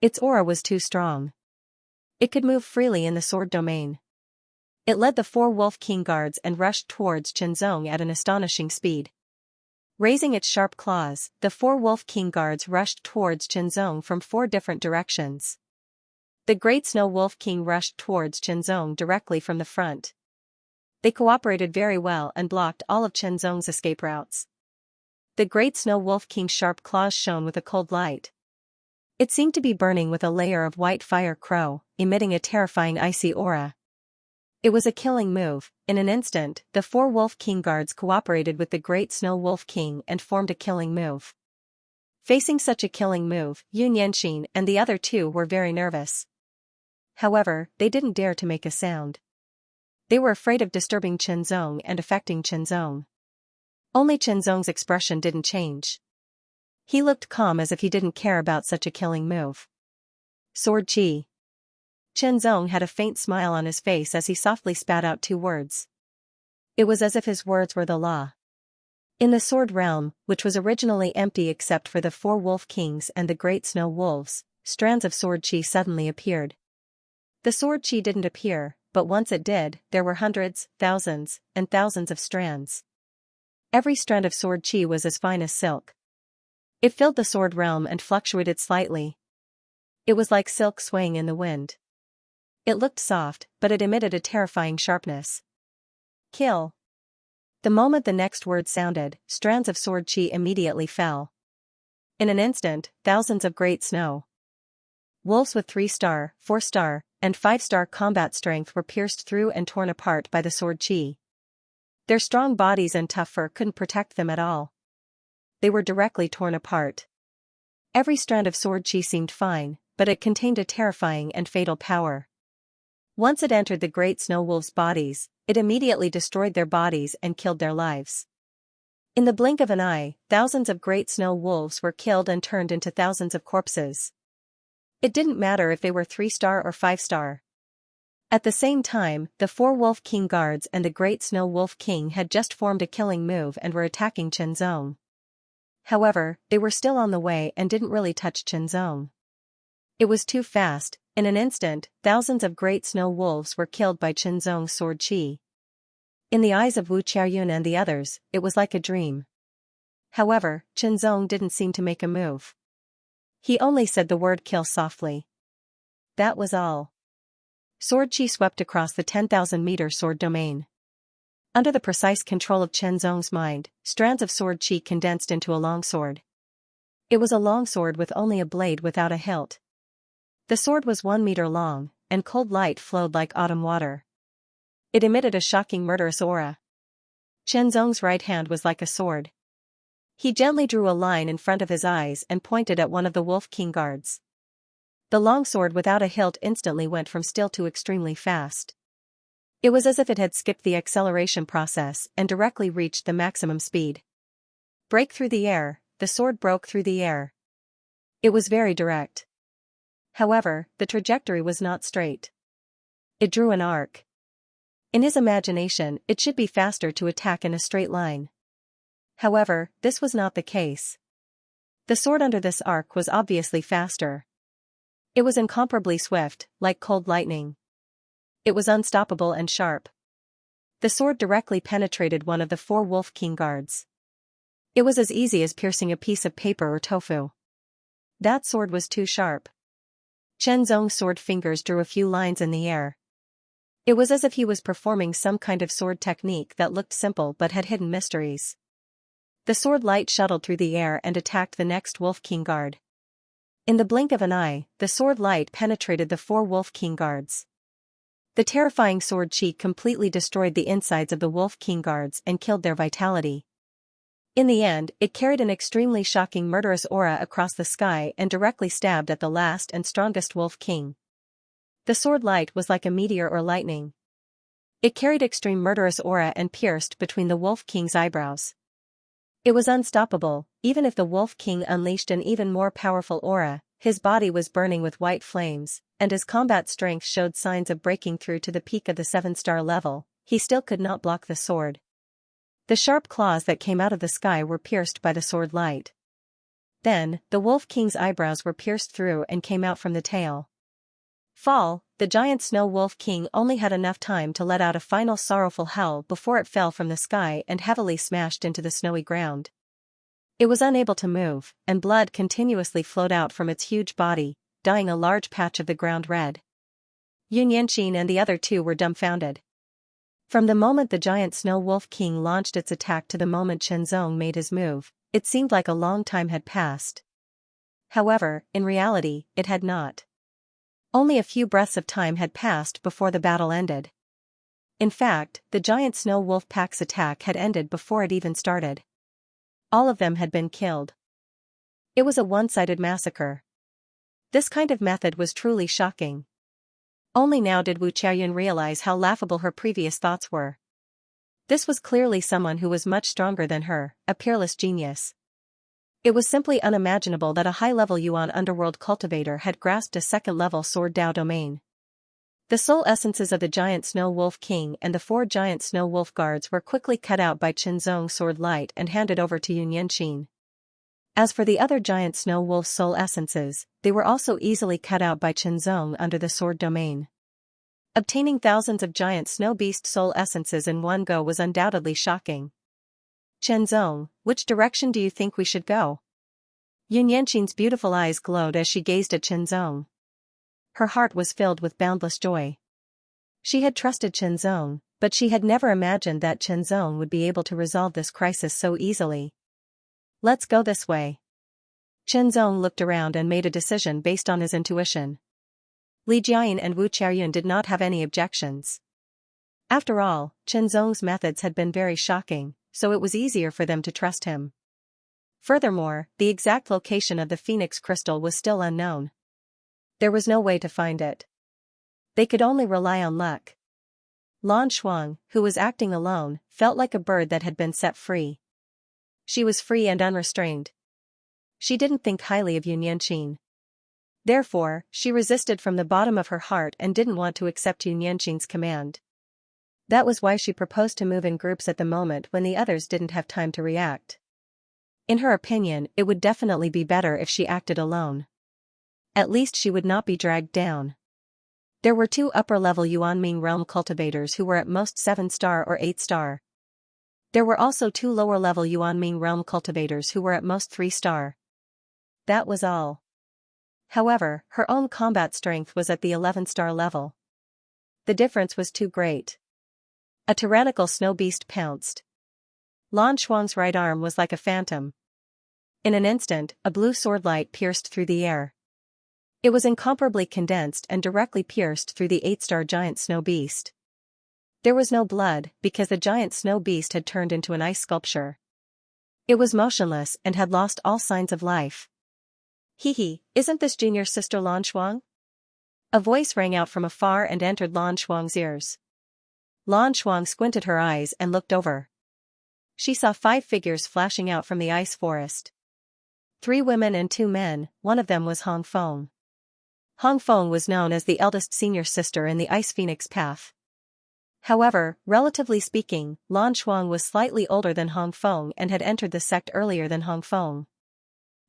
Its aura was too strong. It could move freely in the sword domain. It led the 4 Wolf King guards and rushed towards Qinzong at an astonishing speed. Raising its sharp claws, the 4 Wolf King guards rushed towards Qinzong from 4 different directions. The Great Snow Wolf King rushed towards Qinzong directly from the front. They cooperated very well and blocked all of Qinzong's escape routes. The Great Snow Wolf King's sharp claws shone with a cold light. It seemed to be burning with a layer of white fire crow, emitting a terrifying icy aura. It was a killing move. In an instant, the 4 Wolf King guards cooperated with the Great Snow Wolf King and formed a killing move. Facing such a killing move, Xianxia and the other two were very nervous. However, they didn't dare to make a sound. They were afraid of disturbing Qianzong and affecting Qianzong. Only Qianzong's expression didn't change. He looked calm as if he didn't care about such a killing move. Sword Chi. Qianzong had a faint smile on his face as he softly spat out 2 words. It was as if his words were the law. In the Sword Realm, which was originally empty except for the 4 Wolf Kings and the Great Snow Wolves, strands of Sword Chi suddenly appeared. The Sword Chi didn't appear, but once it did, there were hundreds, thousands, and thousands of strands. Every strand of Sword Chi was as fine as silk. It filled the Sword Realm and fluctuated slightly. It was like silk swaying in the wind. It looked soft, but it emitted a terrifying sharpness. Kill. The moment the next word sounded, strands of Sword Chi immediately fell. In an instant, thousands of great snow wolves with 3-star, 4-star, and 5-star combat strength were pierced through and torn apart by the Sword Chi. Their strong bodies and tough fur couldn't protect them at all. They were directly torn apart. Every strand of Sword Chi seemed fine, but it contained a terrifying and fatal power. Once it entered the great snow wolves' bodies, it immediately destroyed their bodies and killed their lives. In the blink of an eye, thousands of great snow wolves were killed and turned into thousands of corpses. It didn't matter if they were 3-star or 5-star. At the same time, the 4 Wolf King guards and the Great Snow Wolf King had just formed a killing move and were attacking Qianzong. However, they were still on the way and didn't really touch Qianzong. It was too fast. In an instant, thousands of great snow wolves were killed by Qianzong's Sword Chi. In the eyes of Wu Qiaoyun and the others, it was like a dream. However, Qianzong didn't seem to make a move. He only said the word kill softly. That was all. Sword Chi swept across the 10,000-meter sword domain. Under the precise control of Qianzong's mind, strands of Sword Chi condensed into a long sword. It was a long sword with only a blade without a hilt. The sword was 1 meter long, and cold light flowed like autumn water. It emitted a shocking murderous aura. Qianzong's right hand was like a sword. He gently drew a line in front of his eyes and pointed at one of the Wolf King guards. The long sword without a hilt instantly went from still to extremely fast. It was as if it had skipped the acceleration process and directly reached the maximum speed. Break through the air, the sword broke through the air. It was very direct. However, the trajectory was not straight. It drew an arc. In his imagination, it should be faster to attack in a straight line. However, this was not the case. The sword under this arc was obviously faster. It was incomparably swift, like cold lightning. It was unstoppable and sharp. The sword directly penetrated one of the 4 Wolf King guards. It was as easy as piercing a piece of paper or tofu. That sword was too sharp. Qianzong's sword fingers drew a few lines in the air. It was as if he was performing some kind of sword technique that looked simple but had hidden mysteries. The sword light shuttled through the air and attacked the next Wolf King guard. In the blink of an eye, the sword light penetrated the 4 Wolf King guards. The terrifying Sword Chi completely destroyed the insides of the Wolf King guards and killed their vitality. In the end, it carried an extremely shocking murderous aura across the sky and directly stabbed at the last and strongest Wolf King. The sword light was like a meteor or lightning. It carried extreme murderous aura and pierced between the Wolf King's eyebrows. It was unstoppable. Even if the Wolf King unleashed an even more powerful aura, his body was burning with white flames, and his combat strength showed signs of breaking through to the peak of the 7-star level. He still could not block the sword. The sharp claws that came out of the sky were pierced by the sword light. Then, the Wolf King's eyebrows were pierced through and came out from the tail. Fall, the giant Snow Wolf King only had enough time to let out a final sorrowful howl before it fell from the sky and heavily smashed into the snowy ground. It was unable to move, and blood continuously flowed out from its huge body, dyeing a large patch of the ground red. Xianxia and the other two were dumbfounded. From the moment the giant Snow Wolf King launched its attack to the moment Qianzong made his move, it seemed like a long time had passed. However, in reality, it had not. Only a few breaths of time had passed before the battle ended. In fact, the giant snow wolf pack's attack had ended before it even started. All of them had been killed. It was a one-sided massacre. This kind of method was truly shocking. Only now did Wu Qiaoyun realize how laughable her previous thoughts were. This was clearly someone who was much stronger than her, a peerless genius. It was simply unimaginable that a high-level Yuan underworld cultivator had grasped a second-level sword Dao domain. The soul essences of the giant snow wolf king and the 4 giant snow wolf guards were quickly cut out by Qinzong's sword light and handed over to Yun Yanqin. As for the other giant snow wolf's soul essences, they were also easily cut out by Qinzong under the sword domain. Obtaining thousands of giant snow beast soul essences in one go was undoubtedly shocking. Qinzong, which direction do you think we should go? Yun Yanqin's beautiful eyes glowed as she gazed at Qinzong. Her heart was filled with boundless joy. She had trusted Qinzong, but she had never imagined that Qinzong would be able to resolve this crisis so easily. Let's go this way. Qinzong looked around and made a decision based on his intuition. Li Jiayin and Wu Qiaoyun did not have any objections. After all, Qinzong's methods had been very shocking, so it was easier for them to trust him. Furthermore, the exact location of the Phoenix crystal was still unknown. There was no way to find it. They could only rely on luck. Lan Shuang, who was acting alone, felt like a bird that had been set free. She was free and unrestrained. She didn't think highly of Yun Yanqin. Therefore, she resisted from the bottom of her heart and didn't want to accept Yun Yanqin's command. That was why she proposed to move in groups at the moment when the others didn't have time to react. In her opinion, it would definitely be better if she acted alone. At least she would not be dragged down. There were 2 upper-level Yuanming realm cultivators who were at most 7-star or 8-star. There were also 2 lower-level Yuanming realm cultivators who were at most 3-star. That was all. However, her own combat strength was at the 11-star level. The difference was too great. A tyrannical snow beast pounced. Lan Shuang's right arm was like a phantom. In an instant, a blue sword light pierced through the air. It was incomparably condensed and directly pierced through the 8-star giant snow beast. There was no blood, because the giant snow beast had turned into an ice sculpture. It was motionless and had lost all signs of life. Hee, isn't this junior sister Lan Shuang? A voice rang out from afar and entered Lan Shuang's ears. Lan Shuang squinted her eyes and looked over. She saw 5 figures flashing out from the ice forest. 3 women and 2 men, one of them was Hong Feng. Hong Feng was known as the eldest senior sister in the Ice Phoenix path. However, relatively speaking, Lan Shuang was slightly older than Hong Feng and had entered the sect earlier than Hong Feng.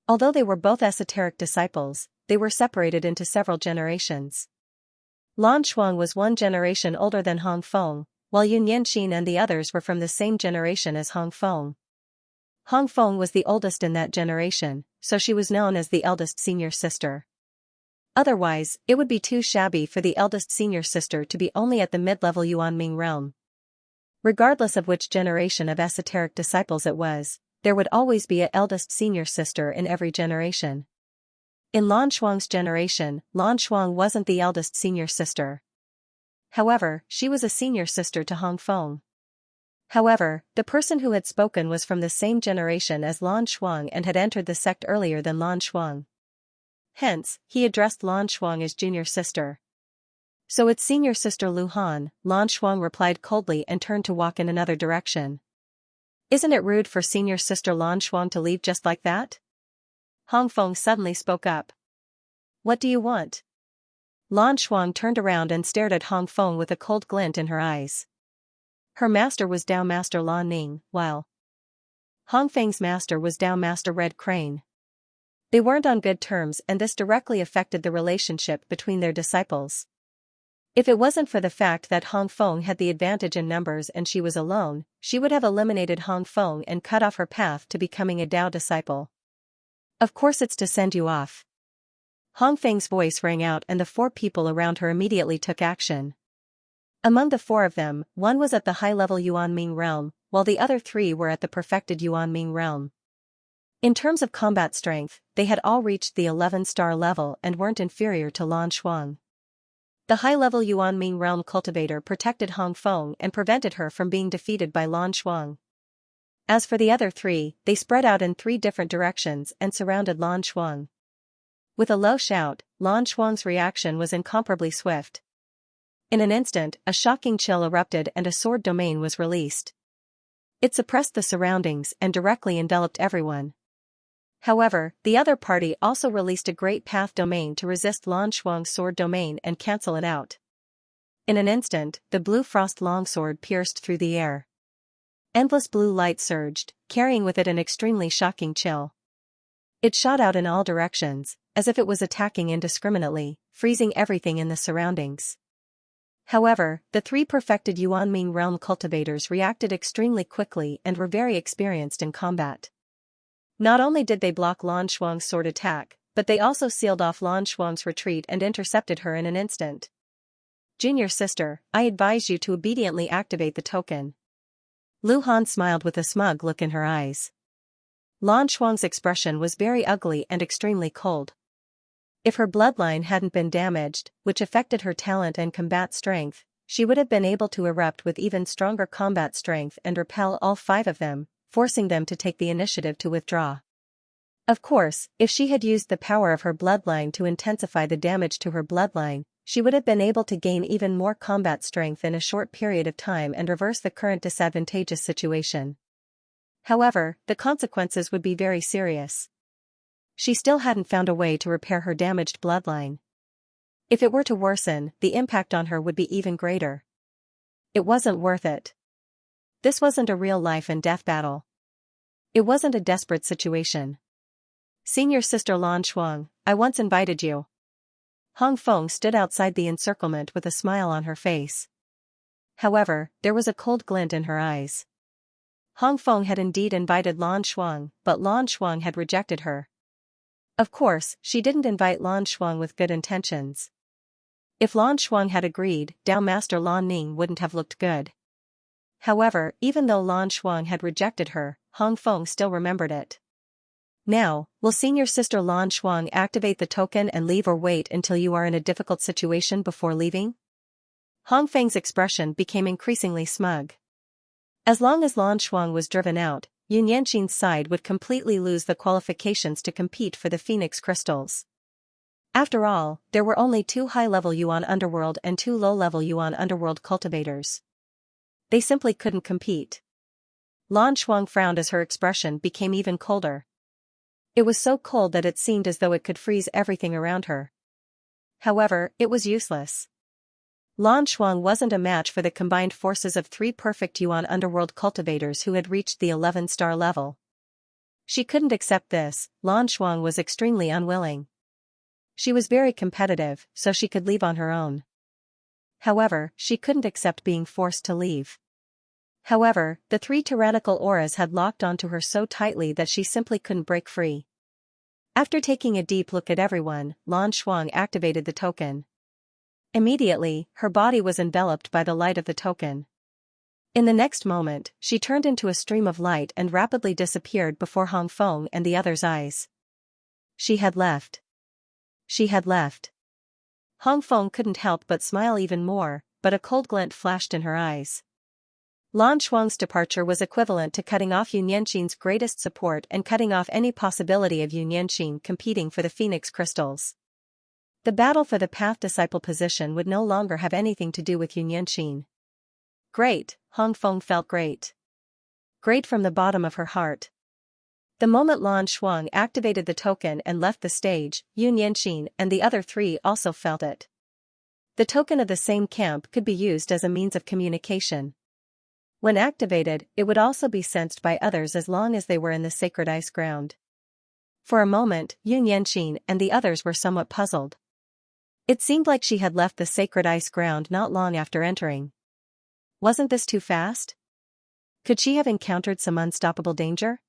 Although they were both esoteric disciples, they were separated into several generations. Lan Shuang was 1 generation older than Hong Feng, while Yun Yanqin and the others were from the same generation as Hong Feng. Hong Feng was the oldest in that generation, so she was known as the eldest senior sister. Otherwise, it would be too shabby for the eldest senior sister to be only at the mid-level Yuanming realm. Regardless of which generation of esoteric disciples it was, there would always be an eldest senior sister in every generation. In Lan Shuang's generation, Lan Shuang wasn't the eldest senior sister. However, she was a senior sister to Hong Feng. However, the person who had spoken was from the same generation as Lan Shuang and had entered the sect earlier than Lan Shuang. Hence, he addressed Lan Shuang as junior sister. So it's senior sister Lu Han, Lan Shuang replied coldly and turned to walk in another direction. Isn't it rude for senior sister Lan Shuang to leave just like that? Hong Feng suddenly spoke up. What do you want? Lan Shuang turned around and stared at Hong Feng with a cold glint in her eyes. Her master was Dao Master Lan Ning, while Hong Feng's master was Dao Master Red Crane. They weren't on good terms and this directly affected the relationship between their disciples. If it wasn't for the fact that Hong Feng had the advantage in numbers and she was alone, she would have eliminated Hong Feng and cut off her path to becoming a Dao disciple. Of course it's to send you off. Hong Feng's voice rang out and the 4 people around her immediately took action. Among the 4 of them, 1 was at the high-level Yuanming realm, while the other 3 were at the perfected Yuanming realm. In terms of combat strength, they had all reached the 11-star level and weren't inferior to Lan Shuang. The high-level Yuan Ming realm cultivator protected Hong Feng and prevented her from being defeated by Lan Shuang. As for the other three, they spread out in three different directions and surrounded Lan Shuang. With a low shout, Lan Shuang's reaction was incomparably swift. In an instant, a shocking chill erupted and a sword domain was released. It suppressed the surroundings and directly enveloped everyone. However, the other party also released a great path domain to resist Lan Shuang's sword domain and cancel it out. In an instant, the blue frost longsword pierced through the air. Endless blue light surged, carrying with it an extremely shocking chill. It shot out in all directions, as if it was attacking indiscriminately, freezing everything in the surroundings. However, the three perfected Yuanming realm cultivators reacted extremely quickly and were very experienced in combat. Not only did they block Lan Shuang's sword attack, but they also sealed off Lan Shuang's retreat and intercepted her in an instant. Junior sister, I advise you to obediently activate the token. Lu Han smiled with a smug look in her eyes. Lan Shuang's expression was very ugly and extremely cold. If her bloodline hadn't been damaged, which affected her talent and combat strength, she would have been able to erupt with even stronger combat strength and repel all five of them, forcing them to take the initiative to withdraw. Of course, if she had used the power of her bloodline to intensify the damage to her bloodline, she would have been able to gain even more combat strength in a short period of time and reverse the current disadvantageous situation. However, the consequences would be very serious. She still hadn't found a way to repair her damaged bloodline. If it were to worsen, the impact on her would be even greater. It wasn't worth it. This wasn't a real life and death battle. It wasn't a desperate situation. Senior sister Lan Shuang, I once invited you. Hong Feng stood outside the encirclement with a smile on her face. However, there was a cold glint in her eyes. Hong Feng had indeed invited Lan Shuang, but Lan Shuang had rejected her. Of course, she didn't invite Lan Shuang with good intentions. If Lan Shuang had agreed, Dao Master Lan Ning wouldn't have looked good. However, even though Lan Shuang had rejected her, Hong Feng still remembered it. Now, will senior sister Lan Shuang activate the token and leave or wait until you are in a difficult situation before leaving? Hong Feng's expression became increasingly smug. As long as Lan Shuang was driven out, Yun Yanqin's side would completely lose the qualifications to compete for the Phoenix Crystals. After all, there were only 2 high-level Yuan Underworld and 2 low-level Yuan Underworld cultivators. They simply couldn't compete. Lan Shuang frowned as her expression became even colder. It was so cold that it seemed as though it could freeze everything around her. However, it was useless. Lan Shuang wasn't a match for the combined forces of 3 perfect Yuan Underworld cultivators who had reached the 11-star level. She couldn't accept this. Lan Shuang was extremely unwilling. She was very competitive, so she could leave on her own. However, she couldn't accept being forced to leave. However, the 3 tyrannical auras had locked onto her so tightly that she simply couldn't break free. After taking a deep look at everyone, Lan Shuang activated the token. Immediately, her body was enveloped by the light of the token. In the next moment, she turned into a stream of light and rapidly disappeared before Hong Feng and the others' eyes. She had left. She had left. Hong Feng couldn't help but smile even more, but a cold glint flashed in her eyes. Lan Shuang's departure was equivalent to cutting off Yun Yanqin's greatest support and cutting off any possibility of Yun Yanqin competing for the Phoenix Crystals. The battle for the Path Disciple position would no longer have anything to do with Yun Yanqin. Great, Hong Feng felt great. Great from the bottom of her heart. The moment Lan Shuang activated the token and left the stage, Yun Yanqin and the other 3 also felt it. The token of the same camp could be used as a means of communication. When activated, it would also be sensed by others as long as they were in the sacred ice ground. For a moment, Yun Yanqin and the others were somewhat puzzled. It seemed like she had left the sacred ice ground not long after entering. Wasn't this too fast? Could she have encountered some unstoppable danger?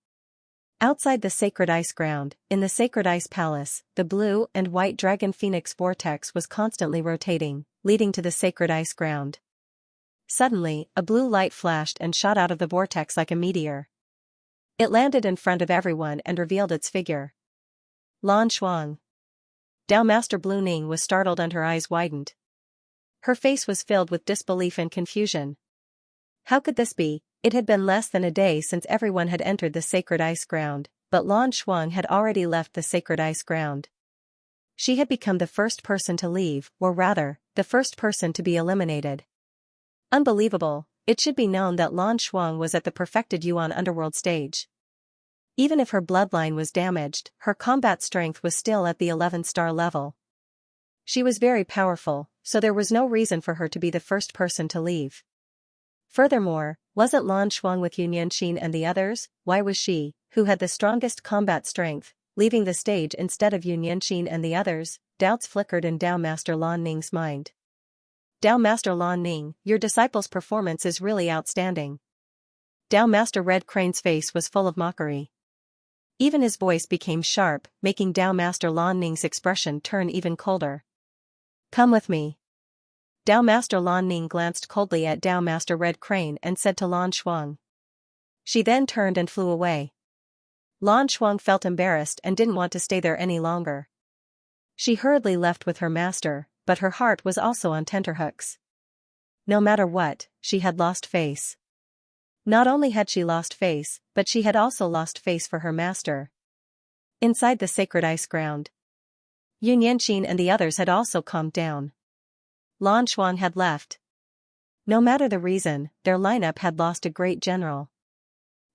Outside the sacred ice ground, in the sacred ice palace, the blue and white dragon phoenix vortex was constantly rotating, leading to the sacred ice ground. Suddenly, a blue light flashed and shot out of the vortex like a meteor. It landed in front of everyone and revealed its figure. Lan Shuang. Dao Master Blue Ning was startled and her eyes widened. Her face was filled with disbelief and confusion. How could this be? It had been less than a day since everyone had entered the sacred ice ground, but Lan Shuang had already left the sacred ice ground. She had become the first person to leave, or rather, the first person to be eliminated. Unbelievable. It should be known that Lan Shuang was at the perfected Yuan underworld stage. Even if her bloodline was damaged, her combat strength was still at the 11-star level. She was very powerful, so there was no reason for her to be the first person to leave. Furthermore, wasn't Lan Shuang with Xianxia and the others? Why was she, who had the strongest combat strength, leaving the stage instead of Xianxia and the others? Doubts flickered in Dao Master Lan Ning's mind. Dao Master Lan Ning, your disciple's performance is really outstanding. Dao Master Red Crane's face was full of mockery. Even his voice became sharp, making Dao Master Lan Ning's expression turn even colder. Come with me. Dao Master Lan Ning glanced coldly at Dao Master Red Crane and said to Lan Shuang. She then turned and flew away. Lan Shuang felt embarrassed and didn't want to stay there any longer. She hurriedly left with her master, but her heart was also on tenterhooks. No matter what, she had lost face. Not only had she lost face, but she had also lost face for her master. Inside the sacred ice ground, Xianxia and the others had also calmed down. Lan Shuang had left. No matter the reason, their lineup had lost a great general.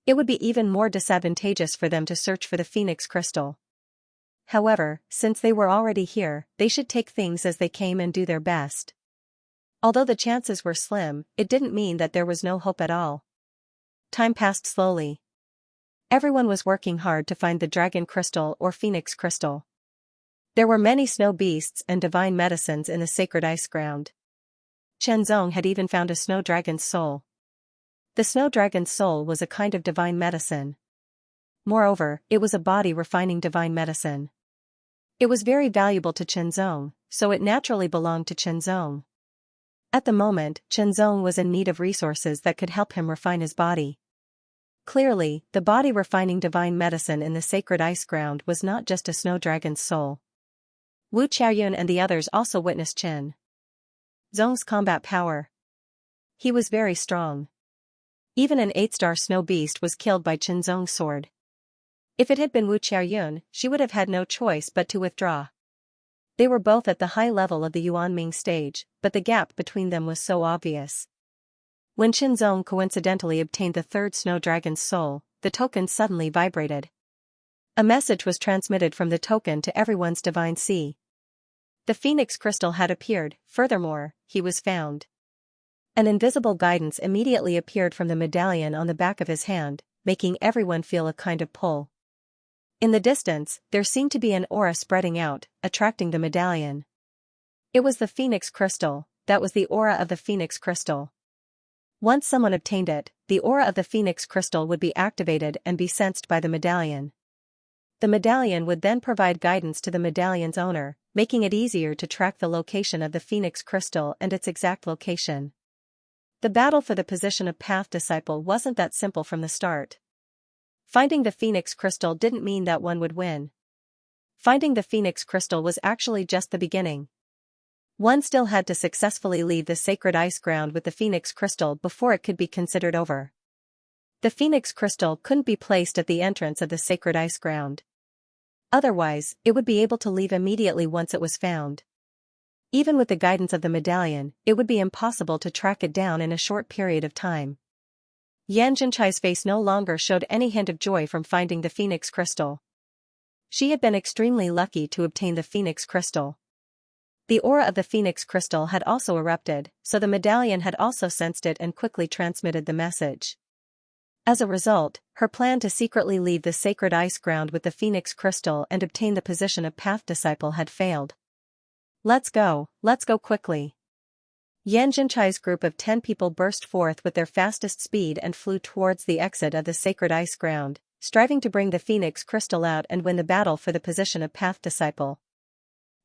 It would be even more disadvantageous for them to search for the Phoenix Crystal. However, since they were already here, they should take things as they came and do their best. Although the chances were slim, it didn't mean that there was no hope at all. Time passed slowly. Everyone was working hard to find the Dragon Crystal or Phoenix Crystal. There were many snow beasts and divine medicines in the sacred ice ground. Chen Zong had even found a snow dragon's soul. The snow dragon's soul was a kind of divine medicine. Moreover, it was a body-refining divine medicine. It was very valuable to Chen Zong, so it naturally belonged to Chen Zong. At the moment, Chen Zong was in need of resources that could help him refine his body. Clearly, the body-refining divine medicine in the sacred ice ground was not just a snow dragon's soul. Wu Qiaoyun and the others also witnessed Chen Zong's combat power. He was very strong. Even an 8-star snow beast was killed by Chen Zong's sword. If it had been Wu Qiaoyun, she would have had no choice but to withdraw. They were both at the high level of the Yuanming stage, but the gap between them was so obvious. When Chen Zong coincidentally obtained the 3rd snow dragon's soul, the token suddenly vibrated. A message was transmitted from the token to everyone's divine sea. The Phoenix Crystal had appeared, furthermore, he was found. An invisible guidance immediately appeared from the medallion on the back of his hand, making everyone feel a kind of pull. In the distance, there seemed to be an aura spreading out, attracting the medallion. It was the Phoenix Crystal, that was the aura of the Phoenix Crystal. Once someone obtained it, the aura of the Phoenix Crystal would be activated and be sensed by the medallion. The medallion would then provide guidance to the medallion's owner, making it easier to track the location of the Phoenix Crystal and its exact location. The battle for the position of Path Disciple wasn't that simple from the start. Finding the Phoenix Crystal didn't mean that one would win. Finding the Phoenix Crystal was actually just the beginning. One still had to successfully leave the sacred ice ground with the Phoenix Crystal before it could be considered over. The Phoenix Crystal couldn't be placed at the entrance of the sacred ice ground. Otherwise, it would be able to leave immediately once it was found. Even with the guidance of the medallion, it would be impossible to track it down in a short period of time. Yan Zhenchai's face no longer showed any hint of joy from finding the Phoenix Crystal. She had been extremely lucky to obtain the Phoenix Crystal. The aura of the Phoenix Crystal had also erupted, so the medallion had also sensed it and quickly transmitted the message. As a result, her plan to secretly leave the sacred ice ground with the Phoenix Crystal and obtain the position of Path Disciple had failed. Let's go quickly. Yan Zhenchai's group of 10 people burst forth with their fastest speed and flew towards the exit of the sacred ice ground, striving to bring the Phoenix Crystal out and win the battle for the position of Path Disciple.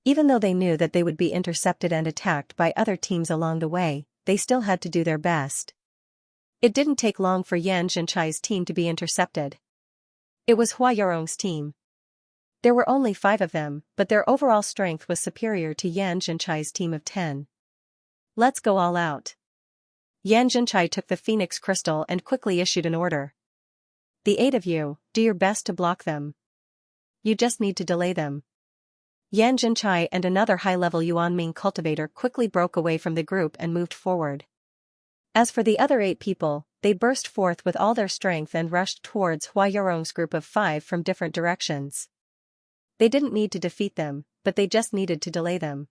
Even though they knew that they would be intercepted and attacked by other teams along the way, they still had to do their best. It didn't take long for Yan Zhenchai's team to be intercepted. It was Hua Yorong's team. There were only 5 of them, but their overall strength was superior to Yan Zhenchai's team of 10. Let's go all out. Xianxia took the phoenix crystal and quickly issued an order. The 8 of you, do your best to block them. You just need to delay them. Xianxia and another high-level Yuanming cultivator quickly broke away from the group and moved forward. As for the other 8 people, they burst forth with all their strength and rushed towards Hua Yorong's group of 5 from different directions. They didn't need to defeat them, but they just needed to delay them.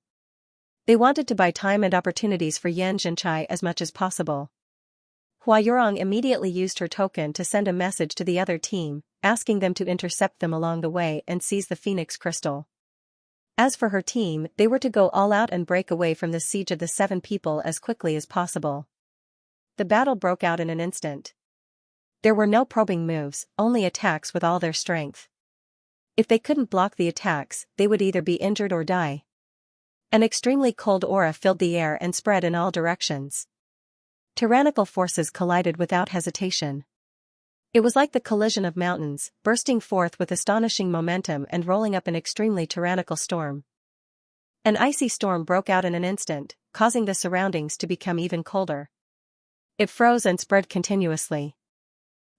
They wanted to buy time and opportunities for Xianxia as much as possible. Hua Yorong immediately used her token to send a message to the other team, asking them to intercept them along the way and seize the phoenix crystal. As for her team, they were to go all out and break away from the siege of the 7 people as quickly as possible. The battle broke out in an instant. There were no probing moves, only attacks with all their strength. If they couldn't block the attacks, they would either be injured or die. An extremely cold aura filled the air and spread in all directions. Tyrannical forces collided without hesitation. It was like the collision of mountains, bursting forth with astonishing momentum and rolling up an extremely tyrannical storm. An icy storm broke out in an instant, causing the surroundings to become even colder. It froze and spread continuously.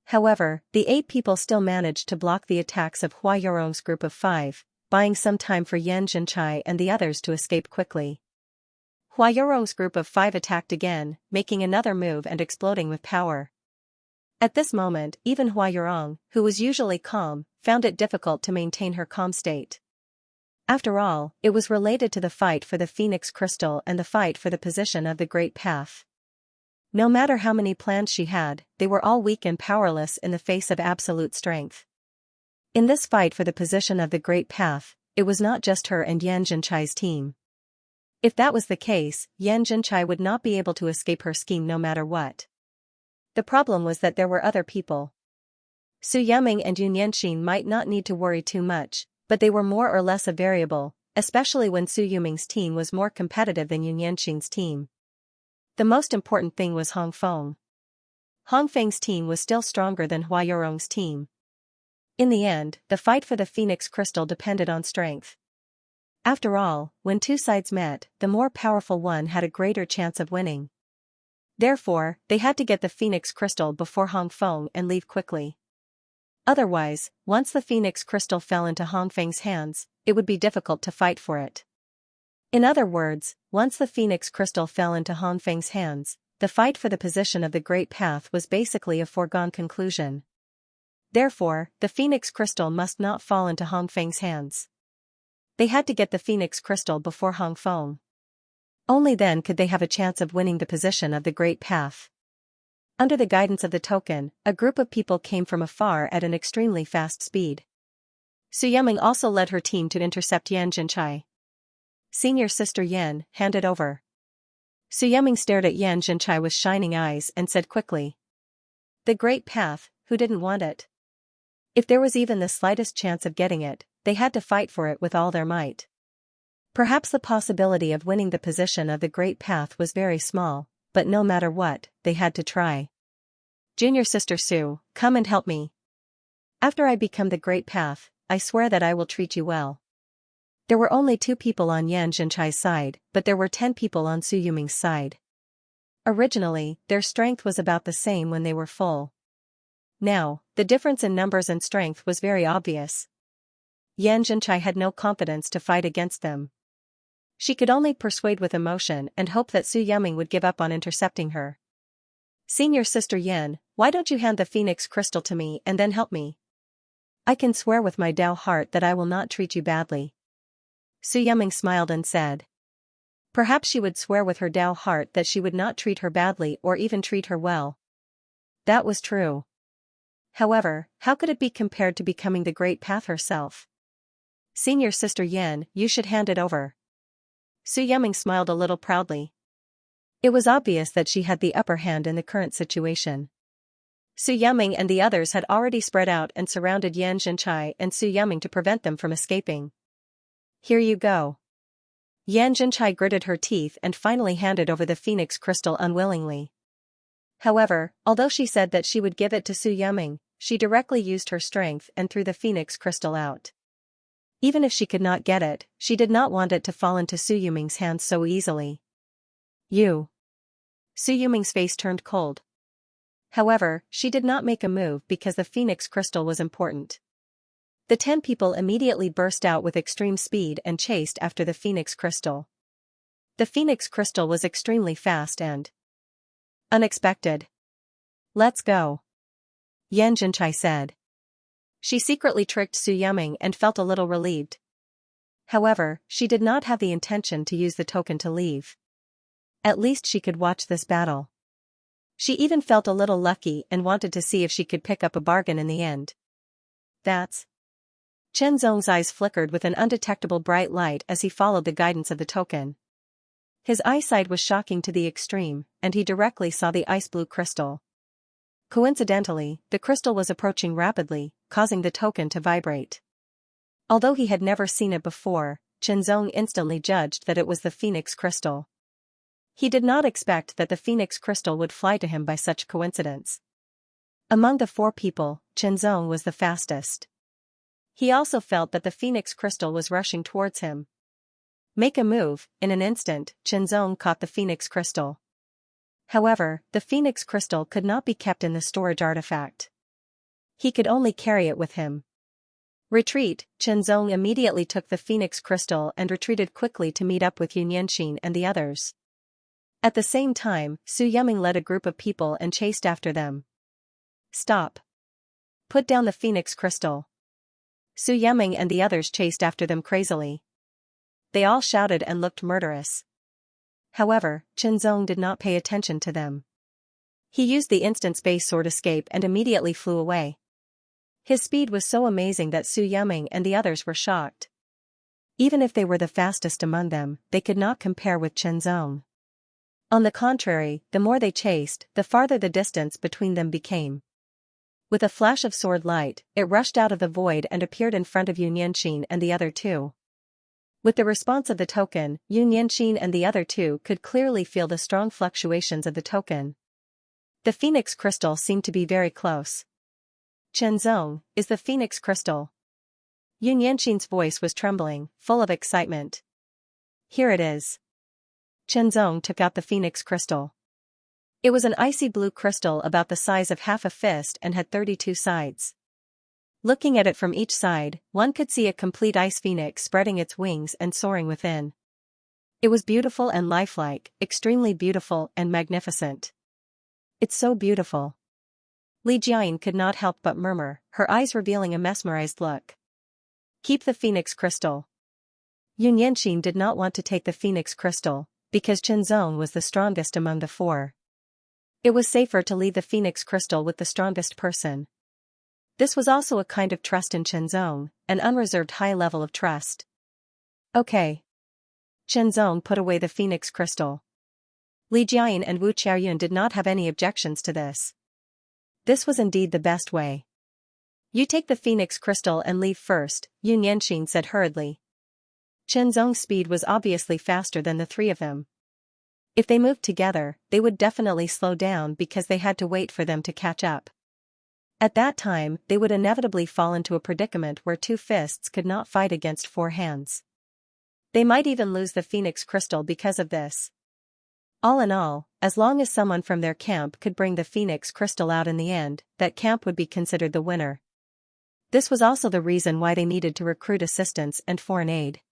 However, the 8 people still managed to block the attacks of Hua Yorong's group of 5, buying some time for Xianxia and the others to escape quickly. Hua Yorong's group of 5 attacked again, making another move and exploding with power. At this moment, even Hua Yorong, who was usually calm, found it difficult to maintain her calm state. After all, it was related to the fight for the phoenix crystal and the fight for the position of the Great Path. No matter how many plans she had, they were all weak and powerless in the face of absolute strength. In this fight for the position of the Great Path, it was not just her and Xianxia's team. If that was the case, Xianxia would not be able to escape her scheme no matter what. The problem was that there were other people. Su Yiming and Yun Yanxin might not need to worry too much, but they were more or less a variable, especially when Su Yiming's team was more competitive than Yun Yanxin's team. The most important thing was Hong Feng. Hong Feng's team was still stronger than Hua Yorong's team. In the end, the fight for the phoenix crystal depended on strength. After all, when 2 sides met, the more powerful one had a greater chance of winning. Therefore, they had to get the phoenix crystal before Hong Feng and leave quickly. Otherwise, once the phoenix crystal fell into Hong Feng's hands, it would be difficult to fight for it. In other words, once the phoenix crystal fell into Hong Feng's hands, the fight for the position of the Great Path was basically a foregone conclusion. Therefore, the phoenix crystal must not fall into Hong Feng's hands. They had to get the phoenix crystal before Hong Feng. Only then could they have a chance of winning the position of the Great Path. Under the guidance of the token, a group of people came from afar at an extremely fast speed. Su Yiming also led her team to intercept Xianxia. Senior Sister Yan, hand it over. Su Yiming stared at Xianxia with shining eyes and said quickly. The Great Path, who didn't want it? If there was even the slightest chance of getting it, they had to fight for it with all their might. Perhaps the possibility of winning the position of the Great Path was very small, but no matter what, they had to try. Junior Sister Su, come and help me. After I become the Great Path, I swear that I will treat you well. There were only 2 people on Xianxin's side, but there were 10 people on Su Yiming's side. Originally, their strength was about the same when they were full. Now, the difference in numbers and strength was very obvious. Xianxia had no confidence to fight against them. She could only persuade with emotion and hope that Su Yiming would give up on intercepting her. Senior Sister Yan, why don't you hand the phoenix crystal to me and then help me? I can swear with my Tao heart that I will not treat you badly. Su Yiming smiled and said. Perhaps she would swear with her Tao heart that she would not treat her badly or even treat her well. That was true. However, how could it be compared to becoming the Great Path herself? Senior Sister Yan, you should hand it over. Su Yiming smiled a little proudly. It was obvious that she had the upper hand in the current situation. Su Yiming and the others had already spread out and surrounded Xianxia and Su Yiming to prevent them from escaping. Here you go. Xianxia gritted her teeth and finally handed over the phoenix crystal unwillingly. However, although she said that she would give it to Su Yiming, she directly used her strength and threw the phoenix crystal out. Even if she could not get it, she did not want it to fall into Su Yiming's hands so easily. You. Su Yuming's face turned cold. However, she did not make a move because the phoenix crystal was important. The 10 people immediately burst out with extreme speed and chased after the phoenix crystal. The phoenix crystal was extremely fast and unexpected. Let's go, Xianxia said. She secretly tricked Su Yuming and felt a little relieved. However, she did not have the intention to use the token to leave. At least she could watch this battle. She even felt a little lucky and wanted to see if she could pick up a bargain in the end. That's. Chen Zong's eyes flickered with an undetectable bright light as he followed the guidance of the token. His eyesight was shocking to the extreme, and he directly saw the ice blue crystal. Coincidentally, the crystal was approaching rapidly, causing the token to vibrate. Although he had never seen it before, Chen Zong instantly judged that it was the phoenix crystal. He did not expect that the phoenix crystal would fly to him by such coincidence. Among the 4 people, Chen Zong was the fastest. He also felt that the phoenix crystal was rushing towards him. Make a move. In an instant, Chen Zong caught the phoenix crystal. However, the phoenix crystal could not be kept in the storage artifact. He could only carry it with him. Retreat. Chen Zong immediately took the phoenix crystal and retreated quickly to meet up with Xianxia and the others. At the same time, Su Yuming led a group of people and chased after them. Stop. Put down the phoenix crystal. Su Yuming and the others chased after them crazily. They all shouted and looked murderous. However, Chen Zong did not pay attention to them. He used the instant space sword escape and immediately flew away. His speed was so amazing that Su Yuming and the others were shocked. Even if they were the fastest among them, they could not compare with Chen Zong. On the contrary, the more they chased, the farther the distance between them became. With a flash of sword light, it rushed out of the void and appeared in front of Xianxia and the other 2. With the response of the token, Xianxia and the other 2 could clearly feel the strong fluctuations of the token. The phoenix crystal seemed to be very close. Chen Zong, is the phoenix crystal. Xianxia's voice was trembling, full of excitement. Here it is. Chen Zong took out the phoenix crystal. It was an icy blue crystal about the size of half a fist and had 32 sides. Looking at it from each side, one could see a complete ice phoenix spreading its wings and soaring within. It was beautiful and lifelike, extremely beautiful and magnificent. It's so beautiful. Li Jian could not help but murmur, her eyes revealing a mesmerized look. Keep the phoenix crystal. Xianxia did not want to take the phoenix crystal, because Chen Zong was the strongest among the 4. It was safer to leave the phoenix crystal with the strongest person. This was also a kind of trust in Chen Zong, an unreserved high level of trust. Okay. Chen Zong put away the phoenix crystal. Li Jian and Wu Qiaoyun did not have any objections to this. This was indeed the best way. You take the phoenix crystal and leave first, Xianxia said hurriedly. Chen Zong's speed was obviously faster than the 3 of them. If they moved together, they would definitely slow down because they had to wait for them to catch up. At that time, they would inevitably fall into a predicament where 2 fists could not fight against 4 hands. They might even lose the phoenix crystal because of this. All in all, as long as someone from their camp could bring the phoenix crystal out in the end, that camp would be considered the winner. This was also the reason why they needed to recruit assistance and foreign aid.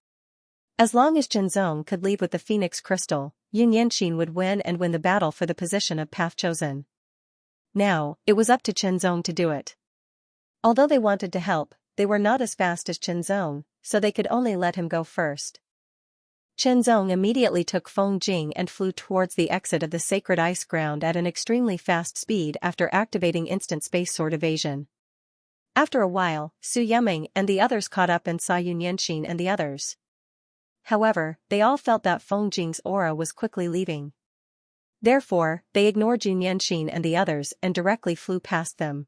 As long as Chen Zong could leave with the phoenix crystal, Xianxia would win and win the battle for the position of path chosen. Now, it was up to Chen Zong to do it. Although they wanted to help, they were not as fast as Chen Zong, so they could only let him go first. Chen Zong immediately took Feng Jing and flew towards the exit of the sacred ice ground at an extremely fast speed after activating instant space sword evasion. After a while, Su Yuming and the others caught up and saw Xianxia and the others. However, they all felt that Feng Jing's aura was quickly leaving. Therefore, they ignored Xianxia and the others and directly flew past them.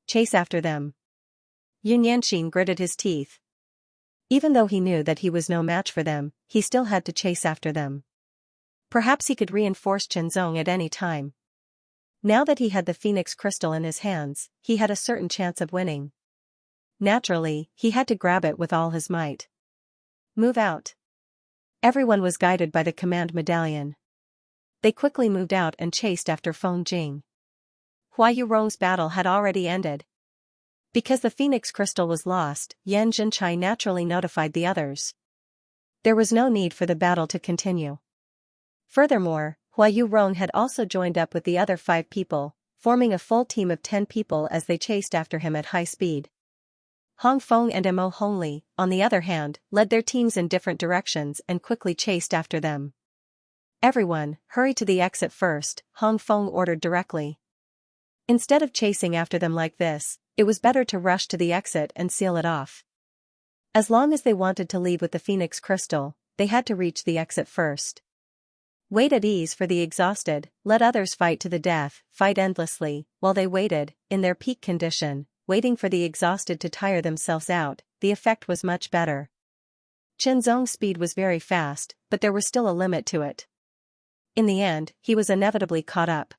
Chase after them. Xianxia gritted his teeth. Even though he knew that he was no match for them, he still had to chase after them. Perhaps he could reinforce Chen Zong at any time. Now that he had the phoenix crystal in his hands, he had a certain chance of winning. Naturally, he had to grab it with all his might. Move out. Everyone was guided by the command medallion. they quickly moved out and chased after Feng Jing. Hua Yurong's battle had already ended. Because the phoenix crystal was lost, Yan Zhenchai naturally notified the others. There was no need for the battle to continue. Furthermore, Hua Yurong had also joined up with the other 5 people, forming a full team of 10 people as they chased after him at high speed. Hong Feng and Mo Hongli, on the other hand, led their teams in different directions and quickly chased after them. Everyone, hurry to the exit first, Hong Feng ordered directly. Instead of chasing after them like this, it was better to rush to the exit and seal it off. As long as they wanted to leave with the phoenix crystal, they had to reach the exit first. Wait at ease for the exhausted, let others fight to the death, fight endlessly, while they waited, in their peak condition, waiting for the exhausted to tire themselves out, the effect was much better. Chen Zong's speed was very fast, but there was still a limit to it. In the end, he was inevitably caught up.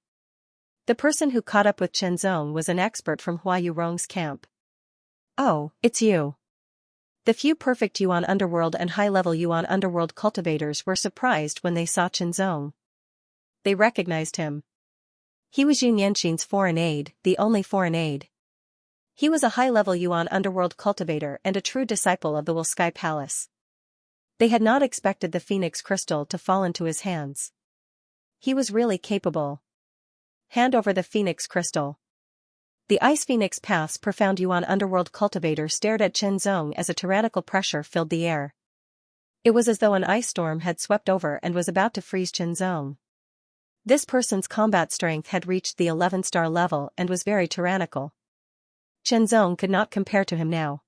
The person who caught up with Chen Zong was an expert from Hua Yurong's camp. "Oh, it's you." The few perfect Yuan Underworld and high-level Yuan Underworld cultivators were surprised when they saw Chen Zong. They recognized him. He was Yun Yanqin's foreign aide, the only foreign aide. He was a high-level Yuan Underworld cultivator and a true disciple of the Will Sky Palace. They had not expected the phoenix crystal to fall into his hands. He was really capable. Hand over the phoenix crystal. The Ice Phoenix Path's profound Yuan Underworld cultivator stared at Chen Zong as a tyrannical pressure filled the air. It was as though an ice storm had swept over and was about to freeze Chen Zong. This person's combat strength had reached the 11-star level and was very tyrannical. Chen Zong could not compare to him now.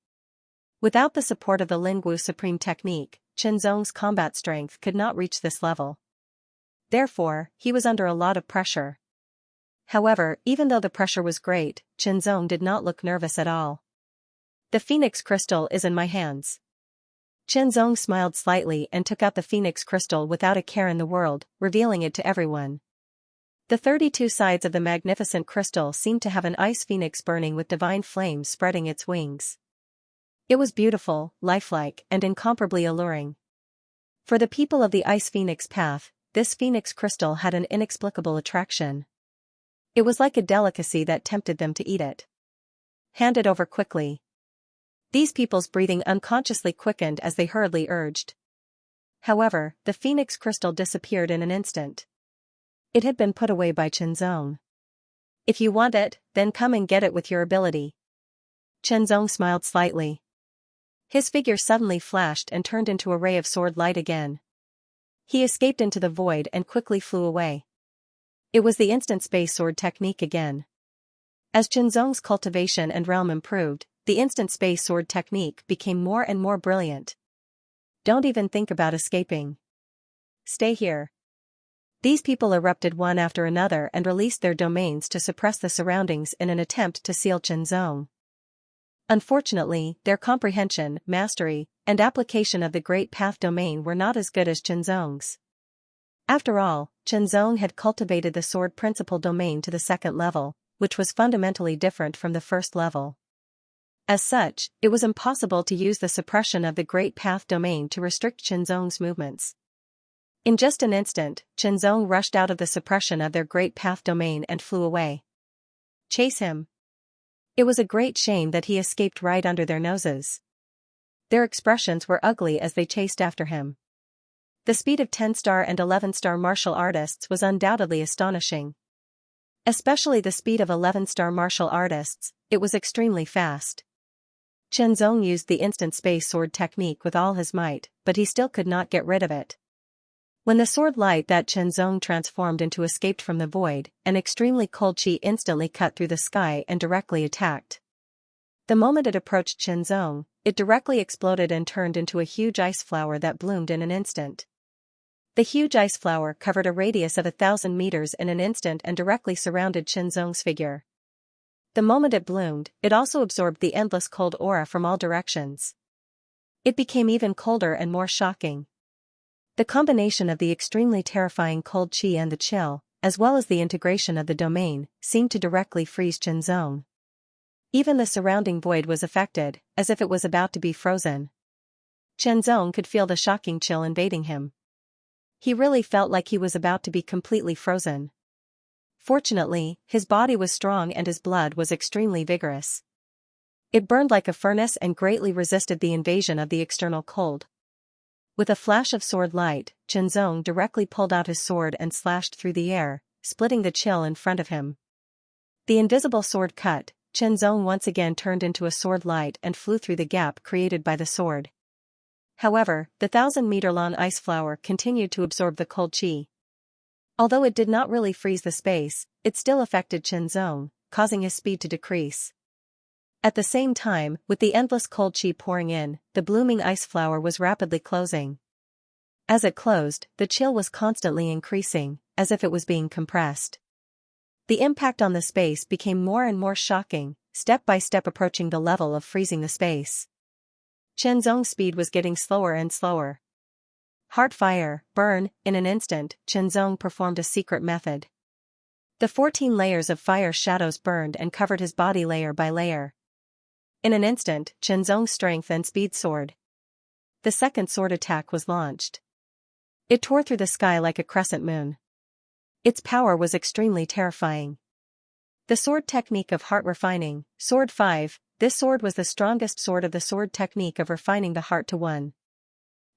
Without the support of the Lingwu Supreme Technique, Chen Zong's combat strength could not reach this level. Therefore, he was under a lot of pressure. However, even though the pressure was great, Chen Zong did not look nervous at all. "The phoenix crystal is in my hands." Chen Zong smiled slightly and took out the phoenix crystal without a care in the world, revealing it to everyone. The 32 sides of the magnificent crystal seemed to have an ice phoenix burning with divine flames spreading its wings. It was beautiful, lifelike, and incomparably alluring. For the people of the Ice Phoenix Path, this phoenix crystal had an inexplicable attraction. It was like a delicacy that tempted them to eat it. "Hand it over quickly." These people's breathing unconsciously quickened as they hurriedly urged. However, the phoenix crystal disappeared in an instant. It had been put away by Chen Zong. "If you want it, then come and get it with your ability." Chen Zong smiled slightly. His figure suddenly flashed and turned into a ray of sword light again. He escaped into the void and quickly flew away. It was the instant space sword technique again. As Chen Zong's cultivation and realm improved, the instant space sword technique became more and more brilliant. "Don't even think about escaping. Stay here." These people erupted one after another and released their domains to suppress the surroundings in an attempt to seal Chen Zong. Unfortunately, their comprehension, mastery, and application of the Great Path domain were not as good as Chen Zong's. After all, Chen Zong had cultivated the sword principal domain to the 2nd level, which was fundamentally different from the 1st level. As such, it was impossible to use the suppression of the Great Path domain to restrict Chen Zong's movements. In just an instant, Chen Zong rushed out of the suppression of their Great Path domain and flew away. "Chase him." It was a great shame that he escaped right under their noses. Their expressions were ugly as they chased after him. The speed of 10-star and 11-star martial artists was undoubtedly astonishing. Especially the speed of 11-star martial artists, it was extremely fast. Chen Zong used the instant space sword technique with all his might, but he still could not get rid of it. When the sword light that Chen Zong transformed into escaped from the void, an extremely cold chi instantly cut through the sky and directly attacked. The moment it approached Chen Zong, it directly exploded and turned into a huge ice flower that bloomed in an instant. The huge ice flower covered a radius of 1,000 meters in an instant and directly surrounded Chen Zong's figure. The moment it bloomed, it also absorbed the endless cold aura from all directions. It became even colder and more shocking. The combination of the extremely terrifying cold chi and the chill, as well as the integration of the domain, seemed to directly freeze Chen Zong. Even the surrounding void was affected, as if it was about to be frozen. Chen Zong could feel the shocking chill invading him. He really felt like he was about to be completely frozen. Fortunately, his body was strong and his blood was extremely vigorous. It burned like a furnace and greatly resisted the invasion of the external cold. With a flash of sword light, Chenzong directly pulled out his sword and slashed through the air, splitting the chill in front of him. The invisible sword cut, Chenzong once again turned into a sword light and flew through the gap created by the sword. However, the 1,000-meter-long ice flower continued to absorb the cold chi. Although it did not really freeze the space, it still affected Chenzong, causing his speed to decrease. At the same time, with the endless cold chi pouring in, the blooming ice flower was rapidly closing. As it closed, the chill was constantly increasing, as if it was being compressed. The impact on the space became more and more shocking, step by step approaching the level of freezing the space. Chenzong's speed was getting slower and slower. Heart fire, burn, in an instant, Chenzong performed a secret method. The 14 layers of fire shadows burned and covered his body layer by layer. In an instant, Chenzong's strength and speed soared. The second sword attack was launched. It tore through the sky like a crescent moon. Its power was extremely terrifying. The sword technique of heart refining, Sword 5, this sword was the strongest sword of the sword technique of refining the heart to one.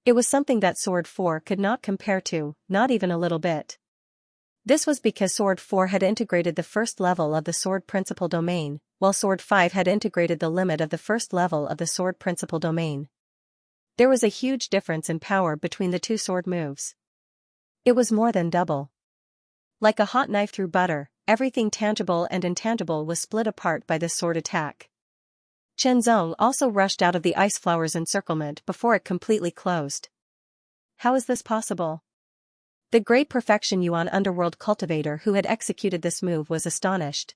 It was something that Sword 4 could not compare to, not even a little bit. This was because Sword 4 had integrated the first level of the sword principal domain, while Sword 5 had integrated the limit of the first level of the sword principal domain. There was a huge difference in power between the two sword moves. It was more than double. Like a hot knife through butter, everything tangible and intangible was split apart by this sword attack. Chenzong also rushed out of the ice flower's encirclement before it completely closed. How is this possible? The great perfection Yuan underworld cultivator who had executed this move was astonished.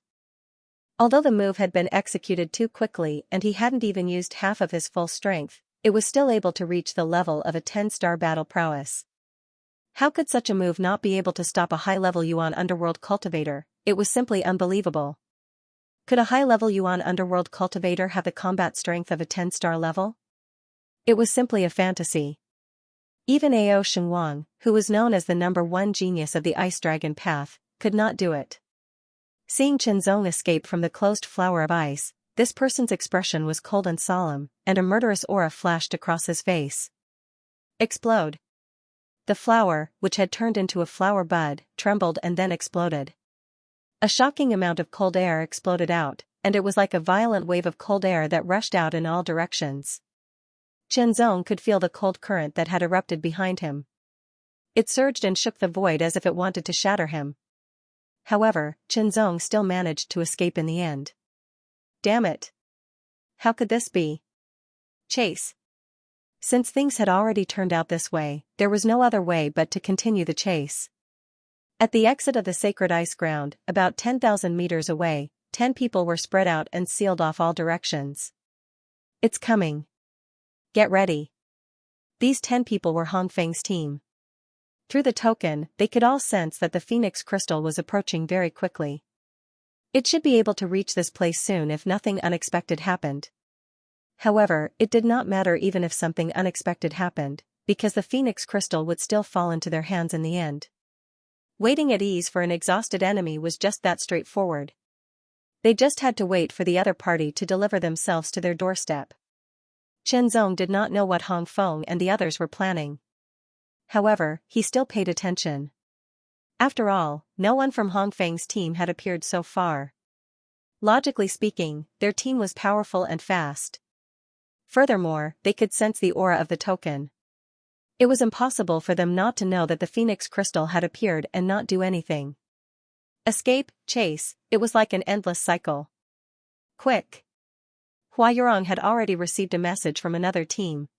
Although the move had been executed too quickly and he hadn't even used half of his full strength, it was still able to reach the level of a 10-star battle prowess. How could such a move not be able to stop a high-level Yuan underworld cultivator? It was simply unbelievable. Could a high-level Yuan underworld cultivator have the combat strength of a 10-star level? It was simply a fantasy. Even Ao Shengwang, who was known as the #1 genius of the Ice Dragon Path, could not do it. Seeing Chenzong escape from the closed flower of ice, this person's expression was cold and solemn, and a murderous aura flashed across his face. Explode. The flower, which had turned into a flower bud, trembled and then exploded. A shocking amount of cold air exploded out, and it was like a violent wave of cold air that rushed out in all directions. Chenzong could feel the cold current that had erupted behind him. It surged and shook the void as if it wanted to shatter him. However, Chenzong still managed to escape in the end. Damn it! How could this be? Chase. Since things had already turned out this way, there was no other way but to continue the chase. At the exit of the sacred ice ground, about 10,000 meters away, 10 people were spread out and sealed off all directions. It's coming. Get ready. These 10 people were Hong Feng's team. Through the token, they could all sense that the Phoenix crystal was approaching very quickly. It should be able to reach this place soon if nothing unexpected happened. However, it did not matter even if something unexpected happened, because the Phoenix crystal would still fall into their hands in the end. Waiting at ease for an exhausted enemy was just that straightforward. They just had to wait for the other party to deliver themselves to their doorstep. Chenzong did not know what Hong Feng and the others were planning. However, he still paid attention. After all, no one from Hong Feng's team had appeared so far. Logically speaking, their team was powerful and fast. Furthermore, they could sense the aura of the token. It was impossible for them not to know that the Phoenix crystal had appeared and not do anything. Escape, chase, it was like an endless cycle. Quick! Hua Yurong had already received a message from another team.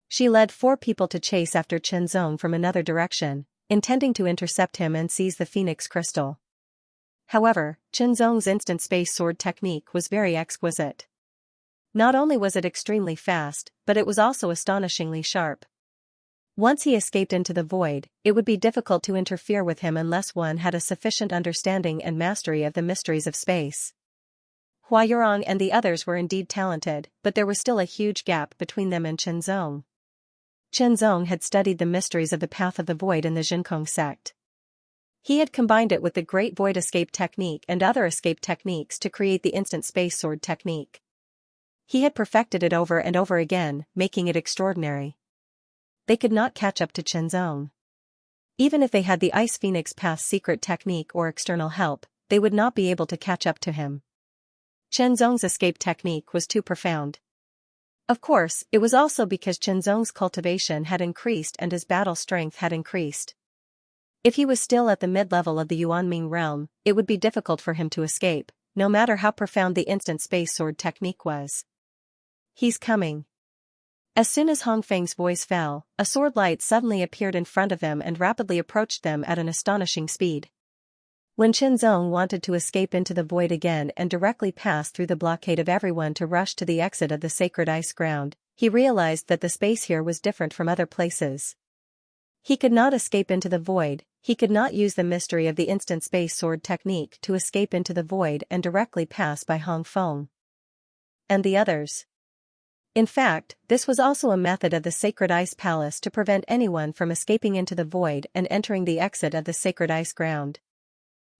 She led 4 people to chase after Chenzong from another direction, intending to intercept him and seize the Phoenix crystal. However, Chenzong's instant space sword technique was very exquisite. Not only was it extremely fast, but it was also astonishingly sharp. Once he escaped into the void, it would be difficult to interfere with him unless one had a sufficient understanding and mastery of the mysteries of space. Hua Yurong and the others were indeed talented, but there was still a huge gap between them and Chenzong. Zong had studied the mysteries of the path of the void in the Jinkong sect. He had combined it with the Great Void Escape technique and other escape techniques to create the instant space sword technique. He had perfected it over and over again, making it extraordinary. They could not catch up to Zong. Even if they had the Ice Phoenix Path's secret technique or external help, they would not be able to catch up to him. Zong's escape technique was too profound. Of course, it was also because Zong's cultivation had increased and his battle strength had increased. If he was still at the mid-level of the Yuanming realm, it would be difficult for him to escape, no matter how profound the instant space sword technique was. He's coming. As soon as Hong Feng's voice fell, a sword light suddenly appeared in front of them and rapidly approached them at an astonishing speed. When Zong wanted to escape into the void again and directly pass through the blockade of everyone to rush to the exit of the sacred ice ground, he realized that the space here was different from other places. He could not escape into the void, he could not use the mystery of the instant space sword technique to escape into the void and directly pass by Hong Feng and the others. In fact, this was also a method of the Sacred Ice Palace to prevent anyone from escaping into the void and entering the exit of the Sacred Ice Ground.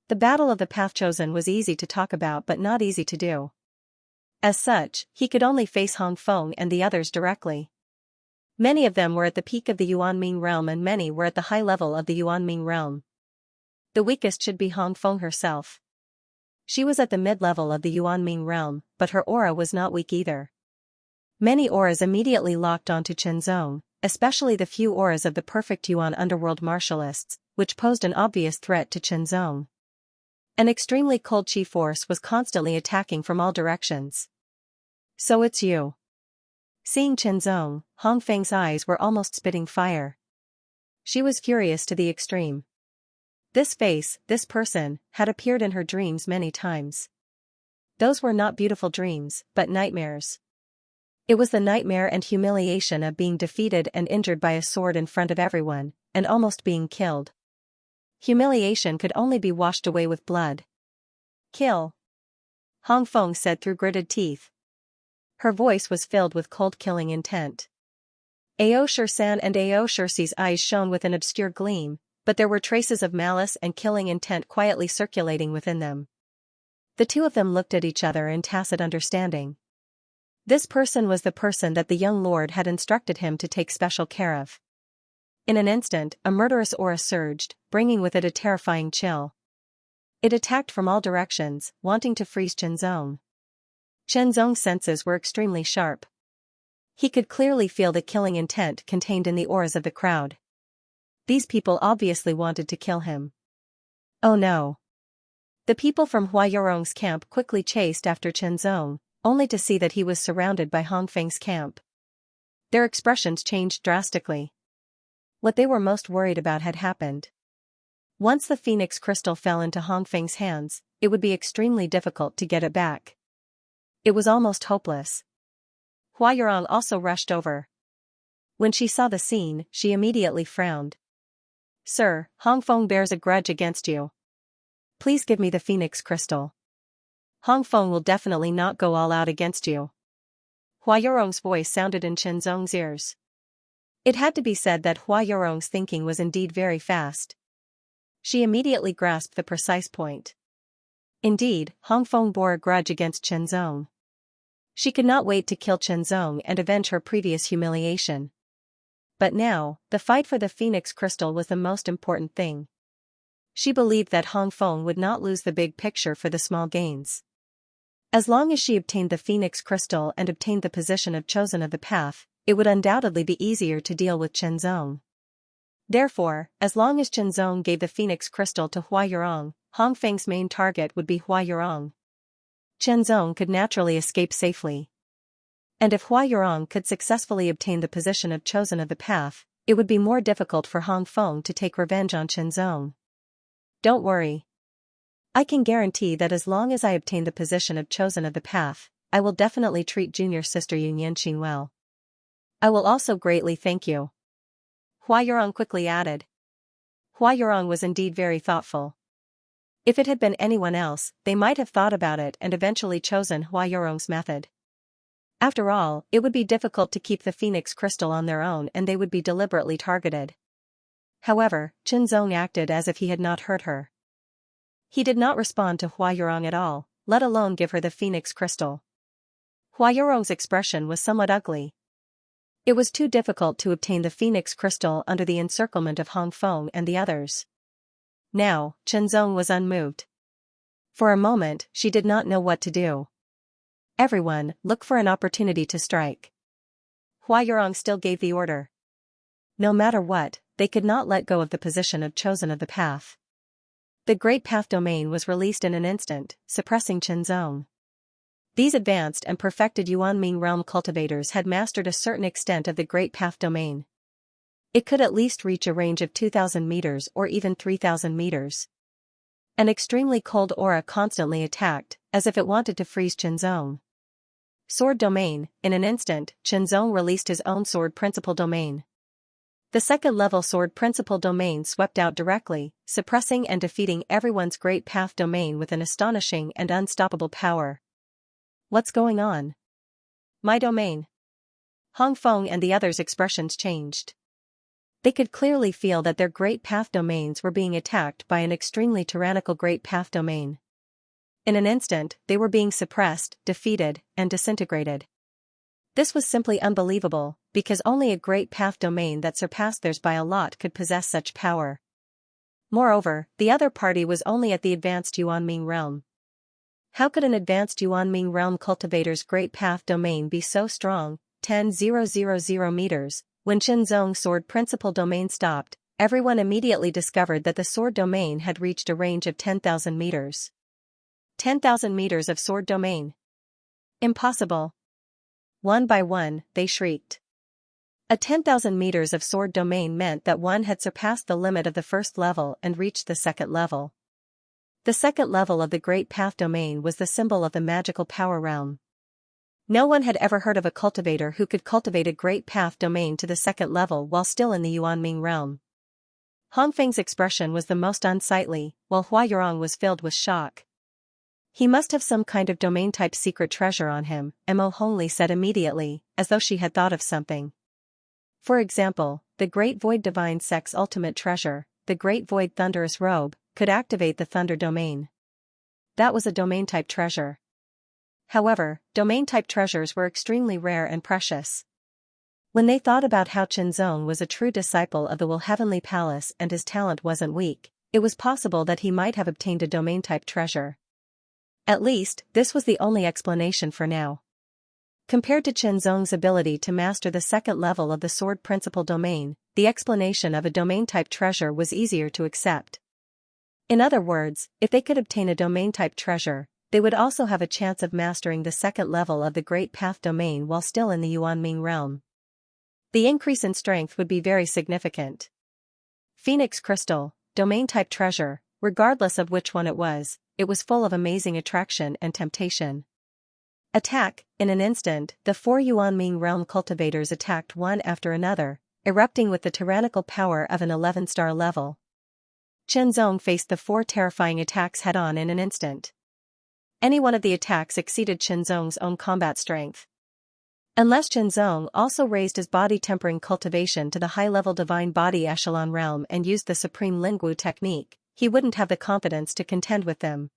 The Battle of the Path Chosen was easy to talk about but not easy to do. As such, he could only face Hong Feng and the others directly. Many of them were at the peak of the Yuanming realm and many were at the high level of the Yuanming realm. The weakest should be Hong Feng herself. She was at the mid-level of the Yuanming realm, but her aura was not weak either. Many auras immediately locked onto Zong, especially the few auras of the perfect Yuan underworld martialists, which posed an obvious threat to Zong. An extremely cold chi force was constantly attacking from all directions. So it's you. Seeing Zong, Hong Feng's eyes were almost spitting fire. She was furious to the extreme. This face, this person, had appeared in her dreams many times. Those were not beautiful dreams, but nightmares. It was the nightmare and humiliation of being defeated and injured by a sword in front of everyone, and almost being killed. Humiliation could only be washed away with blood. Kill. Hong Feng said through gritted teeth. Her voice was filled with cold killing intent. Ao Shirsan and Ao Shirsi's eyes shone with an obscure gleam, but there were traces of malice and killing intent quietly circulating within them. The two of them looked at each other in tacit understanding. This person was the person that the young lord had instructed him to take special care of. In an instant, a murderous aura surged, bringing with it a terrifying chill. It attacked from all directions, wanting to freeze Zong. Zong's senses were extremely sharp. He could clearly feel the killing intent contained in the auras of the crowd. These people obviously wanted to kill him. Oh no. The people from Hua Yorong's camp quickly chased after Zong, only to see that he was surrounded by Hong Feng's camp. Their expressions changed drastically. What they were most worried about had happened. Once the Phoenix crystal fell into Hong Feng's hands, it would be extremely difficult to get it back. It was almost hopeless. Hua Yorong also rushed over. When she saw the scene, she immediately frowned. Sir, Hong Feng bears a grudge against you. Please give me the Phoenix crystal. Hong Feng will definitely not go all out against you. Hua Yorong's voice sounded in Zong's ears. It had to be said that Hua Yorong's thinking was indeed very fast. She immediately grasped the precise point. Indeed, Hong Feng bore a grudge against Zong. She could not wait to kill Zong and avenge her previous humiliation. But now, the fight for the Phoenix crystal was the most important thing. She believed that Hong Feng would not lose the big picture for the small gains. As long as she obtained the Phoenix crystal and obtained the position of Chosen of the Path, it would undoubtedly be easier to deal with Zong. Therefore, as long as Zong gave the Phoenix crystal to Hua Yorong, Hong Feng's main target would be Hua Yorong. Zong could naturally escape safely. And if Hua Yorong could successfully obtain the position of Chosen of the Path, it would be more difficult for Hong Feng to take revenge on Zong. Don't worry. I can guarantee that as long as I obtain the position of Chosen of the Path, I will definitely treat junior sister Yuanxin well. I will also greatly thank you. Hua Yorong quickly added. Hua Yorong was indeed very thoughtful. If it had been anyone else, they might have thought about it and eventually chosen Hua Yorong's method. After all, it would be difficult to keep the phoenix crystal on their own and they would be deliberately targeted. However, Qinzong acted as if he had not heard her. He did not respond to Hua Yurong at all, let alone give her the phoenix crystal. Hua Yurong's expression was somewhat ugly. It was too difficult to obtain the phoenix crystal under the encirclement of Hong Feng and the others. Now, Qinzong was unmoved. For a moment, she did not know what to do. Everyone, look for an opportunity to strike. Hua Yurong still gave the order. No matter what, they could not let go of the position of chosen of the path. The Great Path Domain was released in an instant, suppressing Qinzong. These advanced and perfected Yuanming realm cultivators had mastered a certain extent of the Great Path Domain. It could at least reach a range of 2,000 meters or even 3,000 meters. An extremely cold aura constantly attacked, as if it wanted to freeze Qinzong. Sword Domain, in an instant, Qinzong released his own Sword Principal Domain. The second-level Sword Principal Domain swept out directly, suppressing and defeating everyone's Great Path Domain with an astonishing and unstoppable power. What's going on? My domain. Hong Feng and the others' expressions changed. They could clearly feel that their Great Path Domains were being attacked by an extremely tyrannical Great Path Domain. In an instant, they were being suppressed, defeated, and disintegrated. This was simply unbelievable, because only a Great Path Domain that surpassed theirs by a lot could possess such power. Moreover, the other party was only at the advanced Yuanming realm. How could an advanced Yuanming realm cultivator's Great Path Domain be so strong? 10,000 meters. When Qinzong's Sword Principal Domain stopped, everyone immediately discovered that the Sword Domain had reached a range of 10,000 meters. 10,000 meters of Sword Domain. Impossible. One by one, they shrieked. A 10,000 meters of Sword Domain meant that one had surpassed the limit of the first level and reached the second level. The second level of the Great Path Domain was the symbol of the magical power realm. No one had ever heard of a cultivator who could cultivate a Great Path Domain to the second level while still in the Yuanming realm. Hong Feng's expression was the most unsightly, while Hua Yurong was filled with shock. He must have some kind of domain-type secret treasure on him, Mo Hongli said immediately, as though she had thought of something. For example, the Great Void Divine Sect's ultimate treasure, the Great Void Thunderous Robe, could activate the Thunder Domain. That was a domain-type treasure. However, domain-type treasures were extremely rare and precious. When they thought about how Qinzong was a true disciple of the Will Heavenly Palace and his talent wasn't weak, it was possible that he might have obtained a domain-type treasure. At least, this was the only explanation for now. Compared to Qinzong's ability to master the second level of the Sword Principal Domain, the explanation of a domain-type treasure was easier to accept. In other words, if they could obtain a domain-type treasure, they would also have a chance of mastering the second level of the Great Path Domain while still in the Yuanming realm. The increase in strength would be very significant. Phoenix Crystal, domain-type treasure, regardless of which one it was full of amazing attraction and temptation. Attack! In an instant, the 4 Yuanming realm cultivators attacked one after another, erupting with the tyrannical power of an 11-star level. Qinzong faced the 4 terrifying attacks head-on in an instant. Any one of the attacks exceeded Qinzong's own combat strength. Unless Qinzong also raised his body-tempering cultivation to the high-level divine body echelon realm and used the supreme Lingwu technique, he wouldn't have the confidence to contend with them.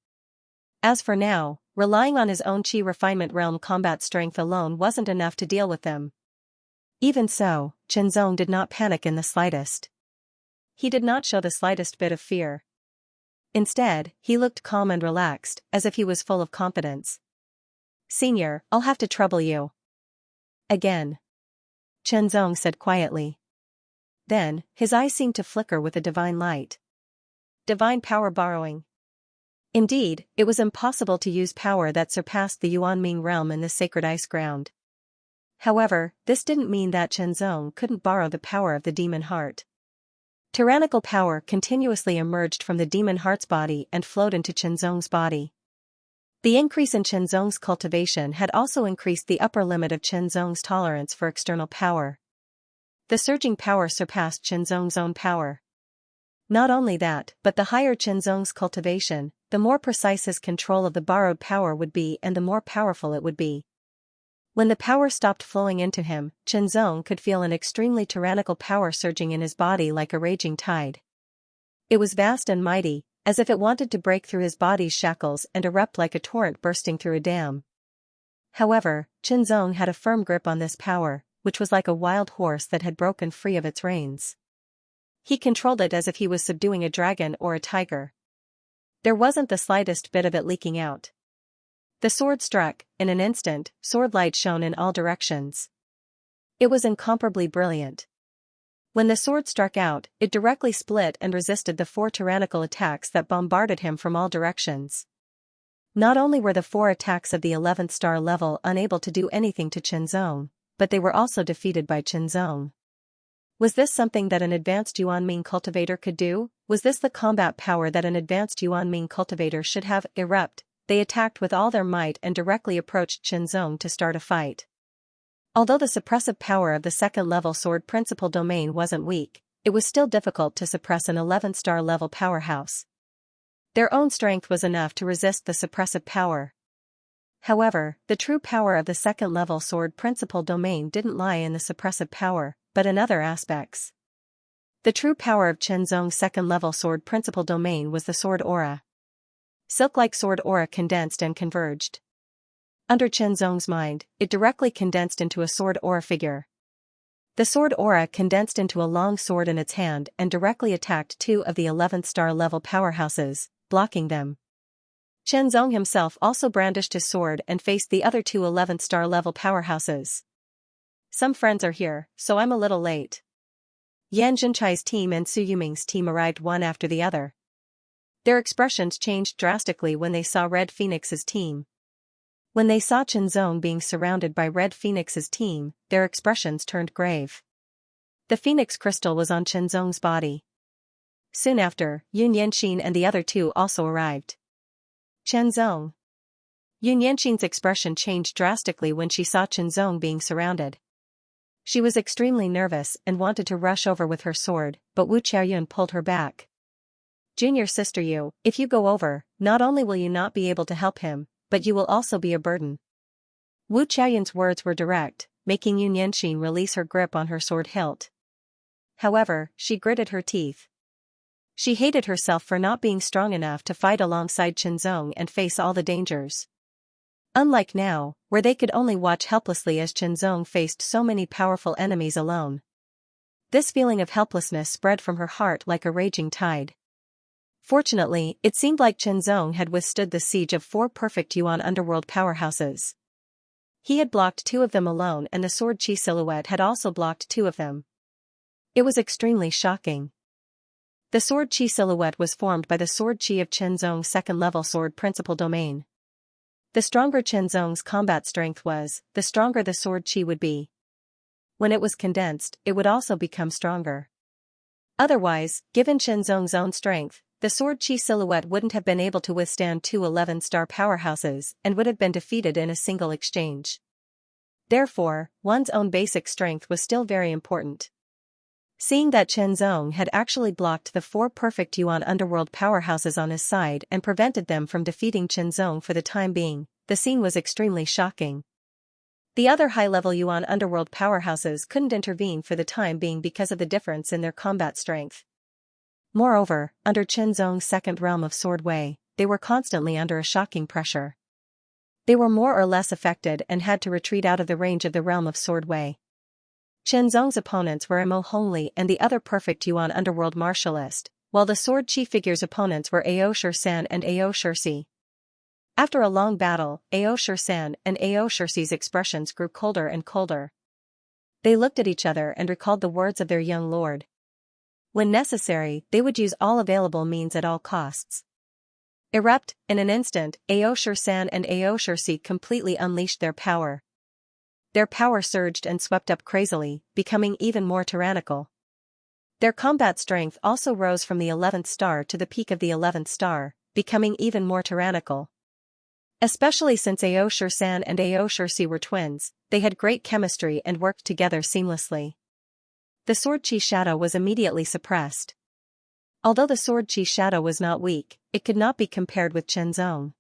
As for now, relying on his own Qi refinement realm combat strength alone wasn't enough to deal with them. Even so, Qinzong did not panic in the slightest. He did not show the slightest bit of fear. Instead, he looked calm and relaxed, as if he was full of confidence. "Senior, I'll have to trouble you again," Qinzong said quietly. Then, his eyes seemed to flicker with a divine light. Divine power borrowing. Indeed, it was impossible to use power that surpassed the Yuanming realm in the sacred ice ground. However, this didn't mean that Qinzong couldn't borrow the power of the demon heart. Tyrannical power continuously emerged from the demon heart's body and flowed into Qinzong's body. The increase in Qinzong's cultivation had also increased the upper limit of Qinzong's tolerance for external power. The surging power surpassed Qinzong's own power. Not only that, but the higher Qinzong's cultivation, the more precise his control of the borrowed power would be and the more powerful it would be. When the power stopped flowing into him, Chenzong could feel an extremely tyrannical power surging in his body like a raging tide. It was vast and mighty, as if it wanted to break through his body's shackles and erupt like a torrent bursting through a dam. However, Chenzong had a firm grip on this power, which was like a wild horse that had broken free of its reins. He controlled it as if he was subduing a dragon or a tiger. There wasn't the slightest bit of it leaking out. The sword struck. In an instant, sword light shone in all directions. It was incomparably brilliant. When the sword struck out, it directly split and resisted the 4 tyrannical attacks that bombarded him from all directions. Not only were the 4 attacks of the 11th star level unable to do anything to Chenzong, but they were also defeated by Chenzong. Was this something that an advanced Yuanming cultivator could do? Was this the combat power that an advanced Yuanming cultivator should have? Erupt. They attacked with all their might and directly approached Chenzong to start a fight. Although the suppressive power of the 2nd level sword principal domain wasn't weak, it was still difficult to suppress an 11th star level powerhouse. Their own strength was enough to resist the suppressive power. However, the true power of the 2nd level sword principal domain didn't lie in the suppressive power, but in other aspects. The true power of Chenzong's 2nd level sword principal domain was the sword aura. Silk-like sword aura condensed and converged. Under Chenzong's mind, it directly condensed into a sword aura figure. The sword aura condensed into a long sword in its hand and directly attacked 2 of the 11th star level powerhouses, blocking them. Chenzong himself also brandished his sword and faced the other 2 11th star level powerhouses. Some friends are here, so I'm a little late. Yan Zhenchai's team and Su Yuming's team arrived one after the other. Their expressions changed drastically when they saw Red Phoenix's team. When they saw Chenzong being surrounded by Red Phoenix's team, their expressions turned grave. The Phoenix crystal was on Chenzong's body. Soon after, Yun Yanxin and the other 2 also arrived. Chenzong. Yun Yanxin's expression changed drastically when she saw Chenzong being surrounded. She was extremely nervous and wanted to rush over with her sword, but Wu Qiaoyun pulled her back. Junior sister Yu, if you go over, not only will you not be able to help him, but you will also be a burden. Wu Qiaoyun's words were direct, making Yun Yanxin release her grip on her sword hilt. However, she gritted her teeth. She hated herself for not being strong enough to fight alongside Chenzong and face all the dangers. Unlike now, where they could only watch helplessly as Chenzong faced so many powerful enemies alone. This feeling of helplessness spread from her heart like a raging tide. Fortunately, it seemed like Chenzong had withstood the siege of 4 perfect Yuan underworld powerhouses. He had blocked 2 of them alone and the sword chi silhouette had also blocked 2 of them. It was extremely shocking. The sword chi silhouette was formed by the sword chi of Chenzong's 2nd level sword principal domain. The stronger Chenzong's combat strength was, the stronger the sword chi would be. When it was condensed, it would also become stronger. Otherwise, given Chenzong's own strength, the sword chi silhouette wouldn't have been able to withstand 2 11-star powerhouses and would have been defeated in a single exchange. Therefore, one's own basic strength was still very important. Seeing that Chenzong had actually blocked the 4 perfect Yuan underworld powerhouses on his side and prevented them from defeating Chenzong for the time being, the scene was extremely shocking. The other high-level Yuan underworld powerhouses couldn't intervene for the time being because of the difference in their combat strength. Moreover, under Chenzong's 2nd realm of Sword Wei, they were constantly under a shocking pressure. They were more or less affected and had to retreat out of the range of the realm of Sword Wei. Chenzong's opponents were Mo Hongli and the other perfect Yuan underworld martialist, while the sword chi figure's opponents were Ao Shirsan and Ao Shirsi. After a long battle, Ao Shirsan and Ao Shirsi's expressions grew colder and colder. They looked at each other and recalled the words of their young lord. When necessary, they would use all available means at all costs. Erupt. In an instant, Ao Shirsan and Ao Shirsi completely unleashed their power. Their power surged and swept up crazily, becoming even more tyrannical. Their combat strength also rose from the 11th star to the peak of the 11th star, becoming even more tyrannical. Especially since Ao Shirsan and Ao Shirsi were twins, they had great chemistry and worked together seamlessly. The sword chi shadow was immediately suppressed. Although the sword chi shadow was not weak, it could not be compared with Chenzong.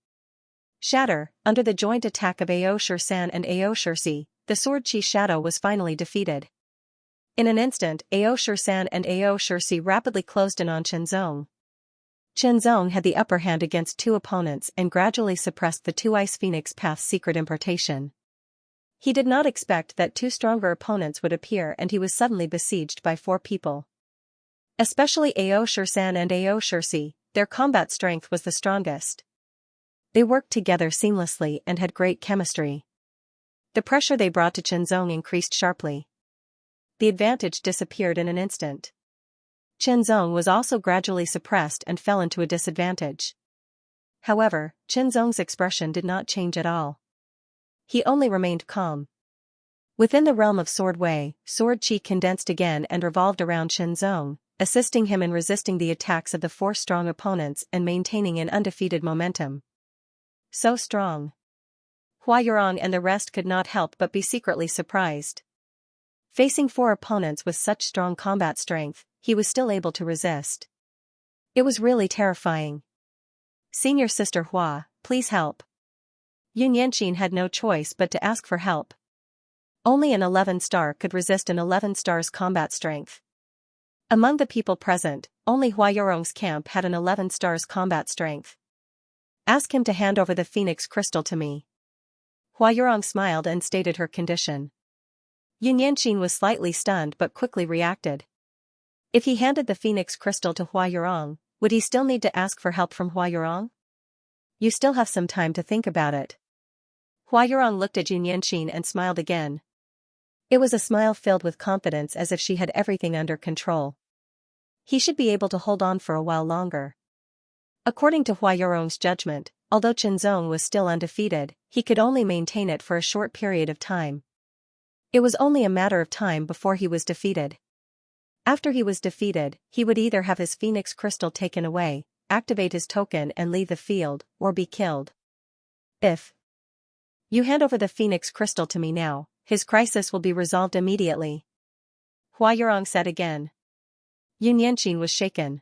Shatter, under the joint attack of Ao Shirsan and Ao Shirsi, the Sword Chi shadow was finally defeated. In an instant, Ao Shirsan and Ao Shirsi rapidly closed in on Chenzong. Chenzong had the upper hand against two opponents and gradually suppressed the two Ice Phoenix Path's secret importation. He did not expect that two stronger opponents would appear, and he was suddenly besieged by four people. Especially Ao Shirsan and Ao Shirsi, their combat strength was the strongest. They worked together seamlessly and had great chemistry. The pressure they brought to Chenzong increased sharply. The advantage disappeared in an instant. Chenzong was also gradually suppressed and fell into a disadvantage. However, Chenzong's expression did not change at all. He only remained calm. Within the realm of Sword Wei, Sword Chi condensed again and revolved around Chenzong, assisting him in resisting the attacks of the four strong opponents and maintaining an undefeated momentum. So strong. Hua Yurong and the rest could not help but be secretly surprised. Facing four opponents with such strong combat strength, he was still able to resist. It was really terrifying. Senior Sister Hua, please help. Yun Yanqin had no choice but to ask for help. Only an 11-star could resist an 11-star's combat strength. Among the people present, only Hua Yurong's camp had an 11-star's combat strength. Ask him to hand over the Phoenix Crystal to me. Hua Yurong smiled and stated her condition. Yun Yanqin was slightly stunned but quickly reacted. If he handed the Phoenix Crystal to Hua Yurong, would he still need to ask for help from Hua Yurong? You still have some time to think about it. Hua Yurong looked at Yun Yanqin and smiled again. It was a smile filled with confidence, as if she had everything under control. He should be able to hold on for a while longer. According to Hua Yurong's judgment, although Chenzong was still undefeated, he could only maintain it for a short period of time. It was only a matter of time before he was defeated. After he was defeated, he would either have his Phoenix Crystal taken away, activate his token and leave the field, or be killed. If you hand over the Phoenix Crystal to me now, his crisis will be resolved immediately. Hua Yurong said again. Yun Yanqin was shaken.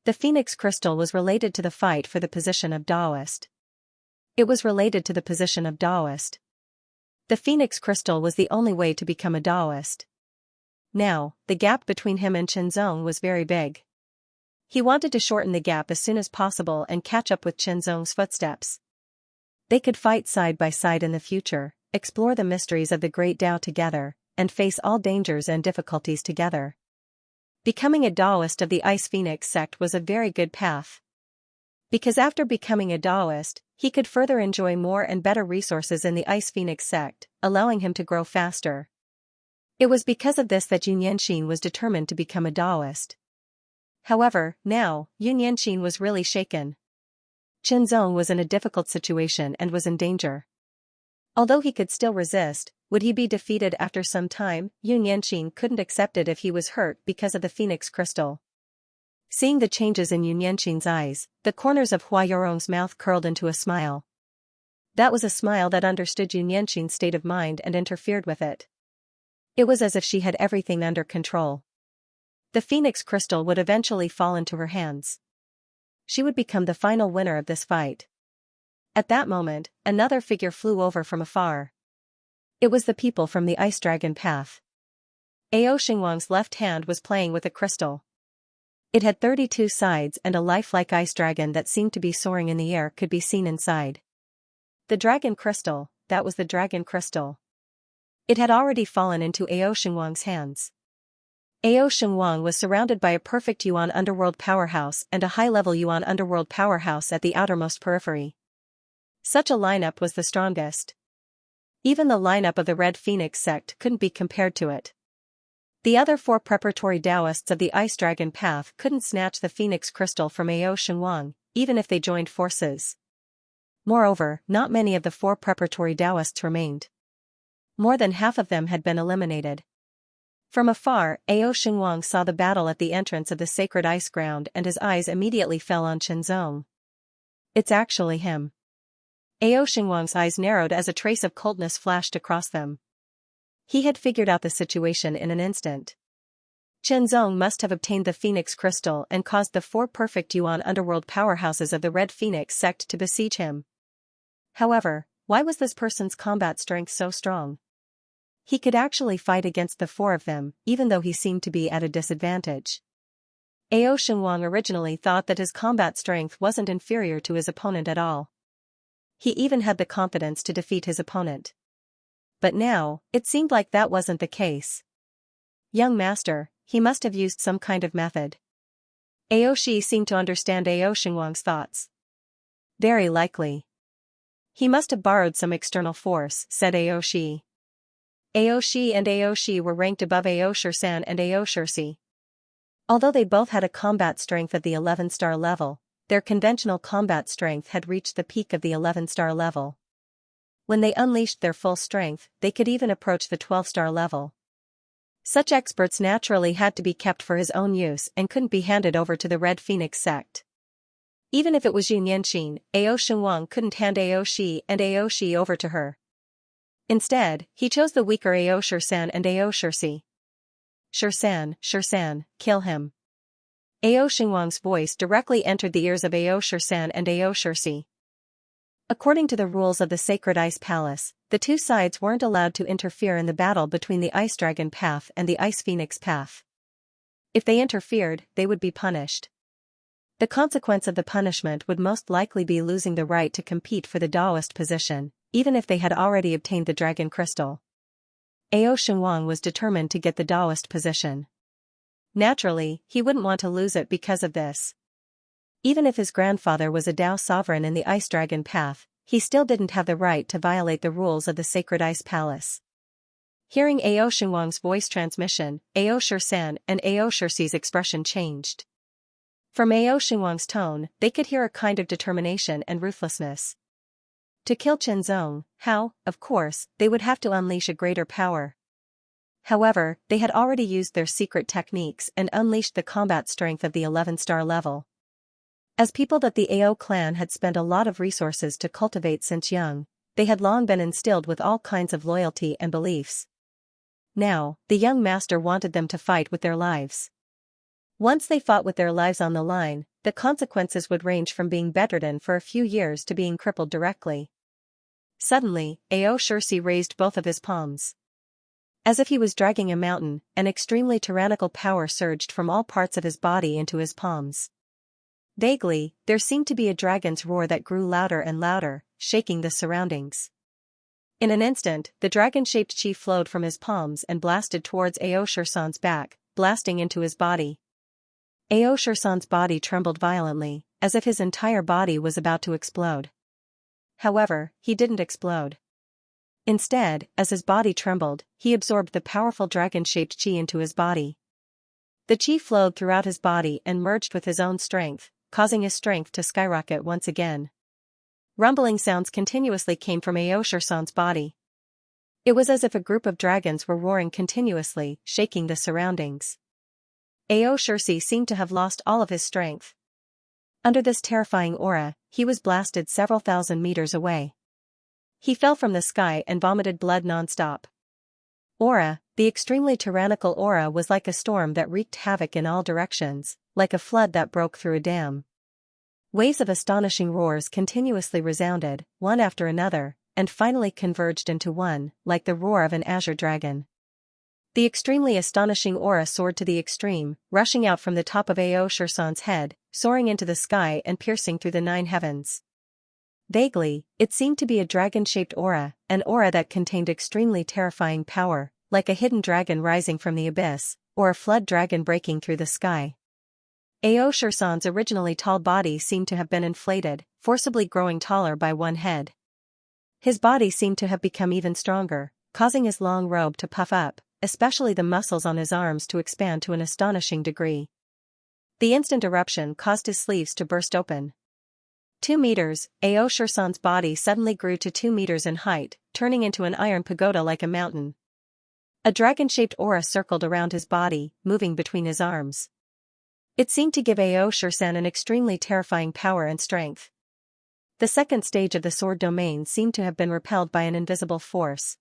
The Phoenix Crystal was related to the fight for the position of Taoist. It was related to the position of Taoist. The Phoenix Crystal was the only way to become a Taoist. Now, the gap between him and Chenzong was very big. He wanted to shorten the gap as soon as possible and catch up with Chenzong's footsteps. They could fight side by side in the future, explore the mysteries of the Great Tao together, and face all dangers and difficulties together. Becoming a Taoist of the Ice Phoenix sect was a very good path. Because after becoming a Taoist, he could further enjoy more and better resources in the Ice Phoenix sect, allowing him to grow faster. It was because of this that Yun Yanqin was determined to become a Taoist. However, now, Yun Yanqin was really shaken. Chenzong was in a difficult situation and was in danger. Although he could still resist, would he be defeated after some time? Yun Yanqin couldn't accept it if he was hurt because of the Phoenix Crystal. Seeing the changes in Yun Yanqin's eyes, the corners of Hua Yurong's mouth curled into a smile. That was a smile that understood Yun Yanqin's state of mind and interfered with it. It was as if she had everything under control. The Phoenix Crystal would eventually fall into her hands. She would become the final winner of this fight. At that moment, another figure flew over from afar. It was the people from the Ice Dragon Path. Ao Xingwang's left hand was playing with a crystal. It had 32 sides, and a lifelike ice dragon that seemed to be soaring in the air could be seen inside. The dragon crystal, that was the dragon crystal. It had already fallen into Ao Xingwang's hands. Ao Xingwang was surrounded by a perfect Yuan underworld powerhouse and a high-level Yuan underworld powerhouse at the outermost periphery. Such a lineup was the strongest. Even the lineup of the Red Phoenix sect couldn't be compared to it. The other four preparatory Taoists of the Ice Dragon Path couldn't snatch the Phoenix Crystal from Ao Xingwang, even if they joined forces. Moreover, not many of the four preparatory Taoists remained. More than half of them had been eliminated. From afar, Ao Xingwang saw the battle at the entrance of the sacred ice ground, and his eyes immediately fell on Chenzong. It's actually him. Ao Xingwang's eyes narrowed as a trace of coldness flashed across them. He had figured out the situation in an instant. Chenzong must have obtained the Phoenix Crystal and caused the four perfect Yuan underworld powerhouses of the Red Phoenix sect to besiege him. However, why was this person's combat strength so strong? He could actually fight against the four of them, even though he seemed to be at a disadvantage. Ao Xinguang originally thought that his combat strength wasn't inferior to his opponent at all. He even had the confidence to defeat his opponent. But now, it seemed like that wasn't the case. Young master, he must have used some kind of method. Ao Shi seemed to understand Ao Xinguang's thoughts. Very likely. He must have borrowed some external force, said Ao Shi. Ao Shi and Ao Shi were ranked above Ao Shisan and Ao Shisi. Although they both had a combat strength of the 11-star level, their conventional combat strength had reached the peak of the 11-star level. When they unleashed their full strength, they could even approach the 12-star level. Such experts naturally had to be kept for his own use and couldn't be handed over to the Red Phoenix sect. Even if it was Yun Yanqin, Ao Xinguang couldn't hand Ao Shi and Ao Shi over to her. Instead, he chose the weaker Ao Shisan and Ao Shisi. Shisan, kill him. Ao Xinguang's voice directly entered the ears of Ao Shisan and Ao Shisi. According to the rules of the Sacred Ice Palace, the two sides weren't allowed to interfere in the battle between the Ice Dragon path and the Ice Phoenix path. If they interfered, they would be punished. The consequence of the punishment would most likely be losing the right to compete for the Daoist position, even if they had already obtained the Dragon Crystal. Ao Xinguang was determined to get the Daoist position. Naturally, he wouldn't want to lose it because of this. Even if his grandfather was a Dao sovereign in the Ice Dragon path, he still didn't have the right to violate the rules of the Sacred Ice Palace. Hearing Ao Xinguang's voice transmission, Ao Shisan and Ao Shisi's expression changed. From Ao Xinguang's tone, they could hear a kind of determination and ruthlessness. To kill Chen Zong, how, of course, they would have to unleash a greater power. However, they had already used their secret techniques and unleashed the combat strength of the 11-star level. As people that the Ao clan had spent a lot of resources to cultivate since young, they had long been instilled with all kinds of loyalty and beliefs. Now, the young master wanted them to fight with their lives. Once they fought with their lives on the line, the consequences would range from being bedridden for a few years to being crippled directly. Suddenly, Ao Shisi raised both of his palms. As if he was dragging a mountain, an extremely tyrannical power surged from all parts of his body into his palms. Vaguely, there seemed to be a dragon's roar that grew louder and louder, shaking the surroundings. In an instant, the dragon-shaped chi flowed from his palms and blasted towards Ao Shisan's back, blasting into his body. Ao Shisan's body trembled violently, as if his entire body was about to explode. However, he didn't explode. Instead, as his body trembled, he absorbed the powerful dragon-shaped chi into his body. The chi flowed throughout his body and merged with his own strength, causing his strength to skyrocket once again. Rumbling sounds continuously came from Ao Shisan's body. It was as if a group of dragons were roaring continuously, shaking the surroundings. Ao Shisi seemed to have lost all of his strength. Under this terrifying aura, he was blasted several thousand meters away. He fell from the sky and vomited blood non-stop. Aura, the extremely tyrannical aura, was like a storm that wreaked havoc in all directions, like a flood that broke through a dam. Waves of astonishing roars continuously resounded, one after another, and finally converged into one, like the roar of an azure dragon. The extremely astonishing aura soared to the extreme, rushing out from the top of Ao Shisan's head, soaring into the sky and piercing through the 9 heavens. Vaguely, it seemed to be a dragon-shaped aura, an aura that contained extremely terrifying power, like a hidden dragon rising from the abyss, or a flood dragon breaking through the sky. Ao Shisan's originally tall body seemed to have been inflated, forcibly growing taller by one head. His body seemed to have become even stronger, causing his long robe to puff up, especially the muscles on his arms to expand to an astonishing degree. The instant eruption caused his sleeves to burst open. 2 meters, Ao Shisan's body suddenly grew to 2 meters in height, turning into an iron pagoda like a mountain. A dragon-shaped aura circled around his body, moving between his arms. It seemed to give Ao Shisan an extremely terrifying power and strength. The second stage of the sword domain seemed to have been repelled by an invisible force.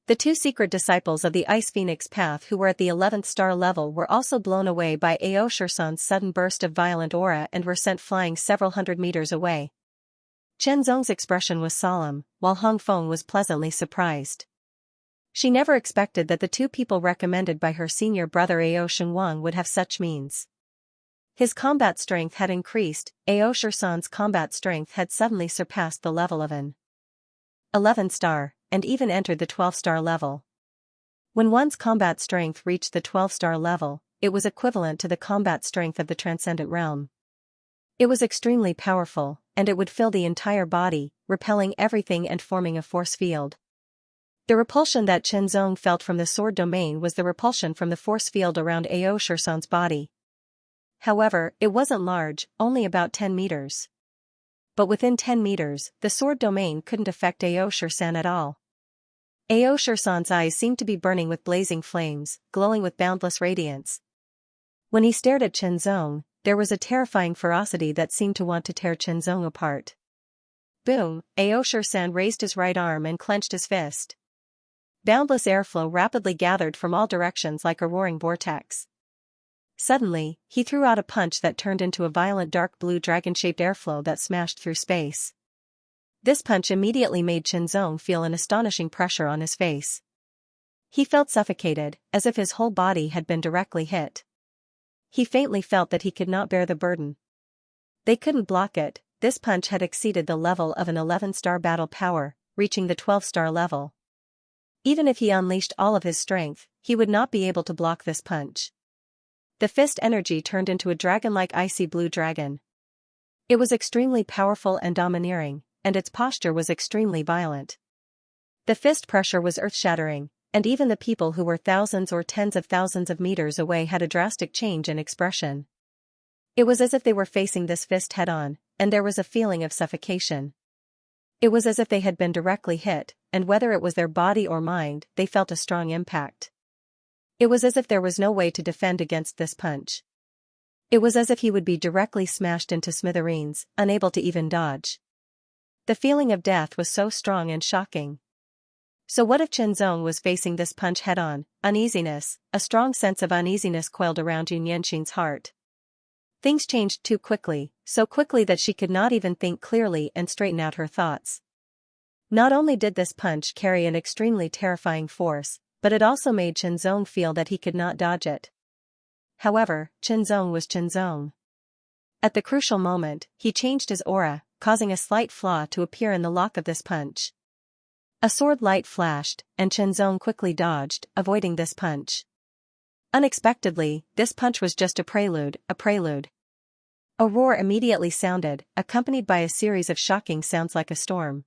The 2 secret disciples of the Ice Phoenix path who were at the 11th star level were also blown away by Ao Shisan's sudden burst of violent aura and were sent flying several hundred meters away. Chen Zong's expression was solemn, while Hong Feng was pleasantly surprised. She never expected that the two people recommended by her senior brother Ao Shengwang would have such means. His combat strength had increased. Ao Shursan's combat strength had suddenly surpassed the level of an 11-star, and even entered the 12-star level. When one's combat strength reached the 12-star level, it was equivalent to the combat strength of the transcendent realm. It was extremely powerful, and it would fill the entire body, repelling everything and forming a force field. The repulsion that Chen Zong felt from the sword domain was the repulsion from the force field around Ao Shursan's body. However, it wasn't large, only about 10 meters. But within 10 meters, the sword domain couldn't affect Ao Shursan at all. Ao Shursan's eyes seemed to be burning with blazing flames, glowing with boundless radiance. When he stared at Chen Zong, there was a terrifying ferocity that seemed to want to tear Chen Zong apart. Boom! Ao Shursan raised his right arm and clenched his fist. Boundless airflow rapidly gathered from all directions like a roaring vortex. Suddenly, he threw out a punch that turned into a violent dark blue dragon-shaped airflow that smashed through space. This punch immediately made Chen Zong feel an astonishing pressure on his face. He felt suffocated, as if his whole body had been directly hit. He faintly felt that he could not bear the burden. They couldn't block it. This punch had exceeded the level of an 11-star battle power, reaching the 12-star level. Even if he unleashed all of his strength, he would not be able to block this punch. The fist energy turned into a dragon-like icy blue dragon. It was extremely powerful and domineering, and its posture was extremely violent. The fist pressure was earth-shattering, and even the people who were thousands or tens of thousands of meters away had a drastic change in expression. It was as if they were facing this fist head-on, and there was a feeling of suffocation. It was as if they had been directly hit, and whether it was their body or mind, they felt a strong impact. It was as if there was no way to defend against this punch. It was as if he would be directly smashed into smithereens, unable to even dodge. The feeling of death was so strong and shocking. So what if Chen Zong was facing this punch head-on? Uneasiness, a strong sense of uneasiness coiled around Yunyenshin's heart. Things changed too quickly, so quickly that she could not even think clearly and straighten out her thoughts. Not only did this punch carry an extremely terrifying force, but it also made Chen Zong feel that he could not dodge it. However, Chen Zong was Chen Zong. At the crucial moment, he changed his aura, causing a slight flaw to appear in the lock of this punch. A sword light flashed, and Chen Zong quickly dodged, avoiding this punch. Unexpectedly, this punch was just a prelude. A roar immediately sounded, accompanied by a series of shocking sounds like a storm.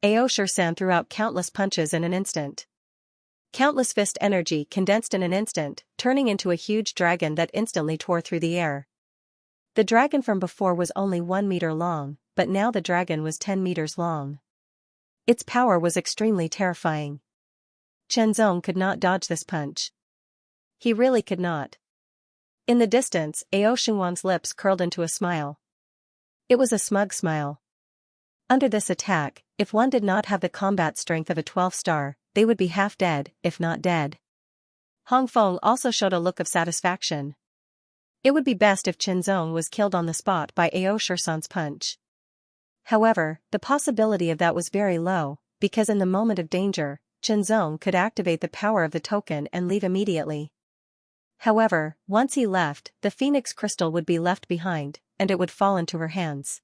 Ao Shursan threw out countless punches in an instant. Countless fist energy condensed in an instant, turning into a huge dragon that instantly tore through the air. The dragon from before was only 1 meter long, but now the dragon was 10 meters long. Its power was extremely terrifying. Chen Zong could not dodge this punch. He really could not. In the distance, Ao Shengwang's lips curled into a smile. It was a smug smile. Under this attack, if one did not have the combat strength of a 12-star, they would be half dead, if not dead. Hong Feng also showed a look of satisfaction. It would be best if Chen Zong was killed on the spot by Ao Shursan's punch. However, the possibility of that was very low, because in the moment of danger, Chen Zong could activate the power of the token and leave immediately. However, once he left, the Phoenix Crystal would be left behind, and it would fall into her hands.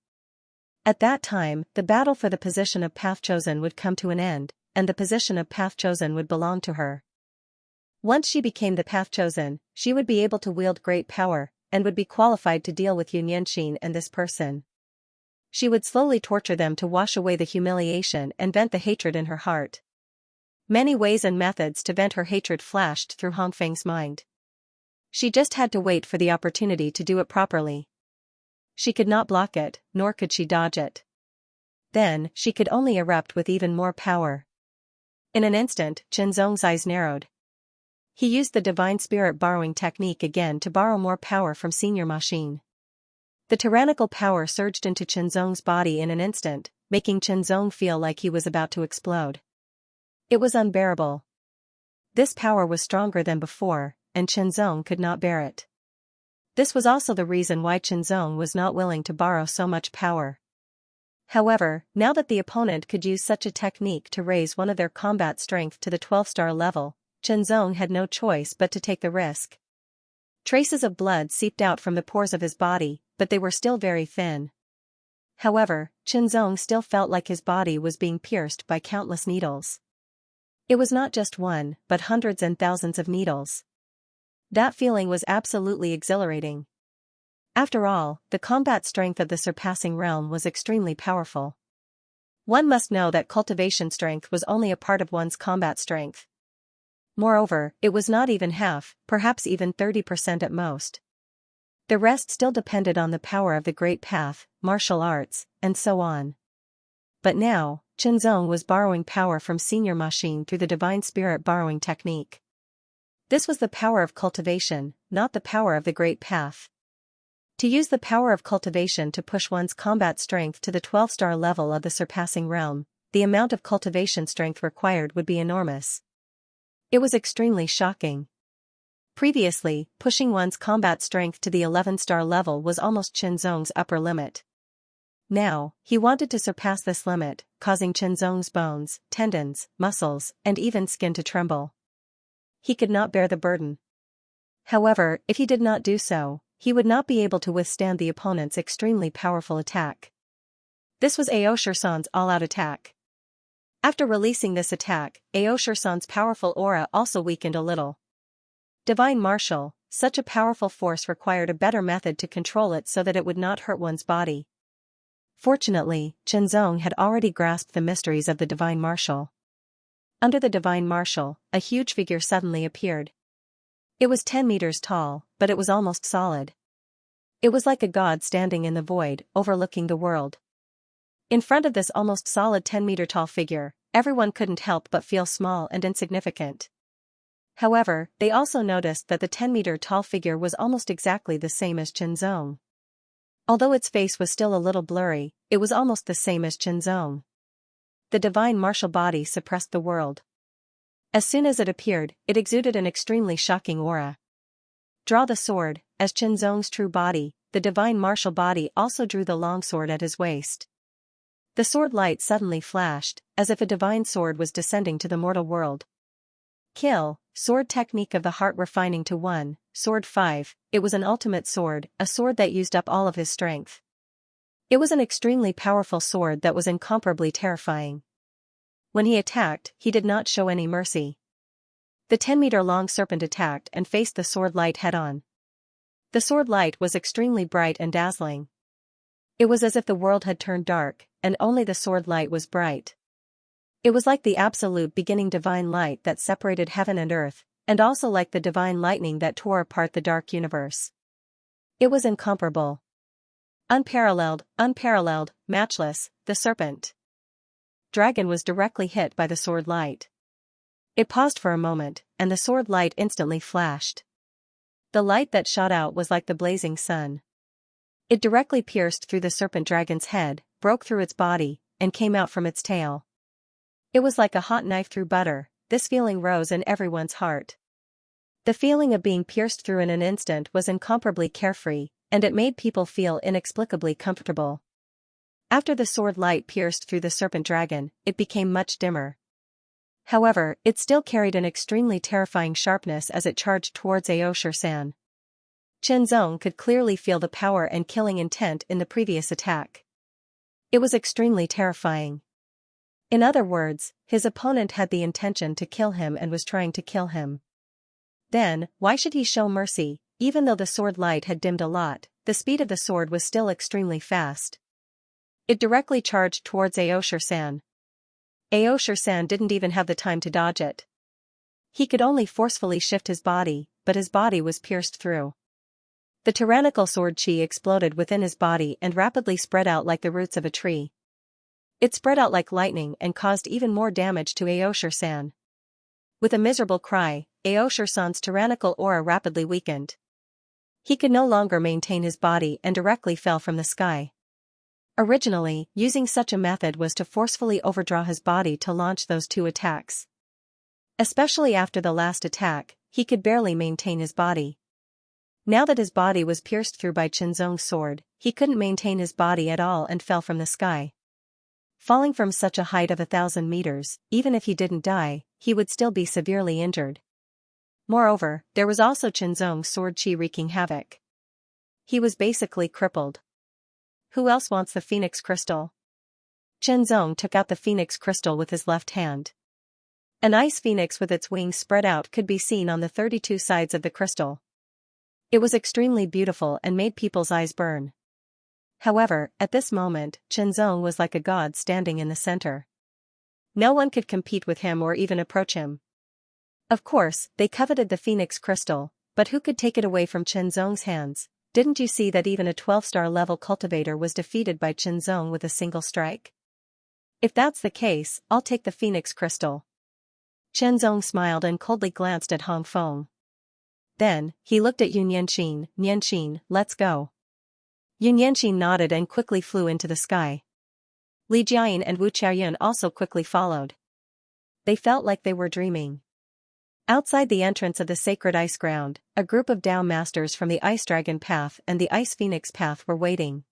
At that time, the battle for the position of Path Chosen would come to an end, and the position of Path Chosen would belong to her. Once she became the Path Chosen, she would be able to wield great power, and would be qualified to deal with Yunyenshin and this person. She would slowly torture them to wash away the humiliation and vent the hatred in her heart. Many ways and methods to vent her hatred flashed through Hong Feng's mind. She just had to wait for the opportunity to do it properly. She could not block it, nor could she dodge it. Then, she could only erupt with even more power. In an instant, Chen Zong's eyes narrowed. He used the divine spirit borrowing technique again to borrow more power from Senior Machine. The tyrannical power surged into Chen Zong's body in an instant, making Chen Zong feel like he was about to explode. It was unbearable. This power was stronger than before, and Chen Zong could not bear it. This was also the reason why Chen Zong was not willing to borrow so much power. However, now that the opponent could use such a technique to raise one of their combat strength to the 12-star level, Chenzong had no choice but to take the risk. Traces of blood seeped out from the pores of his body, but they were still very thin. However, Chenzong still felt like his body was being pierced by countless needles. It was not just one, but hundreds and thousands of needles. That feeling was absolutely exhilarating. After all, the combat strength of the surpassing realm was extremely powerful. One must know that cultivation strength was only a part of one's combat strength. Moreover, it was not even half, perhaps even 30% at most. The rest still depended on the power of the great path, martial arts, and so on. But now, Chenzong was borrowing power from Senior Machine through the divine spirit borrowing technique. This was the power of cultivation, not the power of the great path. To use the power of cultivation to push one's combat strength to the 12-star level of the surpassing realm, the amount of cultivation strength required would be enormous. It was extremely shocking. Previously, pushing one's combat strength to the 11-star level was almost Chenzong's upper limit. Now, he wanted to surpass this limit, causing Chenzong's bones, tendons, muscles, and even skin to tremble. He could not bear the burden. However, if he did not do so, he would not be able to withstand the opponent's extremely powerful attack. This was Aoshersan's all-out attack. After releasing this attack, Aoshersan's powerful aura also weakened a little. Divine Martial, such a powerful force required a better method to control it so that it would not hurt one's body. Fortunately, Chenzong had already grasped the mysteries of the Divine Martial. Under the Divine Martial, a huge figure suddenly appeared. It was 10 meters tall, but it was almost solid. It was like a god standing in the void, overlooking the world. In front of this almost solid 10-meter-tall figure, everyone couldn't help but feel small and insignificant. However, they also noticed that the 10-meter-tall figure was almost exactly the same as Chenzong. Although its face was still a little blurry, it was almost the same as Chenzong. The divine martial body suppressed the world. As soon as it appeared, it exuded an extremely shocking aura. Draw the sword, as Chenzong's true body, the divine martial body also drew the long sword at his waist. The sword light suddenly flashed, as if a divine sword was descending to the mortal world. Kill, sword technique of the heart refining to 1, sword 5, it was an ultimate sword, a sword that used up all of his strength. It was an extremely powerful sword that was incomparably terrifying. When he attacked, he did not show any mercy. The 10-meter-long serpent attacked and faced the sword light head-on. The sword light was extremely bright and dazzling. It was as if the world had turned dark, and only the sword light was bright. It was like the absolute beginning divine light that separated heaven and earth, and also like the divine lightning that tore apart the dark universe. It was incomparable. Unparalleled, matchless, the serpent dragon was directly hit by the sword light. It paused for a moment, and the sword light instantly flashed. The light that shot out was like the blazing sun. It directly pierced through the serpent dragon's head, broke through its body, and came out from its tail. It was like a hot knife through butter. This feeling rose in everyone's heart. The feeling of being pierced through in an instant was incomparably carefree, and it made people feel inexplicably comfortable. After the sword light pierced through the serpent dragon, it became much dimmer. However, it still carried an extremely terrifying sharpness as it charged towards Aosher-san. Chenzong could clearly feel the power and killing intent in the previous attack. It was extremely terrifying. In other words, his opponent had the intention to kill him and was trying to kill him. Then, why should he show mercy? Even though the sword light had dimmed a lot, the speed of the sword was still extremely fast. It directly charged towards Aosher-san. Aosher-san didn't even have the time to dodge it. He could only forcefully shift his body, but his body was pierced through. The tyrannical sword chi exploded within his body and rapidly spread out like the roots of a tree. It spread out like lightning and caused even more damage to Aosher-san. With a miserable cry, Aosher-san's tyrannical aura rapidly weakened. He could no longer maintain his body and directly fell from the sky. Originally, using such a method was to forcefully overdraw his body to launch those 2 attacks. Especially after the last attack, he could barely maintain his body. Now that his body was pierced through by Chenzong's sword, he couldn't maintain his body at all and fell from the sky. Falling from such a height of 1,000 meters, even if he didn't die, he would still be severely injured. Moreover, there was also Qinzong's sword qi wreaking havoc. He was basically crippled. Who else wants the phoenix crystal? Qinzong took out the phoenix crystal with his left hand. An ice phoenix with its wings spread out could be seen on the 32 sides of the crystal. It was extremely beautiful and made people's eyes burn. However, at this moment, Qinzong was like a god standing in the center. No one could compete with him or even approach him. Of course, they coveted the phoenix crystal, but who could take it away from Qinzong's hands? Didn't you see that even a 12-star level cultivator was defeated by Qinzong with a single strike? If that's the case, I'll take the phoenix crystal. Qinzong smiled and coldly glanced at Hong Feng. Then, he looked at Yun Yanqin. Yanqin, let's go. Yun Yanqin nodded and quickly flew into the sky. Li Jiayin and Wu Qiaoyun also quickly followed. They felt like they were dreaming. Outside the entrance of the sacred ice ground, a group of Dao masters from the Ice Dragon Path and the Ice Phoenix Path were waiting.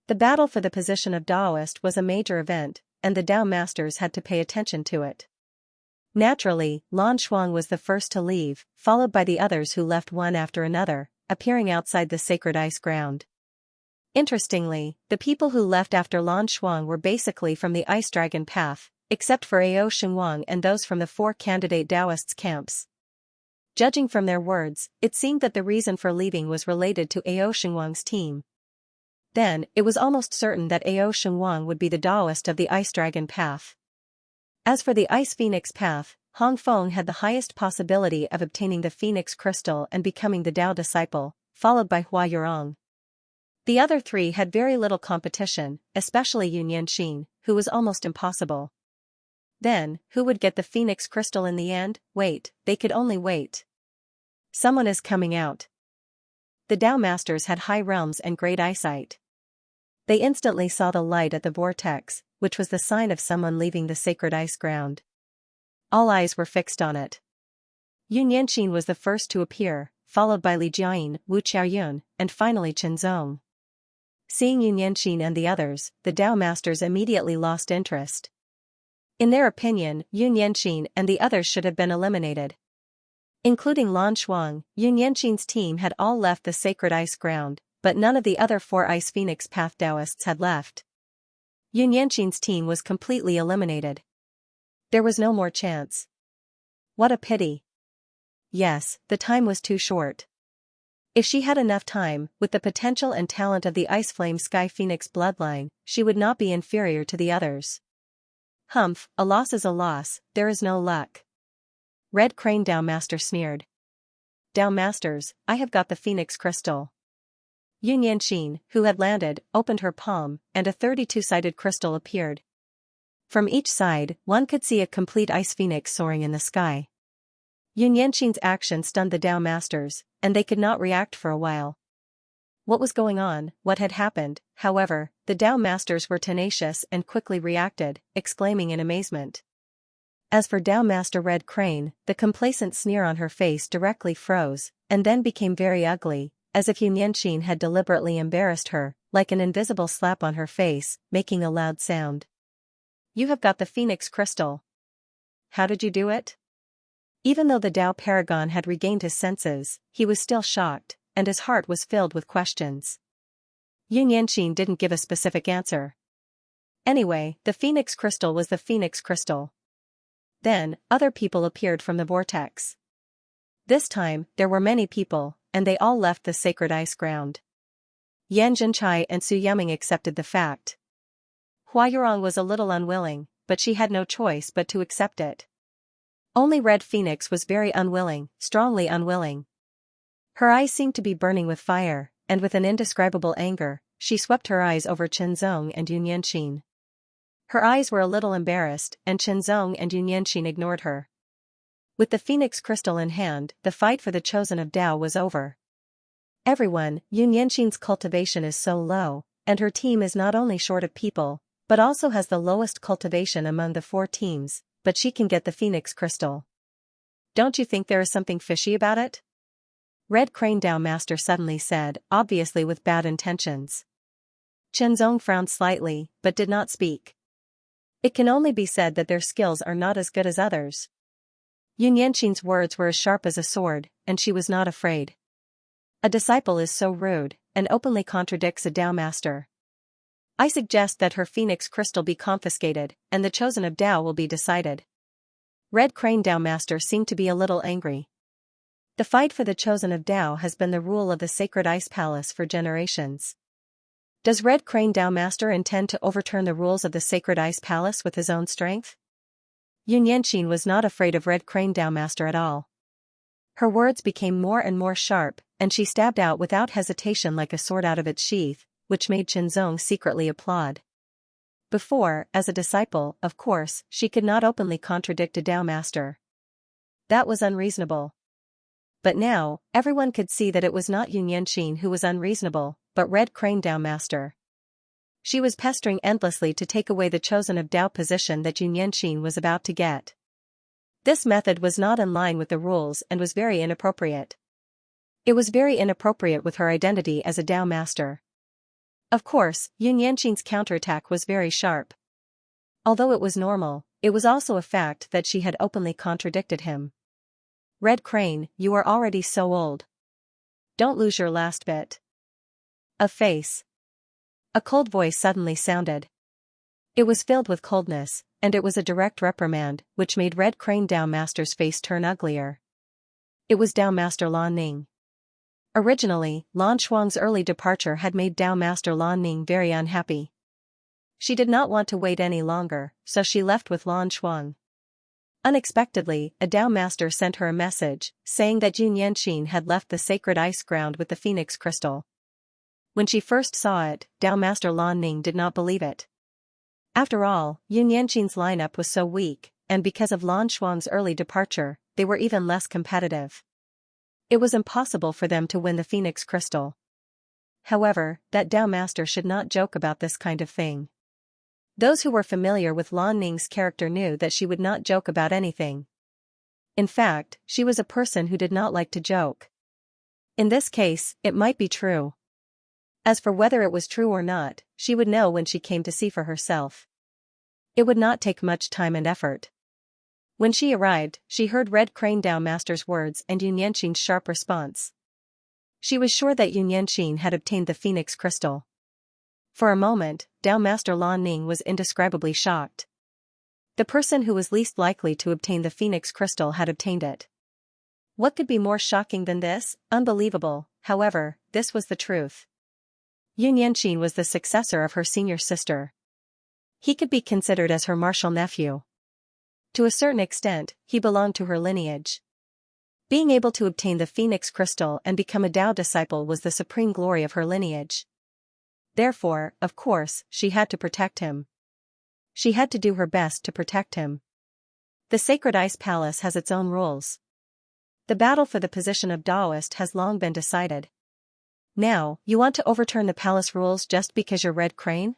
The battle for the position of Daoist was a major event, and the Dao masters had to pay attention to it. Naturally, Lan Shuang was the first to leave, followed by the others who left one after another, appearing outside the sacred ice ground. Interestingly, the people who left after Lan Shuang were basically from the Ice Dragon Path, except for Ao Xingwang and those from the 4 candidate Daoists' camps. Judging from their words, it seemed that the reason for leaving was related to Ao Xingwang's team. Then, it was almost certain that Ao Xingwang would be the Daoist of the Ice Dragon Path. As for the Ice Phoenix Path, Hong Feng had the highest possibility of obtaining the Phoenix Crystal and becoming the Dao disciple, followed by Hua Yurong. The other three had very little competition, especially Yun Yanqin, who was almost impossible. Then, who would get the Phoenix Crystal in the end? Wait, they could only wait. Someone is coming out. The Dao Masters had high realms and great eyesight. They instantly saw the light at the vortex, which was the sign of someone leaving the sacred ice ground. All eyes were fixed on it. Yun Yanqin was the first to appear, followed by Li Jiayin, Wu Qiaoyun, and finally Qinzong. Seeing Yun Yanqin and the others, the Dao Masters immediately lost interest. In their opinion, Yun Yanqin and the others should have been eliminated. Including Lan Shuang, Yun Yanqin's team had all left the sacred ice ground, but none of the other 4 Ice Phoenix Path Daoists had left. Yun Yanqin's team was completely eliminated. There was no more chance. What a pity. Yes, the time was too short. If she had enough time, with the potential and talent of the Ice Flame Sky Phoenix bloodline, she would not be inferior to the others. Humph, a loss is a loss, there is no luck. Red Crane Dao Master sneered. Dao Masters, I have got the Phoenix Crystal. Yun Yanqin, who had landed, opened her palm, and a 32-sided crystal appeared. From each side, one could see a complete ice phoenix soaring in the sky. Yun Yanqin's action stunned the Dao Masters, and they could not react for a while. What was going on, what had happened? However, the Dao Masters were tenacious and quickly reacted, exclaiming in amazement. As for Dao Master Red Crane, the complacent sneer on her face directly froze, and then became very ugly, as if Yun Yanqin had deliberately embarrassed her, like an invisible slap on her face, making a loud sound. You have got the Phoenix Crystal. How did you do it? Even though the Dao Paragon had regained his senses, he was still shocked, and his heart was filled with questions. Yun Yanqin didn't give a specific answer. Anyway, the Phoenix Crystal was the Phoenix Crystal. Then, other people appeared from the vortex. This time, there were many people, and they all left the sacred ice ground. Yan Zhenchai and Su Yuming accepted the fact. Hua Yurong was a little unwilling, but she had no choice but to accept it. Only Red Phoenix was very unwilling, strongly unwilling. Her eyes seemed to be burning with fire, and with an indescribable anger, she swept her eyes over Qinzong and Yun Yanqin. Her eyes were a little embarrassed, and Qinzong and Yun Yanqin ignored her. With the Phoenix Crystal in hand, the fight for the Chosen of Dao was over. Everyone, Yun Yanqin's cultivation is so low, and her team is not only short of people, but also has the lowest cultivation among the 4 teams, but she can get the Phoenix Crystal. Don't you think there is something fishy about it? Red Crane Dao Master suddenly said, obviously with bad intentions. Qinzong frowned slightly, but did not speak. It can only be said that their skills are not as good as others. Yanxin's words were as sharp as a sword, and she was not afraid. A disciple is so rude, and openly contradicts a Tao master. I suggest that her phoenix crystal be confiscated, and the chosen of Tao will be decided. Red Crane Tao master seemed to be a little angry. The fight for the chosen of Tao has been the rule of the sacred ice palace for generations. Does Red Crane Tao master intend to overturn the rules of the sacred ice palace with his own strength? Yanxin was not afraid of Red Crane Tao master at all. Her words became more and more sharp, and she stabbed out without hesitation like a sword out of its sheath, which made Qinzong secretly applaud. Before, as a disciple, of course, she could not openly contradict a Tao master. That was unreasonable. But now, everyone could see that it was not Yanxin who was unreasonable, but Red Crane Tao master. She was pestering endlessly to take away the chosen of Tao position that Yanxin was about to get. This method was not in line with the rules and was very inappropriate. It was very inappropriate with her identity as a Tao master. Of course, Yanxin's counterattack was very sharp. Although it was normal, it was also a fact that she had openly contradicted him. Red Crane, you are already so old. Don't lose your last bit of face. A cold voice suddenly sounded. It was filled with coldness, and it was a direct reprimand, which made Red Crane Tao master's face turn uglier. It was Tao master Lan Ning. Originally, Lan Shuang's early departure had made Tao master Lan Ning very unhappy. She did not want to wait any longer, so she left with Lan Shuang. Unexpectedly, a Tao master sent her a message, saying that Yanxin had left the sacred ice ground with the phoenix crystal. When she first saw it, Tao master Lan Ning did not believe it. After all, Yanxin's lineup was so weak, and because of Lan Shuang's early departure, they were even less competitive. It was impossible for them to win the phoenix crystal. However, that Tao master should not joke about this kind of thing. Those who were familiar with Lan Ning's character knew that she would not joke about anything. In fact, she was a person who did not like to joke. In this case, it might be true. As for whether it was true or not, she would know when she came to see for herself. It would not take much time and effort. When she arrived, she heard Red Crane Tao master's words and Yanxin's sharp response. She was sure that Yanxin had obtained the phoenix crystal. For a moment, Tao master Lan Ning was indescribably shocked. The person who was least likely to obtain the phoenix crystal had obtained it. What could be more shocking than this? Unbelievable. However, this was the truth. Yanxin was the successor of her senior sister. He could be considered as her martial nephew. To a certain extent, he belonged to her lineage. Being able to obtain the phoenix crystal and become a Tao disciple was the supreme glory of her lineage. Therefore, of course, she had to protect him. She had to do her best to protect him. The sacred ice palace has its own rules. The battle for the position of Taoist has long been decided. Now, you want to overturn the palace rules just because you're Red Crane?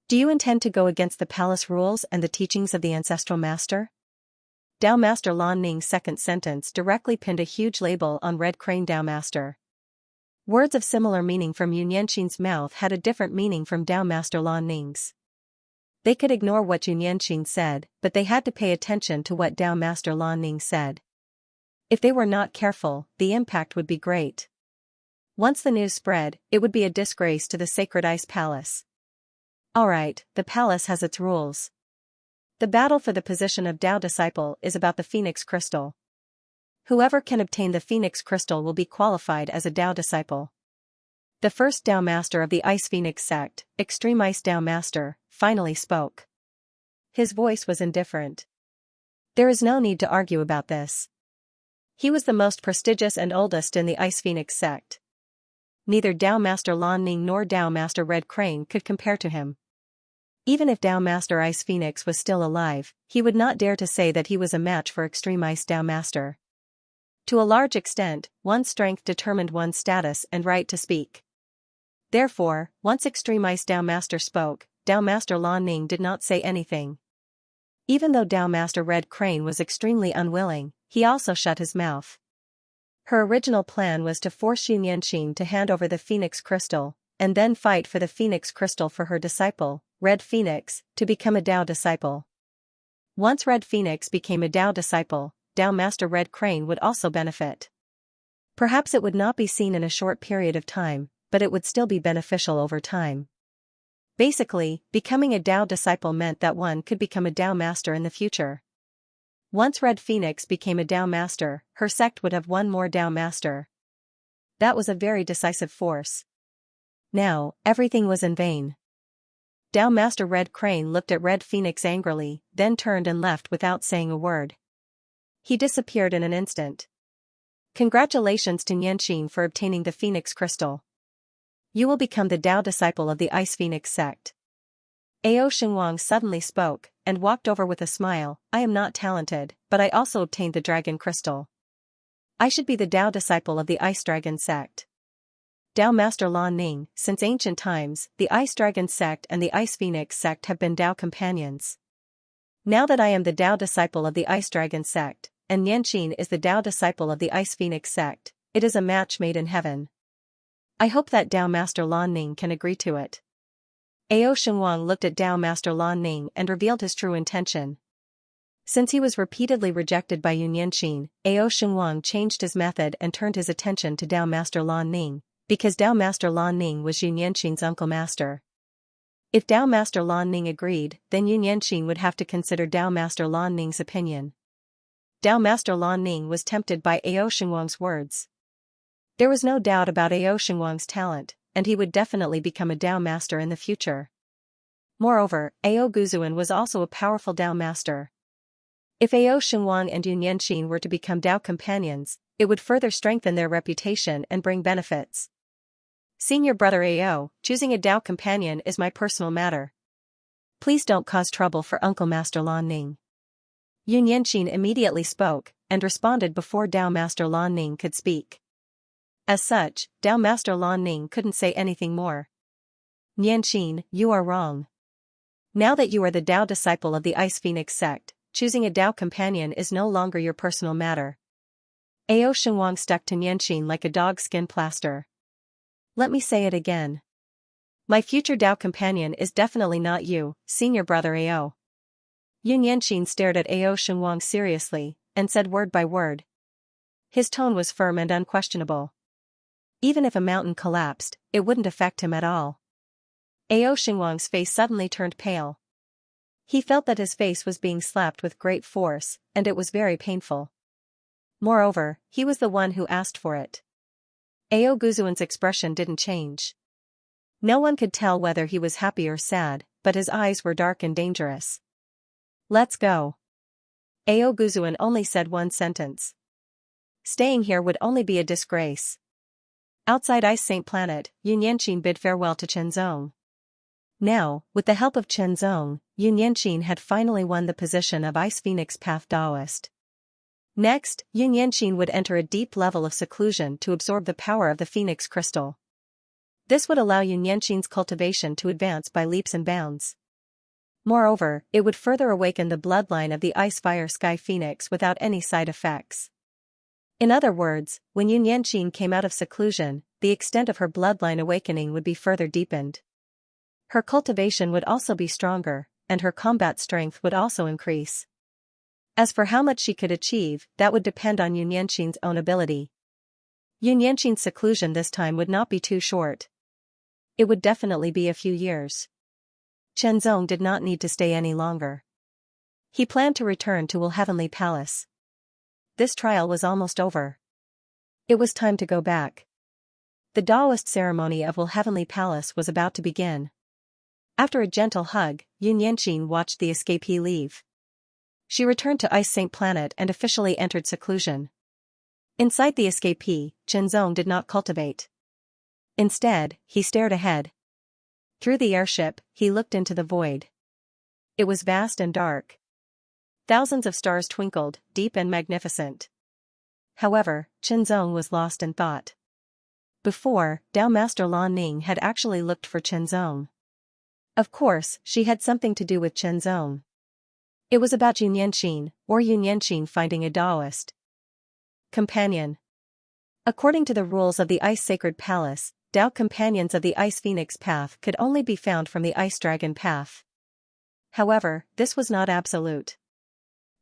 Do you intend to go against the palace rules and the teachings of the ancestral master? Tao master Lan Ning's second sentence directly pinned a huge label on Red Crane Tao master. Words of similar meaning from Yanxin's mouth had a different meaning from Tao master Lan Ning's. They could ignore what Yanxin said, but they had to pay attention to what Tao master Lan Ning said. If they were not careful, the impact would be great. Once the news spread, it would be a disgrace to the sacred ice palace. Alright, the palace has its rules. The battle for the position of Tao disciple is about the phoenix crystal. Whoever can obtain the phoenix crystal will be qualified as a Tao disciple. The first Tao master of the Ice Phoenix sect, Extreme Ice Tao master, finally spoke. His voice was indifferent. There is no need to argue about this. He was the most prestigious and oldest in the Ice Phoenix sect. Neither Tao master Lan Ning nor Tao master Red Crane could compare to him. Even if Tao master Ice Phoenix was still alive, he would not dare to say that he was a match for Extreme Ice Tao master. To a large extent, one's strength determined one's status and right to speak. Therefore, once Extreme Ice Tao master spoke, Tao master Lan Ning did not say anything. Even though Tao master Red Crane was extremely unwilling, he also shut his mouth. Her original plan was to force Yanxin to hand over the phoenix crystal, and then fight for the phoenix crystal for her disciple, Red Phoenix, to become a Tao disciple. Once Red Phoenix became a Tao disciple, Tao Master Red Crane would also benefit. Perhaps it would not be seen in a short period of time, but it would still be beneficial over time. Basically, becoming a Tao disciple meant that one could become a Tao master in the future. Once Red Phoenix became a Tao master, her sect would have one more Tao master. That was a very decisive force. Now, everything was in vain. Tao Master Red Crane looked at Red Phoenix angrily, then turned and left without saying a word. He disappeared in an instant. Congratulations to Xianxia for obtaining the Phoenix Crystal. You will become the Tao disciple of the Ice Phoenix sect. Ao Xinguang suddenly spoke, and walked over with a smile. I am not talented, but I also obtained the Dragon Crystal. I should be the Tao disciple of the Ice Dragon sect. Tao Master Lan Ning, since ancient times, the Ice Dragon sect and the Ice Phoenix sect have been Tao companions. Now that I am the Tao disciple of the Ice Dragon sect, and Xianxia is the Tao disciple of the Ice Phoenix sect, it is a match made in heaven. I hope that Tao Master Lan Ning can agree to it. Ao Xinguang looked at Tao Master Lan Ning and revealed his true intention. Since he was repeatedly rejected by Xianxia, Ao Xinguang changed his method and turned his attention to Tao Master Lan Ning, because Tao Master Lan Ning was Xianxia's uncle master. If Tao Master Lan Ning agreed, then Xianxia would have to consider Tao Master Lan Ning's opinion. Tao Master Lan Ning was tempted by Ao Xinguang's words. There was no doubt about Ao Xinguang's talent, and he would definitely become a Tao master in the future. Moreover, Ao Guzuan was also a powerful Tao master. If Ao Xinguang and Xianxia were to become Tao companions, it would further strengthen their reputation and bring benefits. Senior brother Ao, choosing a Tao companion is my personal matter. Please don't cause trouble for Uncle Master Lan Ning. Xianxia immediately spoke, and responded before Tao Master Lan Ning could speak. As such, Tao Master Lan Ning couldn't say anything more. Xianxia, you are wrong. Now that you are the Tao disciple of the Ice Phoenix sect, choosing a Tao companion is no longer your personal matter. Ao Xinguang stuck to Xianxia like a dog skin plaster. Let me say it again. My future Tao companion is definitely not you, senior brother Ao. Xianxia stared at Ao Xinguang seriously, and said word by word. His tone was firm and unquestionable. Even if a mountain collapsed, it wouldn't affect him at all. Ao Xinguang's face suddenly turned pale. He felt that his face was being slapped with great force, and it was very painful. Moreover, he was the one who asked for it. Ao Guzuan's expression didn't change. No one could tell whether he was happy or sad, but his eyes were dark and dangerous. Let's go. Ao Guzuan only said one sentence. Staying here would only be a disgrace. Outside Ice Saint Planet, Xianxia bid farewell to Chenzong. Now, with the help of Chenzong, Xianxia had finally won the position of Ice Phoenix Path Daoist. Next, Xianxia would enter a deep level of seclusion to absorb the power of the Phoenix Crystal. This would allow Xianxia's cultivation to advance by leaps and bounds. Moreover, it would further awaken the bloodline of the Ice Fire Sky Phoenix without any side effects. In other words, when Xianxia came out of seclusion, the extent of her bloodline awakening would be further deepened. Her cultivation would also be stronger, and her combat strength would also increase. As for how much she could achieve, that would depend on Xianxia's own ability. Xianxia's seclusion this time would not be too short. It would definitely be a few years. Chenzong did not need to stay any longer. He planned to return to Will Heavenly Palace. This trial was almost over. It was time to go back. The Daoist ceremony of Will Heavenly Palace was about to begin. After a gentle hug, Xianxia watched the escapee leave. She returned to Ice Saint Planet and officially entered seclusion. Inside the escapee, Chenzong did not cultivate. Instead, he stared ahead. Through the airship, he looked into the void. It was vast and dark. Thousands of stars twinkled, deep and magnificent. However, Chenzong was lost in thought. Before, Tao Master Lan Ning had actually looked for Chenzong. Of course, she had something to do with Chenzong. It was about Xianxia, or Xianxia finding a Daoist companion. According to the rules of the Ice Sacred Palace, Tao companions of the Ice Phoenix path could only be found from the Ice Dragon path. However, this was not absolute.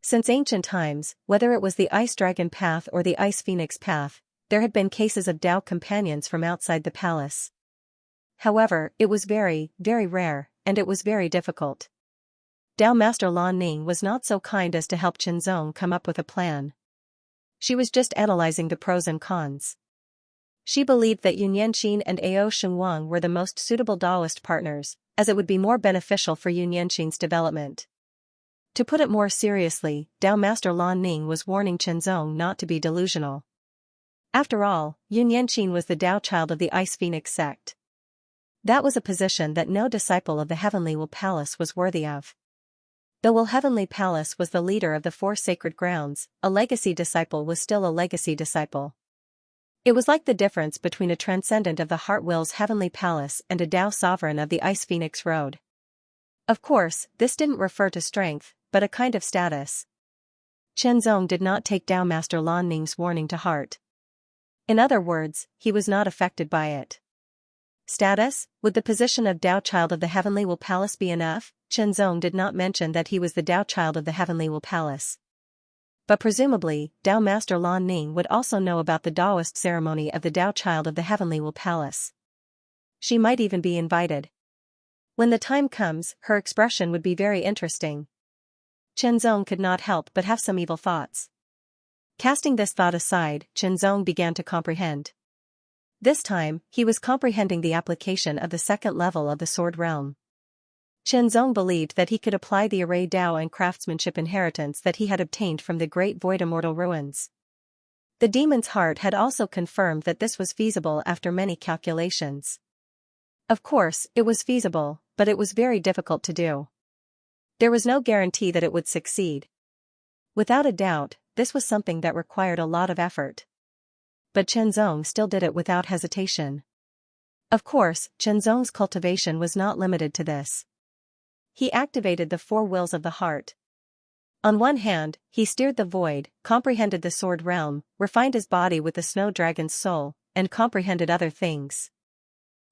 Since ancient times, whether it was the Ice Dragon path or the Ice Phoenix path, there had been cases of Tao companions from outside the palace. However, it was very, very rare, and it was very difficult. Tao Master Lan Ning was not so kind as to help Qinzong come up with a plan. She was just analyzing the pros and cons. She believed that Yun Yanqin and Ao Shengwang were the most suitable Taoist partners, as it would be more beneficial for Yun Yanqin's development. To put it more seriously, Tao Master Lan Ning was warning Qinzong not to be delusional. After all, Yun Yanqin was the Tao child of the Ice Phoenix sect. That was a position that no disciple of the Heavenly Will Palace was worthy of. The Will Heavenly Palace was the leader of the 4 sacred grounds, a legacy disciple was still a legacy disciple. It was like the difference between a transcendent of the Heart Will's Heavenly Palace and a Tao sovereign of the Ice Phoenix Road. Of course, this didn't refer to strength, but a kind of status. Qinzong did not take Tao Master Lan Ning's warning to heart. In other words, he was not affected by it. Status? Would the position of Tao Child of the Heavenly Will Palace be enough? Qinzong did not mention that he was the Tao Child of the Heavenly Will Palace. But presumably, Tao Master Lan Ning would also know about the Taoist ceremony of the Tao Child of the Heavenly Will Palace. She might even be invited. When the time comes, her expression would be very interesting. Qinzong could not help but have some evil thoughts. Casting this thought aside, Qinzong began to comprehend. This time, he was comprehending the application of the second level of the Sword Realm. Qinzong believed that he could apply the array Tao and craftsmanship inheritance that he had obtained from the Great Void Immortal Ruins. The demon's heart had also confirmed that this was feasible after many calculations. Of course, it was feasible, but it was very difficult to do. There was no guarantee that it would succeed. Without a doubt, this was something that required a lot of effort. But Qinzong still did it without hesitation. Of course, Qinzong's cultivation was not limited to this. He activated the 4 wills of the heart. On one hand, he steered the void, comprehended the sword realm, refined his body with the snow dragon's soul, and comprehended other things.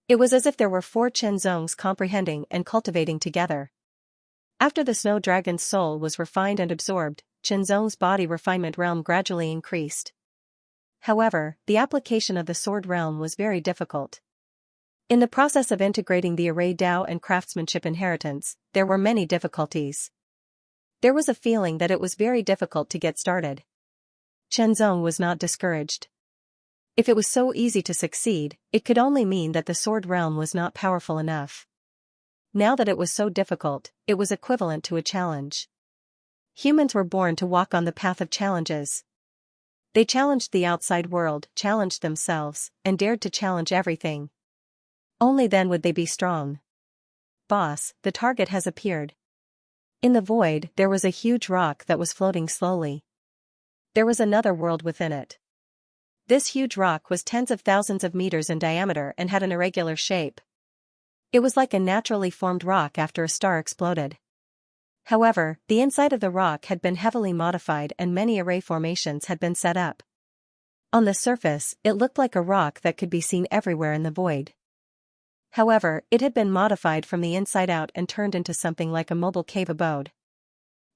It was as if there were 4 Qinzongs comprehending and cultivating together. After the snow dragon's soul was refined and absorbed, Qinzong's body refinement realm gradually increased. However, the application of the sword realm was very difficult. In the process of integrating the array Tao and craftsmanship inheritance, there were many difficulties. There was a feeling that it was very difficult to get started. Qinzong was not discouraged. If it was so easy to succeed, it could only mean that the sword realm was not powerful enough. Now that it was so difficult, it was equivalent to a challenge. Humans were born to walk on the path of challenges. They challenged the outside world, challenged themselves, and dared to challenge everything. Only then would they be strong. Boss, the target has appeared. In the void, there was a huge rock that was floating slowly. There was another world within it. This huge rock was tens of thousands of meters in diameter and had an irregular shape. It was like a naturally formed rock after a star exploded. However, the inside of the rock had been heavily modified and many array formations had been set up. On the surface, it looked like a rock that could be seen everywhere in the void. However, it had been modified from the inside out and turned into something like a mobile cave abode.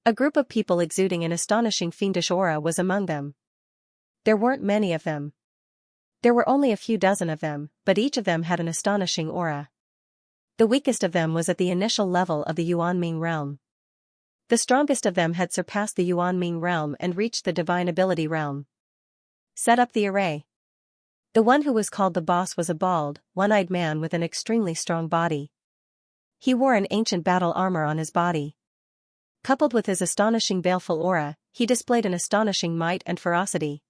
A group of people exuding an astonishing fiendish aura was among them. There weren't many of them. There were only a few dozen of them, but each of them had an astonishing aura. The weakest of them was at the initial level of the Yuanming realm. The strongest of them had surpassed the Yuanming realm and reached the divine ability realm. Set up the array. The one who was called the boss was a bald, one-eyed man with an extremely strong body. He wore an ancient battle armor on his body. Coupled with his astonishing baleful aura, he displayed an astonishing might and ferocity.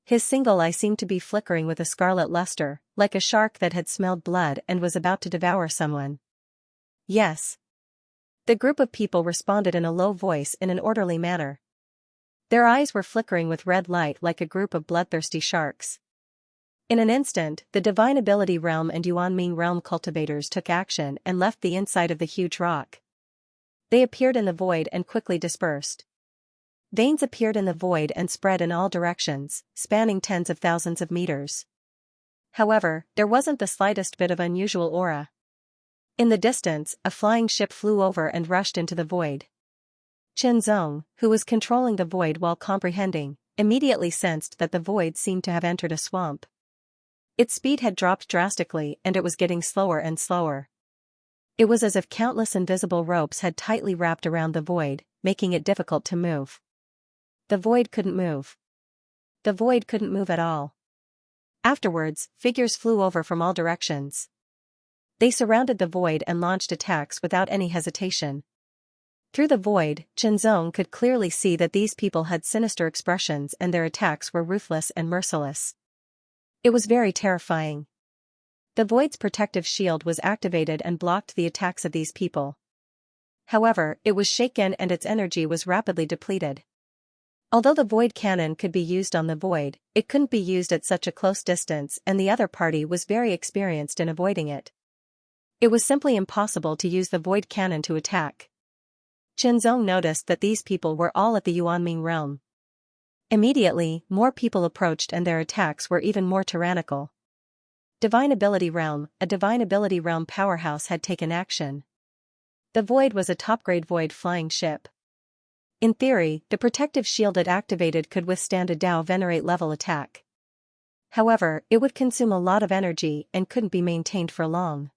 His single eye seemed to be flickering with a scarlet luster, like a shark that had smelled blood and was about to devour someone. Yes. The group of people responded in a low voice in an orderly manner. Their eyes were flickering with red light like a group of bloodthirsty sharks. In an instant, the Divine Ability Realm and Yuanming Realm cultivators took action and left the inside of the huge rock. They appeared in the void and quickly dispersed. Veins appeared in the void and spread in all directions, spanning tens of thousands of meters. However, there wasn't the slightest bit of unusual aura. In the distance, a flying ship flew over and rushed into the void. Qianzong, who was controlling the void while comprehending, immediately sensed that the void seemed to have entered a swamp. Its speed had dropped drastically and it was getting slower and slower. It was as if countless invisible ropes had tightly wrapped around the void, making it difficult to move. The void couldn't move. The void couldn't move at all. Afterwards, figures flew over from all directions. They surrounded the void and launched attacks without any hesitation. Through the void, Qianzong could clearly see that these people had sinister expressions and their attacks were ruthless and merciless. It was very terrifying. The void's protective shield was activated and blocked the attacks of these people. However, it was shaken and its energy was rapidly depleted. Although the void cannon could be used on the void, it couldn't be used at such a close distance and the other party was very experienced in avoiding it. It was simply impossible to use the void cannon to attack. Qianzong noticed that these people were all at the Yuanming realm. Immediately, more people approached and their attacks were even more tyrannical. Divine Ability Realm, a Divine Ability Realm powerhouse had taken action. The void was a top-grade void flying ship. In theory, the protective shield it activated could withstand a Dao Venerate level attack. However, it would consume a lot of energy and couldn't be maintained for long.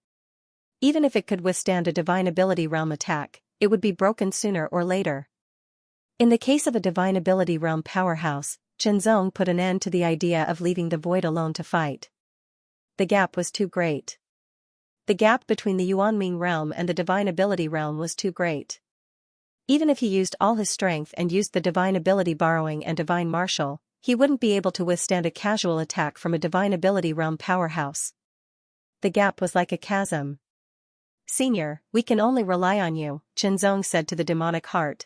Even if it could withstand a Divine Ability Realm attack, it would be broken sooner or later. In the case of a Divine Ability Realm powerhouse, Qianzong put an end to the idea of leaving the void alone to fight. The gap was too great. The gap between the Yuanming realm and the Divine Ability realm was too great. Even if he used all his strength and used the Divine Ability Borrowing and Divine Martial, he wouldn't be able to withstand a casual attack from a Divine Ability Realm powerhouse. The gap was like a chasm. "Senior, we can only rely on you," Qianzong said to the demonic heart.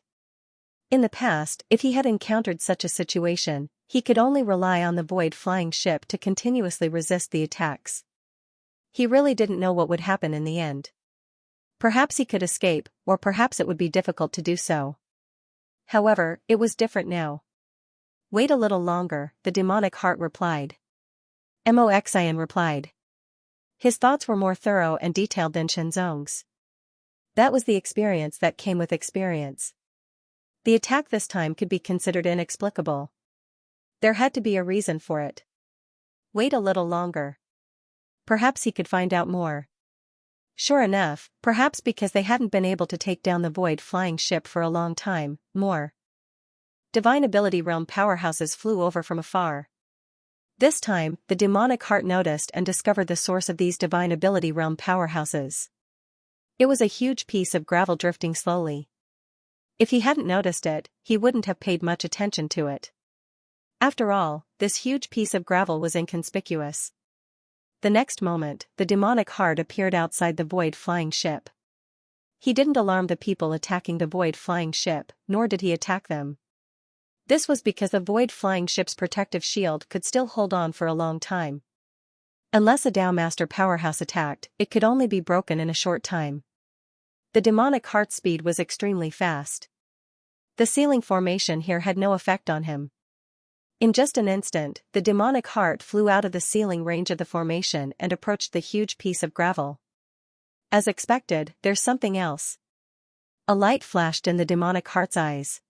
In the past, if he had encountered such a situation, he could only rely on the void flying ship to continuously resist the attacks. He really didn't know what would happen in the end. Perhaps he could escape, or perhaps it would be difficult to do so. However, it was different now. "Wait a little longer," the demonic heart replied. Moxian replied. His thoughts were more thorough and detailed than Qianzong's. That was the experience that came with experience. The attack this time could be considered inexplicable. There had to be a reason for it. Wait a little longer. Perhaps he could find out more. Sure enough, perhaps because they hadn't been able to take down the void flying ship for a long time, more Divine Ability Realm powerhouses flew over from afar. This time, the demonic heart noticed and discovered the source of these Divine Ability Realm powerhouses. It was a huge piece of gravel drifting slowly. If he hadn't noticed it, he wouldn't have paid much attention to it. After all, this huge piece of gravel was inconspicuous. The next moment, the demonic heart appeared outside the void flying ship. He didn't alarm the people attacking the void flying ship, nor did he attack them. This was because the void flying ship's protective shield could still hold on for a long time. Unless a Dao Master powerhouse attacked, it could only be broken in a short time. The demonic heart's speed was extremely fast. The ceiling formation here had no effect on him. In just an instant, the demonic heart flew out of the ceiling range of the formation and approached the huge piece of gravel. As expected, there's something else. A light flashed in the demonic heart's eyes.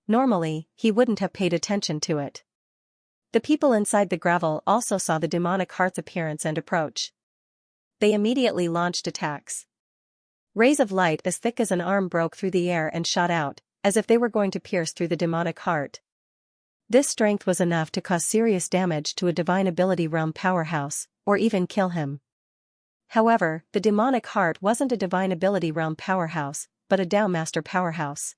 Normally, he wouldn't have paid attention to it. The people inside the gravel also saw the demonic heart's appearance and approach. They immediately launched attacks. Rays of light as thick as an arm broke through the air and shot out, as if they were going to pierce through the demonic heart. This strength was enough to cause serious damage to a Divine Ability Realm powerhouse, or even kill him. However, the demonic heart wasn't a Divine Ability Realm powerhouse, but a Dao Master powerhouse.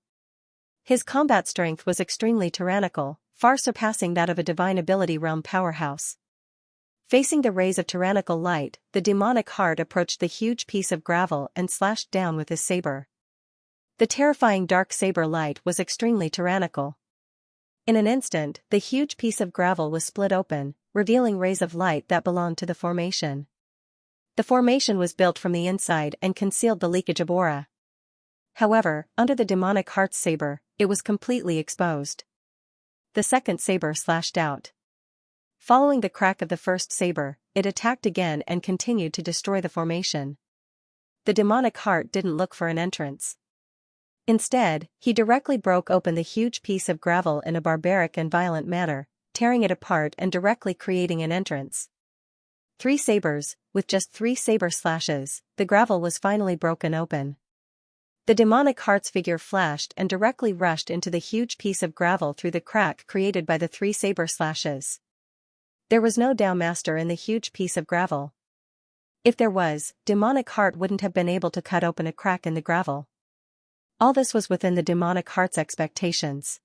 His combat strength was extremely tyrannical, far surpassing that of a Divine Ability Realm powerhouse. Facing the rays of tyrannical light, the demonic heart approached the huge piece of gravel and slashed down with his saber. The terrifying dark saber light was extremely tyrannical. In an instant, the huge piece of gravel was split open, revealing rays of light that belonged to the formation. The formation was built from the inside and concealed the leakage of aura. However, under the demonic heart's saber, it was completely exposed. The second saber slashed out. Following the crack of the first saber, it attacked again and continued to destroy the formation. The demonic heart didn't look for an entrance. Instead, he directly broke open the huge piece of gravel in a barbaric and violent manner, tearing it apart and directly creating an entrance. 3 sabers, with just 3 saber slashes, the gravel was finally broken open. The demonic heart's figure flashed and directly rushed into the huge piece of gravel through the crack created by the 3 saber slashes. There was no Dao Master in the huge piece of gravel. If there was, demonic heart wouldn't have been able to cut open a crack in the gravel. All this was within the demonic heart's expectations.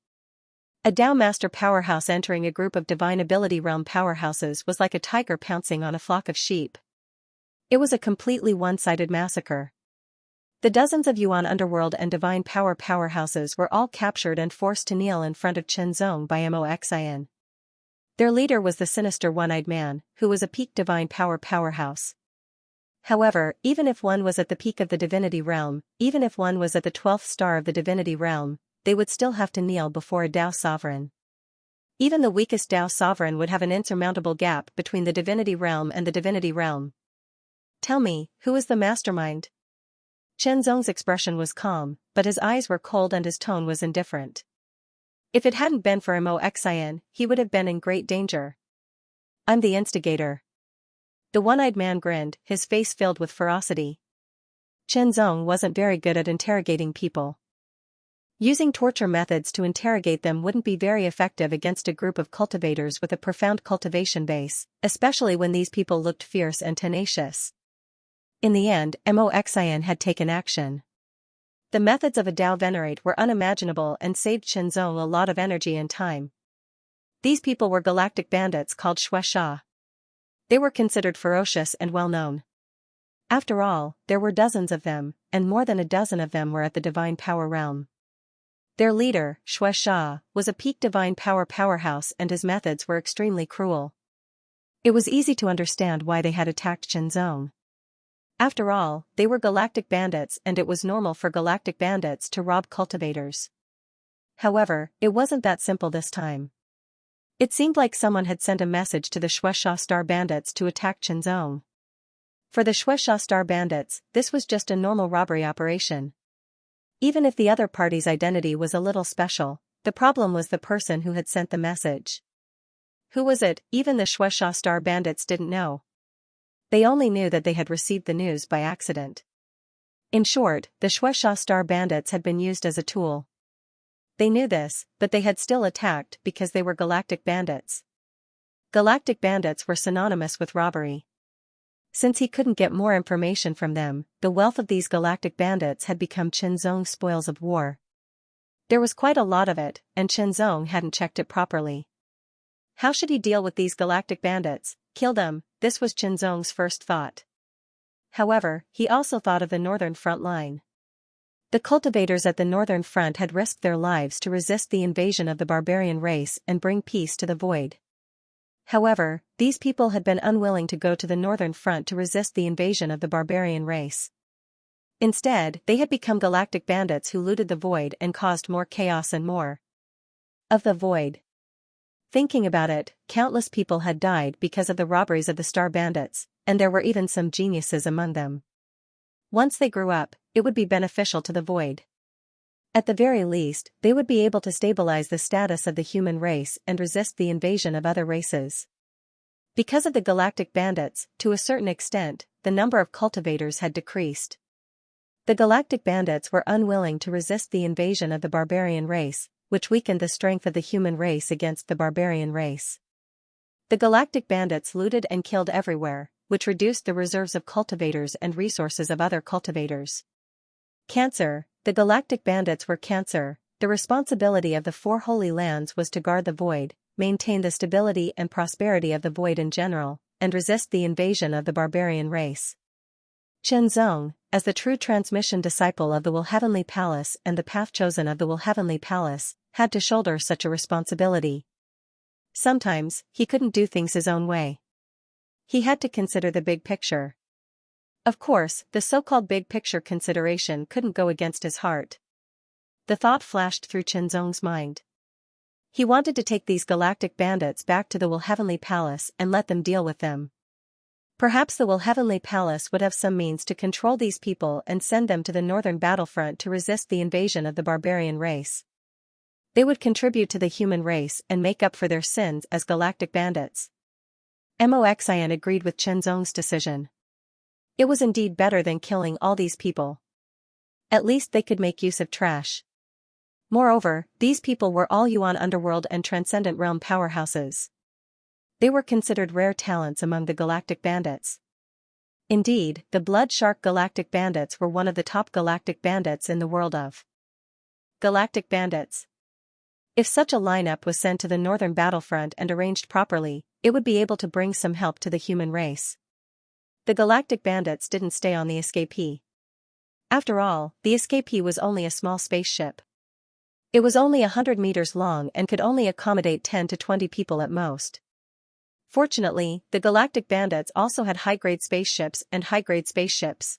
A Dao Master powerhouse entering a group of divine ability realm powerhouses was like a tiger pouncing on a flock of sheep. It was a completely one-sided massacre. The dozens of Yuan underworld and divine power powerhouses were all captured and forced to kneel in front of Chenzong by Mo Xian. Their leader was the sinister one-eyed man, who was a peak divine power powerhouse. However, even if one was at the peak of the divinity realm, even if one was at the 12th star of the divinity realm, they would still have to kneel before a Dao sovereign. Even the weakest Dao sovereign would have an insurmountable gap between the divinity realm and the divinity realm. Tell me, who is the mastermind? Chenzong's expression was calm, but his eyes were cold and his tone was indifferent. If it hadn't been for Mo Xian, he would have been in great danger. I'm the instigator. The one-eyed man grinned, his face filled with ferocity. Chenzong wasn't very good at interrogating people. Using torture methods to interrogate them wouldn't be very effective against a group of cultivators with a profound cultivation base, especially when these people looked fierce and tenacious. In the end, Mo Xian had taken action. The methods of a Dao Venerate were unimaginable and saved Chenzong a lot of energy and time. These people were galactic bandits called Xianxia. They were considered ferocious and well-known. After all, there were dozens of them, and more than a dozen of them were at the divine power realm. Their leader, Xianxia, was a peak divine power powerhouse and his methods were extremely cruel. It was easy to understand why they had attacked Chenzong. After all, they were galactic bandits and it was normal for galactic bandits to rob cultivators. However, it wasn't that simple this time. It seemed like someone had sent a message to the Xianxia Star Bandits to attack Chenzong. For the Xianxia Star Bandits, this was just a normal robbery operation. Even if the other party's identity was a little special, the problem was the person who had sent the message. Who was it? Even the Xianxia Star Bandits didn't know. They only knew that they had received the news by accident. In short, the Xianxia Star Bandits had been used as a tool. They knew this, but they had still attacked because they were galactic bandits. Galactic bandits were synonymous with robbery. Since he couldn't get more information from them, the wealth of these galactic bandits had become Chenzong's spoils of war. There was quite a lot of it, and Chenzong hadn't checked it properly. How should he deal with these galactic bandits? Kill them, this was Chenzong's first thought. However, he also thought of the northern front line. The cultivators at the northern front had risked their lives to resist the invasion of the barbarian race and bring peace to the void. However, these people had been unwilling to go to the northern front to resist the invasion of the barbarian race. Instead, they had become galactic bandits who looted the void and caused more chaos and more of the void. Thinking about it, countless people had died because of the robberies of the Star Bandits, and there were even some geniuses among them. Once they grew up, it would be beneficial to the void. At the very least, they would be able to stabilize the status of the human race and resist the invasion of other races. Because of the galactic bandits, to a certain extent, the number of cultivators had decreased. The galactic bandits were unwilling to resist the invasion of the barbarian race, which weakened the strength of the human race against the barbarian race. The galactic bandits looted and killed everywhere, which reduced the reserves of cultivators and resources of other cultivators. Cancer. The galactic bandits were cancer. The responsibility of the 4 holy lands was to guard the void, maintain the stability and prosperity of the void in general, and resist the invasion of the barbarian race. Chenzong, as the true transmission disciple of the Will Heavenly Palace and the path chosen of the Will Heavenly Palace, had to shoulder such a responsibility. Sometimes, he couldn't do things his own way. He had to consider the big picture. Of course, the so-called big picture consideration couldn't go against his heart. The thought flashed through Chenzong's mind. He wanted to take these galactic bandits back to the Will Heavenly Palace and let them deal with them. Perhaps the Will Heavenly Palace would have some means to control these people and send them to the northern battlefront to resist the invasion of the barbarian race. They would contribute to the human race and make up for their sins as galactic bandits. Xian agreed with Chen Zong's decision. It was indeed better than killing all these people. At least they could make use of trash. Moreover, these people were all Yuan underworld and transcendent realm powerhouses. They were considered rare talents among the galactic bandits. Indeed, the Blood Shark Galactic Bandits were one of the top galactic bandits in the world of galactic bandits. If such a lineup was sent to the northern battlefront and arranged properly, it would be able to bring some help to the human race. The galactic bandits didn't stay on the escapee. After all, the escapee was only a small spaceship. It was only 100 meters long and could only accommodate 10 to 20 people at most. Fortunately, the galactic bandits also had high-grade spaceships and high-grade spaceships.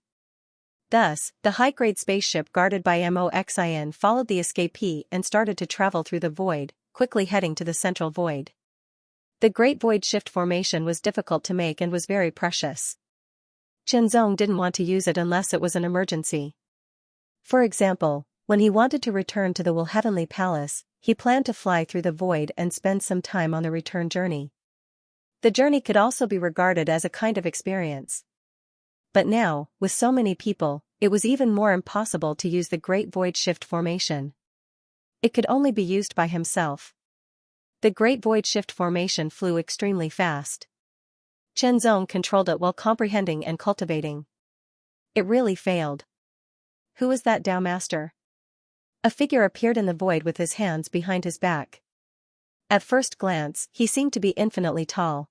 Thus, the high-grade spaceship guarded by Xian followed the escapee and started to travel through the void, quickly heading to the central void. The Great Void Shift formation was difficult to make and was very precious. Chen Zong didn't want to use it unless it was an emergency. For example, when he wanted to return to the Will Heavenly Palace, he planned to fly through the void and spend some time on the return journey. The journey could also be regarded as a kind of experience. But now, with so many people, it was even more impossible to use the Great Void Shift formation. It could only be used by himself. The Great Void Shift formation flew extremely fast. Chen Zong controlled it while comprehending and cultivating. It really failed. Who is that Dao Master? A figure appeared in the void with his hands behind his back. At first glance, he seemed to be infinitely tall.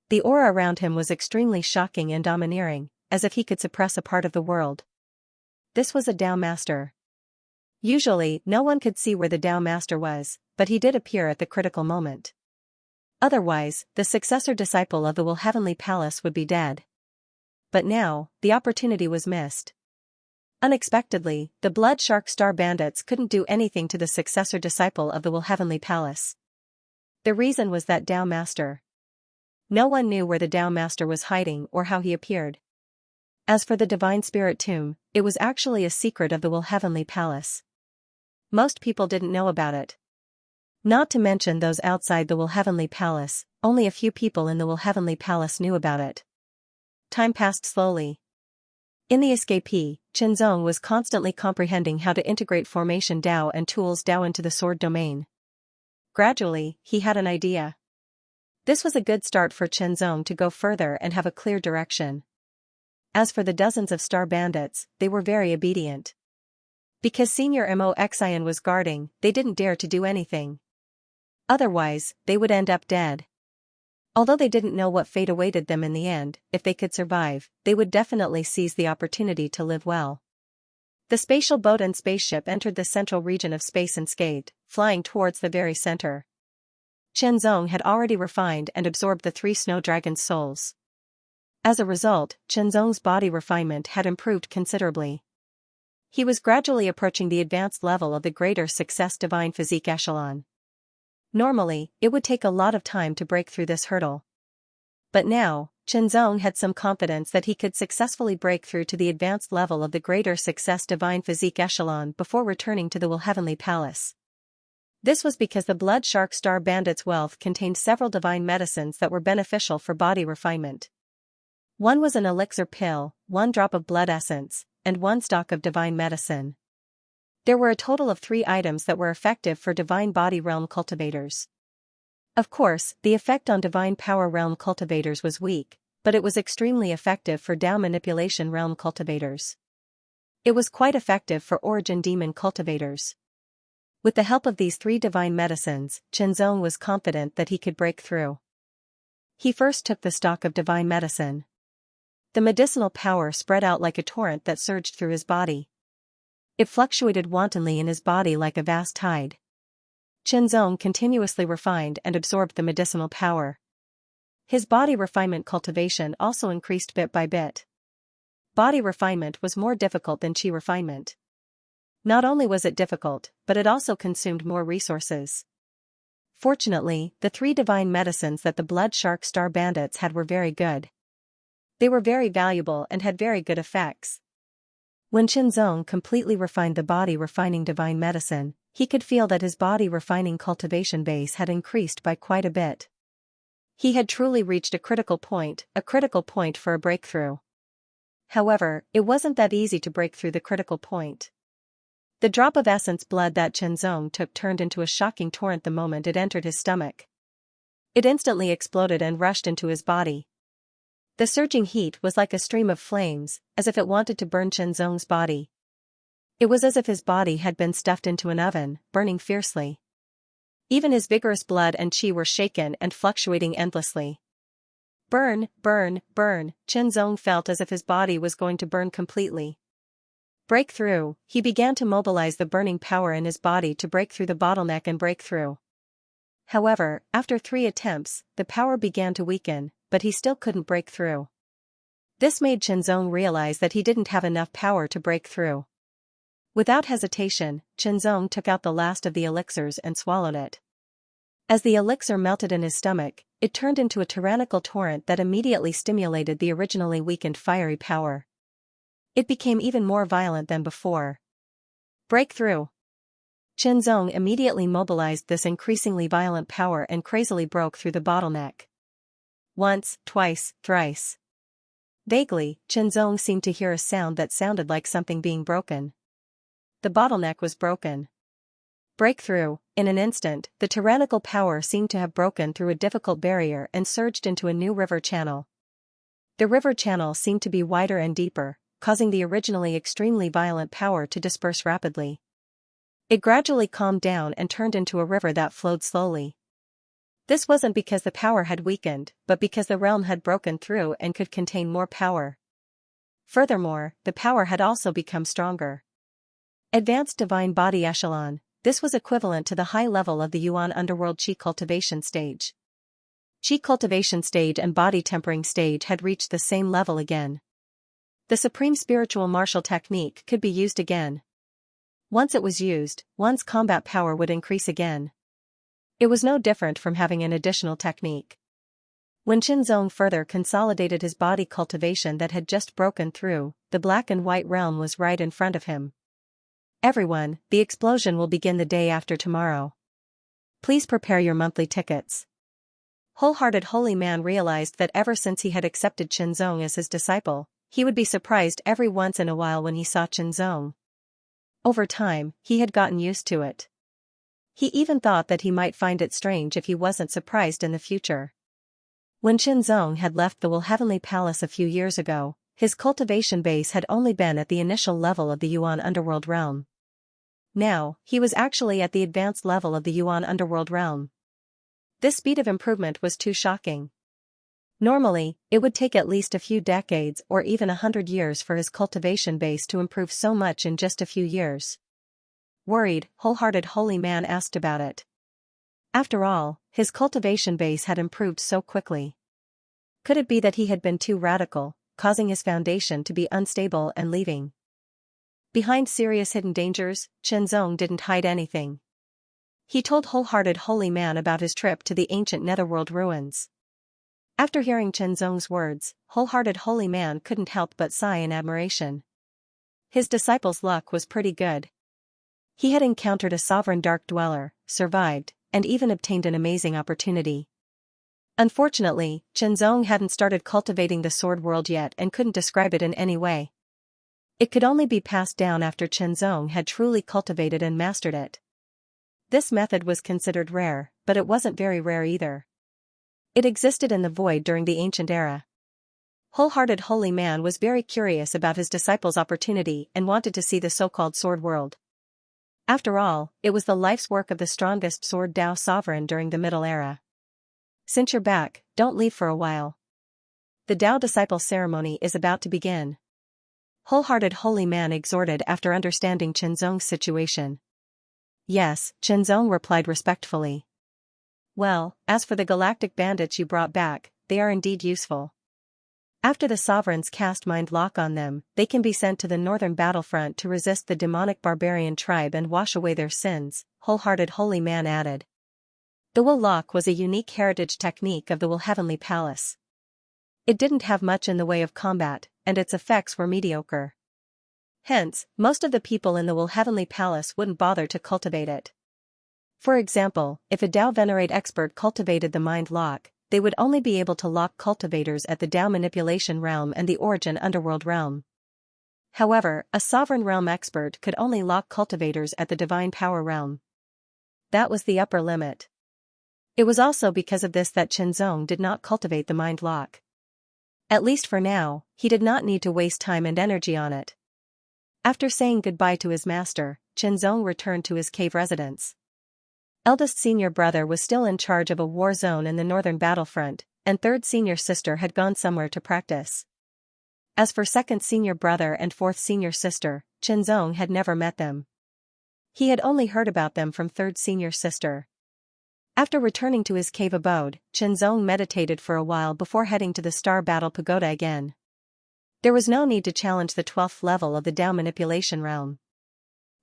The aura around him was extremely shocking and domineering, as if he could suppress a part of the world. This was a Dao Master. Usually, no one could see where the Dao Master was, but he did appear at the critical moment. Otherwise, the successor disciple of the Will Heavenly Palace would be dead. But now, the opportunity was missed. Unexpectedly, the Blood Shark Star Bandits couldn't do anything to the successor disciple of the Will Heavenly Palace. The reason was that Dao Master. No one knew where the Dao Master was hiding or how he appeared. As for the Divine Spirit Tomb, it was actually a secret of the Will Heavenly Palace. Most people didn't know about it. Not to mention those outside the Will Heavenly Palace, only a few people in the Will Heavenly Palace knew about it. Time passed slowly. In the escapee, Chen Zong was constantly comprehending how to integrate Formation Dao and Tools Dao into the sword domain. Gradually, he had an idea. This was a good start for Chen Zong to go further and have a clear direction. As for the dozens of star bandits, they were very obedient. Because Senior Xian was guarding, they didn't dare to do anything. Otherwise, they would end up dead. Although they didn't know what fate awaited them in the end, if they could survive, they would definitely seize the opportunity to live well. The spatial boat and spaceship entered the central region of space unscathed, flying towards the very center. Chen Zong had already refined and absorbed the 3 snow dragons' souls. As a result, Chen Zong's body refinement had improved considerably. He was gradually approaching the advanced level of the greater success divine physique echelon. Normally, it would take a lot of time to break through this hurdle. But now, Chen Zong had some confidence that he could successfully break through to the advanced level of the greater success divine physique echelon before returning to the Will Heavenly Palace. This was because the Blood Shark Star Bandit's wealth contained several divine medicines that were beneficial for body refinement. One was an elixir pill, 1 drop of blood essence, and 1 stalk of divine medicine. There were a total of 3 items that were effective for divine body realm cultivators. Of course, the effect on divine power realm cultivators was weak, but it was extremely effective for Dao manipulation realm cultivators. It was quite effective for origin demon cultivators. With the help of these 3 divine medicines, Chen Zong was confident that he could break through. He first took the stalk of divine medicine. The medicinal power spread out like a torrent that surged through his body. It fluctuated wantonly in his body like a vast tide. Chen Zong continuously refined and absorbed the medicinal power. His body refinement cultivation also increased bit by bit. Body refinement was more difficult than chi refinement. Not only was it difficult, but it also consumed more resources. Fortunately, the 3 divine medicines that the Blood Shark Star bandits had were very good. They were very valuable and had very good effects. When Xianxia completely refined the body refining divine medicine, he could feel that his body refining cultivation base had increased by quite a bit. He had truly reached a critical point for a breakthrough. However, it wasn't that easy to break through the critical point. The drop of essence blood that Xianxia took turned into a shocking torrent the moment it entered his stomach. It instantly exploded and rushed into his body. The surging heat was like a stream of flames, as if it wanted to burn Xianxia's body. It was as if his body had been stuffed into an oven, burning fiercely. Even his vigorous blood and qi were shaken and fluctuating endlessly. Burn, burn, burn, Xianxia felt as if his body was going to burn completely. Break through, he began to mobilize the burning power in his body to break through the bottleneck and break through. However, after 3 attempts, the power began to weaken, but he still couldn't break through. This made Xianxia realize that he didn't have enough power to break through. Without hesitation, Xianxia took out the last of the elixirs and swallowed it. As the elixir melted in his stomach, it turned into a tyrannical torrent that immediately stimulated the originally weakened fiery power. It became even more violent than before. Breakthrough! Xianxia immediately mobilized this increasingly violent power and crazily broke through the bottleneck. Once, twice, thrice. Vaguely, Xianxia seemed to hear a sound that sounded like something being broken. The bottleneck was broken. Breakthrough! In an instant, the tyrannical power seemed to have broken through a difficult barrier and surged into a new river channel. The river channel seemed to be wider and deeper, causing the originally extremely violent power to disperse rapidly. It gradually calmed down and turned into a river that flowed slowly. This wasn't because the power had weakened, but because the realm had broken through and could contain more power. Furthermore, the power had also become stronger. Advanced Divine Body Echelon. This was equivalent to the high level of the Yuan Underworld Qi Cultivation stage. Qi Cultivation stage and Body Tempering stage had reached the same level again. The supreme spiritual martial technique could be used again. Once it was used, one's combat power would increase again. It was no different from having an additional technique. When Xianxia further consolidated his body cultivation that had just broken through, the black and white realm was right in front of him. Everyone, the explosion will begin the day after tomorrow. Please prepare your monthly tickets. Wholehearted Holy Man realized that ever since he had accepted Xianxia as his disciple, he would be surprised every once in a while when he saw Xianxia. Over time, he had gotten used to it. He even thought that he might find it strange if he wasn't surprised in the future. When Xianxia had left the Heavenly Palace a few years ago, his cultivation base had only been at the initial level of the Yuan Underworld realm. Now, he was actually at the advanced level of the Yuan Underworld realm. This speed of improvement was too shocking. Normally, it would take at least a few decades or even 100 years for his cultivation base to improve so much in just a few years. Worried, Wholehearted Holy Man asked about it. After all, his cultivation base had improved so quickly. Could it be that he had been too radical, causing his foundation to be unstable and leaving? Behind serious hidden dangers, Xianxia didn't hide anything. He told Wholehearted Holy Man about his trip to the ancient Netherworld ruins. After hearing Xianxia's words, Wholehearted Holy Man couldn't help but sigh in admiration. His disciple's luck was pretty good. He had encountered a sovereign dark dweller, survived, and even obtained an amazing opportunity. Unfortunately, Xianxia hadn't started cultivating the sword world yet and couldn't describe it in any way. It could only be passed down after Xianxia had truly cultivated and mastered it. This method was considered rare, but it wasn't very rare either. It existed in the void during the ancient era. Wholehearted Holy Man was very curious about his disciple's opportunity and wanted to see the so-called sword world. After all, it was the life's work of the strongest sword Dao sovereign during the Middle Era. Since you're back, don't leave for a while. The Dao disciple ceremony is about to begin. Wholehearted Holy Man exhorted after understanding Xianxia's situation. Yes, Xianxia replied respectfully. Well, as for the galactic bandits you brought back, they are indeed useful. After the sovereigns cast mind lock on them, they can be sent to the northern battlefront to resist the demonic barbarian tribe and wash away their sins, Wholehearted Holy Man added. The Will Lock was a unique heritage technique of the Will Heavenly Palace. It didn't have much in the way of combat, and its effects were mediocre. Hence, most of the people in the Will Heavenly Palace wouldn't bother to cultivate it. For example, if a Dao Venerate expert cultivated the Mind Lock, they would only be able to lock cultivators at the Dao Manipulation Realm and the Origin Underworld Realm. However, a Sovereign Realm expert could only lock cultivators at the Divine Power Realm. That was the upper limit. It was also because of this that Qianzong did not cultivate the Mind Lock. At least for now, he did not need to waste time and energy on it. After saying goodbye to his master, Qianzong returned to his cave residence. Eldest senior brother was still in charge of a war zone in the northern battlefront, and third senior sister had gone somewhere to practice. As for second senior brother and fourth senior sister, Qianzong had never met them. He had only heard about them from third senior sister. After returning to his cave abode, Qianzong meditated for a while before heading to the Star Battle Pagoda again. There was no need to challenge the 12th level of the Dao Manipulation Realm.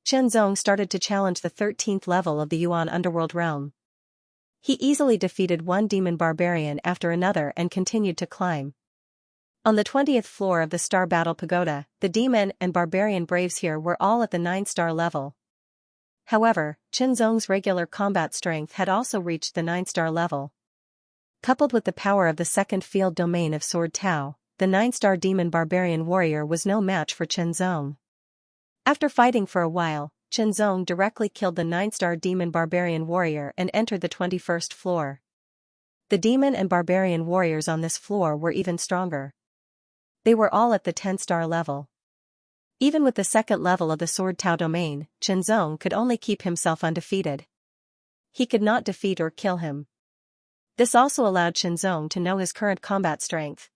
Qianzong started to challenge the 13th level of the Yuan Underworld Realm. He easily defeated one demon barbarian after another and continued to climb. On the 20th floor of the Star Battle Pagoda, the demon and barbarian braves here were all at the 9-star level. However, Qianzong's regular combat strength had also reached the 9-star level. Coupled with the power of the second field domain of Sword Tao, the 9-star demon barbarian warrior was no match for Qianzong. After fighting for a while, Qianzong directly killed the 9-star demon barbarian warrior and entered the 21st floor. The demon and barbarian warriors on this floor were even stronger. They were all at the 10-star level. Even with the second level of the Sword Tao domain, Qianzong could only keep himself undefeated. He could not defeat or kill him. This also allowed Qianzong to know his current combat strength.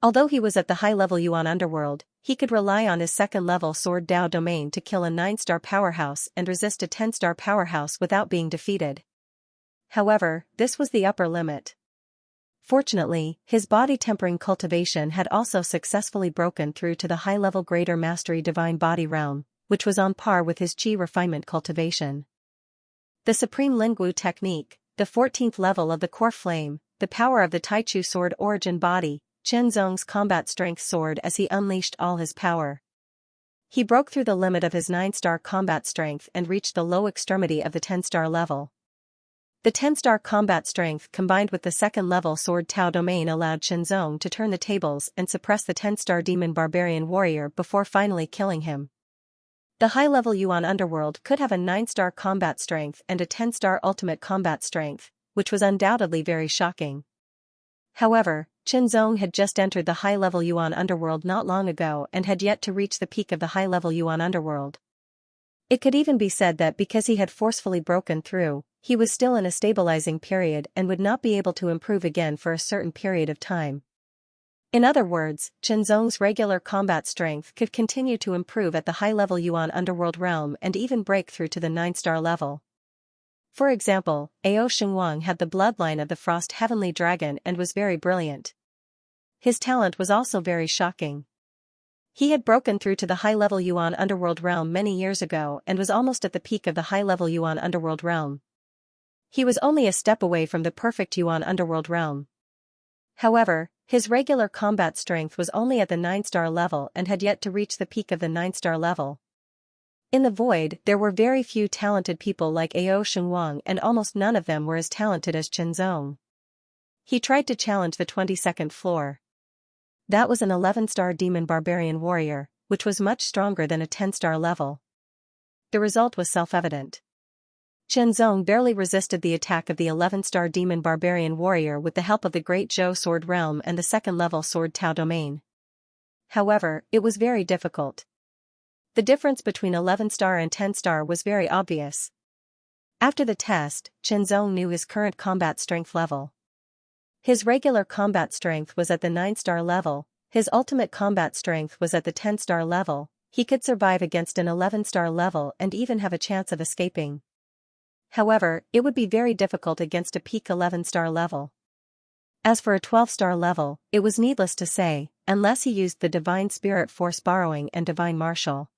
Although he was at the high-level Yuan Underworld, he could rely on his second-level Sword Tao domain to kill a 9-star powerhouse and resist a 10-star powerhouse without being defeated. However, this was the upper limit. Fortunately, his body-tempering cultivation had also successfully broken through to the high-level Greater Mastery Divine Body Realm, which was on par with his Qi refinement cultivation. The Supreme Lingwu Technique, the 14th level of the Core Flame, the power of the Taichu Sword Origin Body, Qianzong's combat strength soared as he unleashed all his power. He broke through the limit of his 9-star combat strength and reached the low extremity of the 10-star level. The 10-star combat strength combined with the second-level Sword Tao domain allowed Qianzong to turn the tables and suppress the 10-star demon barbarian warrior before finally killing him. The high-level Yuan Underworld could have a 9-star combat strength and a 10-star ultimate combat strength, which was undoubtedly very shocking. However, Qianzong had just entered the high-level Yuan Underworld not long ago and had yet to reach the peak of the high-level Yuan Underworld. It could even be said that because he had forcefully broken through, he was still in a stabilizing period and would not be able to improve again for a certain period of time. In other words, Qianzong's regular combat strength could continue to improve at the high-level Yuan Underworld realm and even break through to the 9-star level. For example, Ao Xingwang had the bloodline of the Frost Heavenly Dragon and was very brilliant. His talent was also very shocking. He had broken through to the high-level Yuan Underworld realm many years ago and was almost at the peak of the high-level Yuan Underworld realm. He was only a step away from the perfect Yuan Underworld realm. However, his regular combat strength was only at the 9-star level and had yet to reach the peak of the 9-star level. In the void, there were very few talented people like Ao Xingwang and almost none of them were as talented as Qianzong. He tried to challenge the 22nd floor. That was an 11-star demon barbarian warrior, which was much stronger than a 10-star level. The result was self-evident. Qianzong barely resisted the attack of the 11-star demon barbarian warrior with the help of the Great Zhou Sword Realm and the second-level Sword Tao domain. However, it was very difficult. The difference between 11-star and 10-star was very obvious. After the test, Qianzong knew his current combat strength level. His regular combat strength was at the 9-star level, his ultimate combat strength was at the 10-star level, he could survive against an 11-star level and even have a chance of escaping. However, it would be very difficult against a peak 11-star level. As for a 12-star level, it was needless to say, unless he used the Divine Spirit Force Borrowing and Divine Martial.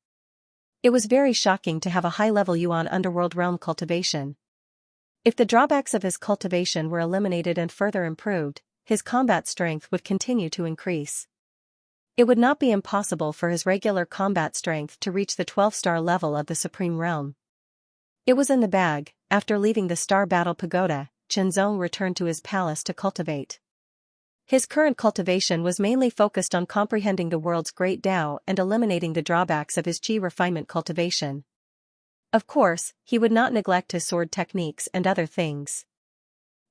It was very shocking to have a high-level Yuan Underworld realm cultivation. If the drawbacks of his cultivation were eliminated and further improved, his combat strength would continue to increase. It would not be impossible for his regular combat strength to reach the 12-star level of the Supreme Realm. It was in the bag. After leaving the Star Battle Pagoda, Xianxia returned to his palace to cultivate. His current cultivation was mainly focused on comprehending the world's great Tao and eliminating the drawbacks of his qi refinement cultivation. Of course, he would not neglect his sword techniques and other things.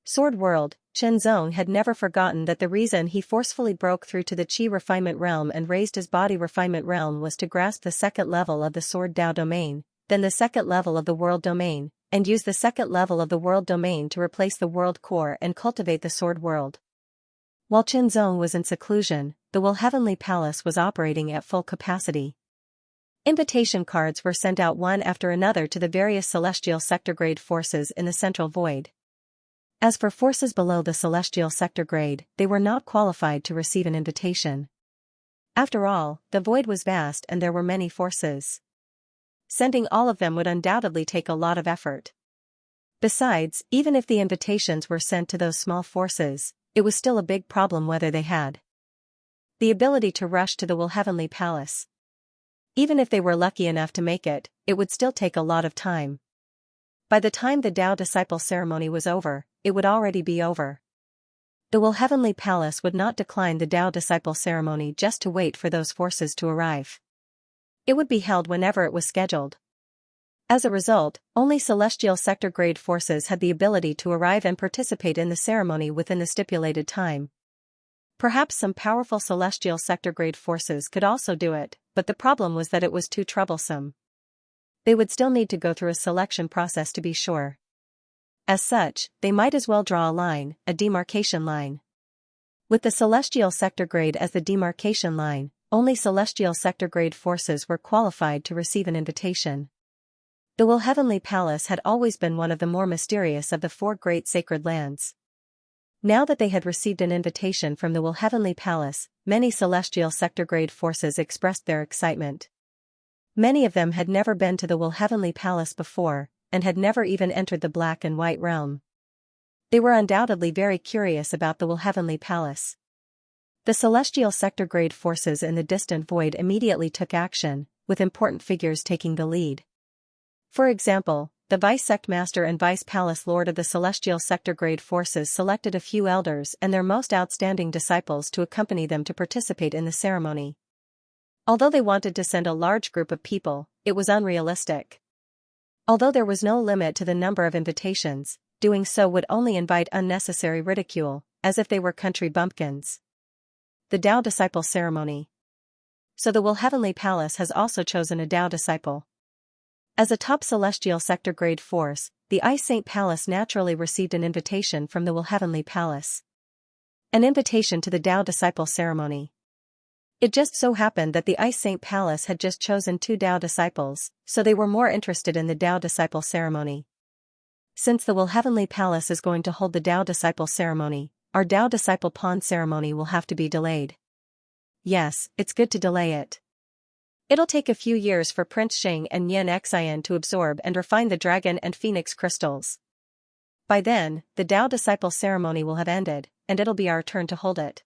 Sword World, Xianxia had never forgotten that the reason he forcefully broke through to the qi refinement realm and raised his body refinement realm was to grasp the second level of the Sword Tao domain, then the second level of the World domain, and use the second level of the World domain to replace the World core and cultivate the Sword World. While Xianxia was in seclusion, the Will Heavenly Palace was operating at full capacity. Invitation cards were sent out one after another to the various celestial sector grade forces in the central void. As for forces below the celestial sector grade, they were not qualified to receive an invitation. After all, the void was vast and there were many forces. Sending all of them would undoubtedly take a lot of effort. Besides, even if the invitations were sent to those small forces, it was still a big problem whether they had the ability to rush to the Will Heavenly Palace. Even if they were lucky enough to make it, it would still take a lot of time. By the time the Tao Disciple ceremony was over, it would already be over. The Will Heavenly Palace would not decline the Tao Disciple ceremony just to wait for those forces to arrive. It would be held whenever it was scheduled. As a result, only celestial sector grade forces had the ability to arrive and participate in the ceremony within the stipulated time. Perhaps some powerful celestial sector grade forces could also do it, but the problem was that it was too troublesome. They would still need to go through a selection process to be sure. As such, they might as well draw a line, a demarcation line. With the celestial sector grade as the demarcation line, only celestial sector grade forces were qualified to receive an invitation. The Will Heavenly Palace had always been one of the more mysterious of the four great sacred lands. Now that they had received an invitation from the Will Heavenly Palace, many celestial sector grade forces expressed their excitement. Many of them had never been to the Will Heavenly Palace before, and had never even entered the Black and White realm. They were undoubtedly very curious about the Will Heavenly Palace. The celestial sector grade forces in the distant void immediately took action, with important figures taking the lead. For example, the Vice Sect Master and Vice Palace Lord of the Celestial Sector Grade Forces selected a few elders and their most outstanding disciples to accompany them to participate in the ceremony. Although they wanted to send a large group of people, it was unrealistic. Although there was no limit to the number of invitations, doing so would only invite unnecessary ridicule, as if they were country bumpkins. The Tao Disciple Ceremony. So the Will Heavenly Palace has also chosen a Tao Disciple. As a top celestial sector grade force, the Ice Saint Palace naturally received an invitation from the Will Heavenly Palace. An invitation to the Tao Disciple ceremony. It just so happened that the Ice Saint Palace had just chosen 2 Tao disciples, so they were more interested in the Tao Disciple ceremony. Since the Will Heavenly Palace is going to hold the Tao Disciple ceremony, our Tao Disciple Pawn ceremony will have to be delayed. Yes, it's good to delay it. It'll take a few years for Prince Sheng and Xianxia to absorb and refine the dragon and phoenix crystals. By then, the Tao Disciple ceremony will have ended, and it'll be our turn to hold it.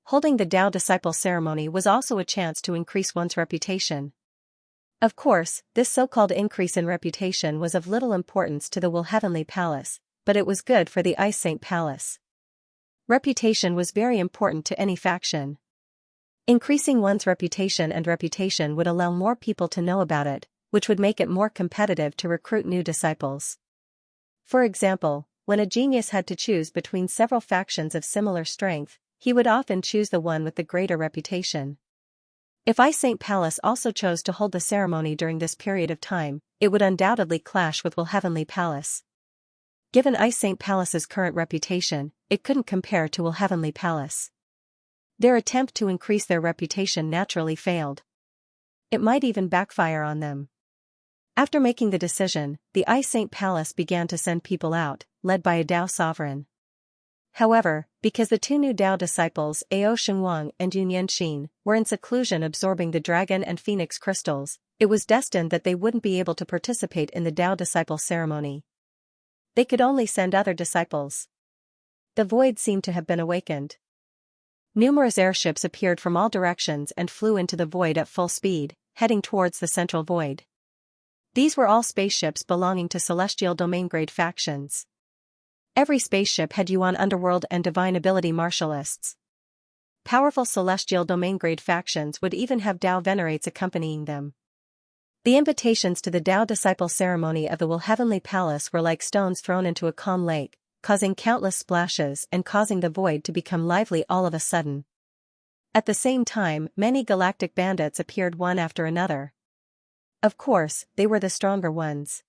Holding the Tao Disciple ceremony was also a chance to increase one's reputation. Of course, this so-called increase in reputation was of little importance to the Will Heavenly Palace, but it was good for the Ice Saint Palace. Reputation was very important to any faction. Increasing one's reputation would allow more people to know about it, which would make it more competitive to recruit new disciples. For example, when a genius had to choose between several factions of similar strength, he would often choose the one with the greater reputation. If Ice Saint Palace also chose to hold the ceremony during this period of time, it would undoubtedly clash with Will Heavenly Palace. Given Ice Saint Palace's current reputation, it couldn't compare to Will Heavenly Palace. Their attempt to increase their reputation naturally failed. It might even backfire on them. After making the decision, the Ice Saint Palace began to send people out, led by a Tao sovereign. However, because the 2 new Tao disciples Ao Shengwang and Yun Yanxin were in seclusion absorbing the dragon and phoenix crystals, it was destined that they wouldn't be able to participate in the Tao Disciple ceremony. They could only send other disciples. The void seemed to have been awakened. Numerous airships appeared from all directions and flew into the void at full speed, heading towards the central void. These were all spaceships belonging to celestial domain-grade factions. Every spaceship had Yuan underworld and divine ability martialists. Powerful celestial domain-grade factions would even have Tao venerates accompanying them. The invitations to the Tao disciple ceremony of the Will Heavenly Palace were like stones thrown into a calm lake, causing countless splashes and causing the void to become lively all of a sudden. At the same time, many galactic bandits appeared one after another. Of course, they were the stronger ones.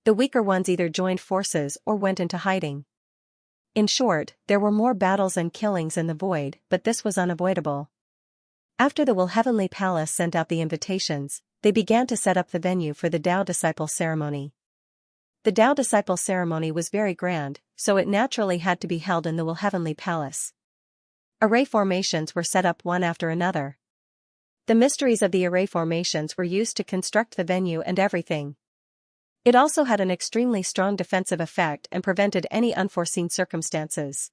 The weaker ones either joined forces or went into hiding. In short, there were more battles and killings in the void, but this was unavoidable. After the Will Heavenly Palace sent out the invitations, they began to set up the venue for the Tao disciple ceremony. The Tao disciple ceremony was very grand, so it naturally had to be held in the Will Heavenly Palace. Array formations were set up one after another. The mysteries of the array formations were used to construct the venue and everything. It also had an extremely strong defensive effect and prevented any unforeseen circumstances.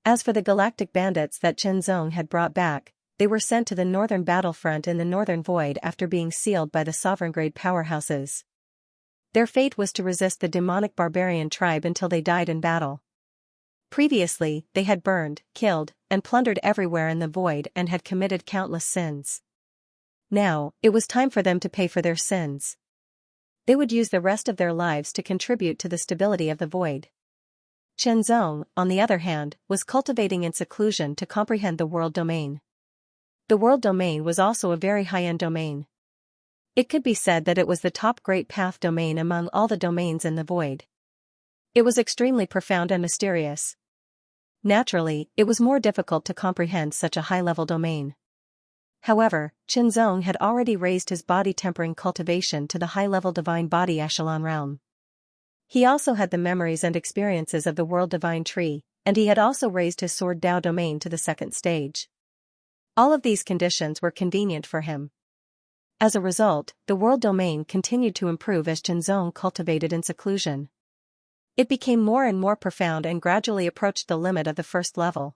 As for the galactic bandits that Xianxia had brought back, they were sent to the northern battlefront in the northern void after being sealed by the sovereign-grade powerhouses. Their fate was to resist the demonic barbarian tribe until they died in battle. Previously, they had burned, killed, and plundered everywhere in the void and had committed countless sins. Now, it was time for them to pay for their sins. They would use the rest of their lives to contribute to the stability of the void. Xianxia, on the other hand, was cultivating in seclusion to comprehend the world domain. The world domain was also a very high-end domain. It could be said that it was the top great path domain among all the domains in the void. It was extremely profound and mysterious. Naturally, it was more difficult to comprehend such a high-level domain. However, Xianxia had already raised his body-tempering cultivation to the high-level divine body echelon realm. He also had the memories and experiences of the world divine tree, and he had also raised his sword Tao domain to the second stage. All of these conditions were convenient for him. As a result, the world domain continued to improve as Xianxia cultivated in seclusion. It became more and more profound and gradually approached the limit of the first level.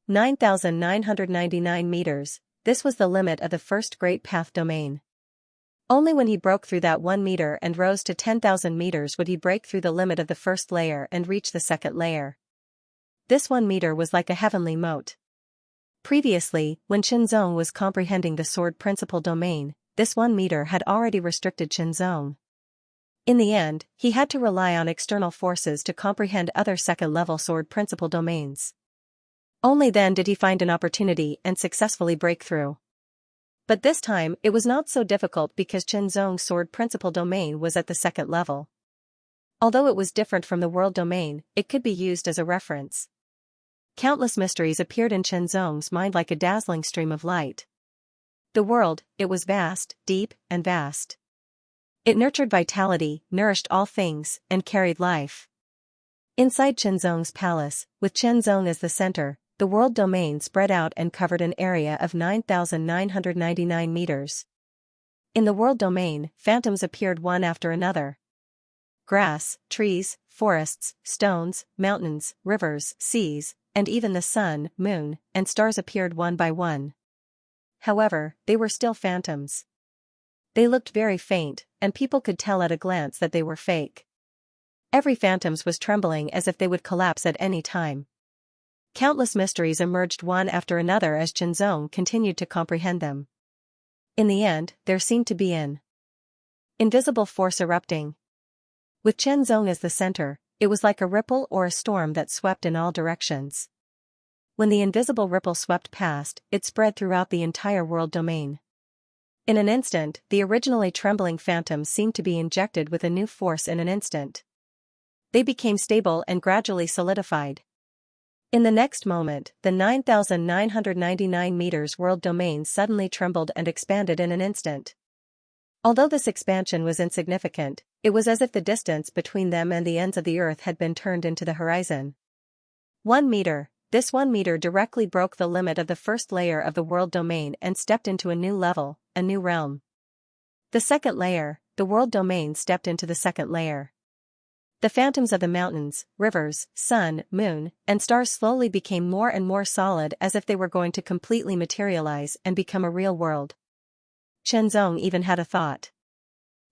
9,999 meters, this was the limit of the first great path domain. Only when he broke through that 1 meter and rose to 10,000 meters would he break through the limit of the first layer and reach the second layer. This 1 meter was like a heavenly moat. Previously, when Xianxia was comprehending the sword principal domain, this 1 meter had already restricted Xianxia. In the end, he had to rely on external forces to comprehend other second-level sword principal domains. Only then did he find an opportunity and successfully break through. But this time, it was not so difficult because Xianxia's sword principal domain was at the second level. Although it was different from the world domain, it could be used as a reference. Countless mysteries appeared in Xianxia's mind like a dazzling stream of light. The world, it was vast, deep, and vast. It nurtured vitality, nourished all things, and carried life. Inside Xianxia's palace, with Xianxia as the center, the world domain spread out and covered an area of 9,999 meters. In the world domain, phantoms appeared one after another. Grass, trees, forests, stones, mountains, rivers, seas, and even the sun, moon, and stars appeared one by one. However, they were still phantoms. They looked very faint, and people could tell at a glance that they were fake. Every phantom was trembling as if they would collapse at any time. Countless mysteries emerged one after another as Xianxia continued to comprehend them. In the end, there seemed to be an invisible force erupting. With Xianxia as the center, it was like a ripple or a storm that swept in all directions. When the invisible ripple swept past, it spread throughout the entire world domain. In an instant, the originally trembling phantoms seemed to be injected with a new force in an instant. They became stable and gradually solidified. In the next moment, the 9,999 meters world domain suddenly trembled and expanded in an instant. Although this expansion was insignificant, it was as if the distance between them and the ends of the earth had been turned into the horizon. 1 meter. This 1 meter directly broke the limit of the first layer of the world domain and stepped into a new level, a new realm. The second layer, the world domain stepped into the second layer. The phantoms of the mountains, rivers, sun, moon, and stars slowly became more and more solid as if they were going to completely materialize and become a real world. Chenzong even had a thought.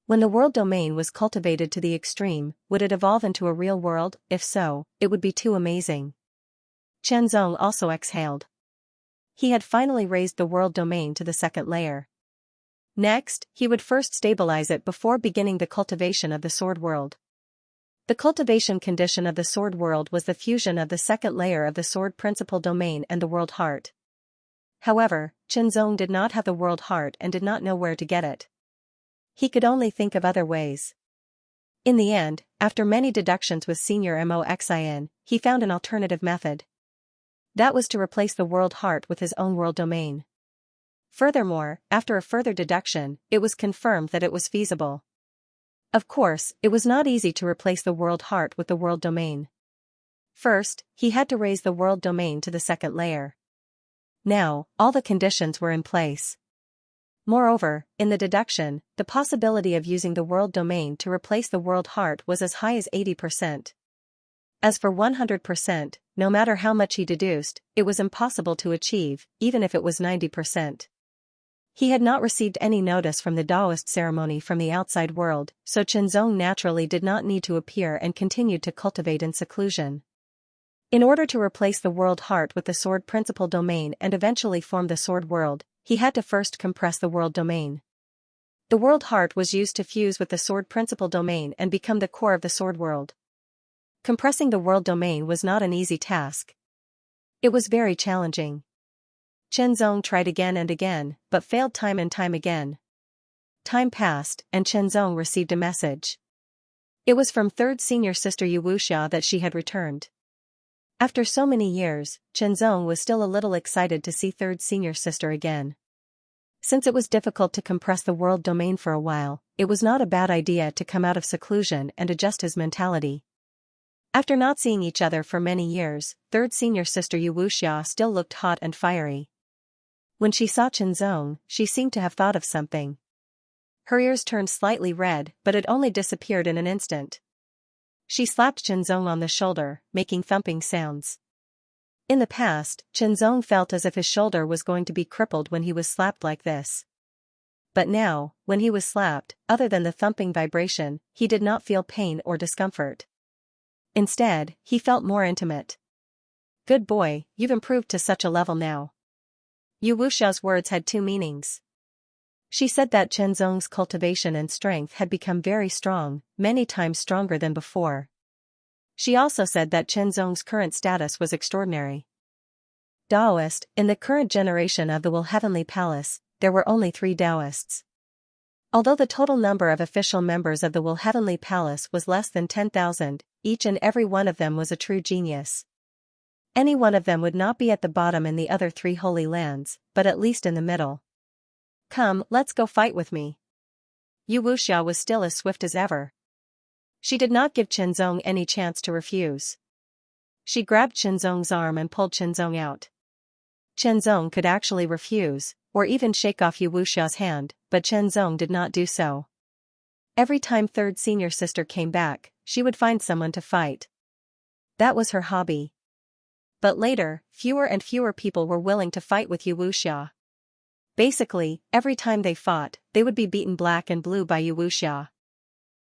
When the world domain was cultivated to the extreme, would it evolve into a real world? If so, it would be too amazing. Chenzong also exhaled. He had finally raised the world domain to the second layer. Next, he would first stabilize it before beginning the cultivation of the sword world. The cultivation condition of the sword world was the fusion of the second layer of the sword principal domain and the world heart. However, Chenzong did not have the world heart and did not know where to get it. He could only think of other ways. In the end, after many deductions with Senior Moxin, he found an alternative method. That was to replace the world heart with his own world domain. Furthermore, after a further deduction, it was confirmed that it was feasible. Of course, it was not easy to replace the world heart with the world domain. First, he had to raise the world domain to the second layer. Now, all the conditions were in place. Moreover, in the deduction, the possibility of using the world domain to replace the world heart was as high as 80%. As for 100%, no matter how much he deduced, it was impossible to achieve, even if it was 90%. He had not received any notice from the Taoist ceremony from the outside world, so Chenzong naturally did not need to appear and continued to cultivate in seclusion. In order to replace the world heart with the sword principal domain and eventually form the sword world, he had to first compress the world domain. The world heart was used to fuse with the sword principal domain and become the core of the sword world. Compressing the world domain was not an easy task. It was very challenging. Chenzong tried again and again, but failed time and time again. Time passed, and Chenzong received a message. It was from third senior sister Xianxia that she had returned. After so many years, Chenzong was still a little excited to see third senior sister again. Since it was difficult to compress the world domain for a while, it was not a bad idea to come out of seclusion and adjust his mentality. After not seeing each other for many years, third senior sister Xianxia still looked hot and fiery. When she saw Chenzong, she seemed to have thought of something. Her ears turned slightly red, but it only disappeared in an instant. She slapped Chenzong on the shoulder, making thumping sounds. In the past, Chenzong felt as if his shoulder was going to be crippled when he was slapped like this. But now, when he was slapped, other than the thumping vibration, he did not feel pain or discomfort. Instead, he felt more intimate. "Good boy, you've improved to such a level now." Xianxia's words had two meanings. She said that Chenzong's cultivation and strength had become very strong, many times stronger than before. She also said that Chenzong's current status was extraordinary. Taoist, in the current generation of the Will Heavenly Palace, there were only 3 Taoists. Although the total number of official members of the Will Heavenly Palace was less than 10,000, each and every one of them was a true genius. Any one of them would not be at the bottom in the other 3 holy lands, but at least in the middle. "Come, let's go fight with me." Xianxia was still as swift as ever. She did not give Chenzong any chance to refuse. She grabbed Chenzong's arm and pulled Chenzong out. Chenzong could actually refuse, or even shake off Xianxia's hand, but Chenzong did not do so. Every time third senior sister came back, she would find someone to fight. That was her hobby. But later, fewer and fewer people were willing to fight with Xianxia. Basically, every time they fought, they would be beaten black and blue by Xianxia.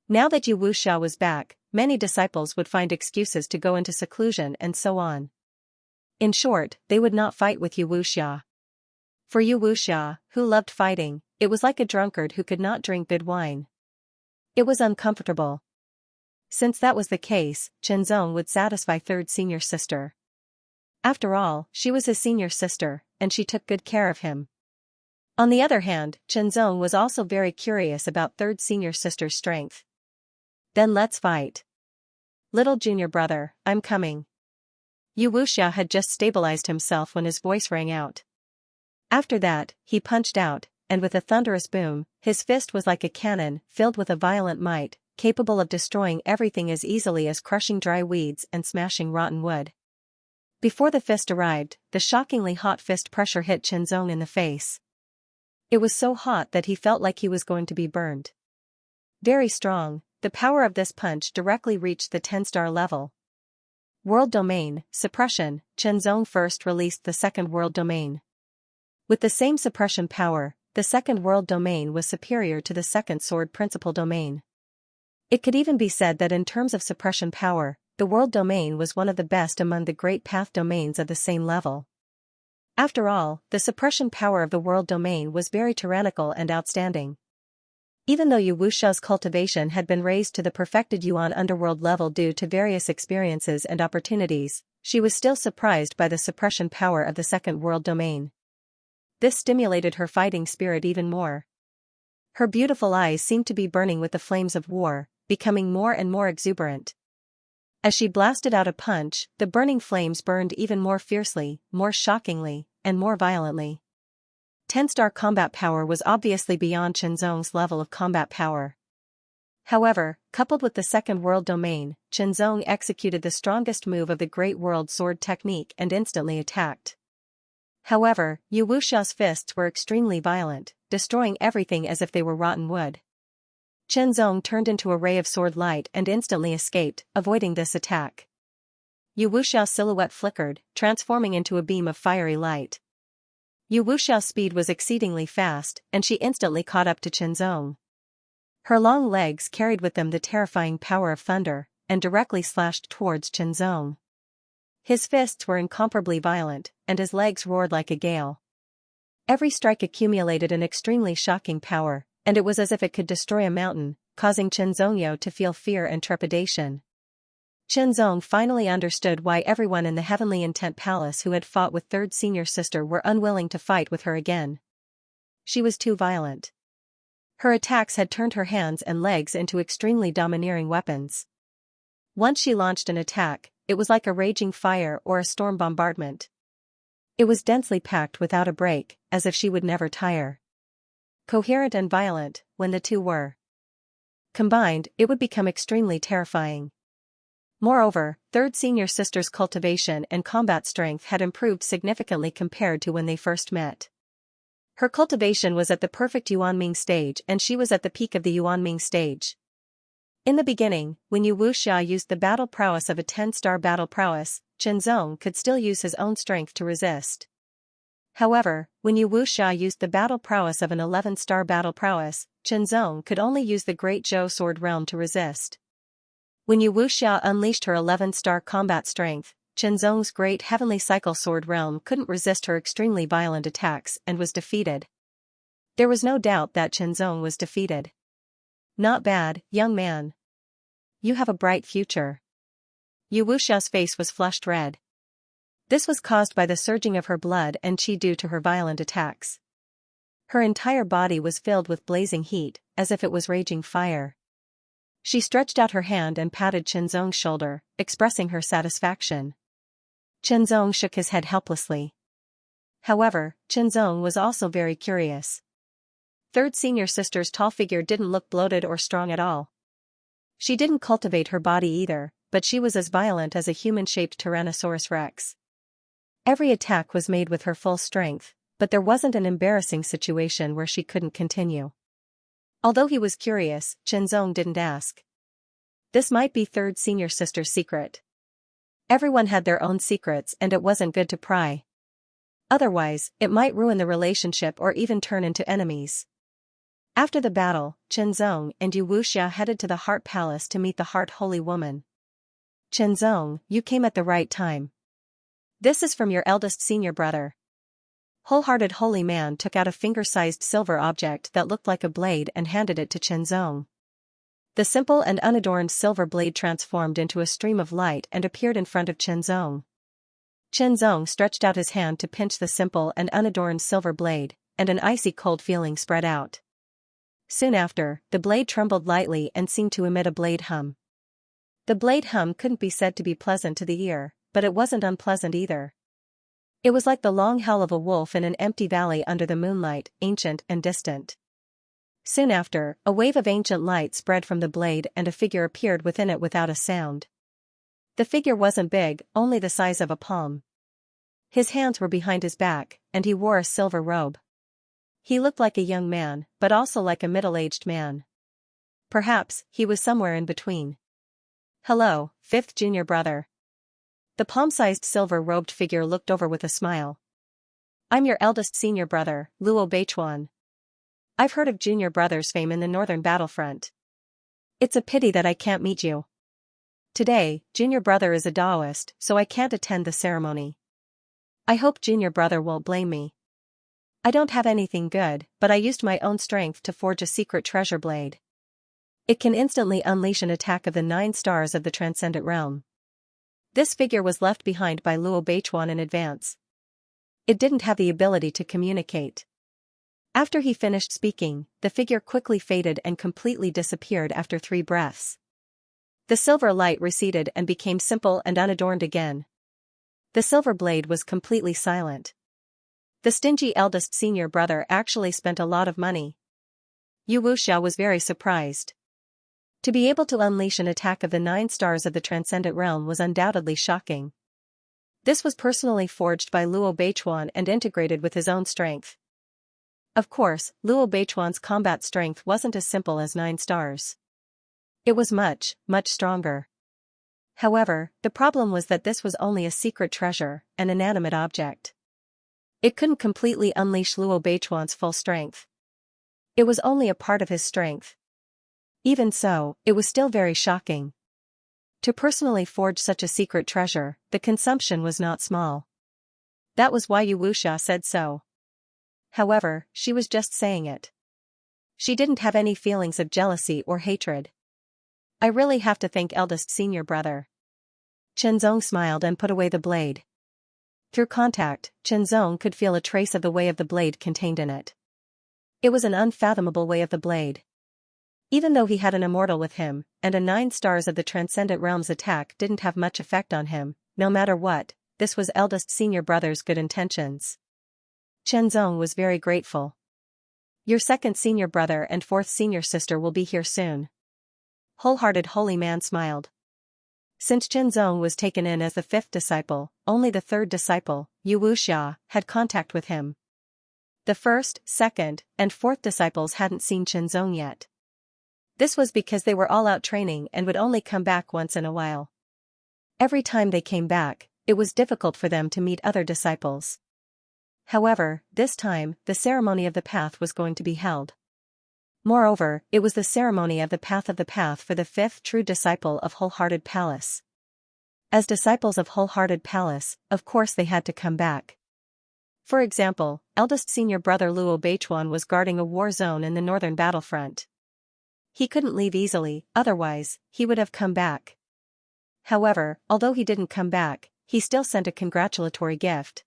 Now that Xianxia was back, many disciples would find excuses to go into seclusion and so on. In short, they would not fight with Xianxia. For Xianxia, who loved fighting, it was like a drunkard who could not drink good wine. It was uncomfortable. Since that was the case, Chenzong would satisfy third senior sister. After all, she was his senior sister, and she took good care of him. On the other hand, Chenzong was also very curious about third senior sister's strength. "Then let's fight. Little junior brother, I'm coming." Xianxia had just stabilized himself when his voice rang out. After that, he punched out, and with a thunderous boom, his fist was like a cannon, filled with a violent might, capable of destroying everything as easily as crushing dry weeds and smashing rotten wood. Before the fist arrived, the shockingly hot fist pressure hit Chenzong in the face. It was so hot that he felt like he was going to be burned. Very strong, the power of this punch directly reached the 10-star level. World Domain, Suppression. Chenzong first released the second world domain. With the same suppression power, the second world domain was superior to the second sword principal domain. It could even be said that in terms of suppression power, the world domain was one of the best among the great path domains of the same level. After all, the suppression power of the world domain was very tyrannical and outstanding. Even though Yu Wuxiao's cultivation had been raised to the perfected Yuan underworld level due to various experiences and opportunities, she was still surprised by the suppression power of the second world domain. This stimulated her fighting spirit even more. Her beautiful eyes seemed to be burning with the flames of war, becoming more and more exuberant. As she blasted out a punch, the burning flames burned even more fiercely, more shockingly, and more violently. 10-star combat power was obviously beyond Chenzong's level of combat power. However, coupled with the second world domain, Chenzong executed the strongest move of the Great World Sword technique and instantly attacked. However, Yu Wuxiao's fists were extremely violent, destroying everything as if they were rotten wood. Chenzong turned into a ray of sword light and instantly escaped, avoiding this attack. Yu Wuxiao's silhouette flickered, transforming into a beam of fiery light. Yu Wuxiao's speed was exceedingly fast, and she instantly caught up to Chenzong. Her long legs carried with them the terrifying power of thunder, and directly slashed towards Chenzong. His fists were incomparably violent, and his legs roared like a gale. Every strike accumulated an extremely shocking power, and it was as if it could destroy a mountain, causing Chenzong to feel fear and trepidation. Chenzong finally understood why everyone in the Heavenly Intent Palace who had fought with Third Senior Sister were unwilling to fight with her again. She was too violent. Her attacks had turned her hands and legs into extremely domineering weapons. Once she launched an attack, it was like a raging fire or a storm bombardment. It was densely packed without a break, as if she would never tire. Coherent and violent, when the two were combined, it would become extremely terrifying. Moreover, Third Senior Sister's cultivation and combat strength had improved significantly compared to when they first met. Her cultivation was at the perfect Yuanming stage and she was at the peak of the Yuanming stage. In the beginning, when Yu Wuxiao used the battle prowess of a 10-star battle prowess, Chenzong could still use his own strength to resist. However, when Yu Wuxiao used the battle prowess of an 11-star battle prowess, Chenzong could only use the Great Zhou Sword Realm to resist. When Yu Wuxiao unleashed her 11-star combat strength, Chenzong's Great Heavenly Cycle Sword Realm couldn't resist her extremely violent attacks and was defeated. There was no doubt that Chenzong was defeated. Not bad, young man. You have a bright future. Yu Wuxiao's face was flushed red. This was caused by the surging of her blood and qi due to her violent attacks. Her entire body was filled with blazing heat, as if it was raging fire. She stretched out her hand and patted Chenzong's shoulder, expressing her satisfaction. Chenzong shook his head helplessly. However, Chenzong was also very curious. Third Senior Sister's tall figure didn't look bloated or strong at all. She didn't cultivate her body either, but she was as violent as a human-shaped Tyrannosaurus Rex. Every attack was made with her full strength, but there wasn't an embarrassing situation where she couldn't continue. Although he was curious, Chenzong didn't ask. This might be Third Senior Sister's secret. Everyone had their own secrets and it wasn't good to pry. Otherwise, it might ruin the relationship or even turn into enemies. After the battle, Chenzong and Yu Wuxiao headed to the Heart Palace to meet the Heart Holy Woman. Chenzong, you came at the right time. This is from your eldest senior brother. Wholehearted Holy Man took out a finger-sized silver object that looked like a blade and handed it to Chenzong. The simple and unadorned silver blade transformed into a stream of light and appeared in front of Chenzong. Chenzong stretched out his hand to pinch the simple and unadorned silver blade, and an icy cold feeling spread out. Soon after, the blade trembled lightly and seemed to emit a blade hum. The blade hum couldn't be said to be pleasant to the ear, but it wasn't unpleasant either. It was like the long howl of a wolf in an empty valley under the moonlight, ancient and distant. Soon after, a wave of ancient light spread from the blade and a figure appeared within it without a sound. The figure wasn't big, only the size of a palm. His hands were behind his back, and he wore a silver robe. He looked like a young man, but also like a middle-aged man. Perhaps, he was somewhere in between. Hello, fifth junior brother. The palm-sized silver-robed figure looked over with a smile. I'm your eldest senior brother, Luo Beichuan. I've heard of junior brother's fame in the northern battlefront. It's a pity that I can't meet you. Today, junior brother is a Taoist, so I can't attend the ceremony. I hope junior brother won't blame me. I don't have anything good, but I used my own strength to forge a secret treasure blade. It can instantly unleash an attack of the 9 stars of the transcendent realm. This figure was left behind by Luo Beichuan in advance. It didn't have the ability to communicate. After he finished speaking, the figure quickly faded and completely disappeared after 3 breaths. The silver light receded and became simple and unadorned again. The silver blade was completely silent. The stingy eldest senior brother actually spent a lot of money. Yu Wuxia was very surprised. To be able to unleash an attack of the 9 stars of the transcendent realm was undoubtedly shocking. This was personally forged by Luo Beichuan and integrated with his own strength. Of course, Luo Beichuan's combat strength wasn't as simple as 9 stars. It was much, much stronger. However, the problem was that this was only a secret treasure, an inanimate object. It couldn't completely unleash Luo Beichuan's full strength. It was only a part of his strength. Even so, it was still very shocking. To personally forge such a secret treasure, the consumption was not small. That was why Yu Wuxia said so. However, she was just saying it. She didn't have any feelings of jealousy or hatred. I really have to thank eldest senior brother. Chenzong smiled and put away the blade. Through contact, Chenzong could feel a trace of the way of the blade contained in it. It was an unfathomable way of the blade. Even though he had an immortal with him, and a 9 stars of the transcendent realm's attack didn't have much effect on him, no matter what, this was eldest senior brother's good intentions. Chenzong was very grateful. Your second senior brother and 4th senior sister will be here soon. Wholehearted holy man smiled. Since Chenzong was taken in as the 5th disciple, only the 3rd disciple, Yu Wuxia, had contact with him. The 1st, 2nd, and 4th disciples hadn't seen Chenzong yet. This was because they were all out training and would only come back once in a while. Every time they came back, it was difficult for them to meet other disciples. However, this time, the ceremony of the path was going to be held. Moreover, it was the ceremony of the path for the 5th true disciple of Wholehearted Palace. As disciples of Wholehearted Palace, of course they had to come back. For example, eldest senior brother Luo Beichuan was guarding a war zone in the northern battlefront. He couldn't leave easily, otherwise, he would have come back. However, although he didn't come back, he still sent a congratulatory gift.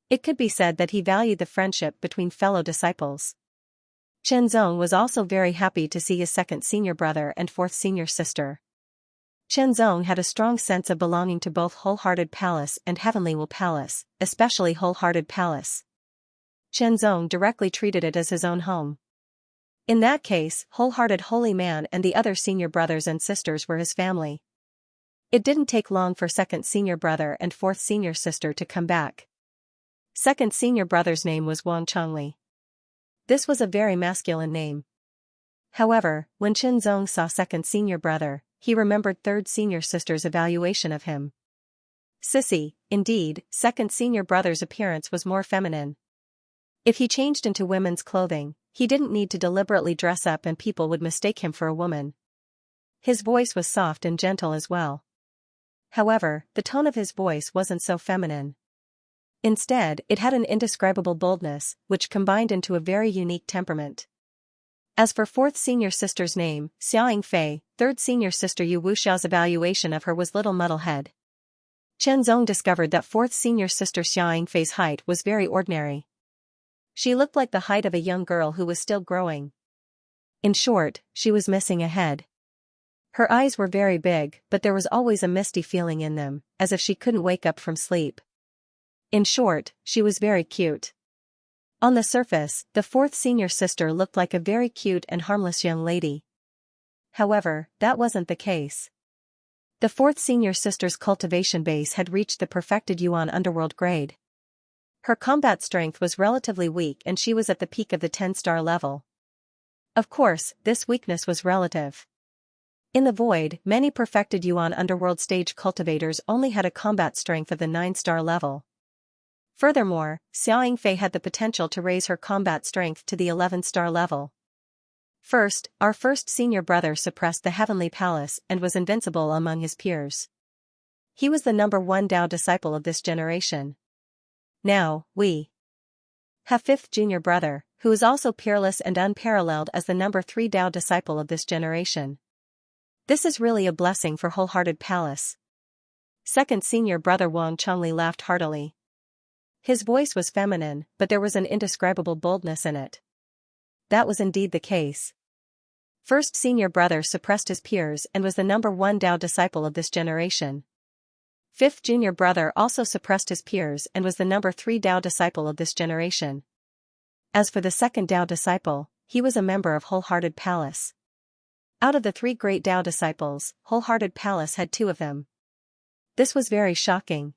It could be said that he valued the friendship between fellow disciples. Chenzong was also very happy to see his 2nd senior brother and 4th senior sister. Chenzong had a strong sense of belonging to both Wholehearted Palace and Heavenly Will Palace, especially Wholehearted Palace. Chenzong directly treated it as his own home. In that case, Wholehearted Holy Man and the other senior brothers and sisters were his family. It didn't take long for 2nd senior brother and 4th senior sister to come back. 2nd senior brother's name was Wang Chongli. This was a very masculine name. However, when Chenzong saw 2nd senior brother, he remembered 3rd senior sister's evaluation of him. Sissy, indeed, 2nd senior brother's appearance was more feminine. If he changed into women's clothing, he didn't need to deliberately dress up and people would mistake him for a woman. His voice was soft and gentle as well. However, the tone of his voice wasn't so feminine. Instead, it had an indescribable boldness, which combined into a very unique temperament. As for 4th senior sister's name, Xianxia, 3rd senior sister Yu Wuxia's evaluation of her was Little Muddlehead. Chenzong discovered that 4th senior sister Xianxia's height was very ordinary. She looked like the height of a young girl who was still growing. In short, she was missing a head. Her eyes were very big, but there was always a misty feeling in them, as if she couldn't wake up from sleep. In short, she was very cute. On the surface, the 4th senior sister looked like a very cute and harmless young lady. However, that wasn't the case. The 4th senior sister's cultivation base had reached the perfected Yuan underworld grade. Her combat strength was relatively weak and she was at the peak of the 10-star level. Of course, this weakness was relative. In the void, many perfected Yuan underworld stage cultivators only had a combat strength of the 9-star level. Furthermore, Xianxia had the potential to raise her combat strength to the 11-star level. First, our first senior brother suppressed the Heavenly Palace and was invincible among his peers. He was the number 1 Dao disciple of this generation. Now, we have fifth junior brother, who is also peerless and unparalleled as the number 3 Dao disciple of this generation. This is really a blessing for Wholehearted Palace. Second senior brother Wang Chongli laughed heartily. His voice was feminine, but there was an indescribable boldness in it. That was indeed the case. First senior brother suppressed his peers and was the number 1 Dao disciple of this generation. Fifth junior brother also suppressed his peers and was the number 3 Dao disciple of this generation. As for the second Dao disciple, he was a member of Wholehearted Palace. Out of the 3 great Dao disciples, Wholehearted Palace had 2 of them. This was very shocking.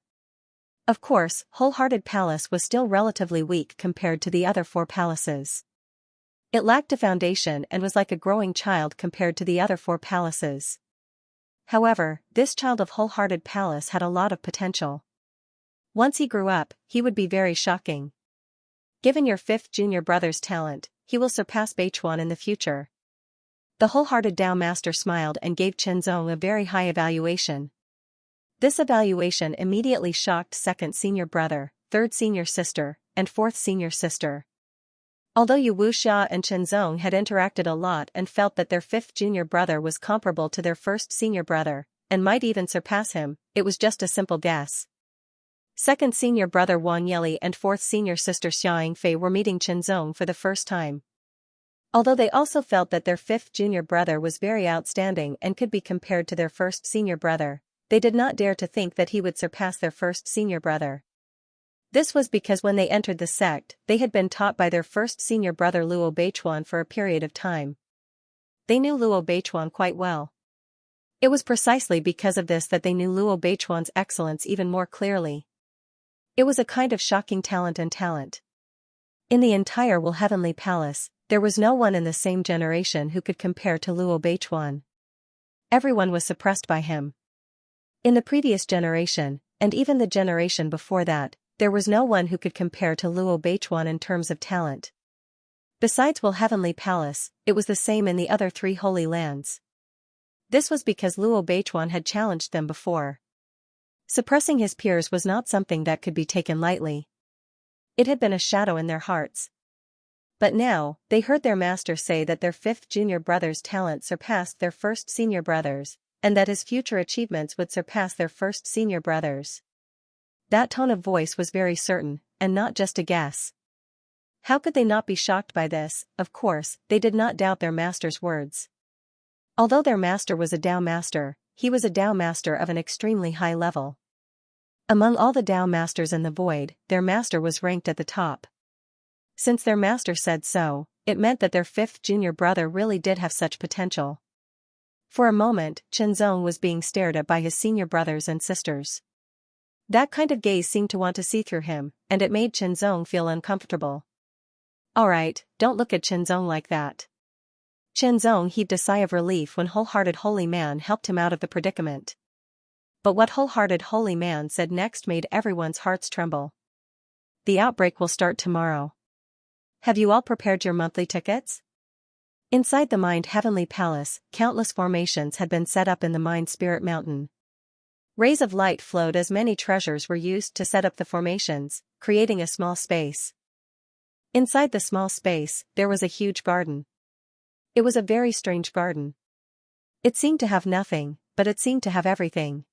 Of course, Wholehearted Palace was still relatively weak compared to the other 4 palaces. It lacked a foundation and was like a growing child compared to the other 4 palaces. However, this child of Wholehearted Palace had a lot of potential. Once he grew up, he would be very shocking. Given your 5th junior brother's talent, he will surpass Beichuan in the future. The Wholehearted Dao Master smiled and gave Chenzong a very high evaluation. This evaluation immediately shocked 2nd senior brother, 3rd senior sister, and 4th senior sister. Although Yu Wuxia and Chenzong had interacted a lot and felt that their 5th junior brother was comparable to their 1st senior brother, and might even surpass him, it was just a simple guess. 2nd senior brother Wang Yeli and 4th senior sister Xianxia were meeting Chenzong for the first time. Although they also felt that their 5th junior brother was very outstanding and could be compared to their 1st senior brother, they did not dare to think that he would surpass their 1st senior brother. This was because when they entered the sect, they had been taught by their 1st senior brother Luo Beichuan for a period of time. They knew Luo Beichuan quite well. It was precisely because of this that they knew Luo Beichuan's excellence even more clearly. It was a kind of shocking talent and talent. In the entire Heavenly Palace, there was no one in the same generation who could compare to Luo Beichuan. Everyone was suppressed by him. In the previous generation, and even the generation before that, there was no one who could compare to Luo Beichuan in terms of talent. Besides Heavenly Palace, it was the same in the other 3 holy lands. This was because Luo Beichuan had challenged them before. Suppressing his peers was not something that could be taken lightly. It had been a shadow in their hearts. But now, they heard their master say that their 5th junior brother's talent surpassed their 1st senior brother's, and that his future achievements would surpass their 1st senior brother's. That tone of voice was very certain, and not just a guess. How could they not be shocked by this? Of course, they did not doubt their master's words. Although their master was a Dao master, he was a Dao master of an extremely high level. Among all the Dao masters in the void, their master was ranked at the top. Since their master said so, it meant that their 5th junior brother really did have such potential. For a moment, Chenzong was being stared at by his senior brothers and sisters. That kind of gaze seemed to want to see through him, and it made Chenzong feel uncomfortable. Alright, don't look at Chenzong like that. Chenzong heaved a sigh of relief when Wholehearted Holy Man helped him out of the predicament. But what Wholehearted Holy Man said next made everyone's hearts tremble. The outbreak will start tomorrow. Have you all prepared your monthly tickets? Inside the Mind Heavenly Palace, countless formations had been set up in the Mind Spirit Mountain. Rays of light flowed as many treasures were used to set up the formations, creating a small space. Inside the small space, there was a huge garden. It was a very strange garden. It seemed to have nothing, but it seemed to have everything.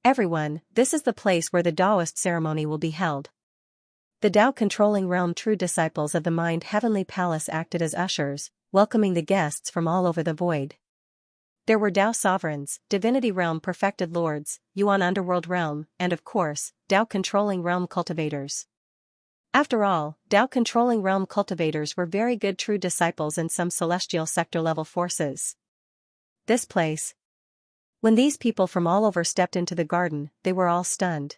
Everyone, this is the place where the Taoist ceremony will be held. The Tao controlling realm true disciples of the Mind Heavenly Palace acted as ushers, welcoming the guests from all over the void. There were Tao sovereigns, Divinity Realm perfected lords, Yuan Underworld Realm, and of course, Tao controlling realm cultivators. After all, Tao controlling realm cultivators were very good true disciples in some celestial sector level forces. This place. When these people from all over stepped into the garden, they were all stunned.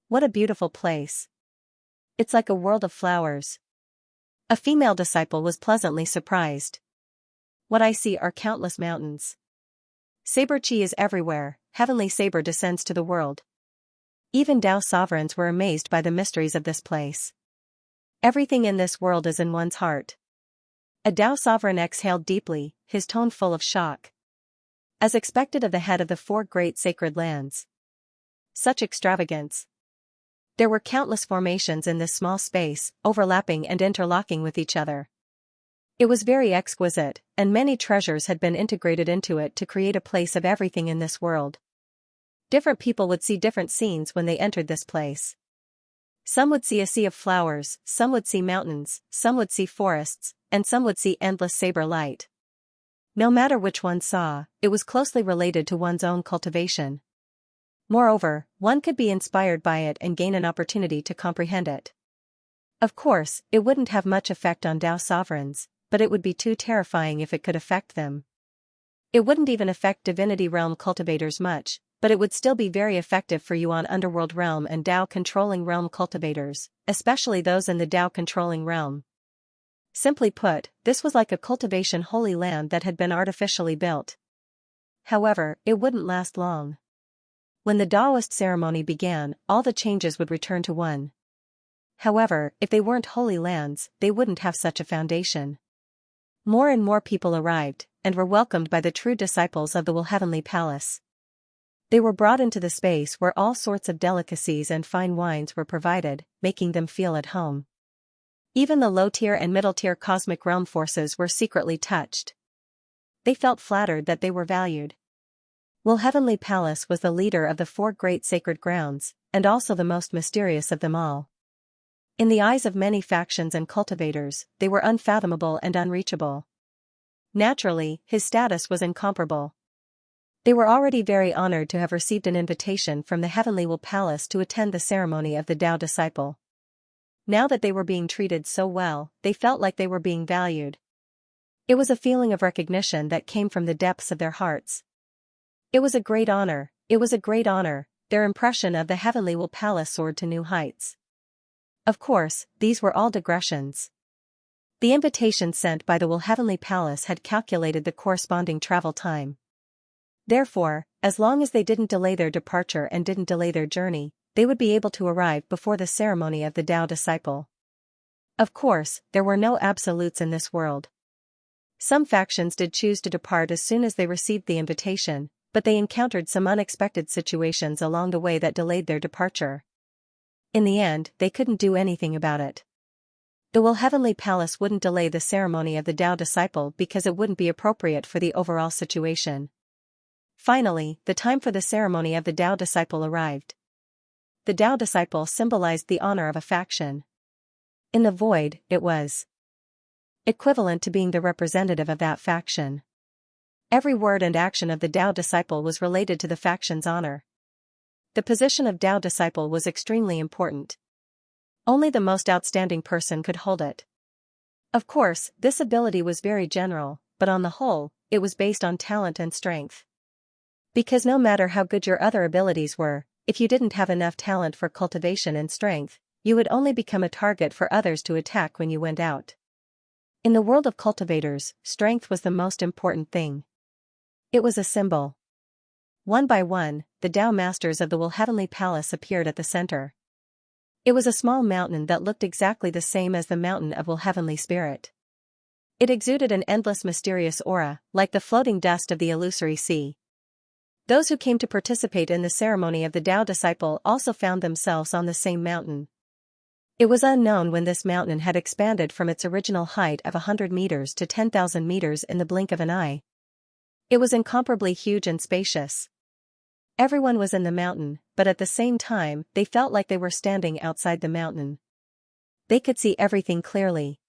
What a beautiful place. It's like a world of flowers. A female disciple was pleasantly surprised. What I see are countless mountains. Saber chi is everywhere, heavenly saber descends to the world. Even Tao sovereigns were amazed by the mysteries of this place. Everything in this world is in one's heart. A Tao sovereign exhaled deeply, his tone full of shock. As expected of the head of the four great sacred lands. Such extravagance. There were countless formations in this small space, overlapping and interlocking with each other. It was very exquisite, and many treasures had been integrated into it to create a place of everything in this world. Different people would see different scenes when they entered this place. Some would see a sea of flowers, some would see mountains, some would see forests, and some would see endless saber light. No matter which one saw, it was closely related to one's own cultivation. Moreover, one could be inspired by it and gain an opportunity to comprehend it. Of course, it wouldn't have much effect on Tao sovereigns, but it would be too terrifying if it could affect them. It wouldn't even affect Divinity Realm cultivators much, but it would still be very effective for Yuan Underworld Realm and Tao Controlling Realm cultivators, especially those in the Tao Controlling Realm. Simply put, this was like a cultivation holy land that had been artificially built. However, it wouldn't last long. When the Taoist ceremony began, all the changes would return to one. However, if they weren't holy lands, they wouldn't have such a foundation. More and more people arrived, and were welcomed by the true disciples of the Will Heavenly Palace. They were brought into the space where all sorts of delicacies and fine wines were provided, making them feel at home. Even the low-tier and middle-tier cosmic realm forces were secretly touched. They felt flattered that they were valued. Will Heavenly Palace was the leader of the four great sacred grounds, and also the most mysterious of them all. In the eyes of many factions and cultivators, they were unfathomable and unreachable. Naturally, his status was incomparable. They were already very honored to have received an invitation from the Heavenly Will Palace to attend the ceremony of the Tao disciple. Now that they were being treated so well, they felt like they were being valued. It was a feeling of recognition that came from the depths of their hearts. It was a great honor, their impression of the Heavenly Will Palace soared to new heights. Of course, these were all digressions. The invitation sent by the Will Heavenly Palace had calculated the corresponding travel time. Therefore, as long as they didn't delay their departure and didn't delay their journey, they would be able to arrive before the ceremony of the Tao disciple. Of course, there were no absolutes in this world. Some factions did choose to depart as soon as they received the invitation, but they encountered some unexpected situations along the way that delayed their departure. In the end, they couldn't do anything about it. The Will Heavenly Palace wouldn't delay the ceremony of the Tao disciple because it wouldn't be appropriate for the overall situation. Finally, the time for the ceremony of the Tao disciple arrived. The Tao disciple symbolized the honor of a faction. In the void, it was equivalent to being the representative of that faction. Every word and action of the Tao disciple was related to the faction's honor. The position of Tao disciple was extremely important. Only the most outstanding person could hold it. Of course, this ability was very general, but on the whole, it was based on talent and strength. Because no matter how good your other abilities were, if you didn't have enough talent for cultivation and strength, you would only become a target for others to attack when you went out. In the world of cultivators, strength was the most important thing. It was a symbol. One by one, the Tao masters of the Will Heavenly Palace appeared at the center. It was a small mountain that looked exactly the same as the mountain of Will Heavenly Spirit. It exuded an endless mysterious aura, like the floating dust of the illusory sea. Those who came to participate in the ceremony of the Tao disciple also found themselves on the same mountain. It was unknown when this mountain had expanded from its original height of 100 meters to 10,000 meters in the blink of an eye. It was incomparably huge and spacious. Everyone was in the mountain, but at the same time, they felt like they were standing outside the mountain. They could see everything clearly.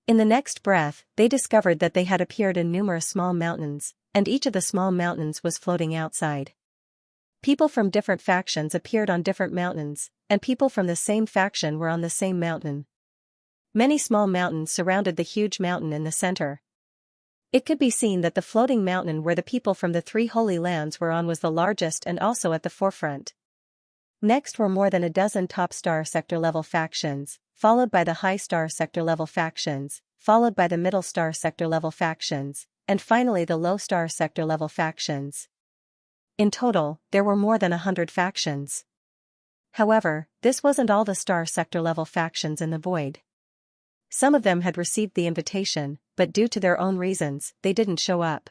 In the next breath, they discovered that they had appeared in numerous small mountains, and each of the small mountains was floating outside. People from different factions appeared on different mountains, and people from the same faction were on the same mountain. Many small mountains surrounded the huge mountain in the center. It could be seen that the floating mountain where the people from the three holy lands were on was the largest and also at the forefront. Next were more than a dozen top star sector level factions, followed by the high star sector level factions, followed by the middle star sector level factions, and finally the low-star sector-level factions. In total, there were more than 100 factions. However, this wasn't all the star sector-level factions in the void. Some of them had received the invitation, but due to their own reasons, they didn't show up.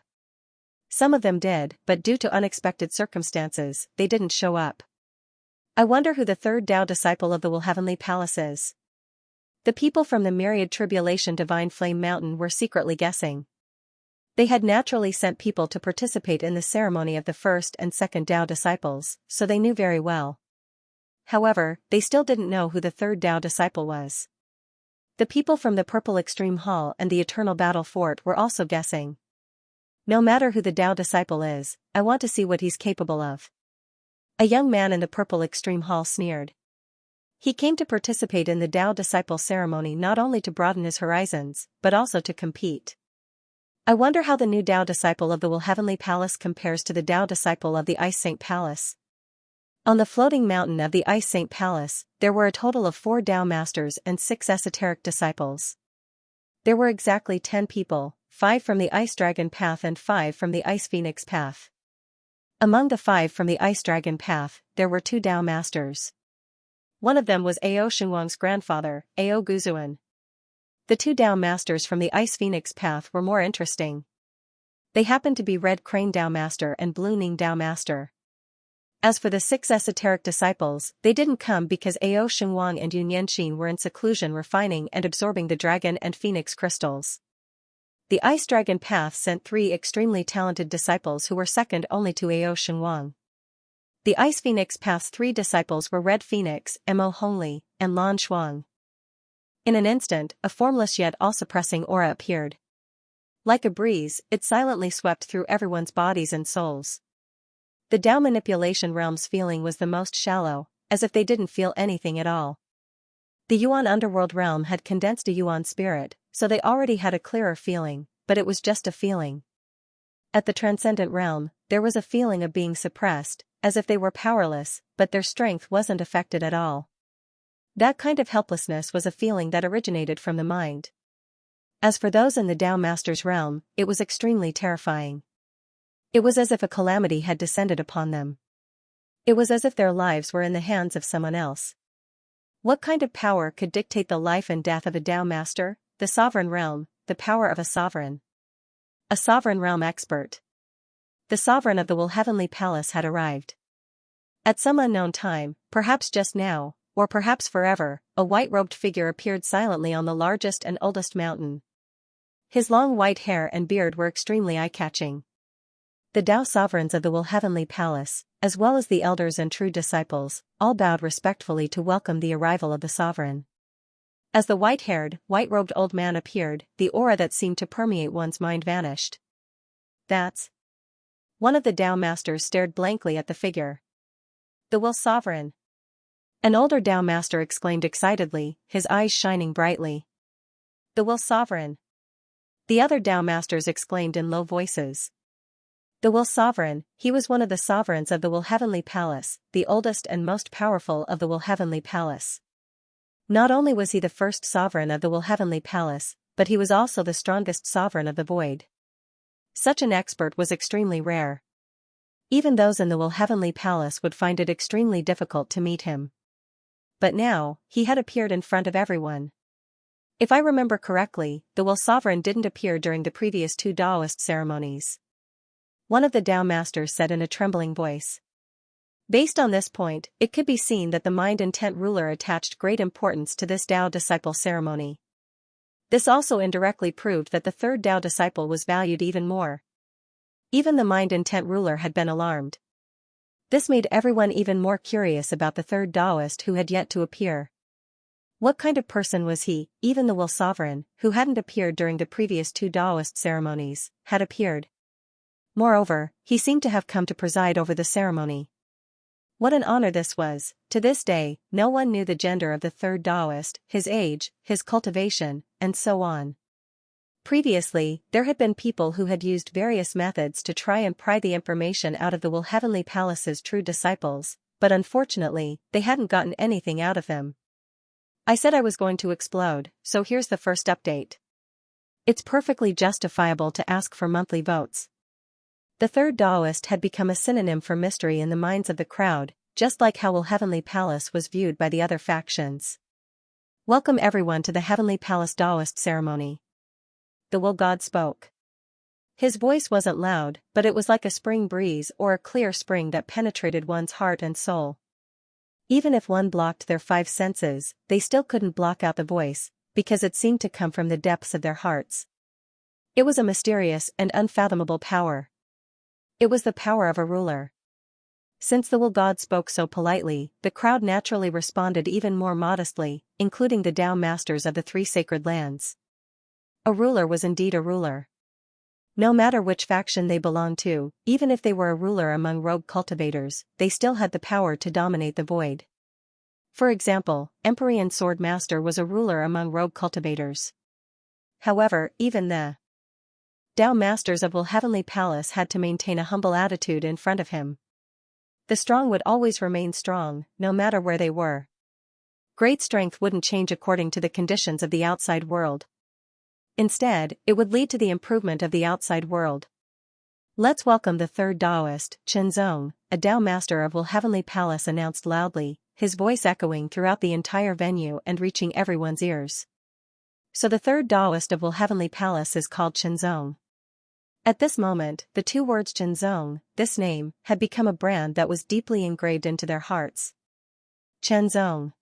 Some of them did, but due to unexpected circumstances, they didn't show up. I wonder who the third Tao disciple of the Heavenly Palace is. The people from the myriad tribulation Divine Flame Mountain were secretly guessing. They had naturally sent people to participate in the ceremony of the first and second Tao disciples, so they knew very well. However, they still didn't know who the third Tao disciple was. The people from the Purple Extreme Hall and the Eternal Battle Fort were also guessing. No matter who the Tao disciple is, I want to see what he's capable of. A young man in the Purple Extreme Hall sneered. He came to participate in the Tao disciple ceremony not only to broaden his horizons, but also to compete. I wonder how the new Tao disciple of the Heavenly Palace compares to the Tao disciple of the Ice Saint Palace. On the floating mountain of the Ice Saint Palace, there were a total of 4 Tao masters and 6 esoteric disciples. There were exactly 10 people, 5 from the Ice Dragon Path and 5 from the Ice Phoenix Path. Among the 5 from the Ice Dragon Path, there were 2 Tao masters. One of them was Ao Xinguang's grandfather, Ao Guzuan. The 2 Tao masters from the Ice Phoenix Path were more interesting. They happened to be Red Crane Tao Master and Blue Ning Tao Master. As for the 6 esoteric disciples, they didn't come because Ao Xinguang and Yun Yanxin were in seclusion refining and absorbing the dragon and phoenix crystals. The Ice Dragon Path sent 3 extremely talented disciples who were second only to Ao Xinguang. The Ice Phoenix Path's 3 disciples were Red Phoenix, Mo Hongli, and Lan Shuang. In an instant, a formless yet all-suppressing aura appeared. Like a breeze, it silently swept through everyone's bodies and souls. The Tao manipulation realm's feeling was the most shallow, as if they didn't feel anything at all. The Yuan underworld realm had condensed a Yuan spirit, so they already had a clearer feeling, but it was just a feeling. At the transcendent realm, there was a feeling of being suppressed, as if they were powerless, but their strength wasn't affected at all. That kind of helplessness was a feeling that originated from the mind. As for those in the Tao Master's realm, it was extremely terrifying. It was as if a calamity had descended upon them. It was as if their lives were in the hands of someone else. What kind of power could dictate the life and death of a Tao Master? The sovereign realm, the power of a sovereign. A sovereign realm expert. The sovereign of the Heavenly Palace had arrived. At some unknown time, perhaps just now, or perhaps forever, a white-robed figure appeared silently on the largest and oldest mountain. His long white hair and beard were extremely eye-catching. The Tao sovereigns of the Heavenly Palace, as well as the elders and true disciples, all bowed respectfully to welcome the arrival of the sovereign. As the white-haired, white-robed old man appeared, the aura that seemed to permeate one's mind vanished. That's... One of the Tao masters stared blankly at the figure. The Will Sovereign. An older Tao master exclaimed excitedly, his eyes shining brightly. The Will Sovereign. The other Tao masters exclaimed in low voices. The Will Sovereign, he was one of the sovereigns of the Heavenly Palace, the oldest and most powerful of the Heavenly Palace. Not only was he the first sovereign of the Heavenly Palace, but he was also the strongest sovereign of the void. Such an expert was extremely rare. Even those in the Heavenly Palace would find it extremely difficult to meet him. But now, he had appeared in front of everyone. If I remember correctly, the Will Sovereign didn't appear during the previous 2 Taoist ceremonies. One of the Tao masters said in a trembling voice. Based on this point, it could be seen that the mind-intent ruler attached great importance to this Tao disciple ceremony. This also indirectly proved that the third Tao disciple was valued even more. Even the mind-intent ruler had been alarmed. This made everyone even more curious about the third Taoist who had yet to appear. What kind of person was he? Even the Will Sovereign, who hadn't appeared during the previous 2 Taoist ceremonies, had appeared. Moreover, he seemed to have come to preside over the ceremony. What an honor this was. To this day, no one knew the gender of the third Taoist, his age, his cultivation, and so on. Previously, there had been people who had used various methods to try and pry the information out of the Heavenly Palace's true disciples, but unfortunately, they hadn't gotten anything out of them. I said I was going to explode, so here's the first update. It's perfectly justifiable to ask for monthly votes. The third Taoist had become a synonym for mystery in the minds of the crowd, just like how Will Heavenly Palace was viewed by the other factions. Welcome everyone to the Heavenly Palace Taoist ceremony. The Will God spoke. His voice wasn't loud, but it was like a spring breeze or a clear spring that penetrated one's heart and soul. Even if one blocked their five senses, they still couldn't block out the voice, because it seemed to come from the depths of their hearts. It was a mysterious and unfathomable power. It was the power of a ruler. Since the Will God spoke so politely, the crowd naturally responded even more modestly, including the Tao masters of the three sacred lands. A ruler was indeed a ruler. No matter which faction they belonged to, even if they were a ruler among rogue cultivators, they still had the power to dominate the void. For example, Empyrean Sword Master was a ruler among rogue cultivators. However, even the Tao masters of Will Heavenly Palace had to maintain a humble attitude in front of him. The strong would always remain strong, no matter where they were. Great strength wouldn't change according to the conditions of the outside world. Instead, it would lead to the improvement of the outside world. Let's welcome the third Taoist, Chenzong, a Tao master of Will Heavenly Palace, announced loudly, his voice echoing throughout the entire venue and reaching everyone's ears. So the third Taoist of Will Heavenly Palace is called Chenzong. At this moment, the two words Chenzong, this name, had become a brand that was deeply engraved into their hearts. Chenzong.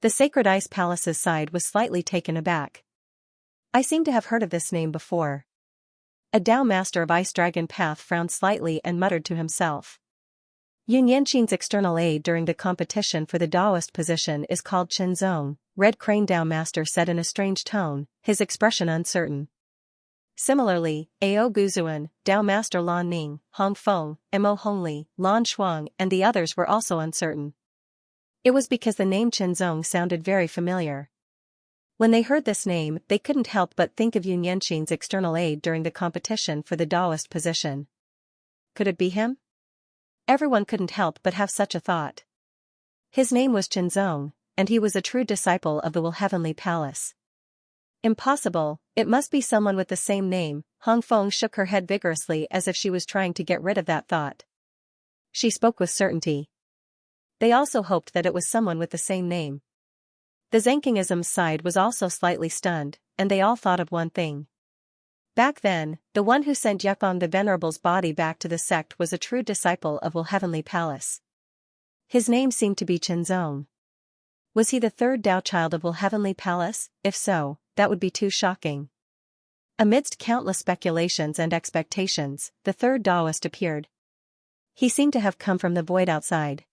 The Sacred Ice Palace's side was slightly taken aback. I seem to have heard of this name before. A Tao master of Ice Dragon Path frowned slightly and muttered to himself. Yun Yanqing's external aid during the competition for the Taoist position is called Chenzong, Red Crane Tao master said in a strange tone, his expression uncertain. Similarly, Ao Guzuan, Tao master Lan Ning, Hong Feng, Mo Hongli, Lan Shuang and the others were also uncertain. It was because the name Chenzong sounded very familiar. When they heard this name, they couldn't help but think of Yun Yanqing's external aid during the competition for the Taoist position. Could it be him? Everyone couldn't help but have such a thought. His name was Chenzong, and he was a true disciple of the Will Heavenly Palace. Impossible, it must be someone with the same name. Hong Feng shook her head vigorously as if she was trying to get rid of that thought. She spoke with certainty. They also hoped that it was someone with the same name. The Zhangqingism's side was also slightly stunned, and they all thought of one thing. Back then, the one who sent Yukong the Venerable's body back to the sect was a true disciple of Will Heavenly Palace. His name seemed to be Chenzong. Was he the third Tao child of Will Heavenly Palace? If so, that would be too shocking. Amidst countless speculations and expectations, the third Taoist appeared. He seemed to have come from the void outside.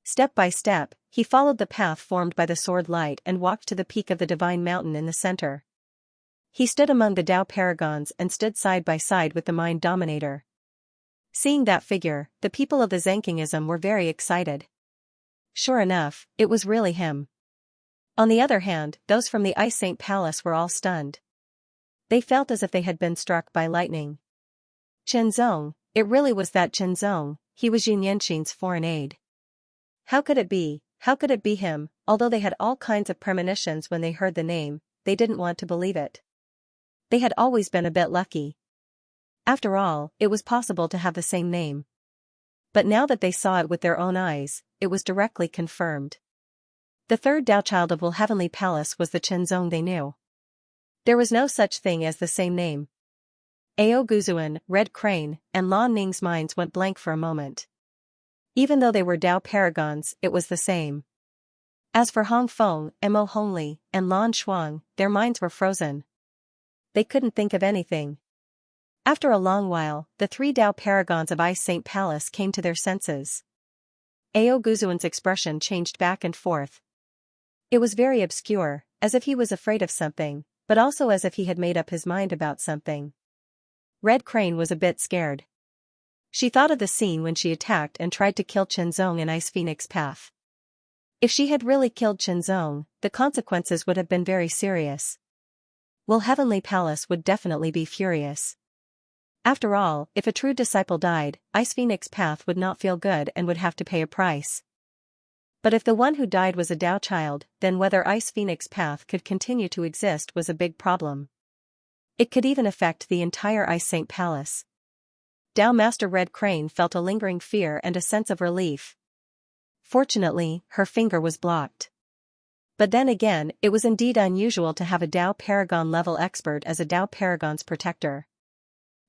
Step by step, he followed the path formed by the sword light and walked to the peak of the divine mountain in the center. He stood among the Tao paragons and stood side by side with the mind dominator. Seeing that figure, the people of the Zhangqingism were very excited. Sure enough, it was really him. On the other hand, those from the Ice Saint Palace were all stunned. They felt as if they had been struck by lightning. Chenzong, it really was that Chenzong, he was Yun Yanqing's foreign aide. How could it be? How could it be him? Although they had all kinds of premonitions when they heard the name, they didn't want to believe it. They had always been a bit lucky. After all, it was possible to have the same name. But now that they saw it with their own eyes, it was directly confirmed. The third Tao child of Will Heavenly Palace was the Chenzong they knew. There was no such thing as the same name. Ao Guzuan, Red Crane, and Lan Ning's minds went blank for a moment. Even though they were Tao paragons, it was the same. As for Hong Feng, Mo Hongli, and Lan Shuang, their minds were frozen. They couldn't think of anything. After a long while, the three Tao paragons of Ice Saint Palace came to their senses. Ao Guzuan's expression changed back and forth. It was very obscure, as if he was afraid of something, but also as if he had made up his mind about something. Red Crane was a bit scared. She thought of the scene when she attacked and tried to kill Chenzong in Ice Phoenix Path. If she had really killed Chenzong, the consequences would have been very serious. Will Heavenly Palace would definitely be furious. After all, if a true disciple died, Ice Phoenix Path would not feel good and would have to pay a price. But if the one who died was a Tao child, then whether Ice Phoenix Path could continue to exist was a big problem. It could even affect the entire Ice Saint Palace. Tao Master Red Crane felt a lingering fear and a sense of relief. Fortunately, her finger was blocked. But then again, it was indeed unusual to have a Tao Paragon level expert as a Tao Paragon's protector.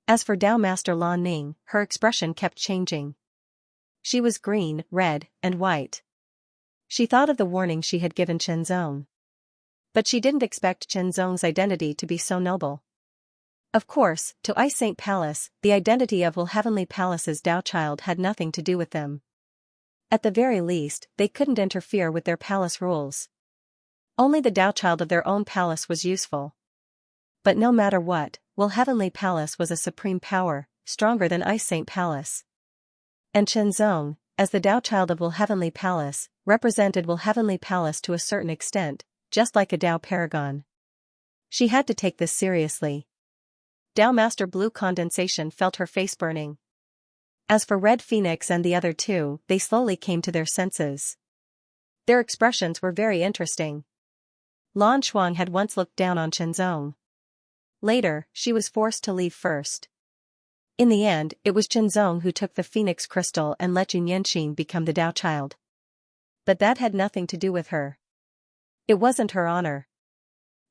As for Tao Master Lan Ning, her expression kept changing. She was green, red, and white. She thought of the warning she had given Chen Zong. But she didn't expect Chen Zong's identity to be so noble. Of course, to Ice Saint Palace, the identity of Will Heavenly Palace's Tao Child had nothing to do with them. At the very least, they couldn't interfere with their palace rules. Only the Tao Child of their own palace was useful. But no matter what, Will Heavenly Palace was a supreme power, stronger than Ice Saint Palace. And Chen Zong, as the Tao Child of Will Heavenly Palace, represented Will Heavenly Palace to a certain extent, just like a Tao Paragon. She had to take this seriously. Tao Master Blue Condensation felt her face burning. As for Red Phoenix and the other two, they slowly came to their senses. Their expressions were very interesting. Lan Shuang had once looked down on Chen Zong. Later, she was forced to leave first. In the end, it was Chen Zong who took the Phoenix Crystal and let Yun Yanxin become the Tao Child. But that had nothing to do with her. It wasn't her honor.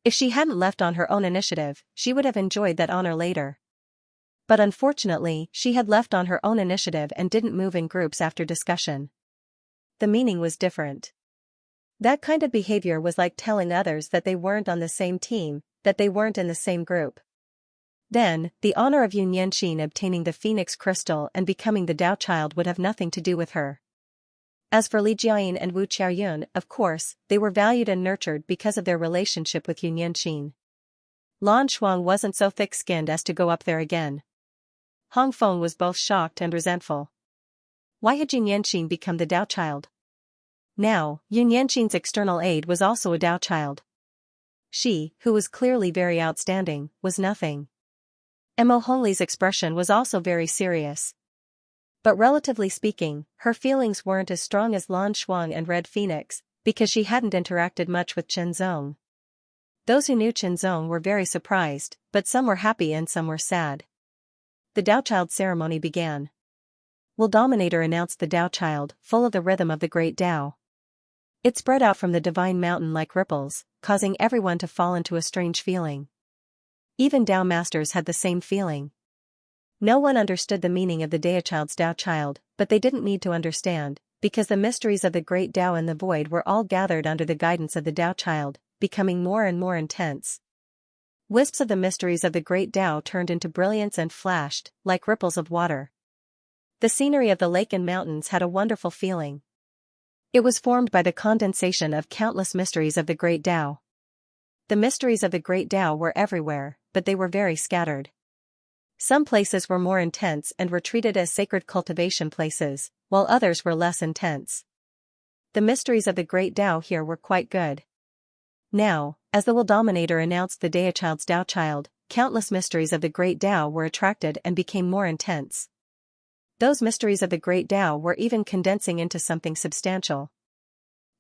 If she hadn't left on her own initiative, she would have enjoyed that honor later. But unfortunately, she had left on her own initiative and didn't move in groups after discussion. The meaning was different. That kind of behavior was like telling others that they weren't on the same team, that they weren't in the same group. Then, the honor of Yun Yanxin obtaining the Phoenix Crystal and becoming the Tao Child would have nothing to do with her. As for Li Jiayin and Wu Qiaoyun, of course, they were valued and nurtured because of their relationship with Yun Yanxin. Lan Shuang wasn't so thick-skinned as to go up there again. Hong Feng was both shocked and resentful. Why had Yun Yanxin become the Tao Child? Now, Yun Yanxin's external aid was also a Tao Child. She, who was clearly very outstanding, was nothing. Mo Hongli's expression was also very serious. But relatively speaking, her feelings weren't as strong as Lan Shuang and Red Phoenix, because she hadn't interacted much with Chen Zong. Those who knew Chen Zong were very surprised, but some were happy and some were sad. The Tao Child ceremony began. Will Dominator announced the Tao Child, full of the rhythm of the great Tao. It spread out from the divine mountain like ripples, causing everyone to fall into a strange feeling. Even Tao Masters had the same feeling. No one understood the meaning of the Tao Child's Tao Child, but they didn't need to understand, because the mysteries of the great Tao and the void were all gathered under the guidance of the Tao Child, becoming more and more intense. Wisps of the mysteries of the great Tao turned into brilliance and flashed, like ripples of water. The scenery of the lake and mountains had a wonderful feeling. It was formed by the condensation of countless mysteries of the great Tao. The mysteries of the great Tao were everywhere, but they were very scattered. Some places were more intense and were treated as sacred cultivation places, while others were less intense. The mysteries of the great Tao here were quite good. Now, as the Will Dominator announced the Tao Child's Tao Child, countless mysteries of the great Tao were attracted and became more intense. Those mysteries of the great Tao were even condensing into something substantial.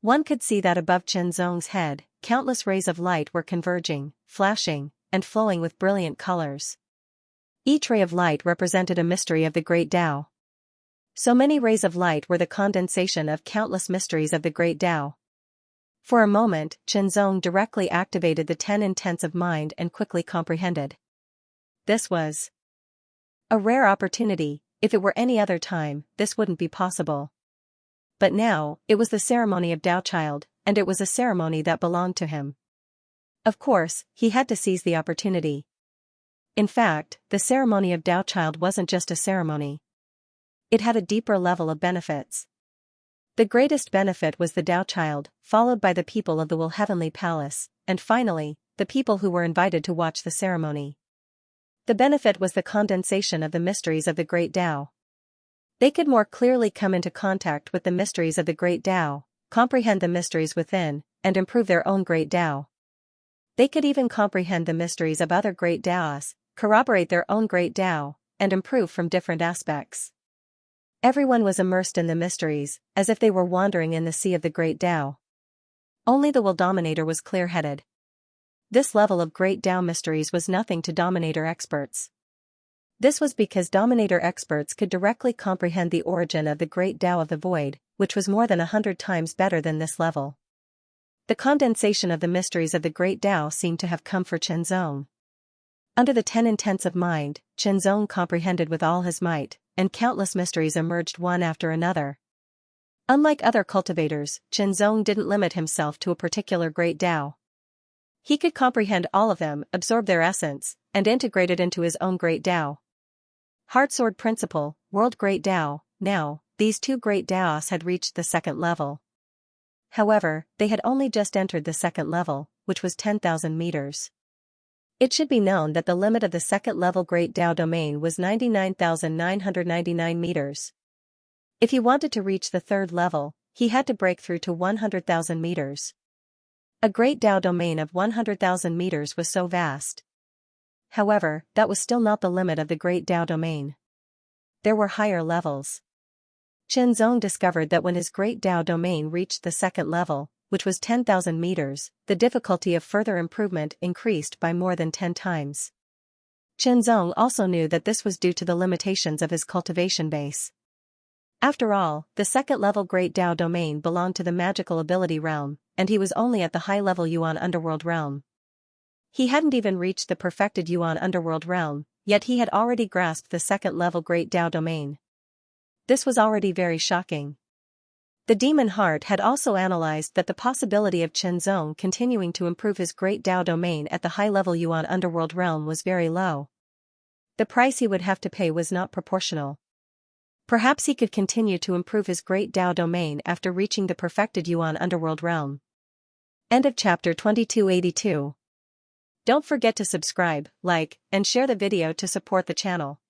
One could see that above Chen Zong's head, countless rays of light were converging, flashing, and flowing with brilliant colors. Each ray of light represented a mystery of the great Tao. So many rays of light were the condensation of countless mysteries of the great Tao. For a moment, Chen Zong directly activated the 10 intents of mind and quickly comprehended. This was a rare opportunity. If it were any other time, this wouldn't be possible. But now, it was the ceremony of Tao Child, and it was a ceremony that belonged to him. Of course, he had to seize the opportunity. In fact, the ceremony of Tao Child wasn't just a ceremony. It had a deeper level of benefits. The greatest benefit was the Tao Child, followed by the people of the Will Heavenly Palace, and finally, the people who were invited to watch the ceremony. The benefit was the condensation of the mysteries of the great Tao. They could more clearly come into contact with the mysteries of the great Tao, comprehend the mysteries within, and improve their own great Tao. They could even comprehend the mysteries of other great Taos, corroborate their own great Tao, and improve from different aspects. Everyone was immersed in the mysteries, as if they were wandering in the sea of the great Tao. Only the Will Dominator was clear-headed. This level of Great Tao mysteries was nothing to Dominator experts. This was because Dominator experts could directly comprehend the origin of the Great Tao of the Void, which was more than 100 times better than this level. The condensation of the mysteries of the Great Tao seemed to have come for Chenzong. Under the 10 intents of mind, Chenzong comprehended with all his might, and countless mysteries emerged one after another. Unlike other cultivators, Chenzong didn't limit himself to a particular Great Tao. He could comprehend all of them, absorb their essence, and integrate it into his own Great Tao. Heartsword Principle, World Great Tao. Now, these two Great Taos had reached the second level. However, they had only just entered the second level, which was 10,000 meters. It should be known that the limit of the second level Great Tao domain was 99,999 meters. If he wanted to reach the third level, he had to break through to 100,000 meters. A Great Tao domain of 100,000 meters was so vast. However, that was still not the limit of the Great Tao domain. There were higher levels. Chenzong discovered that when his Great Tao domain reached the second level, which was 10,000 meters, the difficulty of further improvement increased by more than 10 times. Chenzong also knew that this was due to the limitations of his cultivation base. After all, the second-level Great Tao domain belonged to the magical ability realm, and he was only at the high-level Yuan Underworld realm. He hadn't even reached the perfected Yuan Underworld realm, yet he had already grasped the second-level Great Tao domain. This was already very shocking. The demon heart had also analyzed that the possibility of Chenzong continuing to improve his Great Tao domain at the high-level Yuan Underworld realm was very low. The price he would have to pay was not proportional. Perhaps he could continue to improve his Great Tao domain after reaching the perfected Yuan Underworld realm. End of chapter 2282. Don't forget to subscribe, like, and share the video to support the channel.